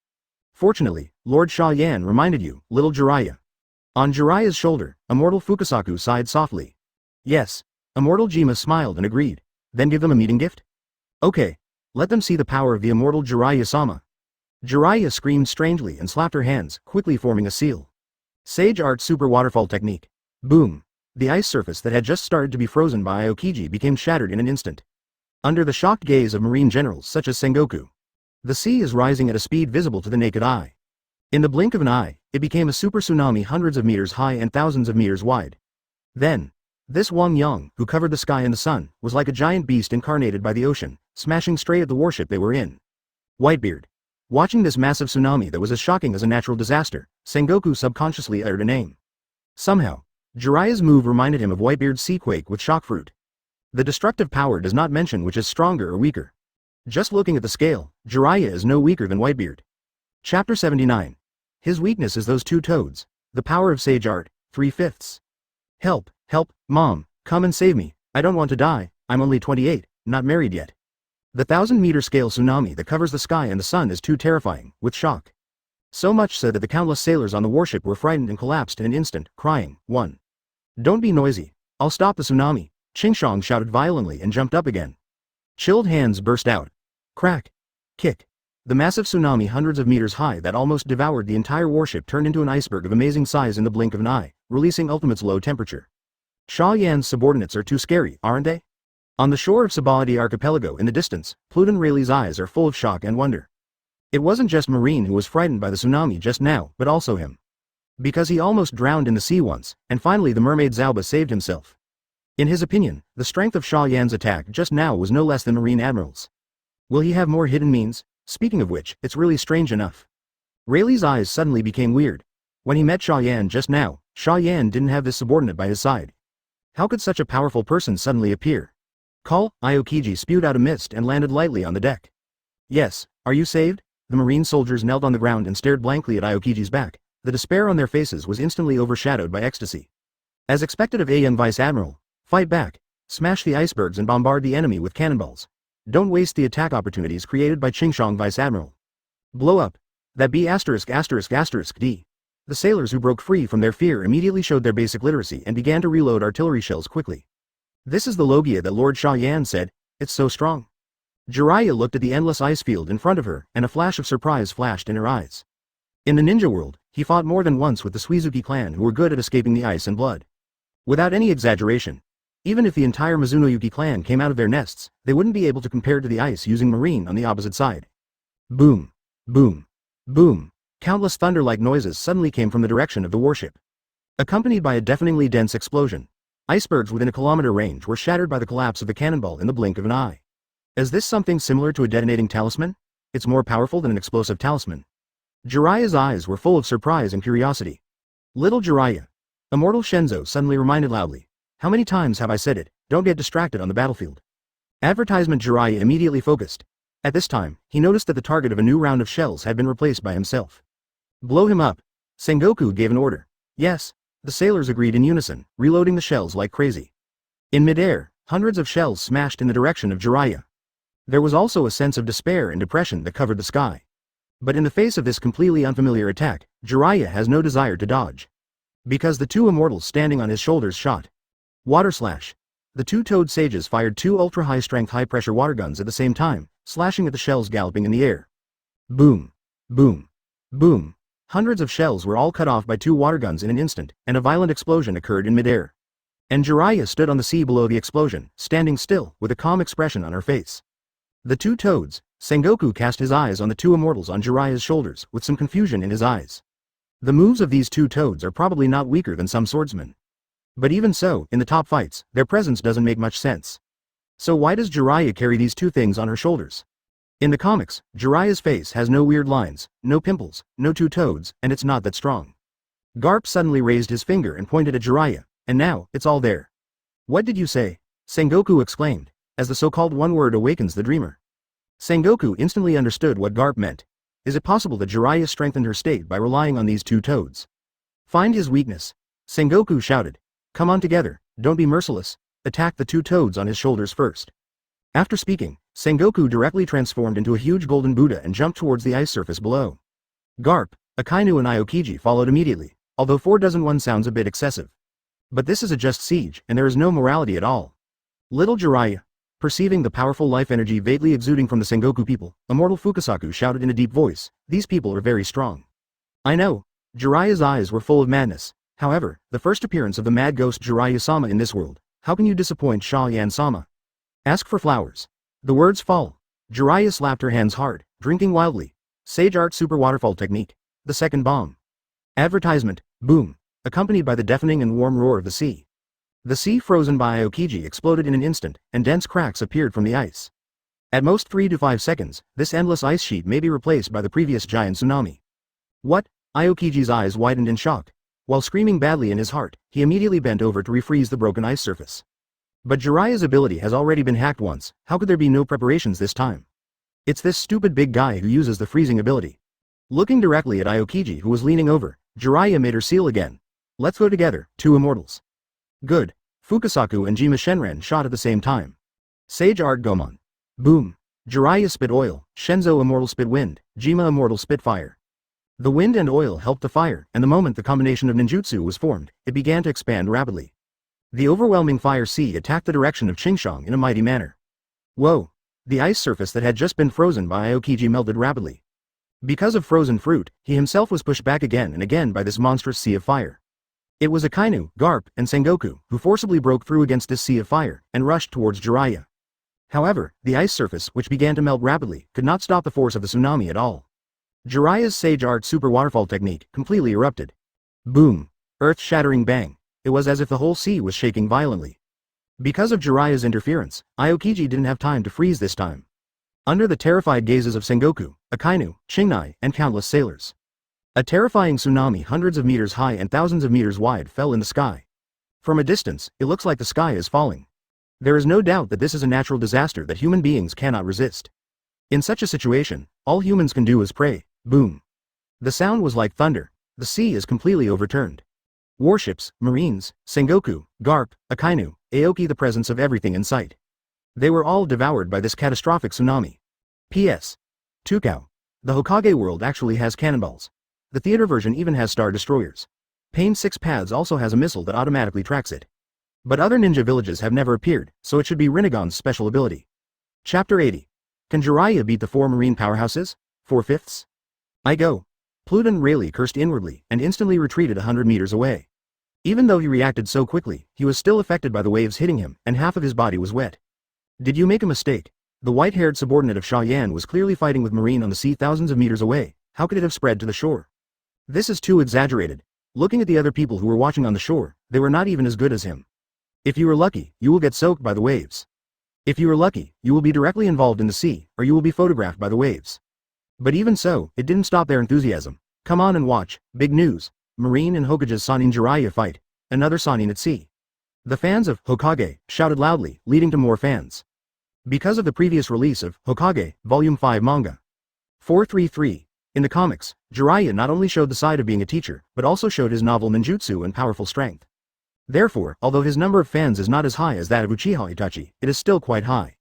Fortunately, Lord Xia Yan reminded you, little Jiraiya. On Jiraiya's shoulder, Immortal Fukasaku sighed softly. Yes. Immortal Jima smiled and agreed. Then give them a meeting gift? Okay. Let them see the power of the immortal Jiraiya-sama. Jiraiya screamed strangely and slapped her hands, quickly forming a seal. Sage Art Super Waterfall Technique. Boom. The ice surface that had just started to be frozen by Aokiji became shattered in an instant. Under the shocked gaze of marine generals such as Sengoku, the sea is rising at a speed visible to the naked eye. In the blink of an eye, it became a super tsunami hundreds of meters high and thousands of meters wide. Then, this Wang Yang, who covered the sky and the sun, was like a giant beast incarnated by the ocean, smashing straight at the warship they were in. Whitebeard. Watching this massive tsunami that was as shocking as a natural disaster, Sengoku subconsciously uttered a name. Somehow, Jiraiya's move reminded him of Whitebeard's Seaquake with Shock Fruit. The destructive power does not mention which is stronger or weaker. Just looking at the scale, Jiraiya is no weaker than Whitebeard. Chapter 79. His weakness is those two toads. The power of Sage Art, 3/5. Help, help, Mom, come and save me, I don't want to die, I'm only 28, not married yet. The 1,000-meter scale tsunami that covers the sky and the sun is too terrifying, with shock. So much so that the countless sailors on the warship were frightened and collapsed in an instant, crying, 1. Don't be noisy, I'll stop the tsunami, Xingshang shouted violently and jumped up again. Chilled hands burst out. Crack. Kick. The massive tsunami hundreds of meters high that almost devoured the entire warship turned into an iceberg of amazing size in the blink of an eye, releasing Ultimate's low temperature. Xia Yan's subordinates are too scary, aren't they? On the shore of Sabaody Archipelago in the distance, Pluton Rayleigh's eyes are full of shock and wonder. It wasn't just Marine who was frightened by the tsunami just now, but also him. Because he almost drowned in the sea once, and finally the mermaid Zauba saved himself. In his opinion, the strength of Xia Yan's attack just now was no less than Marine Admiral's. Will he have more hidden means? Speaking of which, it's really strange enough. Rayleigh's eyes suddenly became weird. When he met Xia Yan just now, Xia Yan didn't have this subordinate by his side. How could such a powerful person suddenly appear? Call, Aokiji spewed out a mist and landed lightly on the deck. Yes, are you saved? The Marine soldiers knelt on the ground and stared blankly at Aokiji's back. The despair on their faces was instantly overshadowed by ecstasy. As expected of a young vice admiral, fight back, smash the icebergs and bombard the enemy with cannonballs. Don't waste the attack opportunities created by Qingshang vice admiral. Blow up. That B********. The sailors who broke free from their fear immediately showed their basic literacy and began to reload artillery shells quickly. This is the Logia that Lord Xia Yan said, it's so strong. Jiraiya looked at the endless ice field in front of her, and a flash of surprise flashed in her eyes. In the ninja world, he fought more than once with the Suizuki clan who were good at escaping the ice and blood. Without any exaggeration, even if the entire Mizunoyuki clan came out of their nests, they wouldn't be able to compare to the ice using Marine on the opposite side. Boom. Boom. Boom. Countless thunder-like noises suddenly came from the direction of the warship. Accompanied by a deafeningly dense explosion, icebergs within a kilometer range were shattered by the collapse of the cannonball in the blink of an eye. Is this something similar to a detonating talisman? It's more powerful than an explosive talisman. Jiraiya's eyes were full of surprise and curiosity. Little Jiraiya. Immortal Shenzo suddenly reminded loudly. How many times have I said it, don't get distracted on the battlefield. Advertisement. Jiraiya immediately focused. At this time, he noticed that the target of a new round of shells had been replaced by himself. Blow him up. Sengoku gave an order. Yes. The sailors agreed in unison, reloading the shells like crazy. In midair, hundreds of shells smashed in the direction of Jiraiya. There was also a sense of despair and depression that covered the sky. But in the face of this completely unfamiliar attack, Jiraiya has no desire to dodge. Because the two immortals standing on his shoulders shot. Water slash. The two-toed sages fired two ultra-high-strength high-pressure water guns at the same time, slashing at the shells galloping in the air. Boom. Boom. Boom. Hundreds of shells were all cut off by two water guns in an instant, and a violent explosion occurred in midair. And Jiraiya stood on the sea below the explosion, standing still, with a calm expression on her face. The two toads, Sengoku cast his eyes on the two immortals on Jiraiya's shoulders, with some confusion in his eyes. The moves of these two toads are probably not weaker than some swordsmen. But even so, in the top fights, their presence doesn't make much sense. So why does Jiraiya carry these two things on her shoulders? In the comics, Jiraiya's face has no weird lines, no pimples, no two toads, and it's not that strong. Garp suddenly raised his finger and pointed at Jiraiya, and now, it's all there. What did you say? Sengoku exclaimed, as the so-called one word awakens the dreamer. Sengoku instantly understood what Garp meant. Is it possible that Jiraiya strengthened her state by relying on these two toads? Find his weakness. Sengoku shouted. Come on together, don't be merciless, attack the two toads on his shoulders first. After speaking, Sengoku directly transformed into a huge golden Buddha and jumped towards the ice surface below. Garp, Akainu and Aokiji followed immediately, although 4-1 sounds a bit excessive. But this is a just siege, and there is no morality at all. Little Jiraiya, perceiving the powerful life energy vaguely exuding from the Sengoku people, Immortal Fukasaku shouted in a deep voice, these people are very strong. I know. Jiraiya's eyes were full of madness. However, the first appearance of the mad ghost Jiraiya-sama in this world, how can you disappoint Xia Yan-sama? Ask for flowers. The words fall. Jiraiya slapped her hands hard, drinking wildly. Sage Art Super Waterfall Technique. The second bomb. Advertisement, boom, accompanied by the deafening and warm roar of the sea. The sea frozen by Aokiji exploded in an instant, and dense cracks appeared from the ice. At most 3 to 5 seconds, this endless ice sheet may be replaced by the previous giant tsunami. What? Aokiji's eyes widened in shock. While screaming badly in his heart, he immediately bent over to refreeze the broken ice surface. But Jiraiya's ability has already been hacked once, how could there be no preparations this time? It's this stupid big guy who uses the freezing ability. Looking directly at Aokiji who was leaning over, Jiraiya made her seal again. Let's go together, two immortals. Good. Fukasaku and Jima Shenren shot at the same time. Sage Art Gomon. Boom. Jiraiya spit oil, Shenzo Immortal spit wind, Jima Immortal spit fire. The wind and oil helped the fire, and the moment the combination of ninjutsu was formed, it began to expand rapidly. The overwhelming fire sea attacked the direction of Qingshang in a mighty manner. Whoa! The ice surface that had just been frozen by Aokiji melted rapidly. Because of frozen fruit, he himself was pushed back again and again by this monstrous sea of fire. It was Akainu, Garp, and Sengoku, who forcibly broke through against this sea of fire, and rushed towards Jiraiya. However, the ice surface, which began to melt rapidly, could not stop the force of the tsunami at all. Jiraiya's Sage Art Super Waterfall technique completely erupted. Boom! Earth-shattering bang. It was as if the whole sea was shaking violently. Because of Jiraiya's interference, Aokiji didn't have time to freeze this time. Under the terrified gazes of Sengoku, Akainu, Chingnai, and countless sailors, a terrifying tsunami hundreds of meters high and thousands of meters wide fell in the sky. From a distance, it looks like the sky is falling. There is no doubt that this is a natural disaster that human beings cannot resist. In such a situation, all humans can do is pray. Boom. The sound was like thunder. The sea is completely overturned. Warships, marines, Sengoku, Garp, Akainu, Aoki, the presence of everything in sight. They were all devoured by this catastrophic tsunami. P.S. Tukao. The Hokage world actually has cannonballs. The theater version even has star destroyers. Pain 6 Paths also has a missile that automatically tracks it. But other ninja villages have never appeared, so it should be Rinnegan's special ability. Chapter 80. Can Jiraiya beat the 4 marine powerhouses? 4/5? I go. Pluton Rayleigh cursed inwardly and instantly retreated 100 meters away. Even though he reacted so quickly, he was still affected by the waves hitting him, and half of his body was wet. Did you make a mistake? The white-haired subordinate of Xia Yan was clearly fighting with marine on the sea thousands of meters away. How could it have spread to the shore? This is too exaggerated. Looking at the other people who were watching on the shore, they were not even as good as him. If you are lucky, you will get soaked by the waves. If you are lucky, you will be directly involved in the sea, or you will be photographed by the waves. But even so, it didn't stop their enthusiasm. Come on and watch. Big news. Marine and Hokage's Sannin Jiraiya fight. Another Sannin at sea. The fans of Hokage shouted loudly, leading to more fans. Because of the previous release of Hokage, Volume 5 manga. 433. In the comics, Jiraiya not only showed the side of being a teacher, but also showed his novel ninjutsu and powerful strength. Therefore, although his number of fans is not as high as that of Uchiha Itachi, it is still quite high.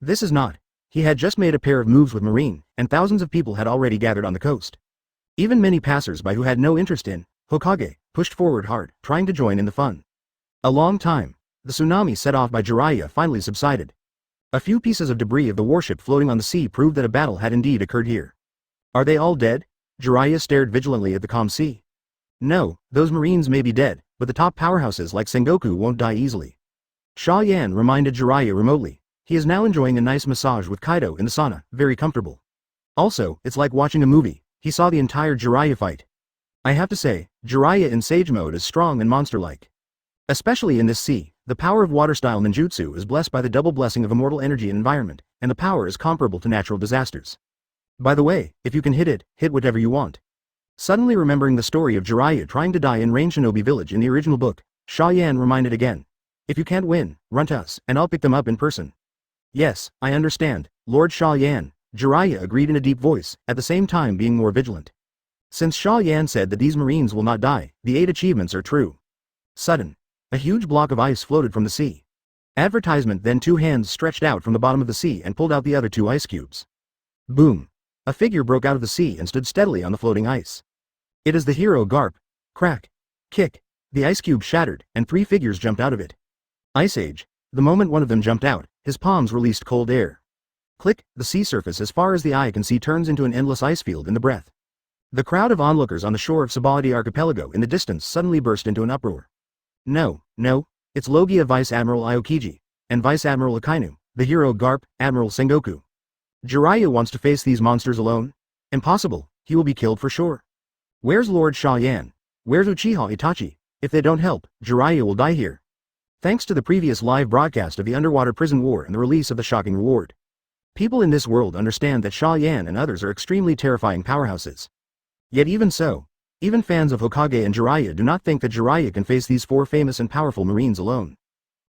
This is not. He had just made a pair of moves with Marine, and thousands of people had already gathered on the coast. Even many passers-by who had no interest in Hokage pushed forward hard, trying to join in the fun. A long time. The tsunami set off by Jiraiya finally subsided. A few pieces of debris of the warship floating on the sea proved that a battle had indeed occurred here. Are they all dead? Jiraiya stared vigilantly at the calm sea. No, those marines may be dead, but the top powerhouses like Sengoku won't die easily. Xia Yan reminded Jiraiya remotely. He is now enjoying a nice massage with Kaido in the sauna, very comfortable. Also, it's like watching a movie. He saw the entire Jiraiya fight. I have to say, Jiraiya in Sage mode is strong and monster-like. Especially in this sea, the power of water-style ninjutsu is blessed by the double blessing of immortal energy and environment, and the power is comparable to natural disasters. By the way, if you can hit it, hit whatever you want. Suddenly remembering the story of Jiraiya trying to die in Rain Shinobi Village in the original book, Xia Yan reminded again. If you can't win, run to us, and I'll pick them up in person. Yes, I understand, Lord Xia Yan, Jiraiya agreed in a deep voice, at the same time being more vigilant. Since Xia Yan said that these marines will not die, the 8 achievements are true. Sudden. A huge block of ice floated from the sea. Advertisement. Then 2 hands stretched out from the bottom of the sea and pulled out the other 2 ice cubes. Boom. A figure broke out of the sea and stood steadily on the floating ice. It is the hero Garp. Crack. Kick. The ice cube shattered, and 3 figures jumped out of it. Ice Age. The moment one of them jumped out, his palms released cold air. Click. The sea surface as far as the eye can see turns into an endless ice field in the breath. The crowd of onlookers on the shore of Sabaody Archipelago in the distance suddenly burst into an uproar. No, it's Logia Vice Admiral Aokiji, and Vice Admiral Akainu, the hero Garp, Admiral Sengoku. Jiraiya wants to face these monsters alone? Impossible, he will be killed for sure. Where's Lord Xia Yan? Where's Uchiha Itachi? If they don't help, Jiraiya will die here. Thanks to the previous live broadcast of the underwater prison war and the release of the shocking reward. People in this world understand that Xia Yan and others are extremely terrifying powerhouses. Yet even so, even fans of Hokage and Jiraiya do not think that Jiraiya can face these 4 famous and powerful marines alone.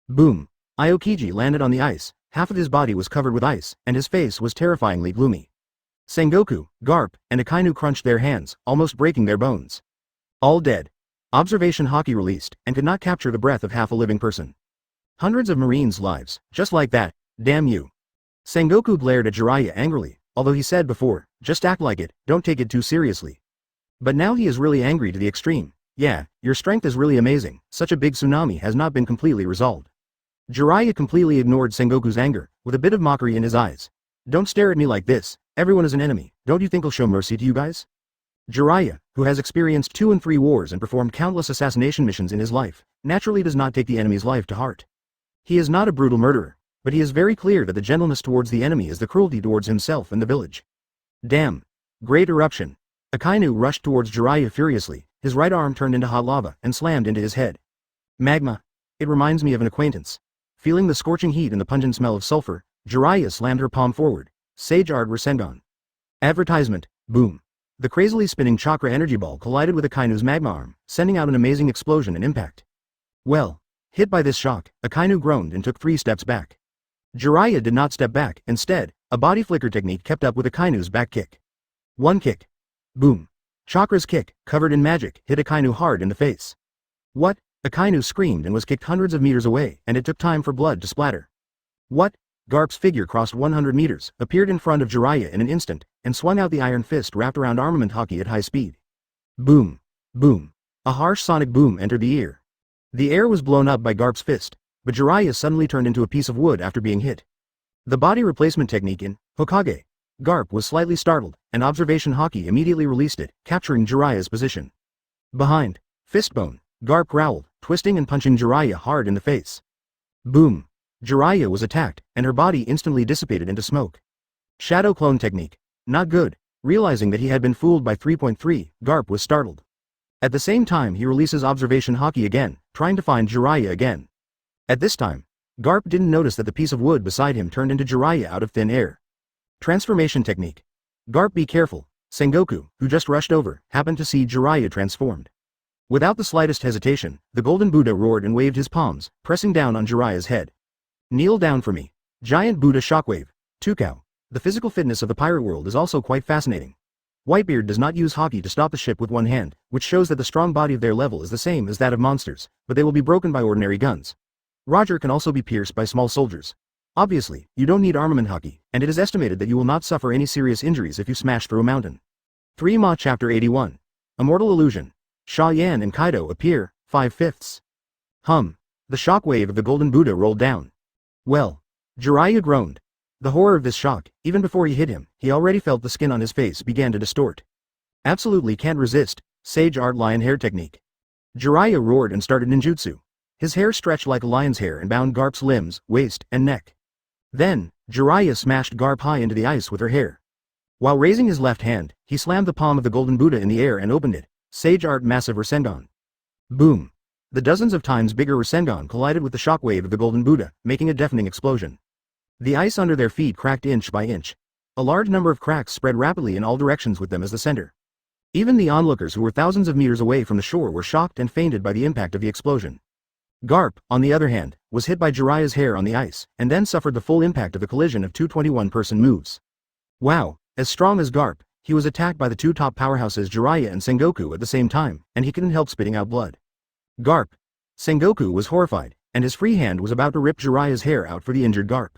Boom. Aokiji landed on the ice, half of his body was covered with ice, and his face was terrifyingly gloomy. Sengoku, Garp, and Akainu crunched their hands, almost breaking their bones. All dead. Observation Haki released, and could not capture the breath of half a living person. Hundreds of marines' lives, just like that, damn you. Sengoku glared at Jiraiya angrily, although he said before, just act like it, don't take it too seriously. But now he is really angry to the extreme. Yeah, your strength is really amazing, such a big tsunami has not been completely resolved. Jiraiya completely ignored Sengoku's anger, with a bit of mockery in his eyes. Don't stare at me like this, everyone is an enemy, don't you think I'll show mercy to you guys? Jiraiya, who has experienced 2 and 3 wars and performed countless assassination missions in his life, naturally does not take the enemy's life to heart. He is not a brutal murderer, but he is very clear that the gentleness towards the enemy is the cruelty towards himself and the village. Damn. Great eruption. Akainu rushed towards Jiraiya furiously, his right arm turned into hot lava and slammed into his head. Magma. It reminds me of an acquaintance. Feeling the scorching heat and the pungent smell of sulfur, Jiraiya slammed her palm forward. Sage Art Rasengan. Advertisement. Boom. The crazily spinning chakra energy ball collided with Akainu's magma arm, sending out an amazing explosion and impact. Well. Hit by this shock, Akainu groaned and took 3 steps back. Jiraiya did not step back, instead, a body flicker technique kept up with Akainu's back kick. 1 kick. Boom. Chakra's kick, covered in magic, hit Akainu hard in the face. What? Akainu screamed and was kicked hundreds of meters away, and it took time for blood to splatter. What? Garp's figure crossed 100 meters, appeared in front of Jiraiya in an instant, and swung out the iron fist wrapped around armament hockey at high speed. Boom. Boom. A harsh sonic boom entered the ear. The air was blown up by Garp's fist, but Jiraiya suddenly turned into a piece of wood after being hit. The body replacement technique in Hokage. Garp was slightly startled, and observation hockey immediately released it, capturing Jiraiya's position. Behind. Fistbone. Garp growled, twisting and punching Jiraiya hard in the face. Boom. Jiraiya was attacked, and her body instantly dissipated into smoke. Shadow clone technique. Not good. Realizing that he had been fooled by 3.3, Garp was startled. At the same time he releases observation hockey again, trying to find Jiraiya again. At this time, Garp didn't notice that the piece of wood beside him turned into Jiraiya out of thin air. Transformation technique. Garp, be careful. Sengoku, who just rushed over, happened to see Jiraiya transformed. Without the slightest hesitation, the Golden Buddha roared and waved his palms, pressing down on Jiraiya's head. Kneel down for me. Giant Buddha shockwave. Tukao. The physical fitness of the pirate world is also quite fascinating. Whitebeard does not use hockey to stop the ship with one hand, which shows that the strong body of their level is the same as that of monsters, but they will be broken by ordinary guns. Roger can also be pierced by small soldiers. Obviously, you don't need armament hockey, and it is estimated that you will not suffer any serious injuries if you smash through a mountain. 3 Ma Chapter 81. Immortal Illusion. Xia Yan and Kaido appear, 5/5. The shockwave of the Golden Buddha rolled down. Well. Jiraiya groaned. The horror of this shock, even before he hit him, he already felt the skin on his face began to distort. Absolutely can't resist. Sage Art Lion Hair Technique. Jiraiya roared and started ninjutsu. His hair stretched like a lion's hair and bound Garp's limbs, waist, and neck. Then, Jiraiya smashed Garp high into the ice with her hair. While raising his left hand, he slammed the palm of the Golden Buddha in the air and opened it. Sage Art Massive Rasengan. Boom. The dozens of times bigger Rasengan collided with the shockwave of the Golden Buddha, making a deafening explosion. The ice under their feet cracked inch by inch. A large number of cracks spread rapidly in all directions with them as the center. Even the onlookers who were thousands of meters away from the shore were shocked and fainted by the impact of the explosion. Garp, on the other hand, was hit by Jiraiya's hair on the ice, and then suffered the full impact of the collision of 2 21-person moves. Wow, as strong as Garp, he was attacked by the 2 top powerhouses Jiraiya and Sengoku at the same time, and he couldn't help spitting out blood. Garp. Sengoku was horrified, and his free hand was about to rip Jiraiya's hair out for the injured Garp.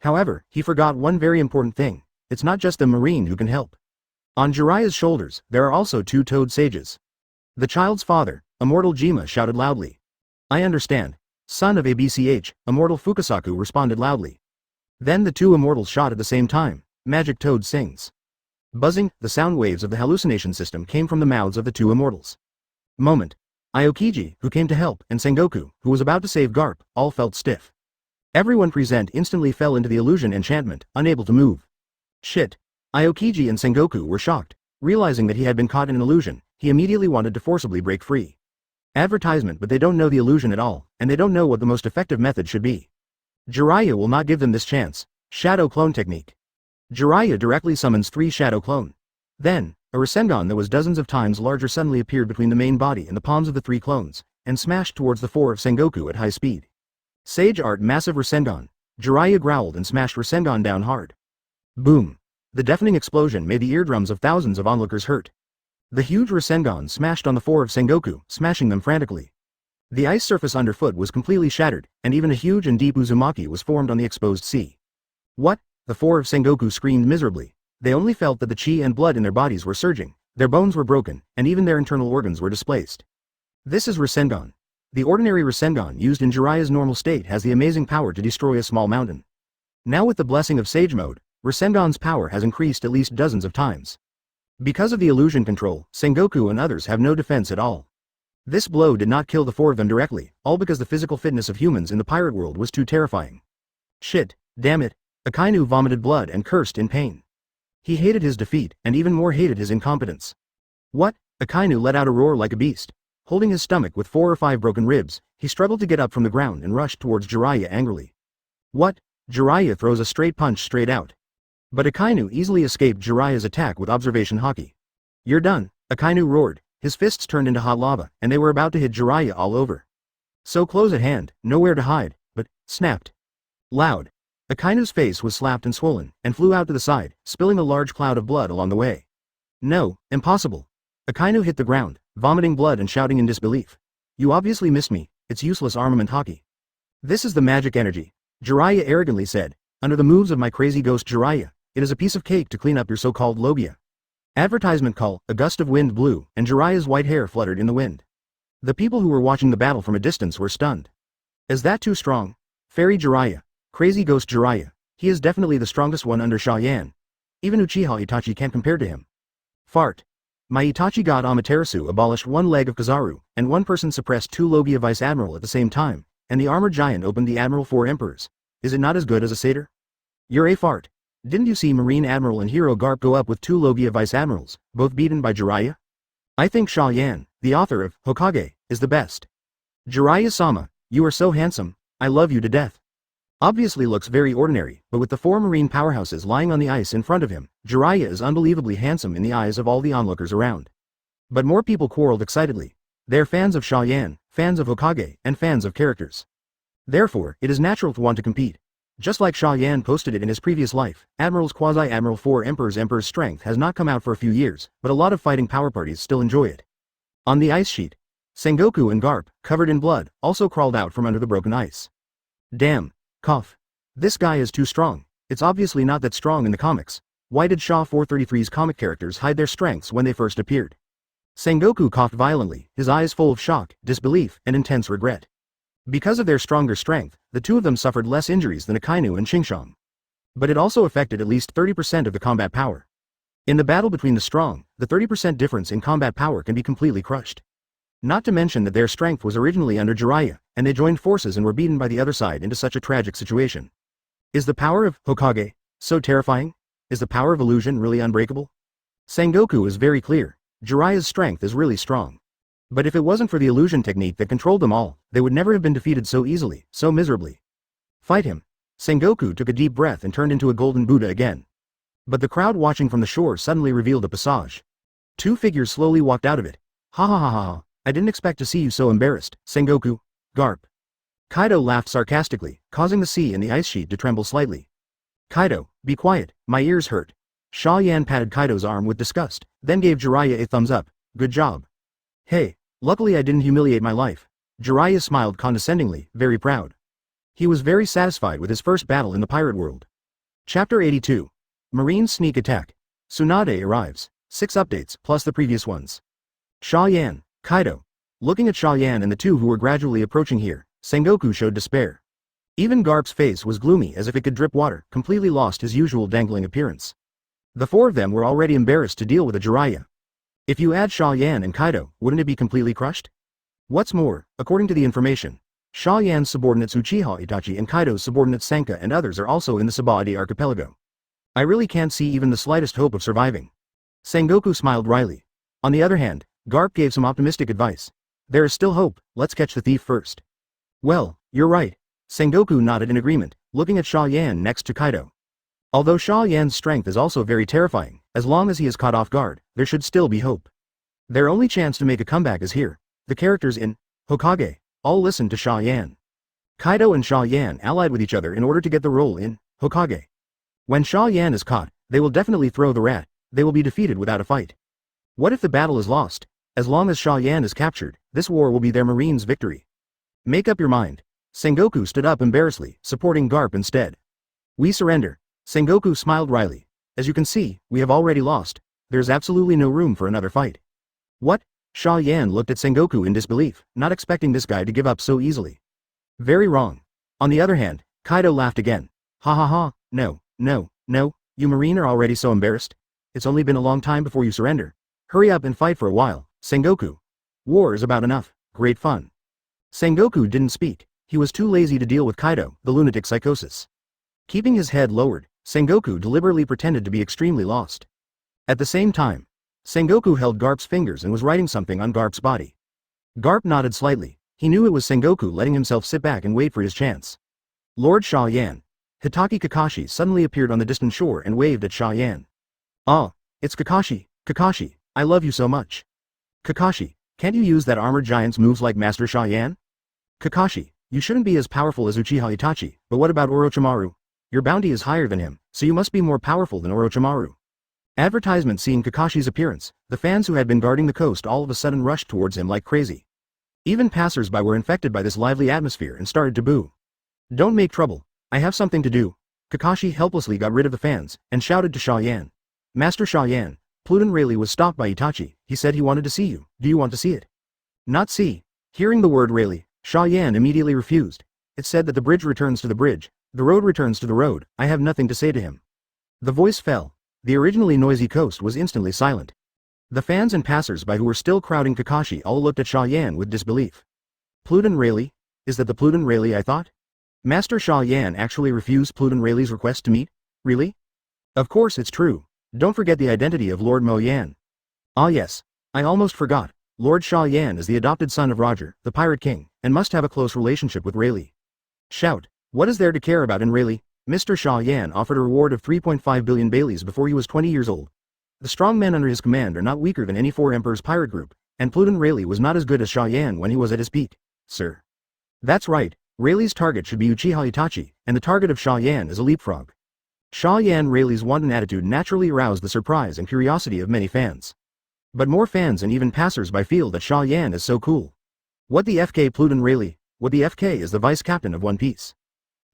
However, he forgot one very important thing. It's not just the marine who can help. On Jiraiya's shoulders, there are also 2 toad sages. The child's father, Immortal Jima, shouted loudly. I understand. Son of ABCH, Immortal Fukasaku responded loudly. Then the 2 immortals shot at the same time. Magic Toad sings. Buzzing, the sound waves of the hallucination system came from the mouths of the 2 immortals. Moment. Aokiji, who came to help, and Sengoku, who was about to save Garp, all felt stiff. Everyone present instantly fell into the illusion enchantment, unable to move. Shit. Aokiji and Sengoku were shocked. Realizing that he had been caught in an illusion, he immediately wanted to forcibly break free. Advertisement, but they don't know the illusion at all, and they don't know what the most effective method should be. Jiraiya will not give them this chance. Shadow Clone Technique. Jiraiya directly summons 3 Shadow Clone. Then, a Rasengan that was dozens of times larger suddenly appeared between the main body and the palms of the 3 clones, and smashed towards the 4 of Sengoku at high speed. Sage Art Massive Rasengan. Jiraiya growled and smashed Rasengan down hard. Boom. The deafening explosion made the eardrums of thousands of onlookers hurt. The huge Rasengan smashed on the 4 of Sengoku, smashing them frantically. The ice surface underfoot was completely shattered, and even a huge and deep Uzumaki was formed on the exposed sea. What? The 4 of Sengoku screamed miserably. They only felt that the chi and blood in their bodies were surging, their bones were broken, and even their internal organs were displaced. This is Rasengan. The ordinary Rasengan used in Jiraiya's normal state has the amazing power to destroy a small mountain. Now with the blessing of Sage Mode, Rasengan's power has increased at least dozens of times. Because of the illusion control, Sengoku and others have no defense at all. This blow did not kill the 4 of them directly, all because the physical fitness of humans in the pirate world was too terrifying. Shit, damn it. Akainu vomited blood and cursed in pain. He hated his defeat, and even more hated his incompetence. What? Akainu let out a roar like a beast. Holding his stomach with 4 or 5 broken ribs, he struggled to get up from the ground and rushed towards Jiraiya angrily. What? Jiraiya throws a straight punch straight out. But Akainu easily escaped Jiraiya's attack with observation haki. You're done, Akainu roared. His fists turned into hot lava, and they were about to hit Jiraiya all over. So close at hand, nowhere to hide, but, snapped. Loud. Akainu's face was slapped and swollen, and flew out to the side, spilling a large cloud of blood along the way. No, impossible. Akainu hit the ground, vomiting blood and shouting in disbelief. You obviously missed me, it's useless armament haki. This is the magic energy, Jiraiya arrogantly said. Under the moves of my crazy ghost Jiraiya, it is a piece of cake to clean up your so-called logia. Advertisement call, a gust of wind blew, and Jiraiya's white hair fluttered in the wind. The people who were watching the battle from a distance were stunned. Is that too strong? Fairy Jiraiya. Crazy ghost Jiraiya. He is definitely the strongest one under Xia Yan. Even Uchiha Itachi can't compare to him. Fart. My Itachi god Amaterasu abolished 1 leg of Kizaru, and 1 person suppressed 2 logia vice admiral at the same time, and the armored giant opened the admiral 4 emperors. Is it not as good as a satyr? You're a fart. Didn't you see Marine Admiral and Hero Garp go up with 2 logia vice admirals, both beaten by Jiraiya? I think Xia Yan, the author of Hokage, is the best. Jiraiya-sama, you are so handsome, I love you to death. Obviously looks very ordinary, but with the 4 marine powerhouses lying on the ice in front of him, Jiraiya is unbelievably handsome in the eyes of all the onlookers around. But more people quarreled excitedly. They're fans of Xia Yan, fans of Hokage, and fans of characters. Therefore, it is natural to want to compete. Just like Xia Yan posted it in his previous life, Admiral's Quasi-Admiral 4 Emperor's strength has not come out for a few years, but a lot of fighting power parties still enjoy it. On the ice sheet, Sengoku and Garp, covered in blood, also crawled out from under the broken ice. Damn. Cough. This guy is too strong. It's obviously not that strong in the comics. Why did Shaw 433's comic characters hide their strengths when they first appeared? Sengoku coughed violently, his eyes full of shock, disbelief, and intense regret. Because of their stronger strength, the 2 of them suffered less injuries than Akainu and Xingqiang. But it also affected at least 30% of the combat power. In the battle between the strong, the 30% difference in combat power can be completely crushed. Not to mention that their strength was originally under Jiraiya, and they joined forces and were beaten by the other side into such a tragic situation. Is the power of Hokage so terrifying? Is the power of illusion really unbreakable? Sengoku is very clear. Jiraiya's strength is really strong. But if it wasn't for the illusion technique that controlled them all, they would never have been defeated so easily, so miserably. Fight him. Sengoku took a deep breath and turned into a golden Buddha again. But the crowd watching from the shore suddenly revealed a passage. 2 figures slowly walked out of it. Ha ha ha ha. I didn't expect to see you so embarrassed, Sengoku. Garp. Kaido laughed sarcastically, causing the sea and the ice sheet to tremble slightly. Kaido, be quiet, my ears hurt. Xia Yan patted Kaido's arm with disgust, then gave Jiraiya a thumbs up. Good job. Hey, luckily I didn't humiliate my life. Jiraiya smiled condescendingly, very proud. He was very satisfied with his first battle in the pirate world. Chapter 82. Marine Sneak Attack. Tsunade arrives. 6 updates, plus the previous ones. Xia Yan. Kaido. Looking at Xia Yan and the 2 who were gradually approaching here, Sengoku showed despair. Even Garp's face was gloomy as if it could drip water, completely lost his usual dangling appearance. The 4 of them were already embarrassed to deal with a Jiraiya. If you add Xia Yan and Kaido, wouldn't it be completely crushed? What's more, according to the information, Xia Yan's subordinates Uchiha Itachi and Kaido's subordinates Senka and others are also in the Sabaody archipelago. I really can't see even the slightest hope of surviving. Sengoku smiled wryly. On the other hand, Garp gave some optimistic advice. There is still hope, let's catch the thief first. Well, you're right. Sengoku nodded in agreement, looking at Xia Yan next to Kaido. Although Xia Yan's strength is also very terrifying, as long as he is caught off guard, there should still be hope. Their only chance to make a comeback is here. The characters in Hokage all listened to Xia Yan. Kaido and Xia Yan allied with each other in order to get the role in Hokage. When Xia Yan is caught, they will definitely throw the rat. They will be defeated without a fight. What if the battle is lost? As long as Xia Yan is captured, this war will be their Marines' victory. Make up your mind. Sengoku stood up embarrassedly, supporting Garp instead. We surrender. Sengoku smiled wryly. As you can see, we have already lost. There's absolutely no room for another fight. What? Xia Yan looked at Sengoku in disbelief, not expecting this guy to give up so easily. Very wrong. On the other hand, Kaido laughed again. Ha ha ha, no, you Marine are already so embarrassed. It's only been a long time before you surrender. Hurry up and fight for a while. Sengoku. War is about enough. Great fun. Sengoku didn't speak. He was too lazy to deal with Kaido, the lunatic psychosis. Keeping his head lowered, Sengoku deliberately pretended to be extremely lost. At the same time, Sengoku held Garp's fingers and was writing something on Garp's body. Garp nodded slightly. He knew it was Sengoku letting himself sit back and wait for his chance. Lord Xia Yan. Hitaki Kakashi suddenly appeared on the distant shore and waved at Xia Yan. "Ah, it's Kakashi, Kakashi, I love you so much. Kakashi, can't you use that armored giant's moves like Master Xia Yan? Kakashi, you shouldn't be as powerful as Uchiha Itachi, but what about Orochimaru? Your bounty is higher than him, so you must be more powerful than Orochimaru." Advertisement seeing Kakashi's appearance, the fans who had been guarding the coast all of a sudden rushed towards him like crazy. Even passers-by were infected by this lively atmosphere and started to boo. "Don't make trouble, I have something to do." Kakashi helplessly got rid of the fans, and shouted to Xia Yan. "Master Xia Yan, Pluton Rayleigh was stopped by Itachi, he said he wanted to see you, do you want to see it?" "Not see." Hearing the word Rayleigh, Xia Yan immediately refused. "It said that the bridge returns to the bridge, the road returns to the road, I have nothing to say to him." The voice fell. The originally noisy coast was instantly silent. The fans and passers-by who were still crowding Kakashi all looked at Xia Yan with disbelief. "Pluton Rayleigh? Is that the Pluton Rayleigh I thought? Master Xia Yan actually refused Pluton Rayleigh's request to meet? Really? Of course it's true. Don't forget the identity of Lord Mo Yan. Ah yes, I almost forgot. Lord Xia Yan is the adopted son of Roger, the Pirate King, and must have a close relationship with Rayleigh." Shout. What is there to care about in Rayleigh? Mr. Xia Yan offered a reward of 3.5 billion Baileys before he was 20 years old. The strong men under his command are not weaker than any four emperors' pirate group, and Pluton Rayleigh was not as good as Xia Yan when he was at his peak, sir. That's right, Rayleigh's target should be Uchiha Itachi, and the target of Xia Yan is a leapfrog. Xia Yan Rayleigh's wanton attitude naturally aroused the surprise and curiosity of many fans. But more fans and even passers-by feel that Xia Yan is so cool. What the FK Pluton Rayleigh? What the FK is the vice captain of One Piece.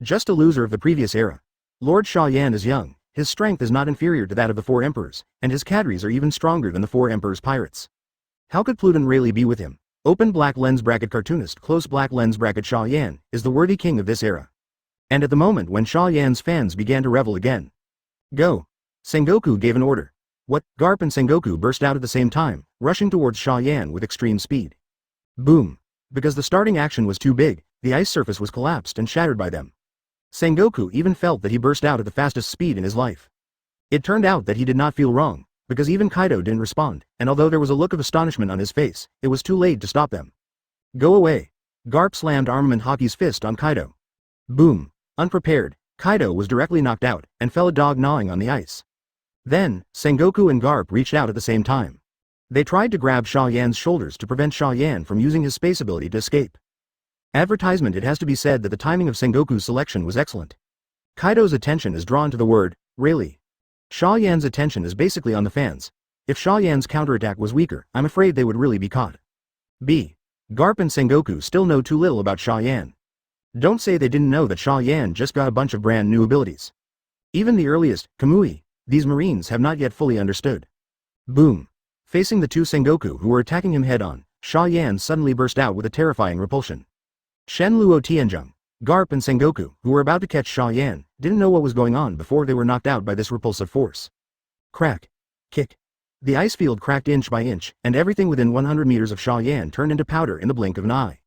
Just a loser of the previous era. Lord Xia Yan is young, his strength is not inferior to that of the four emperors, and his cadres are even stronger than the four emperors' pirates. How could Pluton Rayleigh be with him? Open black lens bracket cartoonist close black lens bracket Xia Yan is the worthy king of this era. And at the moment when Xia Yan's fans began to revel again. Go! Sengoku gave an order. What? Garp and Sengoku burst out at the same time, rushing towards Xia Yan with extreme speed. Boom! Because the starting action was too big, the ice surface was collapsed and shattered by them. Sengoku even felt that he burst out at the fastest speed in his life. It turned out that he did not feel wrong, because even Kaido didn't respond, and although there was a look of astonishment on his face, it was too late to stop them. Go away! Garp slammed Armament Hockey's fist on Kaido. Boom! Unprepared, Kaido was directly knocked out, and fell a dog gnawing on the ice. Then, Sengoku and Garp reached out at the same time. They tried to grab Xia Yan's shoulders to prevent Xia Yan from using his space ability to escape. Advertisement. It has to be said that the timing of Sengoku's selection was excellent. Kaido's attention is drawn to the word, Rayleigh. Xia Yan's attention is basically on the fans. If Xia Yan's counterattack was weaker, I'm afraid they would really be caught. B. Garp and Sengoku still know too little about Xia Yan. Don't say they didn't know that Xia Yan just got a bunch of brand new abilities. Even the earliest, Kamui, these marines have not yet fully understood. Boom. Facing the two Sengoku who were attacking him head-on, Xia Yan suddenly burst out with a terrifying repulsion. Shen Luo Tianzheng, Garp and Sengoku, who were about to catch Xia Yan, didn't know what was going on before they were knocked out by this repulsive force. Crack. Kick. The ice field cracked inch by inch, and everything within 100 meters of Xia Yan turned into powder in the blink of an eye.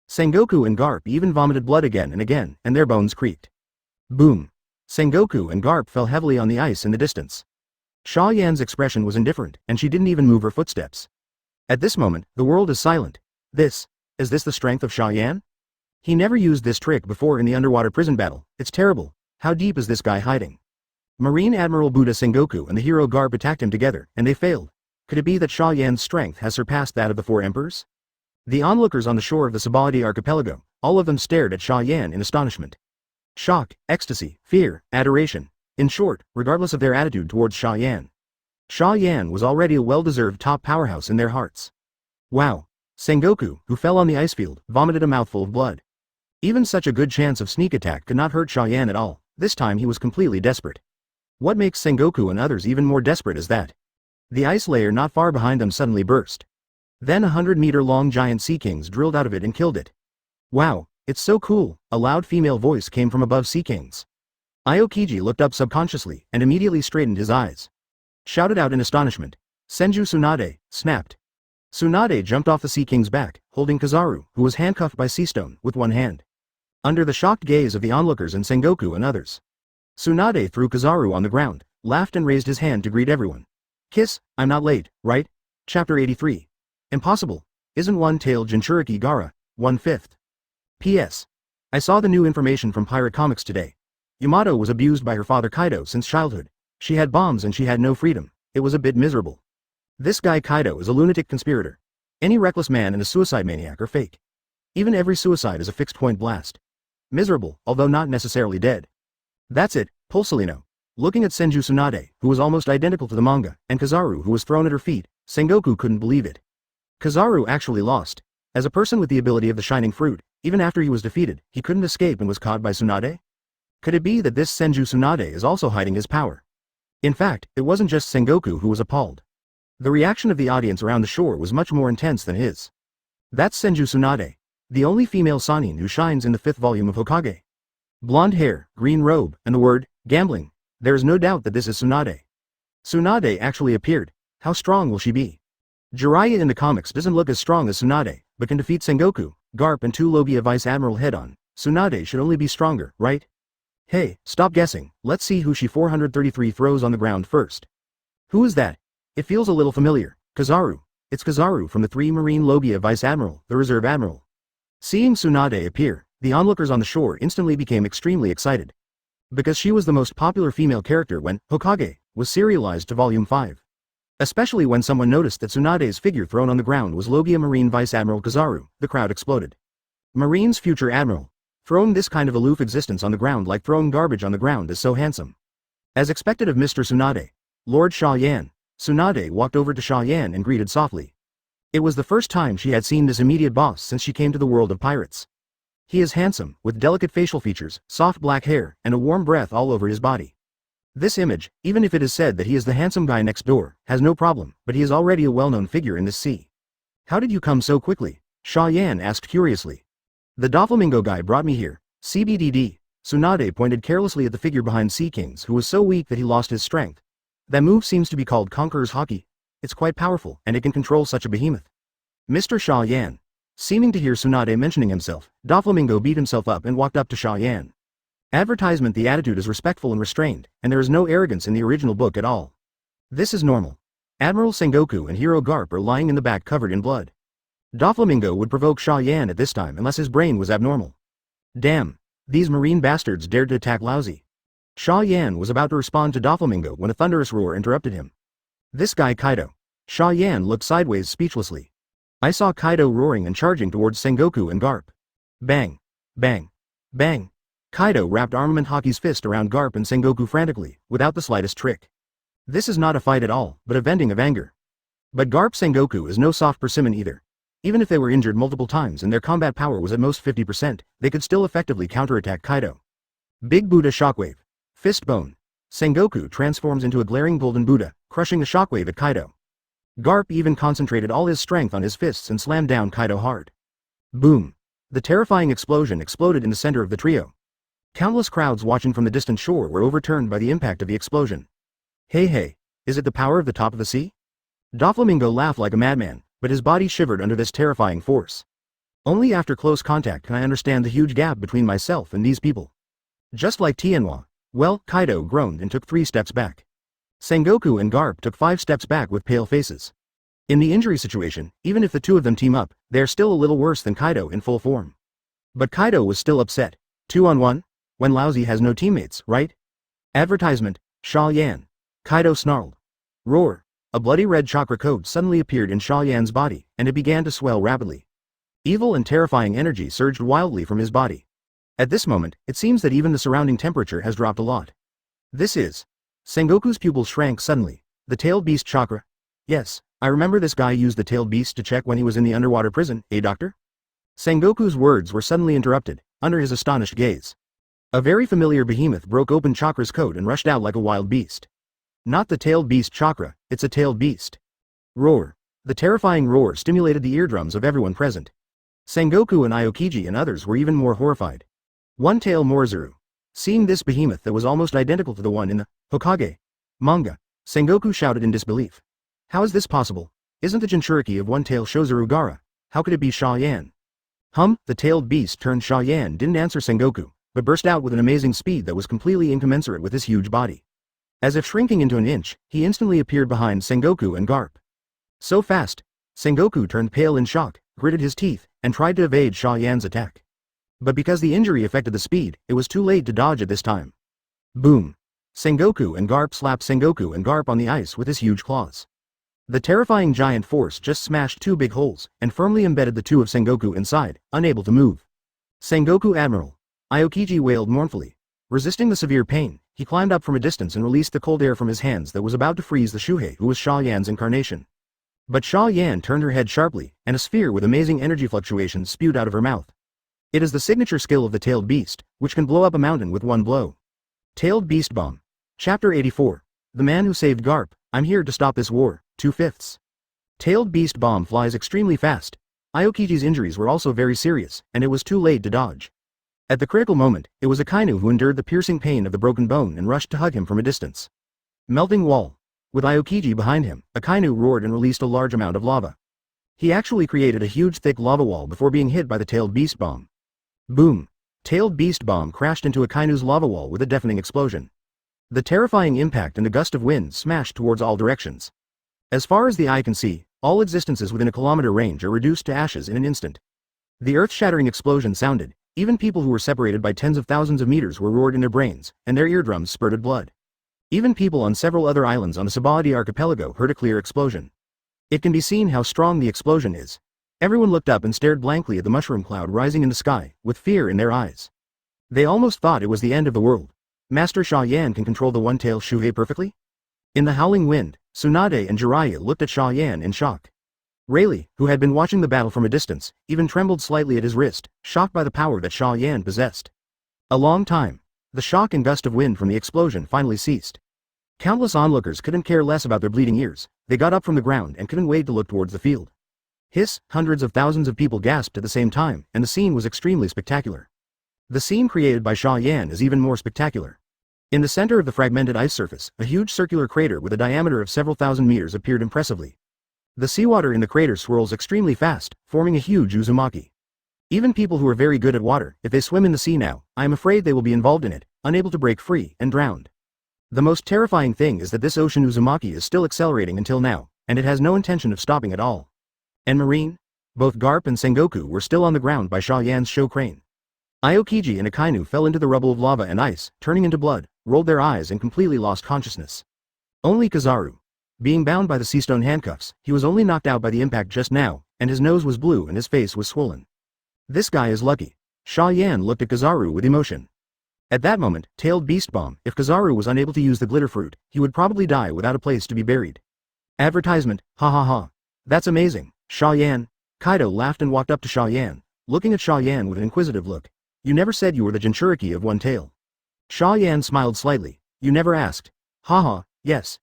Sengoku and Garp even vomited blood again, and their bones creaked. Boom. Sengoku and Garp fell heavily on the ice in the distance. Xia Yan's expression was indifferent, and she didn't even move her footsteps. At this moment, the world is silent. Is this the strength of Xia Yan? He never used this trick before in the underwater prison battle. It's terrible. How deep is this guy hiding? Marine Admiral Buddha Sengoku and the hero Garp attacked him together, and they failed. Could it be that Xia Yan's strength has surpassed that of the four emperors? The onlookers on the shore of the Subodinates archipelago, all of them stared at Xia Yan in astonishment. Shock, ecstasy, fear, adoration. In short, regardless of their attitude towards Xia Yan. Xia Yan was already a well-deserved top powerhouse in their hearts. Wow. Sengoku, who fell on the ice field, vomited a mouthful of blood. Even such a good chance of sneak attack could not hurt Xia Yan at all. This time he was completely desperate. What makes Sengoku and others even more desperate is that the ice layer not far behind them suddenly burst. Then 100-meter-long giant sea kings drilled out of it and killed it. Wow, it's so cool, a loud female voice came from above sea kings. Aokiji looked up subconsciously and immediately straightened his eyes. Shouted out in astonishment. Senju Tsunade, snapped. Tsunade jumped off the Sea King's back, holding Kizaru, who was handcuffed by Seastone, with one hand. Under the shocked gaze of the onlookers and Sengoku and others. Tsunade threw Kizaru on the ground, laughed and raised his hand to greet everyone. Kiss, I'm not late, right? Chapter 83. Impossible. Isn't one-tailed Jinchuriki Gaara, 1/5. P.S. I saw the new information from Pirate Comics today. Yamato was abused by her father Kaido since childhood. She had bombs and she had no freedom. It was a bit miserable. This guy Kaido is a lunatic conspirator. Any reckless man and a suicide maniac are fake. Even every suicide is a fixed-point blast. Miserable, although not necessarily dead. That's it, Pulsalino. Looking at Senju Tsunade, who was almost identical to the manga, and Kizaru who was thrown at her feet, Sengoku couldn't believe it. Kizaru actually lost. As a person with the ability of the Shining Fruit, even after he was defeated, he couldn't escape and was caught by Tsunade? Could it be that this Senju Tsunade is also hiding his power? In fact, it wasn't just Sengoku who was appalled. The reaction of the audience around the shore was much more intense than his. That's Senju Tsunade, the only female Sannin who shines in the 5th volume of Hokage. Blonde hair, green robe, and the word, gambling. There is no doubt that this is Tsunade. Tsunade actually appeared. How strong will she be? Jiraiya in the comics doesn't look as strong as Tsunade, but can defeat Sengoku, Garp and 2 Logia Vice Admiral head-on. Tsunade should only be stronger, right? Hey, stop guessing, let's see who she 433 throws on the ground first. Who is that? It feels a little familiar. Kizaru. It's Kizaru from the 3 Marine Logia Vice Admiral, the Reserve Admiral. Seeing Tsunade appear, the onlookers on the shore instantly became extremely excited. Because she was the most popular female character when Hokage was serialized to Volume 5. Especially when someone noticed that Tsunade's figure thrown on the ground was Logia Marine Vice Admiral Kizaru, the crowd exploded. Marine's future admiral. Throwing this kind of aloof existence on the ground like throwing garbage on the ground is so handsome. As expected of Mr. Tsunade, Lord Xia Yan, Tsunade walked over to Xia Yan and greeted softly. It was the first time she had seen this immediate boss since she came to the world of pirates. He is handsome, with delicate facial features, soft black hair, and a warm breath all over his body. This image, even if it is said that he is the handsome guy next door, has no problem, but he is already a well-known figure in this sea. How did you come so quickly? Xia Yan asked curiously. The Doflamingo guy brought me here, CBDD. Tsunade pointed carelessly at the figure behind Sea Kings who was so weak that he lost his strength. That move seems to be called Conqueror's Haki. It's quite powerful, and it can control such a behemoth. Mr. Xia Yan. Seeming to hear Tsunade mentioning himself, Doflamingo beat himself up and walked up to Xia Yan. Advertisement: the attitude is respectful and restrained, and there is no arrogance in the original book at all. This is normal. Admiral Sengoku and Hero Garp are lying in the back covered in blood. Doflamingo would provoke Xia Yan at this time unless his brain was abnormal. Damn. These marine bastards dared to attack Lousy. Xia Yan was about to respond to Doflamingo when a thunderous roar interrupted him. This guy Kaido. Xia Yan looked sideways speechlessly. I saw Kaido roaring and charging towards Sengoku and Garp. Bang. Bang. Bang. Kaido wrapped Armament Haki's fist around Garp and Sengoku frantically, without the slightest trick. This is not a fight at all, but a venting of anger. But Garp Sengoku is no soft persimmon either. Even if they were injured multiple times and their combat power was at most 50%, they could still effectively counterattack Kaido. Big Buddha Shockwave. Fist Bone. Sengoku transforms into a glaring golden Buddha, crushing the shockwave at Kaido. Garp even concentrated all his strength on his fists and slammed down Kaido hard. Boom. The terrifying explosion exploded in the center of the trio. Countless crowds watching from the distant shore were overturned by the impact of the explosion. Hey, is it the power of the top of the sea? Doflamingo laughed like a madman, but his body shivered under this terrifying force. Only after close contact can I understand the huge gap between myself and these people. Just like Tianhua. Well, Kaido groaned and took 3 steps back. Sengoku and Garp took 5 steps back with pale faces. In the injury situation, even if the two of them team up, they are still a little worse than Kaido in full form. But Kaido was still upset. 2-on-1? When Lousy has no teammates, right? Advertisement: Xia Yan. Kaido snarled. Roar. A bloody red chakra code suddenly appeared in Xia Yan's body, and it began to swell rapidly. Evil and terrifying energy surged wildly from his body. At this moment, it seems that even the surrounding temperature has dropped a lot. This is... Sengoku's pupils shrank suddenly. The tailed beast chakra? Yes, I remember this guy used the tailed beast to check when he was in the underwater prison, doctor? Sengoku's words were suddenly interrupted, under his astonished gaze. A very familiar behemoth broke open Chakra's coat and rushed out like a wild beast. Not the tailed beast chakra, it's a tailed beast. Roar. The terrifying roar stimulated the eardrums of everyone present. Sengoku and Aokiji and others were even more horrified. One-tail Morizuru. Seeing this behemoth that was almost identical to the one in the Hokage manga, Sengoku shouted in disbelief. How is this possible? Isn't the Jinchuriki of one-tail Shozuru Gaara? How could it be Xia Yan? The tailed beast turned Xia Yan didn't answer Sengoku, but burst out with an amazing speed that was completely incommensurate with his huge body. As if shrinking into an inch, he instantly appeared behind Sengoku and Garp. So fast, Sengoku turned pale in shock, gritted his teeth, and tried to evade Xia Yan's attack. But because the injury affected the speed, it was too late to dodge at this time. Boom! Sengoku and Garp slapped Sengoku and Garp on the ice with his huge claws. The terrifying giant force just smashed two big holes, and firmly embedded the two of Sengoku inside, unable to move. Sengoku Admiral! Aokiji wailed mournfully. Resisting the severe pain, he climbed up from a distance and released the cold air from his hands that was about to freeze the Shuhei who was Xia Yan's incarnation. But Xia Yan turned her head sharply, and a sphere with amazing energy fluctuations spewed out of her mouth. It is the signature skill of the Tailed Beast, which can blow up a mountain with one blow. Tailed Beast Bomb. Chapter 84. The Man Who Saved Garp. I'm here to stop this war. 2/5. Tailed Beast Bomb flies extremely fast. Aokiji's injuries were also very serious, and it was too late to dodge. At the critical moment, it was Akainu who endured the piercing pain of the broken bone and rushed to hug him from a distance. Melting Wall. With Aokiji behind him, Akainu roared and released a large amount of lava. He actually created a huge thick lava wall before being hit by the Tailed Beast Bomb. Boom! Tailed Beast Bomb crashed into Akainu's lava wall with a deafening explosion. The terrifying impact and a gust of wind smashed towards all directions. As far as the eye can see, all existences within a kilometer range are reduced to ashes in an instant. The earth-shattering explosion sounded. Even people who were separated by tens of thousands of meters were roared in their brains, and their eardrums spurted blood. Even people on several other islands on the Subordinate archipelago heard a clear explosion. It can be seen how strong the explosion is. Everyone looked up and stared blankly at the mushroom cloud rising in the sky, with fear in their eyes. They almost thought it was the end of the world. Master Xia Yan can control the one-tailed Shuhei perfectly? In the howling wind, Tsunade and Jiraiya looked at Xia Yan in shock. Rayleigh, who had been watching the battle from a distance, even trembled slightly at his wrist, shocked by the power that Xia Yan possessed. A long time. The shock and gust of wind from the explosion finally ceased. Countless onlookers couldn't care less about their bleeding ears. They got up from the ground and couldn't wait to look towards the field. Hiss, hundreds of thousands of people gasped at the same time, and the scene was extremely spectacular. The scene created by Xia Yan is even more spectacular. In the center of the fragmented ice surface, a huge circular crater with a diameter of several thousand meters appeared impressively. The seawater in the crater swirls extremely fast, forming a huge uzumaki. Even people who are very good at water, if they swim in the sea now, I am afraid they will be involved in it, unable to break free, and drowned. The most terrifying thing is that this ocean uzumaki is still accelerating until now, and it has no intention of stopping at all. And Marine? Both Garp and Sengoku were still on the ground by Xia Yan's show crane. Aokiji and Akainu fell into the rubble of lava and ice, turning into blood, rolled their eyes and completely lost consciousness. Only Kizaru. Being bound by the seastone handcuffs, he was only knocked out by the impact just now, and his nose was blue and his face was swollen. This guy is lucky. Xia Yan looked at Kizaru with emotion. At that moment, Tailed Beast Bomb, if Kizaru was unable to use the glitter fruit, he would probably die without a place to be buried. Advertisement, ha ha ha. That's amazing, Xia Yan. Kaido laughed and walked up to Xia Yan, looking at Xia Yan with an inquisitive look. You never said you were the Jinchuriki of One Tail. Xia Yan smiled slightly. You never asked. Haha, yes,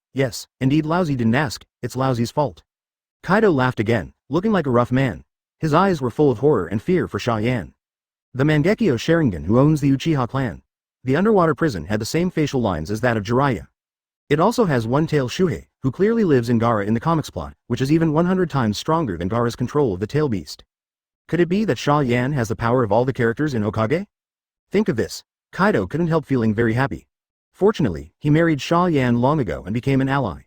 indeed Lousy didn't ask, it's Lousy's fault. Kaido laughed again, looking like a rough man. His eyes were full of horror and fear for Xia Yan. The Mangekyo Sharingan who owns the Uchiha clan. The underwater prison had the same facial lines as that of Jiraiya. It also has One-Tail Shuhei, who clearly lives in Gaara in the comics plot, which is even 100 times stronger than Gaara's control of the Tail Beast. Could it be that Xia Yan has the power of all the characters in Hokage? Think of this. Kaido couldn't help feeling very happy. Fortunately, he married Xia Yan long ago and became an ally.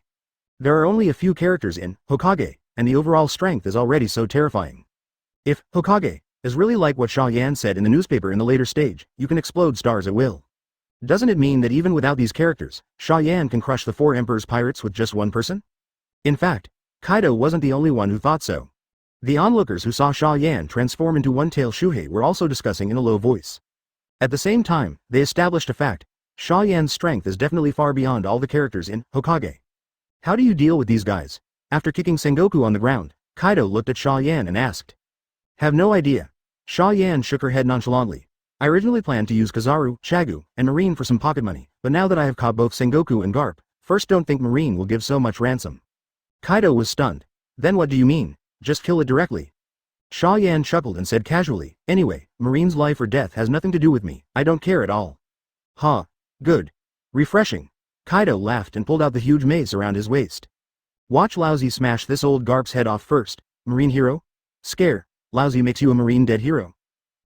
There are only a few characters in Hokage, and the overall strength is already so terrifying. If Hokage is really like what Xia Yan said in the newspaper in the later stage, you can explode stars at will. Doesn't it mean that even without these characters, Xia Yan can crush the 4 Emperor's pirates with just one person? In fact, Kaido wasn't the only one who thought so. The onlookers who saw Xia Yan transform into One-Tail Shuhei were also discussing in a low voice. At the same time, they established a fact. Xia Yan's strength is definitely far beyond all the characters in Hokage. How do you deal with these guys? After kicking Sengoku on the ground, Kaido looked at Xia Yan and asked. Have no idea. Xia Yan shook her head nonchalantly. I originally planned to use Kizaru, Chagu, and Marine for some pocket money, but now that I have caught both Sengoku and Garp, first don't think Marine will give so much ransom. Kaido was stunned. Then what do you mean? Just kill it directly. Xia Yan chuckled and said casually, anyway, Marine's life or death has nothing to do with me, I don't care at all. Huh. Good. Refreshing. Kaido laughed and pulled out the huge mace around his waist. Watch Lousy smash this old Garp's head off first, Marine hero? Scare, Lousy makes you a Marine dead hero.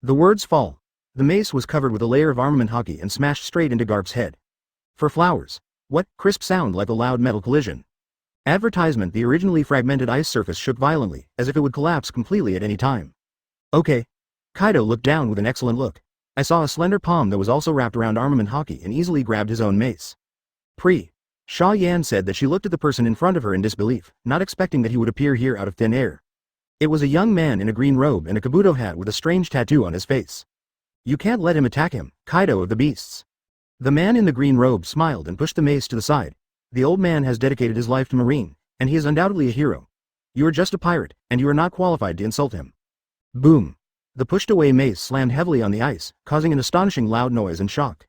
The words fall. The mace was covered with a layer of armament hockey and smashed straight into Garp's head. For flowers. What? Crisp sound like a loud metal collision. Advertisement. The originally fragmented ice surface shook violently, as if it would collapse completely at any time. Okay. Kaido looked down with an excellent look. I saw a slender palm that was also wrapped around armament hockey and easily grabbed his own mace. Xia Yan said that she looked at the person in front of her in disbelief, not expecting that he would appear here out of thin air. It was a young man in a green robe and a kabuto hat with a strange tattoo on his face. You can't let him attack him, Kaido of the Beasts. The man in the green robe smiled and pushed the mace to the side. The old man has dedicated his life to Marine, and he is undoubtedly a hero. You are just a pirate, and you are not qualified to insult him. Boom. The pushed-away mace slammed heavily on the ice, causing an astonishing loud noise and shock.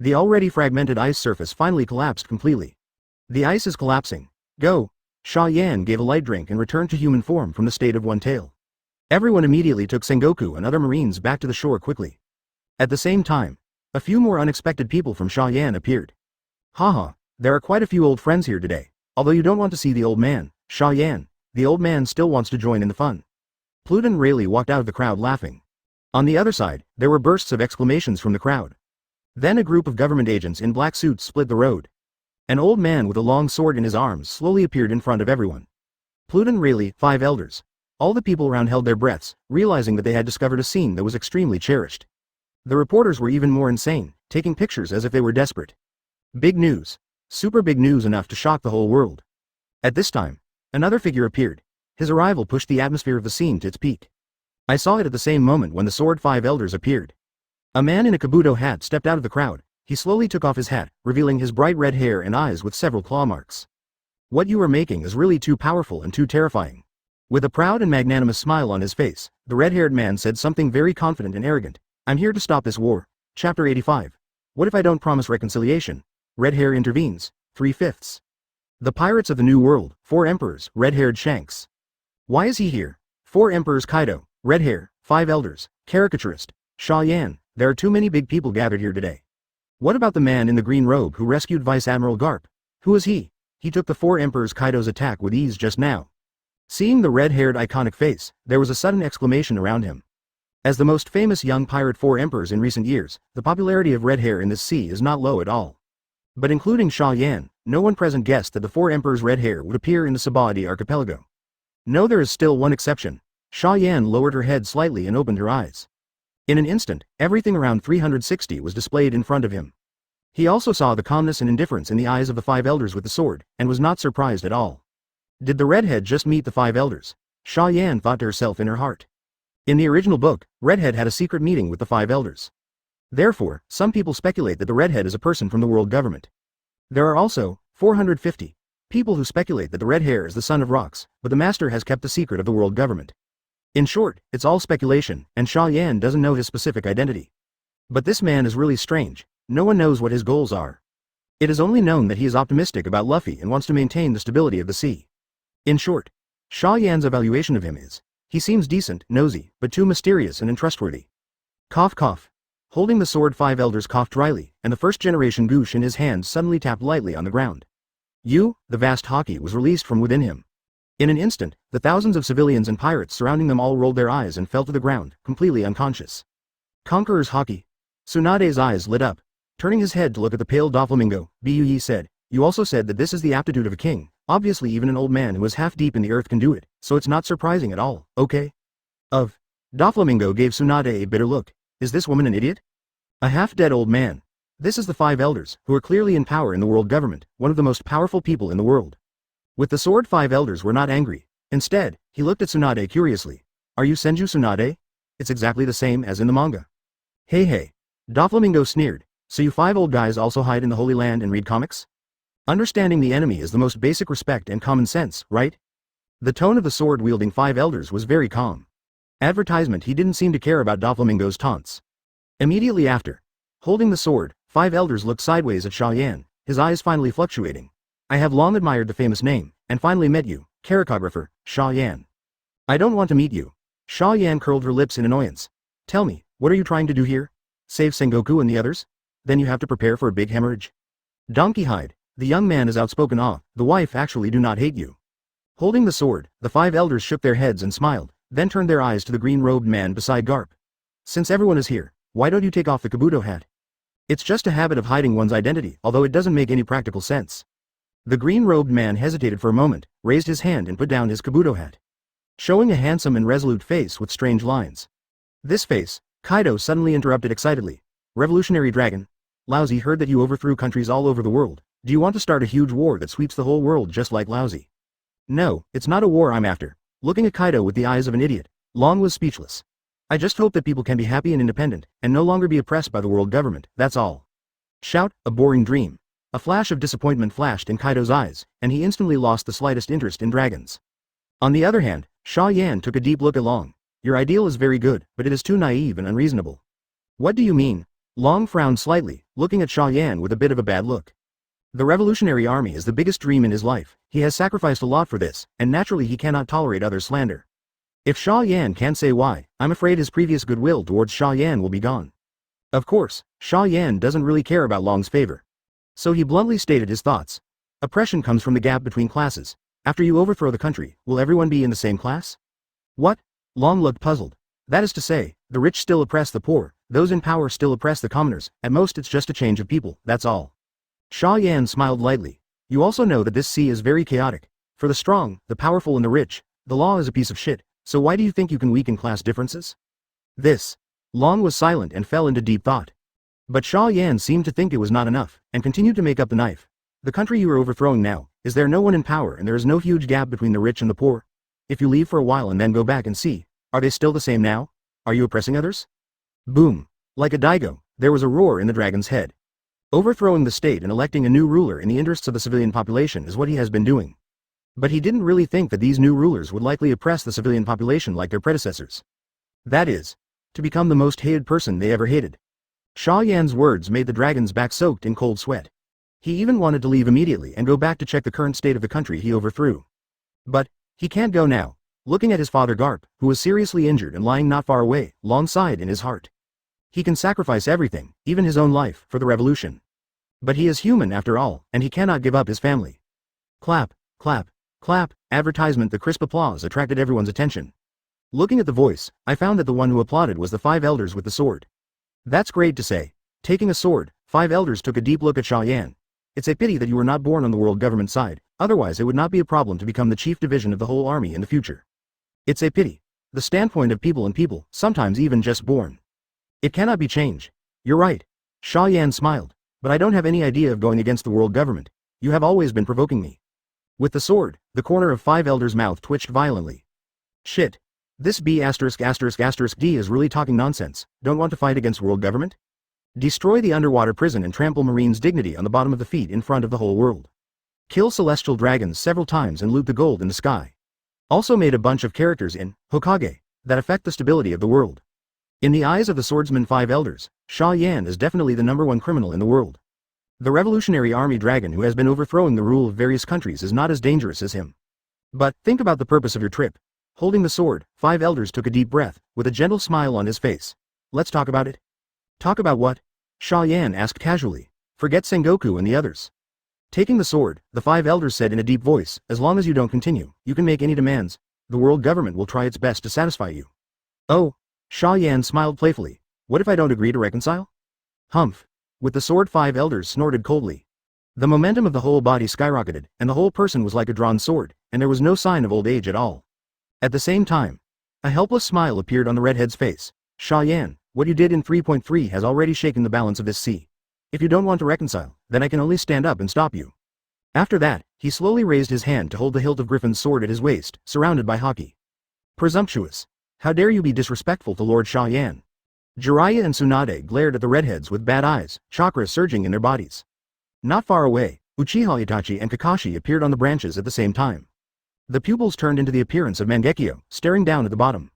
The already fragmented ice surface finally collapsed completely. The ice is collapsing. Go. Xia Yan gave a light drink and returned to human form from the state of one tail. Everyone immediately took Sengoku and other Marines back to the shore quickly. At the same time, a few more unexpected people from Xia Yan appeared. Haha, there are quite a few old friends here today. Although you don't want to see the old man, Xia Yan, the old man still wants to join in the fun. Pluton Rayleigh walked out of the crowd laughing. On the other side, there were bursts of exclamations from the crowd. Then a group of government agents in black suits split the road. An old man with a long sword in his arms slowly appeared in front of everyone. Pluton Rayleigh, 5 elders. All the people around held their breaths, realizing that they had discovered a scene that was extremely cherished. The reporters were even more insane, taking pictures as if they were desperate. Big news. Super big news enough to shock the whole world. At this time, another figure appeared. His arrival pushed the atmosphere of the scene to its peak. I saw it at the same moment when the sword 5 elders appeared. A man in a kabuto hat stepped out of the crowd. He slowly took off his hat, revealing his bright red hair and eyes with several claw marks. What you are making is really too powerful and too terrifying. With a proud and magnanimous smile on his face, the red-haired man said something very confident and arrogant. I'm here to stop this war. Chapter 85. What if I don't promise reconciliation? Red hair intervenes. 3/5. The pirates of the New World, 4 emperors, red-haired Shanks. Why is he here? 4 emperors Kaido, red hair, 5 elders, caricaturist, Xia Yan. There are too many big people gathered here today. What about the man in the green robe who rescued Vice Admiral Garp? Who is he? He took the 4 emperors Kaido's attack with ease just now. Seeing the red-haired iconic face, there was a sudden exclamation around him. As the most famous young pirate 4 emperors in recent years, the popularity of red hair in this sea is not low at all. But including Xia Yan, no one present guessed that the 4 emperors' red hair would appear in the Subordinate archipelago. No, there is still one exception. Xia Yan lowered her head slightly and opened her eyes. In an instant, everything around 360 was displayed in front of him. He also saw the calmness and indifference in the eyes of the 5 elders with the sword, and was not surprised at all. Did the redhead just meet the 5 elders? Xia Yan thought to herself in her heart. In the original book, Redhead had a secret meeting with the 5 elders. Therefore, some people speculate that the redhead is a person from the world government. There are also 450 people who speculate that the red hair is the son of Rocks, but the master has kept the secret of the world government. In short, it's all speculation, and Xia Yan doesn't know his specific identity. But this man is really strange. No one knows what his goals are. It is only known that he is optimistic about Luffy and wants to maintain the stability of the sea. In short, Xia Yan's evaluation of him is, he seems decent, nosy, but too mysterious and untrustworthy. Cough cough. Holding the sword 5 elders coughed dryly, and the first-generation Goosh in his hand suddenly tapped lightly on the ground. The vast hockey was released from within him. In an instant, the thousands of civilians and pirates surrounding them all rolled their eyes and fell to the ground, completely unconscious. Conqueror's hockey. Tsunade's eyes lit up. Turning his head to look at the pale Doflamingo, Bui said, you also said that this is the aptitude of a king. Obviously even an old man who is half deep in the earth can do it, so it's not surprising at all, okay? Doflamingo gave Tsunade a bitter look. Is this woman an idiot? A half-dead old man. This is the 5 elders, who are clearly in power in the world government, one of the most powerful people in the world. With the sword 5 elders were not angry. Instead, he looked at Tsunade curiously. Are you Senju Tsunade? It's exactly the same as in the manga. Hey. Doflamingo sneered. So you 5 old guys also hide in the Holy Land and read comics? Understanding the enemy is the most basic respect and common sense, right? The tone of the sword-wielding 5 elders was very calm. Advertisement. He didn't seem to care about Doflamingo's taunts. Immediately after, holding the sword, 5 elders looked sideways at Xia Yan, his eyes finally fluctuating. I have long admired the famous name, and finally met you, characographer, Xia Yan. I don't want to meet you. Xia Yan curled her lips in annoyance. Tell me, what are you trying to do here? Save Sengoku and the others? Then you have to prepare for a big hemorrhage. Donkey hide. The young man is outspoken. The wife actually do not hate you. Holding the sword, the 5 elders shook their heads and smiled, then turned their eyes to the green-robed man beside Garp. Since everyone is here, Why don't you take off the kabuto hat? It's just a habit of hiding one's identity, although it doesn't make any practical sense. The green-robed man hesitated for a moment, raised his hand and put down his kabuto hat, showing a handsome and resolute face with strange lines. This face, Kaido suddenly interrupted excitedly. Revolutionary Dragon? Lousy heard that you overthrew countries all over the world. Do you want to start a huge war that sweeps the whole world just like Lousy? No, it's not a war I'm after. Looking at Kaido with the eyes of an idiot, Long was speechless. I just hope that people can be happy and independent, and no longer be oppressed by the world government, that's all. Shout, a boring dream. A flash of disappointment flashed in Kaido's eyes, and he instantly lost the slightest interest in dragons. On the other hand, Xia Yan took a deep look at Long. Your ideal is very good, but it is too naive and unreasonable. What do you mean? Long frowned slightly, looking at Xia Yan with a bit of a bad look. The Revolutionary Army is the biggest dream in his life. He has sacrificed a lot for this, and naturally he cannot tolerate other slander. If Xia Yan can't say why, I'm afraid his previous goodwill towards Xia Yan will be gone. Of course, Xia Yan doesn't really care about Long's favor. So he bluntly stated his thoughts. Oppression comes from the gap between classes. After you overthrow the country, will everyone be in the same class? What? Long looked puzzled. That is to say, the rich still oppress the poor, those in power still oppress the commoners, at most it's just a change of people, that's all. Xia Yan smiled lightly. You also know that this sea is very chaotic. For the strong, the powerful and the rich, the law is a piece of shit, so why do you think you can weaken class differences? This. Long was silent and fell into deep thought. But Xia Yan seemed to think it was not enough, and continued to make up the knife. The country you are overthrowing now, is there no one in power and there is no huge gap between the rich and the poor? If you leave for a while and then go back and see, are they still the same now? Are you oppressing others? Boom. Like a daigo, there was a roar in the dragon's head. Overthrowing the state and electing a new ruler in the interests of the civilian population is what he has been doing. But he didn't really think that these new rulers would likely oppress the civilian population like their predecessors. That is, to become the most hated person they ever hated. Xia Yan's words made the dragon's back soaked in cold sweat. He even wanted to leave immediately and go back to check the current state of the country he overthrew. But, he can't go now. Looking at his father Garp, who was seriously injured and lying not far away, Long sighed in his heart. He can sacrifice everything, even his own life, for the revolution. But he is human after all, and he cannot give up his family. Clap, clap, clap, advertisement. The crisp applause attracted everyone's attention. Looking at the voice, I found that the one who applauded was the 5 elders with the sword. That's great to say. Taking a sword, 5 elders took a deep look at Xia Yan. It's a pity that you were not born on the world government side, otherwise it would not be a problem to become the chief division of the whole army in the future. It's a pity. The standpoint of people and people, sometimes even just born. It cannot be changed. You're right. Xia Yan smiled. But I don't have any idea of going against the world government. You have always been provoking me. With the sword, the corner of 5 elders' mouth twitched violently. Shit. This B*******D is really talking nonsense. Don't want to fight against world government? Destroy the underwater prison and trample Marine's dignity on the bottom of the feet in front of the whole world. Kill celestial dragons several times and loot the gold in the sky. Also made a bunch of characters in Hokage that affect the stability of the world. In the eyes of the swordsman 5 elders, Xia Yan is definitely the #1 criminal in the world. The Revolutionary Army dragon who has been overthrowing the rule of various countries is not as dangerous as him. But, think about the purpose of your trip. Holding the sword, 5 elders took a deep breath, with a gentle smile on his face. Let's talk about it. Talk about what? Xia Yan asked casually. Forget Sengoku and the others. Taking the sword, the 5 elders said in a deep voice, as long as you don't continue, you can make any demands. The world government will try its best to satisfy you. Oh. Xia Yan smiled playfully. What if I don't agree to reconcile? Humph. With the sword 5 elders snorted coldly. The momentum of the whole body skyrocketed, and the whole person was like a drawn sword, and there was no sign of old age at all. At the same time, a helpless smile appeared on the redhead's face. Xia Yan, what you did in 3.3 has already shaken the balance of this sea. If you don't want to reconcile, then I can only stand up and stop you. After that, he slowly raised his hand to hold the hilt of Griffin's sword at his waist, surrounded by Hawkeye. Presumptuous. How dare you be disrespectful to Lord Xia Yan? Jiraiya and Tsunade glared at the redheads with bad eyes, chakras surging in their bodies. Not far away, Uchiha Itachi and Kakashi appeared on the branches at the same time. The pupils turned into the appearance of Mangekyo, staring down at the bottom.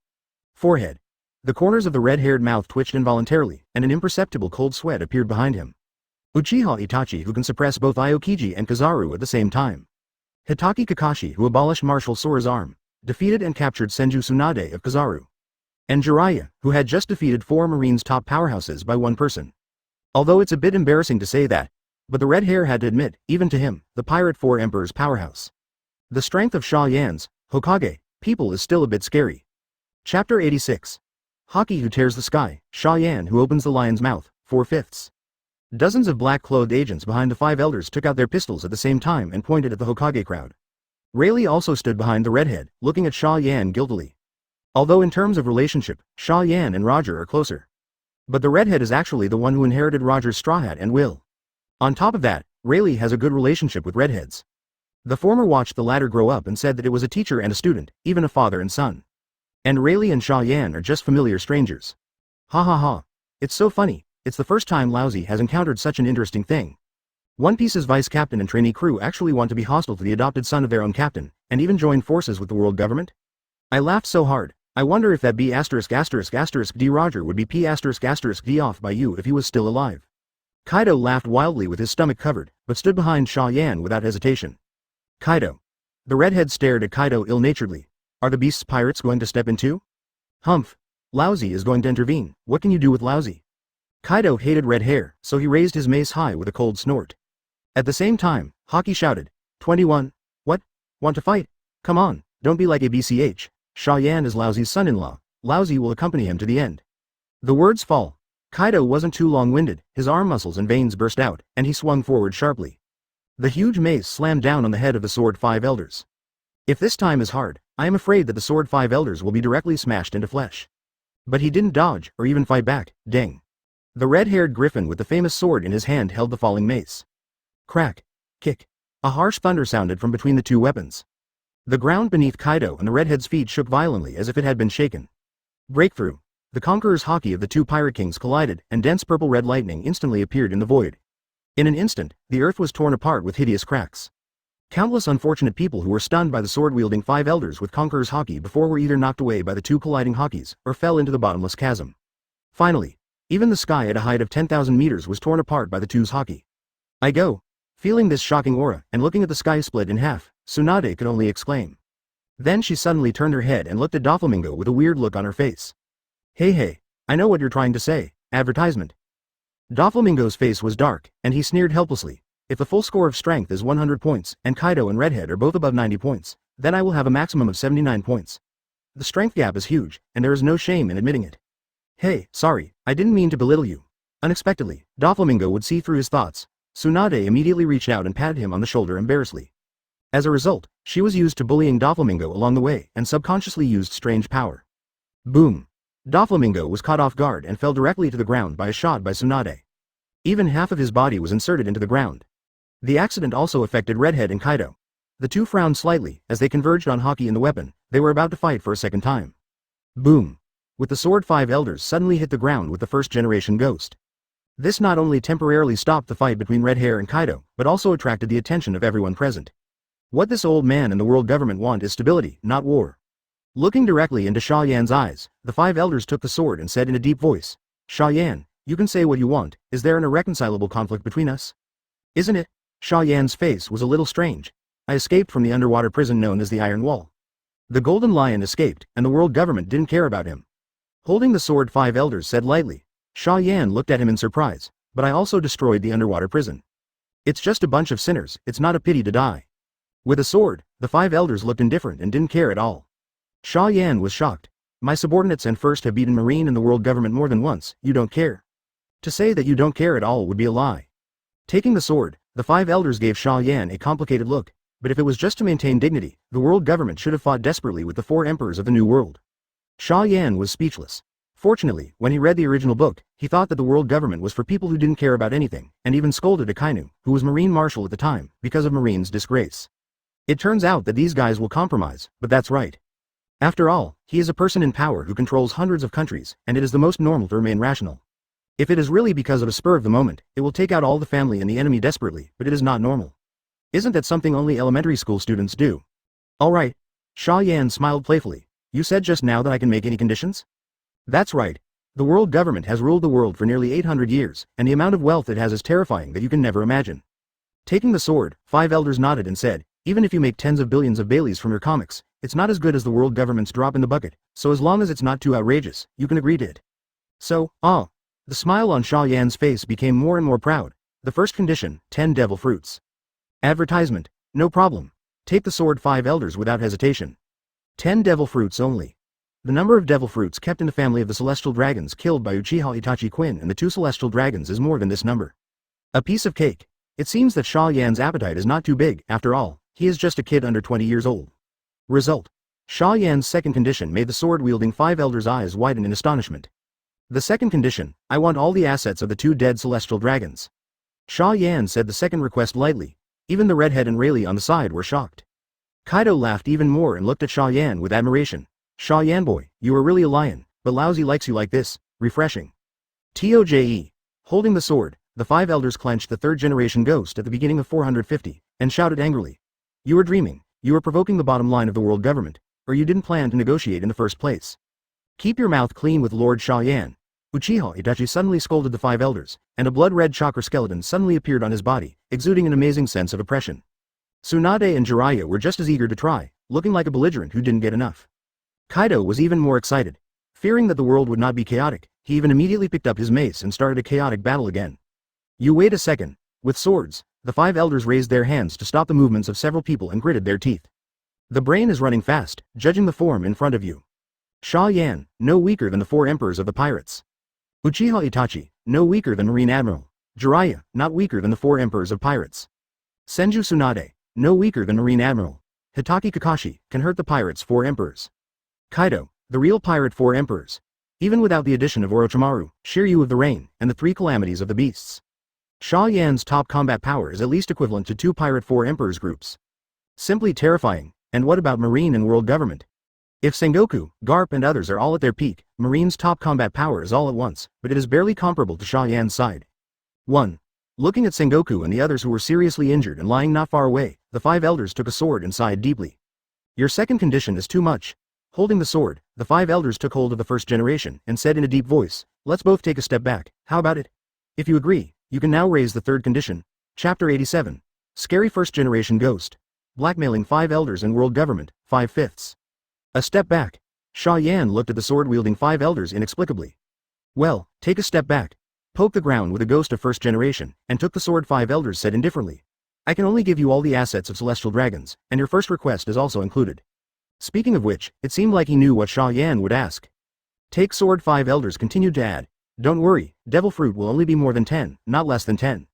Forehead. The corners of the red-haired mouth twitched involuntarily, and an imperceptible cold sweat appeared behind him. Uchiha Itachi who can suppress both Aokiji and Kizaru at the same time. Hitaki Kakashi who abolished Marshal Sora's arm, defeated and captured Senju Tsunade of Kizaru. And Jiraiya, who had just defeated 4 Marines' top powerhouses by one person. Although it's a bit embarrassing to say that, but the red hair had to admit, even to him, the Pirate 4 Emperor's powerhouse. The strength of Xia Yan's Hokage people is still a bit scary. Chapter 86. Hawkeye who tears the sky, Xia Yan who opens the lion's mouth, 4/5. Dozens of black-clothed agents behind the five elders took out their pistols at the same time and pointed at the Hokage crowd. Rayleigh also stood behind the redhead, looking at Xia Yan guiltily. Although in terms of relationship, Xia Yan and Roger are closer. But the redhead is actually the one who inherited Roger's straw hat and will. On top of that, Rayleigh has a good relationship with redheads. The former watched the latter grow up and said that it was a teacher and a student, even a father and son. And Rayleigh and Xia Yan are just familiar strangers. Ha ha ha. It's so funny, it's the first time Lousy has encountered such an interesting thing. One Piece's vice captain and trainee crew actually want to be hostile to the adopted son of their own captain, and even join forces with the world government? I laughed so hard, I wonder if that B******** D Roger would be P****** D off by you if he was still alive. Kaido laughed wildly with his stomach covered, but stood behind Xia Yan without hesitation. Kaido. The redhead stared at Kaido ill-naturedly. Are the beast's pirates going to step in too? Humph. Lousy is going to intervene, what can you do with Lousy? Kaido hated red hair, so he raised his mace high with a cold snort. At the same time, Hawkeye shouted, 21. What? Want to fight? Come on, don't be like a BCH. Xia Yan is Lousy's son-in-law. Lousy will accompany him to the end. The words fall. Kaido wasn't too long-winded, his arm muscles and veins burst out, and he swung forward sharply. The huge mace slammed down on the head of the Sword Five Elders. If this time is hard, I am afraid that the Sword Five Elders will be directly smashed into flesh. But he didn't dodge, or even fight back, dang. The red-haired griffin with the famous sword in his hand held the falling mace. Crack. Kick. A harsh thunder sounded from between the two weapons. The ground beneath Kaido and the redhead's feet shook violently as if it had been shaken. Breakthrough. The conqueror's haki of the two pirate kings collided, and dense purple-red lightning instantly appeared in the void. In an instant, the earth was torn apart with hideous cracks. Countless unfortunate people who were stunned by the sword-wielding five elders with conqueror's haki before were either knocked away by the two colliding hakis, or fell into the bottomless chasm. Finally, even the sky at a height of 10,000 meters was torn apart by the two's haki. I go. Feeling this shocking aura, and looking at the sky split in half, Tsunade could only exclaim. Then she suddenly turned her head and looked at Doflamingo with a weird look on her face. Hey, I know what you're trying to say, advertisement. Doflamingo's face was dark, and he sneered helplessly. If the full score of strength is 100 points, and Kaido and Redhead are both above 90 points, then I will have a maximum of 79 points. The strength gap is huge, and there is no shame in admitting it. Hey, sorry, I didn't mean to belittle you. Unexpectedly, Doflamingo would see through his thoughts. Tsunade immediately reached out and patted him on the shoulder embarrassedly. As a result, she was used to bullying Doflamingo along the way and subconsciously used strange power. Boom. Doflamingo was caught off guard and fell directly to the ground by a shot by Tsunade. Even half of his body was inserted into the ground. The accident also affected Redhead and Kaido. The two frowned slightly as they converged on Haki and the weapon. They were about to fight for a second time. Boom. With the sword, five elders suddenly hit the ground with the first-generation ghost. This not only temporarily stopped the fight between Redhair and Kaido, but also attracted the attention of everyone present. What this old man and the world government want is stability, not war. Looking directly into Xia Yan's eyes, the five elders took the sword and said in a deep voice, Xia Yan, you can say what you want, is there an irreconcilable conflict between us? Isn't it? Xia Yan's face was a little strange. I escaped from the underwater prison known as the Iron Wall. The Golden Lion escaped, and the world government didn't care about him. Holding the sword, five elders said lightly. Xia Yan looked at him in surprise, but I also destroyed the underwater prison. It's just a bunch of sinners, it's not a pity to die. With a sword, the five elders looked indifferent and didn't care at all. Xia Yan was shocked. My subordinates and first have beaten Marine and the world government more than once, you don't care. To say that you don't care at all would be a lie. Taking the sword, the five elders gave Xia Yan a complicated look, but if it was just to maintain dignity, the world government should have fought desperately with the four emperors of the New World. Xia Yan was speechless. Fortunately, when he read the original book, he thought that the world government was for people who didn't care about anything, and even scolded Akainu, who was Marine Marshal at the time, because of Marine's disgrace. It turns out that these guys will compromise, but that's right. After all, he is a person in power who controls hundreds of countries, and it is the most normal to remain rational. If it is really because of a spur of the moment, it will take out all the family and the enemy desperately, but it is not normal. Isn't that something only elementary school students do? Alright. Xia Yan smiled playfully. You said just now that I can make any conditions? That's right. The world government has ruled the world for nearly 800 years, and the amount of wealth it has is terrifying that you can never imagine. Taking the sword, five elders nodded and said, even if you make tens of billions of Baileys from your comics, it's not as good as the world government's drop in the bucket, so as long as it's not too outrageous, you can agree to it. So, the smile on Xia Yan's face became more and more proud. The first condition, 10 devil fruits. Advertisement, no problem. Take the sword, five elders without hesitation. 10 devil fruits only. The number of devil fruits kept in the family of the celestial dragons killed by Uchiha Itachi Quinn and the 2 celestial dragons is more than this number. A piece of cake. It seems that Xia Yan's appetite is not too big, after all, he is just a kid under 20 years old. Result. Xia Yan's second condition made the sword-wielding 5 elders' eyes widen in astonishment. The second condition, I want all the assets of the 2 dead celestial dragons. Xia Yan said the second request lightly. Even the redhead and Rayleigh on the side were shocked. Kaido laughed even more and looked at Xia Yan with admiration. Xia Yan boy, you are really a lion, but Lousy likes you like this, refreshing. TOJE. Holding the sword, the 5 elders clenched the 3rd-generation ghost at the beginning of 450, and shouted angrily. You are dreaming, you are provoking the bottom line of the world government, or you didn't plan to negotiate in the first place. Keep your mouth clean with Lord Xia Yan. Uchiha Itachi suddenly scolded the 5 elders, and a blood-red chakra skeleton suddenly appeared on his body, exuding an amazing sense of oppression. Tsunade and Jiraiya were just as eager to try, looking like a belligerent who didn't get enough. Kaido was even more excited. Fearing that the world would not be chaotic, he even immediately picked up his mace and started a chaotic battle again. You wait a second. With swords, the 5 elders raised their hands to stop the movements of several people and gritted their teeth. The brain is running fast, judging the form in front of you. Xia Yan, no weaker than the 4 emperors of the pirates. Uchiha Itachi, no weaker than Marine Admiral. Jiraiya, not weaker than the 4 emperors of pirates. Senju Tsunade, no weaker than Marine Admiral. Hitaki Kakashi, can hurt the pirates' 4 emperors. Kaido, the real pirate 4 emperors. Even without the addition of Orochimaru, Shiryu of the Rain, and the 3 calamities of the beasts. Xia Yan's top combat power is at least equivalent to 2 pirate 4 emperors groups. Simply terrifying, and what about Marine and world government? If Sengoku, Garp and others are all at their peak, Marine's top combat power is all at once, but it is barely comparable to Xia Yan's side. 1. Looking at Sengoku and the others who were seriously injured and lying not far away, the 5 elders took a sword and sighed deeply. Your second condition is too much. Holding the sword, the 5 elders took hold of the 1st generation and said in a deep voice, let's both take a step back, how about it? If you agree, you can now raise the 3rd condition. Chapter 87. Scary 1st generation ghost. Blackmailing 5 elders and world government, 5/5. A step back. Xia Yan looked at the sword-wielding 5 elders inexplicably. Well, take a step back. Poke the ground with a ghost of 1st generation, and took the sword 5 elders said indifferently. I can only give you all the assets of celestial dragons, and your first request is also included. Speaking of which, it seemed like he knew what Xia Yan would ask. Take sword 5 elders continued to add. Don't worry, devil fruit will only be more than 10, not less than 10.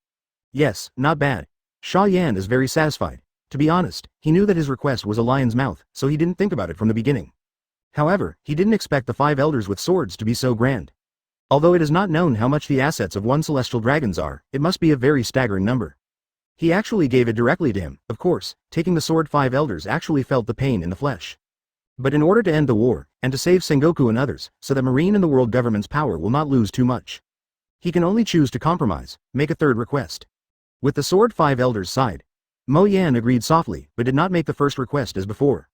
Yes, not bad. Xia Yan is very satisfied. To be honest, he knew that his request was a lion's mouth, so he didn't think about it from the beginning. However, he didn't expect the 5 elders with swords to be so grand. Although it is not known how much the assets of 1 celestial dragons are, it must be a very staggering number. He actually gave it directly to him, of course, taking the sword 5 elders actually felt the pain in the flesh. But in order to end the war, and to save Sengoku and others, so that Marine and the world government's power will not lose too much, he can only choose to compromise, make a 3rd request. With the sword 5 elders side, Mo Yan agreed softly, but did not make the 1st request as before.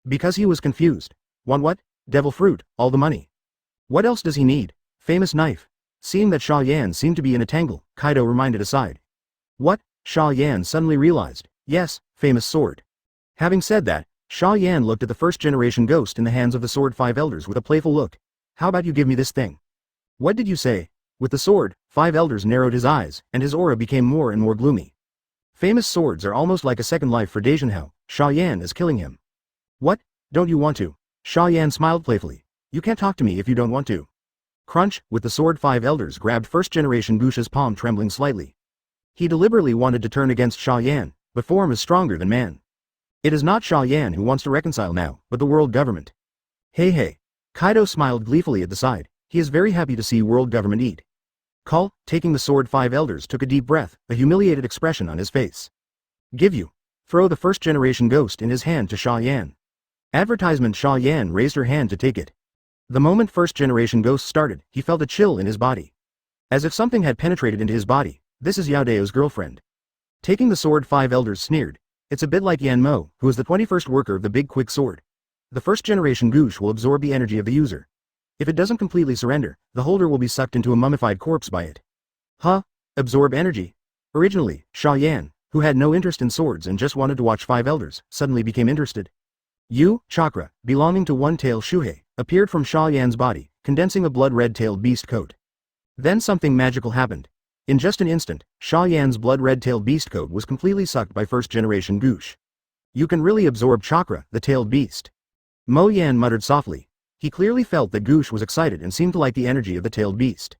Because he was confused. Want what? Devil fruit, all the money. What else does he need? Famous knife. Seeing that Xia Yan seemed to be in a tangle, Kaido reminded aside. What? Xia Yan suddenly realized. Yes, famous sword. Having said that, Xia Yan looked at the 1st generation ghost in the hands of the sword 5 elders with a playful look. How about you give me this thing? What did you say? With the sword, 5 elders narrowed his eyes, and his aura became more and more gloomy. Famous swords are almost like a second life for Daijinhao. Xia Yan is killing him. What? Don't you want to? Xia Yan smiled playfully. You can't talk to me if you don't want to. Crunch, with the sword 5 elders grabbed 1st generation Gusha's palm trembling slightly. He deliberately wanted to turn against Xia Yan, but form is stronger than man. It is not Xia Yan who wants to reconcile now, but the world government. Hey. Kaido smiled gleefully at the side. He is very happy to see world government eat. Call, taking the sword 5 elders took a deep breath, a humiliated expression on his face. Give you. Throw the 1st generation ghost in his hand to Xia Yan. Advertisement. Xia Yan raised her hand to take it. The moment 1st generation ghost started, he felt a chill in his body. As if something had penetrated into his body. This is Yaodao's girlfriend. Taking the sword 5 elders sneered. It's a bit like Yan Mo, who is the 21st worker of the big quick sword. The 1st generation Gush will absorb the energy of the user. If it doesn't completely surrender, the holder will be sucked into a mummified corpse by it. Huh? Absorb energy? Originally, Xia Yan, who had no interest in swords and just wanted to watch 5 elders, suddenly became interested. Chakra, belonging to one-tail Shuhei, appeared from Xia Yan's body, condensing a blood-red-tailed beast coat. Then something magical happened. In just an instant, Xia Yan's blood-red-tailed beast coat was completely sucked by 1st generation Gush. You can really absorb chakra, the tailed beast. Mo Yan muttered softly. He clearly felt that Goosh was excited and seemed to like the energy of the tailed beast.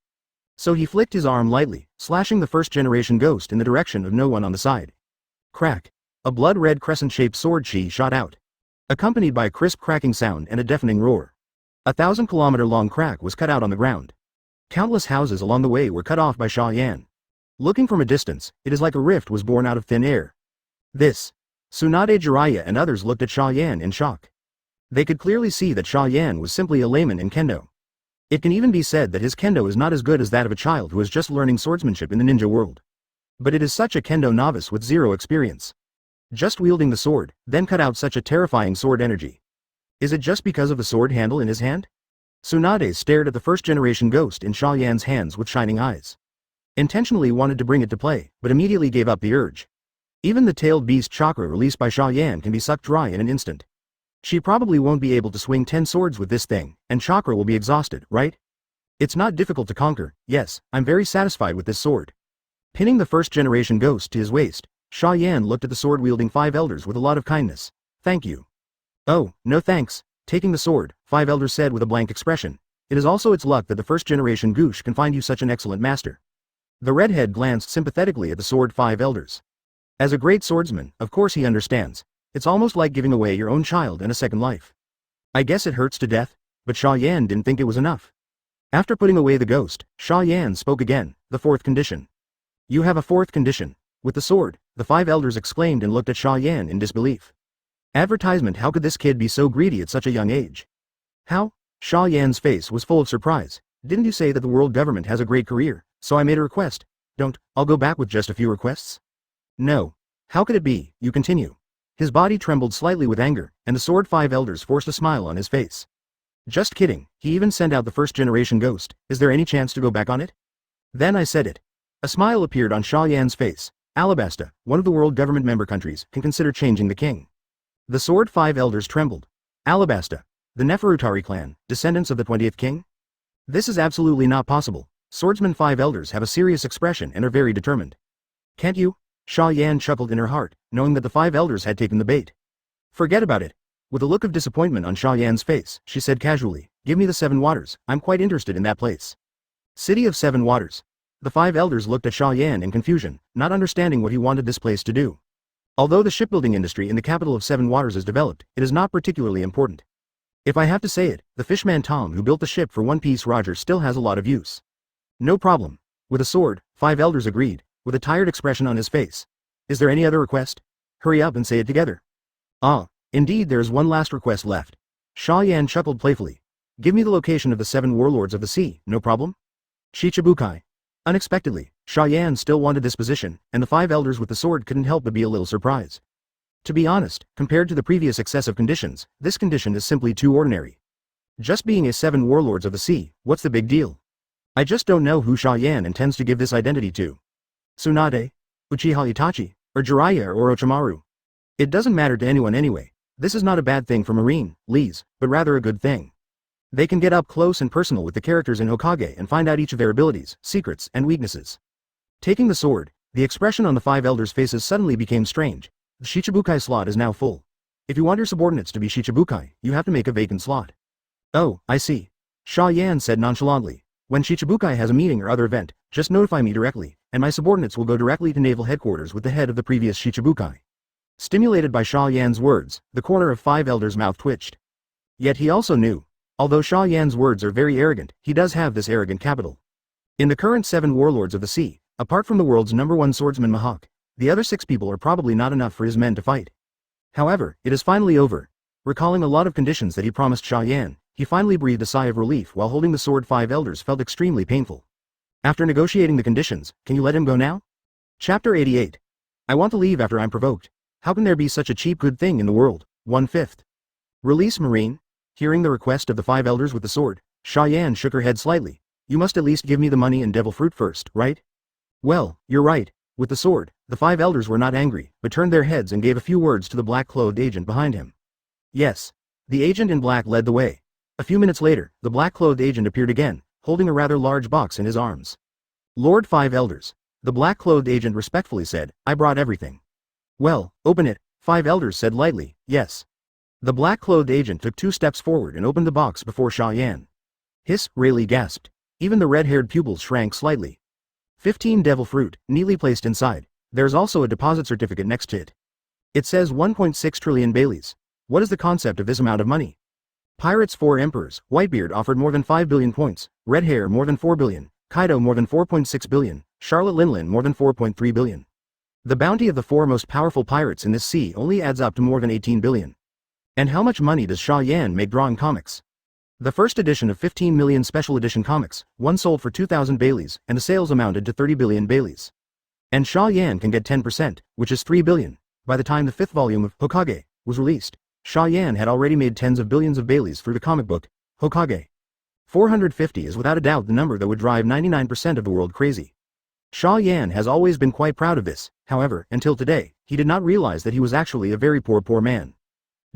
So he flicked his arm lightly, slashing the first-generation ghost in the direction of no one on the side. Crack. A blood-red crescent-shaped sword chi shot out, accompanied by a crisp cracking sound and a deafening roar. A 1,000-kilometer-long crack was cut out on the ground. Countless houses along the way were cut off by Xia Yan. Looking from a distance, it is like a rift was born out of thin air. This. Tsunade Jiraiya and others looked at Xia Yan in shock. They could clearly see that Xia Yan was simply a layman in kendo. It can even be said that his kendo is not as good as that of a child who is just learning swordsmanship in the ninja world. But it is such a kendo novice with zero experience. Just wielding the sword, then cut out such a terrifying sword energy. Is it just because of the sword handle in his hand? Tsunade stared at the first-generation ghost in Xia Yan's hands with shining eyes. Intentionally wanted to bring it to play, but immediately gave up the urge. Even the tailed beast chakra released by Xia Yan can be sucked dry in an instant. She probably won't be able to swing 10 swords with this thing, and chakra will be exhausted, right? It's not difficult to conquer. Yes, I'm very satisfied with this sword. Pinning the first-generation ghost to his waist, Xia Yan looked at the sword-wielding 5 elders with a lot of kindness. Thank you. Oh, no thanks. Taking the sword, 5 elders said with a blank expression. It is also its luck that the first-generation Goosh can find you such an excellent master. The redhead glanced sympathetically at the sword 5 elders. As a great swordsman, of course he understands. It's almost like giving away your own child and a second life. I guess it hurts to death, but Xia Yan didn't think it was enough. After putting away the ghost, Xia Yan spoke again, the 4th condition. You have a 4th condition. With the sword, the 5 elders exclaimed and looked at Xia Yan in disbelief. Advertisement. How could this kid be so greedy at such a young age? How? Xia Yan's face was full of surprise. Didn't you say that the world government has a great career, so I made a request? I'll go back with just a few requests? No. How could it be? You continue. His body trembled slightly with anger, and the sword 5 elders forced a smile on his face. Just kidding, he even sent out the first-generation ghost. Is there any chance to go back on it? Then I said it. A smile appeared on Xia Yan's face. Alabasta, one of the world government member countries, can consider changing the king. The sword 5 elders trembled. Alabasta. The Neferutari clan, descendants of the 20th king? This is absolutely not possible. Swordsman 5 elders have a serious expression and are very determined. Can't you? Xia Yan chuckled in her heart, knowing that the 5 elders had taken the bait. Forget about it. With a look of disappointment on Xia Yan's face, she said casually, give me the 7 waters, I'm quite interested in that place. City of 7 waters. The 5 elders looked at Xia Yan in confusion, not understanding what he wanted this place to do. Although the shipbuilding industry in the capital of 7 waters is developed, it is not particularly important. If I have to say it, the fishman Tom who built the ship for One Piece Roger still has a lot of use. No problem. With a sword, 5 elders agreed, with a tired expression on his face. Is there any other request? Hurry up and say it together. Ah, indeed there is one last request left. Xia Yan chuckled playfully. Give me the location of the 7 warlords of the sea, no problem? Shichibukai. Unexpectedly, Xia Yan still wanted this position, and the 5 elders with the sword couldn't help but be a little surprised. To be honest, compared to the previous excessive conditions, this condition is simply too ordinary. Just being a 7 warlords of the sea, what's the big deal? I just don't know who Xia Yan intends to give this identity to. Tsunade, Uchiha Itachi, or Jiraiya or Orochimaru. It doesn't matter to anyone anyway. This is not a bad thing for Marine, Lees, but rather a good thing. They can get up close and personal with the characters in Hokage and find out each of their abilities, secrets, and weaknesses. Taking the sword, the expression on the 5 elders' faces suddenly became strange. The Shichibukai slot is now full. If you want your subordinates to be Shichibukai, you have to make a vacant slot. Oh, I see. Xia Yan said nonchalantly. When Shichibukai has a meeting or other event, just notify me directly, and my subordinates will go directly to naval headquarters with the head of the previous Shichibukai. Stimulated by Xia Yan's words, the corner of 5 elders' mouth twitched. Yet he also knew. Although Xia Yan's words are very arrogant, he does have this arrogant capital. In the current 7 warlords of the sea, apart from the world's #1 swordsman Mihawk, the other 6 people are probably not enough for his men to fight. However, it is finally over. Recalling a lot of conditions that he promised Xia Yan, he finally breathed a sigh of relief while holding the sword 5 elders felt extremely painful. After negotiating the conditions, can you let him go now? Chapter 88. I want to leave after I'm provoked. How can there be such a cheap good thing in the world? 1/5. Release Marine. Hearing the request of the 5 elders with the sword, Xia Yan shook her head slightly. You must at least give me the money and devil fruit first, right? Well, you're right. With the sword, the 5 elders were not angry, but turned their heads and gave a few words to the black-clothed agent behind him. Yes. The agent in black led the way. A few minutes later, the black-clothed agent appeared again, holding a rather large box in his arms. Lord 5 elders. The black-clothed agent respectfully said, I brought everything. Well, open it, 5 elders said lightly, yes. The black-clothed agent took 2 steps forward and opened the box before Xia Yan. Hiss, Rayleigh gasped. Even the red-haired pupils shrank slightly. 15 devil fruit, neatly placed inside. There's also a deposit certificate next to it. It says 1.6 trillion Baileys. What is the concept of this amount of money? Pirates 4 emperors, Whitebeard offered more than 5 billion points, Red Hair more than 4 billion, Kaido more than 4.6 billion, Charlotte Linlin more than 4.3 billion. The bounty of the 4 most powerful pirates in this sea only adds up to more than 18 billion. And how much money does Xia Yan make drawing comics? The first edition of 15 million special edition comics, one sold for 2,000 Baileys, and the sales amounted to 30 billion Baileys. And Xia Yan can get 10%, which is 3 billion. By the time the 5th volume of Hawkeye was released, Xia Yan had already made tens of billions of Baileys through the comic book, Hawkeye. 450 is without a doubt the number that would drive 99% of the world crazy. Xia Yan has always been quite proud of this, however, until today, he did not realize that he was actually a very poor man.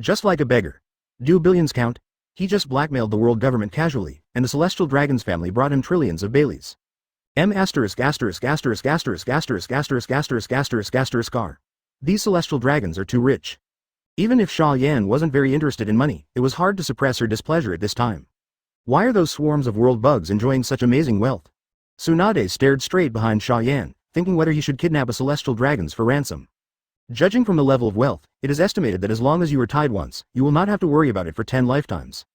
Just like a beggar. Do billions count? He just blackmailed the world government casually, and the Celestial Dragon's family brought him trillions of Baileys. These Celestial Dragons are too rich. Even if Xia Yan wasn't very interested in money, it was hard to suppress her displeasure at this time. Why are those swarms of world bugs enjoying such amazing wealth? Tsunade stared straight behind Xia Yan, thinking whether he should kidnap a Celestial Dragons for ransom. Judging from the level of wealth, it is estimated that as long as you are tied once, you will not have to worry about it for 10 lifetimes.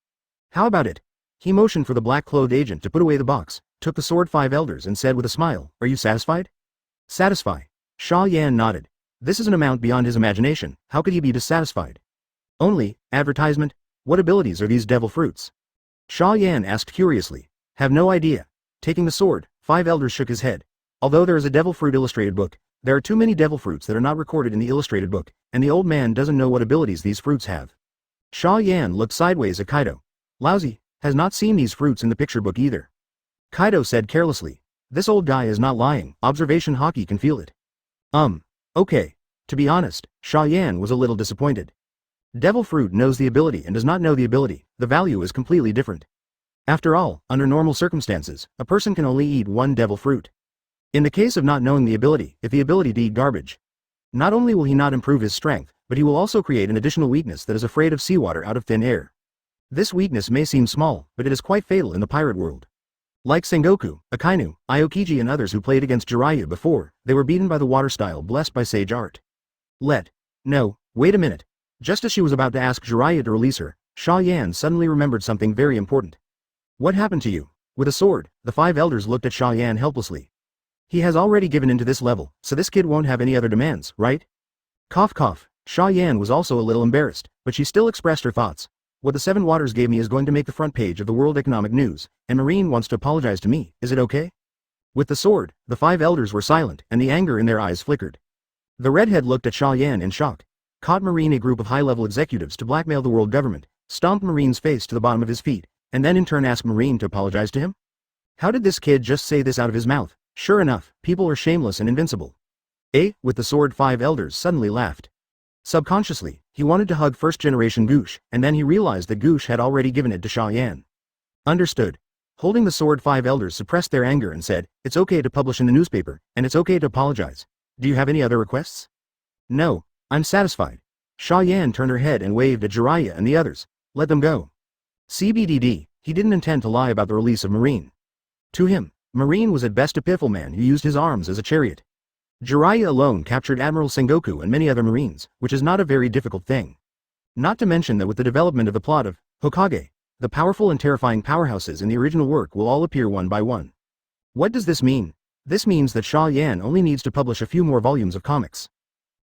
How about it? He motioned for the black-clothed agent to put away the box, took the sword 5 elders and said with a smile, "Are you satisfied?" Satisfy. Xia Yan nodded. This is an amount beyond his imagination, how could he be dissatisfied? Only, advertisement? What abilities are these devil fruits? Xia Yan asked curiously. Have no idea. Taking the sword, 5 elders shook his head. Although there is a devil fruit illustrated book, there are too many devil fruits that are not recorded in the illustrated book, and the old man doesn't know what abilities these fruits have. Xia Yan looked sideways at Kaido. Lousy, has not seen these fruits in the picture book either. Kaido said carelessly. This old guy is not lying, observation Hawkeye can feel it. Okay. To be honest, Xia Yan was a little disappointed. Devil fruit knows the ability and does not know the ability, the value is completely different. After all, under normal circumstances, a person can only eat 1 devil fruit. In the case of not knowing the ability, if the ability to eat garbage, not only will he not improve his strength, but he will also create an additional weakness that is afraid of seawater out of thin air. This weakness may seem small, but it is quite fatal in the pirate world. Like Sengoku, Akainu, Aokiji and others who played against Jiraiya before, they were beaten by the water style blessed by sage art. No, wait a minute. Just as she was about to ask Jiraiya to release her, Xia Yan suddenly remembered something very important. What happened to you? With a sword, the 5 elders looked at Xia Yan helplessly. He has already given in to this level, so this kid won't have any other demands, right? Cough cough. Xia Yan was also a little embarrassed, but she still expressed her thoughts. What the 7 waters gave me is going to make the front page of the World Economic News, and Marine wants to apologize to me, is it okay? With the sword, the 5 elders were silent, and the anger in their eyes flickered. The redhead looked at Xia Yan in shock. Caught Marine a group of high-level executives to blackmail the world government, stomped Marine's face to the bottom of his feet, and then in turn asked Marine to apologize to him? How did this kid just say this out of his mouth? Sure enough, people are shameless and invincible. With the sword 5 elders suddenly laughed. Subconsciously, he wanted to hug first-generation Goosh, and then he realized that Goosh had already given it to Xia Yan. Understood. Holding the sword 5 elders suppressed their anger and said, it's okay to publish in the newspaper, and it's okay to apologize. Do you have any other requests? No, I'm satisfied. Xia Yan turned her head and waved at Jiraiya and the others. Let them go. CBDD, he didn't intend to lie about the release of Marine. To him, Marine was at best a piffle man who used his arms as a chariot. Jiraiya alone captured Admiral Sengoku and many other Marines, which is not a very difficult thing. Not to mention that with the development of the plot of Hokage, the powerful and terrifying powerhouses in the original work will all appear one by one. What does this mean? This means that Xia Yan only needs to publish a few more volumes of comics.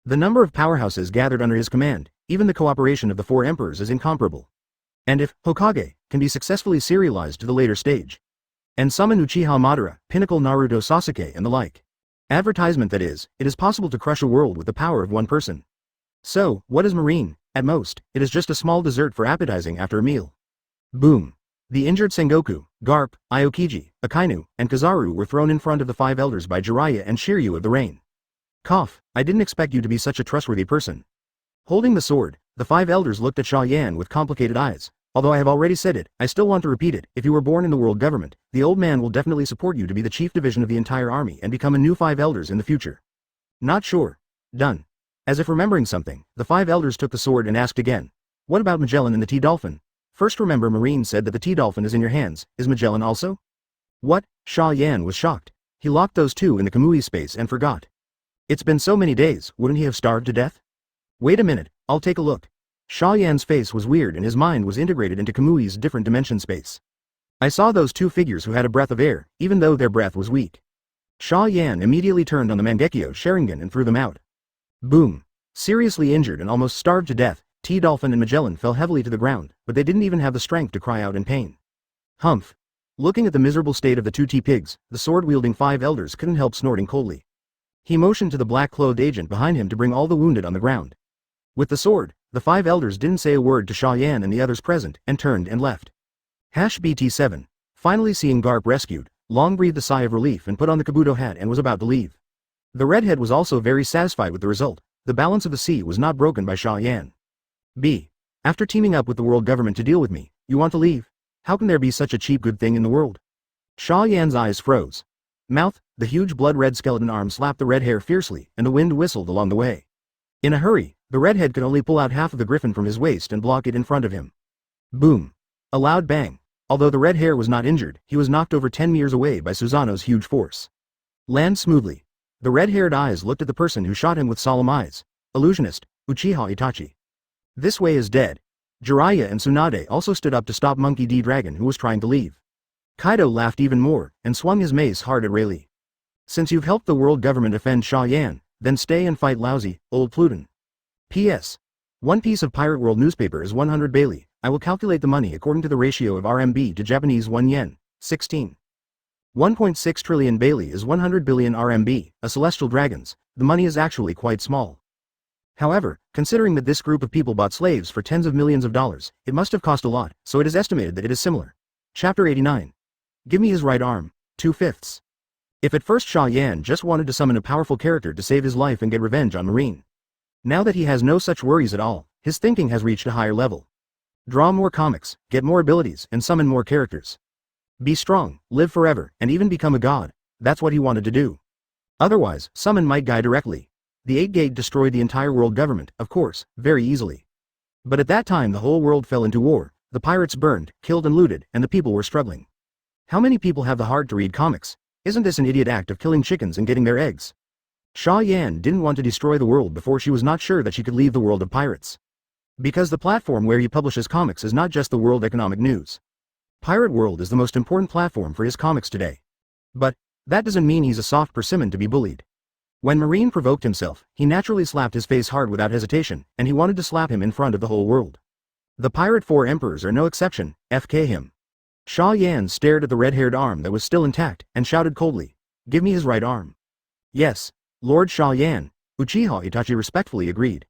The number of powerhouses gathered under his command, even the cooperation of the 4 emperors is incomparable. And if Hokage can be successfully serialized to the later stage, and summon Uchiha Madara, Pinnacle Naruto Sasuke and the like. Advertisement that is, it is possible to crush a world with the power of 1 person. So, what is Marine? At most, it is just a small dessert for appetizing after a meal. Boom. The injured Sengoku, Garp, Aokiji, Akainu, and Kizaru were thrown in front of the 5 elders by Jiraiya and Shiryu of the Rain. Cough, I didn't expect you to be such a trustworthy person. Holding the sword, the 5 elders looked at Xia Yan with complicated eyes. Although I have already said it, I still want to repeat it. If you were born in the world government, the old man will definitely support you to be the chief division of the entire army and become a new 5 elders in the future. Not sure. Done. As if remembering something, the 5 elders took the sword and asked again. What about Magellan and the T-Dolphin? First remember Marine said that the T-Dolphin is in your hands, is Magellan also? What? Xia Yan was shocked. He locked those two in the Kamui space and forgot. It's been so many days, wouldn't he have starved to death? Wait a minute, I'll take a look. Xia Yan's face was weird and his mind was integrated into Kamui's different dimension space. I saw those two figures who had a breath of air, even though their breath was weak. Xia Yan immediately turned on the Mangekyo Sharingan and threw them out. Boom. Seriously injured and almost starved to death, T-Dolphin and Magellan fell heavily to the ground, but they didn't even have the strength to cry out in pain. Humph. Looking at the miserable state of the two T-Pigs, the sword-wielding five elders couldn't help snorting coldly. He motioned to the black-clothed agent behind him to bring all the wounded on the ground. With the sword, the five elders didn't say a word to Xia Yan and the others present, and turned and left. BT7. Finally seeing Garp rescued, Long breathed a sigh of relief and put on the Kabuto hat and was about to leave. The redhead was also very satisfied with the result. The balance of the sea was not broken by Xia Yan. B. After teaming up with the world government to deal with me, you want to leave? How can there be such a cheap good thing in the world? Xia Yan's eyes froze. Mouth, the huge blood-red skeleton arm slapped the red hair fiercely, and the wind whistled along the way. In a hurry, the redhead could only pull out half of the griffin from his waist and block it in front of him. Boom. A loud bang. Although the red hair was not injured, he was knocked over 10 meters away by Susanoo's huge force. Land smoothly. The red-haired eyes looked at the person who shot him with solemn eyes. Illusionist, Uchiha Itachi. This way is dead. Jiraiya and Tsunade also stood up to stop Monkey D. Dragon who was trying to leave. Kaido laughed even more, and swung his mace hard at Rayleigh. Since you've helped the world government defend Xia Yan, then stay and fight lousy, old Pluton. P.S. One piece of Pirate World newspaper is 100 Bailey. I will calculate the money according to the ratio of RMB to Japanese 1 yen, 16. 1.6 trillion Bailey is 100 billion RMB, a celestial dragon's. The money is actually quite small. However, considering that this group of people bought slaves for tens of millions of dollars, it must have cost a lot, so it is estimated that it is similar. Chapter 89. Give me his right arm, 2/5. If at first Xia Yan just wanted to summon a powerful character to save his life and get revenge on Marine. Now that he has no such worries at all, his thinking has reached a higher level. Draw more comics, get more abilities, and summon more characters. Be strong, live forever, and even become a god. That's what he wanted to do. Otherwise, summon Might Guy directly. The Eight Gate destroyed the entire world government, of course, very easily. But at that time the whole world fell into war, the pirates burned, killed and looted, and the people were struggling. How many people have the heart to read comics? Isn't this an idiot act of killing chickens and getting their eggs? Xia Yan didn't want to destroy the world before she was not sure that she could leave the world of pirates. Because the platform where he publishes comics is not just the World Economic News. Pirate World is the most important platform for his comics today. But that doesn't mean he's a soft persimmon to be bullied. When Marine provoked himself, he naturally slapped his face hard without hesitation, and he wanted to slap him in front of the whole world. The Pirate Four Emperors are no exception, FK him. Xia Yan stared at the red-haired arm that was still intact, and shouted coldly, "Give me his right arm." "Yes, Lord Xia Yan," Uchiha Itachi respectfully agreed.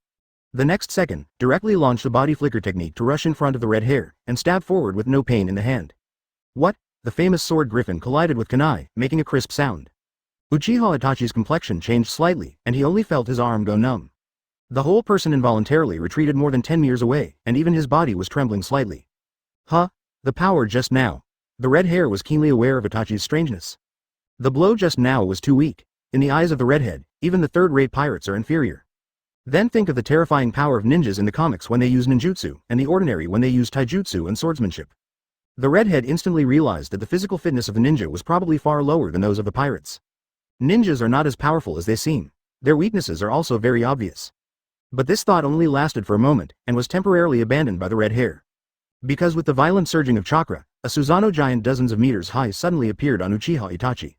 The next second, directly launched the body flicker technique to rush in front of the red hair, and stab forward with no pain in the hand. What? The famous sword griffin collided with kunai, making a crisp sound. Uchiha Itachi's complexion changed slightly, and he only felt his arm go numb. The whole person involuntarily retreated more than 10 meters away, and even his body was trembling slightly. Huh? The power just now. The red hair was keenly aware of Itachi's strangeness. The blow just now was too weak. In the eyes of the redhead, even the third-rate pirates are inferior. Then think of the terrifying power of ninjas in the comics when they use ninjutsu, and the ordinary when they use taijutsu and swordsmanship. The redhead instantly realized that the physical fitness of the ninja was probably far lower than those of the pirates. Ninjas are not as powerful as they seem. Their weaknesses are also very obvious. But this thought only lasted for a moment, and was temporarily abandoned by the red hair. Because with the violent surging of chakra, a Susanoo giant dozens of meters high suddenly appeared on Uchiha Itachi.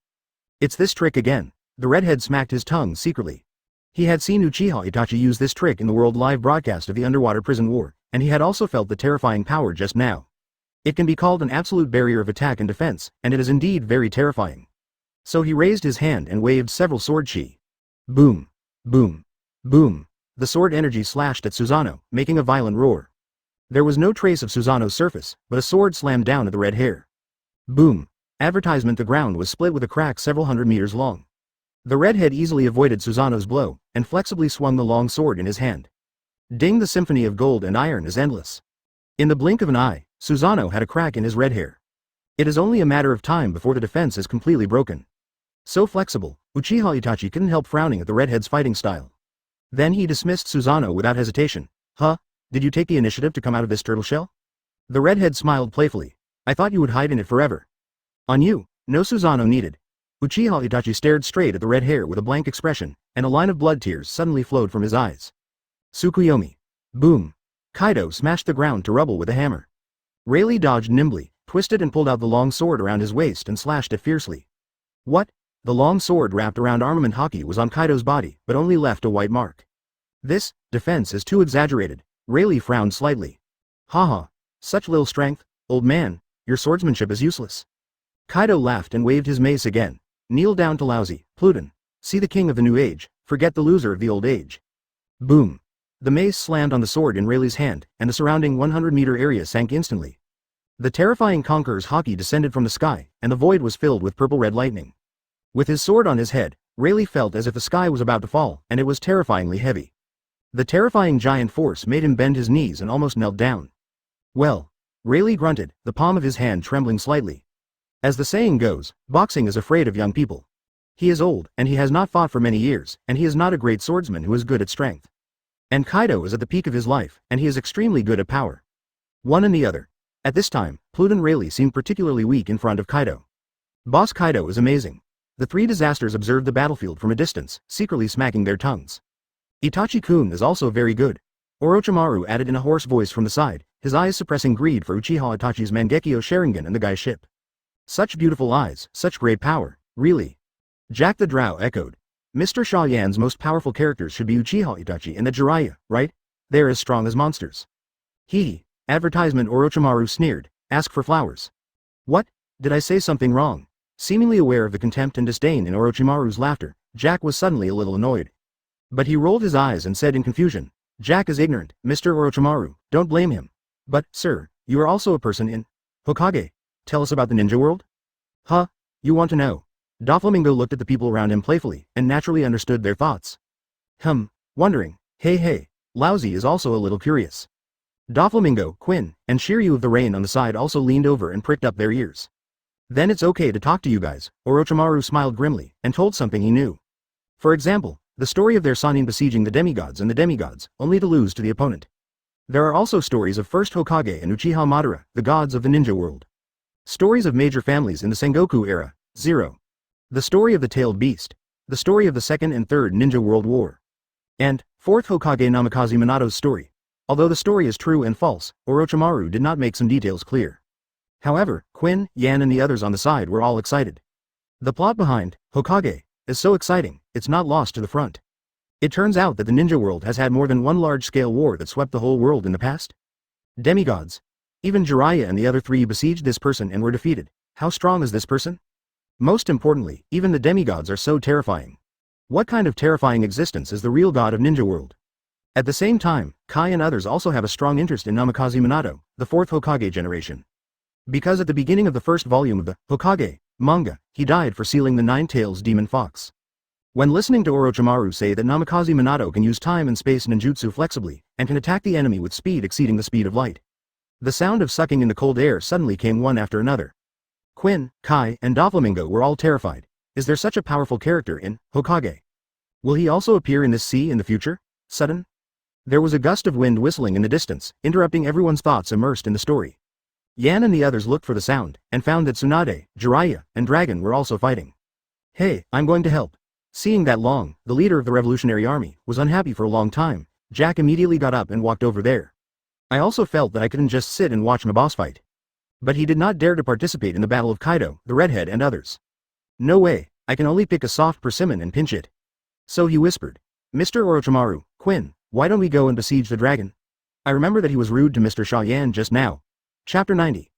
It's this trick again. The redhead smacked his tongue secretly. He had seen Uchiha Itachi use this trick in the world live broadcast of the underwater prison war, and he had also felt the terrifying power just now. It can be called an absolute barrier of attack and defense, and it is indeed very terrifying. So he raised his hand and waved several sword chi. Boom. Boom. Boom. The sword energy slashed at Susanoo, making a violent roar. There was no trace of Susanoo's surface, but a sword slammed down at the red hair. Boom. Advertisement: the ground was split with a crack several hundred meters long. The redhead easily avoided Susanoo's blow, and flexibly swung the long sword in his hand. Ding! The symphony of gold and iron is endless. In the blink of an eye, Susanoo had a crack in his red hair. It is only a matter of time before the defense is completely broken. So flexible, Uchiha Itachi couldn't help frowning at the redhead's fighting style. Then he dismissed Susanoo without hesitation. Huh? did you take the initiative to come out of this turtle shell? The redhead smiled playfully. I thought you would hide in it forever. On you, no Susanoo needed. Uchiha Itachi stared straight at the red hair with a blank expression, and a line of blood tears suddenly flowed from his eyes. Tsukuyomi. Boom. Kaido smashed the ground to rubble with a hammer. Rayleigh dodged nimbly, twisted and pulled out the long sword around his waist and slashed it fiercely. What? The long sword wrapped around armament Haki was on Kaido's body, but only left a white mark. This defense is too exaggerated. Rayleigh frowned slightly. Haha. Such little strength, old man, your swordsmanship is useless. Kaido laughed and waved his mace again. Kneel down to lousy, Pluton. See the king of the new age, forget the loser of the old age. Boom. The mace slammed on the sword in Rayleigh's hand, and the surrounding 100-meter area sank instantly. The terrifying conqueror's Haki descended from the sky, and the void was filled with purple-red lightning. With his sword on his head, Rayleigh felt as if the sky was about to fall, and it was terrifyingly heavy. The terrifying giant force made him bend his knees and almost knelt down. Well, Rayleigh grunted, the palm of his hand trembling slightly. As the saying goes, boxing is afraid of young people. He is old, and he has not fought for many years, and he is not a great swordsman who is good at strength. And Kaido is at the peak of his life, and he is extremely good at power. One and the other. At this time, Pluton Rayleigh seemed particularly weak in front of Kaido. Boss Kaido is amazing. The three disasters observed the battlefield from a distance, secretly smacking their tongues. Itachi-kun is also very good. Orochimaru added in a hoarse voice from the side, his eyes suppressing greed for Uchiha Itachi's Mangekyo Sharingan and the guy's ship. Such beautiful eyes, such great power, really. Jack the Drow echoed. Mr. Xia Yan's most powerful characters should be Uchiha Itachi and the Jiraiya, right? They're as strong as monsters. Hee. Advertisement. Orochimaru sneered. Ask for flowers. What? Did I say something wrong? Seemingly aware of the contempt and disdain in Orochimaru's laughter, Jack was suddenly a little annoyed. But he rolled his eyes and said in confusion, Jack is ignorant, Mr. Orochimaru, don't blame him. But, sir, you are also a person in Hokage. Tell us about the ninja world? Huh? You want to know? Doflamingo looked at the people around him playfully, and naturally understood their thoughts. Wondering. Hey, Lousy is also a little curious. Doflamingo, Quinn, and Shiryu of the Rain on the side also leaned over and pricked up their ears. Then it's okay to talk to you guys, Orochimaru smiled grimly, and told something he knew. For example, the story of their Sannin besieging the demigods and the demigods, only to lose to the opponent. There are also stories of first Hokage and Uchiha Madara, the gods of the ninja world. Stories of major families in the Sengoku era, 0. The story of the tailed beast. The story of the second and third ninja world war. And, fourth Hokage Namikaze Minato's story. Although the story is true and false, Orochimaru did not make some details clear. However, Quinn, Yan and the others on the side were all excited. The plot behind Hokage is so exciting, it's not lost to the front. It turns out that the ninja world has had more than one large-scale war that swept the whole world in the past. Demigods. Even Jiraiya and the other three besieged this person and were defeated. How strong is this person? Most importantly, even the demigods are so terrifying. What kind of terrifying existence is the real god of ninja world? At the same time, Kai and others also have a strong interest in Namikaze Minato, the fourth Hokage generation. Because at the beginning of the first volume of the Hokage manga, he died for sealing the Nine-Tails demon fox. When listening to Orochimaru say that Namikaze Minato can use time and space ninjutsu flexibly, and can attack the enemy with speed exceeding the speed of light. The sound of sucking in the cold air suddenly came one after another. Quinn, Kai, and Doflamingo were all terrified. Is there such a powerful character in Hokage? Will he also appear in this sea in the future? Sudden? There was a gust of wind whistling in the distance, interrupting everyone's thoughts immersed in the story. Yan and the others looked for the sound, and found that Tsunade, Jiraiya, and Dragon were also fighting. Hey, I'm going to help. Seeing that Long, the leader of the Revolutionary Army, was unhappy for a long time, Jack immediately got up and walked over there. I also felt that I couldn't just sit and watch my boss fight. But he did not dare to participate in the battle of Kaido, the redhead and others. No way, I can only pick a soft persimmon and pinch it. So he whispered. Mr. Orochimaru, Quinn, why don't we go and besiege the dragon? I remember that he was rude to Mr. Xia Yan just now. Chapter 90.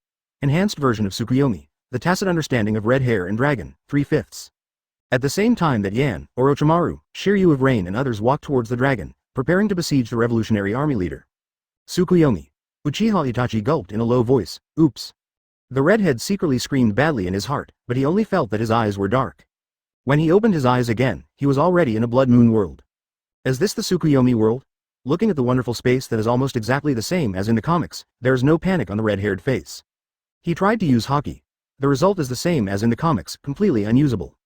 Enhanced version of Tsukuyomi, the tacit understanding of red hair and dragon, 3/5. At the same time that Yan, Orochimaru, Shiryu of Rain and others walked towards the dragon, preparing to besiege the Revolutionary Army leader. Tsukuyomi. Uchiha Itachi gulped in a low voice, oops. The redhead secretly screamed badly in his heart, but he only felt that his eyes were dark. When he opened his eyes again, he was already in a blood moon world. Is this the Tsukuyomi world? Looking at the wonderful space that is almost exactly the same as in the comics, there is no panic on the red-haired face. He tried to use Haki. The result is the same as in the comics, completely unusable.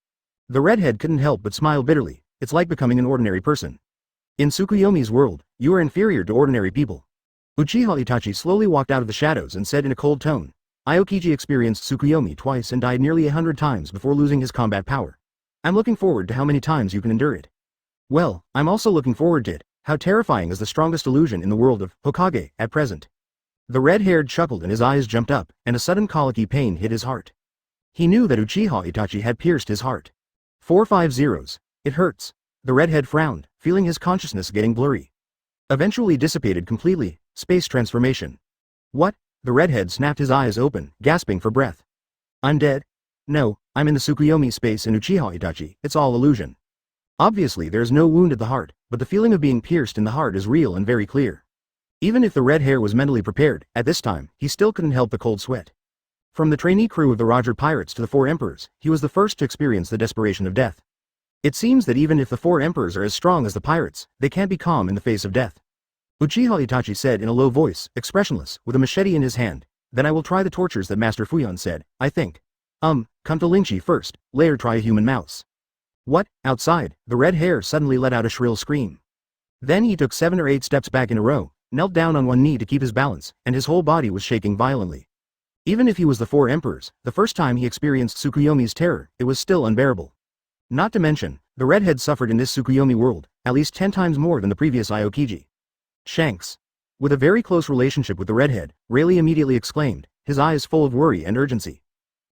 The redhead couldn't help but smile bitterly. It's like becoming an ordinary person. In Tsukuyomi's world, you are inferior to ordinary people. Uchiha Itachi slowly walked out of the shadows and said in a cold tone, Aokiji experienced Tsukuyomi twice and died nearly 100 times before losing his combat power. I'm looking forward to how many times you can endure it. Well, I'm also looking forward to it. How terrifying is the strongest illusion in the world of Hokage at present. The red-haired chuckled and his eyes jumped up, and a sudden colicky pain hit his heart. He knew that Uchiha Itachi had pierced his heart. 450. It hurts. The redhead frowned, feeling his consciousness getting blurry. Eventually dissipated completely. Space transformation. What? The redhead snapped his eyes open, gasping for breath. I'm dead? No, I'm in the Tsukuyomi space in Uchiha Itachi, it's all illusion. Obviously there's no wound at the heart, but the feeling of being pierced in the heart is real and very clear. Even if the red hair was mentally prepared, at this time, he still couldn't help the cold sweat. From the trainee crew of the Roger Pirates to the Four Emperors, he was the first to experience the desperation of death. It seems that even if the Four Emperors are as strong as the pirates, they can't be calm in the face of death. Uchiha Itachi said in a low voice, expressionless, with a machete in his hand, then I will try the tortures that Master Fuyon said, I think. Come to Lingchi first, later try a human mouse. What? Outside, the red hair suddenly let out a shrill scream. Then he took 7 or 8 steps back in a row, knelt down on one knee to keep his balance, and his whole body was shaking violently. Even if he was the Four Emperors, the first time he experienced Tsukuyomi's terror, it was still unbearable. Not to mention, the redhead suffered in this Tsukuyomi world, at least 10 times more than the previous Aokiji. Shanks. With a very close relationship with the redhead, Rayleigh immediately exclaimed, his eyes full of worry and urgency.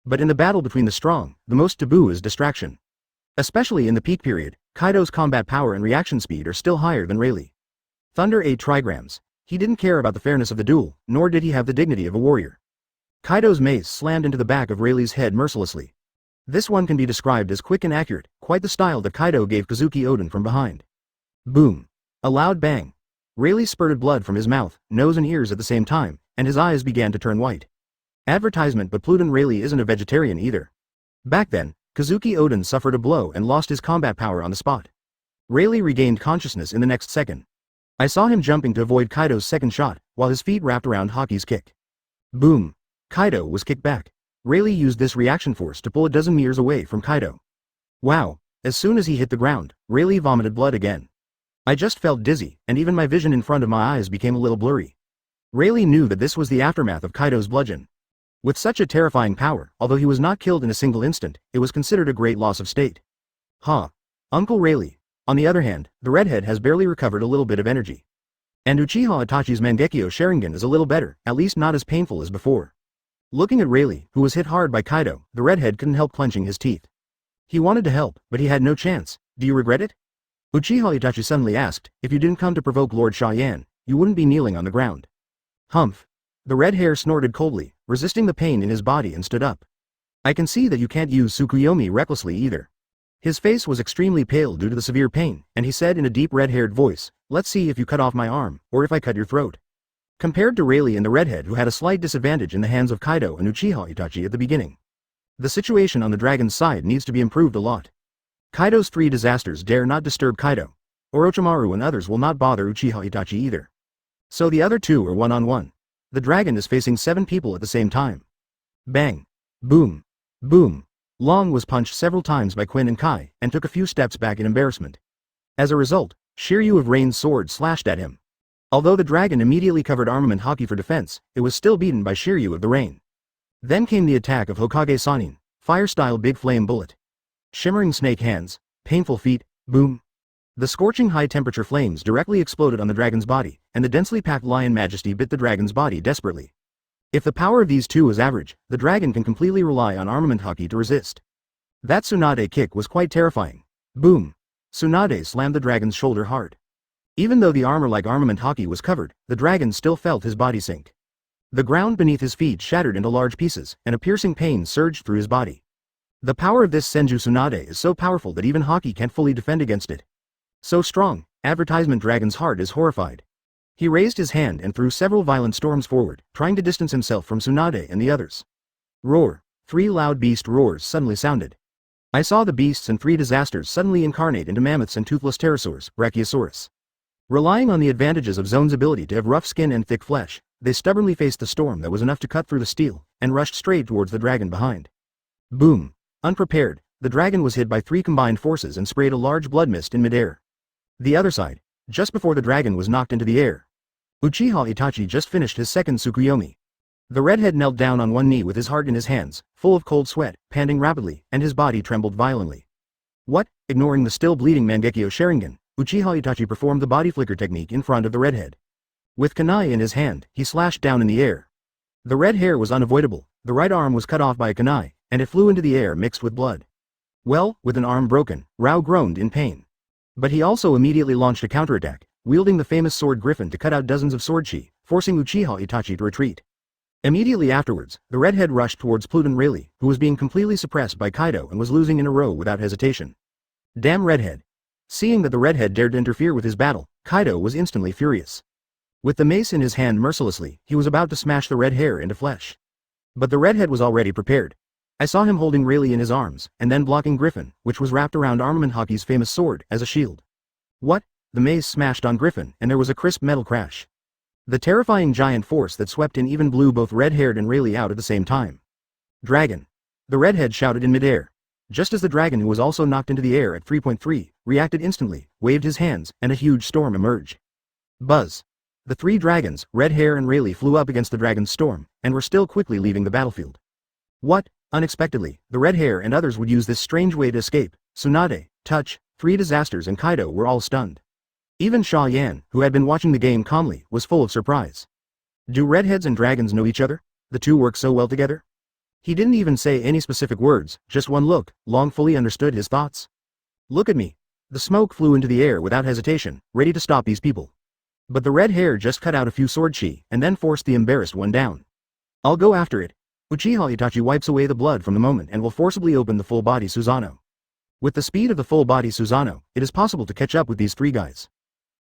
But in the battle between the strong, the most taboo is distraction. Especially in the peak period, Kaido's combat power and reaction speed are still higher than Rayleigh. Thunder 8 trigrams. He didn't care about the fairness of the duel, nor did he have the dignity of a warrior. Kaido's mace slammed into the back of Rayleigh's head mercilessly. This one can be described as quick and accurate, quite the style that Kaido gave Kazuki Oden from behind. Boom. A loud bang. Rayleigh spurted blood from his mouth, nose and ears at the same time, and his eyes began to turn white. Advertisement, but Pluton Rayleigh isn't a vegetarian either. Back then, Kazuki Oden suffered a blow and lost his combat power on the spot. Rayleigh regained consciousness in the next second. I saw him jumping to avoid Kaido's second shot, while his feet wrapped around Haki's kick. Boom. Kaido was kicked back. Rayleigh used this reaction force to pull a dozen meters away from Kaido. Wow. As soon as he hit the ground, Rayleigh vomited blood again. I just felt dizzy, and even my vision in front of my eyes became a little blurry. Rayleigh knew that this was the aftermath of Kaido's bludgeon. With such a terrifying power, although he was not killed in a single instant, it was considered a great loss of state. Uncle Rayleigh. On the other hand, the redhead has barely recovered a little bit of energy. And Uchiha Itachi's Mangekyo Sharingan is a little better, at least not as painful as before. Looking at Rayleigh, who was hit hard by Kaido, the redhead couldn't help clenching his teeth. He wanted to help, but he had no chance. Do you regret it? Uchiha Itachi suddenly asked, if you didn't come to provoke Lord Xia Yan, you wouldn't be kneeling on the ground. Humph. The red hair snorted coldly, resisting the pain in his body and stood up. I can see that you can't use Tsukuyomi recklessly either. His face was extremely pale due to the severe pain, and he said in a deep red-haired voice, let's see if you cut off my arm, or if I cut your throat. Compared to Rayleigh and the redhead who had a slight disadvantage in the hands of Kaido and Uchiha Itachi at the beginning. The situation on the dragon's side needs to be improved a lot. Kaido's 3 disasters dare not disturb Kaido. Orochimaru and others will not bother Uchiha Itachi either. So the other 2 are one-on-one. The dragon is facing 7 people at the same time. Bang. Boom. Boom. Long was punched several times by Quinn and Kai, and took a few steps back in embarrassment. As a result, Shiryu of Rain's sword slashed at him. Although the dragon immediately covered armament Haki for defense, it was still beaten by Shiryu of the Rain. Then came the attack of Hokage Sanin, fire-style big flame bullet. Shimmering snake hands, painful feet, boom. The scorching high-temperature flames directly exploded on the dragon's body, and the densely packed lion majesty bit the dragon's body desperately. If the power of these 2 is average, the dragon can completely rely on armament Haki to resist. That Tsunade kick was quite terrifying. Boom. Tsunade slammed the dragon's shoulder hard. Even though the armor like armament Haki was covered, the dragon still felt his body sink. The ground beneath his feet shattered into large pieces, and a piercing pain surged through his body. The power of this Senju Tsunade is so powerful that even Haki can't fully defend against it. So strong, advertisement dragon's heart is horrified. He raised his hand and threw several violent storms forward, trying to distance himself from Tsunade and the others. Roar. 3 loud beast roars suddenly sounded. I saw the beasts and 3 disasters suddenly incarnate into mammoths and toothless pterosaurs, Brachiosaurus. Relying on the advantages of Zone's ability to have rough skin and thick flesh, they stubbornly faced the storm that was enough to cut through the steel, and rushed straight towards the dragon behind. Boom. Unprepared, the dragon was hit by 3 combined forces and sprayed a large blood mist in midair. The other side, just before the dragon was knocked into the air. Uchiha Itachi just finished his second Tsukuyomi. The redhead knelt down on one knee with his heart in his hands, full of cold sweat, panting rapidly, and his body trembled violently. What? Ignoring the still bleeding Mangekyo Sharingan, Uchiha Itachi performed the body flicker technique in front of the redhead. With kunai in his hand, he slashed down in the air. The red hair was unavoidable, the right arm was cut off by a kunai, and it flew into the air mixed with blood. Well, with an arm broken, Rao groaned in pain. But he also immediately launched a counterattack, wielding the famous sword Griffin to cut out dozens of sword chi, forcing Uchiha Itachi to retreat. Immediately afterwards, the redhead rushed towards Pluton Rayleigh, who was being completely suppressed by Kaido and was losing in a row without hesitation. Damn redhead. Seeing that the redhead dared to interfere with his battle, Kaido was instantly furious. With the mace in his hand mercilessly, he was about to smash the red hair into flesh. But the redhead was already prepared. I saw him holding Rayleigh in his arms, and then blocking Griffin, which was wrapped around Armament Hockey's famous sword, as a shield. What? The mace smashed on Griffin, and there was a crisp metal crash. The terrifying giant force that swept in even blew both red-haired and Rayleigh out at the same time. Dragon. The redhead shouted in midair. Just as the dragon, who was also knocked into the air at 3.3, reacted instantly, waved his hands, and a huge storm emerged. Buzz. The three dragons, Red Hair and Rayleigh, flew up against the dragon's storm, and were still quickly leaving the battlefield. What? Unexpectedly, the Red Hair and others would use this strange way to escape. Tsunade, Touch, Three Disasters and Kaido were all stunned. Even Xia Yan, who had been watching the game calmly, was full of surprise. Do redheads and dragons know each other? The two work so well together? He didn't even say any specific words, just one look. Long fully understood his thoughts. Look at me. The smoke flew into the air without hesitation, ready to stop these people. But the red hair just cut out a few sword chi, and then forced the embarrassed one down. I'll go after it. Uchiha Itachi wipes away the blood from the moment and will forcibly open the full-body Susanoo. With the speed of the full-body Susanoo, it is possible to catch up with these three guys.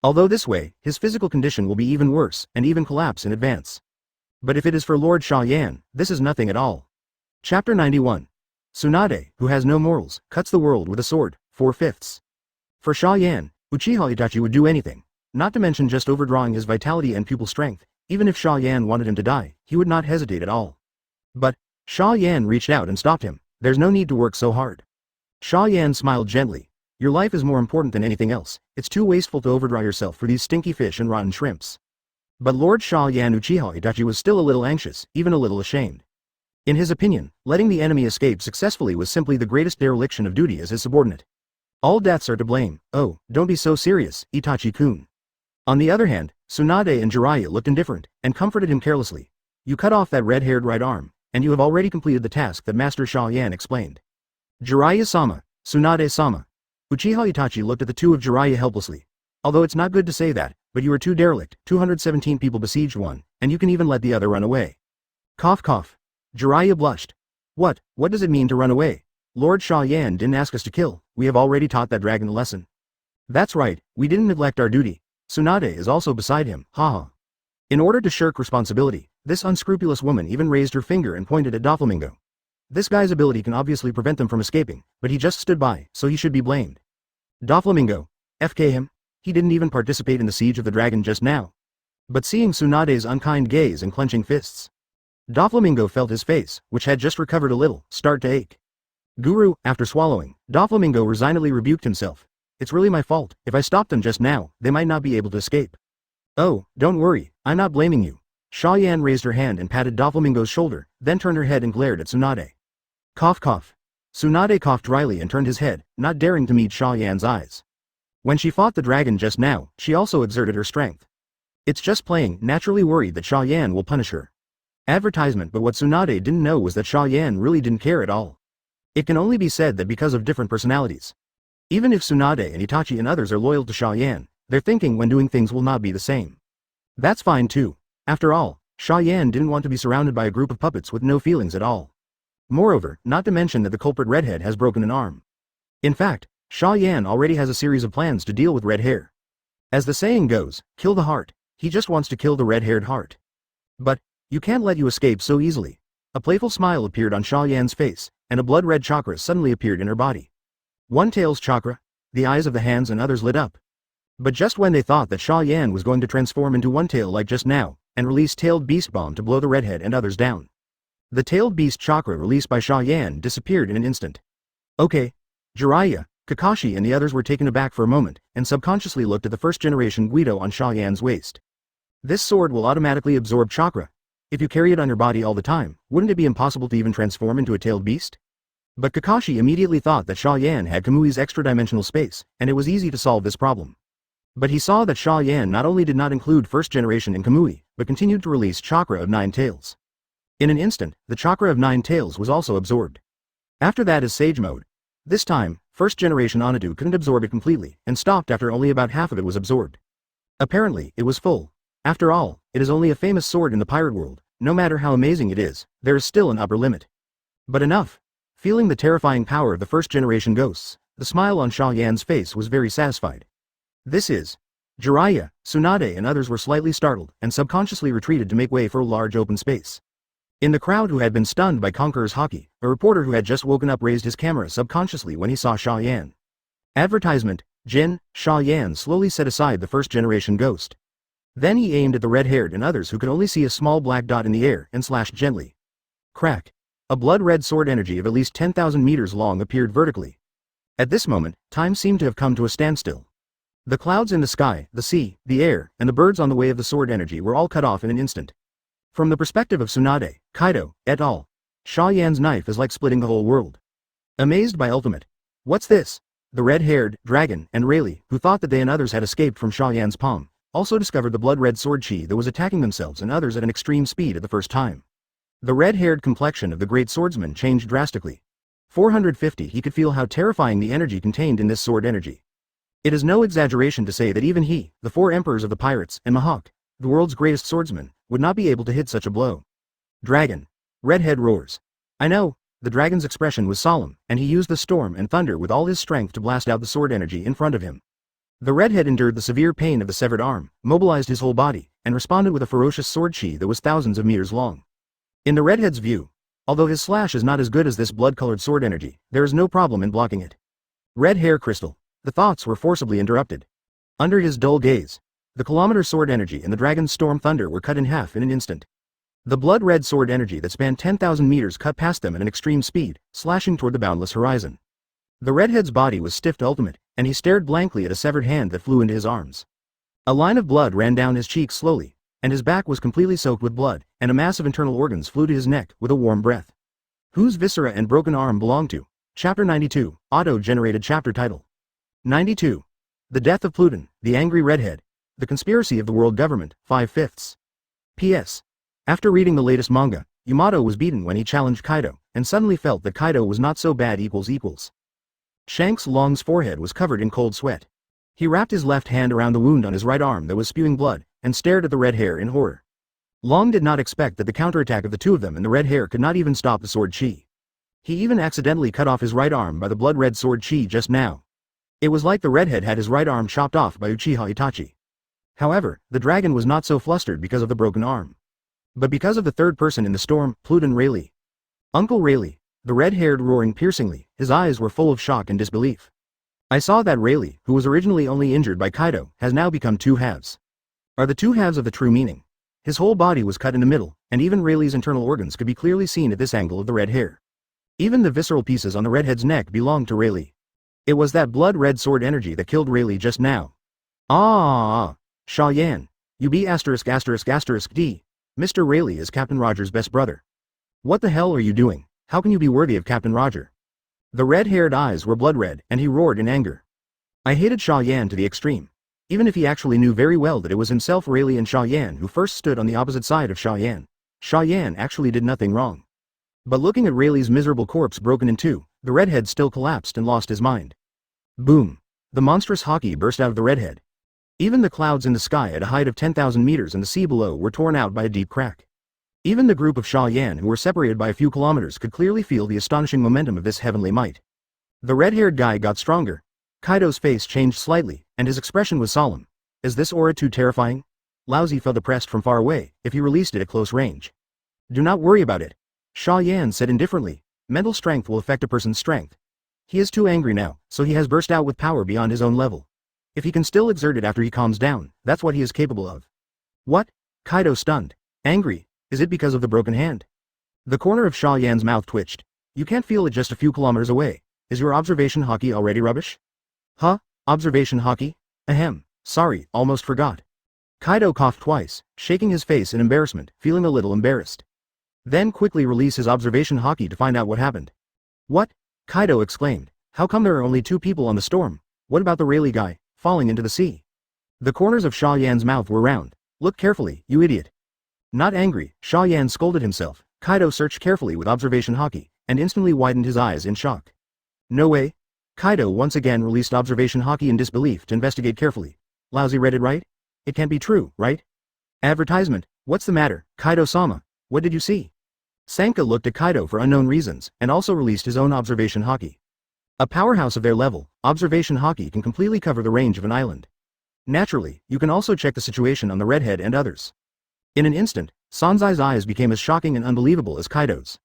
Although this way, his physical condition will be even worse, and even collapse in advance. But if it is for Lord Xia Yan, this is nothing at all. Chapter 91. Tsunade, who has no morals, cuts the world with a sword, 4/5. For Xia Yan, Uchiha Itachi would do anything, not to mention just overdrawing his vitality and pupil strength. Even if Xia Yan wanted him to die, he would not hesitate at all. But Xia Yan reached out and stopped him. There's no need to work so hard. Xia Yan smiled gently. Your life is more important than anything else. It's too wasteful to overdraw yourself for these stinky fish and rotten shrimps. But Lord Xia Yan Uchiha Itachi was still a little anxious, even a little ashamed. In his opinion, letting the enemy escape successfully was simply the greatest dereliction of duty as his subordinate. All deaths are to blame. Oh, don't be so serious, Itachi-kun. On the other hand, Tsunade and Jiraiya looked indifferent, and comforted him carelessly. You cut off that red-haired right arm, and you have already completed the task that Master Xia Yan explained. Jiraiya-sama, Tsunade-sama. Uchiha Itachi looked at the two of Jiraiya helplessly. Although it's not good to say that, but you are too derelict. 217 people besieged one, and you can even let the other run away. Cough cough. Jiraiya blushed. What does it mean to run away? Lord Xia Yan didn't ask us to kill. We have already taught that dragon a lesson. That's right, we didn't neglect our duty. Tsunade is also beside him, haha. In order to shirk responsibility, this unscrupulous woman even raised her finger and pointed at Doflamingo. This guy's ability can obviously prevent them from escaping, but he just stood by, so he should be blamed. Doflamingo. FK him? He didn't even participate in the siege of the dragon just now. But seeing Tsunade's unkind gaze and clenching fists, Doflamingo felt his face, which had just recovered a little, start to ache. Guru, after swallowing, Doflamingo resignedly rebuked himself. It's really my fault. If I stopped them just now, they might not be able to escape. Oh, don't worry, I'm not blaming you. Xia Yan raised her hand and patted Doflamingo's shoulder, then turned her head and glared at Tsunade. Cough cough. Tsunade coughed dryly and turned his head, not daring to meet Xia Yan's eyes. When she fought the dragon just now, she also exerted her strength. It's just playing, naturally worried that Xia Yan will punish her. Advertisement. But what Tsunade didn't know was that Xia Yan really didn't care at all. It can only be said that because of different personalities. Even if Tsunade and Itachi and others are loyal to Xia Yan, their thinking when doing things will not be the same. That's fine too. After all, Xia Yan didn't want to be surrounded by a group of puppets with no feelings at all. Moreover, not to mention that the culprit redhead has broken an arm. In fact, Xia Yan already has a series of plans to deal with red hair. As the saying goes, kill the heart. He just wants to kill the red-haired heart. But you can't let you escape so easily. A playful smile appeared on Xia Yan's face, and a blood-red chakra suddenly appeared in her body. One tail's chakra, the eyes of the hands and others lit up. But just when they thought that Xia Yan was going to transform into one tail like just now, and release tailed beast bomb to blow the redhead and others down. The tailed beast chakra released by Xia Yan disappeared in an instant. Okay. Jiraiya, Kakashi and the others were taken aback for a moment, and subconsciously looked at the first-generation Guido on Xia Yan's waist. This sword will automatically absorb chakra. If you carry it on your body all the time, wouldn't it be impossible to even transform into a tailed beast? But Kakashi immediately thought that Xia Yan had Kamui's extra-dimensional space, and it was easy to solve this problem. But he saw that Xia Yan not only did not include first generation in Kamui, but continued to release chakra of 9 tails. In an instant, the chakra of 9 tails was also absorbed. After that is Sage Mode. This time, first generation Onadu couldn't absorb it completely, and stopped after only about half of it was absorbed. Apparently, it was full. After all, it is only a famous sword in the pirate world. No matter how amazing it is, there is still an upper limit. But enough. Feeling the terrifying power of the first-generation ghosts, the smile on Xia Yan's face was very satisfied. This is. Jiraiya, Tsunade and others were slightly startled, and subconsciously retreated to make way for a large open space. In the crowd who had been stunned by Conqueror's Haki, a reporter who had just woken up raised his camera subconsciously when he saw Xia Yan. Advertisement, Jin, Xia Yan slowly set aside the first-generation ghost. Then he aimed at the red-haired and others who could only see a small black dot in the air and slashed gently. Crack. A blood-red sword energy of at least 10,000 meters long appeared vertically. At this moment, time seemed to have come to a standstill. The clouds in the sky, the sea, the air, and the birds on the way of the sword energy were all cut off in an instant. From the perspective of Tsunade, Kaido, et al., Xia Yan's knife is like splitting the whole world. Amazed by Ultimate. What's this? The red-haired, dragon, and Rayleigh, who thought that they and others had escaped from Xia Yan's palm, also discovered the blood-red sword chi that was attacking themselves and others at an extreme speed at the first time. The red-haired complexion of the great swordsman changed drastically. 450 he could feel how terrifying the energy contained in this sword energy. It is no exaggeration to say that even he, the 4 emperors of the pirates, and Mihawk, the world's greatest swordsman, would not be able to hit such a blow. Dragon. Redhead roars. I know, the dragon's expression was solemn, and he used the storm and thunder with all his strength to blast out the sword energy in front of him. The redhead endured the severe pain of the severed arm, mobilized his whole body, and responded with a ferocious sword chi that was thousands of meters long. In the redhead's view, although his slash is not as good as this blood-colored sword energy, there is no problem in blocking it. Red hair crystal. The thoughts were forcibly interrupted. Under his dull gaze, the kilometer sword energy and the dragon's storm thunder were cut in half in an instant. The blood-red sword energy that spanned 10,000 meters cut past them at an extreme speed, slashing toward the boundless horizon. The redhead's body was stiff to ultimate, and he stared blankly at a severed hand that flew into his arms. A line of blood ran down his cheeks slowly, and his back was completely soaked with blood, and a mass of internal organs flew to his neck with a warm breath. Whose viscera and broken arm belonged to? Chapter 92, Auto-generated chapter title. 92. The Death of Pluton, the Angry Redhead. The Conspiracy of the World Government, 5/5. P.S. After reading the latest manga, Yamato was beaten when he challenged Kaido, and suddenly felt that Kaido was not so bad equals. Shanks Long's forehead was covered in cold sweat. He wrapped his left hand around the wound on his right arm that was spewing blood, and stared at the red hair in horror. Long did not expect that the counterattack of the two of them and the red hair could not even stop the sword chi. He even accidentally cut off his right arm by the blood-red sword chi just now. It was like the redhead had his right arm chopped off by Uchiha Itachi. However, the dragon was not so flustered because of the broken arm, but because of the third person in the storm, Pluton Rayleigh. Uncle Rayleigh, the red-haired roaring piercingly, his eyes were full of shock and disbelief. I saw that Rayleigh, who was originally only injured by Kaido, has now become 2 halves. Are the 2 halves of the true meaning? His whole body was cut in the middle, and even Rayleigh's internal organs could be clearly seen at this angle of the red hair. Even the visceral pieces on the redhead's neck belonged to Rayleigh. It was that blood-red sword energy that killed Rayleigh just now. Xia Yan. You be *******D. Mr. Rayleigh is Captain Roger's best brother. What the hell are you doing? How can you be worthy of Captain Roger? The red-haired eyes were blood-red, and he roared in anger. I hated Xia Yan to the extreme. Even if he actually knew very well that it was himself Rayleigh and Xia Yan who first stood on the opposite side of Xia Yan. Xia Yan actually did nothing wrong. But looking at Rayleigh's miserable corpse broken in 2, the redhead still collapsed and lost his mind. Boom! The monstrous Haki burst out of the redhead. Even the clouds in the sky at a height of 10,000 meters and the sea below were torn out by a deep crack. Even the group of Xia Yan who were separated by a few kilometers could clearly feel the astonishing momentum of this heavenly might. The red-haired guy got stronger. Kaido's face changed slightly, and his expression was solemn. Is this aura too terrifying? Lousy felt oppressed from far away, if he released it at close range. Do not worry about it. Xia Yan said indifferently. Mental strength will affect a person's strength. He is too angry now, so he has burst out with power beyond his own level. If he can still exert it after he calms down, that's what he is capable of. What? Kaido stunned. Angry. Is it because of the broken hand? The corner of Xia Yan's mouth twitched. You can't feel it just a few kilometers away. Is your observation Haki already rubbish? Huh? Observation Haki? Ahem. Sorry, almost forgot. Kaido coughed twice, shaking his face in embarrassment, feeling a little embarrassed. Then quickly released his observation haki to find out what happened. What? Kaido exclaimed. How come there are only 2 people on the storm? What about the Rayleigh guy, falling into the sea? The corners of Xia Yan's mouth were round. Look carefully, you idiot. Not angry, Xia Yan scolded himself. Kaido searched carefully with observation haki, and instantly widened his eyes in shock. No way. Kaido once again released observation haki in disbelief to investigate carefully. Lousy read it right? It can't be true, right? Advertisement, what's the matter, Kaido-sama? What did you see? Sanka looked at Kaido for unknown reasons, and also released his own observation haki. A powerhouse of their level, observation haki can completely cover the range of an island. Naturally, you can also check the situation on the redhead and others. In an instant, Sanzai's eyes became as shocking and unbelievable as Kaido's.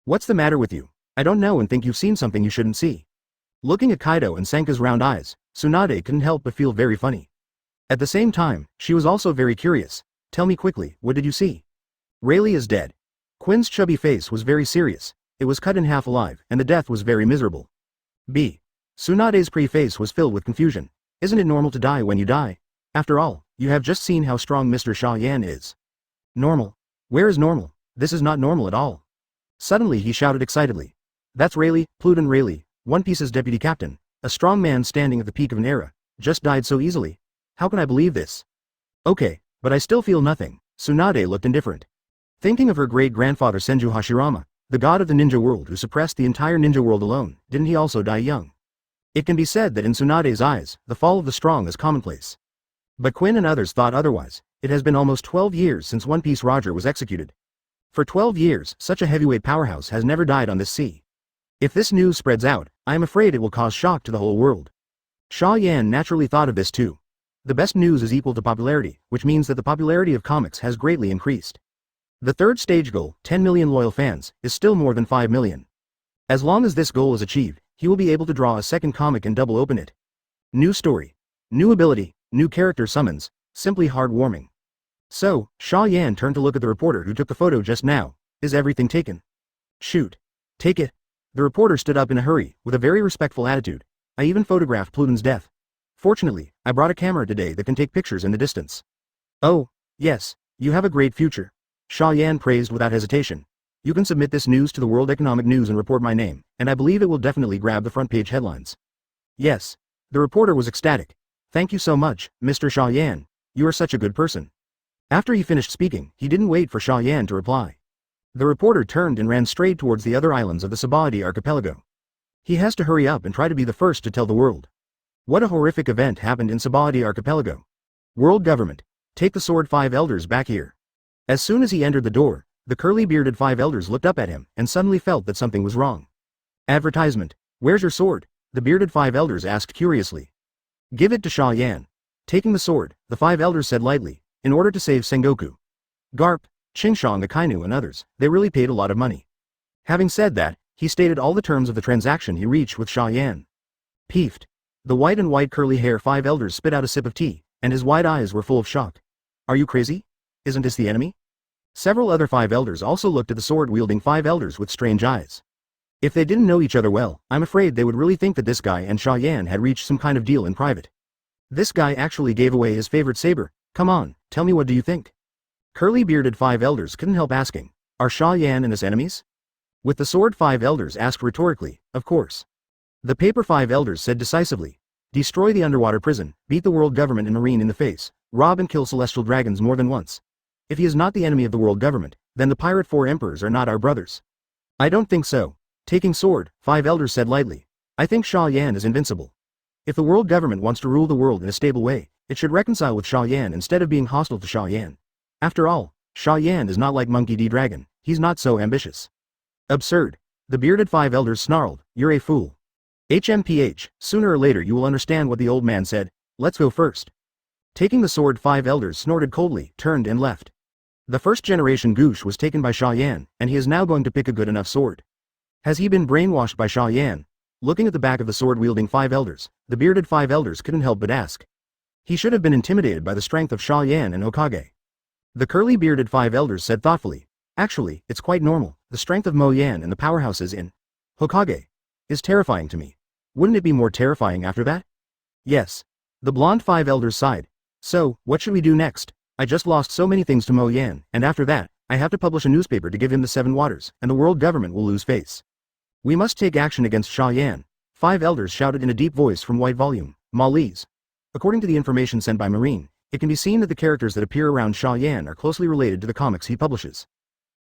What's the matter with you? I don't know and think you've seen something you shouldn't see. Looking at Kaido and Sanka's round eyes, Tsunade couldn't help but feel very funny. At the same time, she was also very curious. Tell me quickly, what did you see? Rayleigh is dead. Quinn's chubby face was very serious. It was cut in half alive, and the death was very miserable. B. Tsunade's pretty face was filled with confusion. Isn't it normal to die when you die? After all, you have just seen how strong Mr. Xia Yan is. Normal? Where is normal? This is not normal at all. Suddenly he shouted excitedly. That's Rayleigh, Pluton Rayleigh, One Piece's deputy captain, a strong man standing at the peak of an era, just died so easily. How can I believe this? Okay, but I still feel nothing. Tsunade looked indifferent. Thinking of her great-grandfather Senju Hashirama, the god of the ninja world who suppressed the entire ninja world alone, didn't he also die young? It can be said that in Tsunade's eyes, the fall of the strong is commonplace. But Quinn and others thought otherwise. It has been almost 12 years since One Piece Roger was executed. For 12 years, such a heavyweight powerhouse has never died on this sea. If this news spreads out, I am afraid it will cause shock to the whole world. Xia Yan naturally thought of this too. The best news is equal to popularity, which means that the popularity of comics has greatly increased. The third stage goal, 10 million loyal fans, is still more than 5 million. As long as this goal is achieved, he will be able to draw a second comic and double open it. New story. New ability, new character summons, simply heartwarming. So, Xia Yan turned to look at the reporter who took the photo just now. Is everything taken? Shoot. Take it. The reporter stood up in a hurry, with a very respectful attitude. I even photographed Pluton's death. Fortunately, I brought a camera today that can take pictures in the distance. Oh, yes, you have a great future. Xia Yan praised without hesitation. You can submit this news to the World Economic News and report my name, and I believe it will definitely grab the front page headlines. Yes. The reporter was ecstatic. Thank you so much, Mr. Xia Yan. You are such a good person. After he finished speaking, he didn't wait for Xia Yan to reply. The reporter turned and ran straight towards the other islands of the Subordinate archipelago. He has to hurry up and try to be the first to tell the world. What a horrific event happened in Subordinate archipelago. World government, take the sword 5 elders back here. As soon as he entered the door, the curly-bearded 5 elders looked up at him and suddenly felt that something was wrong. Advertisement, where's your sword? The bearded 5 elders asked curiously. Give it to Xia Yan. Taking the sword, the 5 elders said lightly, in order to save Sengoku. Garp, Qingshang Akainu and others, they really paid a lot of money. Having said that, he stated all the terms of the transaction he reached with Xia Yan. Peeved. The white and white curly hair 5 elders spit out a sip of tea, and his wide eyes were full of shock. Are you crazy? Isn't this the enemy? Several other 5 elders also looked at the sword-wielding 5 elders with strange eyes. If they didn't know each other well, I'm afraid they would really think that this guy and Xia Yan had reached some kind of deal in private. This guy actually gave away his favorite saber. Come on, tell me what do you think? Curly-bearded 5 elders couldn't help asking. Are Xia Yan and his enemies? With the sword 5 elders asked rhetorically, of course. The paper 5 elders said decisively. Destroy the underwater prison, beat the world government and marine in the face, rob and kill celestial dragons more than once. If he is not the enemy of the world government, then the pirate 4 emperors are not our brothers. I don't think so. Taking sword, 5 elders said lightly. I think Xia Yan is invincible. If the world government wants to rule the world in a stable way, it should reconcile with Xia Yan instead of being hostile to Xia Yan. After all, Xia Yan is not like Monkey D. Dragon, he's not so ambitious. Absurd. The bearded 5 elders snarled, you're a fool. HMPH, sooner or later you will understand what the old man said, let's go first. Taking the sword 5 elders snorted coldly, turned and left. The first generation Goosh was taken by Xia Yan, and he is now going to pick a good enough sword. Has he been brainwashed by Xia Yan? Looking at the back of the sword-wielding 5 elders, the bearded 5 elders couldn't help but ask. He should have been intimidated by the strength of Xia Yan and Hokage. The curly-bearded 5 elders said thoughtfully, actually, it's quite normal, the strength of Mo Yan and the powerhouses in Hokage is terrifying to me. Wouldn't it be more terrifying after that? Yes. The blonde 5 elders sighed. So, what should we do next? I just lost so many things to Mo Yan, and after that, I have to publish a newspaper to give him the 7 waters, and the world government will lose face. We must take action against Xia Yan, 5 elders shouted in a deep voice from White Volume, Malese. According to the information sent by Marine, it can be seen that the characters that appear around Xia Yan are closely related to the comics he publishes.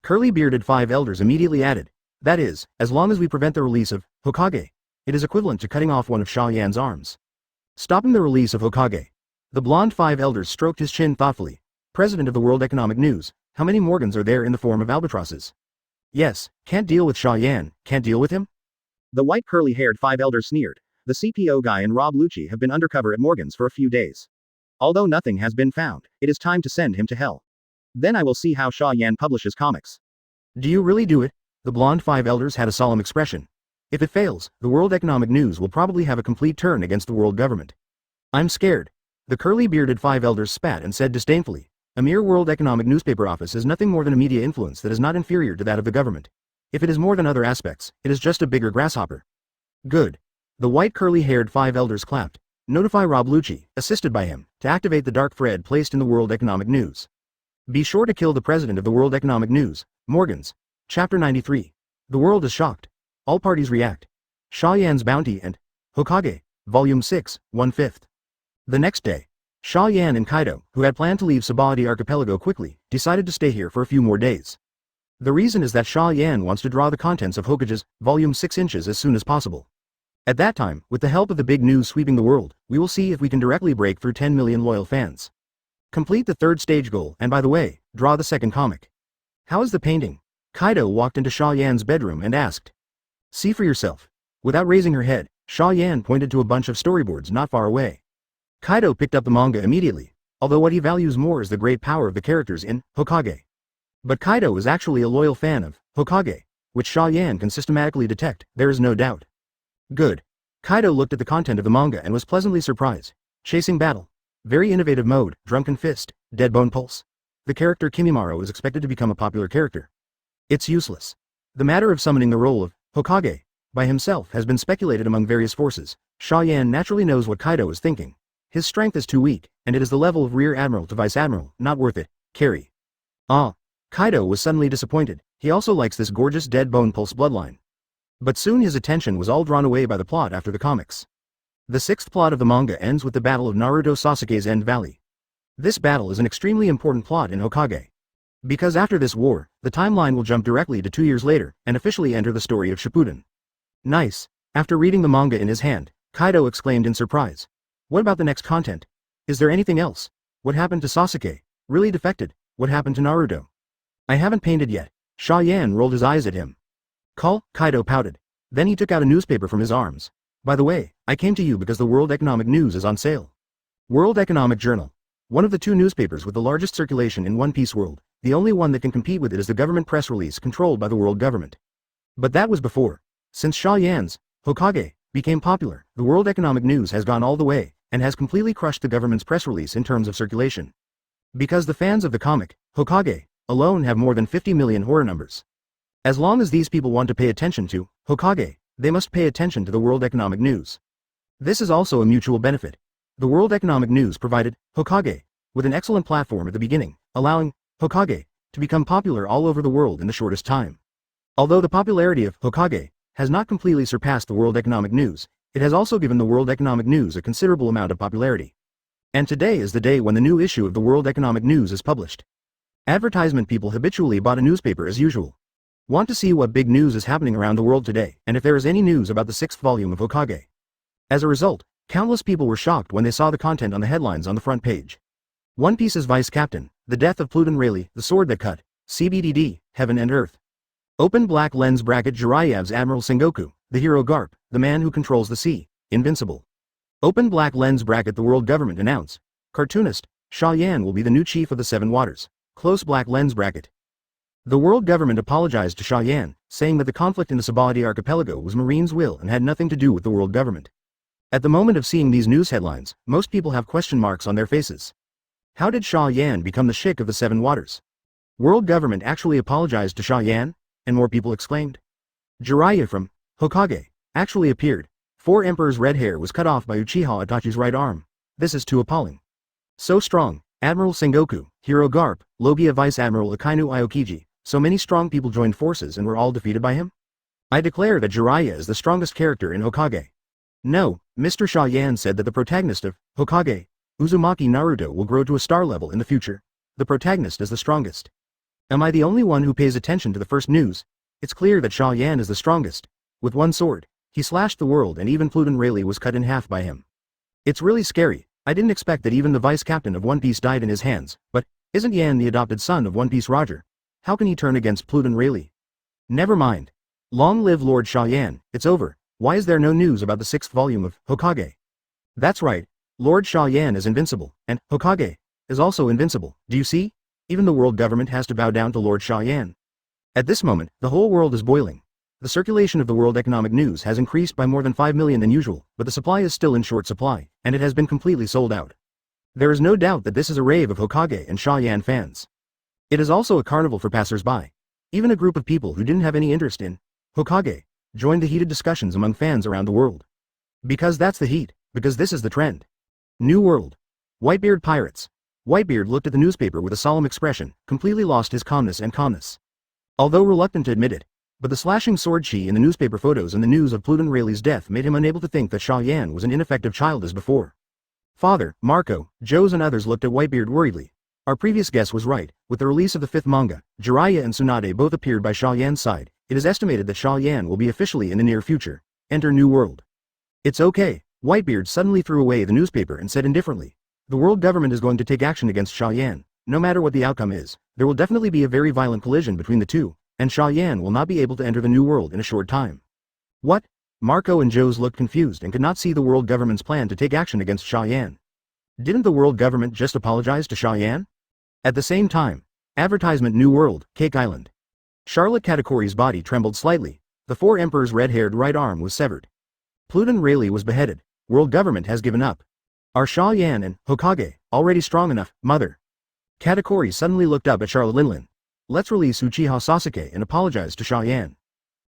Curly-bearded 5 elders immediately added, that is, as long as we prevent the release of Hokage, it is equivalent to cutting off one of Xia Yan's arms. Stopping the release of Hokage. The blonde 5 elders stroked his chin thoughtfully. President of the World Economic News, how many Morgans are there in the form of albatrosses? Yes, can't deal with Xia Yan, can't deal with him? The white curly-haired 5 elders sneered. The CPO guy and Rob Lucci have been undercover at Morgan's for a few days. Although nothing has been found, it is time to send him to hell. Then I will see how Xia Yan publishes comics. Do you really do it? The blonde 5 elders had a solemn expression. If it fails, the World Economic News will probably have a complete turn against the world government. I'm scared. The curly-bearded 5 elders spat and said disdainfully, a mere World Economic newspaper office is nothing more than a media influence that is not inferior to that of the government. If it is more than other aspects, it is just a bigger grasshopper. Good. The white curly-haired 5 elders clapped. Notify Rob Lucci, assisted by him, to activate the dark thread placed in the World Economic News. Be sure to kill the president of the World Economic News, Morgans. Chapter 93. The world is shocked. All parties react. Xia Yan's bounty and Hokage, Volume 6, 1/5. The next day, Xia Yan and Kaido, who had planned to leave Sabaody Archipelago quickly, decided to stay here for a few more days. The reason is that Xia Yan wants to draw the contents of Hokage's Volume 6 inches as soon as possible. At that time, with the help of the big news sweeping the world, we will see if we can directly break through 10 million loyal fans. Complete the 3rd stage goal, and by the way, draw the 2nd comic. How is the painting? Kaido walked into Xia Yan's bedroom and asked. See for yourself. Without raising her head, Xia Yan pointed to a bunch of storyboards not far away. Kaido picked up the manga immediately, although what he values more is the great power of the characters in Hokage. But Kaido is actually a loyal fan of Hokage, which Xia Yan can systematically detect, there is no doubt. Good. Kaido looked at the content of the manga and was pleasantly surprised. Chasing battle. Very innovative mode, drunken fist, dead bone pulse. The character Kimimaro is expected to become a popular character. It's useless. The matter of summoning the role of Hokage by himself has been speculated among various forces. Xia Yan naturally knows what Kaido is thinking. His strength is too weak, and it is the level of Rear Admiral to Vice Admiral, not worth it. Carry. Kaido was suddenly disappointed. He also likes this gorgeous dead bone pulse bloodline. But soon his attention was all drawn away by the plot after the comics. The 6th plot of the manga ends with the battle of Naruto Sasuke's End Valley. This battle is an extremely important plot in Hokage. Because after this war, the timeline will jump directly to 2 years later, and officially enter the story of Shippuden. Nice. After reading the manga in his hand, Kaido exclaimed in surprise. What about the next content? Is there anything else? What happened to Sasuke? Really defected? What happened to Naruto? I haven't painted yet. Xia Yan rolled his eyes at him. Kaido pouted. Then he took out a newspaper from his arms. By the way, I came to you because the World Economic News is on sale. World Economic Journal. One of the 2 newspapers with the largest circulation in One Piece world, the only one that can compete with it is the government press release controlled by the world government. But that was before. Since Xia Yan's Hokage became popular, the World Economic News has gone all the way, and has completely crushed the government's press release in terms of circulation. Because the fans of the comic, Hokage, alone have more than 50 million horror numbers. As long as these people want to pay attention to Hokage, they must pay attention to the World Economic News. This is also a mutual benefit. The World Economic News provided Hokage with an excellent platform at the beginning, allowing Hokage to become popular all over the world in the shortest time. Although the popularity of Hokage has not completely surpassed the World Economic News, it has also given the World Economic News a considerable amount of popularity. And today is the day when the new issue of the World Economic News is published. Advertisement people habitually bought a newspaper as usual. Want to see what big news is happening around the world today, and if there is any news about the 6th volume of Hokage. As a result, countless people were shocked when they saw the content on the headlines on the front page. One Piece's Vice Captain, the death of Pluton Rayleigh, the sword that cut, CBDD, Heaven and Earth. Open black lens bracket Jiraiyev's Admiral Sengoku, the hero Garp, the man who controls the sea, invincible. Open black lens bracket the world government announce. Cartoonist, Xia Yan will be the new chief of the 7 waters. Close black lens bracket. The world government apologized to Xia Yan, saying that the conflict in the Sabaody Archipelago was Marine's will and had nothing to do with the world government. At the moment of seeing these news headlines, most people have question marks on their faces. How did Xia Yan become the Sheikh of the 7 waters? World government actually apologized to Xia Yan? And more people exclaimed. Jiraiya from Hokage actually appeared. 4 Emperor's red hair was cut off by Uchiha Itachi's right arm. This is too appalling. So strong, Admiral Sengoku, Hero Garp, Logia Vice Admiral Akainu Aokiji, so many strong people joined forces and were all defeated by him? I declare that Jiraiya is the strongest character in Hokage. No, Mr. Xia Yan said that the protagonist of Hokage, Uzumaki Naruto, will grow to a star level in the future. The protagonist is the strongest. Am I the only one who pays attention to the first news? It's clear that Xia Yan is the strongest. With one sword, he slashed the world and even Pluton Rayleigh was cut in half by him. It's really scary. I didn't expect that even the vice captain of One Piece died in his hands, but isn't Yan the adopted son of One Piece Roger? How can he turn against Pluton Rayleigh? Never mind. Long live Lord Xia Yan, it's over. Why is there no news about the 6th volume of Hokage? That's right. Lord Xia Yan is invincible, and Hokage is also invincible. Do you see? Even the world government has to bow down to Lord Xia Yan. At this moment, the whole world is boiling. The circulation of the World Economic News has increased by more than 5 million than usual, but the supply is still in short supply, and it has been completely sold out. There is no doubt that this is a rave of Hokage and Xia Yan fans. It is also a carnival for passers-by. Even a group of people who didn't have any interest in Hokage joined the heated discussions among fans around the world. Because that's the heat, because this is the trend. New World. Whitebeard Pirates. Whitebeard looked at the newspaper with a solemn expression, completely lost his calmness. Although reluctant to admit it, but the slashing sword chi in the newspaper photos and the news of Pluton Rayleigh's death made him unable to think that Xia Yan was an ineffective child as before. Father, Marco, Joes and others looked at Whitebeard worriedly. Our previous guess was right. With the release of the 5th manga, Jiraiya and Tsunade both appeared by Xia Yan's side. It is estimated that Xia Yan will be officially in the near future. Enter New World. It's okay. Whitebeard suddenly threw away the newspaper and said indifferently. The world government is going to take action against Xia Yan. No matter what the outcome is, there will definitely be a very violent collision between the two, and Xia Yan will not be able to enter the New World in a short time. What? Marco and Joes looked confused and could not see the world government's plan to take action against Xia Yan. Didn't the world government just apologize to Xia Yan? At the same time, advertisement New World, Cake Island. Charlotte Katakori's body trembled slightly. The 4 Emperor's red-haired right arm was severed. Pluton Rayleigh was beheaded. World government has given up. Are Xia Yan and Hokage already strong enough, mother? Katakori suddenly looked up at Charlotte Linlin. Let's release Uchiha Sasuke and apologize to Xia Yan.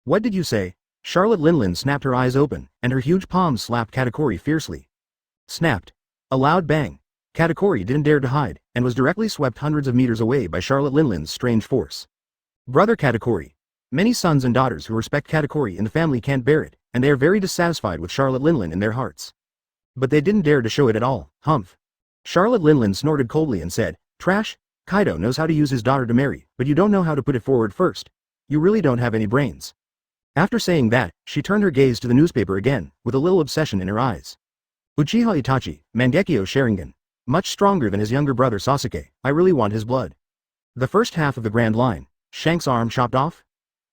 What did you say? Charlotte Linlin snapped her eyes open, and her huge palms slapped Katakori fiercely. Snapped. A loud bang. Katakori didn't dare to hide, and was directly swept hundreds of meters away by Charlotte Linlin's strange force. Brother Katakori. Many sons and daughters who respect Katakori in the family can't bear it, and they are very dissatisfied with Charlotte Linlin in their hearts. But they didn't dare to show it at all. Humph. Charlotte Linlin snorted coldly and said, Trash, Kaido knows how to use his daughter to marry, but you don't know how to put it forward first. You really don't have any brains. After saying that, she turned her gaze to the newspaper again, with a little obsession in her eyes. Uchiha Itachi, Mangekyo Sharingan. Much stronger than his younger brother Sasuke, I really want his blood. The first half of the Grand Line. Shank's arm chopped off?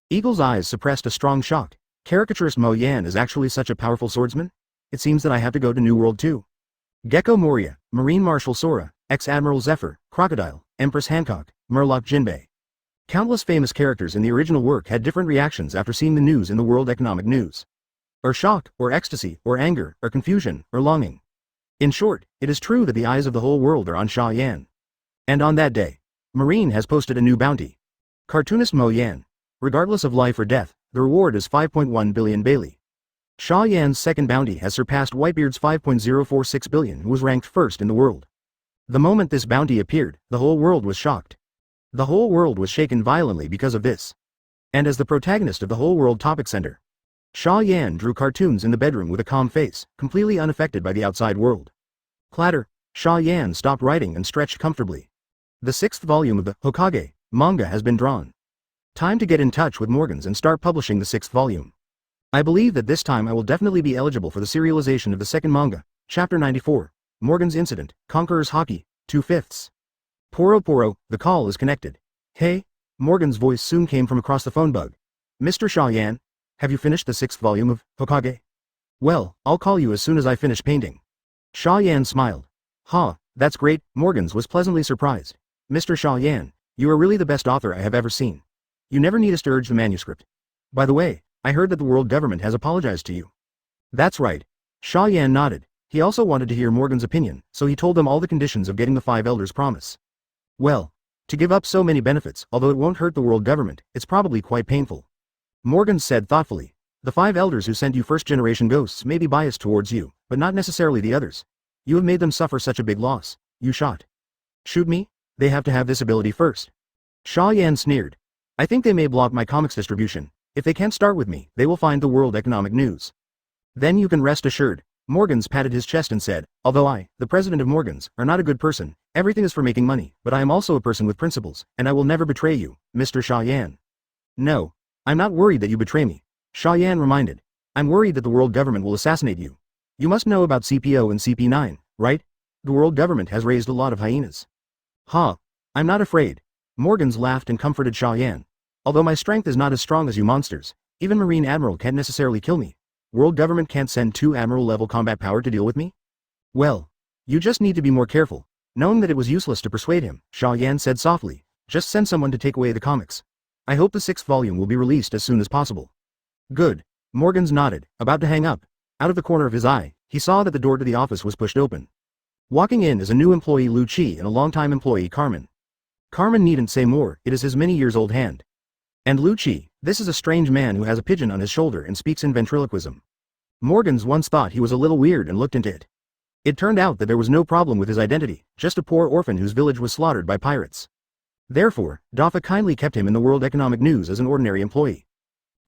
Eagle's eyes suppressed a strong shock. Caricaturist Mo Yan is actually such a powerful swordsman? It seems that I have to go to New World too. Gecko Moria, Marine Marshal Sora, Ex-Admiral Zephyr, Crocodile, Empress Hancock, Murloc Jinbei. Countless famous characters in the original work had different reactions after seeing the news in the World Economic News. Or shock, or ecstasy, or anger, or confusion, or longing. In short, it is true that the eyes of the whole world are on Xia Yan. And on that day, Marine has posted a new bounty. Cartoonist Mo Yan. Regardless of life or death, the reward is 5.1 billion Bailey. Xia Yan's second bounty has surpassed Whitebeard's 5.046 billion, who was ranked first in the world. The moment this bounty appeared, the whole world was shocked. The whole world was shaken violently because of this. And as the protagonist of the whole world topic center, Xia Yan drew cartoons in the bedroom with a calm face, completely unaffected by the outside world. Clatter, Xia Yan stopped writing and stretched comfortably. The 6th volume of the Hokage manga has been drawn. Time to get in touch with Morgans and start publishing the 6th volume. I believe that this time I will definitely be eligible for the serialization of the second manga, Chapter 94, Morgan's Incident, Conqueror's Hockey, 2/5. Poro, the call is connected. Hey? Morgan's voice soon came from across the phone bug. Mr. Xia Yan? Have you finished the 6th volume of Hokage? Well, I'll call you as soon as I finish painting. Xia Yan smiled. Ha, that's great. Morgans was pleasantly surprised. Mr. Xia Yan, you are really the best author I have ever seen. You never need us to urge the manuscript. By the way, I heard that the world government has apologized to you. That's right. Xia Yan nodded. He also wanted to hear Morgan's opinion, so he told them all the conditions of getting the 5 elders' promise. Well, to give up so many benefits, although it won't hurt the world government, it's probably quite painful. Morgan said thoughtfully. The 5 elders who sent you first-generation ghosts may be biased towards you, but not necessarily the others. You have made them suffer such a big loss. You shot. Shoot me? They have to have this ability first. Xia Yan sneered. I think they may block my comics distribution. If they can't start with me, they will find the World Economic News. Then you can rest assured. Morgans patted his chest and said, although I, the president of Morgans, are not a good person, everything is for making money, but I am also a person with principles, and I will never betray you, Mr. Xia Yan. No. I'm not worried that you betray me. Xia Yan reminded. I'm worried that the world government will assassinate you. You must know about CPO and CP9, right? The world government has raised a lot of hyenas. Huh. I'm not afraid. Morgans laughed and comforted Xia Yan. Although my strength is not as strong as you monsters, even Marine Admiral can't necessarily kill me. World government can't send 2 Admiral-level combat power to deal with me? Well, you just need to be more careful. Knowing that it was useless to persuade him, Xia Yan said softly, just send someone to take away the comics. I hope the 6th volume will be released as soon as possible. Good. Morgans nodded, about to hang up. Out of the corner of his eye, he saw that the door to the office was pushed open. Walking in is a new employee Lu Qi and a longtime employee Carmen. Carmen needn't say more, it is his many years old hand. And Lu Qi, this is a strange man who has a pigeon on his shoulder and speaks in ventriloquism. Morgans once thought he was a little weird and looked into it. It turned out that there was no problem with his identity, just a poor orphan whose village was slaughtered by pirates. Therefore, Dafa kindly kept him in the World Economic News as an ordinary employee.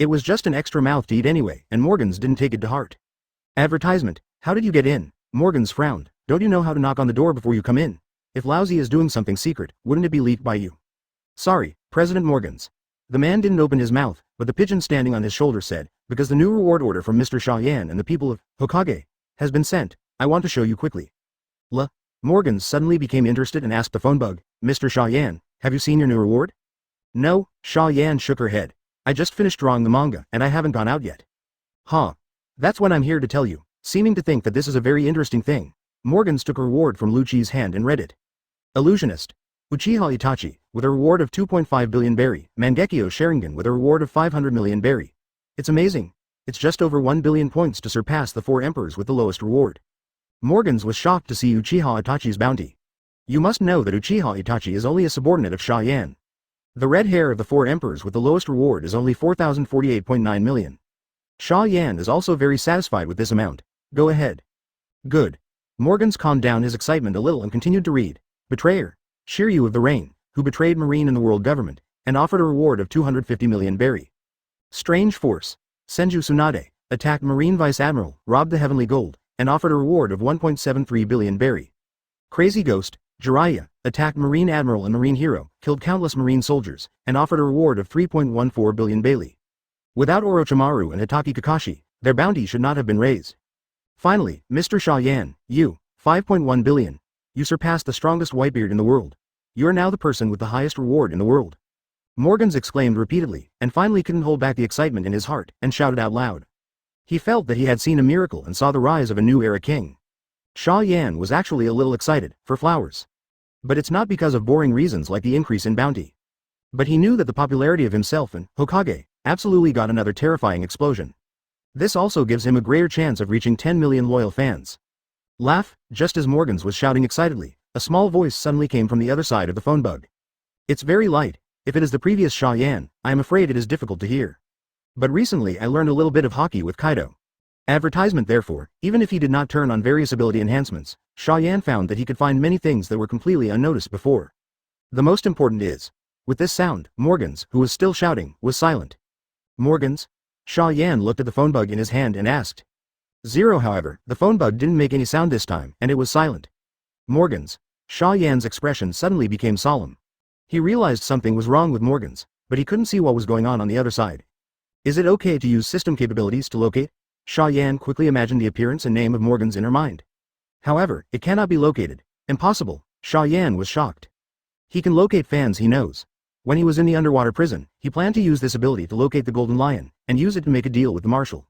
It was just an extra mouth to eat anyway, and Morgans didn't take it to heart. Advertisement, how did you get in? Morgans frowned. Don't you know how to knock on the door before you come in? If Lousy is doing something secret, wouldn't it be leaked by you? Sorry, President Morgans. The man didn't open his mouth, but the pigeon standing on his shoulder said, because the new reward order from Mr. Xia Yan and the people of Hawkeye has been sent, I want to show you quickly. Morgans suddenly became interested and asked the phone bug, Mr. Xia Yan, have you seen your new reward? No, Xia Yan shook her head. I just finished drawing the manga, and I haven't gone out yet. Huh. That's what I'm here to tell you. Seeming to think that this is a very interesting thing, Morgans took a reward from Lu Qi's hand and read it. Illusionist. Uchiha Itachi, with a reward of 2.5 billion berry, Mangekyo Sharingan with a reward of 500 million berry. It's amazing. It's just over 1 billion points to surpass the 4 emperors with the lowest reward. Morgans was shocked to see Uchiha Itachi's bounty. You must know that Uchiha Itachi is only a subordinate of Xia Yan. The red hair of the 4 emperors with the lowest reward is only 4,048.9 million. Xia Yan is also very satisfied with this amount. Go ahead. Good. Morgans calmed down his excitement a little and continued to read. Betrayer. Shiryu of the Rain, who betrayed Marine and the world government, and offered a reward of 250 million berry. Strange Force. Senju Tsunade, attacked Marine Vice Admiral, robbed the Heavenly Gold, and offered a reward of 1.73 billion berry. Crazy Ghost. Jiraiya, attacked Marine Admiral and Marine Hero, killed countless Marine soldiers, and offered a reward of 3.14 billion bailey. Without Orochimaru and Hitaki Kakashi, their bounty should not have been raised. Finally, Mr. Xia Yan, you, 5.1 billion. You surpassed the strongest Whitebeard in the world. You are now the person with the highest reward in the world. Morgans exclaimed repeatedly, and finally couldn't hold back the excitement in his heart, and shouted out loud. He felt that he had seen a miracle and saw the rise of a new era king. Xia Yan was actually a little excited, for flowers. But it's not because of boring reasons like the increase in bounty. But he knew that the popularity of himself and Hokage absolutely got another terrifying explosion. This also gives him a greater chance of reaching 10 million loyal fans. Laugh, just as Morgans was shouting excitedly, a small voice suddenly came from the other side of the phone bug. It's very light. If it is the previous Xia Yan, I am afraid it is difficult to hear. But recently I learned a little bit of hockey with Kaido. Advertisement therefore, even if he did not turn on various ability enhancements, Xia Yan found that he could find many things that were completely unnoticed before. The most important is, with this sound, Morgans, who was still shouting, was silent. Morgans? Xia Yan looked at the phone bug in his hand and asked. 0 however, the phone bug didn't make any sound this time, and it was silent. Morgans. Xia Yan's expression suddenly became solemn. He realized something was wrong with Morgans, but he couldn't see what was going on the other side. Is it okay to use system capabilities to locate? Xia Yan quickly imagined the appearance and name of Morgans in her mind. However, it cannot be located. Impossible. Xia Yan was shocked. He can locate fans he knows. When he was in the underwater prison, he planned to use this ability to locate the Golden Lion, and use it to make a deal with the Marshal.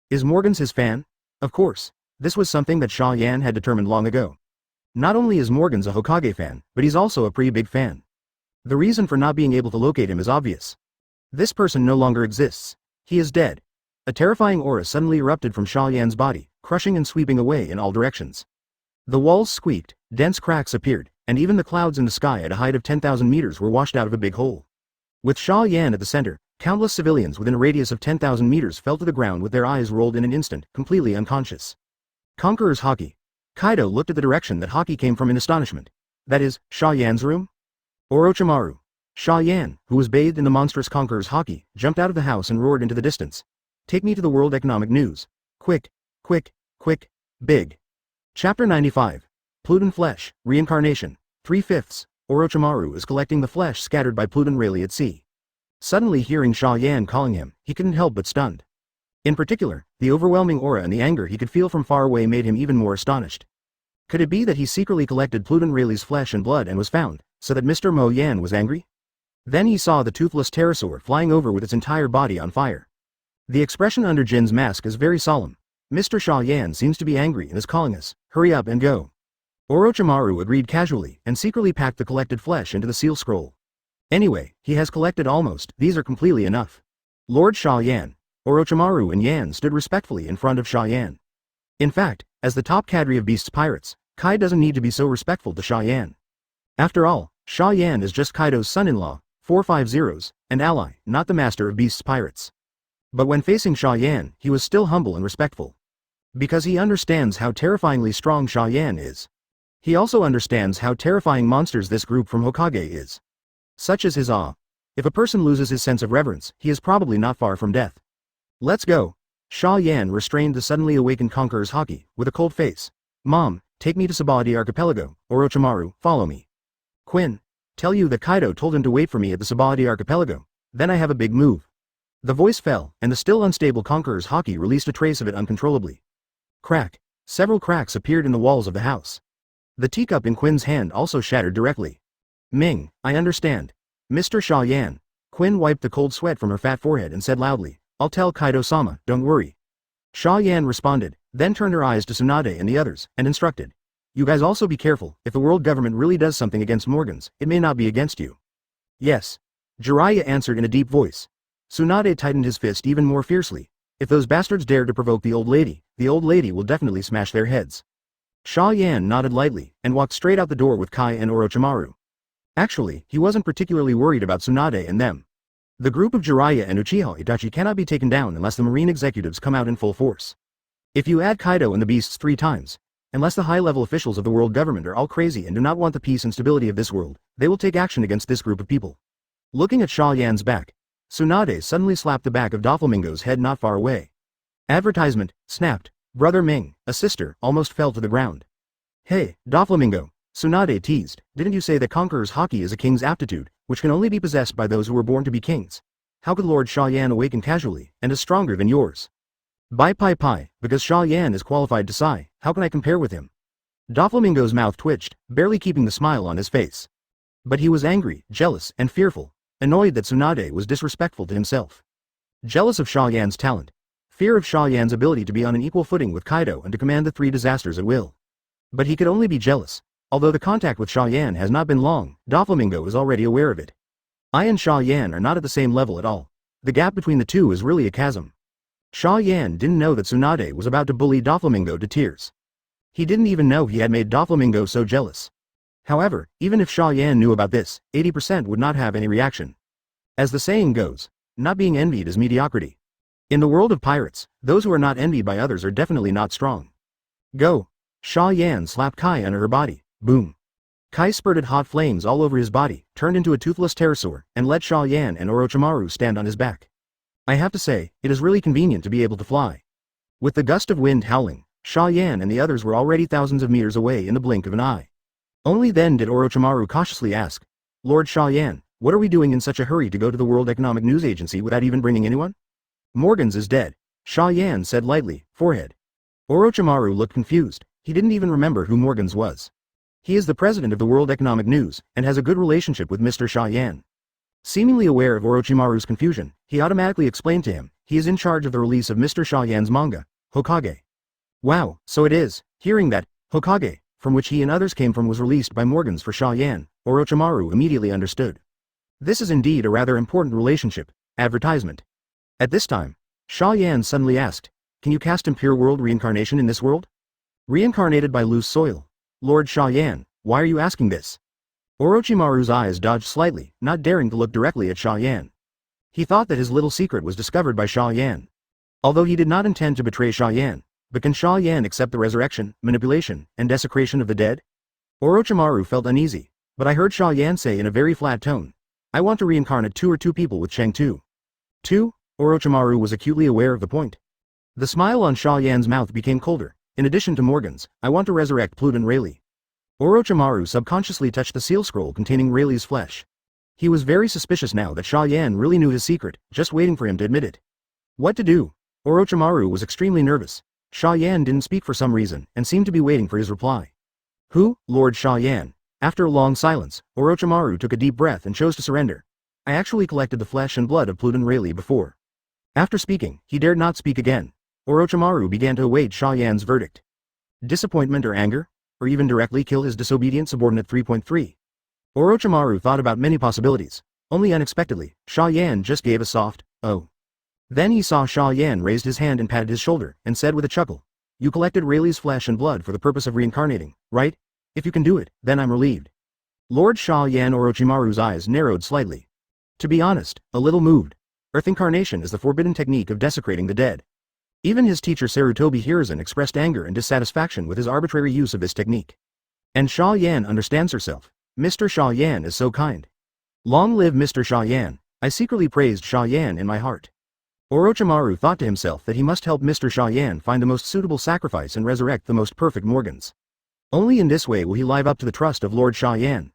Is Morgans his fan? Of course. This was something that Xia Yan had determined long ago. Not only is Morgans a Hokage fan, but he's also a pretty big fan. The reason for not being able to locate him is obvious. This person no longer exists. He is dead. A terrifying aura suddenly erupted from Xia Yan's body, crushing and sweeping away in all directions. The walls squeaked, dense cracks appeared, and even the clouds in the sky at a height of 10,000 meters were washed out of a big hole. With Xia Yan at the center, countless civilians within a radius of 10,000 meters fell to the ground with their eyes rolled in an instant, completely unconscious. Conqueror's Haki. Kaido looked at the direction that Haki came from in astonishment. That is, Xia Yan's room? Orochimaru. Xia Yan, who was bathed in the monstrous conqueror's haki, jumped out of the house and roared into the distance. Take me to the World Economic News. Quick, quick, quick, big. Chapter 95. Pluton Flesh, Reincarnation. 3/5. Orochimaru is collecting the flesh scattered by Pluton Rayleigh at sea. Suddenly hearing Xia Yan calling him, he couldn't help but stunned. In particular, the overwhelming aura and the anger he could feel from far away made him even more astonished. Could it be that he secretly collected Pluton Rayleigh's flesh and blood and was found, so that Mr. Mo Yan was angry? Then he saw the toothless pterosaur flying over with its entire body on fire. The expression under Jin's mask is very solemn. Mr. Xia Yan seems to be angry and is calling us, hurry up and go. Orochimaru agreed casually and secretly packed the collected flesh into the seal scroll. Anyway, he has collected almost, these are completely enough. Lord Xia Yan. Orochimaru and Yan stood respectfully in front of Xia Yan. In fact, as the top cadre of Beast's pirates, Kai doesn't need to be so respectful to Xia Yan. After all, Xia Yan is just Kaido's son-in-law, 450's, and ally, not the master of Beast's pirates. But when facing Xia Yan, he was still humble and respectful. Because he understands how terrifyingly strong Xia Yan is. He also understands how terrifying monsters this group from Hokage is. Such is his awe. If a person loses his sense of reverence, he is probably not far from death. Let's go. Xia Yan restrained the suddenly awakened conqueror's haki, with a cold face. Mom, take me to Sabadi Archipelago. Orochimaru, follow me. Quinn, tell you that Kaido told him to wait for me at the Sabadi Archipelago, then I have a big move. The voice fell, and the still unstable conqueror's haki released a trace of it uncontrollably. Crack. Several cracks appeared in the walls of the house. The teacup in Quinn's hand also shattered directly. Ming, I understand. Mr. Xia Yan. Quinn wiped the cold sweat from her fat forehead and said loudly, I'll tell Kaido-sama, don't worry. Xia Yan responded, then turned her eyes to Tsunade and the others, and instructed. You guys also be careful, if the world government really does something against Morgans, it may not be against you. Yes. Jiraiya answered in a deep voice. Tsunade tightened his fist even more fiercely. If those bastards dare to provoke the old lady will definitely smash their heads. Xia Yan nodded lightly, and walked straight out the door with Kai and Orochimaru. Actually, he wasn't particularly worried about Tsunade and them. The group of Jiraiya and Uchiha Itachi cannot be taken down unless the marine executives come out in full force. If you add Kaido and the beasts 3 times, unless the high-level officials of the world government are all crazy and do not want the peace and stability of this world, they will take action against this group of people. Looking at Xia Yan's back, Tsunade suddenly slapped the back of Doflamingo's head not far away. Advertisement, snapped. Brother Ming, a sister, almost fell to the ground. Hey, Doflamingo, Tsunade teased, didn't you say that Conqueror's haki is a king's aptitude, which can only be possessed by those who were born to be kings? How could Lord Xia Yan awaken casually, and is stronger than yours? Pai, because Xia Yan is qualified to sigh, how can I compare with him? Doflamingo's mouth twitched, barely keeping the smile on his face. But he was angry, jealous, and fearful, annoyed that Tsunade was disrespectful to himself. Jealous of Xia Yan's talent. Fear of Xia Yan's ability to be on an equal footing with Kaido and to command the 3 disasters at will. But he could only be jealous. Although the contact with Xia Yan has not been long, Doflamingo is already aware of it. I and Xia Yan are not at the same level at all. The gap between the two is really a chasm. Xia Yan didn't know that Tsunade was about to bully Doflamingo to tears. He didn't even know he had made Doflamingo so jealous. However, even if Xia Yan knew about this, 80% would not have any reaction. As the saying goes, not being envied is mediocrity. In the world of pirates, those who are not envied by others are definitely not strong. Go! Xia Yan slapped Kai under her body. Boom. Kai spurted hot flames all over his body, turned into a toothless pterosaur, and let Xia Yan and Orochimaru stand on his back. I have to say, it is really convenient to be able to fly. With the gust of wind howling, Xia Yan and the others were already thousands of meters away in the blink of an eye. Only then did Orochimaru cautiously ask, Lord Xia Yan, what are we doing in such a hurry to go to the World Economic News Agency without even bringing anyone? Morgans is dead, Xia Yan said lightly, forehead. Orochimaru looked confused, he didn't even remember who Morgans was. He is the president of the World Economic News, and has a good relationship with Mr. Xia Yan. Seemingly aware of Orochimaru's confusion, he automatically explained to him, he is in charge of the release of Mr. Xia Yan's manga, Hokage. Wow, so it is, hearing that, Hokage, from which he and others came from was released by Morgans for Xia Yan, Orochimaru immediately understood. This is indeed a rather important relationship, advertisement. At this time, Xia Yan suddenly asked, can you cast impure world reincarnation in this world? Reincarnated by loose soil. Lord Xia Yan, why are you asking this? Orochimaru's eyes dodged slightly, not daring to look directly at Xia Yan. He thought that his little secret was discovered by Xia Yan. Although he did not intend to betray Xia Yan, but can Xia Yan accept the resurrection, manipulation, and desecration of the dead? Orochimaru felt uneasy, but I heard Xia Yan say in a very flat tone, I want to reincarnate two people with Chang Tu. Two? Orochimaru was acutely aware of the point. The smile on Xia Yan's mouth became colder. In addition to Morgan's, I want to resurrect Pluton Rayleigh. Orochimaru subconsciously touched the seal scroll containing Rayleigh's flesh. He was very suspicious now that Xia Yan really knew his secret, just waiting for him to admit it. What to do? Orochimaru was extremely nervous. Xia Yan didn't speak for some reason, and seemed to be waiting for his reply. Who? Lord Xia Yan. After a long silence, Orochimaru took a deep breath and chose to surrender. I actually collected the flesh and blood of Pluton Rayleigh before. After speaking, he dared not speak again. Orochimaru began to await Xia Yan's verdict. Disappointment or anger? Or even directly kill his disobedient subordinate 3.3. Orochimaru thought about many possibilities. Only unexpectedly, Xia Yan just gave a soft, oh. Then he saw Xia Yan raised his hand and patted his shoulder, and said with a chuckle, You collected Rayleigh's flesh and blood for the purpose of reincarnating, right? If you can do it, then I'm relieved. Lord Xia Yan. Orochimaru's eyes narrowed slightly. To be honest, a little moved. Earth incarnation is the forbidden technique of desecrating the dead. Even his teacher Sarutobi Hiruzen expressed anger and dissatisfaction with his arbitrary use of this technique. And Xia Yan understands herself. Mr. Xia Yan is so kind. Long live Mr. Xia Yan. I secretly praised Xia Yan in my heart. Orochimaru thought to himself that he must help Mr. Xia Yan find the most suitable sacrifice and resurrect the most perfect Morgans. Only in this way will he live up to the trust of Lord Xia Yan.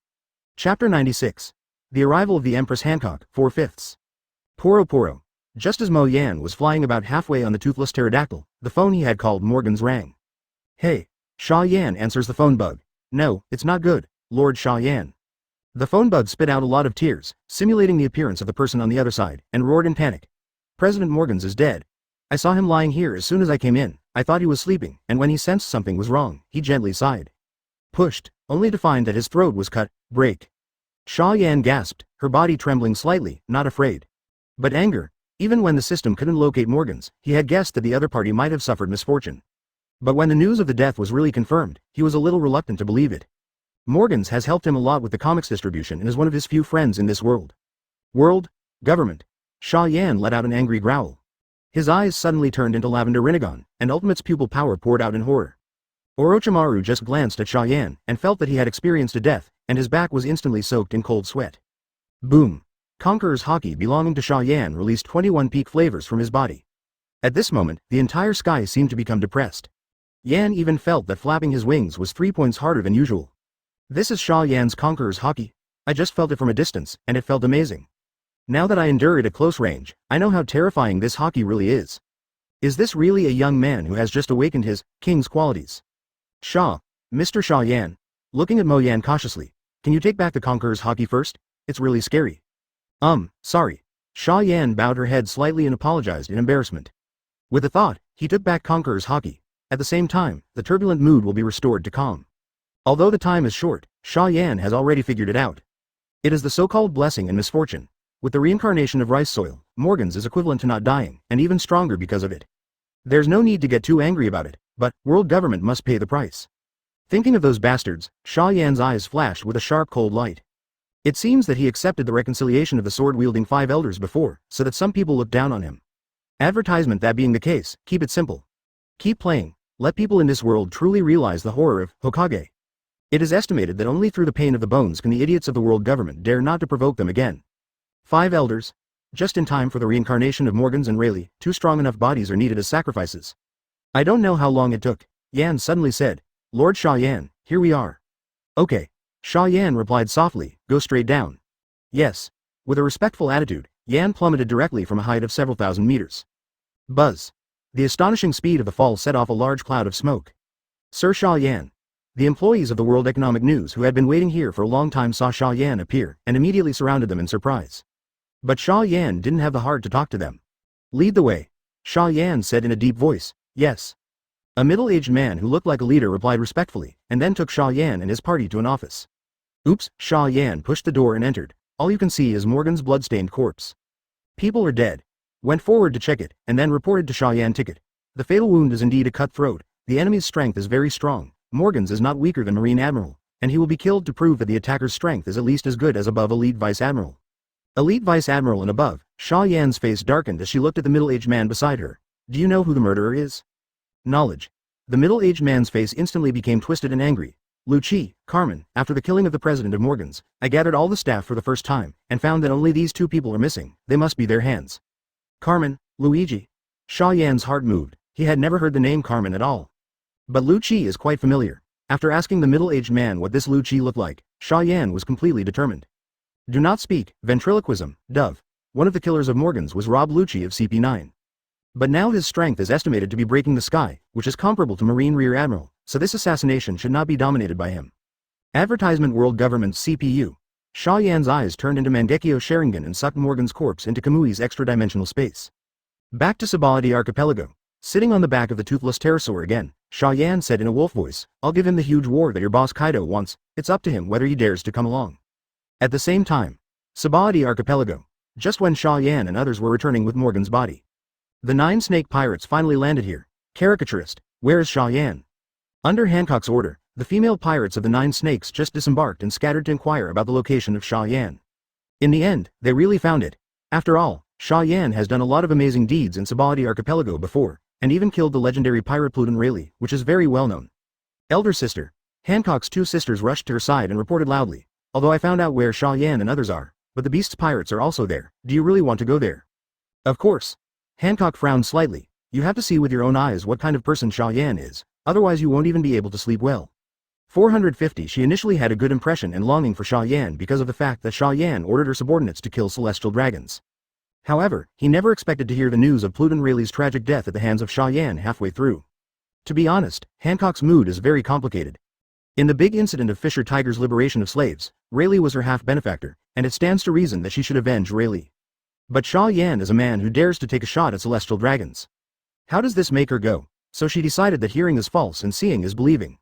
Chapter 96. The Arrival of the Empress Hancock, 4/5. Poro. Just as Mo Yan was flying about halfway on the toothless pterodactyl, the phone he had called Morgan's rang. Hey. Xia Yan answers the phone bug. No, it's not good, Lord Xia Yan. The phone bug spit out a lot of tears, simulating the appearance of the person on the other side, and roared in panic. President Morgans is dead. I saw him lying here as soon as I came in. I thought he was sleeping, and when he sensed something was wrong, he gently sighed. Pushed, only to find that his throat was cut. Break. Xia Yan gasped, her body trembling slightly, not afraid. But anger. Even when the system couldn't locate Morgans, he had guessed that the other party might have suffered misfortune. But when the news of the death was really confirmed, he was a little reluctant to believe it. Morgans has helped him a lot with the comics distribution and is one of his few friends in this world. World? Government. Xia Yan let out an angry growl. His eyes suddenly turned into lavender rinnegan, and Ultimate's pupil power poured out in horror. Orochimaru just glanced at Xia Yan and felt that he had experienced a death, and his back was instantly soaked in cold sweat. Boom. Conqueror's Haki belonging to Xia Yan released 21 peak flavors from his body. At this moment, the entire sky seemed to become depressed. Yan even felt that flapping his wings was 3 points harder than usual. This is Xia Yan's Conqueror's Haki. I just felt it from a distance, and it felt amazing. Now that I endure it at close range, I know how terrifying this Haki really is. Is this really a young man who has just awakened his king's qualities? Mr. Xia Yan. Looking at Mo Yan cautiously. Can you take back the Conqueror's Haki first? It's really scary. Sorry. Xia Yan bowed her head slightly and apologized in embarrassment. With a thought, he took back Conqueror's Haki. At the same time, the turbulent mood will be restored to calm. Although the time is short, Xia Yan has already figured it out. It is the so-called blessing and misfortune. With the reincarnation of rice soil, Morgans is equivalent to not dying, and even stronger because of it. There's no need to get too angry about it, but world government must pay the price. Thinking of those bastards, Xia Yan's eyes flashed with a sharp cold light. It seems that he accepted the reconciliation of the sword-wielding 5 elders before, so that some people looked down on him. Advertisement. That being the case, keep it simple. Keep playing. Let people in this world truly realize the horror of Hokage. It is estimated that only through the pain of the bones can the idiots of the world government dare not to provoke them again. 5 elders. Just in time for the reincarnation of Morgans and Rayleigh, 2 strong enough bodies are needed as sacrifices. I don't know how long it took. Yan suddenly said. Lord Xia Yan, here we are. Okay. Xia Yan replied softly, go straight down. Yes. With a respectful attitude, Yan plummeted directly from a height of several thousand meters. Buzz. The astonishing speed of the fall set off a large cloud of smoke. Sir Xia Yan. The employees of the World Economic News who had been waiting here for a long time saw Xia Yan appear, and immediately surrounded them in surprise. But Xia Yan didn't have the heart to talk to them. Lead the way. Xia Yan said in a deep voice. Yes. A middle-aged man who looked like a leader replied respectfully, and then took Xia Yan and his party to an office. Oops. Xia Yan pushed the door and entered. All you can see is Morgan's blood-stained corpse. People are dead. Went forward to check it, and then reported to Xia Yan ticket. The fatal wound is indeed a cut throat. The enemy's strength is very strong. Morgan's is not weaker than Marine Admiral, and he will be killed to prove that the attacker's strength is at least as good as above Elite Vice Admiral. Elite Vice Admiral and above. Xia Yan's face darkened as she looked at the middle-aged man beside her. Do you know who the murderer is? Knowledge. The middle-aged man's face instantly became twisted and angry. Lucci, Carmen, after the killing of the president of Morgan's, I gathered all the staff for the first time, and found that only these two people are missing. They must be their hands. Carmen, Luigi. Xia Yan's heart moved. He had never heard the name Carmen at all. But Lucci is quite familiar. After asking the middle-aged man what this Lucci looked like, Xia Yan was completely determined. Do not speak, ventriloquism, dove. One of the killers of Morgan's was Rob Lucci of CP9. But now his strength is estimated to be breaking the sky, which is comparable to Marine Rear Admiral, so this assassination should not be dominated by him. Advertisement World Government's CPU. Xia Yan's eyes turned into Mangekyo Sharingan and sucked Morgan's corpse into Kamui's extra-dimensional space. Back to Sabaody Archipelago. Sitting on the back of the toothless pterosaur again, Xia Yan said in a wolf voice, I'll give him the huge war that your boss Kaido wants, it's up to him whether he dares to come along. At the same time, Sabaody Archipelago. Just when Xia Yan and others were returning with Morgan's body. The 9 snake pirates finally landed here. Caricaturist, where is Xia Yan? Under Hancock's order, the female pirates of the 9 snakes just disembarked and scattered to inquire about the location of Xia Yan. In the end, they really found it. After all, Xia Yan has done a lot of amazing deeds in Sabaody Archipelago before, and even killed the legendary pirate Pluton Rayleigh, which is very well known. Elder sister. Hancock's 2 sisters rushed to her side and reported loudly, although I found out where Xia Yan and others are, but the beast's pirates are also there. Do you really want to go there? Of course. Hancock frowned slightly. You have to see with your own eyes what kind of person Xia Yan is, otherwise you won't even be able to sleep well. 450 She initially had a good impression and longing for Xia Yan because of the fact that Xia Yan ordered her subordinates to kill celestial dragons. However, he never expected to hear the news of Pluton Rayleigh's tragic death at the hands of Xia Yan halfway through. To be honest, Hancock's mood is very complicated. In the big incident of Fisher Tiger's liberation of slaves, Rayleigh was her half-benefactor, and it stands to reason that she should avenge Rayleigh. But Xia Yan is a man who dares to take a shot at celestial dragons. How does this make her go? So she decided that hearing is false and seeing is believing.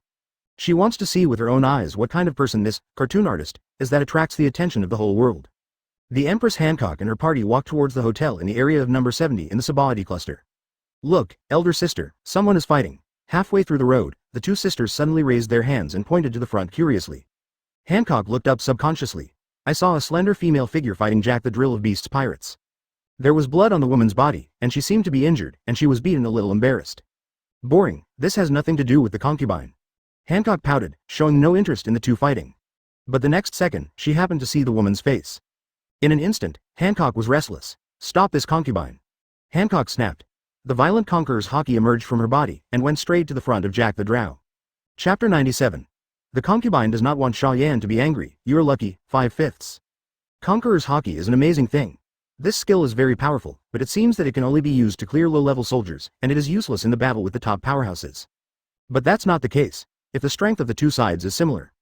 She wants to see with her own eyes what kind of person this cartoon artist is that attracts the attention of the whole world. The Empress Hancock and her party walked towards the hotel in the area of number 70 in the Sabaody cluster. Look, elder sister, someone is fighting. Halfway through the road, the 2 sisters suddenly raised their hands and pointed to the front curiously. Hancock looked up subconsciously. I saw a slender female figure fighting Jack the Drill of Beast's pirates. There was blood on the woman's body, and she seemed to be injured, and she was beaten a little embarrassed. Boring, this has nothing to do with the concubine. Hancock pouted, showing no interest in the 2 fighting. But the next second, she happened to see the woman's face. In an instant, Hancock was restless. Stop this concubine. Hancock snapped. The violent conqueror's Hawkeye emerged from her body, and went straight to the front of Jack the Drow. Chapter 97. The concubine does not want Xia Yan to be angry. You're lucky, 5/5. Conqueror's Hawkeye is an amazing thing. This skill is very powerful, but it seems that it can only be used to clear low-level soldiers, and it is useless in the battle with the top powerhouses. But that's not the case, if the strength of the 2 sides is similar.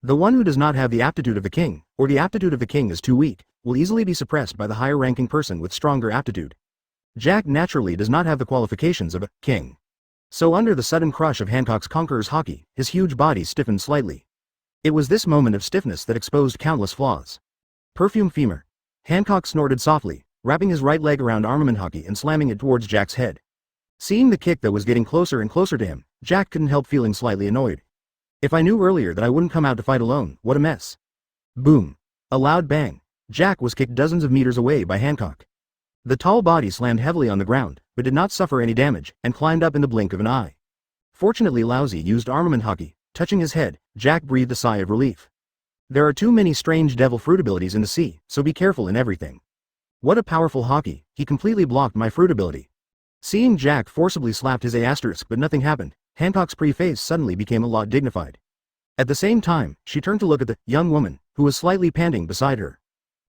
The one who does not have the aptitude of the king, or the aptitude of the king is too weak, will easily be suppressed by the higher-ranking person with stronger aptitude. Jack naturally does not have the qualifications of a king. So under the sudden crush of Hancock's conqueror's Hawkeye, his huge body stiffened slightly. It was this moment of stiffness that exposed countless flaws. Perfume femur. Hancock snorted softly, wrapping his right leg around Armament Hawkeye and slamming it towards Jack's head. Seeing the kick that was getting closer and closer to him, Jack couldn't help feeling slightly annoyed. If I knew earlier that I wouldn't come out to fight alone, what a mess. Boom. A loud bang. Jack was kicked dozens of meters away by Hancock. The tall body slammed heavily on the ground, but did not suffer any damage, and climbed up in the blink of an eye. Fortunately Lousy used Armament Hawkeye. Touching his head, Jack breathed a sigh of relief. There are too many strange devil fruit abilities in the sea, so be careful in everything. What a powerful Hawkeye, he completely blocked my fruit ability. Seeing Jack forcibly slapped his A*, but nothing happened, Hancock's pretty face suddenly became a lot dignified. At the same time, she turned to look at the young woman, who was slightly panting beside her.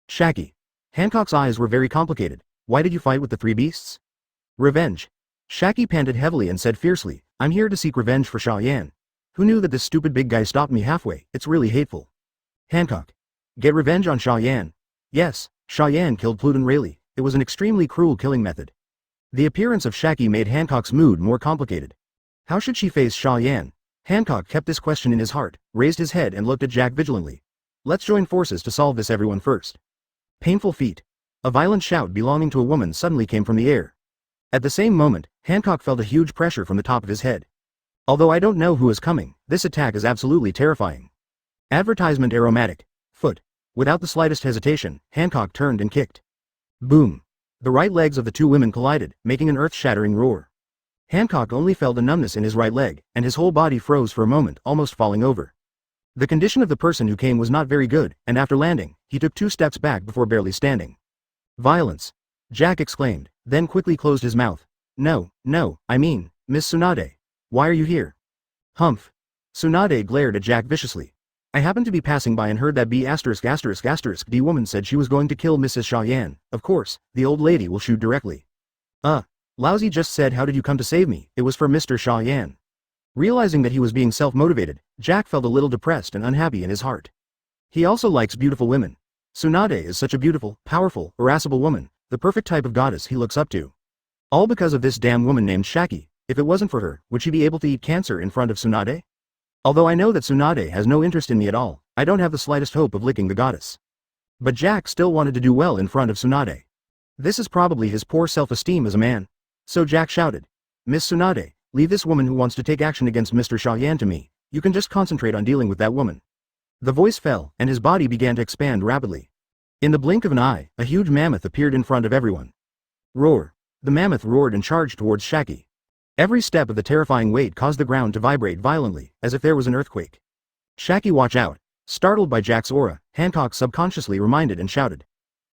Shaki. Hancock's eyes were very complicated. Why did you fight with the 3 beasts? Revenge. Shaki panted heavily and said fiercely, I'm here to seek revenge for Xia Yan. Who knew that this stupid big guy stopped me halfway? It's really hateful. Hancock. Get revenge on Xia Yan. Yes, Xia Yan killed Pluton Rayleigh. It was an extremely cruel killing method. The appearance of Shaki made Hancock's mood more complicated. How should she face Xia Yan? Hancock kept this question in his heart, raised his head and looked at Jack vigilantly. Let's join forces to solve this, everyone first. Painful feat. A violent shout belonging to a woman suddenly came from the air. At the same moment, Hancock felt a huge pressure from the top of his head. Although I don't know who is coming, this attack is absolutely terrifying. Advertisement aromatic. Foot. Without the slightest hesitation, Hancock turned and kicked. Boom. The right legs of the 2 women collided, making an earth-shattering roar. Hancock only felt a numbness in his right leg, and his whole body froze for a moment, almost falling over. The condition of the person who came was not very good, and after landing, he took 2 steps back before barely standing. Violence! Jack exclaimed, then quickly closed his mouth. No, I mean, Miss Tsunade. Why are you here? Humph. Tsunade glared at Jack viciously. I happened to be passing by and heard that B******D woman said she was going to kill Mrs. Xia Yan. Of course, the old lady will shoot directly. Lousy just said how did you come to save me, it was for Mr. Xia Yan. Realizing that he was being self-motivated, Jack felt a little depressed and unhappy in his heart. He also likes beautiful women. Tsunade is such a beautiful, powerful, irascible woman, the perfect type of goddess he looks up to. All because of this damn woman named Shaki. If it wasn't for her, would she be able to eat cancer in front of Tsunade? Although I know that Tsunade has no interest in me at all, I don't have the slightest hope of licking the goddess. But Jack still wanted to do well in front of Tsunade. This is probably his poor self-esteem as a man. So Jack shouted, Miss Tsunade, leave this woman who wants to take action against Mr. Xia Yan to me. You can just concentrate on dealing with that woman. The voice fell, and his body began to expand rapidly. In the blink of an eye, a huge mammoth appeared in front of everyone. Roar! The mammoth roared and charged towards Shaki. Every step of the terrifying weight caused the ground to vibrate violently, as if there was an earthquake. Shaki, watch out! Startled by Jack's aura, Hancock subconsciously reminded and shouted.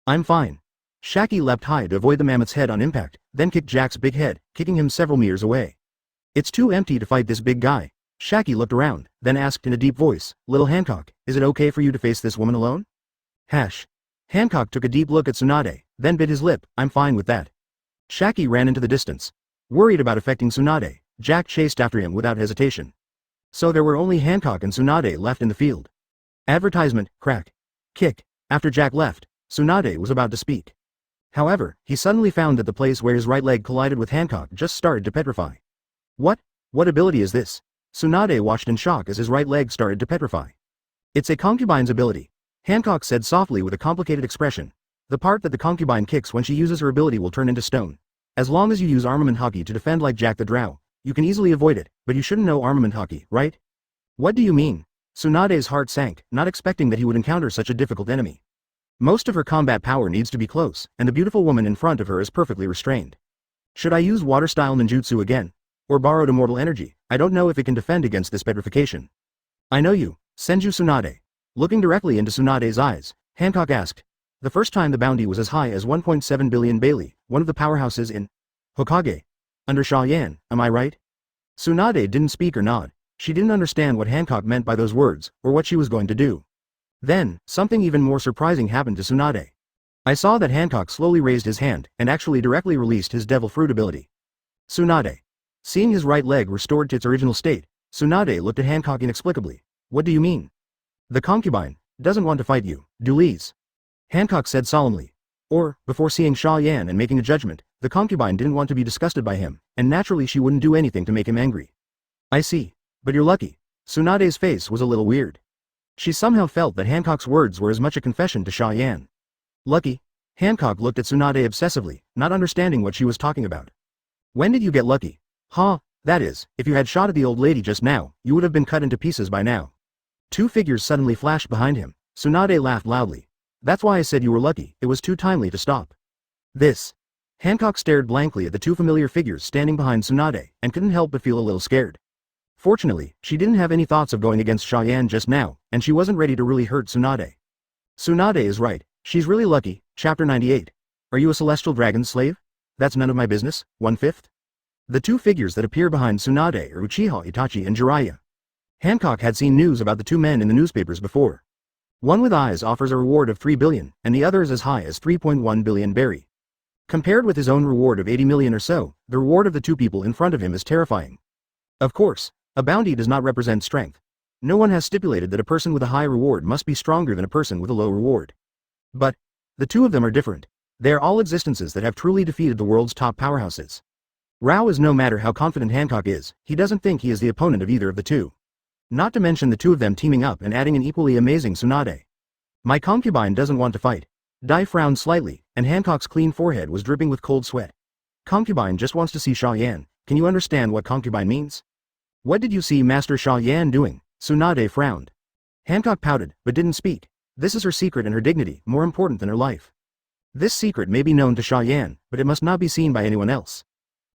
I'm fine. Shaki leapt high to avoid the mammoth's head on impact, then kicked Jack's big head, kicking him several meters away. It's too empty to fight this big guy. Shaki looked around, then asked in a deep voice, Little Hancock, is it okay for you to face this woman alone? Hancock took a deep look at Tsunade, then bit his lip. I'm fine with that. Shaki ran into the distance. Worried about affecting Tsunade, Jack chased after him without hesitation. So there were only Hancock and Tsunade left in the field. Advertisement, crack. Kick. After Jack left, Tsunade was about to speak. However, he suddenly found that the place where his right leg collided with Hancock just started to petrify. What ability is this? Tsunade watched in shock as his right leg started to petrify. It's a concubine's ability. Hancock said softly with a complicated expression. The part that the concubine kicks when she uses her ability will turn into stone. As long as you use armament hockey to defend like Jack the Drow, you can easily avoid it, but you shouldn't know armament hockey, right? What do you mean? Tsunade's heart sank, not expecting that he would encounter such a difficult enemy. Most of her combat power needs to be close, and the beautiful woman in front of her is perfectly restrained. Should I use water-style ninjutsu again? Or borrowed immortal energy? I don't know if it can defend against this petrification. I know you, Senju Tsunade. Looking directly into Tsunade's eyes, Hancock asked. The first time the bounty was as high as 1.7 billion Bailey, one of the powerhouses in Hokage. Under Xia Yan, am I right? Tsunade didn't speak or nod. She didn't understand what Hancock meant by those words, or what she was going to do. Then, something even more surprising happened to Tsunade. I saw that Hancock slowly raised his hand, and actually directly released his devil fruit ability. Tsunade. Seeing his right leg restored to its original state, Tsunade looked at Hancock inexplicably. What do you mean? The concubine doesn't want to fight you, Dooley's. Hancock said solemnly. Or, before seeing Xia Yan and making a judgment, the concubine didn't want to be disgusted by him, and naturally she wouldn't do anything to make him angry. I see. But you're lucky. Tsunade's face was a little weird. She somehow felt that Hancock's words were as much a confession to Xia Yan. Lucky? Hancock looked at Tsunade obsessively, not understanding what she was talking about. When did you get lucky? That is, if you had shot at the old lady just now, you would have been cut into pieces by now. 2 figures suddenly flashed behind him. Tsunade laughed loudly. That's why I said you were lucky, it was too timely to stop. This. Hancock stared blankly at the 2 familiar figures standing behind Tsunade, and couldn't help but feel a little scared. Fortunately, she didn't have any thoughts of going against Xia Yan just now, and she wasn't ready to really hurt Tsunade. Tsunade is right, she's really lucky. Chapter 98. Are you a celestial dragon's slave? That's none of my business. 1/5. The 2 figures that appear behind Tsunade are Uchiha Itachi and Jiraiya. Hancock had seen news about the 2 men in the newspapers before. One with eyes offers a reward of 3 billion, and the other is as high as 3.1 billion berry. Compared with his own reward of 80 million or so, the reward of the 2 people in front of him is terrifying. Of course, a bounty does not represent strength. No one has stipulated that a person with a high reward must be stronger than a person with a low reward. But the 2 of them are different. They are all existences that have truly defeated the world's top powerhouses. Rao is no matter how confident Hancock is, he doesn't think he is the opponent of either of the 2. Not to mention the 2 of them teaming up and adding an equally amazing Tsunade. My concubine doesn't want to fight. Dai frowned slightly, and Hancock's clean forehead was dripping with cold sweat. Concubine just wants to see Xia Yan. Can you understand what concubine means? What did you see Master Xia Yan doing? Tsunade frowned. Hancock pouted, but didn't speak. This is her secret and her dignity, more important than her life. This secret may be known to Xia Yan, but it must not be seen by anyone else.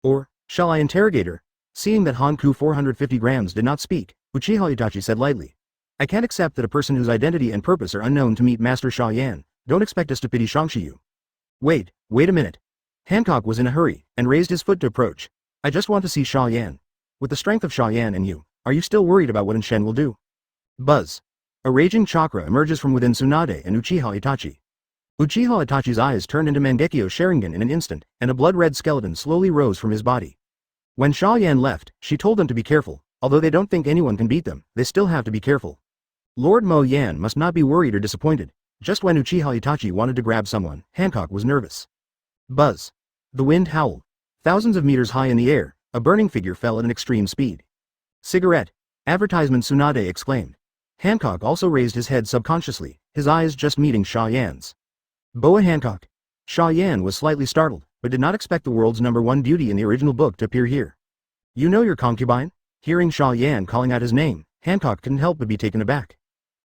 Or, shall I interrogate her? Seeing that Hanku 450 grams did not speak, Uchiha Itachi said lightly. I can't accept that a person whose identity and purpose are unknown to meet Master Xia Yan. Don't expect us to pity Shangshiyu. Wait a minute. Hancock was in a hurry, and raised his foot to approach. I just want to see Xia Yan. With the strength of Xia Yan and you, are you still worried about what Shen will do? Buzz. A raging chakra emerges from within Tsunade and Uchiha Itachi. Uchiha Itachi's eyes turned into Mangekyo Sharingan in an instant, and a blood-red skeleton slowly rose from his body. When Xia Yan left, she told them to be careful. Although they don't think anyone can beat them, they still have to be careful. Lord Mo Yan must not be worried or disappointed. Just when Uchiha Itachi wanted to grab someone, Hancock was nervous. Buzz. The wind howled. Thousands of meters high in the air, a burning figure fell at an extreme speed. Cigarette. Advertisement, Tsunade exclaimed. Hancock also raised his head subconsciously, his eyes just meeting Xia Yan's. Boa Hancock. Xia Yan was slightly startled, but did not expect the world's #1 beauty in the original book to appear here. You know your concubine? Hearing Xia Yan calling out his name, Hancock couldn't help but be taken aback.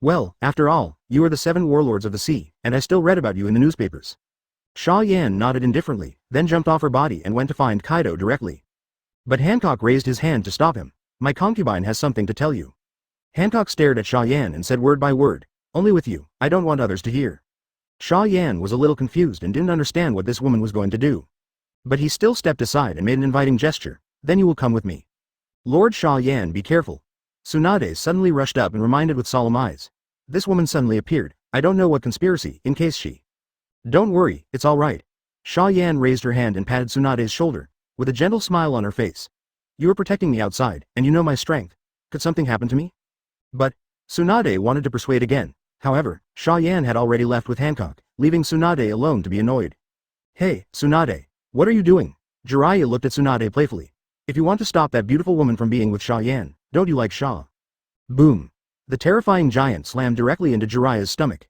Well, after all, you are the 7 warlords of the sea, and I still read about you in the newspapers. Xia Yan nodded indifferently, then jumped off her body and went to find Kaido directly. But Hancock raised his hand to stop him. My concubine has something to tell you. Hancock stared at Xia Yan and said word by word, only with you, I don't want others to hear. Xia Yan was a little confused and didn't understand what this woman was going to do. But he still stepped aside and made an inviting gesture, then you will come with me. Lord Xia Yan, be careful. Tsunade suddenly rushed up and reminded with solemn eyes. This woman suddenly appeared, I don't know what conspiracy, in case she. Don't worry, it's all right. Xia Yan raised her hand and patted Tsunade's shoulder, with a gentle smile on her face. You are protecting me outside, and you know my strength. Could something happen to me? But, Tsunade wanted to persuade again. However, Xia Yan had already left with Hancock, leaving Tsunade alone to be annoyed. Hey, Tsunade, what are you doing? Jiraiya looked at Tsunade playfully. If you want to stop that beautiful woman from being with Xia Yan, don't you like Xia? Boom. The terrifying giant slammed directly into Jiraiya's stomach.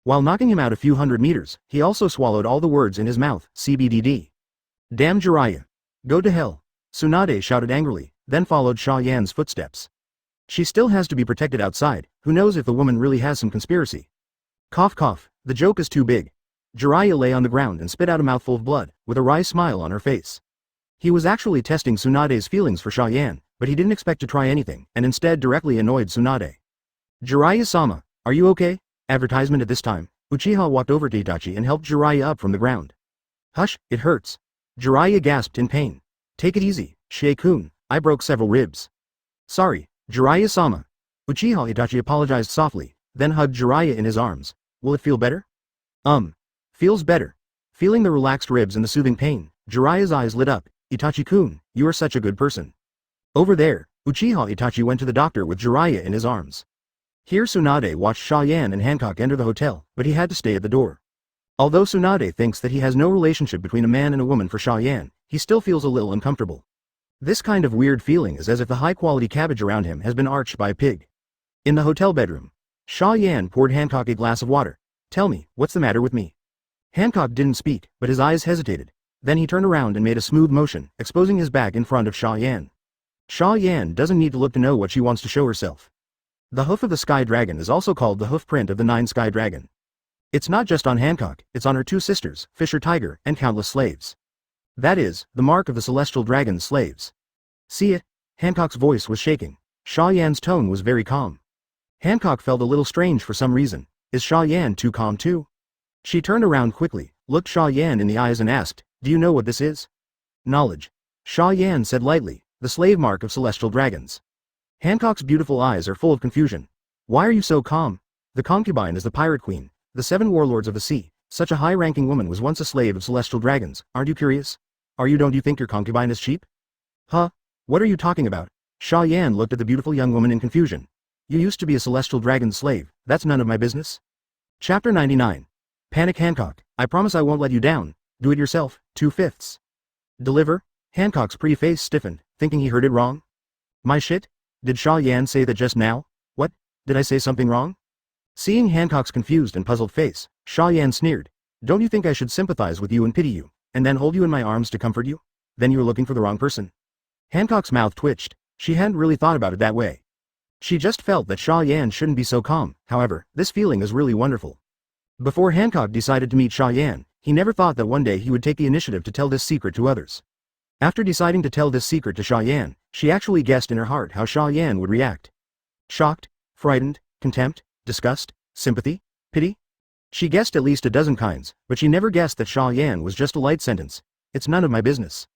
While knocking him out a few hundred meters, he also swallowed all the words in his mouth, CBDD. Damn Jiraiya. Go to hell. Tsunade shouted angrily, then followed Xia Yan's footsteps. She still has to be protected outside, who knows if the woman really has some conspiracy. Cough cough, the joke is too big. Jiraiya lay on the ground and spit out a mouthful of blood, with a wry smile on her face. He was actually testing Tsunade's feelings for Xia Yan, but he didn't expect to try anything, and instead directly annoyed Tsunade. Jiraiya-sama, are you okay? Advertisement at this time, Uchiha walked over to Itachi and helped Jiraiya up from the ground. Hush, it hurts. Jiraiya gasped in pain. Take it easy, Shei-kun, I broke several ribs. Sorry, Jiraiya-sama. Uchiha Itachi apologized softly, then hugged Jiraiya in his arms. Will it feel better? Feels better. Feeling the relaxed ribs and the soothing pain, Jiraiya's eyes lit up. Itachi-kun, you are such a good person. Over there, Uchiha Itachi went to the doctor with Jiraiya in his arms. Here Tsunade watched Xia Yan and Hancock enter the hotel, but he had to stay at the door. Although Tsunade thinks that he has no relationship between a man and a woman for Xia Yan, he still feels a little uncomfortable. This kind of weird feeling is as if the high-quality cabbage around him has been arched by a pig. In the hotel bedroom, Xia Yan poured Hancock a glass of water. Tell me, what's the matter with me? Hancock didn't speak, but his eyes hesitated. Then he turned around and made a smooth motion, exposing his back in front of Xia Yan. Xia Yan doesn't need to look to know what she wants to show herself. The hoof of the Sky Dragon is also called the hoof print of the 9 Sky Dragon. It's not just on Hancock, it's on her 2 sisters, Fisher Tiger, and countless slaves. That is, the mark of the Celestial Dragon's slaves. See it? Hancock's voice was shaking. Xia Yan's tone was very calm. Hancock felt a little strange for some reason. Is Xia Yan too calm too? She turned around quickly, looked Xia Yan in the eyes and asked, do you know what this is? Knowledge. Xia Yan said lightly, the slave mark of celestial dragons. Hancock's beautiful eyes are full of confusion. Why are you so calm? The concubine is the pirate queen, the 7 warlords of the sea. Such a high-ranking woman was once a slave of celestial dragons. Aren't you curious? Don't you think your concubine is cheap? Huh? What are you talking about? Xia Yan looked at the beautiful young woman in confusion. You used to be a celestial dragon's slave. That's none of my business. Chapter 99. Panic Hancock. I promise I won't let you down. Do it yourself. 2/5. Deliver? Hancock's pretty face stiffened, thinking he heard it wrong. My shit? Did Xia Yan say that just now? What? Did I say something wrong? Seeing Hancock's confused and puzzled face, Xia Yan sneered. Don't you think I should sympathize with you and pity you, and then hold you in my arms to comfort you? Then you're looking for the wrong person. Hancock's mouth twitched. She hadn't really thought about it that way. She just felt that Xia Yan shouldn't be so calm. However, this feeling is really wonderful. Before Hancock decided to meet Xia Yan, he never thought that one day he would take the initiative to tell this secret to others. After deciding to tell this secret to Xia Yan, she actually guessed in her heart how Xia Yan would react. Shocked, frightened, contempt, disgust, sympathy, pity? She guessed at least a dozen kinds, but she never guessed that Xia Yan was just a light sentence. It's none of my business.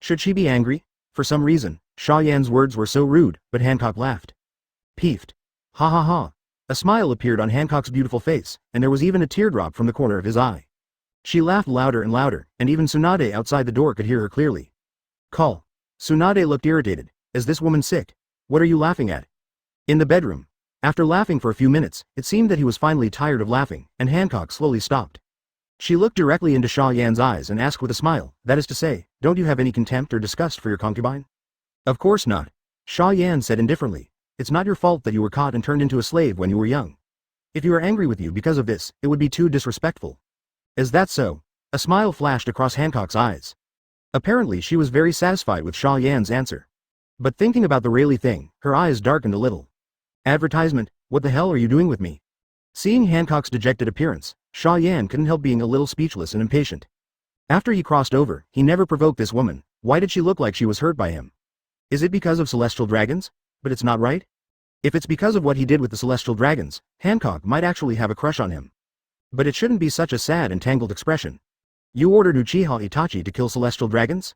Should she be angry? For some reason, Xia Yan's words were so rude, but Hancock laughed. Peeved. Ha ha ha. A smile appeared on Hancock's beautiful face, and there was even a teardrop from the corner of his eye. She laughed louder and louder, and even Tsunade outside the door could hear her clearly. Call. Tsunade looked irritated. Is this woman sick? What are you laughing at? In the bedroom. After laughing for a few minutes, it seemed that he was finally tired of laughing, and Hancock slowly stopped. She looked directly into Xia Yan's eyes and asked with a smile, that is to say, don't you have any contempt or disgust for your concubine? Of course not. Xia Yan said indifferently. It's not your fault that you were caught and turned into a slave when you were young. If you are angry with you because of this, it would be too disrespectful. Is that so? A smile flashed across Hancock's eyes. Apparently she was very satisfied with Xia Yan's answer. But thinking about the Rayleigh thing, her eyes darkened a little. Advertisement, what the hell are you doing with me? Seeing Hancock's dejected appearance, Xia Yan couldn't help being a little speechless and impatient. After he crossed over, he never provoked this woman. Why did she look like she was hurt by him? Is it because of celestial dragons? But it's not right? If it's because of what he did with the celestial dragons, Hancock might actually have a crush on him. But it shouldn't be such a sad and tangled expression. You ordered Uchiha Itachi to kill celestial dragons?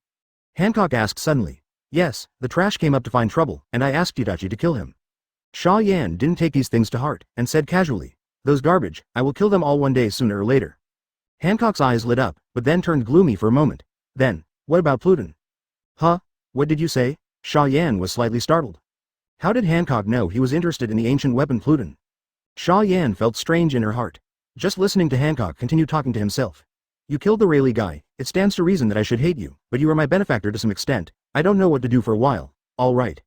Hancock asked suddenly. Yes, the trash came up to find trouble, and I asked Itachi to kill him. Xia Yan didn't take these things to heart, and said casually, those garbage, I will kill them all one day sooner or later. Hancock's eyes lit up, but then turned gloomy for a moment. Then, what about Pluton? Huh? What did you say? Xia Yan was slightly startled. How did Hancock know he was interested in the ancient weapon Pluton? Xia Yan felt strange in her heart. Just listening to Hancock continue talking to himself. You killed the Rayleigh guy, it stands to reason that I should hate you, but you are my benefactor to some extent. I don't know what to do for a while. All right.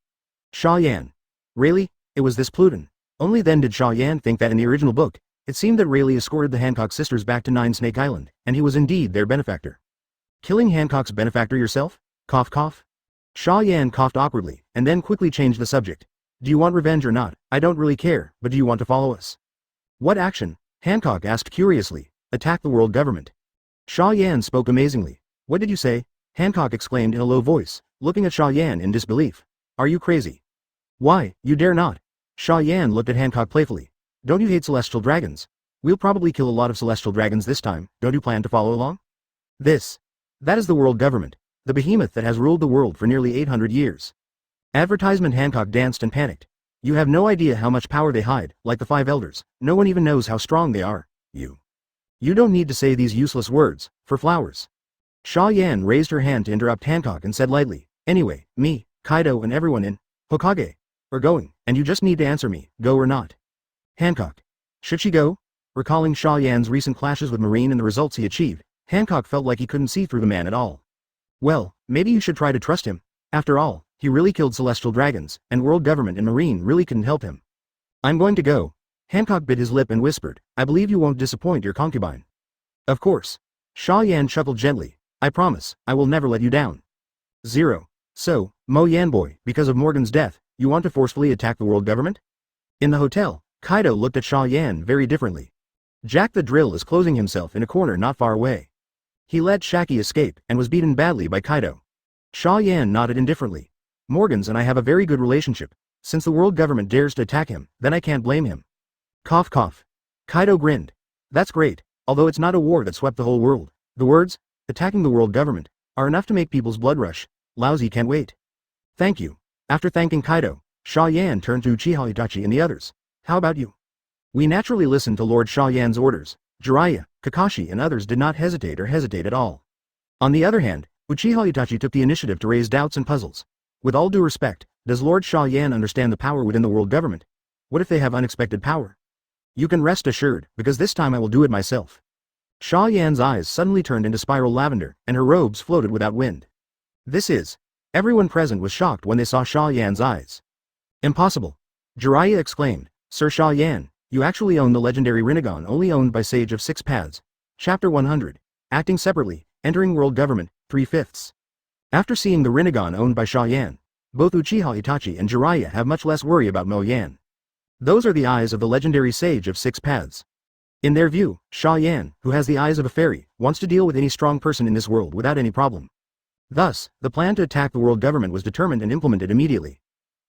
Xia Yan. Rayleigh, it was this Pluton. Only then did Xia Yan think that in the original book, it seemed that Rayleigh escorted the Hancock sisters back to Nine Snake Island, and he was indeed their benefactor. Killing Hancock's benefactor yourself? Cough cough. Xia Yan coughed awkwardly, and then quickly changed the subject. Do you want revenge or not? I don't really care, but do you want to follow us? What action? Hancock asked curiously. Attack the world government. Xia Yan spoke amazingly. What did you say? Hancock exclaimed in a low voice, looking at Xia Yan in disbelief. Are you crazy? Why, you dare not. Xia Yan looked at Hancock playfully. Don't you hate celestial dragons? We'll probably kill a lot of celestial dragons this time, don't you plan to follow along? That is the world government. The behemoth that has ruled the world for nearly 800 years. Advertisement. Hancock danced and panicked. You have no idea how much power they hide, like the five elders. No one even knows how strong they are. You don't need to say these useless words, for flowers. Xia Yan raised her hand to interrupt Hancock and said lightly, anyway, me, Kaido and everyone in Hokage are going, and you just need to answer me, go or not. Hancock. Should she go? Recalling Xia Yan's recent clashes with Marine and the results he achieved, Hancock felt like he couldn't see through the man at all. Well, maybe you should try to trust him. After all, he really killed celestial dragons, and world government and Marine really couldn't help him. I'm going to go. Hancock bit his lip and whispered, I believe you won't disappoint your concubine. Of course. Xia Yan chuckled gently. I promise, I will never let you down. 0. So, Mo Yan boy, because of Morgan's death, you want to forcefully attack the world government? In the hotel, Kaido looked at Xia Yan very differently. Jack the Drill is closing himself in a corner not far away. He let Shaki escape and was beaten badly by Kaido. Xia Yan nodded indifferently. Morgans and I have a very good relationship. Since the world government dares to attack him, then I can't blame him. Cough cough. Kaido grinned. That's great, although it's not a war that swept the whole world. The words, attacking the world government, are enough to make people's blood rush. Lousy can't wait. Thank you. After thanking Kaido, Xia Yan turned to Uchiha Itachi and the others. How about you? We naturally listened to Lord Xia Yan's orders. Jiraiya, Kakashi and others did not hesitate at all. On the other hand, Uchiha Itachi took the initiative to raise doubts and puzzles. With all due respect, does Lord Xia Yan understand the power within the world government? What if they have unexpected power? You can rest assured, because this time I will do it myself. Xia Yan's eyes suddenly turned into spiral lavender, and her robes floated without wind. Everyone present was shocked when they saw Xia Yan's eyes. Impossible. Jiraiya exclaimed, Sir Xia Yan, you actually own the legendary Rinnegan only owned by Sage of Six Paths. Chapter 100. Acting separately, entering world government, 3/5. After seeing the Rinnegan owned by Xia Yan, both Uchiha Itachi and Jiraiya have much less worry about Mo Yan. Those are the eyes of the legendary Sage of Six Paths. In their view, Xia Yan, who has the eyes of a fairy, wants to deal with any strong person in this world without any problem. Thus, the plan to attack the world government was determined and implemented immediately.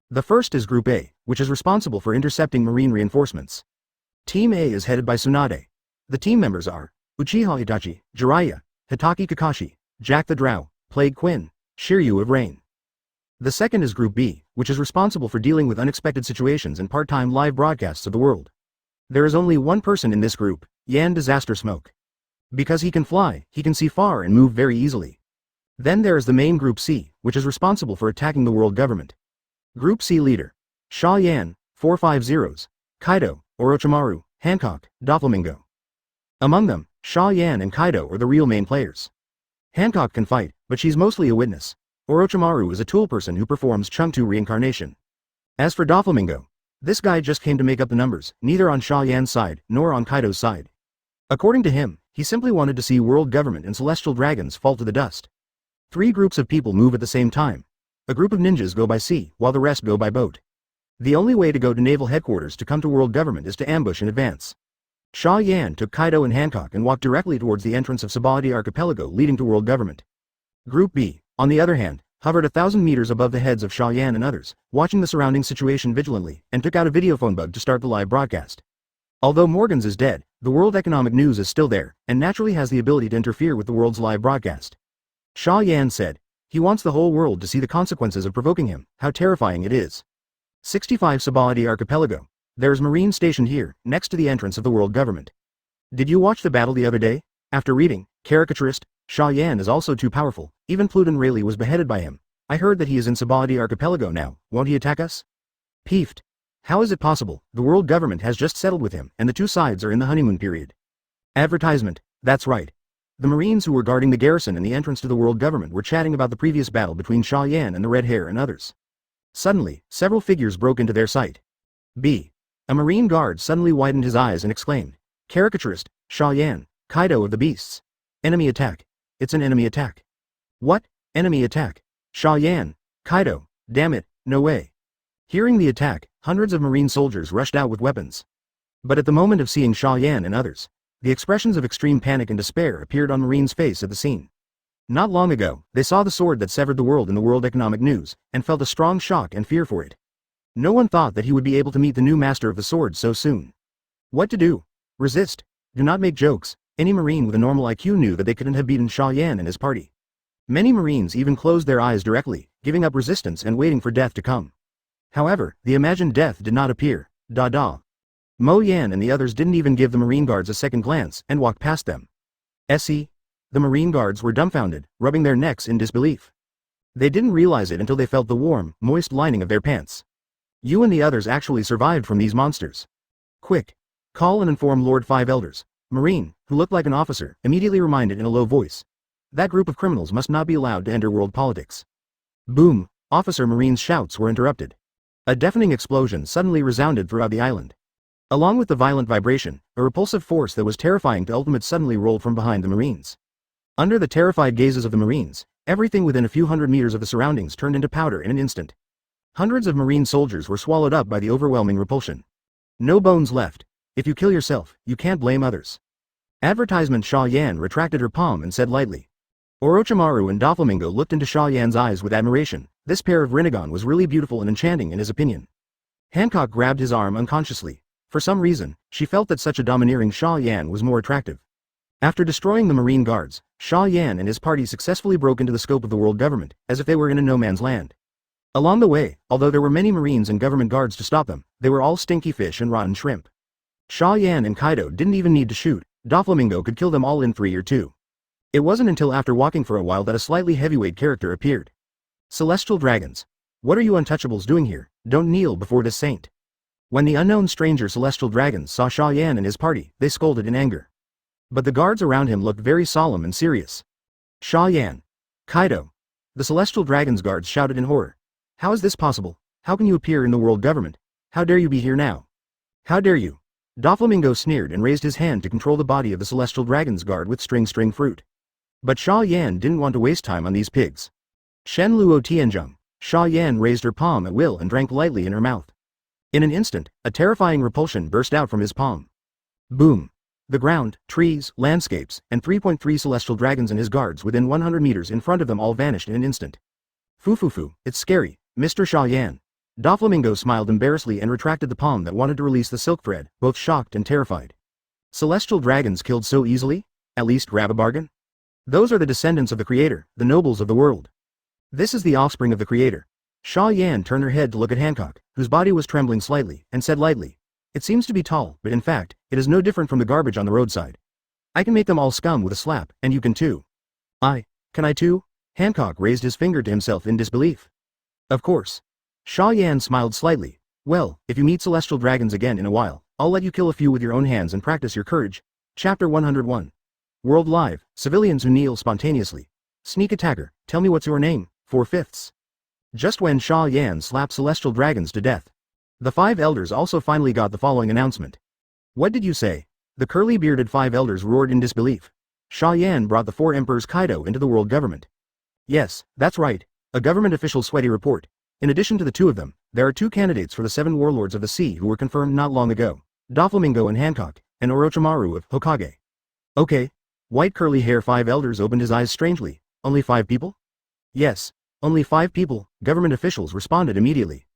The first is Group A, which is responsible for intercepting marine reinforcements. Team A is headed by Tsunade. The team members are Uchiha Itachi, Jiraiya, Hitaki Kakashi, Jack the Drow, Plague Quinn, Shiryu of Rain. The second is Group B, which is responsible for dealing with unexpected situations and part-time live broadcasts of the world. There is only one person in this group, Yan Disaster Smoke. Because he can fly, he can see far and move very easily. Then there is the main Group C, which is responsible for attacking the world government. Group C leader, Xia Yan, 450s, Kaido, Orochimaru, Hancock, Doflamingo. Among them, Xia Yan and Kaido are the real main players. Hancock can fight, but she's mostly a witness. Orochimaru is a tool person who performs Chungtu reincarnation. As for Doflamingo, this guy just came to make up the numbers, neither on Xia Yan's side, nor on Kaido's side. According to him, he simply wanted to see world government and celestial dragons fall to the dust. 3 groups of people move at the same time. A group of ninjas go by sea, while the rest go by boat. The only way to go to naval headquarters to come to world government is to ambush in advance. Xia Yan took Kaido and Hancock and walked directly towards the entrance of Subodhi Archipelago leading to world government. Group B, on the other hand, hovered 1,000 meters above the heads of Xia Yan and others, watching the surrounding situation vigilantly, and took out a videophone bug to start the live broadcast. Although Morgans is dead, the World Economic News is still there, and naturally has the ability to interfere with the world's live broadcast. Xia Yan said, he wants the whole world to see the consequences of provoking him, how terrifying it is. 65 Subodhi Archipelago. There is Marine stationed here, next to the entrance of the world government. Did you watch the battle the other day? After reading, Caricaturist, Xia Yan is also too powerful, even Pluton Rayleigh was beheaded by him. I heard that he is in Subodhi Archipelago now, won't he attack us? Peeved. How is it possible? The world government has just settled with him, and the two sides are in the honeymoon period. Advertisement, that's right. The Marines who were guarding the garrison and the entrance to the world government were chatting about the previous battle between Xia Yan and the Red Hair and others. Suddenly, several figures broke into their sight. B. A Marine guard suddenly widened his eyes and exclaimed, Caricaturist, Xia Yan, Kaido of the Beasts. Enemy attack. It's an enemy attack. What? Enemy attack? Xia Yan, Kaido, damn it, no way. Hearing the attack, hundreds of Marine soldiers rushed out with weapons. But at the moment of seeing Xia Yan and others, the expressions of extreme panic and despair appeared on Marine's face at the scene. Not long ago, they saw the sword that severed the world in the World Economic News, and felt a strong shock and fear for it. No one thought that he would be able to meet the new master of the sword so soon. What to do? Resist. Do not make jokes. Any Marine with a normal IQ knew that they couldn't have beaten Xia Yan and his party. Many Marines even closed their eyes directly, giving up resistance and waiting for death to come. However, the imagined death did not appear. Mo Yan and the others didn't even give the Marine guards a second glance and walked past them. The Marine guards were dumbfounded, rubbing their necks in disbelief. They didn't realize it until they felt the warm, moist lining of their pants. You and the others actually survived from these monsters. Quick. Call and inform Lord Five Elders. Marine, who looked like an officer, immediately reminded in a low voice. That group of criminals must not be allowed to enter world politics. Boom. Officer Marine's shouts were interrupted. A deafening explosion suddenly resounded throughout the island. Along with the violent vibration, a repulsive force that was terrifying to ultimate suddenly rolled from behind the Marines. Under the terrified gazes of the Marines, everything within a few hundred meters of the surroundings turned into powder in an instant. Hundreds of Marine soldiers were swallowed up by the overwhelming repulsion. No bones left. If you kill yourself, you can't blame others. Advertisement. Xia Yan retracted her palm and said lightly. Orochimaru and Doflamingo looked into Xia Yan's eyes with admiration. This pair of Rinnegan was really beautiful and enchanting in his opinion. Hancock grabbed his arm unconsciously. For some reason, she felt that such a domineering Xia Yan was more attractive. After destroying the Marine guards, Xia Yan and his party successfully broke into the scope of the world government, as if they were in a no-man's land. Along the way, although there were many Marines and government guards to stop them, they were all stinky fish and rotten shrimp. Xia Yan and Kaido didn't even need to shoot. Doflamingo could kill them all in 3 or 2. It wasn't until after walking for a while that a slightly heavyweight character appeared. Celestial dragons. What are you untouchables doing here? Don't kneel before this saint. When the unknown stranger celestial dragons saw Xia Yan and his party, they scolded in anger. But the guards around him looked very solemn and serious. Xia Yan. Kaido. The celestial dragons guards shouted in horror. How is this possible? How can you appear in the world government? How dare you be here now? How dare you? Doflamingo sneered and raised his hand to control the body of the celestial dragons guard with string fruit. But Xia Yan didn't want to waste time on these pigs. Shen Luo Tianzheng. Xia Yan raised her palm at will and drank lightly in her mouth. In an instant, a terrifying repulsion burst out from his palm. Boom. The ground, trees, landscapes, and 3.3 celestial dragons and his guards within 100 meters in front of them all vanished in an instant. Foo, it's scary, Mr. Xia Yan. Doflamingo smiled embarrassedly and retracted the palm that wanted to release the silk thread, both shocked and terrified. Celestial dragons killed so easily? At least grab a bargain? Those are the descendants of the Creator, the nobles of the world. This is the offspring of the Creator. Xia Yan turned her head to look at Hancock, whose body was trembling slightly, and said lightly, "It seems to be tall, but in fact, it is no different from the garbage on the roadside. I can make them all scum with a slap, and you can too." Can I too? Hancock raised his finger to himself in disbelief. Of course. Xia Yan smiled slightly. "Well, if you meet celestial dragons again in a while, I'll let you kill a few with your own hands and practice your courage." Chapter 101. World Live, civilians who kneel spontaneously. Sneak attacker, tell me what's your name, 4/5. Just when Xia Yan slapped celestial dragons to death. The 5 elders also finally got the following announcement. "What did you say?" The curly-bearded 5 elders roared in disbelief. Xia Yan brought the 4 emperors Kaido into the world government. "Yes, that's right," a government official's sweaty report. "In addition to the 2 of them, there are 2 candidates for the 7 warlords of the sea who were confirmed not long ago, Doflamingo and Hancock, and Orochimaru of Hokage." "Okay." White curly hair 5 elders opened his eyes strangely. "Only 5 people?" "Yes, only 5 people," government officials responded immediately.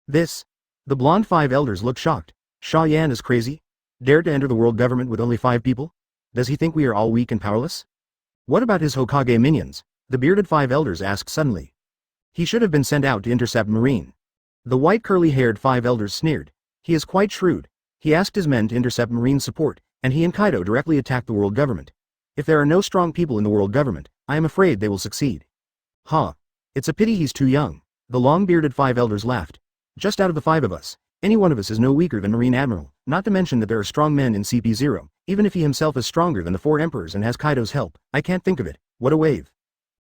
The blonde 5 elders looked shocked. Xia Yan is crazy? Dared to enter the world government with only 5 people? Does he think we are all weak and powerless? What about his Hokage minions? The bearded 5 elders asked suddenly. "He should have been sent out to intercept Marine." The white curly-haired 5 elders sneered. "He is quite shrewd. He asked his men to intercept Marine support, and he and Kaido directly attacked the world government. If there are no strong people in the world government, I am afraid they will succeed." It's a pity he's too young. The long-bearded 5 elders laughed. "Just out of the 5 of us, any one of us is no weaker than Marine Admiral, not to mention that there are strong men in CP0, even if he himself is stronger than the 4 emperors and has Kaido's help. I can't think of it. What a wave."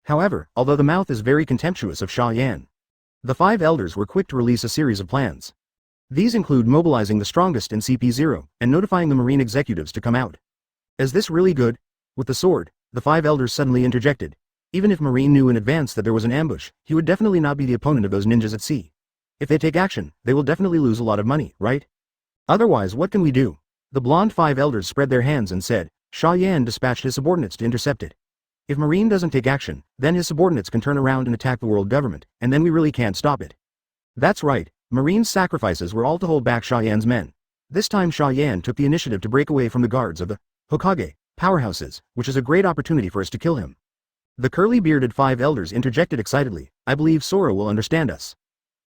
However, although the mouth is very contemptuous of Xia Yan, the 5 elders were quick to release a series of plans. These include mobilizing the strongest in CP0, and notifying the Marine executives to come out. "Is this really good?" With the sword, the 5 elders suddenly interjected. "Even if Marine knew in advance that there was an ambush, he would definitely not be the opponent of those ninjas at sea. If they take action, they will definitely lose a lot of money, right? Otherwise, what can we do?" The blonde 5 elders spread their hands and said, "Xia Yan dispatched his subordinates to intercept it. If Marine doesn't take action, then his subordinates can turn around and attack the world government, and then we really can't stop it." That's right, Marine's sacrifices were all to hold back Xia Yan's men. This time Xia Yan took the initiative to break away from the guards of the Hokage powerhouses, which is a great opportunity for us to kill him. The curly-bearded 5 elders interjected excitedly. "I believe Sora will understand us."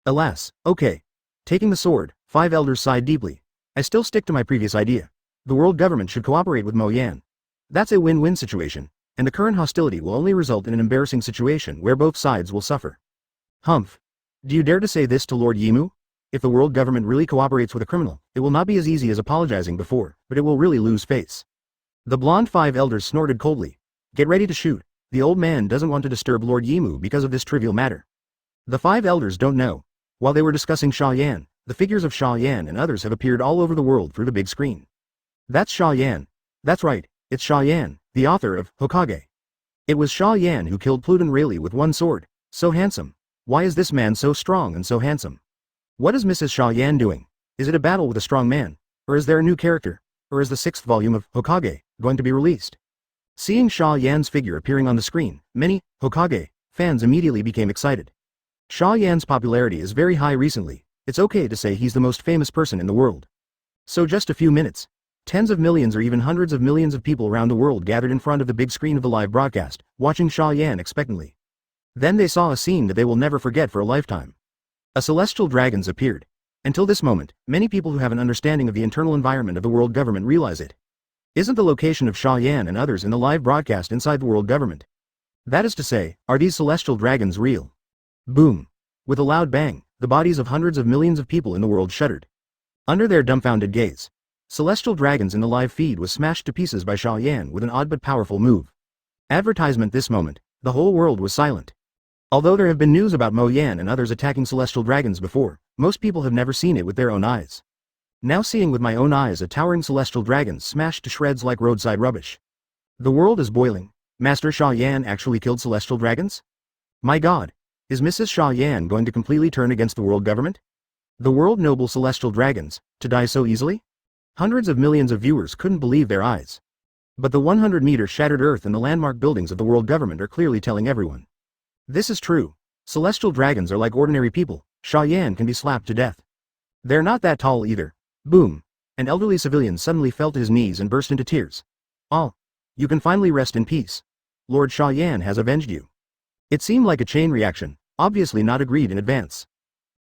"Alas, okay." Taking the sword, 5 elders sighed deeply. "I still stick to my previous idea. The world government should cooperate with Mo Yan. That's a win-win situation, and the current hostility will only result in an embarrassing situation where both sides will suffer." "Humph. Do you dare to say this to Lord Yimu? If the world government really cooperates with a criminal, it will not be as easy as apologizing before, but it will really lose face." The blonde 5 elders snorted coldly. "Get ready to shoot. The old man doesn't want to disturb Lord Yimu because of this trivial matter." The 5 elders don't know. While they were discussing Xia Yan, the figures of Xia Yan and others have appeared all over the world through the big screen. "That's Xia Yan. That's right, it's Xia Yan, the author of Hokage. It was Xia Yan who killed Pluton Rayleigh with one sword. So handsome. Why is this man so strong and so handsome? What is Mrs. Xia Yan doing? Is it a battle with a strong man? Or is there a new character? Or is the 6th volume of Hokage going to be released?" Seeing Xia Yan's figure appearing on the screen, many Hokage fans immediately became excited. Xia Yan's popularity is very high recently. It's okay to say he's the most famous person in the world. So just a few minutes. Tens of millions or even hundreds of millions of people around the world gathered in front of the big screen of the live broadcast, watching Xia Yan expectantly. Then they saw a scene that they will never forget for a lifetime. A celestial dragons appeared. Until this moment, many people who have an understanding of the internal environment of the world government realize it. Isn't the location of Xia Yan and others in the live broadcast inside the world government? That is to say, are these celestial dragons real? Boom. With a loud bang, the bodies of hundreds of millions of people in the world shuddered. Under their dumbfounded gaze, celestial dragons in the live feed was smashed to pieces by Xia Yan with an odd but powerful move. Advertisement this moment, the whole world was silent. Although there have been news about Mo Yan and others attacking celestial dragons before, most people have never seen it with their own eyes. Now seeing with my own eyes a towering celestial dragon smashed to shreds like roadside rubbish. The world is boiling. Master Xia Yan actually killed celestial dragons? My god. Is Mrs. Xia Yan going to completely turn against the world government? The world noble celestial dragons, to die so easily? Hundreds of millions of viewers couldn't believe their eyes. But the 100-meter shattered earth and the landmark buildings of the world government are clearly telling everyone. This is true. Celestial dragons are like ordinary people, Xia Yan can be slapped to death. They're not that tall either. Boom. An elderly civilian suddenly fell to his knees and burst into tears. Oh. You can finally rest in peace. Lord Xia Yan has avenged you. It seemed like a chain reaction, obviously not agreed in advance.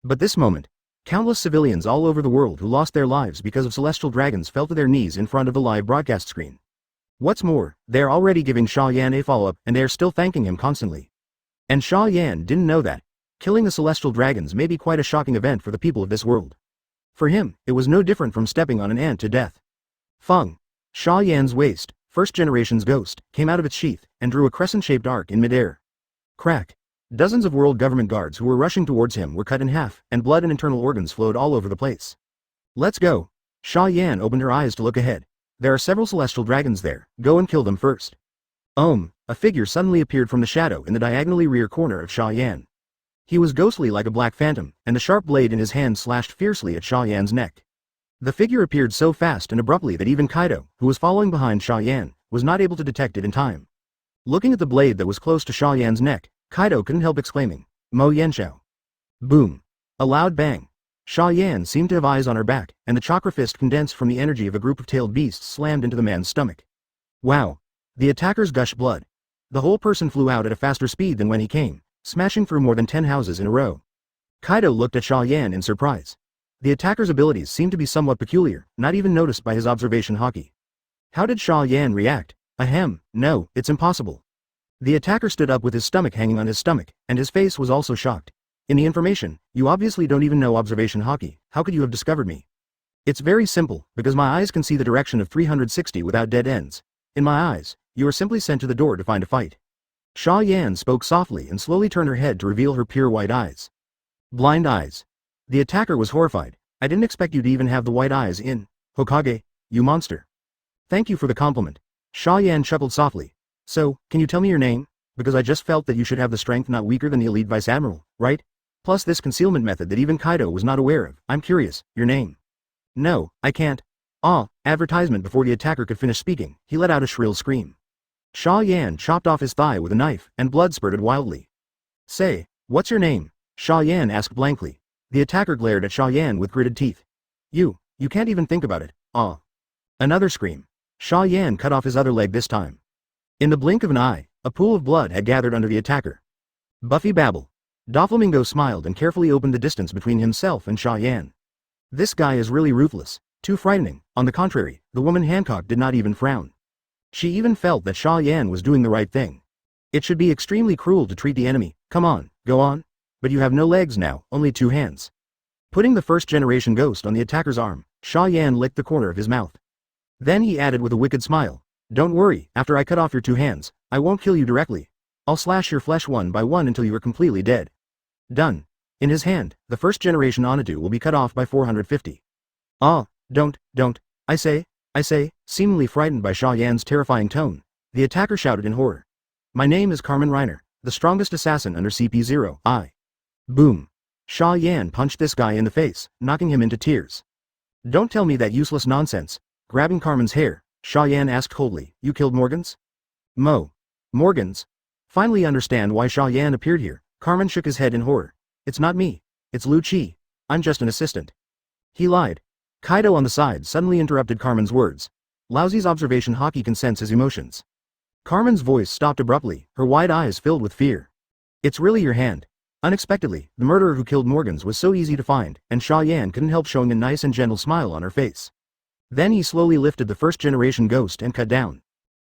But this moment, countless civilians all over the world who lost their lives because of celestial dragons fell to their knees in front of the live broadcast screen. What's more, they're already giving Xia Yan a follow-up and they're still thanking him constantly. And Xia Yan didn't know that. Killing the celestial dragons may be quite a shocking event for the people of this world. For him, it was no different from stepping on an ant to death. Feng. Xia Yan's waist, first generation's ghost, came out of its sheath and drew a crescent-shaped arc in midair. Crack. Dozens of world government guards who were rushing towards him were cut in half, and blood and internal organs flowed all over the place. Let's go. Xia Yan opened her eyes to look ahead. There are several celestial dragons there, go and kill them first. A figure suddenly appeared from the shadow in the diagonally rear corner of Xia Yan. He was ghostly like a black phantom, and the sharp blade in his hand slashed fiercely at Xia Yan's neck. The figure appeared so fast and abruptly that even Kaido, who was following behind Xia Yan, was not able to detect it in time. Looking at the blade that was close to Xia Yan's neck, Kaido couldn't help exclaiming, Mo Yanshao. Boom. A loud bang. Xia Yan seemed to have eyes on her back, and the chakra fist condensed from the energy of a group of tailed beasts slammed into the man's stomach. Wow. The attackers gushed blood. The whole person flew out at a faster speed than when he came, smashing through more than 10 houses in a row. Kaido looked at Xia Yan in surprise. The attacker's abilities seemed to be somewhat peculiar, not even noticed by his observation Hawkeye. How did Xia Yan react? Ahem, no, it's impossible. The attacker stood up with his stomach hanging on his stomach, and his face was also shocked. In the information, you obviously don't even know observation Hawkeye, how could you have discovered me? It's very simple, because my eyes can see the direction of 360 without dead ends. In my eyes, you are simply sent to the door to find a fight. Xia Yan spoke softly and slowly turned her head to reveal her pure white eyes. Blind eyes. The attacker was horrified. I didn't expect you to even have the white eyes in Hokage, you monster. Thank you for the compliment. Xia Yan chuckled softly. So, can you tell me your name? Because I just felt that you should have the strength not weaker than the elite vice admiral, right? Plus this concealment method that even Kaido was not aware of. I'm curious, your name? No, I can't. Advertisement. Before the attacker could finish speaking, he let out a shrill scream. Xia Yan chopped off his thigh with a knife, and blood spurted wildly. Say, what's your name? Xia Yan asked blankly. The attacker glared at Xia Yan with gritted teeth. You can't even think about it. Another scream. Xia Yan cut off his other leg this time. In the blink of an eye, a pool of blood had gathered under the attacker. Buffy babble. Doflamingo smiled and carefully opened the distance between himself and Xia Yan. This guy is really ruthless, too frightening. On the contrary, the woman Hancock did not even frown. She even felt that Xia Yan was doing the right thing. It should be extremely cruel to treat the enemy. Come on, go on. But you have no legs now, only 2 hands. Putting the first generation ghost on the attacker's arm, Xia Yan licked the corner of his mouth. Then he added with a wicked smile, don't worry, after I cut off your 2 hands, I won't kill you directly. I'll slash your flesh one by one until you are completely dead. Done. In his hand, the first generation Onatu will be cut off by 450. Don't, I say, seemingly frightened by Xia Yan's terrifying tone, the attacker shouted in horror. My name is Carmen Reiner, the strongest assassin under CP0, I. Boom. Xia Yan punched this guy in the face, knocking him into tears. Don't tell me that useless nonsense. Grabbing Carmen's hair, Xia Yan asked coldly, you killed Morgans? Morgans? Finally understand why Xia Yan appeared here, Carmen shook his head in horror. It's not me. It's Lu Chi. I'm just an assistant. He lied. Kaido on the side suddenly interrupted Carmen's words. Lousy's observation Hawkeye can sense his emotions. Carmen's voice stopped abruptly, her wide eyes filled with fear. It's really your hand. Unexpectedly, the murderer who killed Morgans was so easy to find, and Xia Yan couldn't help showing a nice and gentle smile on her face. Then he slowly lifted the first generation ghost and cut down.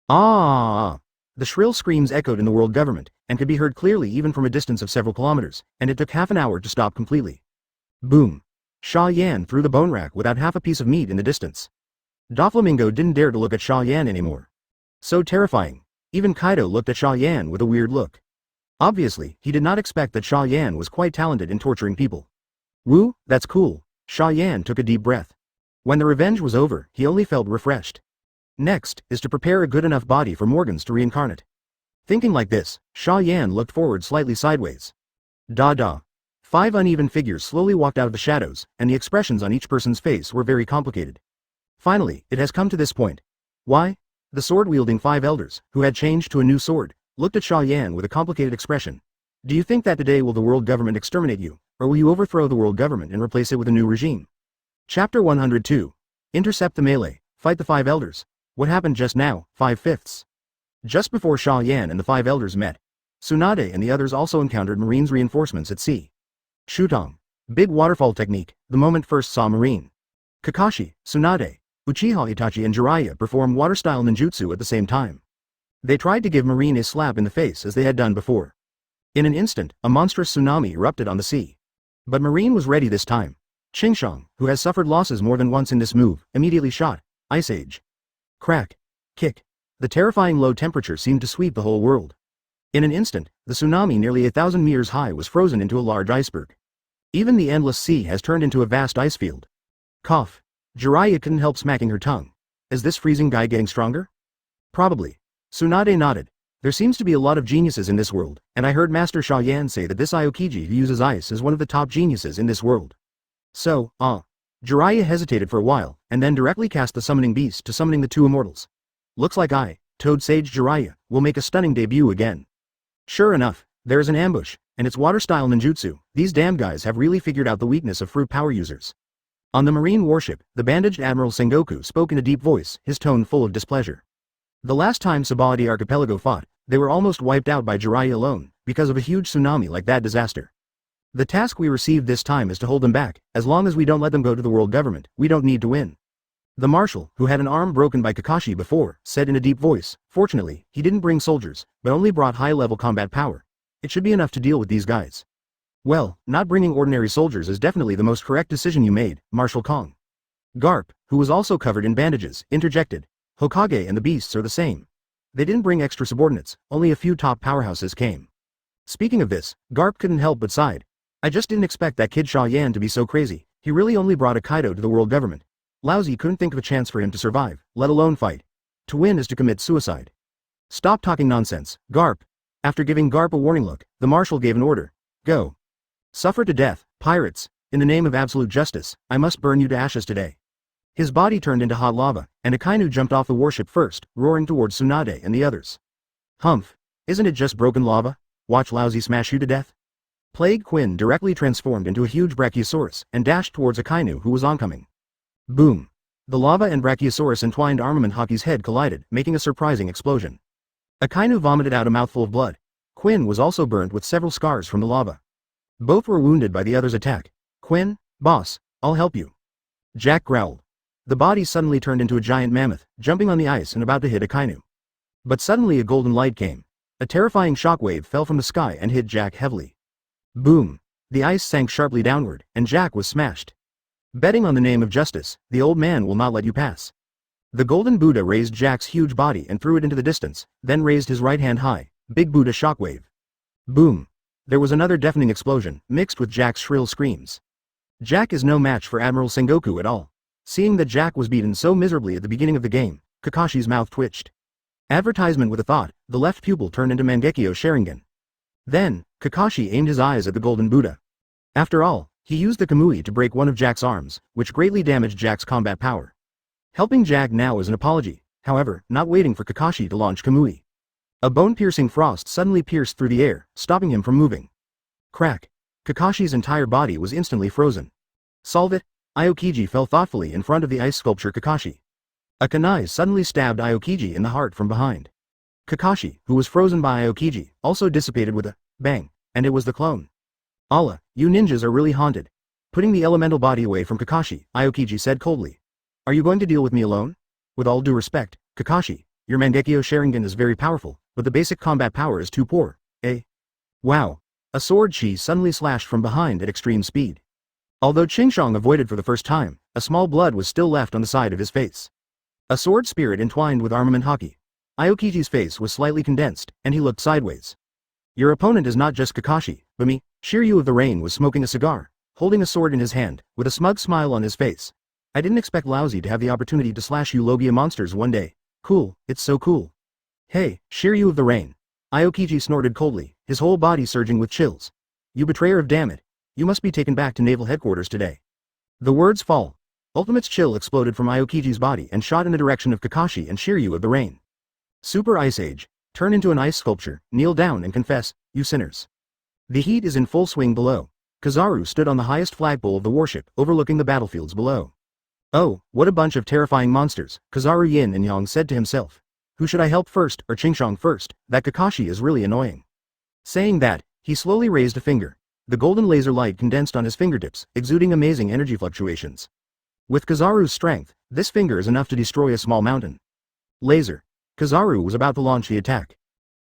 The shrill screams echoed in the world government, and could be heard clearly even from a distance of several kilometers, and it took half an hour to stop completely. Boom. Xia Yan threw the bone rack without half a piece of meat in the distance. Doflamingo didn't dare to look at Xia Yan anymore. So terrifying. Even Kaido looked at Xia Yan with a weird look. Obviously, he did not expect that Xia Yan was quite talented in torturing people. Woo, that's cool. Xia Yan took a deep breath. When the revenge was over, he only felt refreshed. Next, is to prepare a good enough body for Morgans to reincarnate. Thinking like this, Xia Yan looked forward slightly sideways. Da. 5 uneven figures slowly walked out of the shadows, and the expressions on each person's face were very complicated. Finally, it has come to this point. Why? The sword-wielding 5 elders, who had changed to a new sword, looked at Xia Yan with a complicated expression. Do you think that today will the world government exterminate you, or will you overthrow the world government and replace it with a new regime? Chapter 102. Intercept the melee, fight the 5 elders. What happened just now, 5/5? Just before Xia Yan and the 5 elders met, Tsunade and the others also encountered Marine's reinforcements at sea. Shutong. Big waterfall technique, the moment first saw Marine. Kakashi, Tsunade, Uchiha Itachi and Jiraiya performed water-style ninjutsu at the same time. They tried to give Marine a slap in the face as they had done before. In an instant, a monstrous tsunami erupted on the sea. But Marine was ready this time. Qingshang, who has suffered losses more than once in this move, immediately shot. Ice Age. Crack. Kick. The terrifying low temperature seemed to sweep the whole world. In an instant, the tsunami nearly 1,000 meters high was frozen into a large iceberg. Even the endless sea has turned into a vast ice field. Cough. Jiraiya couldn't help smacking her tongue. Is this freezing guy getting stronger? Probably. Tsunade nodded. There seems to be a lot of geniuses in this world, and I heard Master Xia Yan say that this Aokiji who uses ice is one of the top geniuses in this world. So, Jiraiya hesitated for a while, and then directly cast the summoning beast to summoning the 2 immortals. Looks like Toad Sage Jiraiya, will make a stunning debut again. Sure enough, there is an ambush, and it's water-style ninjutsu. These damn guys have really figured out the weakness of fruit power users. On the marine warship, the bandaged Admiral Sengoku spoke in a deep voice, his tone full of displeasure. The last time Sabaody Archipelago fought, they were almost wiped out by Jiraiya alone, because of a huge tsunami like that disaster. The task we received this time is to hold them back. As long as we don't let them go to the world government, we don't need to win. The marshal, who had an arm broken by Kakashi before, said in a deep voice, fortunately, he didn't bring soldiers, but only brought high-level combat power. It should be enough to deal with these guys. Well, not bringing ordinary soldiers is definitely the most correct decision you made, Marshal Kong. Garp, who was also covered in bandages, interjected. Hokage and the beasts are the same. They didn't bring extra subordinates, only a few top powerhouses came. Speaking of this, Garp couldn't help but sighed. I just didn't expect that kid Xia Yan to be so crazy. He really only brought a Kaido to the world government. Lousy couldn't think of a chance for him to survive, let alone fight. To win is to commit suicide. Stop talking nonsense, Garp. After giving Garp a warning look, the marshal gave an order. Go. Suffer to death, pirates. In the name of absolute justice, I must burn you to ashes today. His body turned into hot lava, and Akainu jumped off the warship first, roaring towards Tsunade and the others. Humph. Isn't it just broken lava? Watch Lousy smash you to death. Plague Quinn directly transformed into a huge Brachiosaurus, and dashed towards Akainu who was oncoming. Boom. The lava and Brachiosaurus entwined armament hockey's head collided, making a surprising explosion. Akainu vomited out a mouthful of blood. Quinn was also burned with several scars from the lava. Both were wounded by the other's attack. Quinn, boss, I'll help you. Jack growled. The body suddenly turned into a giant mammoth, jumping on the ice and about to hit Akainu. But suddenly a golden light came. A terrifying shockwave fell from the sky and hit Jack heavily. Boom. The ice sank sharply downward, and Jack was smashed. Betting on the name of justice, the old man will not let you pass. The golden Buddha raised Jack's huge body and threw it into the distance, then raised his right hand high. Big Buddha shockwave. Boom. There was another deafening explosion, mixed with Jack's shrill screams. Jack is no match for Admiral Sengoku at all. Seeing that Jack was beaten so miserably at the beginning of the game, Kakashi's mouth twitched. Advertisement with a thought, the left pupil turned into Mangekyo Sharingan. Then, Kakashi aimed his eyes at the golden Buddha. After all, he used the Kamui to break one of Jack's arms, which greatly damaged Jack's combat power. Helping Jack now is an apology, however, not waiting for Kakashi to launch Kamui. A bone-piercing frost suddenly pierced through the air, stopping him from moving. Crack. Kakashi's entire body was instantly frozen. Solve it. Aokiji fell thoughtfully in front of the ice sculpture Kakashi. A kunai suddenly stabbed Aokiji in the heart from behind. Kakashi, who was frozen by Aokiji, also dissipated with a bang, and it was the clone. Allah, you ninjas are really haunted. Putting the elemental body away from Kakashi, Aokiji said coldly. Are you going to deal with me alone? With all due respect, Kakashi, your Mangekyo Sharingan is very powerful, but the basic combat power is too poor, eh? Wow. A sword chi suddenly slashed from behind at extreme speed. Although Qingshang avoided for the first time, a small blood was still left on the side of his face. A sword spirit entwined with armament hockey. Aokiji's face was slightly condensed, and he looked sideways. Your opponent is not just Kakashi, but me. Shiryu of the Rain was smoking a cigar, holding a sword in his hand, with a smug smile on his face. I didn't expect Lousy to have the opportunity to slash you Logia monsters one day. Cool, it's so cool. Hey, Shiryu of the Rain. Aokiji snorted coldly, his whole body surging with chills. You betrayer of damn it. You must be taken back to naval headquarters today. The words fall. Ultimate's chill exploded from Aokiji's body and shot in the direction of Kakashi and Shiryu of the Rain. Super Ice Age. Turn into an ice sculpture, kneel down and confess, you sinners. The heat is in full swing below. Kizaru stood on the highest flagpole of the warship, overlooking the battlefields below. Oh, what a bunch of terrifying monsters, Kizaru Yin and Yang said to himself. Who should I help first, or Qingshang first? That Kakashi is really annoying. Saying that, he slowly raised a finger. The golden laser light condensed on his fingertips, exuding amazing energy fluctuations. With Kizaru's strength, this finger is enough to destroy a small mountain. Laser. Kizaru was about to launch the attack.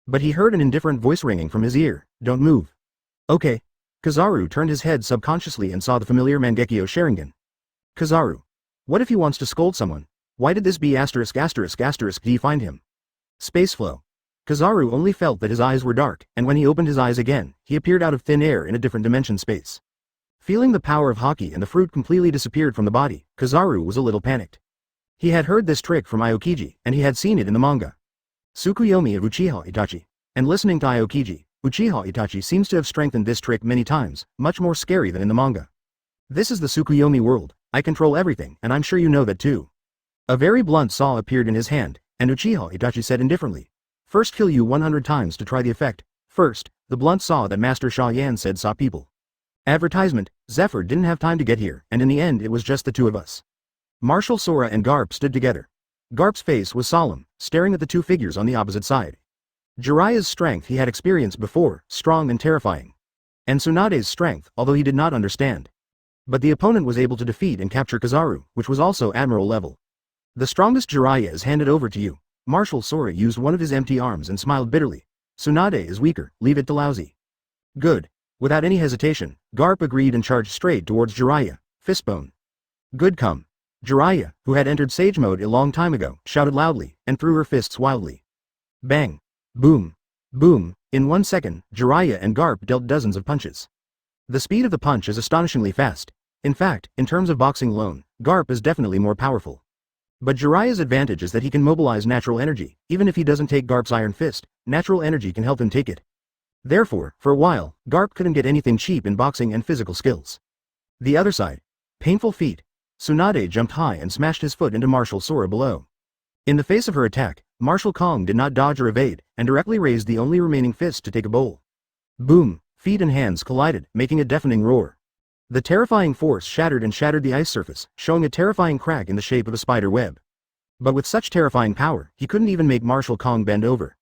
But he heard an indifferent voice ringing from his ear. Don't move. Okay. Kizaru turned his head subconsciously and saw the familiar Mangekyo Sharingan. Kizaru. What if he wants to scold someone? Why did this be ******* D find him? Space flow. Kizaru only felt that his eyes were dark, and when he opened his eyes again, he appeared out of thin air in a different dimension space. Feeling the power of Hawkeye and the fruit completely disappeared from the body, Kizaru was a little panicked. He had heard this trick from Aokiji, and he had seen it in the manga. Tsukuyomi of Uchiha Itachi. And listening to Aokiji, Uchiha Itachi seems to have strengthened this trick many times, much more scary than in the manga. This is the Tsukuyomi world. I control everything, and I'm sure you know that too. A very blunt saw appeared in his hand, and Uchiha Itachi said indifferently. First kill you 100 times to try the effect. First, the blunt saw that Master Xia Yan said saw people. Advertisement, Zephyr didn't have time to get here, and in the end it was just the two of us. Marshal Sora and Garp stood together. Garp's face was solemn, staring at the two figures on the opposite side. Jiraiya's strength he had experienced before, strong and terrifying. And Tsunade's strength, although he did not understand. But the opponent was able to defeat and capture Kizaru, which was also admiral level. The strongest Jiraiya is handed over to you. Marshal Sora used one of his empty arms and smiled bitterly. Tsunade is weaker, leave it to lousy. Good. Without any hesitation, Garp agreed and charged straight towards Jiraiya, fistbone. Good come. Jiraiya, who had entered sage mode a long time ago, shouted loudly, and threw her fists wildly. Bang. Boom. Boom. In 1 second, Jiraiya and Garp dealt dozens of punches. The speed of the punch is astonishingly fast. In fact, in terms of boxing alone, Garp is definitely more powerful. But Jiraiya's advantage is that he can mobilize natural energy. Even if he doesn't take Garp's iron fist, natural energy can help him take it. Therefore, for a while, Garp couldn't get anything cheap in boxing and physical skills. The other side. Painful feat. Tsunade jumped high and smashed his foot into Marshal Sora below. In the face of her attack, Marshal Kong did not dodge or evade, and directly raised the only remaining fist to take a bowl. Boom! Feet and hands collided, making a deafening roar. The terrifying force shattered the ice surface, showing a terrifying crack in the shape of a spider web. But with such terrifying power, he couldn't even make Marshal Kong bend over.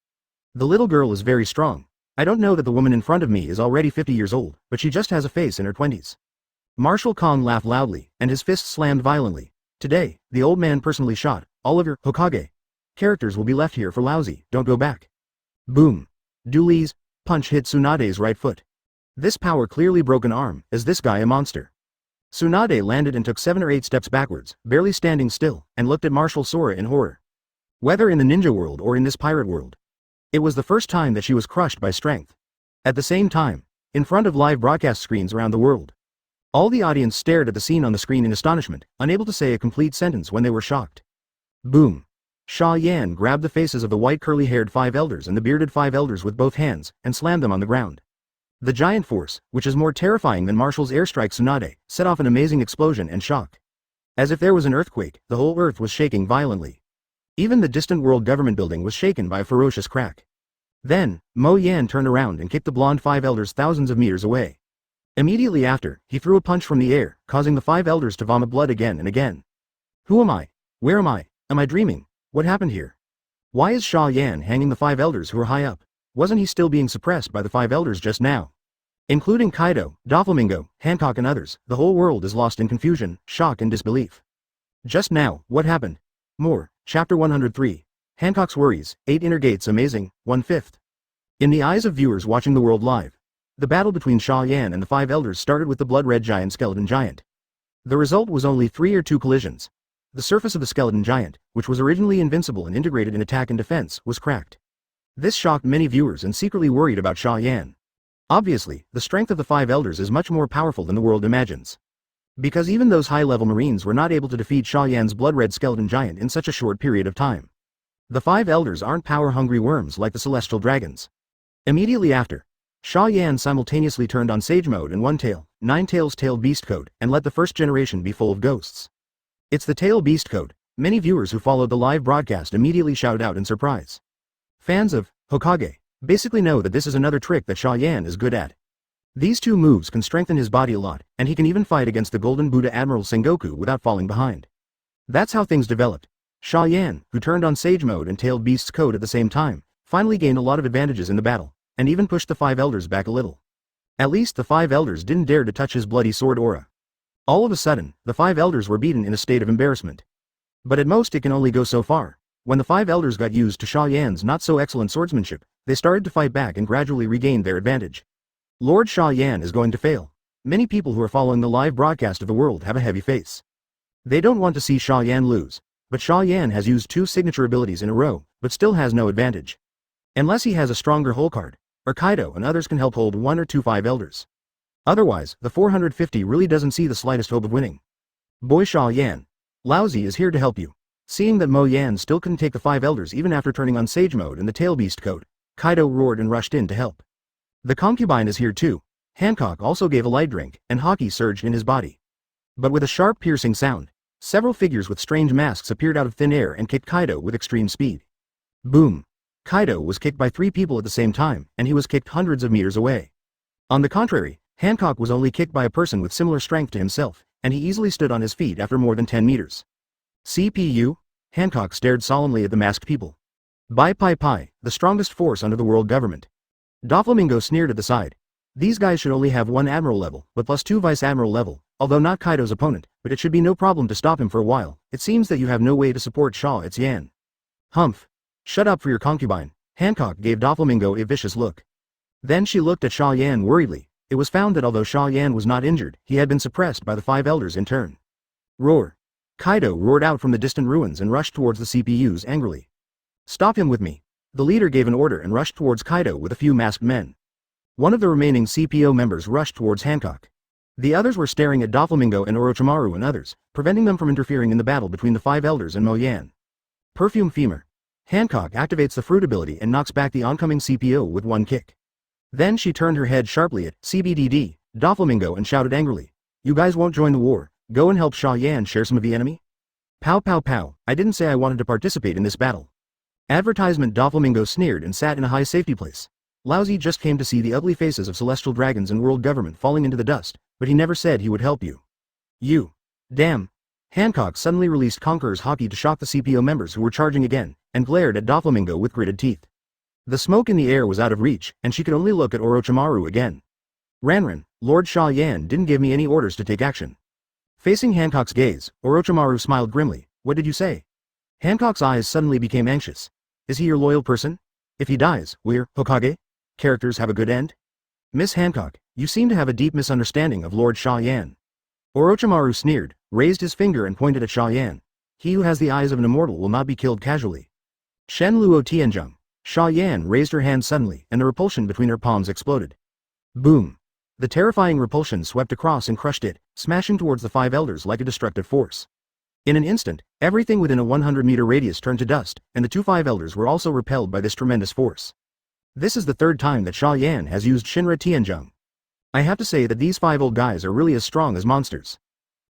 The little girl is very strong. I don't know that the woman in front of me is already 50 years old, but she just has a face in her 20s. Marshal Kong laughed loudly, and his fist slammed violently. Today, the old man personally shot all of your Hokage characters will be left here for lousy, don't go back. Boom. Dooley's punch hit Tsunade's right foot. This power clearly broke an arm, is this guy a monster? Tsunade landed and took 7 or 8 steps backwards, barely standing still, and looked at Marshal Sora in horror. Whether in the ninja world or in this pirate world, it was the first time that she was crushed by strength. At the same time, in front of live broadcast screens around the world, all the audience stared at the scene on the screen in astonishment, unable to say a complete sentence when they were shocked. Boom. Xia Yan grabbed the faces of the white curly-haired 5 elders and the bearded 5 elders with both hands, and slammed them on the ground. The giant force, which is more terrifying than Marshal's airstrike Tsunade, set off an amazing explosion and shock. As if there was an earthquake, the whole earth was shaking violently. Even the distant world government building was shaken by a ferocious crack. Then, Mo Yan turned around and kicked the blonde 5 elders thousands of meters away. Immediately after, he threw a punch from the air, causing the 5 elders to vomit blood again and again. Who am I? Where am I? Am I dreaming? What happened here? Why is Xia Yan hanging the 5 elders who are high up? Wasn't he still being suppressed by the 5 elders just now? Including Kaido, Doflamingo, Hancock and others, the whole world is lost in confusion, shock and disbelief. Just now, what happened? More, Chapter 103. Hancock's Worries, 8 Inner Gates Amazing, 1/5. In the eyes of viewers watching the world live, the battle between Xia Yan and the 5 elders started with the blood-red giant skeleton giant. The result was only 3 or 2 collisions. The surface of the skeleton giant, which was originally invincible and integrated in attack and defense, was cracked. This shocked many viewers and secretly worried about Xia Yan. Obviously, the strength of the 5 elders is much more powerful than the world imagines. Because even those high-level marines were not able to defeat Xia Yan's blood-red skeleton giant in such a short period of time. The 5 elders aren't power-hungry worms like the celestial dragons. Immediately after, Xia Yan simultaneously turned on Sage Mode and One Tail, 9 Tails Tail Beast Code, and let the first generation be full of ghosts. It's the Tail Beast Code. Many viewers who followed the live broadcast immediately shouted out in surprise. Fans of Hokage basically know that this is another trick that Xia Yan is good at. These two moves can strengthen his body a lot, and he can even fight against the Golden Buddha Admiral Sengoku without falling behind. That's how things developed. Xia Yan, who turned on Sage Mode and Tailed Beast's code at the same time, finally gained a lot of advantages in the battle, and even pushed the 5 elders back a little. At least the 5 elders didn't dare to touch his bloody sword aura. All of a sudden, the 5 elders were beaten in a state of embarrassment. But at most it can only go so far. When the 5 elders got used to Xia Yan's not-so-excellent swordsmanship, they started to fight back and gradually regained their advantage. Lord Xia Yan is going to fail. Many people who are following the live broadcast of the world have a heavy face. They don't want to see Xia Yan lose, but Xia Yan has used 2 signature abilities in a row, but still has no advantage. Unless he has a stronger hole card, or Kaido and others can help hold 1 or 2 5 elders. Otherwise, the 450 really doesn't see the slightest hope of winning. Boy Xia Yan. Laozi is here to help you. Seeing that Mo Yan still couldn't take the 5 elders even after turning on Sage Mode and the Tail Beast code, Kaido roared and rushed in to help. The concubine is here too. Hancock also gave a light drink, and Hawkeye surged in his body. But with a sharp piercing sound, several figures with strange masks appeared out of thin air and kicked Kaido with extreme speed. Boom! Kaido was kicked by 3 people at the same time, and he was kicked hundreds of meters away. On the contrary, Hancock was only kicked by a person with similar strength to himself, and he easily stood on his feet after more than 10 meters. CPU? Hancock stared solemnly at the masked people. Bai Pai Pai, the strongest force under the world government. Doflamingo sneered at the side. These guys should only have 1 admiral level, but plus 2 vice admiral level, although not Kaido's opponent, but it should be no problem to stop him for a while. It seems that you have no way to support Xia Yan. Humph. Shut up for your concubine. Hancock gave Doflamingo a vicious look. Then she looked at Xia Yan worriedly. It was found that although Xia Yan was not injured, he had been suppressed by the 5 elders in turn. Roar. Kaido roared out from the distant ruins and rushed towards the CPUs angrily. Stop him with me. The leader gave an order and rushed towards Kaido with a few masked men. One of the remaining CPO members rushed towards Hancock. The others were staring at Doflamingo and Orochimaru and others, preventing them from interfering in the battle between the 5 elders and Mo Yan. Perfume Femur. Hancock activates the fruit ability and knocks back the oncoming CPO with 1 kick. Then she turned her head sharply at CBDD, Doflamingo and shouted angrily. You guys won't join the war. Go and help Xia Yan share some of the enemy? Pow pow pow, I didn't say I wanted to participate in this battle. Advertisement. Doflamingo sneered and sat in a high safety place. Laozi just came to see the ugly faces of celestial dragons and world government falling into the dust, but he never said he would help you. You. Damn. Hancock suddenly released Conqueror's Hawkeye to shock the CPO members who were charging again, and glared at Doflamingo with gritted teeth. The smoke in the air was out of reach, and she could only look at Orochimaru again. Ranran, Lord Xia Yan didn't give me any orders to take action. Facing Hancock's gaze, Orochimaru smiled grimly. What did you say? Hancock's eyes suddenly became anxious. Is he your loyal person? If he dies, we're Hokage? Characters have a good end? Miss Hancock, you seem to have a deep misunderstanding of Lord Xia Yan. Orochimaru sneered, raised his finger and pointed at Xia Yan. He who has the eyes of an immortal will not be killed casually. Shen Luo Tianzheng. Xia Yan raised her hand suddenly, and the repulsion between her palms exploded. Boom. The terrifying repulsion swept across and crushed it, smashing towards the 5 elders like a destructive force. In an instant, everything within a 100-meter radius turned to dust, and the 2 5 elders were also repelled by this tremendous force. This is the 3rd time that Xia Yan has used Shinra Tianzheng. I have to say that these 5 old guys are really as strong as monsters.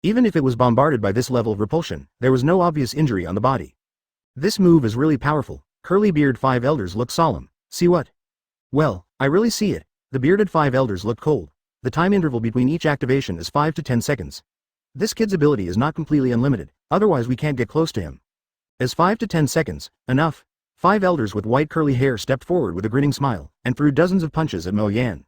Even if it was bombarded by this level of repulsion, there was no obvious injury on the body. This move is really powerful. Curly beard 5 elders look solemn. See what? Well, I really see it. The bearded 5 elders look cold. The time interval between each activation is 5 to 10 seconds. This kid's ability is not completely unlimited, otherwise we can't get close to him. As 5 to 10 seconds, enough. 5 elders with white curly hair stepped forward with a grinning smile, and threw dozens of punches at Mo Yan.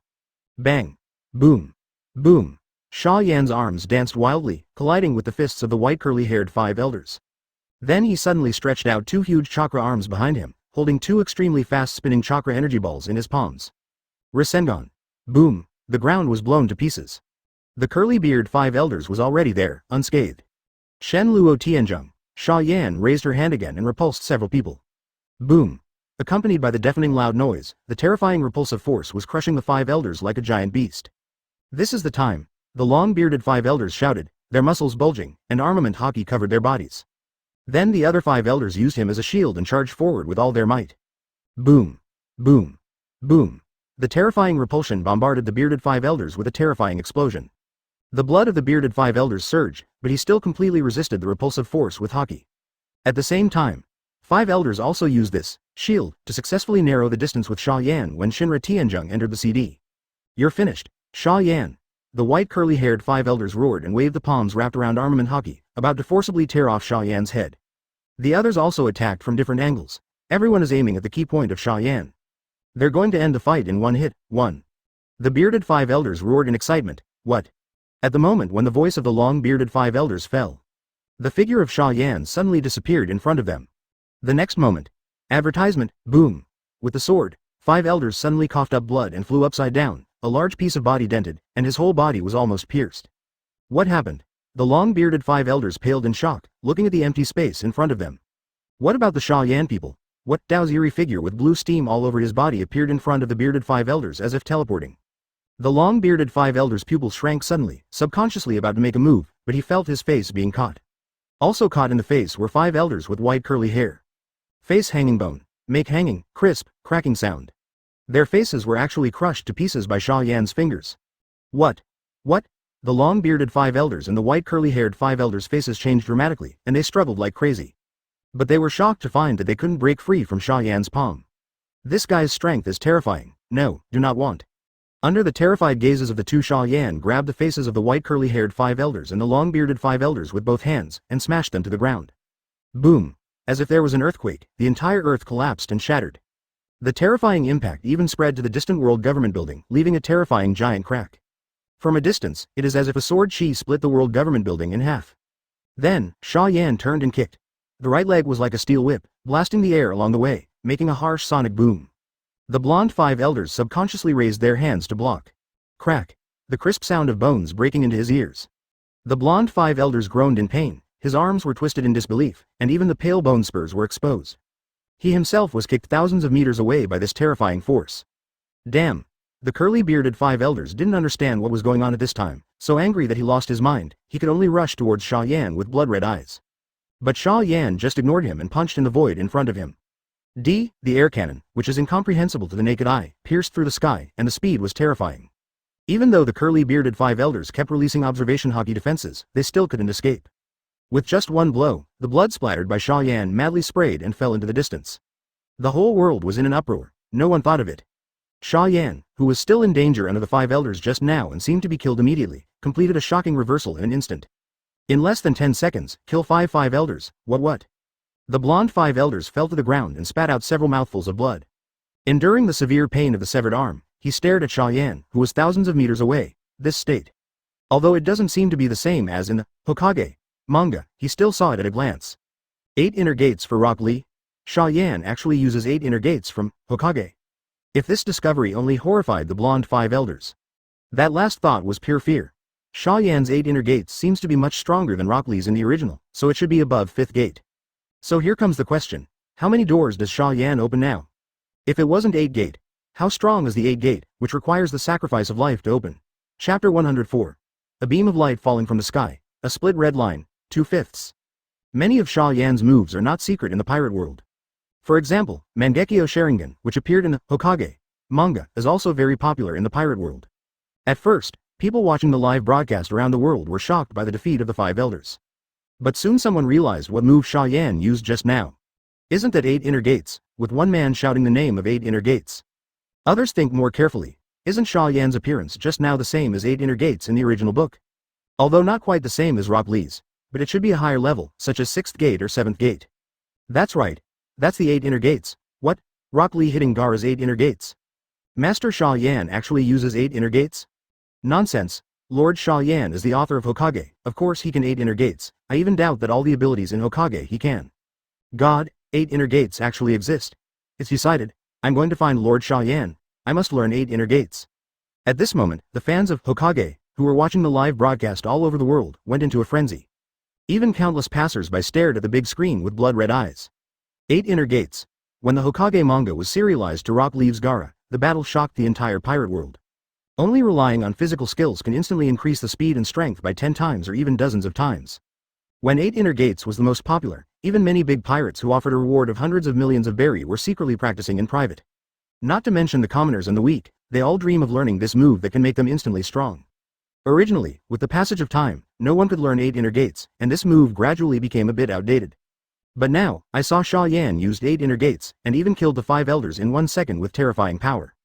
Bang. Boom. Boom. Xia Yan's arms danced wildly, colliding with the fists of the white curly-haired 5 elders. Then he suddenly stretched out 2 huge chakra arms behind him, holding 2 extremely fast-spinning chakra energy balls in his palms. Rasengan. Boom. The ground was blown to pieces. The curly-beard 5 elders was already there, unscathed. Shen Luo Tianzheng. Xia Yan raised her hand again and repulsed several people. Boom. Accompanied by the deafening loud noise, the terrifying repulsive force was crushing the 5 elders like a giant beast. This is the time. The long-bearded 5 elders shouted, their muscles bulging, and armament hockey covered their bodies. Then the other 5 elders used him as a shield and charged forward with all their might. Boom. Boom. Boom. The terrifying repulsion bombarded the bearded 5 elders with a terrifying explosion. The blood of the bearded 5 elders surged, but he still completely resisted the repulsive force with hockey. At the same time, 5 elders also used this shield to successfully narrow the distance with Xia Yan when Shinra Tianzheng entered the CD. You're finished. Xia Yan. The white curly-haired five elders roared and waved the palms wrapped around armament hockey, about to forcibly tear off Xia Yan's head. The others also attacked from different angles. Everyone is aiming at the key point of Xia Yan. They're going to end the fight in one hit. 1. The bearded five elders roared in excitement. What? At the moment when the voice of the long-bearded five elders fell, the figure of Xia Yan suddenly disappeared in front of them. The next moment. Advertisement, boom. With the sword, five elders suddenly coughed up blood and flew upside down, a large piece of body dented, and his whole body was almost pierced. What happened? The long-bearded five elders paled in shock, looking at the empty space in front of them. What about the Xia Yan people? What? Dao's eerie figure with blue steam all over his body appeared in front of the bearded five elders as if teleporting. The long-bearded five elders' pupils shrank suddenly, subconsciously about to make a move, but he felt his face being caught. Also caught in the face were five elders with white curly hair. Face hanging bone. Make hanging, crisp, cracking sound. Their faces were actually crushed to pieces by Xia Yan's fingers. What? What? The long-bearded five elders and the white curly-haired five elders' faces changed dramatically, and they struggled like crazy. But they were shocked to find that they couldn't break free from Xia Yan's palm. This guy's strength is terrifying. No, do not want. Under the terrified gazes of the two, Xia Yan grabbed the faces of the white curly-haired five elders and the long-bearded five elders with both hands, and smashed them to the ground. Boom. As if there was an earthquake, the entire earth collapsed and shattered. The terrifying impact even spread to the distant world government building, leaving a terrifying giant crack. From a distance, it is as if a sword chi split the world government building in half. Then, Xia Yan turned and kicked. The right leg was like a steel whip, blasting the air along the way, making a harsh sonic boom. The blonde five elders subconsciously raised their hands to block. Crack. The crisp sound of bones breaking into his ears. The blonde five elders groaned in pain, his arms were twisted in disbelief, and even the pale bone spurs were exposed. He himself was kicked thousands of meters away by this terrifying force. Damn. The curly-bearded five elders didn't understand what was going on at this time, so angry that he lost his mind, he could only rush towards Xia Yan with blood-red eyes. But Xia Yan just ignored him and punched in the void in front of him. The air cannon, which is incomprehensible to the naked eye, pierced through the sky, and the speed was terrifying. Even though the curly-bearded five elders kept releasing observation hockey defenses, they still couldn't escape. With just one blow, the blood splattered by Xia Yan madly sprayed and fell into the distance. The whole world was in an uproar. No one thought of it. Xia Yan, who was still in danger under the five elders just now and seemed to be killed immediately, completed a shocking reversal in an instant. In less than 10 seconds, kill five elders. What? The blonde five elders fell to the ground and spat out several mouthfuls of blood. Enduring the severe pain of the severed arm, he stared at Xia Yan, who was thousands of meters away. This state. Although it doesn't seem to be the same as in the Hawkeye manga, he still saw it at a glance. 8 inner gates for Rock Lee? Xia Yan actually uses 8 inner gates from Hawkeye. If this discovery only horrified the blonde five elders. That last thought was pure fear. Xia Yan's 8 inner gates seems to be much stronger than Rock Lee's in the original, so it should be above 5th gate. So here comes the question. How many doors does Xia Yan open now? If it wasn't 8 gate, how strong is the 8 gate, which requires the sacrifice of life to open? Chapter 104. A beam of light falling from the sky, a split red line, 2/5. Many of Xia Yan's moves are not secret in the pirate world. For example, Mangekyo Sharingan, which appeared in the Hokage manga, is also very popular in the pirate world. At first, people watching the live broadcast around the world were shocked by the defeat of the five elders. But soon someone realized what move Xia Yan used just now. Isn't that 8 inner gates, with one man shouting the name of 8 inner gates? Others think more carefully. Isn't Xia Yan's appearance just now the same as 8 inner gates in the original book? Although not quite the same as Rock Lee's, but it should be a higher level, such as 6th gate or 7th gate. That's right. That's the 8 inner gates. What? Rock Lee hitting Gaara's 8 inner gates? Master Xia Yan actually uses 8 inner gates? Nonsense. Lord Xia Yan is the author of Hokage, of course he can 8 inner gates. I even doubt that all the abilities in Hokage he can. God, 8 inner gates actually exist. It's decided. I'm going to find Lord Xia Yan. I must learn 8 inner gates. At this moment, the fans of Hokage, who were watching the live broadcast all over the world, went into a frenzy. Even countless passers-by stared at the big screen with blood-red eyes. 8 inner gates. When the Hokage manga was serialized to Rock Lee's Gaara, the battle shocked the entire pirate world. Only relying on physical skills can instantly increase the speed and strength by 10 times or even dozens of times. When 8 inner gates was the most popular, even many big pirates who offered a reward of hundreds of millions of berry were secretly practicing in private. Not to mention the commoners and the weak, they all dream of learning this move that can make them instantly strong. Originally, with the passage of time, no one could learn 8 inner gates, and this move gradually became a bit outdated. But now, I saw Xia Yan used 8 inner gates, and even killed the 5 elders in 1 second with terrifying power.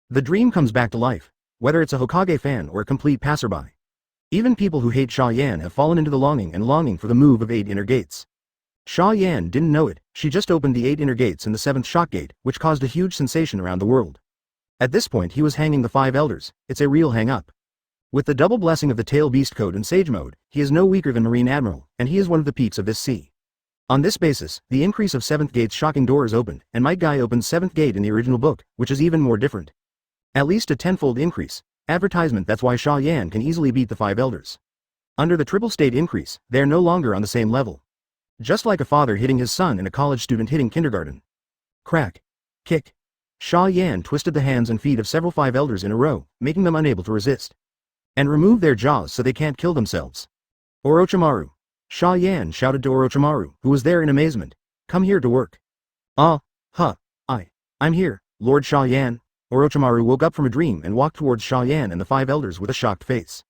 The dream comes back to life. whether it's a Hokage fan or a complete passerby. Even people who hate Xia Yan have fallen into the longing for the move of 8 inner gates. Xia Yan didn't know it, she just opened the 8 inner gates and the 7th shock gate, which caused a huge sensation around the world. At this point he was hanging the 5 elders, it's a real hang-up. With the double blessing of the Tail Beast Code and Sage Mode, he is no weaker than Marine Admiral, and he is one of the peaks of this sea. On this basis, the increase of 7th gate's shocking door is opened, and Might Guy opens 7th gate in the original book, which is even more different. At least a 10-fold increase. Advertisement, that's why Xia Yan can easily beat the 5 elders. Under the triple state increase, they are no longer on the same level. Just like a father hitting his son and a college student hitting kindergarten. Crack. Kick. Xia Yan twisted the hands and feet of several 5 elders in a row, making them unable to resist. And remove their jaws so they can't kill themselves. Orochimaru. Xia Yan shouted to Orochimaru, who was there in amazement. Come here to work. I'm here, Lord Xia Yan. Orochimaru woke up from a dream and walked towards Xia Yan and the 5 elders with a shocked face.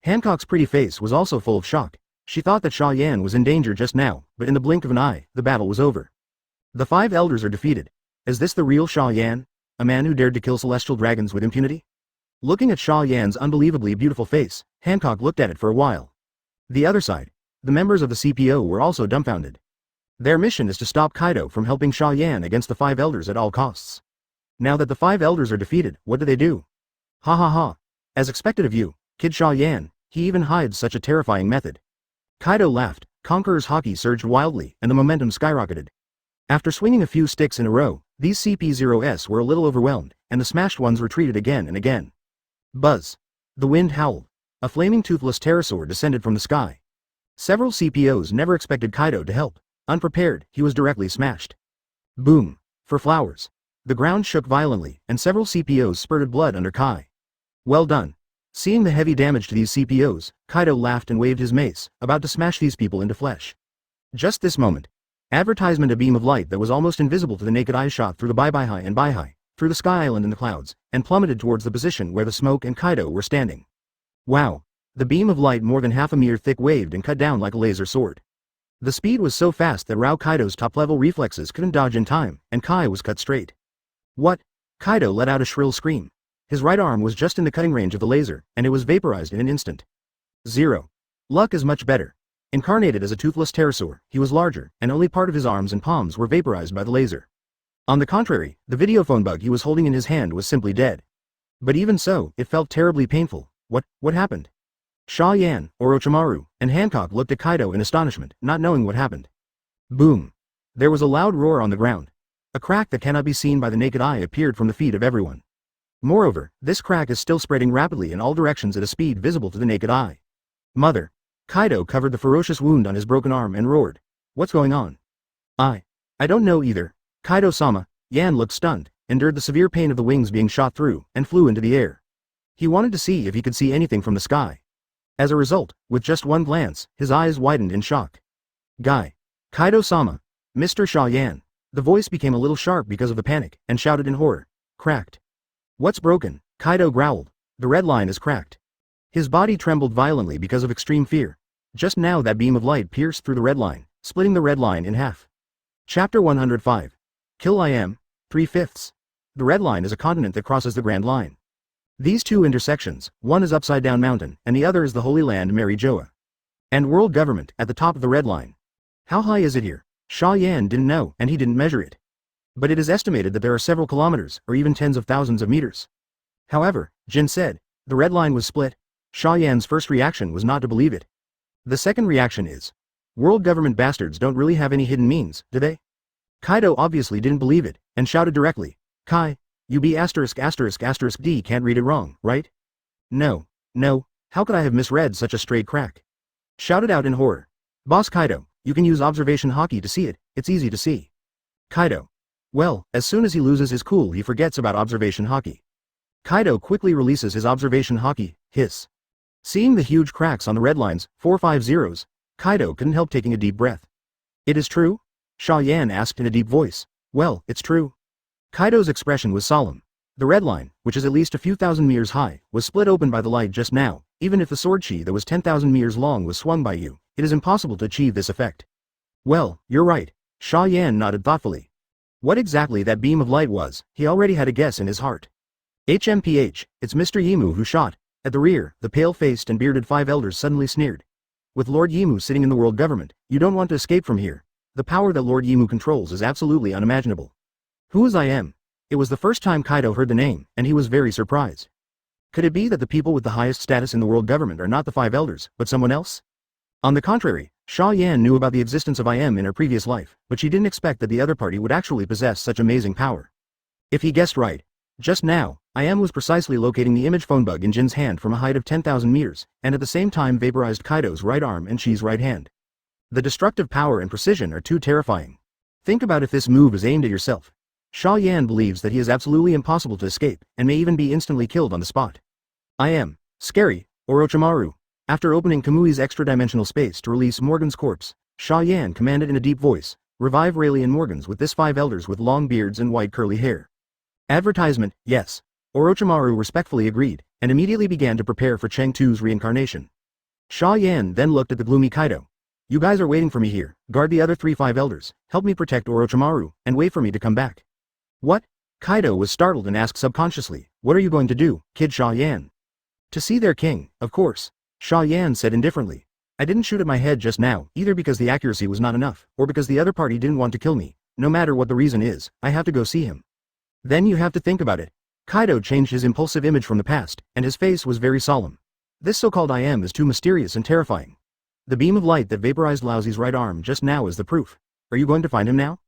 Hancock's pretty face was also full of shock. She thought that Xia Yan was in danger just now, but in the blink of an eye, the battle was over. The 5 elders are defeated. Is this the real Xia Yan? A man who dared to kill celestial dragons with impunity? Looking at Xia Yan's unbelievably beautiful face, Hancock looked at it for a while. The other side, the members of the CPO were also dumbfounded. Their mission is to stop Kaido from helping Xia Yan against the 5 elders at all costs. Now that the 5 elders are defeated, what do? Ha ha ha. As expected of you, Kid Xia Yan, he even hides such a terrifying method. Kaido laughed, Conqueror's Haki surged wildly, and the momentum skyrocketed. After swinging a few sticks in a row, these CP0s were a little overwhelmed, and the smashed ones retreated again and again. Buzz. The wind howled. A flaming toothless pterosaur descended from the sky. Several CPOs never expected Kaido to help. Unprepared, he was directly smashed. Boom. For flowers. The ground shook violently, and several CPOs spurted blood under Kai. Well done. Seeing the heavy damage to these CPOs, Kaido laughed and waved his mace, about to smash these people into flesh. Just this moment. Advertisement, a beam of light that was almost invisible to the naked eye shot through the Bai-Bai and Bai-Hai, through the sky island in the clouds, and plummeted towards the position where the smoke and Kaido were standing. Wow. The beam of light more than half a meter thick waved and cut down like a laser sword. The speed was so fast that Rao Kaido's top-level reflexes couldn't dodge in time, and Kai was cut straight. What? Kaido let out a shrill scream. His right arm was just in the cutting range of the laser, and it was vaporized in an instant. 0. Luck is much better. Incarnated as a toothless pterosaur, he was larger, and only part of his arms and palms were vaporized by the laser. On the contrary, the videophone bug he was holding in his hand was simply dead. But even so, it felt terribly painful. What happened? Xia Yan, Orochimaru, and Hancock looked at Kaido in astonishment, not knowing what happened. Boom. There was a loud roar on the ground. A crack that cannot be seen by the naked eye appeared from the feet of everyone. Moreover, this crack is still spreading rapidly in all directions at a speed visible to the naked eye. Mother. Kaido covered the ferocious wound on his broken arm and roared. What's going on? I don't know either. Kaido-sama. Yan looked stunned, endured the severe pain of the wings being shot through, and flew into the air. He wanted to see if he could see anything from the sky. As a result, with just one glance, his eyes widened in shock. Guy. Kaido-sama. Mr. Xia Yan. The voice became a little sharp because of the panic, and shouted in horror. Cracked. What's broken? Kaido growled. The red line is cracked. His body trembled violently because of extreme fear. Just now that beam of light pierced through the red line, splitting the red line in half. Chapter 105. Kill I am. 3/5. The red line is a continent that crosses the Grand Line. These two intersections, one is Upside Down Mountain, and the other is the Holy Land Mary Joa. And world government, at the top of the red line. How high is it here? Xia Yan didn't know, and he didn't measure it. But it is estimated that there are several kilometers, or even tens of thousands of meters. However, Jin said, the red line was split. Xia Yan's first reaction was not to believe it. The second reaction is, world government bastards don't really have any hidden means, do they? Kaido obviously didn't believe it, and shouted directly, Kai, you be *****D can't read it wrong, right? No, how could I have misread such a stray crack? Shouted out in horror. Boss Kaido, you can use observation haki to see it, it's easy to see. Kaido. Well, as soon as he loses his cool he forgets about observation haki. Kaido quickly releases his observation haki, hiss. Seeing the huge cracks on the red lines, 4-5 zeros, Kaido couldn't help taking a deep breath. It is true? Xia Yan asked in a deep voice. Well, it's true. Kaido's expression was solemn. The red line, which is at least a few thousand meters high, was split open by the light just now. Even if the sword chi that was 10,000 meters long was swung by you, it is impossible to achieve this effect. Well, you're right. Xia Yan nodded thoughtfully. What exactly that beam of light was, he already had a guess in his heart. HMPH, it's Mr. Yimu who shot. At the rear, the pale-faced and bearded five elders suddenly sneered. With Lord Yimu sitting in the world government, you don't want to escape from here. The power that Lord Yimu controls is absolutely unimaginable. Who is I am? It was the first time Kaido heard the name, and he was very surprised. Could it be that the people with the highest status in the world government are not the five elders, but someone else? On the contrary, Xia Yan knew about the existence of I am in her previous life, but she didn't expect that the other party would actually possess such amazing power. If he guessed right, just now, I am was precisely locating the image phone bug in Jin's hand from a height of 10,000 meters, and at the same time vaporized Kaido's right arm and Chi's right hand. The destructive power and precision are too terrifying. Think about if this move is aimed at yourself. Xia Yan believes that he is absolutely impossible to escape, and may even be instantly killed on the spot. I am scary, Orochimaru. After opening Kamui's extra-dimensional space to release Morgan's corpse, Xia Yan commanded in a deep voice, revive Rayleigh and Morgans with this five elders with long beards and white curly hair. Advertisement, yes. Orochimaru respectfully agreed, and immediately began to prepare for Cheng Tu's reincarnation. Xia Yan then looked at the gloomy Kaido. You guys are waiting for me here, guard the other five elders, help me protect Orochimaru, and wait for me to come back. What? Kaido was startled and asked subconsciously, what are you going to do, kid Xia Yan? To see their king, of course. Xia Yan said indifferently. I didn't shoot at my head just now, either because the accuracy was not enough, or because the other party didn't want to kill me. No matter what the reason is, I have to go see him. Then you have to think about it. Kaido changed his impulsive image from the past, and his face was very solemn. This so-called I am is too mysterious and terrifying. The beam of light that vaporized Laozi's right arm just now is the proof. Are you going to find him now?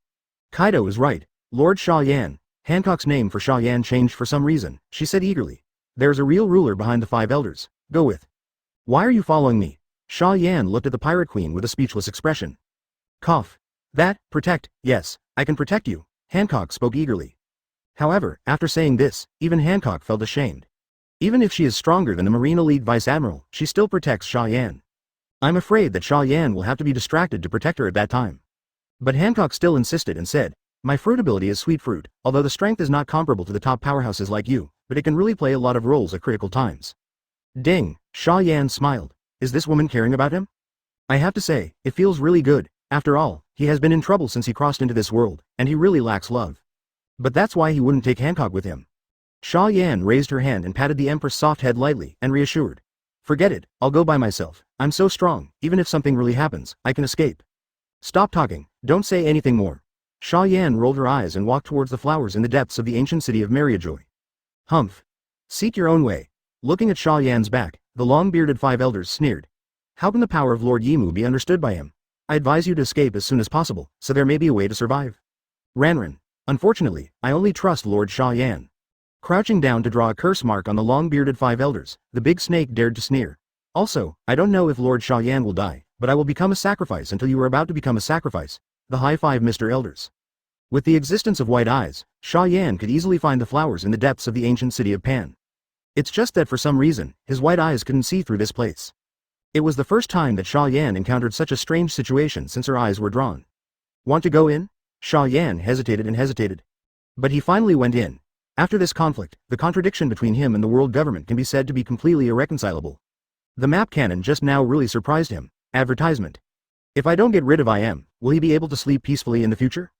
Kaido is right. Lord Xia Yan. Hancock's name for Xia Yan changed for some reason, she said eagerly. There's a real ruler behind the five elders. Go with. Why are you following me? Xia Yan looked at the pirate queen with a speechless expression. Cough. That, protect, yes, I can protect you. Hancock spoke eagerly. However, after saying this, even Hancock felt ashamed. Even if she is stronger than the Marine Elite Vice Admiral, she still protects Xia Yan. I'm afraid that Xia Yan will have to be distracted to protect her at that time. But Hancock still insisted and said, my fruit ability is sweet fruit, although the strength is not comparable to the top powerhouses like you, but it can really play a lot of roles at critical times. Ding, Xia Yan smiled. Is this woman caring about him? I have to say, it feels really good. After all, he has been in trouble since he crossed into this world, and he really lacks love. But that's why he wouldn't take Hancock with him. Xia Yan raised her hand and patted the Empress' soft head lightly, and reassured. Forget it, I'll go by myself. I'm so strong, even if something really happens, I can escape. Stop talking, don't say anything more. Xia Yan rolled her eyes and walked towards the flowers in the depths of the ancient city of Mariajoy. Humph. Seek your own way. Looking at Xia Yan's back, the long-bearded five elders sneered. How can the power of Lord Yimu be understood by him? I advise you to escape as soon as possible, so there may be a way to survive. Ranran. Unfortunately, I only trust Lord Xia Yan. Crouching down to draw a curse mark on the long-bearded five elders, the big snake dared to sneer. Also, I don't know if Lord Xia Yan will die, but I will become a sacrifice until you are about to become a sacrifice. The high five Mr. Elders. With the existence of white eyes, Xia Yan could easily find the flowers in the depths of the ancient city of Pan. It's just that for some reason, his white eyes couldn't see through this place. It was the first time that Xia Yan encountered such a strange situation since her eyes were drawn. Want to go in? Xia Yan hesitated and hesitated. But he finally went in. After this conflict, the contradiction between him and the world government can be said to be completely irreconcilable. The map cannon just now really surprised him. Advertisement. If I don't get rid of I am, will he be able to sleep peacefully in the future?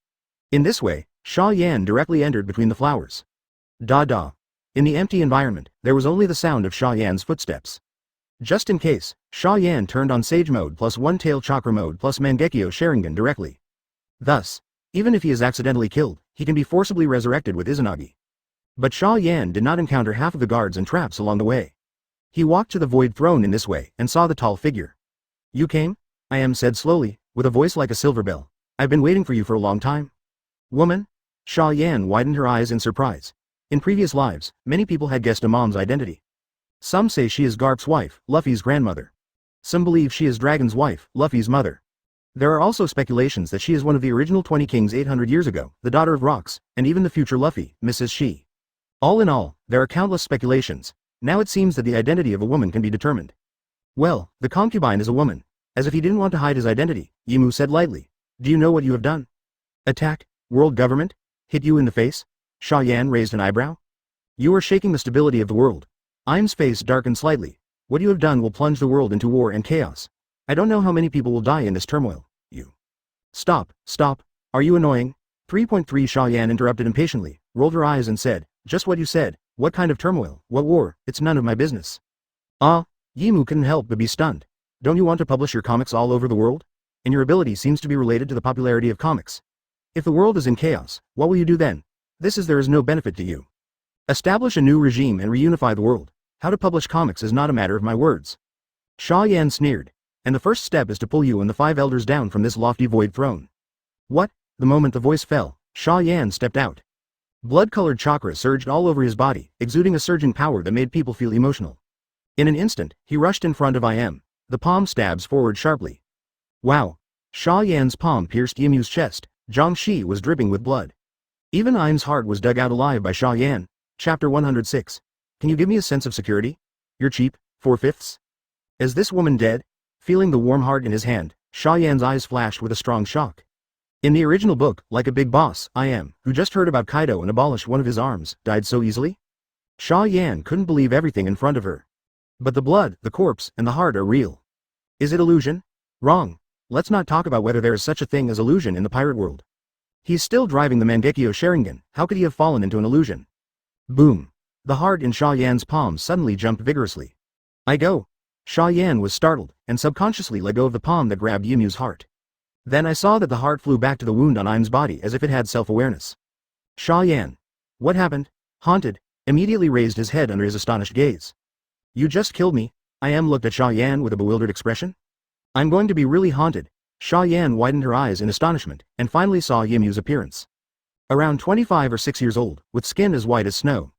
In this way, Xia Yan directly entered between the flowers. Da. In the empty environment, there was only the sound of Xia Yan's footsteps. Just in case, Xia Yan turned on Sage Mode plus One-Tail Chakra Mode plus Mangekyo Sharingan directly. Thus, even if he is accidentally killed, he can be forcibly resurrected with Izanagi. But Xia Yan did not encounter half of the guards and traps along the way. He walked to the void throne in this way and saw the tall figure. You came? I am said slowly, with a voice like a silver bell. I've been waiting for you for a long time. Woman? Xia Yan widened her eyes in surprise. In previous lives, many people had guessed Amam's identity. Some say she is Garp's wife, Luffy's grandmother. Some believe she is Dragon's wife, Luffy's mother. There are also speculations that she is one of the original 20 kings 800 years ago, the daughter of Rocks, and even the future Luffy, Mrs. She. All in all, there are countless speculations. Now it seems that the identity of a woman can be determined. Well, the concubine is a woman. As if he didn't want to hide his identity, Yimu said lightly. Do you know what you have done? Attack? World government? Hit you in the face? Xia Yan raised an eyebrow. You are shaking the stability of the world. Im's face darkened slightly. What you have done will plunge the world into war and chaos. I don't know how many people will die in this turmoil. You. Stop. Are you annoying? 3.3 Xia Yan interrupted impatiently, rolled her eyes and said, just what you said. What kind of turmoil? What war? It's none of my business. Ah, Yimu couldn't help but be stunned. Don't you want to publish your comics all over the world? And your ability seems to be related to the popularity of comics. If the world is in chaos, what will you do then? There is no benefit to you. Establish a new regime and reunify the world. How to publish comics is not a matter of my words. Xia Yan sneered. And the first step is to pull you and the 5 elders down from this lofty void throne. What? The moment the voice fell, Xia Yan stepped out. Blood-colored chakra surged all over his body, exuding a surging power that made people feel emotional. In an instant, he rushed in front of Im. The palm stabs forward sharply. Wow! Xia Yan's palm pierced Yimu's chest. Jiangxi was dripping with blood. Even Im's heart was dug out alive by Xia Yan. Chapter 106. Can you give me a sense of security? You're cheap, 4/5. Is this woman dead? Feeling the warm heart in his hand, Xia Yan's eyes flashed with a strong shock. In the original book, like a big boss, Im, who just heard about Kaido and abolished one of his arms, died so easily? Xia Yan couldn't believe everything in front of her. But the blood, the corpse, and the heart are real. Is it illusion? Wrong. Let's not talk about whether there is such a thing as illusion in the pirate world. He's still driving the Mangekyo Sharingan, how could he have fallen into an illusion? Boom. The heart in Xia Yan's palm suddenly jumped vigorously. I go. Xia Yan was startled, and subconsciously let go of the palm that grabbed Yimu's heart. Then I saw that the heart flew back to the wound on Im's body as if it had self-awareness. Xia Yan. What happened? Haunted, immediately raised his head under his astonished gaze. You just killed me. Im looked at Xia Yan with a bewildered expression. I'm going to be really haunted. Xia Yan widened her eyes in astonishment, and finally saw Yimu's appearance. Around 25 or 6 years old, with skin as white as snow.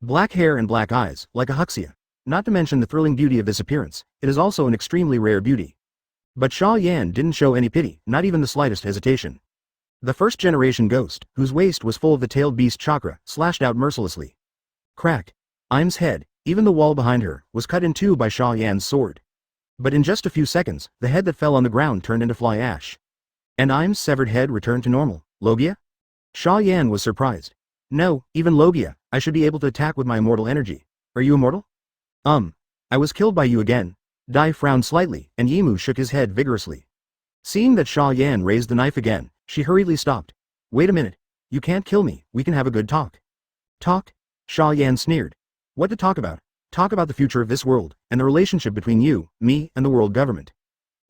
Black hair and black eyes, like a Huxia. Not to mention the thrilling beauty of this appearance, it is also an extremely rare beauty. But Xia Yan didn't show any pity, not even the slightest hesitation. The first-generation ghost, whose waist was full of the tailed beast chakra, slashed out mercilessly. Crack. Im's head, even the wall behind her, was cut in two by Xia Yan's sword. But in just a few seconds, the head that fell on the ground turned into fly ash. And Im's severed head returned to normal. Logia? Xia Yan was surprised. No, even Logia, I should be able to attack with my immortal energy. Are you immortal? I was killed by you again. Dai frowned slightly, and Yimu shook his head vigorously. Seeing that Xia Yan raised the knife again, she hurriedly stopped. Wait a minute. You can't kill me, we can have a good talk. Talk? Xia Yan sneered. What to talk about? Talk about the future of this world, and the relationship between you, me, and the world government.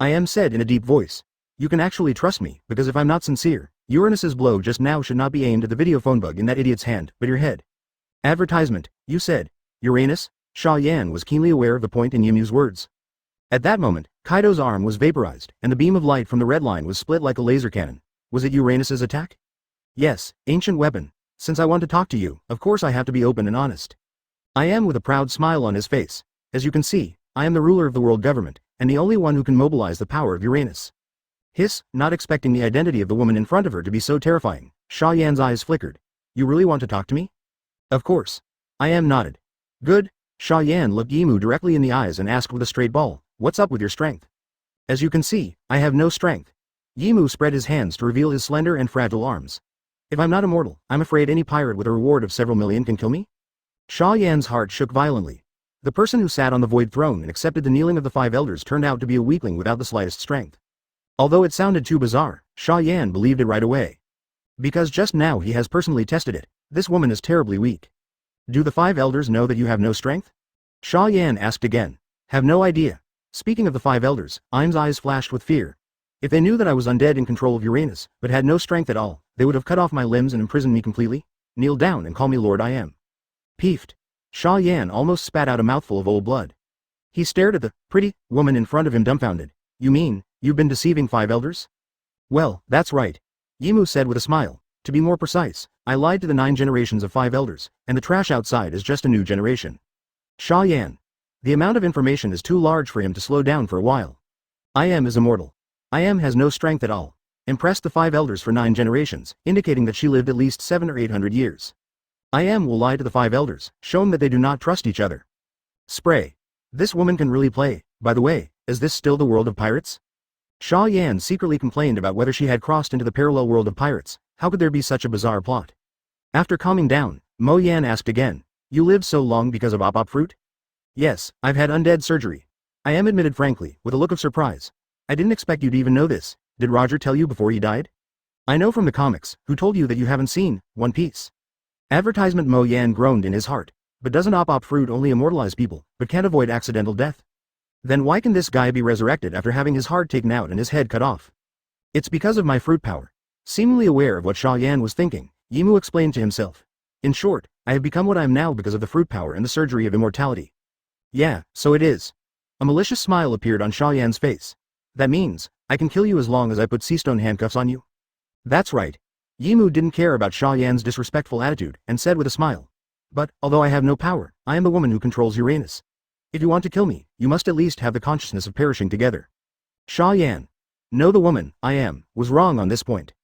Im said in a deep voice. You can actually trust me, because if I'm not sincere, Uranus's blow just now should not be aimed at the video phone bug in that idiot's hand, but your head. Advertisement, you said. Uranus? Xia Yan was keenly aware of the point in Yimu's words. At that moment, Kaido's arm was vaporized, and the beam of light from the red line was split like a laser cannon. Was it Uranus's attack? Yes, ancient weapon. Since I want to talk to you, of course I have to be open and honest. I am with a proud smile on his face. As you can see, I am the ruler of the world government, and the only one who can mobilize the power of Uranus. Hiss, not expecting the identity of the woman in front of her to be so terrifying, Xia Yan's eyes flickered. You really want to talk to me? Of course. Im nodded. Good. Xia Yan looked Yimu directly in the eyes and asked with a straight ball, what's up with your strength? As you can see, I have no strength. Yimu spread his hands to reveal his slender and fragile arms. If I'm not immortal, I'm afraid any pirate with a reward of several million can kill me? Xia Yan's heart shook violently. The person who sat on the void throne and accepted the kneeling of the 5 elders turned out to be a weakling without the slightest strength. Although it sounded too bizarre, Xia Yan believed it right away. Because just now he has personally tested it, this woman is terribly weak. Do the 5 elders know that you have no strength? Xia Yan asked again. Have no idea. Speaking of the 5 elders, Im's eyes flashed with fear. If they knew that I was undead in control of Uranus, but had no strength at all, they would have cut off my limbs and imprisoned me completely. Kneel down and call me Lord I am. Peeved. Xia Yan almost spat out a mouthful of old blood. He stared at the pretty woman in front of him dumbfounded. You mean, you've been deceiving 5 elders? Well, that's right. Yimu said with a smile. To be more precise, I lied to the 9 generations of 5 elders, and the trash outside is just a new generation. Xia Yan. The amount of information is too large for him to slow down for a while. Im is immortal. Im has no strength at all. Impressed the 5 elders for 9 generations, indicating that she lived at least 700 or 800 years. Im will lie to the 5 elders, show them that they do not trust each other. Spray. This woman can really play. By the way, is this still the world of pirates? Xia Yan secretly complained about whether she had crossed into the parallel world of pirates. How could there be such a bizarre plot? After calming down, Mo Yan asked again. You lived so long because of op fruit? Yes, I've had undead surgery. Im admitted frankly, with a look of surprise. I didn't expect you to even know this. Did Roger tell you before he died? I know from the comics. Who told you that you haven't seen One Piece? Advertisement. Mo Yan groaned in his heart. But doesn't op fruit only immortalize people, but can't avoid accidental death? Then why can this guy be resurrected after having his heart taken out and his head cut off? It's because of my fruit power. Seemingly aware of what Xia Yan was thinking, Yimu explained to himself. In short, I have become what I am now because of the fruit power and the surgery of immortality. Yeah, so it is. A malicious smile appeared on Xia Yan's face. That means, I can kill you as long as I put seastone handcuffs on you? That's right. Yimu didn't care about Xia Yan's disrespectful attitude, and said with a smile. But, although I have no power, I am the woman who controls Uranus. If you want to kill me, you must at least have the consciousness of perishing together. Xia Yan. No, the woman, I am, was wrong on this point.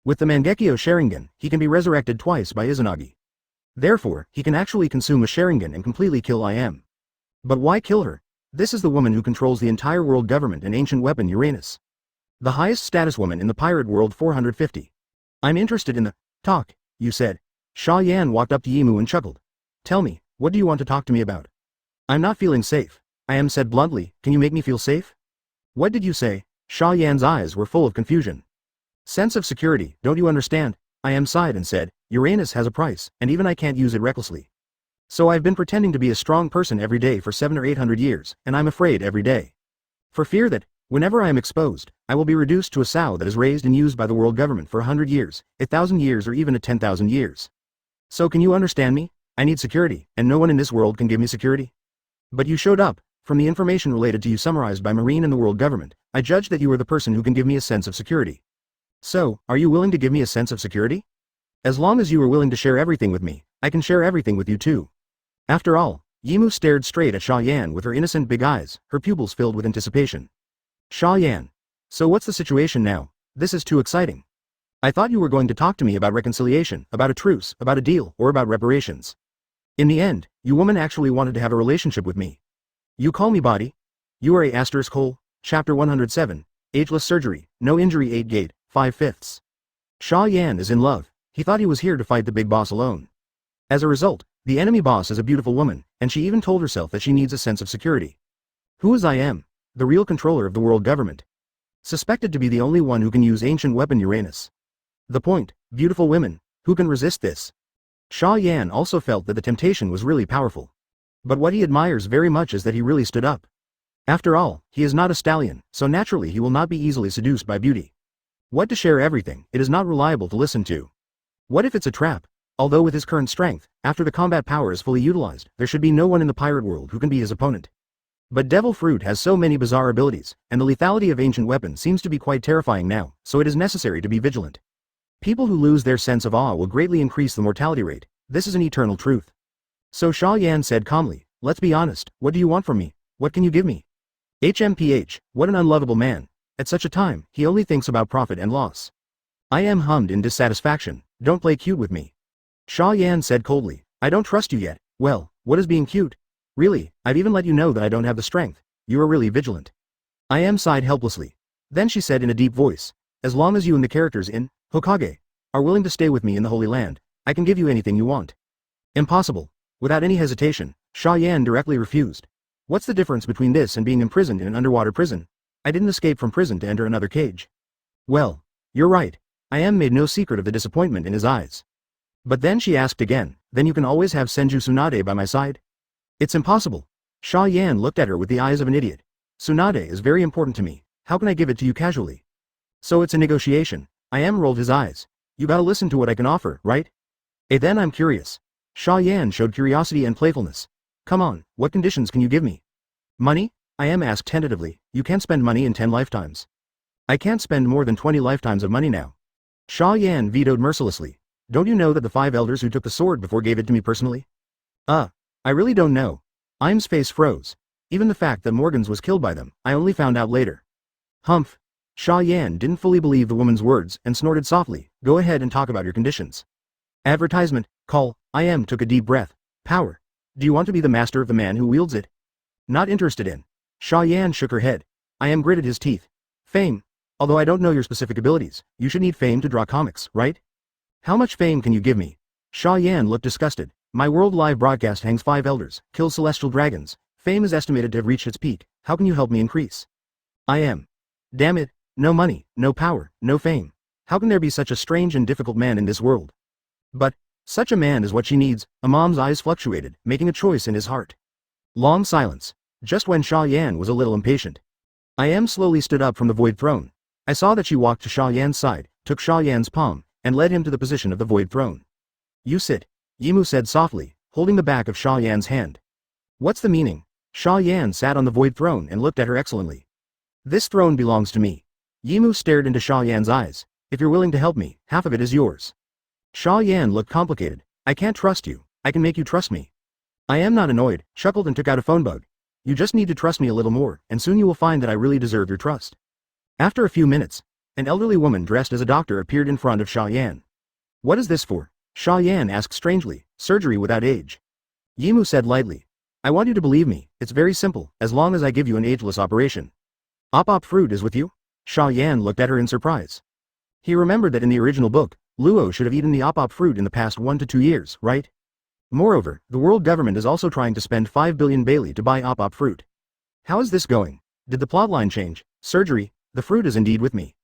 With the Mangekyo Sharingan, he can be resurrected twice by Izanagi. Therefore, he can actually consume a Sharingan and completely kill I am. But why kill her? This is the woman who controls the entire world government and ancient weapon Uranus. The highest status woman in the pirate world 450. I'm interested in the talk, you said. Xia Yan walked up to Yimu and chuckled. Tell me, what do you want to talk to me about? I'm not feeling safe. I am said bluntly, can you make me feel safe? What did you say? Xia Yan's eyes were full of confusion. Sense of security, don't you understand? I am sighed and said, Uranus has a price, and even I can't use it recklessly. So I've been pretending to be a strong person every day for 700 or 800 years, and I'm afraid every day. For fear that, whenever I am exposed, I will be reduced to a sow that is raised and used by the world government for 100 years, 1,000 years or even 10,000 years. So can you understand me? I need security, and no one in this world can give me security. But you showed up. From the information related to you summarized by Marine and the world government, I judge that you are the person who can give me a sense of security. So, are you willing to give me a sense of security? As long as you are willing to share everything with me, I can share everything with you too. After all, Yimu stared straight at Xia Yan with her innocent big eyes, her pupils filled with anticipation. Xia Yan. So what's the situation now? This is too exciting. I thought you were going to talk to me about reconciliation, about a truce, about a deal, or about reparations. In the end, you woman actually wanted to have a relationship with me. You call me body? You are a hole. Chapter 107, Ageless Surgery, No Injury 8 Gate, 5/5. Xia Yan is in love. He thought he was here to fight the big boss alone. As a result, the enemy boss is a beautiful woman, and she even told herself that she needs a sense of security. Who is I am? The real controller of the world government. Suspected to be the only one who can use ancient weapon Uranus. The point, beautiful women, who can resist this? Xia Yan also felt that the temptation was really powerful. But what he admires very much is that he really stood up. After all, he is not a stallion, so naturally he will not be easily seduced by beauty. What to share everything, it is not reliable to listen to. What if it's a trap? Although with his current strength, after the combat power is fully utilized, there should be no one in the pirate world who can be his opponent. But Devil Fruit has so many bizarre abilities, and the lethality of ancient weapons seems to be quite terrifying now, so it is necessary to be vigilant. People who lose their sense of awe will greatly increase the mortality rate. This is an eternal truth. So Xia Yan said calmly, let's be honest, what do you want from me? What can you give me? HMPH, what an unlovable man. At such a time, he only thinks about profit and loss. I am hummed in dissatisfaction, don't play cute with me. Xia Yan said coldly, I don't trust you yet. Well, what is being cute? Really, I've even let you know that I don't have the strength. You are really vigilant. I am sighed helplessly. Then she said in a deep voice, as long as you and the characters in Hokage are willing to stay with me in the Holy Land, I can give you anything you want. Impossible. Without any hesitation, Xia Yan directly refused. What's the difference between this and being imprisoned in an underwater prison? I didn't escape from prison to enter another cage. Well, you're right. I am made no secret of the disappointment in his eyes. But then she asked again, then you can always have Senju Tsunade by my side? It's impossible. Xia Yan looked at her with the eyes of an idiot. Tsunade is very important to me. How can I give it to you casually? So it's a negotiation. I am rolled his eyes. You gotta listen to what I can offer, right? Then I'm curious. Xia Yan showed curiosity and playfulness. Come on, what conditions can you give me? Money? I am asked tentatively. You can't spend money in 10 lifetimes. I can't spend more than 20 lifetimes of money now. Xia Yan vetoed mercilessly. Don't you know that the 5 elders who took the sword before gave it to me personally? I really don't know. Im's face froze. Even the fact that Morgan's was killed by them, I only found out later. Humph. Xia Yan didn't fully believe the woman's words and snorted softly, go ahead and talk about your conditions. Advertisement, call, took a deep breath. Power. Do you want to be the master of the man who wields it? Not interested in. Xia Yan shook her head. I gritted his teeth. Fame. Although I don't know your specific abilities, you should need fame to draw comics, right? How much fame can you give me? Xia Yan looked disgusted. My world live broadcast hangs 5 elders, kills celestial dragons. Fame is estimated to have reached its peak. How can you help me increase? Damn it. No money, no power, no fame. How can there be such a strange and difficult man in this world? But, Such a man is what she needs. Imam's eyes fluctuated, making a choice in his heart. Long silence. Just when Xia Yan was a little impatient. I slowly stood up from the void throne. I saw that she walked to Xia Yan's side, took Xia Yan's palm, and led him to the position of the void throne. You sit, Yimu said softly, holding the back of Xia Yan's hand. What's the meaning? Xia Yan sat on the void throne and looked at her excellently. This throne belongs to me. Yimu stared into Xia Yan's eyes. If you're willing to help me, half of it is yours. Xia Yan looked complicated. I can't trust you. I can make you trust me. I am not annoyed, chuckled and took out a phone bug. You just need to trust me a little more, and soon you will find that I really deserve your trust. After a few minutes, an elderly woman dressed as a doctor appeared in front of Xia Yan. What is this for? Xia Yan asked strangely. Surgery without age. Yimu said lightly. I want you to believe me, it's very simple, as long as I give you an ageless operation. Op fruit is with you? Xia Yan looked at her in surprise. He remembered that in the original book, Luo should have eaten the op fruit in the past 1 to 2 years, right? Moreover, the world government is also trying to spend 5 billion Bailey to buy op fruit. How is this going? Did the plotline change? Surgery, the fruit is indeed with me.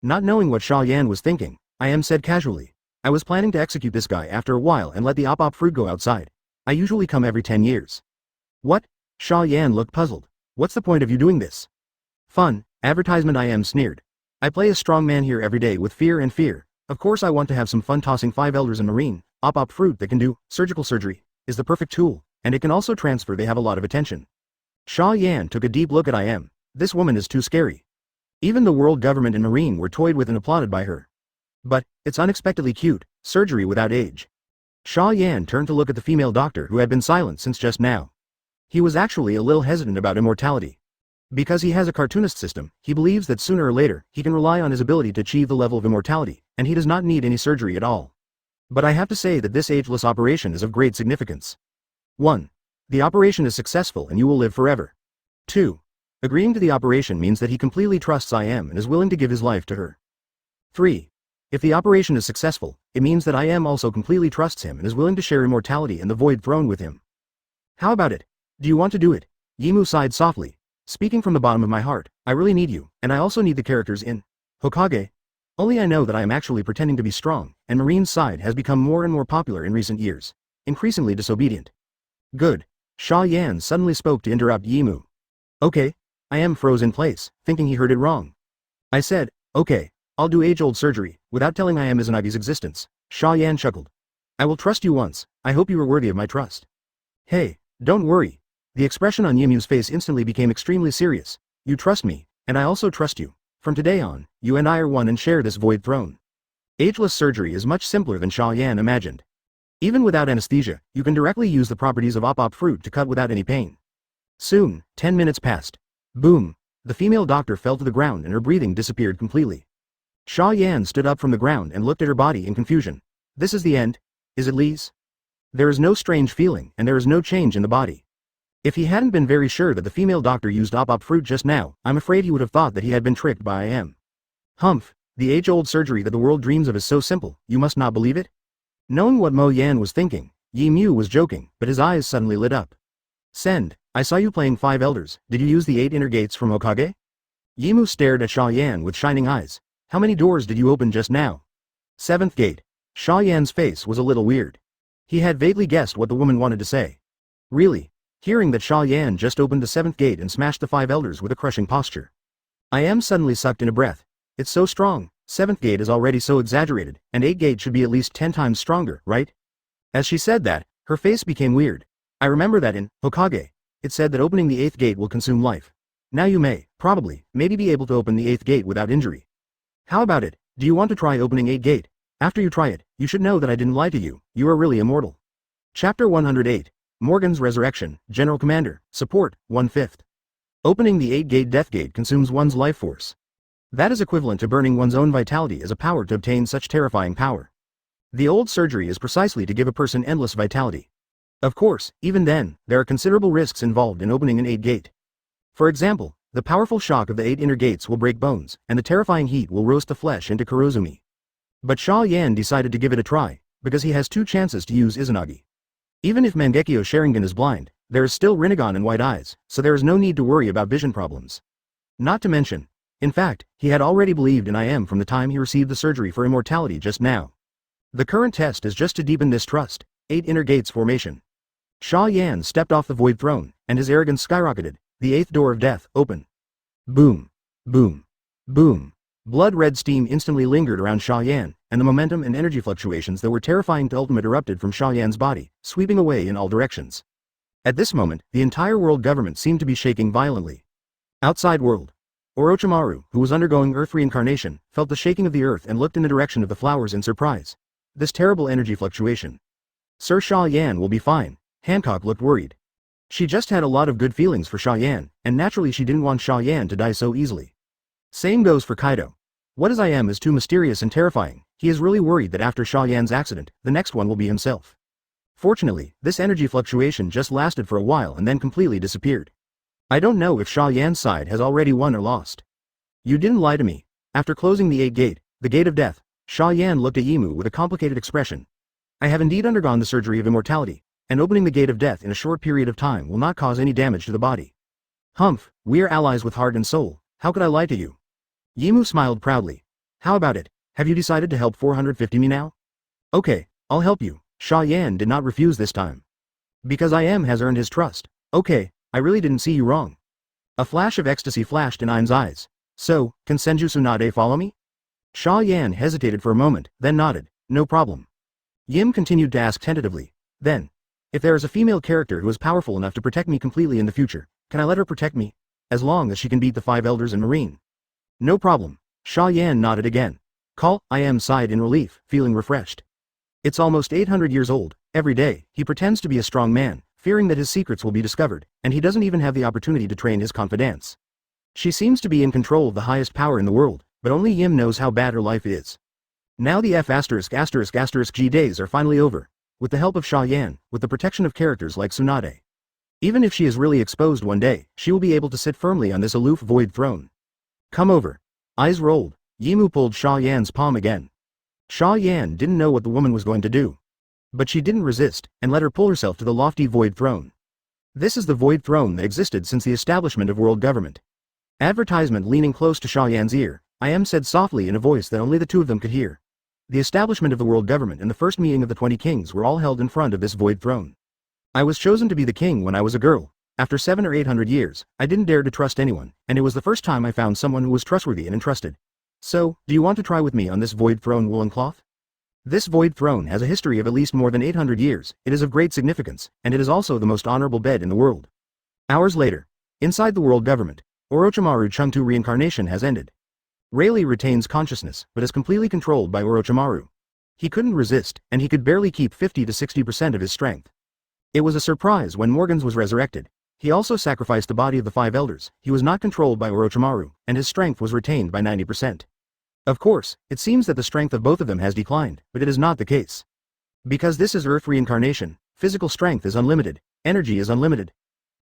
Not knowing what Xia Yan was thinking, I said casually. I was planning to execute this guy after a while and let the op fruit go outside. I usually come every 10 years. What? Xia Yan looked puzzled. What's the point of you doing this? Fun, advertisement sneered. I play a strong man here every day with fear and fear. Of course I want to have some fun tossing 5 elders in marine. Op fruit that can do surgical surgery is the perfect tool, and it can also transfer. They have a lot of attention. Xia Yan took a deep look at This woman is too scary. Even the world government and marine were toyed with and applauded by her. But, it's unexpectedly cute, surgery without age. Xia Yan turned to look at the female doctor who had been silent since just now. He was actually a little hesitant about immortality. Because he has a cartoonist system, he believes that sooner or later, he can rely on his ability to achieve the level of immortality, and he does not need any surgery at all. But I have to say that this ageless operation is of great significance. 1. The operation is successful and you will live forever. 2. Agreeing to the operation means that he completely trusts and is willing to give his life to her. 3. If the operation is successful, it means that also completely trusts him and is willing to share immortality and the void throne with him. How about it? Do you want to do it? Yimu sighed softly. Speaking from the bottom of my heart, I really need you, and I also need the characters in Hokage. Only I know that I am actually pretending to be strong, and Marine's side has become more and more popular in recent years. Increasingly disobedient. Good. Xia Yan suddenly spoke to interrupt Yimu. Okay. I froze in place, thinking he heard it wrong. I said, okay, I'll do age-old surgery, without telling Izanagi's existence. Xia Yan chuckled. I will trust you once, I hope you are worthy of my trust. Hey, don't worry. The expression on Yimu's face instantly became extremely serious. You trust me, and I also trust you. From today on, you and I are one and share this void throne. Ageless surgery is much simpler than Xia Yan imagined. Even without anesthesia, you can directly use the properties of op fruit to cut without any pain. Soon, 10 minutes passed. Boom! The female doctor fell to the ground and her breathing disappeared completely. Xia Yan stood up from the ground and looked at her body in confusion. This is the end? Is it Lee's? There is no strange feeling and there is no change in the body. If he hadn't been very sure that the female doctor used op fruit just now, I'm afraid he would have thought that he had been tricked by Humph, the age-old surgery that the world dreams of is so simple, you must not believe it? Knowing what Mo Yan was thinking, Yimu was joking, but his eyes suddenly lit up. Send, I saw you playing 5 elders, did you use the 8 inner gates from Hokage? Yimu stared at Xia Yan with shining eyes. How many doors did you open just now? 7th gate. Xia Yan's face was a little weird. He had vaguely guessed what the woman wanted to say. Really? Hearing that Xia Yan just opened the 7th gate and smashed the 5 elders with a crushing posture. Suddenly sucked in a breath. It's so strong, 7th gate is already so exaggerated, and 8th gate should be at least 10 times stronger, right? As she said that, her face became weird. I remember that in Hokage, it said that opening the 8th gate will consume life. Now you may, maybe be able to open the 8th gate without injury. How about it? Do you want to try opening 8th gate? After you try it, you should know that I didn't lie to you, you are really immortal. Chapter 108. Morgan's Resurrection, General Commander, Support, 1/5. Opening the 8th gate death gate consumes one's life force. That is equivalent to burning one's own vitality as a power to obtain such terrifying power. The old surgery is precisely to give a person endless vitality. Of course, even then, there are considerable risks involved in opening an 8th gate. For example, the powerful shock of the 8 inner gates will break bones, and the terrifying heat will roast the flesh into Kurozumi. But Xia Yan decided to give it a try, because he has 2 chances to use Izanagi. Even if Mangekyo Sharingan is blind, there is still Rinnegan and white eyes, so there is no need to worry about vision problems. Not to mention, in fact, he had already believed in from the time he received the surgery for immortality just now. The current test is just to deepen this trust. 8 inner gates formation. Xia Yan stepped off the void throne, and his arrogance skyrocketed. The 8th door of death, open. Boom. Boom. Boom. Blood-red steam instantly lingered around Xia Yan, and the momentum and energy fluctuations that were terrifying to ultimate erupted from Xia Yan's body, sweeping away in all directions. At this moment, the entire world government seemed to be shaking violently. Outside world. Orochimaru, who was undergoing Earth reincarnation, felt the shaking of the earth and looked in the direction of the flowers in surprise. This terrible energy fluctuation. Sir, Xia Yan will be fine. Hancock looked worried. She just had a lot of good feelings for Xia Yan, and naturally she didn't want Xia Yan to die so easily. Same goes for Kaido. What I am is too mysterious and terrifying. He is really worried that after Xia Yan's accident, the next one will be himself. Fortunately, this energy fluctuation just lasted for a while and then completely disappeared. I don't know if Xia Yan's side has already won or lost. You didn't lie to me. After closing the 8th gate, the gate of death, Xia Yan looked at Yimu with a complicated expression. I have indeed undergone the surgery of immortality, and opening the gate of death in a short period of time will not cause any damage to the body. Humph, we are allies with heart and soul, how could I lie to you? Yimu smiled proudly. How about it, have you decided to help 450 me now? Okay, I'll help you. Xia Yan did not refuse this time. Because I am has earned his trust. Okay, I really didn't see you wrong. A flash of ecstasy flashed in Ain's eyes. So, can Senju Tsunade follow me? Xia Yan hesitated for a moment, then nodded. No problem. Yim continued to ask tentatively. Then, if there is a female character who is powerful enough to protect me completely in the future, can I let her protect me? As long as she can beat the 5 elders in Marine. No problem. Xia Yan nodded again. Call, I am sighed in relief, feeling refreshed. It's almost 800 years old. Every day, he pretends to be a strong man, fearing that his secrets will be discovered, and he doesn't even have the opportunity to train his confidants. She seems to be in control of the highest power in the world, but only Yim knows how bad her life is. Now the F***G days are finally over. With the help of Xia Yan, with the protection of characters like Tsunade. Even if she is really exposed one day, she will be able to sit firmly on this aloof void throne. Come over. Eyes rolled, Yimu pulled Xia Yan's palm again. Xia Yan didn't know what the woman was going to do. But she didn't resist, and let her pull herself to the lofty void throne. This is the void throne that existed since the establishment of world government. Advertisement leaning close to Xia Yan's ear, I am said softly in a voice that only the two of them could hear. The establishment of the world government and the first meeting of the 20 kings were all held in front of this void throne. I was chosen to be the king when I was a girl. After 700 or 800 years, I didn't dare to trust anyone, and it was the first time I found someone who was trustworthy and entrusted. So, do you want to try with me on this void throne woolen cloth? This void throne has a history of at least more than 800 years, it is of great significance, and it is also the most honorable bed in the world. Hours later, inside the world government, Orochimaru Chengtu reincarnation has ended. Rayleigh retains consciousness, but is completely controlled by Orochimaru. He couldn't resist, and he could barely keep 50 to 60% of his strength. It was a surprise when Morgans was resurrected. He also sacrificed the body of the 5 elders, he was not controlled by Orochimaru, and his strength was retained by 90%. Of course, it seems that the strength of both of them has declined, but it is not the case. Because this is Earth reincarnation, physical strength is unlimited, energy is unlimited.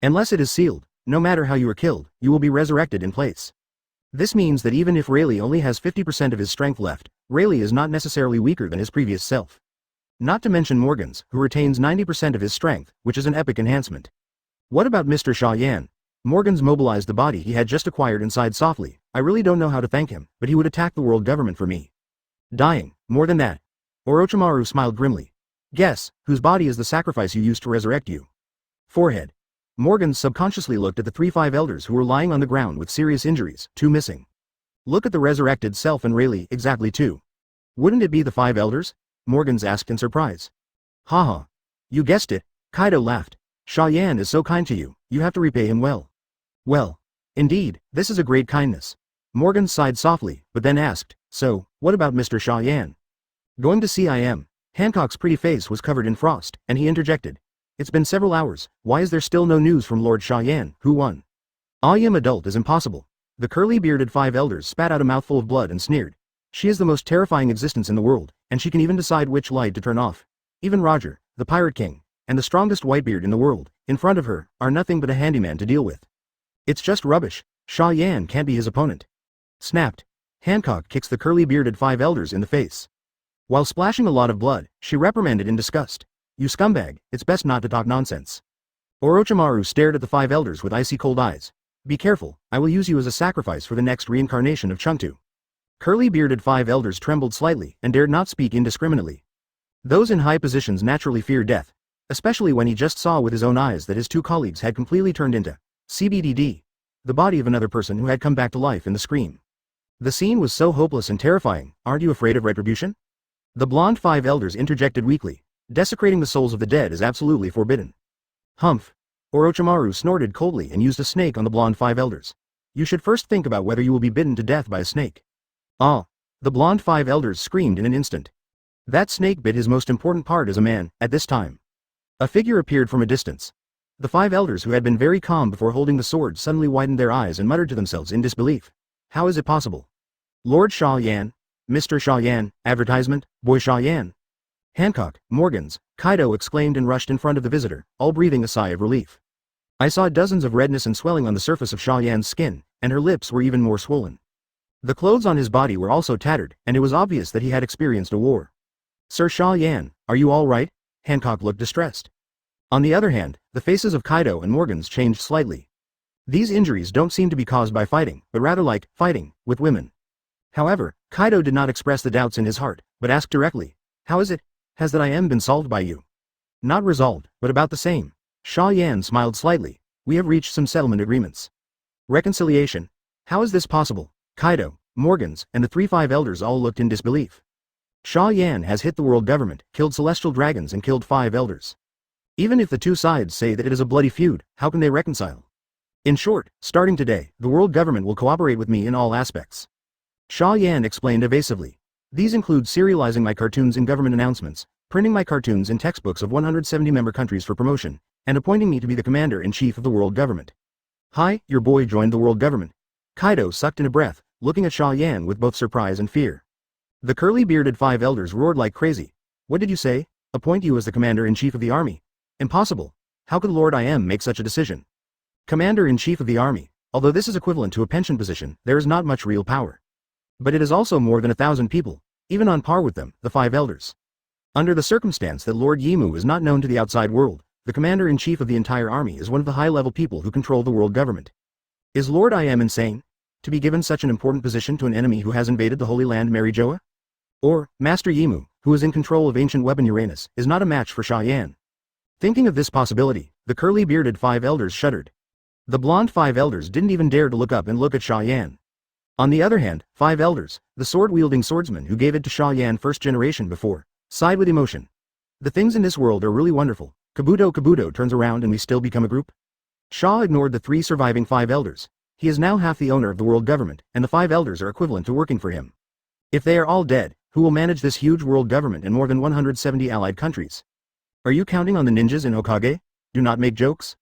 Unless it is sealed, no matter how you are killed, you will be resurrected in place. This means that even if Rayleigh only has 50% of his strength left, Rayleigh is not necessarily weaker than his previous self. Not to mention Morgans, who retains 90% of his strength, which is an epic enhancement. What about Mr. Xia Yan? Morgans mobilized the body he had just acquired and sighed softly. I really don't know how to thank him, but he would attack the world government for me. Dying, more than that. Orochimaru smiled grimly. Guess, whose body is the sacrifice you used to resurrect you? Forehead. Morgans subconsciously looked at the 5 elders who were lying on the ground with serious injuries, 2 missing. Look at the resurrected self and Rayleigh, exactly 2. Wouldn't it be the 5 elders? Morgans asked in surprise. Haha. You guessed it, Kaido laughed. Xia Yan is so kind to you, you have to repay him well. Well, indeed, this is a great kindness. Morgans sighed softly, but then asked, so, what about Mr. Xia Yan? Going to see I am. Hancock's pretty face was covered in frost, and he interjected. It's been several hours, why is there still no news from Lord Xia Yan, who won? I am adult is impossible. The curly-bearded 5 elders spat out a mouthful of blood and sneered. She is the most terrifying existence in the world, and she can even decide which light to turn off. Even Roger, the Pirate King, and the strongest Whitebeard in the world, in front of her, are nothing but a handyman to deal with. It's just rubbish. Xia Yan can't be his opponent. Snapped. Hancock kicks the curly-bearded 5 elders in the face. While splashing a lot of blood, she reprimanded in disgust. You scumbag, it's best not to talk nonsense. Orochimaru stared at the 5 elders with icy cold eyes. Be careful, I will use you as a sacrifice for the next reincarnation of Chengtu. Curly-bearded 5 elders trembled slightly and dared not speak indiscriminately. Those in high positions naturally fear death, especially when he just saw with his own eyes that his two colleagues had completely turned into CBDD, the body of another person who had come back to life in the scream. The scene was so hopeless and terrifying. Aren't you afraid of retribution? The blonde five elders interjected weakly. Desecrating the souls of the dead is absolutely forbidden. Humph. Orochimaru snorted coldly and used a snake on the blonde five elders. You should first think about whether you will be bitten to death by a snake. Ah! The blonde five elders screamed in an instant. That snake bit his most important part as a man, at this time. A figure appeared from a distance. The five elders who had been very calm before holding the sword suddenly widened their eyes and muttered to themselves in disbelief. How is it possible? Lord Xia Yan, Mr. Xia Yan, advertisement, boy Xia Yan. Hancock, Morgans, Kaido exclaimed and rushed in front of the visitor, all breathing a sigh of relief. I saw dozens of redness and swelling on the surface of Xia Yan's skin, and her lips were even more swollen. The clothes on his body were also tattered, and it was obvious that he had experienced a war. Sir Xia Yan, are you all right? Hancock looked distressed. On the other hand, the faces of Kaido and Morgans changed slightly. These injuries don't seem to be caused by fighting, but rather like fighting with women. However, Kaido did not express the doubts in his heart, but asked directly, how is it? Has that I am been solved by you? Not resolved, but about the same. Xia Yan smiled slightly. We have reached some settlement agreements. Reconciliation? How is this possible? Kaido, Morgans, and the three five elders all looked in disbelief. Xia Yan has hit the world government, killed celestial dragons and killed five elders. Even if the two sides say that it is a bloody feud, how can they reconcile? In short, starting today, the world government will cooperate with me in all aspects. Xia Yan explained evasively. These include serializing my cartoons in government announcements, printing my cartoons in textbooks of 170 member countries for promotion, and appointing me to be the commander-in-chief of the world government. Hi, your boy joined the world government. Kaido sucked in a breath, looking at Xia Yan with both surprise and fear. The curly-bearded five elders roared like crazy. What did you say? Appoint you as the commander-in-chief of the army? Impossible. How could Lord I Am make such a decision? Commander-in-chief of the army. Although this is equivalent to a pension position, there is not much real power. But it is also more than 1,000 people, even on par with them, the five elders. Under the circumstance that Lord Yimu is not known to the outside world, the commander-in-chief of the entire army is one of the high-level people who control the world government. Is Lord I Am insane? To be given such an important position to an enemy who has invaded the Holy Land Marijoa? Or, Master Yimu, who is in control of ancient weapon Uranus, is not a match for Xia Yan. Thinking of this possibility, the curly-bearded five elders shuddered. The blonde five elders didn't even dare to look up and look at Xia Yan. On the other hand, five elders, the sword-wielding swordsman who gave it to Xia Yan first generation before, sighed with emotion. The things in this world are really wonderful. Kabuto turns around and we still become a group? Xia ignored the three surviving five elders. He is now half the owner of the world government, and the five elders are equivalent to working for him. If they are all dead, who will manage this huge world government in more than 170 allied countries? Are you counting on the ninjas in Hokage? Do not make jokes.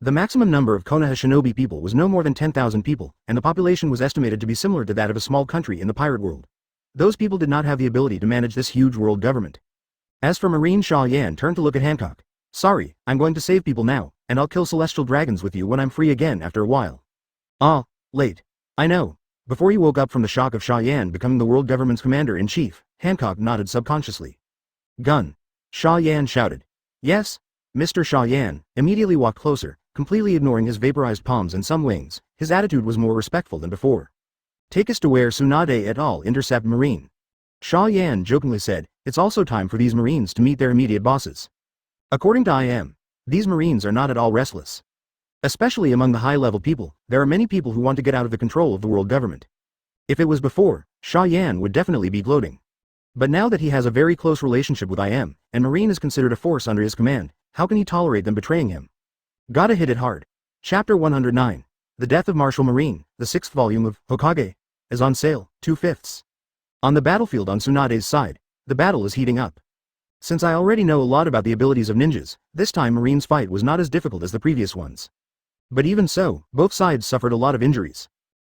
The maximum number of Konoha shinobi people was no more than 10,000 people, and the population was estimated to be similar to that of a small country in the pirate world. Those people did not have the ability to manage this huge world government. As for Marine, Xia Yan turned to look at Hancock. Sorry, I'm going to save people now, and I'll kill celestial dragons with you when I'm free again after a while. Ah, late. I know. Before he woke up from the shock of Xia Yan becoming the world government's commander-in-chief, Hancock nodded subconsciously. Gun. Xia Yan shouted. Yes? Mr. Xia Yan immediately walked closer, completely ignoring his vaporized palms and some wings. His attitude was more respectful than before. Take us to where Tsunade et al. Intercept Marine. Xia Yan jokingly said, it's also time for these Marines to meet their immediate bosses. According to IM, these Marines are not at all restless. Especially among the high-level people, there are many people who want to get out of the control of the world government. If it was before, Xia Yan would definitely be gloating. But now that he has a very close relationship with IM, and Marine is considered a force under his command, how can he tolerate them betraying him? Gotta hit it hard. Chapter 109. The Death of Martial Marine, the 6th volume of Hokage, is on sale, 2/5. On the battlefield on Tsunade's side, the battle is heating up. Since I already know a lot about the abilities of ninjas, this time Marine's fight was not as difficult as the previous ones. But even so, both sides suffered a lot of injuries.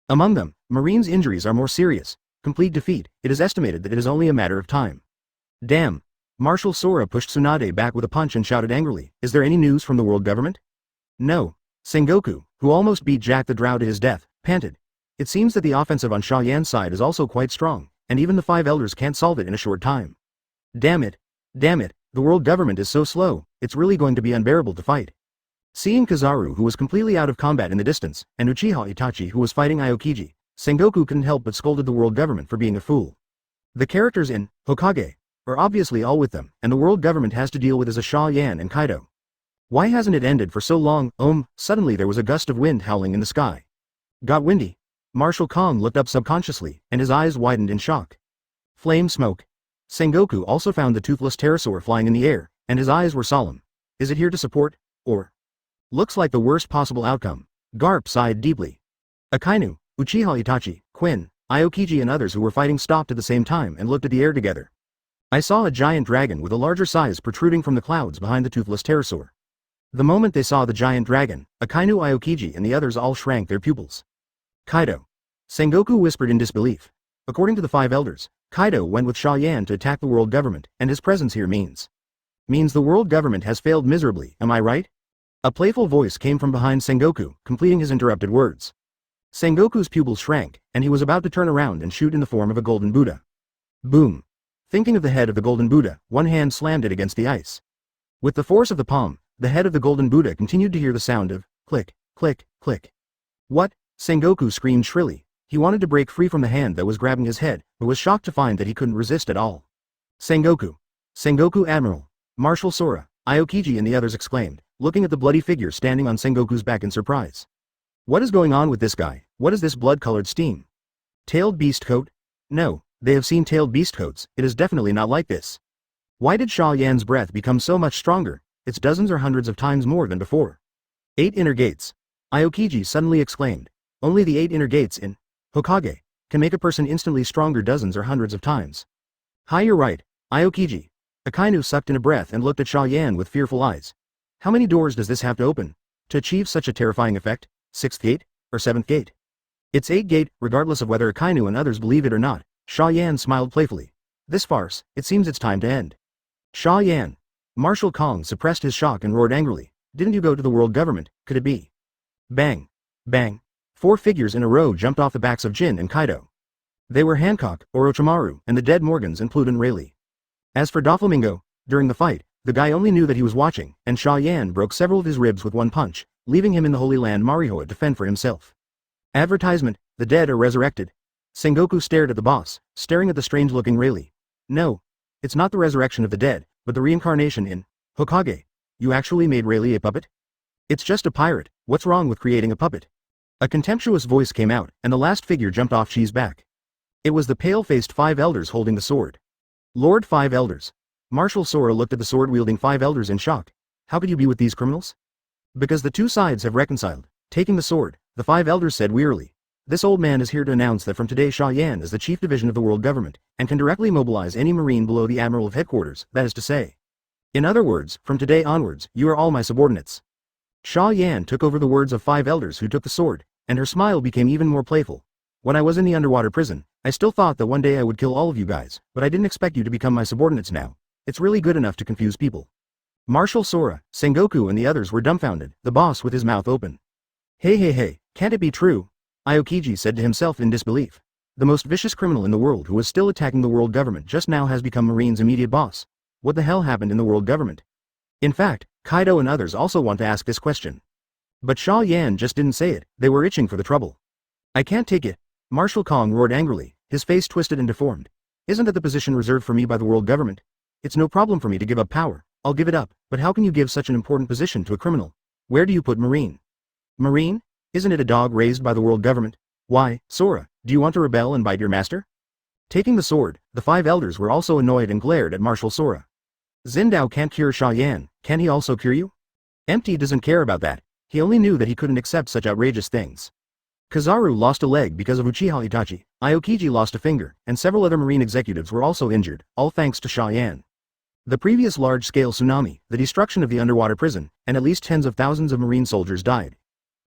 Among them, Marine's injuries are more serious. Complete defeat, it is estimated that it is only a matter of time. Damn. Marshal Sora pushed Tsunade back with a punch and shouted angrily, is there any news from the world government? No. Sengoku, who almost beat Jack the Drow to his death, panted. It seems that the offensive on Xia Yan's side is also quite strong, and even the five elders can't solve it in a short time. Damn it. Damn it, the world government is so slow, it's really going to be unbearable to fight. Seeing Kizaru who was completely out of combat in the distance, and Uchiha Itachi who was fighting Aokiji, Sengoku couldn't help but scolded the world government for being a fool. The characters in Hokage are obviously all with them, and the world government has to deal with as a Xia Yan and Kaido. Why hasn't it ended for so long? Suddenly there was a gust of wind howling in the sky. Got windy. Marshal Kong looked up subconsciously, and his eyes widened in shock. Flame smoke. Sengoku also found the toothless pterosaur flying in the air, and his eyes were solemn. Is it here to support, or? Looks like the worst possible outcome. Garp sighed deeply. Akainu, Uchiha Itachi, Quinn, Aokiji and others who were fighting stopped at the same time and looked at the air together. I saw a giant dragon with a larger size protruding from the clouds behind the toothless pterosaur. The moment they saw the giant dragon, Akainu, Aokiji and the others all shrank their pupils. Kaido. Sengoku whispered in disbelief. According to the five elders, Kaido went with Xia Yan to attack the world government, and his presence here means the world government has failed miserably, am I right? A playful voice came from behind Sengoku, completing his interrupted words. Sengoku's pupils shrank, and he was about to turn around and shoot in the form of a golden Buddha. Boom. Thinking of the head of the golden Buddha, one hand slammed it against the ice. With the force of the palm, the head of the golden Buddha continued to hear the sound of click, click, click. What? Sengoku screamed shrilly. He wanted to break free from the hand that was grabbing his head, but was shocked to find that he couldn't resist at all. Sengoku. Sengoku Admiral. Marshal Sora, Aokiji and the others exclaimed, looking at the bloody figure standing on Sengoku's back in surprise. What is going on with this guy? What is this blood-colored steam? Tailed beast coat? No, they have seen tailed beast coats, it is definitely not like this. Why did Xia Yan's breath become so much stronger? It's dozens or hundreds of times more than before. 8 inner gates. Aokiji suddenly exclaimed. Only the 8 inner gates in Hokage can make a person instantly stronger dozens or hundreds of times. Hi, you're right, Aokiji. Akainu sucked in a breath and looked at Xia Yan with fearful eyes. How many doors does this have to open to achieve such a terrifying effect? 6th gate, or 7th gate? It's 8th gate, regardless of whether Akainu and others believe it or not. Xia Yan smiled playfully. This farce, it seems it's time to end. Xia Yan. Marshal Kong suppressed his shock and roared angrily. Didn't you go to the world government, could it be? Bang. Bang. 4 figures in a row jumped off the backs of Jin and Kaido. They were Hancock, Orochimaru, and the dead Morgans and Pluton Rayleigh. As for Doflamingo, during the fight, the guy only knew that he was watching, and Xia Yan broke several of his ribs with one punch, leaving him in the Holy Land Marihoa to fend for himself. Advertisement, the dead are resurrected. Sengoku stared at the boss, staring at the strange-looking Rayleigh. No. It's not the resurrection of the dead, but the reincarnation in Hokage. You actually made Rayleigh a puppet? It's just a pirate, what's wrong with creating a puppet? A contemptuous voice came out, and the last figure jumped off Shi's back. It was the pale-faced 5 elders holding the sword. Lord 5 elders. Marshal Sora looked at the sword-wielding 5 elders in shock. How could you be with these criminals? Because the two sides have reconciled. Taking the sword, the 5 elders said wearily. This old man is here to announce that from today Xia Yan is the chief division of the world government, and can directly mobilize any marine below the admiral of headquarters, that is to say. In other words, from today onwards, you are all my subordinates. Xia Yan took over the words of 5 elders who took the sword, and her smile became even more playful. When I was in the underwater prison, I still thought that one day I would kill all of you guys, but I didn't expect you to become my subordinates now. It's really good enough to confuse people. Marshal Sora, Sengoku and the others were dumbfounded, the boss with his mouth open. Hey, can't it be true? Aokiji said to himself in disbelief. The most vicious criminal in the world who was still attacking the world government just now has become Marine's immediate boss. What the hell happened in the world government? In fact, Kaido and others also want to ask this question. But Xia Yan just didn't say it, they were itching for the trouble. I can't take it. Marshal Kong roared angrily, his face twisted and deformed. Isn't that the position reserved for me by the world government? It's no problem for me to give up power, I'll give it up, but how can you give such an important position to a criminal? Where do you put Marine? Marine? Isn't it a dog raised by the world government? Why, Sora, do you want to rebel and bite your master? Taking the sword, the 5 elders were also annoyed and glared at Marshal Sora. Zindao can't cure Xia Yan, can he also cure you? Empty doesn't care about that, he only knew that he couldn't accept such outrageous things. Kizaru lost a leg because of Uchiha Itachi, Aokiji lost a finger, and several other marine executives were also injured, all thanks to Xia Yan. The previous large-scale tsunami, the destruction of the underwater prison, and at least tens of thousands of marine soldiers died.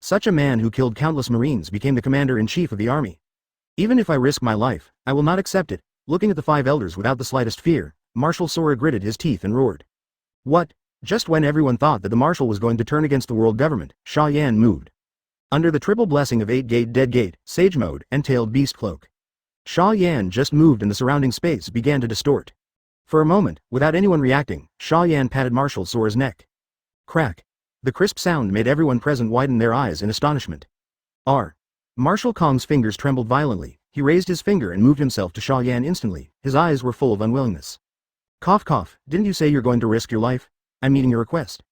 Such a man who killed countless marines became the commander-in-chief of the army. Even if I risk my life, I will not accept it. Looking at the 5 elders without the slightest fear, Marshal Sora gritted his teeth and roared. What? Just when everyone thought that the marshal was going to turn against the world government, Xia Yan moved. Under the triple blessing of 8-gate dead gate, sage mode, and tailed beast cloak. Xia Yan just moved and the surrounding space began to distort. For a moment, without anyone reacting, Xia Yan patted Marshal Sora's neck. Crack. The crisp sound made everyone present widen their eyes in astonishment. Marshal Kong's fingers trembled violently, he raised his finger and moved himself to Xia Yan instantly, his eyes were full of unwillingness. Cough cough, didn't you say you're going to risk your life? I'm meeting your request.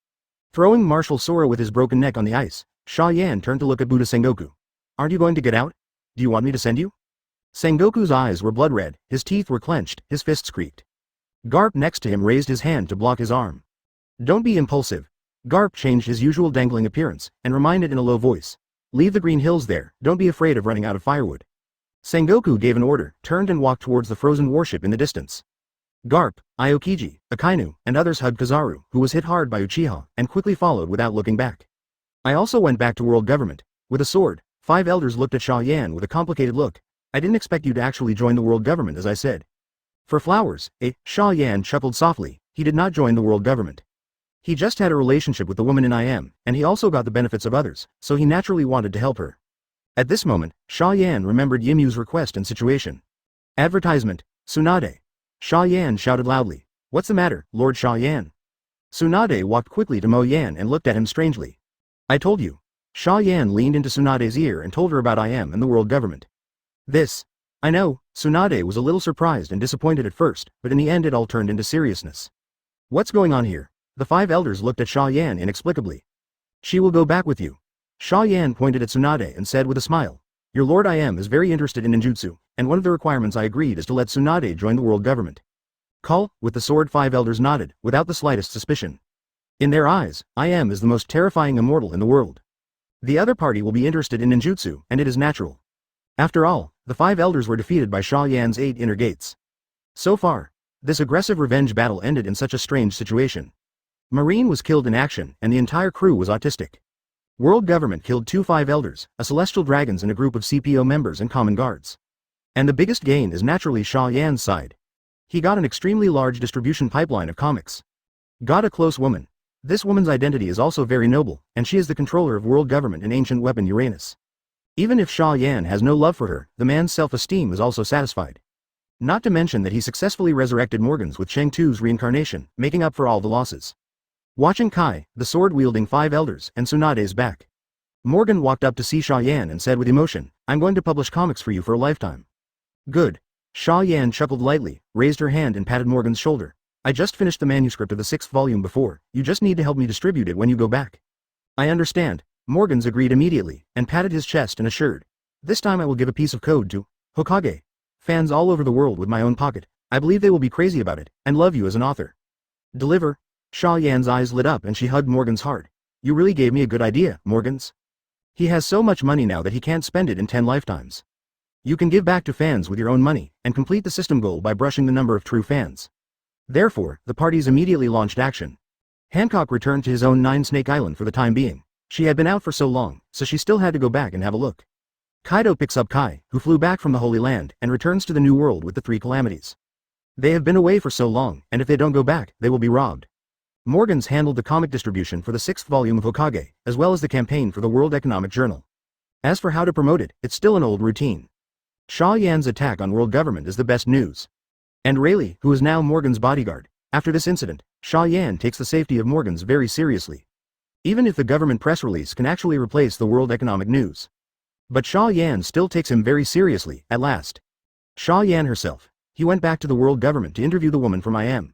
Throwing Marshal Sora with his broken neck on the ice, Xia Yan turned to look at Buddha Sengoku. Aren't you going to get out? Do you want me to send you? Sengoku's eyes were blood red, his teeth were clenched, his fists creaked. Garp next to him raised his hand to block his arm. Don't be impulsive. Garp changed his usual dangling appearance, and reminded in a low voice. Leave the green hills there, don't be afraid of running out of firewood. Sengoku gave an order, turned and walked towards the frozen warship in the distance. Garp, Aokiji, Akainu, and others hugged Kizaru, who was hit hard by Uchiha, and quickly followed without looking back. I also went back to world government. With a sword, 5 elders looked at Xia Yan with a complicated look. I didn't expect you to actually join the world government as I said. For flowers, Xia Yan chuckled softly, he did not join the world government. He just had a relationship with the woman in IM, and he also got the benefits of others, so he naturally wanted to help her. At this moment, Xia Yan remembered Yimu's request and situation. Advertisement, Tsunade. Xia Yan shouted loudly. What's the matter, Lord Xia Yan? Tsunade walked quickly to Mo Yan and looked at him strangely. I told you. Xia Yan leaned into Tsunade's ear and told her about IM and the world government. This. I know, Tsunade was a little surprised and disappointed at first, but in the end it all turned into seriousness. What's going on here? The 5 elders looked at Xia Yan inexplicably. She will go back with you. Xia Yan pointed at Tsunade and said with a smile. Your Lord IM is very interested in ninjutsu, and one of the requirements I agreed is to let Tsunade join the world government. Call, with the sword 5 elders nodded, without the slightest suspicion. In their eyes, IM is the most terrifying immortal in the world. The other party will be interested in ninjutsu, and it is natural. After all, the 5 elders were defeated by Xia Yan's 8 inner gates. So far, this aggressive revenge battle ended in such a strange situation. Marine was killed in action, and the entire crew was autistic. World government killed 2 5 elders, a celestial dragons and a group of CPO members and common guards. And the biggest gain is naturally Xia Yan's side. He got an extremely large distribution pipeline of comics. Got a close woman. This woman's identity is also very noble, and she is the controller of world government and ancient weapon Uranus. Even if Xia Yan has no love for her, the man's self-esteem is also satisfied. Not to mention that he successfully resurrected Morgans with Cheng Tu's reincarnation, making up for all the losses. Watching Kai, the sword-wielding 5 elders, and Tsunade's back. Morgan walked up to see Xia Yan and said with emotion, I'm going to publish comics for you for a lifetime. Good. Xia Yan chuckled lightly, raised her hand and patted Morgan's shoulder. I just finished the manuscript of the 6th volume before, you just need to help me distribute it when you go back. I understand. Morgans agreed immediately, and patted his chest and assured. This time I will give a piece of code to Hokage fans all over the world with my own pocket. I believe they will be crazy about it, and love you as an author. Deliver. Xia Yan's eyes lit up and she hugged Morgans hard. You really gave me a good idea, Morgans. He has so much money now that he can't spend it in 10 lifetimes. You can give back to fans with your own money, and complete the system goal by brushing the number of true fans. Therefore, the parties immediately launched action. Hancock returned to his own 9 Snake Island for the time being. She had been out for so long, so she still had to go back and have a look. Kaido picks up Kai, who flew back from the Holy Land, and returns to the New World with the 3 calamities. They have been away for so long, and if they don't go back, they will be robbed. Morgans handled the comic distribution for the 6th volume of Hokage, as well as the campaign for the World Economic Journal. As for how to promote it, it's still an old routine. Xia Yan's attack on world government is the best news. And Rayleigh, who is now Morgan's bodyguard. After this incident, Xia Yan takes the safety of Morgans very seriously. Even if the government press release can actually replace the World Economic News. But Xia Yan still takes him very seriously, at last. Xia Yan herself. He went back to the world government to interview the woman from IM.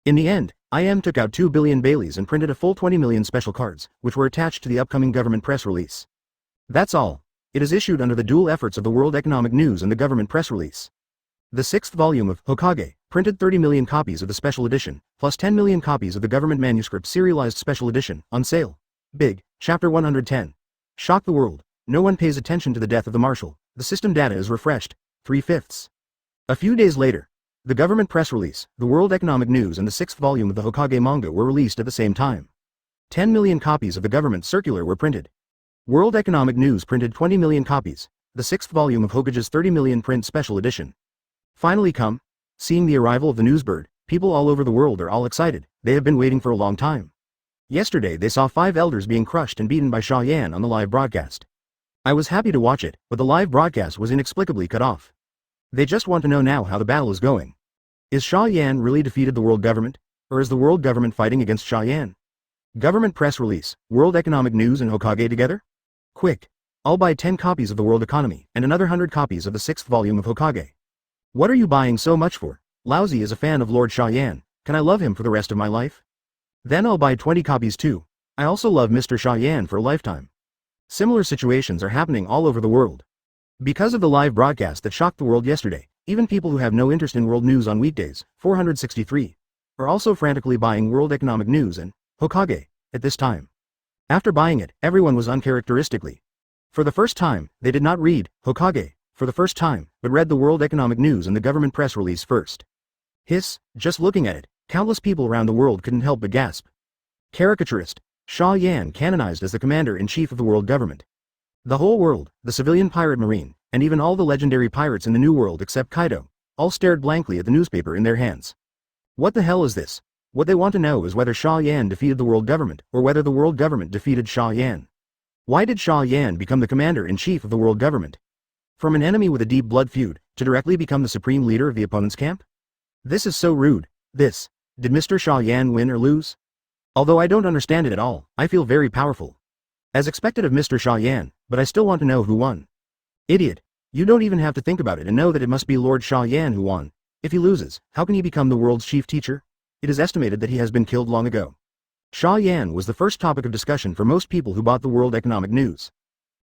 In the end, IM took out 2 billion Baileys and printed a full 20 million special cards, which were attached to the upcoming government press release. That's all. It is issued under the dual efforts of the World Economic News and the government press release. The 6th volume of Hokage printed 30 million copies of the special edition, plus 10 million copies of the government manuscript serialized special edition, on sale. Big, Chapter 110. Shock the world. No one pays attention to the death of the marshal. The system data is refreshed. 3/5. A few days later, the government press release, the World Economic News and the 6th volume of the Hokage manga were released at the same time. 10 million copies of the government circular were printed. World Economic News printed 20 million copies, the 6th volume of Hokage's 30 million print special edition. Finally come. Seeing the arrival of the newsbird, people all over the world are all excited. They have been waiting for a long time. Yesterday they saw 5 elders being crushed and beaten by Xia Yan on the live broadcast. I was happy to watch it, but the live broadcast was inexplicably cut off. They just want to know now how the battle is going. Is Xia Yan really defeated the world government? Or is the world government fighting against Xia Yan? Government press release, World Economic News and Hokage together? Quick. I'll buy 10 copies of the World Economy and another 100 copies of the 6th volume of Hokage. What are you buying so much for? Lousy is a fan of Lord Xia Yan. Can I love him for the rest of my life? Then I'll buy 20 copies too. I also love Mr. Xia Yan for a lifetime. Similar situations are happening all over the world. Because of the live broadcast that shocked the world yesterday, even people who have no interest in world news on weekdays, 463, are also frantically buying World Economic News and Hokage at this time. After buying it, everyone was uncharacteristically. For the first time, they did not read Hokage for the first time, but read the World Economic News and the government press release first. Just looking at it, countless people around the world couldn't help but gasp. Caricaturist, Xia Yan canonized as the commander-in-chief of the world government. The whole world, the civilian pirate marine, and even all the legendary pirates in the New World except Kaido, all stared blankly at the newspaper in their hands. What the hell is this? What they want to know is whether Xia Yan defeated the world government, or whether the world government defeated Xia Yan. Why did Xia Yan become the commander-in-chief of the world government? From an enemy with a deep blood feud, to directly become the supreme leader of the opponent's camp? This is so rude. Did Mr. Xia Yan win or lose? Although I don't understand it at all, I feel very powerful. As expected of Mr. Xia Yan, but I still want to know who won. Idiot. You don't even have to think about it and know that it must be Lord Xia Yan who won. If he loses, how can he become the world's chief teacher? It is estimated that he has been killed long ago. Xia Yan was the first topic of discussion for most people who bought the World Economic News.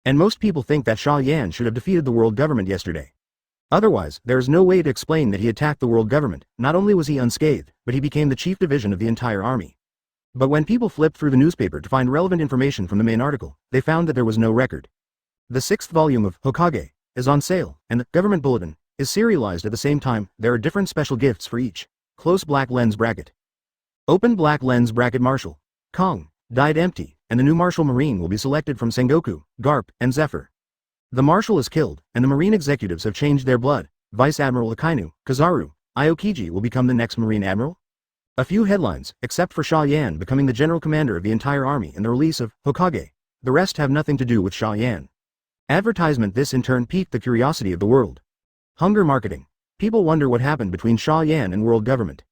And most people think that Xia Yan should have defeated the world government yesterday. Otherwise, there is no way to explain that he attacked the world government. Not only was he unscathed, but he became the chief division of the entire army. But when people flipped through the newspaper to find relevant information from the main article, they found that there was no record. The 6th volume of Hokage is on sale, and the government bulletin is serialized at the same time. There are different special gifts for each. Close black lens bracket. Open black lens bracket. Marshal Kong died empty, and the new Marshal Marine will be selected from Sengoku, Garp, and Zephyr. The Marshal is killed, and the Marine executives have changed their blood. Vice Admiral Akainu, Kizaru, Aokiji will become the next Marine Admiral. A few headlines, except for Xia Yan becoming the general commander of the entire army and the release of Hokage. The rest have nothing to do with Xia Yan. Advertisement. This in turn piqued the curiosity of the world. Hunger marketing. People wonder what happened between Xia Yan and world government.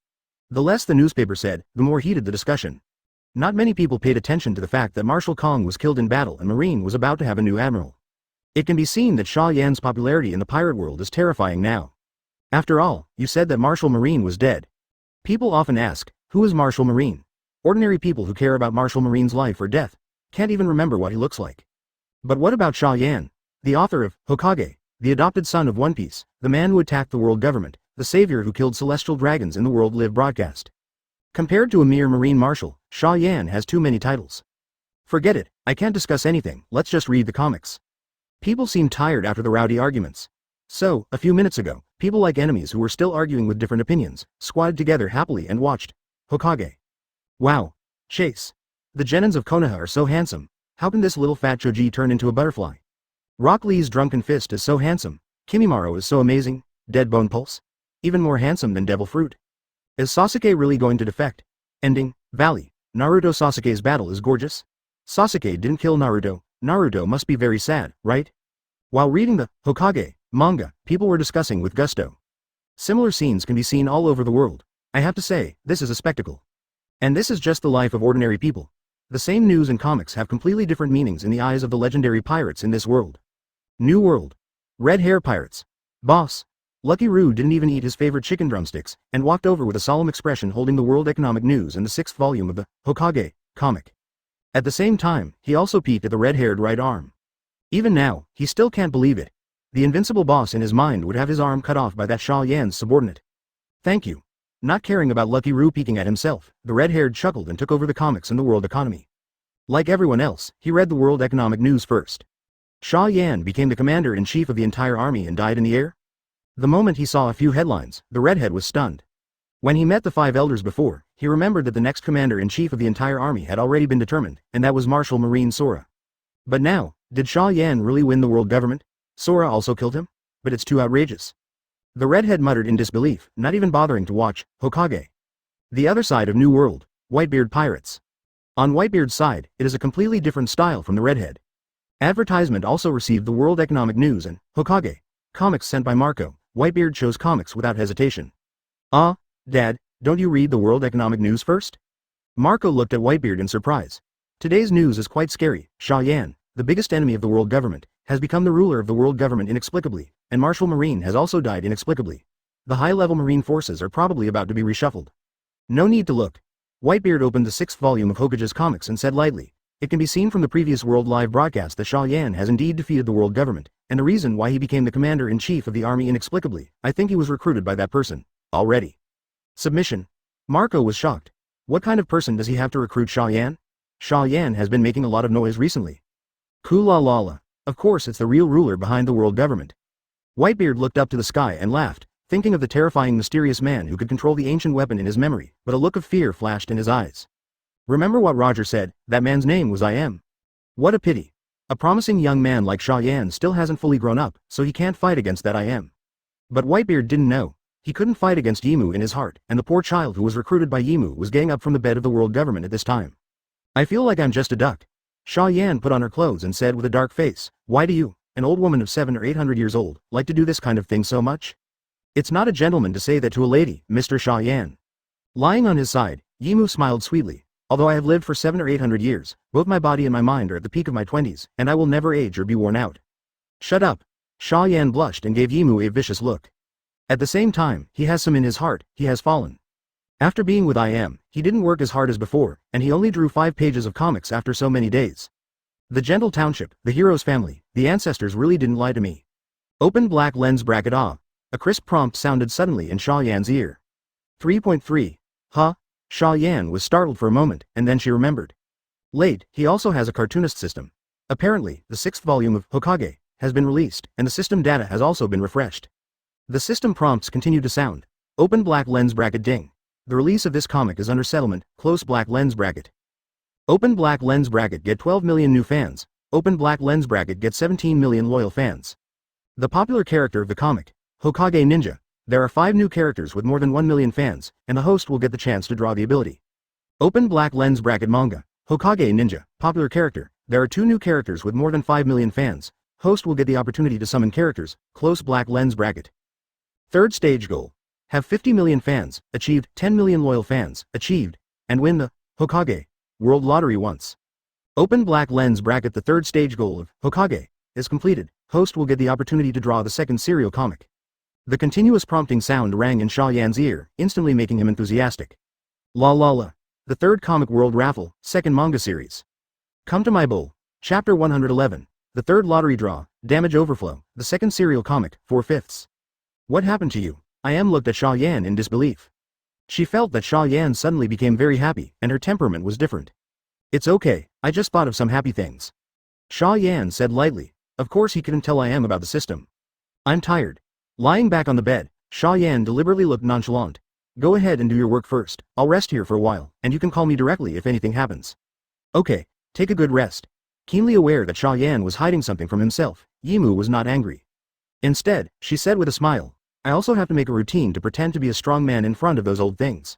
The less the newspaper said, the more heated the discussion. Not many people paid attention to the fact that Marshal Kong was killed in battle and Marine was about to have a new admiral. It can be seen that Xia Yan's popularity in the pirate world is terrifying now. After all, you said that Marshal Marine was dead. People often ask, who is Marshal Marine? Ordinary people who care about Marshal Marine's life or death can't even remember what he looks like. But what about Xia Yan, the author of Hokage, the adopted son of One Piece, the man who attacked the world government, the savior who killed celestial dragons in the world live broadcast? Compared to a mere Marine Marshal, Xia Yan has too many titles. Forget it, I can't discuss anything, let's just read the comics. People seem tired after the rowdy arguments. So, a few minutes ago, people like enemies who were still arguing with different opinions, squatted together happily and watched Hokage. Wow. Chase. The genins of Konoha are so handsome. How can this little fat Choji turn into a butterfly? Rock Lee's drunken fist is so handsome. Kimimaro is so amazing. Dead Bone Pulse? Even more handsome than Devil Fruit. Is Sasuke really going to defect? Ending. Valley. Naruto Sasuke's battle is gorgeous. Sasuke didn't kill Naruto. Naruto must be very sad, right? While reading the Hokage manga, people were discussing with gusto. Similar scenes can be seen all over the world. I have to say, this is a spectacle. And this is just the life of ordinary people. The same news and comics have completely different meanings in the eyes of the legendary pirates in this world. New World. Red Hair Pirates. Boss. Lucky Roo didn't even eat his favorite chicken drumsticks, and walked over with a solemn expression holding the World Economic News and the 6th volume of the Hokage comic. At the same time, he also peeked at the red-haired right arm. Even now, he still can't believe it. The invincible boss in his mind would have his arm cut off by that Xia Yan's subordinate. Thank you. Not caring about Lucky Roo peeking at himself, the red-haired chuckled and took over the comics and the world economy. Like everyone else, he read the World Economic News first. Xia Yan became the commander-in-chief of the entire army and died in the air? The moment he saw a few headlines, the redhead was stunned. When he met the 5 elders before, he remembered that the next commander-in-chief of the entire army had already been determined, and that was Marshal Marine Sora. But now, did Xia Yan really win the world government? Sora also killed him? But it's too outrageous. The redhead muttered in disbelief, not even bothering to watch Hokage. The other side of New World, Whitebeard Pirates. On Whitebeard's side, it is a completely different style from the redhead. Advertisement also received the World Economic News and Hokage comics sent by Marco. Whitebeard chose comics without hesitation. Dad, don't you read the World Economic News first? Marco looked at Whitebeard in surprise. Today's news is quite scary. Xia Yan, the biggest enemy of the world government, has become the ruler of the world government inexplicably, and Marshal Marine has also died inexplicably. The high-level Marine forces are probably about to be reshuffled. No need to look. Whitebeard opened the 6th volume of Hokage's comics and said lightly, "It can be seen from the previous World Live broadcast that Xia Yan has indeed defeated the world government, and the reason why he became the commander-in-chief of the army inexplicably, I think he was recruited by that person. Already." Submission. Marco was shocked. What kind of person does he have to recruit Xia Yan? Xia Yan has been making a lot of noise recently. Kula. Of course it's the real ruler behind the world government. Whitebeard looked up to the sky and laughed, thinking of the terrifying mysterious man who could control the ancient weapon in his memory, but a look of fear flashed in his eyes. Remember what Roger said, that man's name was I Am. What a pity. A promising young man like Xia Yan still hasn't fully grown up, so he can't fight against that I Am. But Whitebeard didn't know. He couldn't fight against Yimu in his heart, and the poor child who was recruited by Yimu was getting up from the bed of the world government at this time. I feel like I'm just a duck. Xia Yan put on her clothes and said with a dark face, "Why do you, an old woman of 700 or 800 years old, like to do this kind of thing so much? It's not a gentleman to say that to a lady, Mr. Xia Yan." Lying on his side, Yimu smiled sweetly. "Although I have lived for 700 or 800 years, both my body and my mind are at the peak of my 20s, and I will never age or be worn out." "Shut up." Xia Yan blushed and gave Yimu a vicious look. At the same time, he has some in his heart, he has fallen. After being with I Am, he didn't work as hard as before, and he only drew 5 pages of comics after so many days. The gentle township, the hero's family, the ancestors really didn't lie to me. Open black lens bracket off. A crisp prompt sounded suddenly in Xia Yan's ear. 3.3. Huh? Xia Yan was startled for a moment, and then she remembered. Late, he also has a cartoonist system. Apparently, the 6th volume of Hokage has been released, and the system data has also been refreshed. The system prompts continue to sound. Open black lens bracket ding. The release of this comic is under settlement, close black lens bracket. Open black lens bracket get 12 million new fans. Open black lens bracket get 17 million loyal fans. The popular character of the comic, Hokage Ninja. There are 5 new characters with more than 1 million fans, and the host will get the chance to draw the ability. Open black lens bracket manga, Hokage Ninja, popular character. There are 2 new characters with more than 5 million fans. Host will get the opportunity to summon characters, close black lens bracket. 3rd stage goal. Have 50 million fans, achieved 10 million loyal fans, achieved, and win the Hokage World Lottery once. Open black lens bracket. The 3rd stage goal of Hokage is completed. Host will get the opportunity to draw the 2nd serial comic. The continuous prompting sound rang in Xia Yan's ear, instantly making him enthusiastic. La. The 3rd comic world raffle, 2nd manga series. Come to my bowl. Chapter 111. The 3rd lottery draw, damage overflow, the 2nd serial comic, 4/5. What happened to you? I Am looked at Xia Yan in disbelief. She felt that Xia Yan suddenly became very happy, and her temperament was different. "It's okay, I just thought of some happy things." Xia Yan said lightly. Of course he couldn't tell I Am about the system. "I'm tired." Lying back on the bed, Xia Yan deliberately looked nonchalant. "Go ahead and do your work first. I'll rest here for a while, and you can call me directly if anything happens." "Okay, take a good rest." Keenly aware that Xia Yan was hiding something from himself, Yimu was not angry. Instead, she said with a smile, "I also have to make a routine to pretend to be a strong man in front of those old things."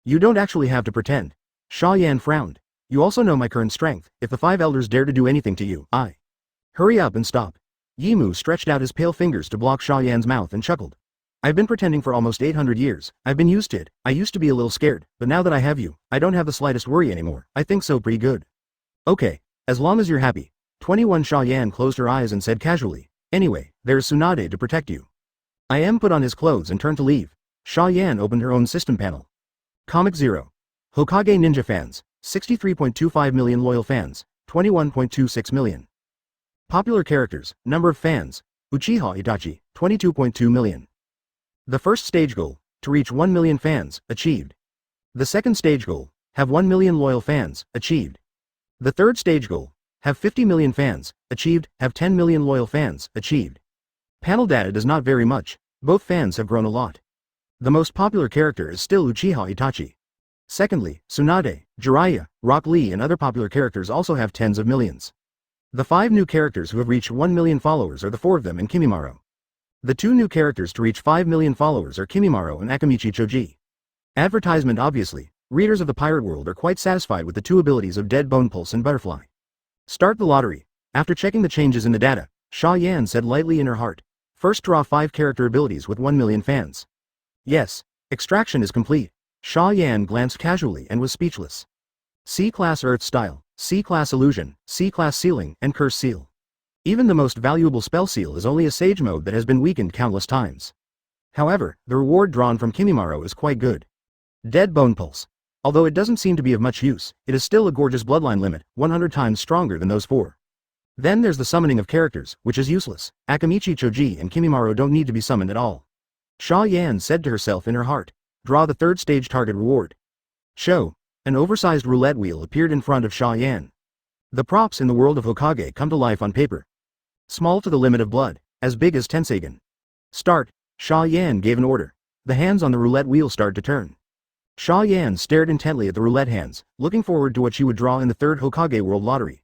"You don't actually have to pretend." Xia Yan frowned. "You also know my current strength. If the 5 elders dare to do anything to you, I..." "Hurry up and stop." Yimu stretched out his pale fingers to block Xia Yan's mouth and chuckled. "I've been pretending for almost 800 years. I've been used to it. I used to be a little scared, but now that I have you, I don't have the slightest worry anymore. I think so pretty good." "Okay, as long as you're happy." 21. Xia Yan closed her eyes and said casually, "Anyway, there's Tsunade to protect you." I Am put on his clothes and turned to leave. Xia Yan opened her own system panel. Comic 0. Hokage Ninja fans, 63.25 million loyal fans, 21.26 million. Popular characters, number of fans, Uchiha Itachi, 22.2 million. The 1st stage goal, to reach 1 million fans, achieved. The 2nd stage goal, have 1 million loyal fans, achieved. The 3rd stage goal, have 50 million fans, achieved, have 10 million loyal fans, achieved. Panel data does not vary much, both fans have grown a lot. The most popular character is still Uchiha Itachi. Secondly, Tsunade, Jiraiya, Rock Lee and other popular characters also have tens of millions. The 5 new characters who have reached 1 million followers are the 4 of them and Kimimaro. The 2 new characters to reach 5 million followers are Kimimaro and Akamichi Choji. Advertisement. Obviously, readers of the pirate world are quite satisfied with the 2 abilities of Dead Bone Pulse and Butterfly. Start the lottery. After checking the changes in the data, Xia Yan said lightly in her heart, "First draw 5 character abilities with 1 million fans." Yes, extraction is complete. Xia Yan glanced casually and was speechless. C-Class Earth Style, C-Class Illusion, C-Class Sealing, and Curse Seal. Even the most valuable spell seal is only a Sage mode that has been weakened countless times. However, the reward drawn from Kimimaro is quite good. Dead Bone Pulse. Although it doesn't seem to be of much use, it is still a gorgeous bloodline limit, 100 times stronger than those 4. Then there's the summoning of characters, which is useless. Akamichi Choji and Kimimaro don't need to be summoned at all. Xia Yan said to herself in her heart. Draw the 3rd stage target reward. Show. An oversized roulette wheel appeared in front of Xia Yan. The props in the world of Hokage come to life on paper. Small to the limit of blood, as big as Tenseigan. Start. Xia Yan gave an order. The hands on the roulette wheel started to turn. Xia Yan stared intently at the roulette hands, looking forward to what she would draw in the 3rd Hokage World Lottery.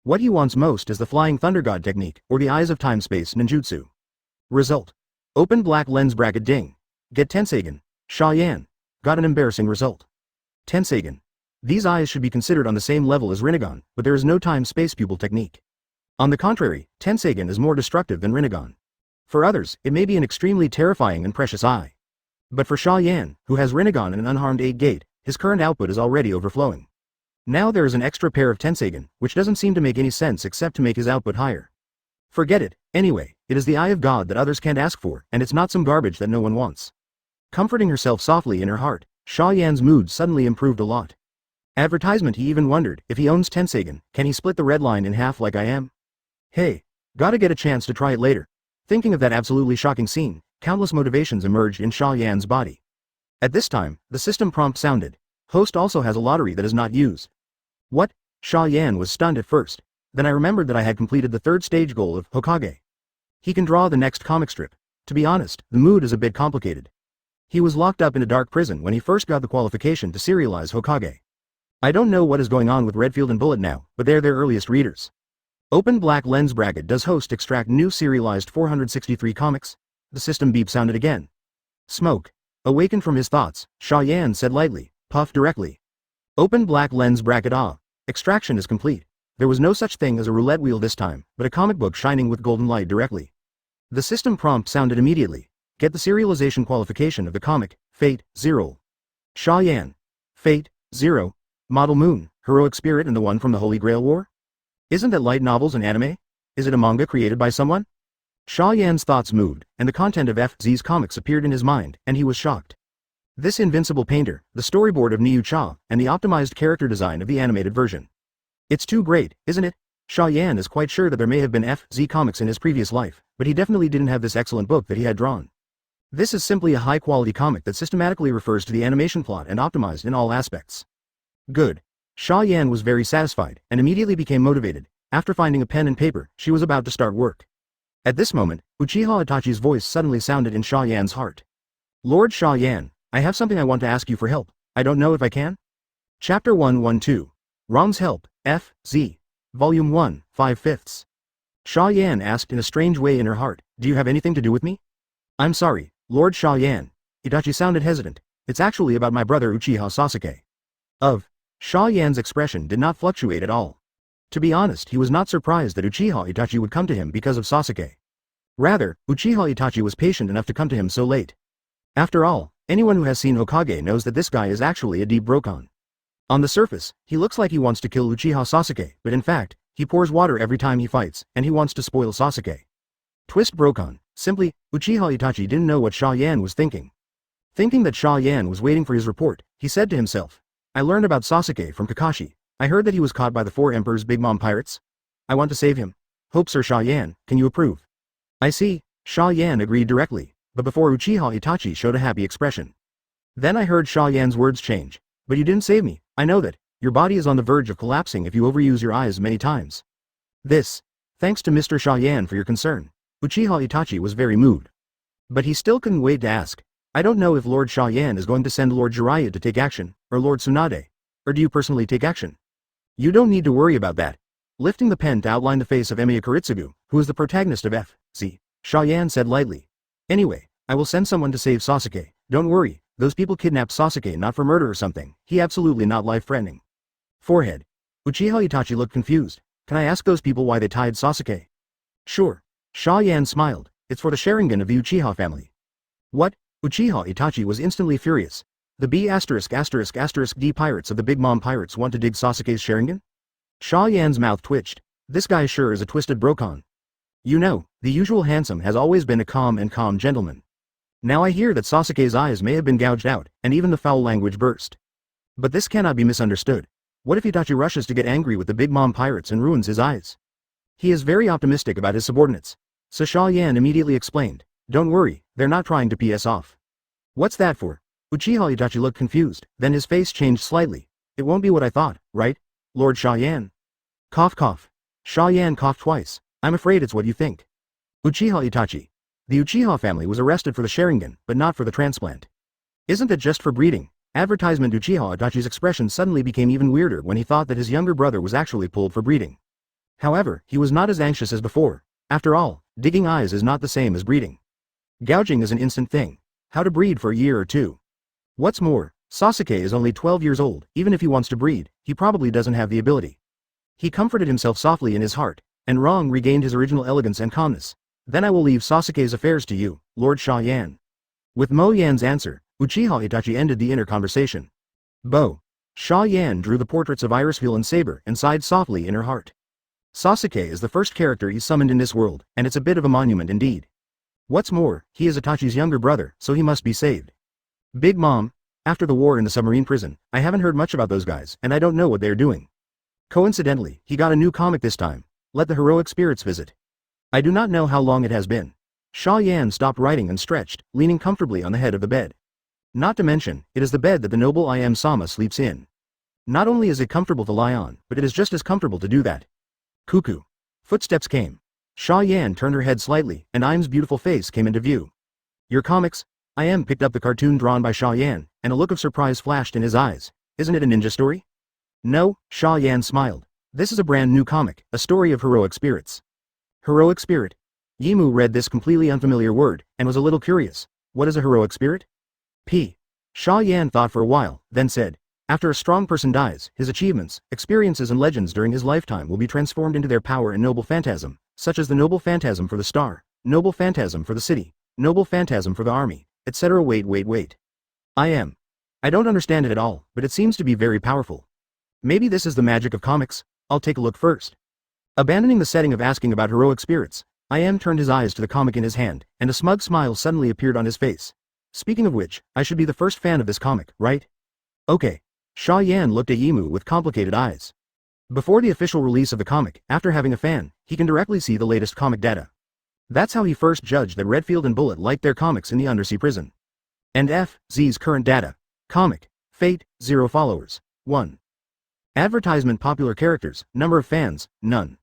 What he wants most is the Flying Thunder God technique, or the Eyes of Time-Space ninjutsu. Result. Open black lens bracket ding. Get Tenseigan. Xia Yan. Got an embarrassing result. Tenseigan. These eyes should be considered on the same level as Rinnegan, but there is no time-space pupil technique. On the contrary, Tenseigan is more destructive than Rinnegan. For others, it may be an extremely terrifying and precious eye. But for Xia Yan, who has Rinnegan and an unharmed 8-gate, his current output is already overflowing. Now there is an extra pair of Tenseigan, which doesn't seem to make any sense except to make his output higher. Forget it, anyway, it is the Eye of God that others can't ask for, and it's not some garbage that no one wants. Comforting herself softly in her heart, Xia Yan's mood suddenly improved a lot. Advertisement. He even wondered, if he owns Tenseigan, can he split the red line in half like I am? Hey, gotta get a chance to try it later. Thinking of that absolutely shocking scene, countless motivations emerged in Xia Yan's body. At this time, the system prompt sounded. Host also has a lottery that is not used. What? Xia Yan was stunned at first. Then I remembered that I had completed the 3rd stage goal of Hokage. He can draw the next comic strip. To be honest, the mood is a bit complicated. He was locked up in a dark prison when he first got the qualification to serialize Hokage. I don't know what is going on with Redfield and Bullet now, but they're their earliest readers. Open black lens bracket. Does host extract new serialized 463 comics? The system beep sounded again. Smoke. Awakened from his thoughts, Xia Yan said lightly, puff directly. Open black lens bracket. Ah. Extraction is complete. There was no such thing as a roulette wheel this time, but a comic book shining with golden light directly. The system prompt sounded immediately. Get the serialization qualification of the comic, Fate, 0. Xia Yan. Fate, 0. Model Moon, Heroic Spirit and the one from the Holy Grail War? Isn't that light novels and anime? Is it a manga created by someone? Xia Yan's thoughts moved, and the content of FZ's comics appeared in his mind, and he was shocked. This invincible painter, the storyboard of Niu Cha, and the optimized character design of the animated version. It's too great, isn't it? Xia Yan is quite sure that there may have been FZ comics in his previous life, but he definitely didn't have this excellent book that he had drawn. This is simply a high-quality comic that systematically refers to the animation plot and optimized in all aspects. Good. Xia Yan was very satisfied, and immediately became motivated. After finding a pen and paper, she was about to start work. At this moment, Uchiha Itachi's voice suddenly sounded in Xia Yan's heart. Lord Xia Yan, I have something I want to ask you for help. I don't know if I can? Chapter 112. Rom's Help, F.Z. Volume 1, 5/5. Xia Yan asked in a strange way in her heart, do you have anything to do with me? I'm sorry, Lord Xia Yan. Itachi sounded hesitant. It's actually about my brother Uchiha Sasuke. Xia Yan's expression did not fluctuate at all. To be honest, he was not surprised that Uchiha Itachi would come to him because of Sasuke. Rather, Uchiha Itachi was patient enough to come to him so late. After all, anyone who has seen Hokage knows that this guy is actually a deep Brokan. On the surface, he looks like he wants to kill Uchiha Sasuke, but in fact, he pours water every time he fights, and he wants to spoil Sasuke. Twist Brokan. Simply, Uchiha Itachi didn't know what Xia Yan was thinking. Thinking that Xia Yan was waiting for his report, he said to himself, I learned about Sasuke from Kakashi. I heard that he was caught by the 4 Emperor's Big Mom pirates. I want to save him. Hope Sir Xia Yan, can you approve? I see, Xia Yan agreed directly, but before Uchiha Itachi showed a happy expression. Then I heard Xia Yan's words change. But you didn't save me, I know that. Your body is on the verge of collapsing if you overuse your eyes many times. Thanks to Mr. Xia Yan for your concern. Uchiha Itachi was very moved. But he still couldn't wait to ask. I don't know if Lord Xia Yan is going to send Lord Jiraiya to take action, or Lord Tsunade. Or do you personally take action? You don't need to worry about that. Lifting the pen to outline the face of Emiya Kuritsugu, who is the protagonist of F.Z., Xia Yan said lightly. Anyway, I will send someone to save Sasuke. Don't worry, those people kidnapped Sasuke not for murder or something. He absolutely not life-threatening. Forehead. Uchiha Itachi looked confused. Can I ask those people why they tied Sasuke? Sure. Xia Yan smiled. It's for the Sharingan of the Uchiha family. What? Uchiha Itachi was instantly furious. The B******D pirates of the Big Mom pirates want to dig Sasuke's Sharingan? Xia Yan's mouth twitched. This guy sure is a twisted Brokan. You know, the usual handsome has always been a calm gentleman. Now I hear that Sasuke's eyes may have been gouged out, and even the foul language burst. But this cannot be misunderstood. What if Itachi rushes to get angry with the Big Mom pirates and ruins his eyes? He is very optimistic about his subordinates. So Xia Yan immediately explained, "Don't worry, they're not trying to piss off." "What's that for?" Uchiha Itachi looked confused, then his face changed slightly. "It won't be what I thought, right, Lord Xia Yan?" Cough cough. Xia Yan coughed twice. "I'm afraid it's what you think." Uchiha Itachi. The Uchiha family was arrested for the Sharingan, but not for the transplant. Isn't it just for breeding? Advertisement. Uchiha Itachi's expression suddenly became even weirder when he thought that his younger brother was actually pulled for breeding. However, he was not as anxious as before. After all, digging eyes is not the same as breeding. Gouging is an instant thing. How to breed for a year or two. What's more, Sasuke is only 12 years old. Even if he wants to breed, he probably doesn't have the ability. He comforted himself softly in his heart, and Rong regained his original elegance and calmness. "Then I will leave Sasuke's affairs to you, Lord Xia Yan." With Mo Yan's answer, Uchiha Itachi ended the inner conversation. Bo. Xia Yan drew the portraits of Irisfield and Saber and sighed softly in her heart. Sasuke is the first character he summoned in this world, and it's a bit of a monument indeed. What's more, he is Itachi's younger brother, so he must be saved. Big Mom, after the war in the submarine prison, I haven't heard much about those guys, and I don't know what they're doing. Coincidentally, he got a new comic this time. Let the heroic spirits visit. I do not know how long it has been. Xia Yan stopped writing and stretched, leaning comfortably on the head of the bed. Not to mention, it is the bed that the noble I Am Sama sleeps in. Not only is it comfortable to lie on, but it is just as comfortable to do that. Cuckoo. Footsteps came. Xia Yan turned her head slightly, and Im's beautiful face came into view. Your comics? I Am picked up the cartoon drawn by Xia Yan, and a look of surprise flashed in his eyes. Isn't it a ninja story? No, Xia Yan smiled. This is a brand new comic, a story of heroic spirits. Heroic spirit? Yimu read this completely unfamiliar word, and was a little curious. What is a heroic spirit? Xia Yan thought for a while, then said, after a strong person dies, his achievements, experiences and legends during his lifetime will be transformed into their power and noble phantasm, such as the noble phantasm for the star, noble phantasm for the city, noble phantasm for the army, etc. Wait. I don't understand it at all, but it seems to be very powerful. Maybe this is the magic of comics. I'll take a look first. Abandoning the setting of asking about heroic spirits, I Am turned his eyes to the comic in his hand, and a smug smile suddenly appeared on his face. Speaking of which, I should be the first fan of this comic, right? Okay. Xia Yan looked at Yimu with complicated eyes. Before the official release of the comic, after having a fan, he can directly see the latest comic data. That's how he first judged that Redfield and Bullet liked their comics in the undersea prison. And Z's current data. Comic. Fate, 0 followers. 1. Advertisement. Popular characters, number of fans, none.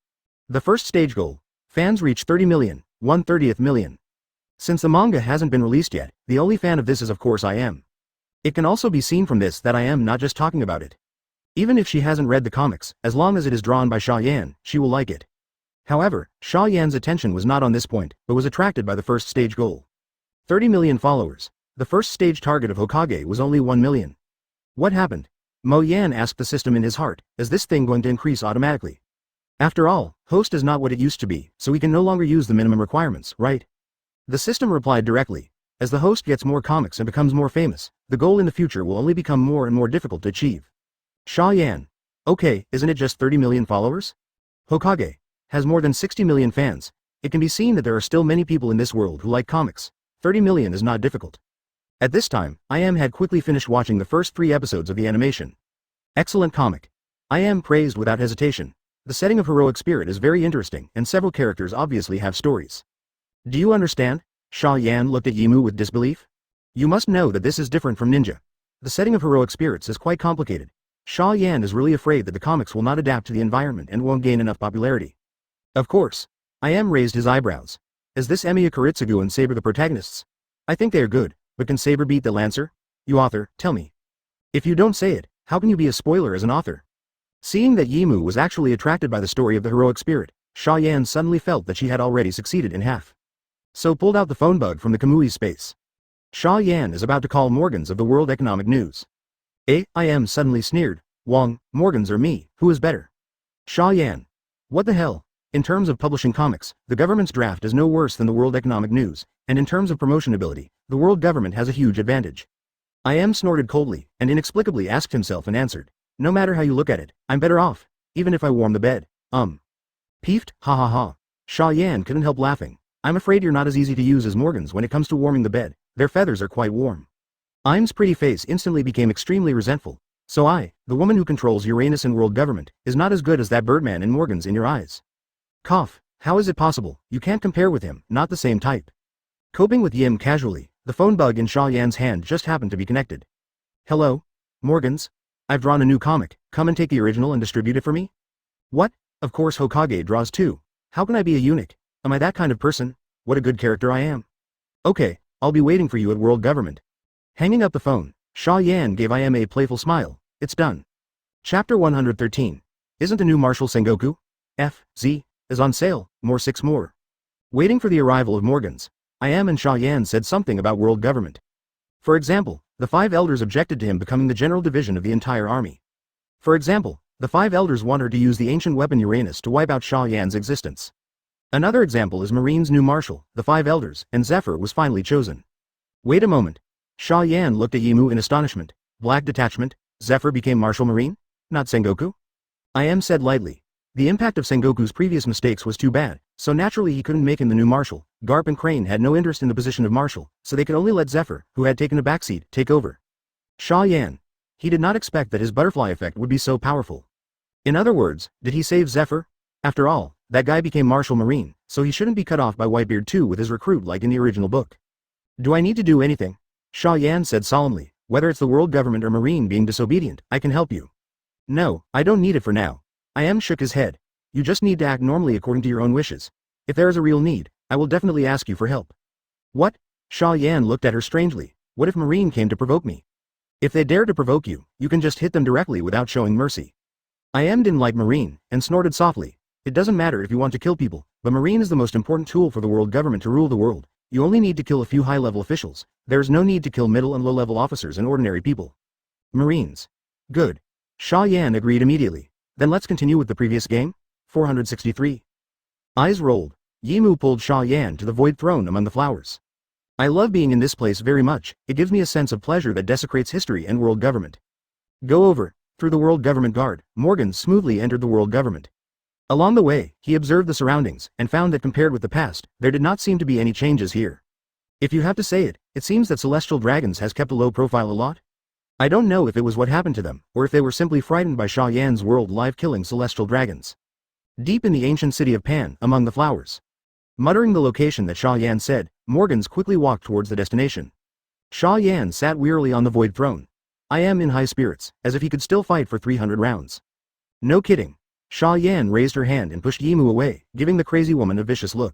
The first stage goal. Fans reach 30 million, 1/30 million. Since the manga hasn't been released yet, the only fan of this is of course I Am. It can also be seen from this that I Am not just talking about it. Even if she hasn't read the comics, as long as it is drawn by Xia Yan, she will like it. However, Xia Yan's attention was not on this point, but was attracted by the first stage goal. 30 million followers. The first stage target of Hokage was only 1 million. What happened? Mo Yan asked the system in his heart, is this thing going to increase automatically? After all, host is not what it used to be, so we can no longer use the minimum requirements, right? The system replied directly, as the host gets more comics and becomes more famous, the goal in the future will only become more and more difficult to achieve. Xia Yan. Okay, isn't it just 30 million followers? Hokage has more than 60 million fans. It can be seen that there are still many people in this world who like comics. 30 million is not difficult. At this time, I Am had quickly finished watching the first 3 episodes of the animation. Excellent comic. I Am praised without hesitation. The setting of heroic spirit is very interesting, and several characters obviously have stories. Do you understand? Xia Yan looked at Yimu with disbelief. You must know that this is different from ninja. The setting of heroic spirits is quite complicated. Xia Yan is really afraid that the comics will not adapt to the environment and won't gain enough popularity. Of course. I Am raised his eyebrows. Is this Emiya Kuritsugu and Saber the protagonists? I think they are good, but can Saber beat the Lancer? You author, tell me. If you don't say it, how can you be a spoiler as an author? Seeing that Yimu was actually attracted by the story of the heroic spirit, Xia Yan suddenly felt that she had already succeeded in half. So pulled out the phone bug from the Kamui space. Xia Yan is about to call Morgans of the World Economic News. I Am suddenly sneered. Wong, Morgans or me, who is better? Xia Yan. What the hell? In terms of publishing comics, the government's draft is no worse than the World Economic News, and in terms of promotion ability, the world government has a huge advantage. I Am snorted coldly, and inexplicably asked himself and answered. No matter how you look at it, I'm better off, even if I warm the bed. Peeved, ha. Xia Yan couldn't help laughing. I'm afraid you're not as easy to use as Morgans when it comes to warming the bed. their feathers are quite warm. Im's pretty face instantly became extremely resentful. So the woman who controls Uranus and world government, is not as good as that Birdman and Morgan's in your eyes. Cough, how is it possible? You can't compare with him, not the same type. Coping with Yim casually, the phone bug in Xia Yan's hand just happened to be connected. Hello? Morgans? I've drawn a new comic, come and take the original and distribute it for me? What? Of course Hokage draws too. How can I be a eunuch? Am I that kind of person? What a good character I am. Okay, I'll be waiting for you at world government. Hanging up the phone, Xia Yan gave Im a playful smile. It's done. Chapter 113. Isn't the new Martial Sengoku? F.Z. is on sale, more 6 more. Waiting for the arrival of Morgans, Im and Xia Yan said something about world government. For example, the 5 elders objected to him becoming the general division of the entire army. For example, the 5 elders want her to use the ancient weapon Uranus to wipe out Xia Yan's existence. Another example is Marine's new marshal, the 5 elders, and Zephyr was finally chosen. Wait a moment. Xia Yan looked at Yimu in astonishment. Black detachment, Zephyr became Marshal Marine? Not Sengoku? Im said lightly. The impact of Sengoku's previous mistakes was too bad, so naturally he couldn't make him the new marshal. Garp and Crane had no interest in the position of marshal, so they could only let Zephyr, who had taken a backseat, take over. Xia Yan. He did not expect that his butterfly effect would be so powerful. In other words, did he save Zephyr? After all, that guy became Marshal Marine, so he shouldn't be cut off by Whitebeard too with his recruit like in the original book. Do I need to do anything? Xia Yan said solemnly. Whether it's the world government or Marine being disobedient, I can help you. No, I don't need it for now. Im shook his head. You just need to act normally according to your own wishes. If there is a real need, I will definitely ask you for help. What? Xia Yan looked at her strangely. What if Marine came to provoke me? If they dare to provoke you, you can just hit them directly without showing mercy. Im didn't like Marine, and snorted softly. It doesn't matter if you want to kill people, but Marine is the most important tool for the world government to rule the world. You only need to kill a few high-level officials. There's no need to kill middle and low-level officers and ordinary people. Marines. Good. Xia Yan agreed immediately. Then let's continue with the previous game? 463. Eyes rolled. Yimu pulled Xia Yan to the void throne among the flowers. I love being in this place very much. It gives me a sense of pleasure that desecrates history and world government. Go over. Through the world government guard, Morgan smoothly entered the world government. Along the way, he observed the surroundings, and found that compared with the past, there did not seem to be any changes here. If you have to say it, it seems that Celestial Dragons has kept a low profile a lot. I don't know if it was what happened to them, or if they were simply frightened by Xia Yan's world live killing Celestial Dragons. Deep in the ancient city of Pan, among the flowers. Muttering the location that Xia Yan said, Morgans quickly walked towards the destination. Xia Yan sat wearily on the void throne. I am in high spirits, as if he could still fight for 300 rounds. No kidding. Xia Yan raised her hand and pushed Yimu away, giving the crazy woman a vicious look.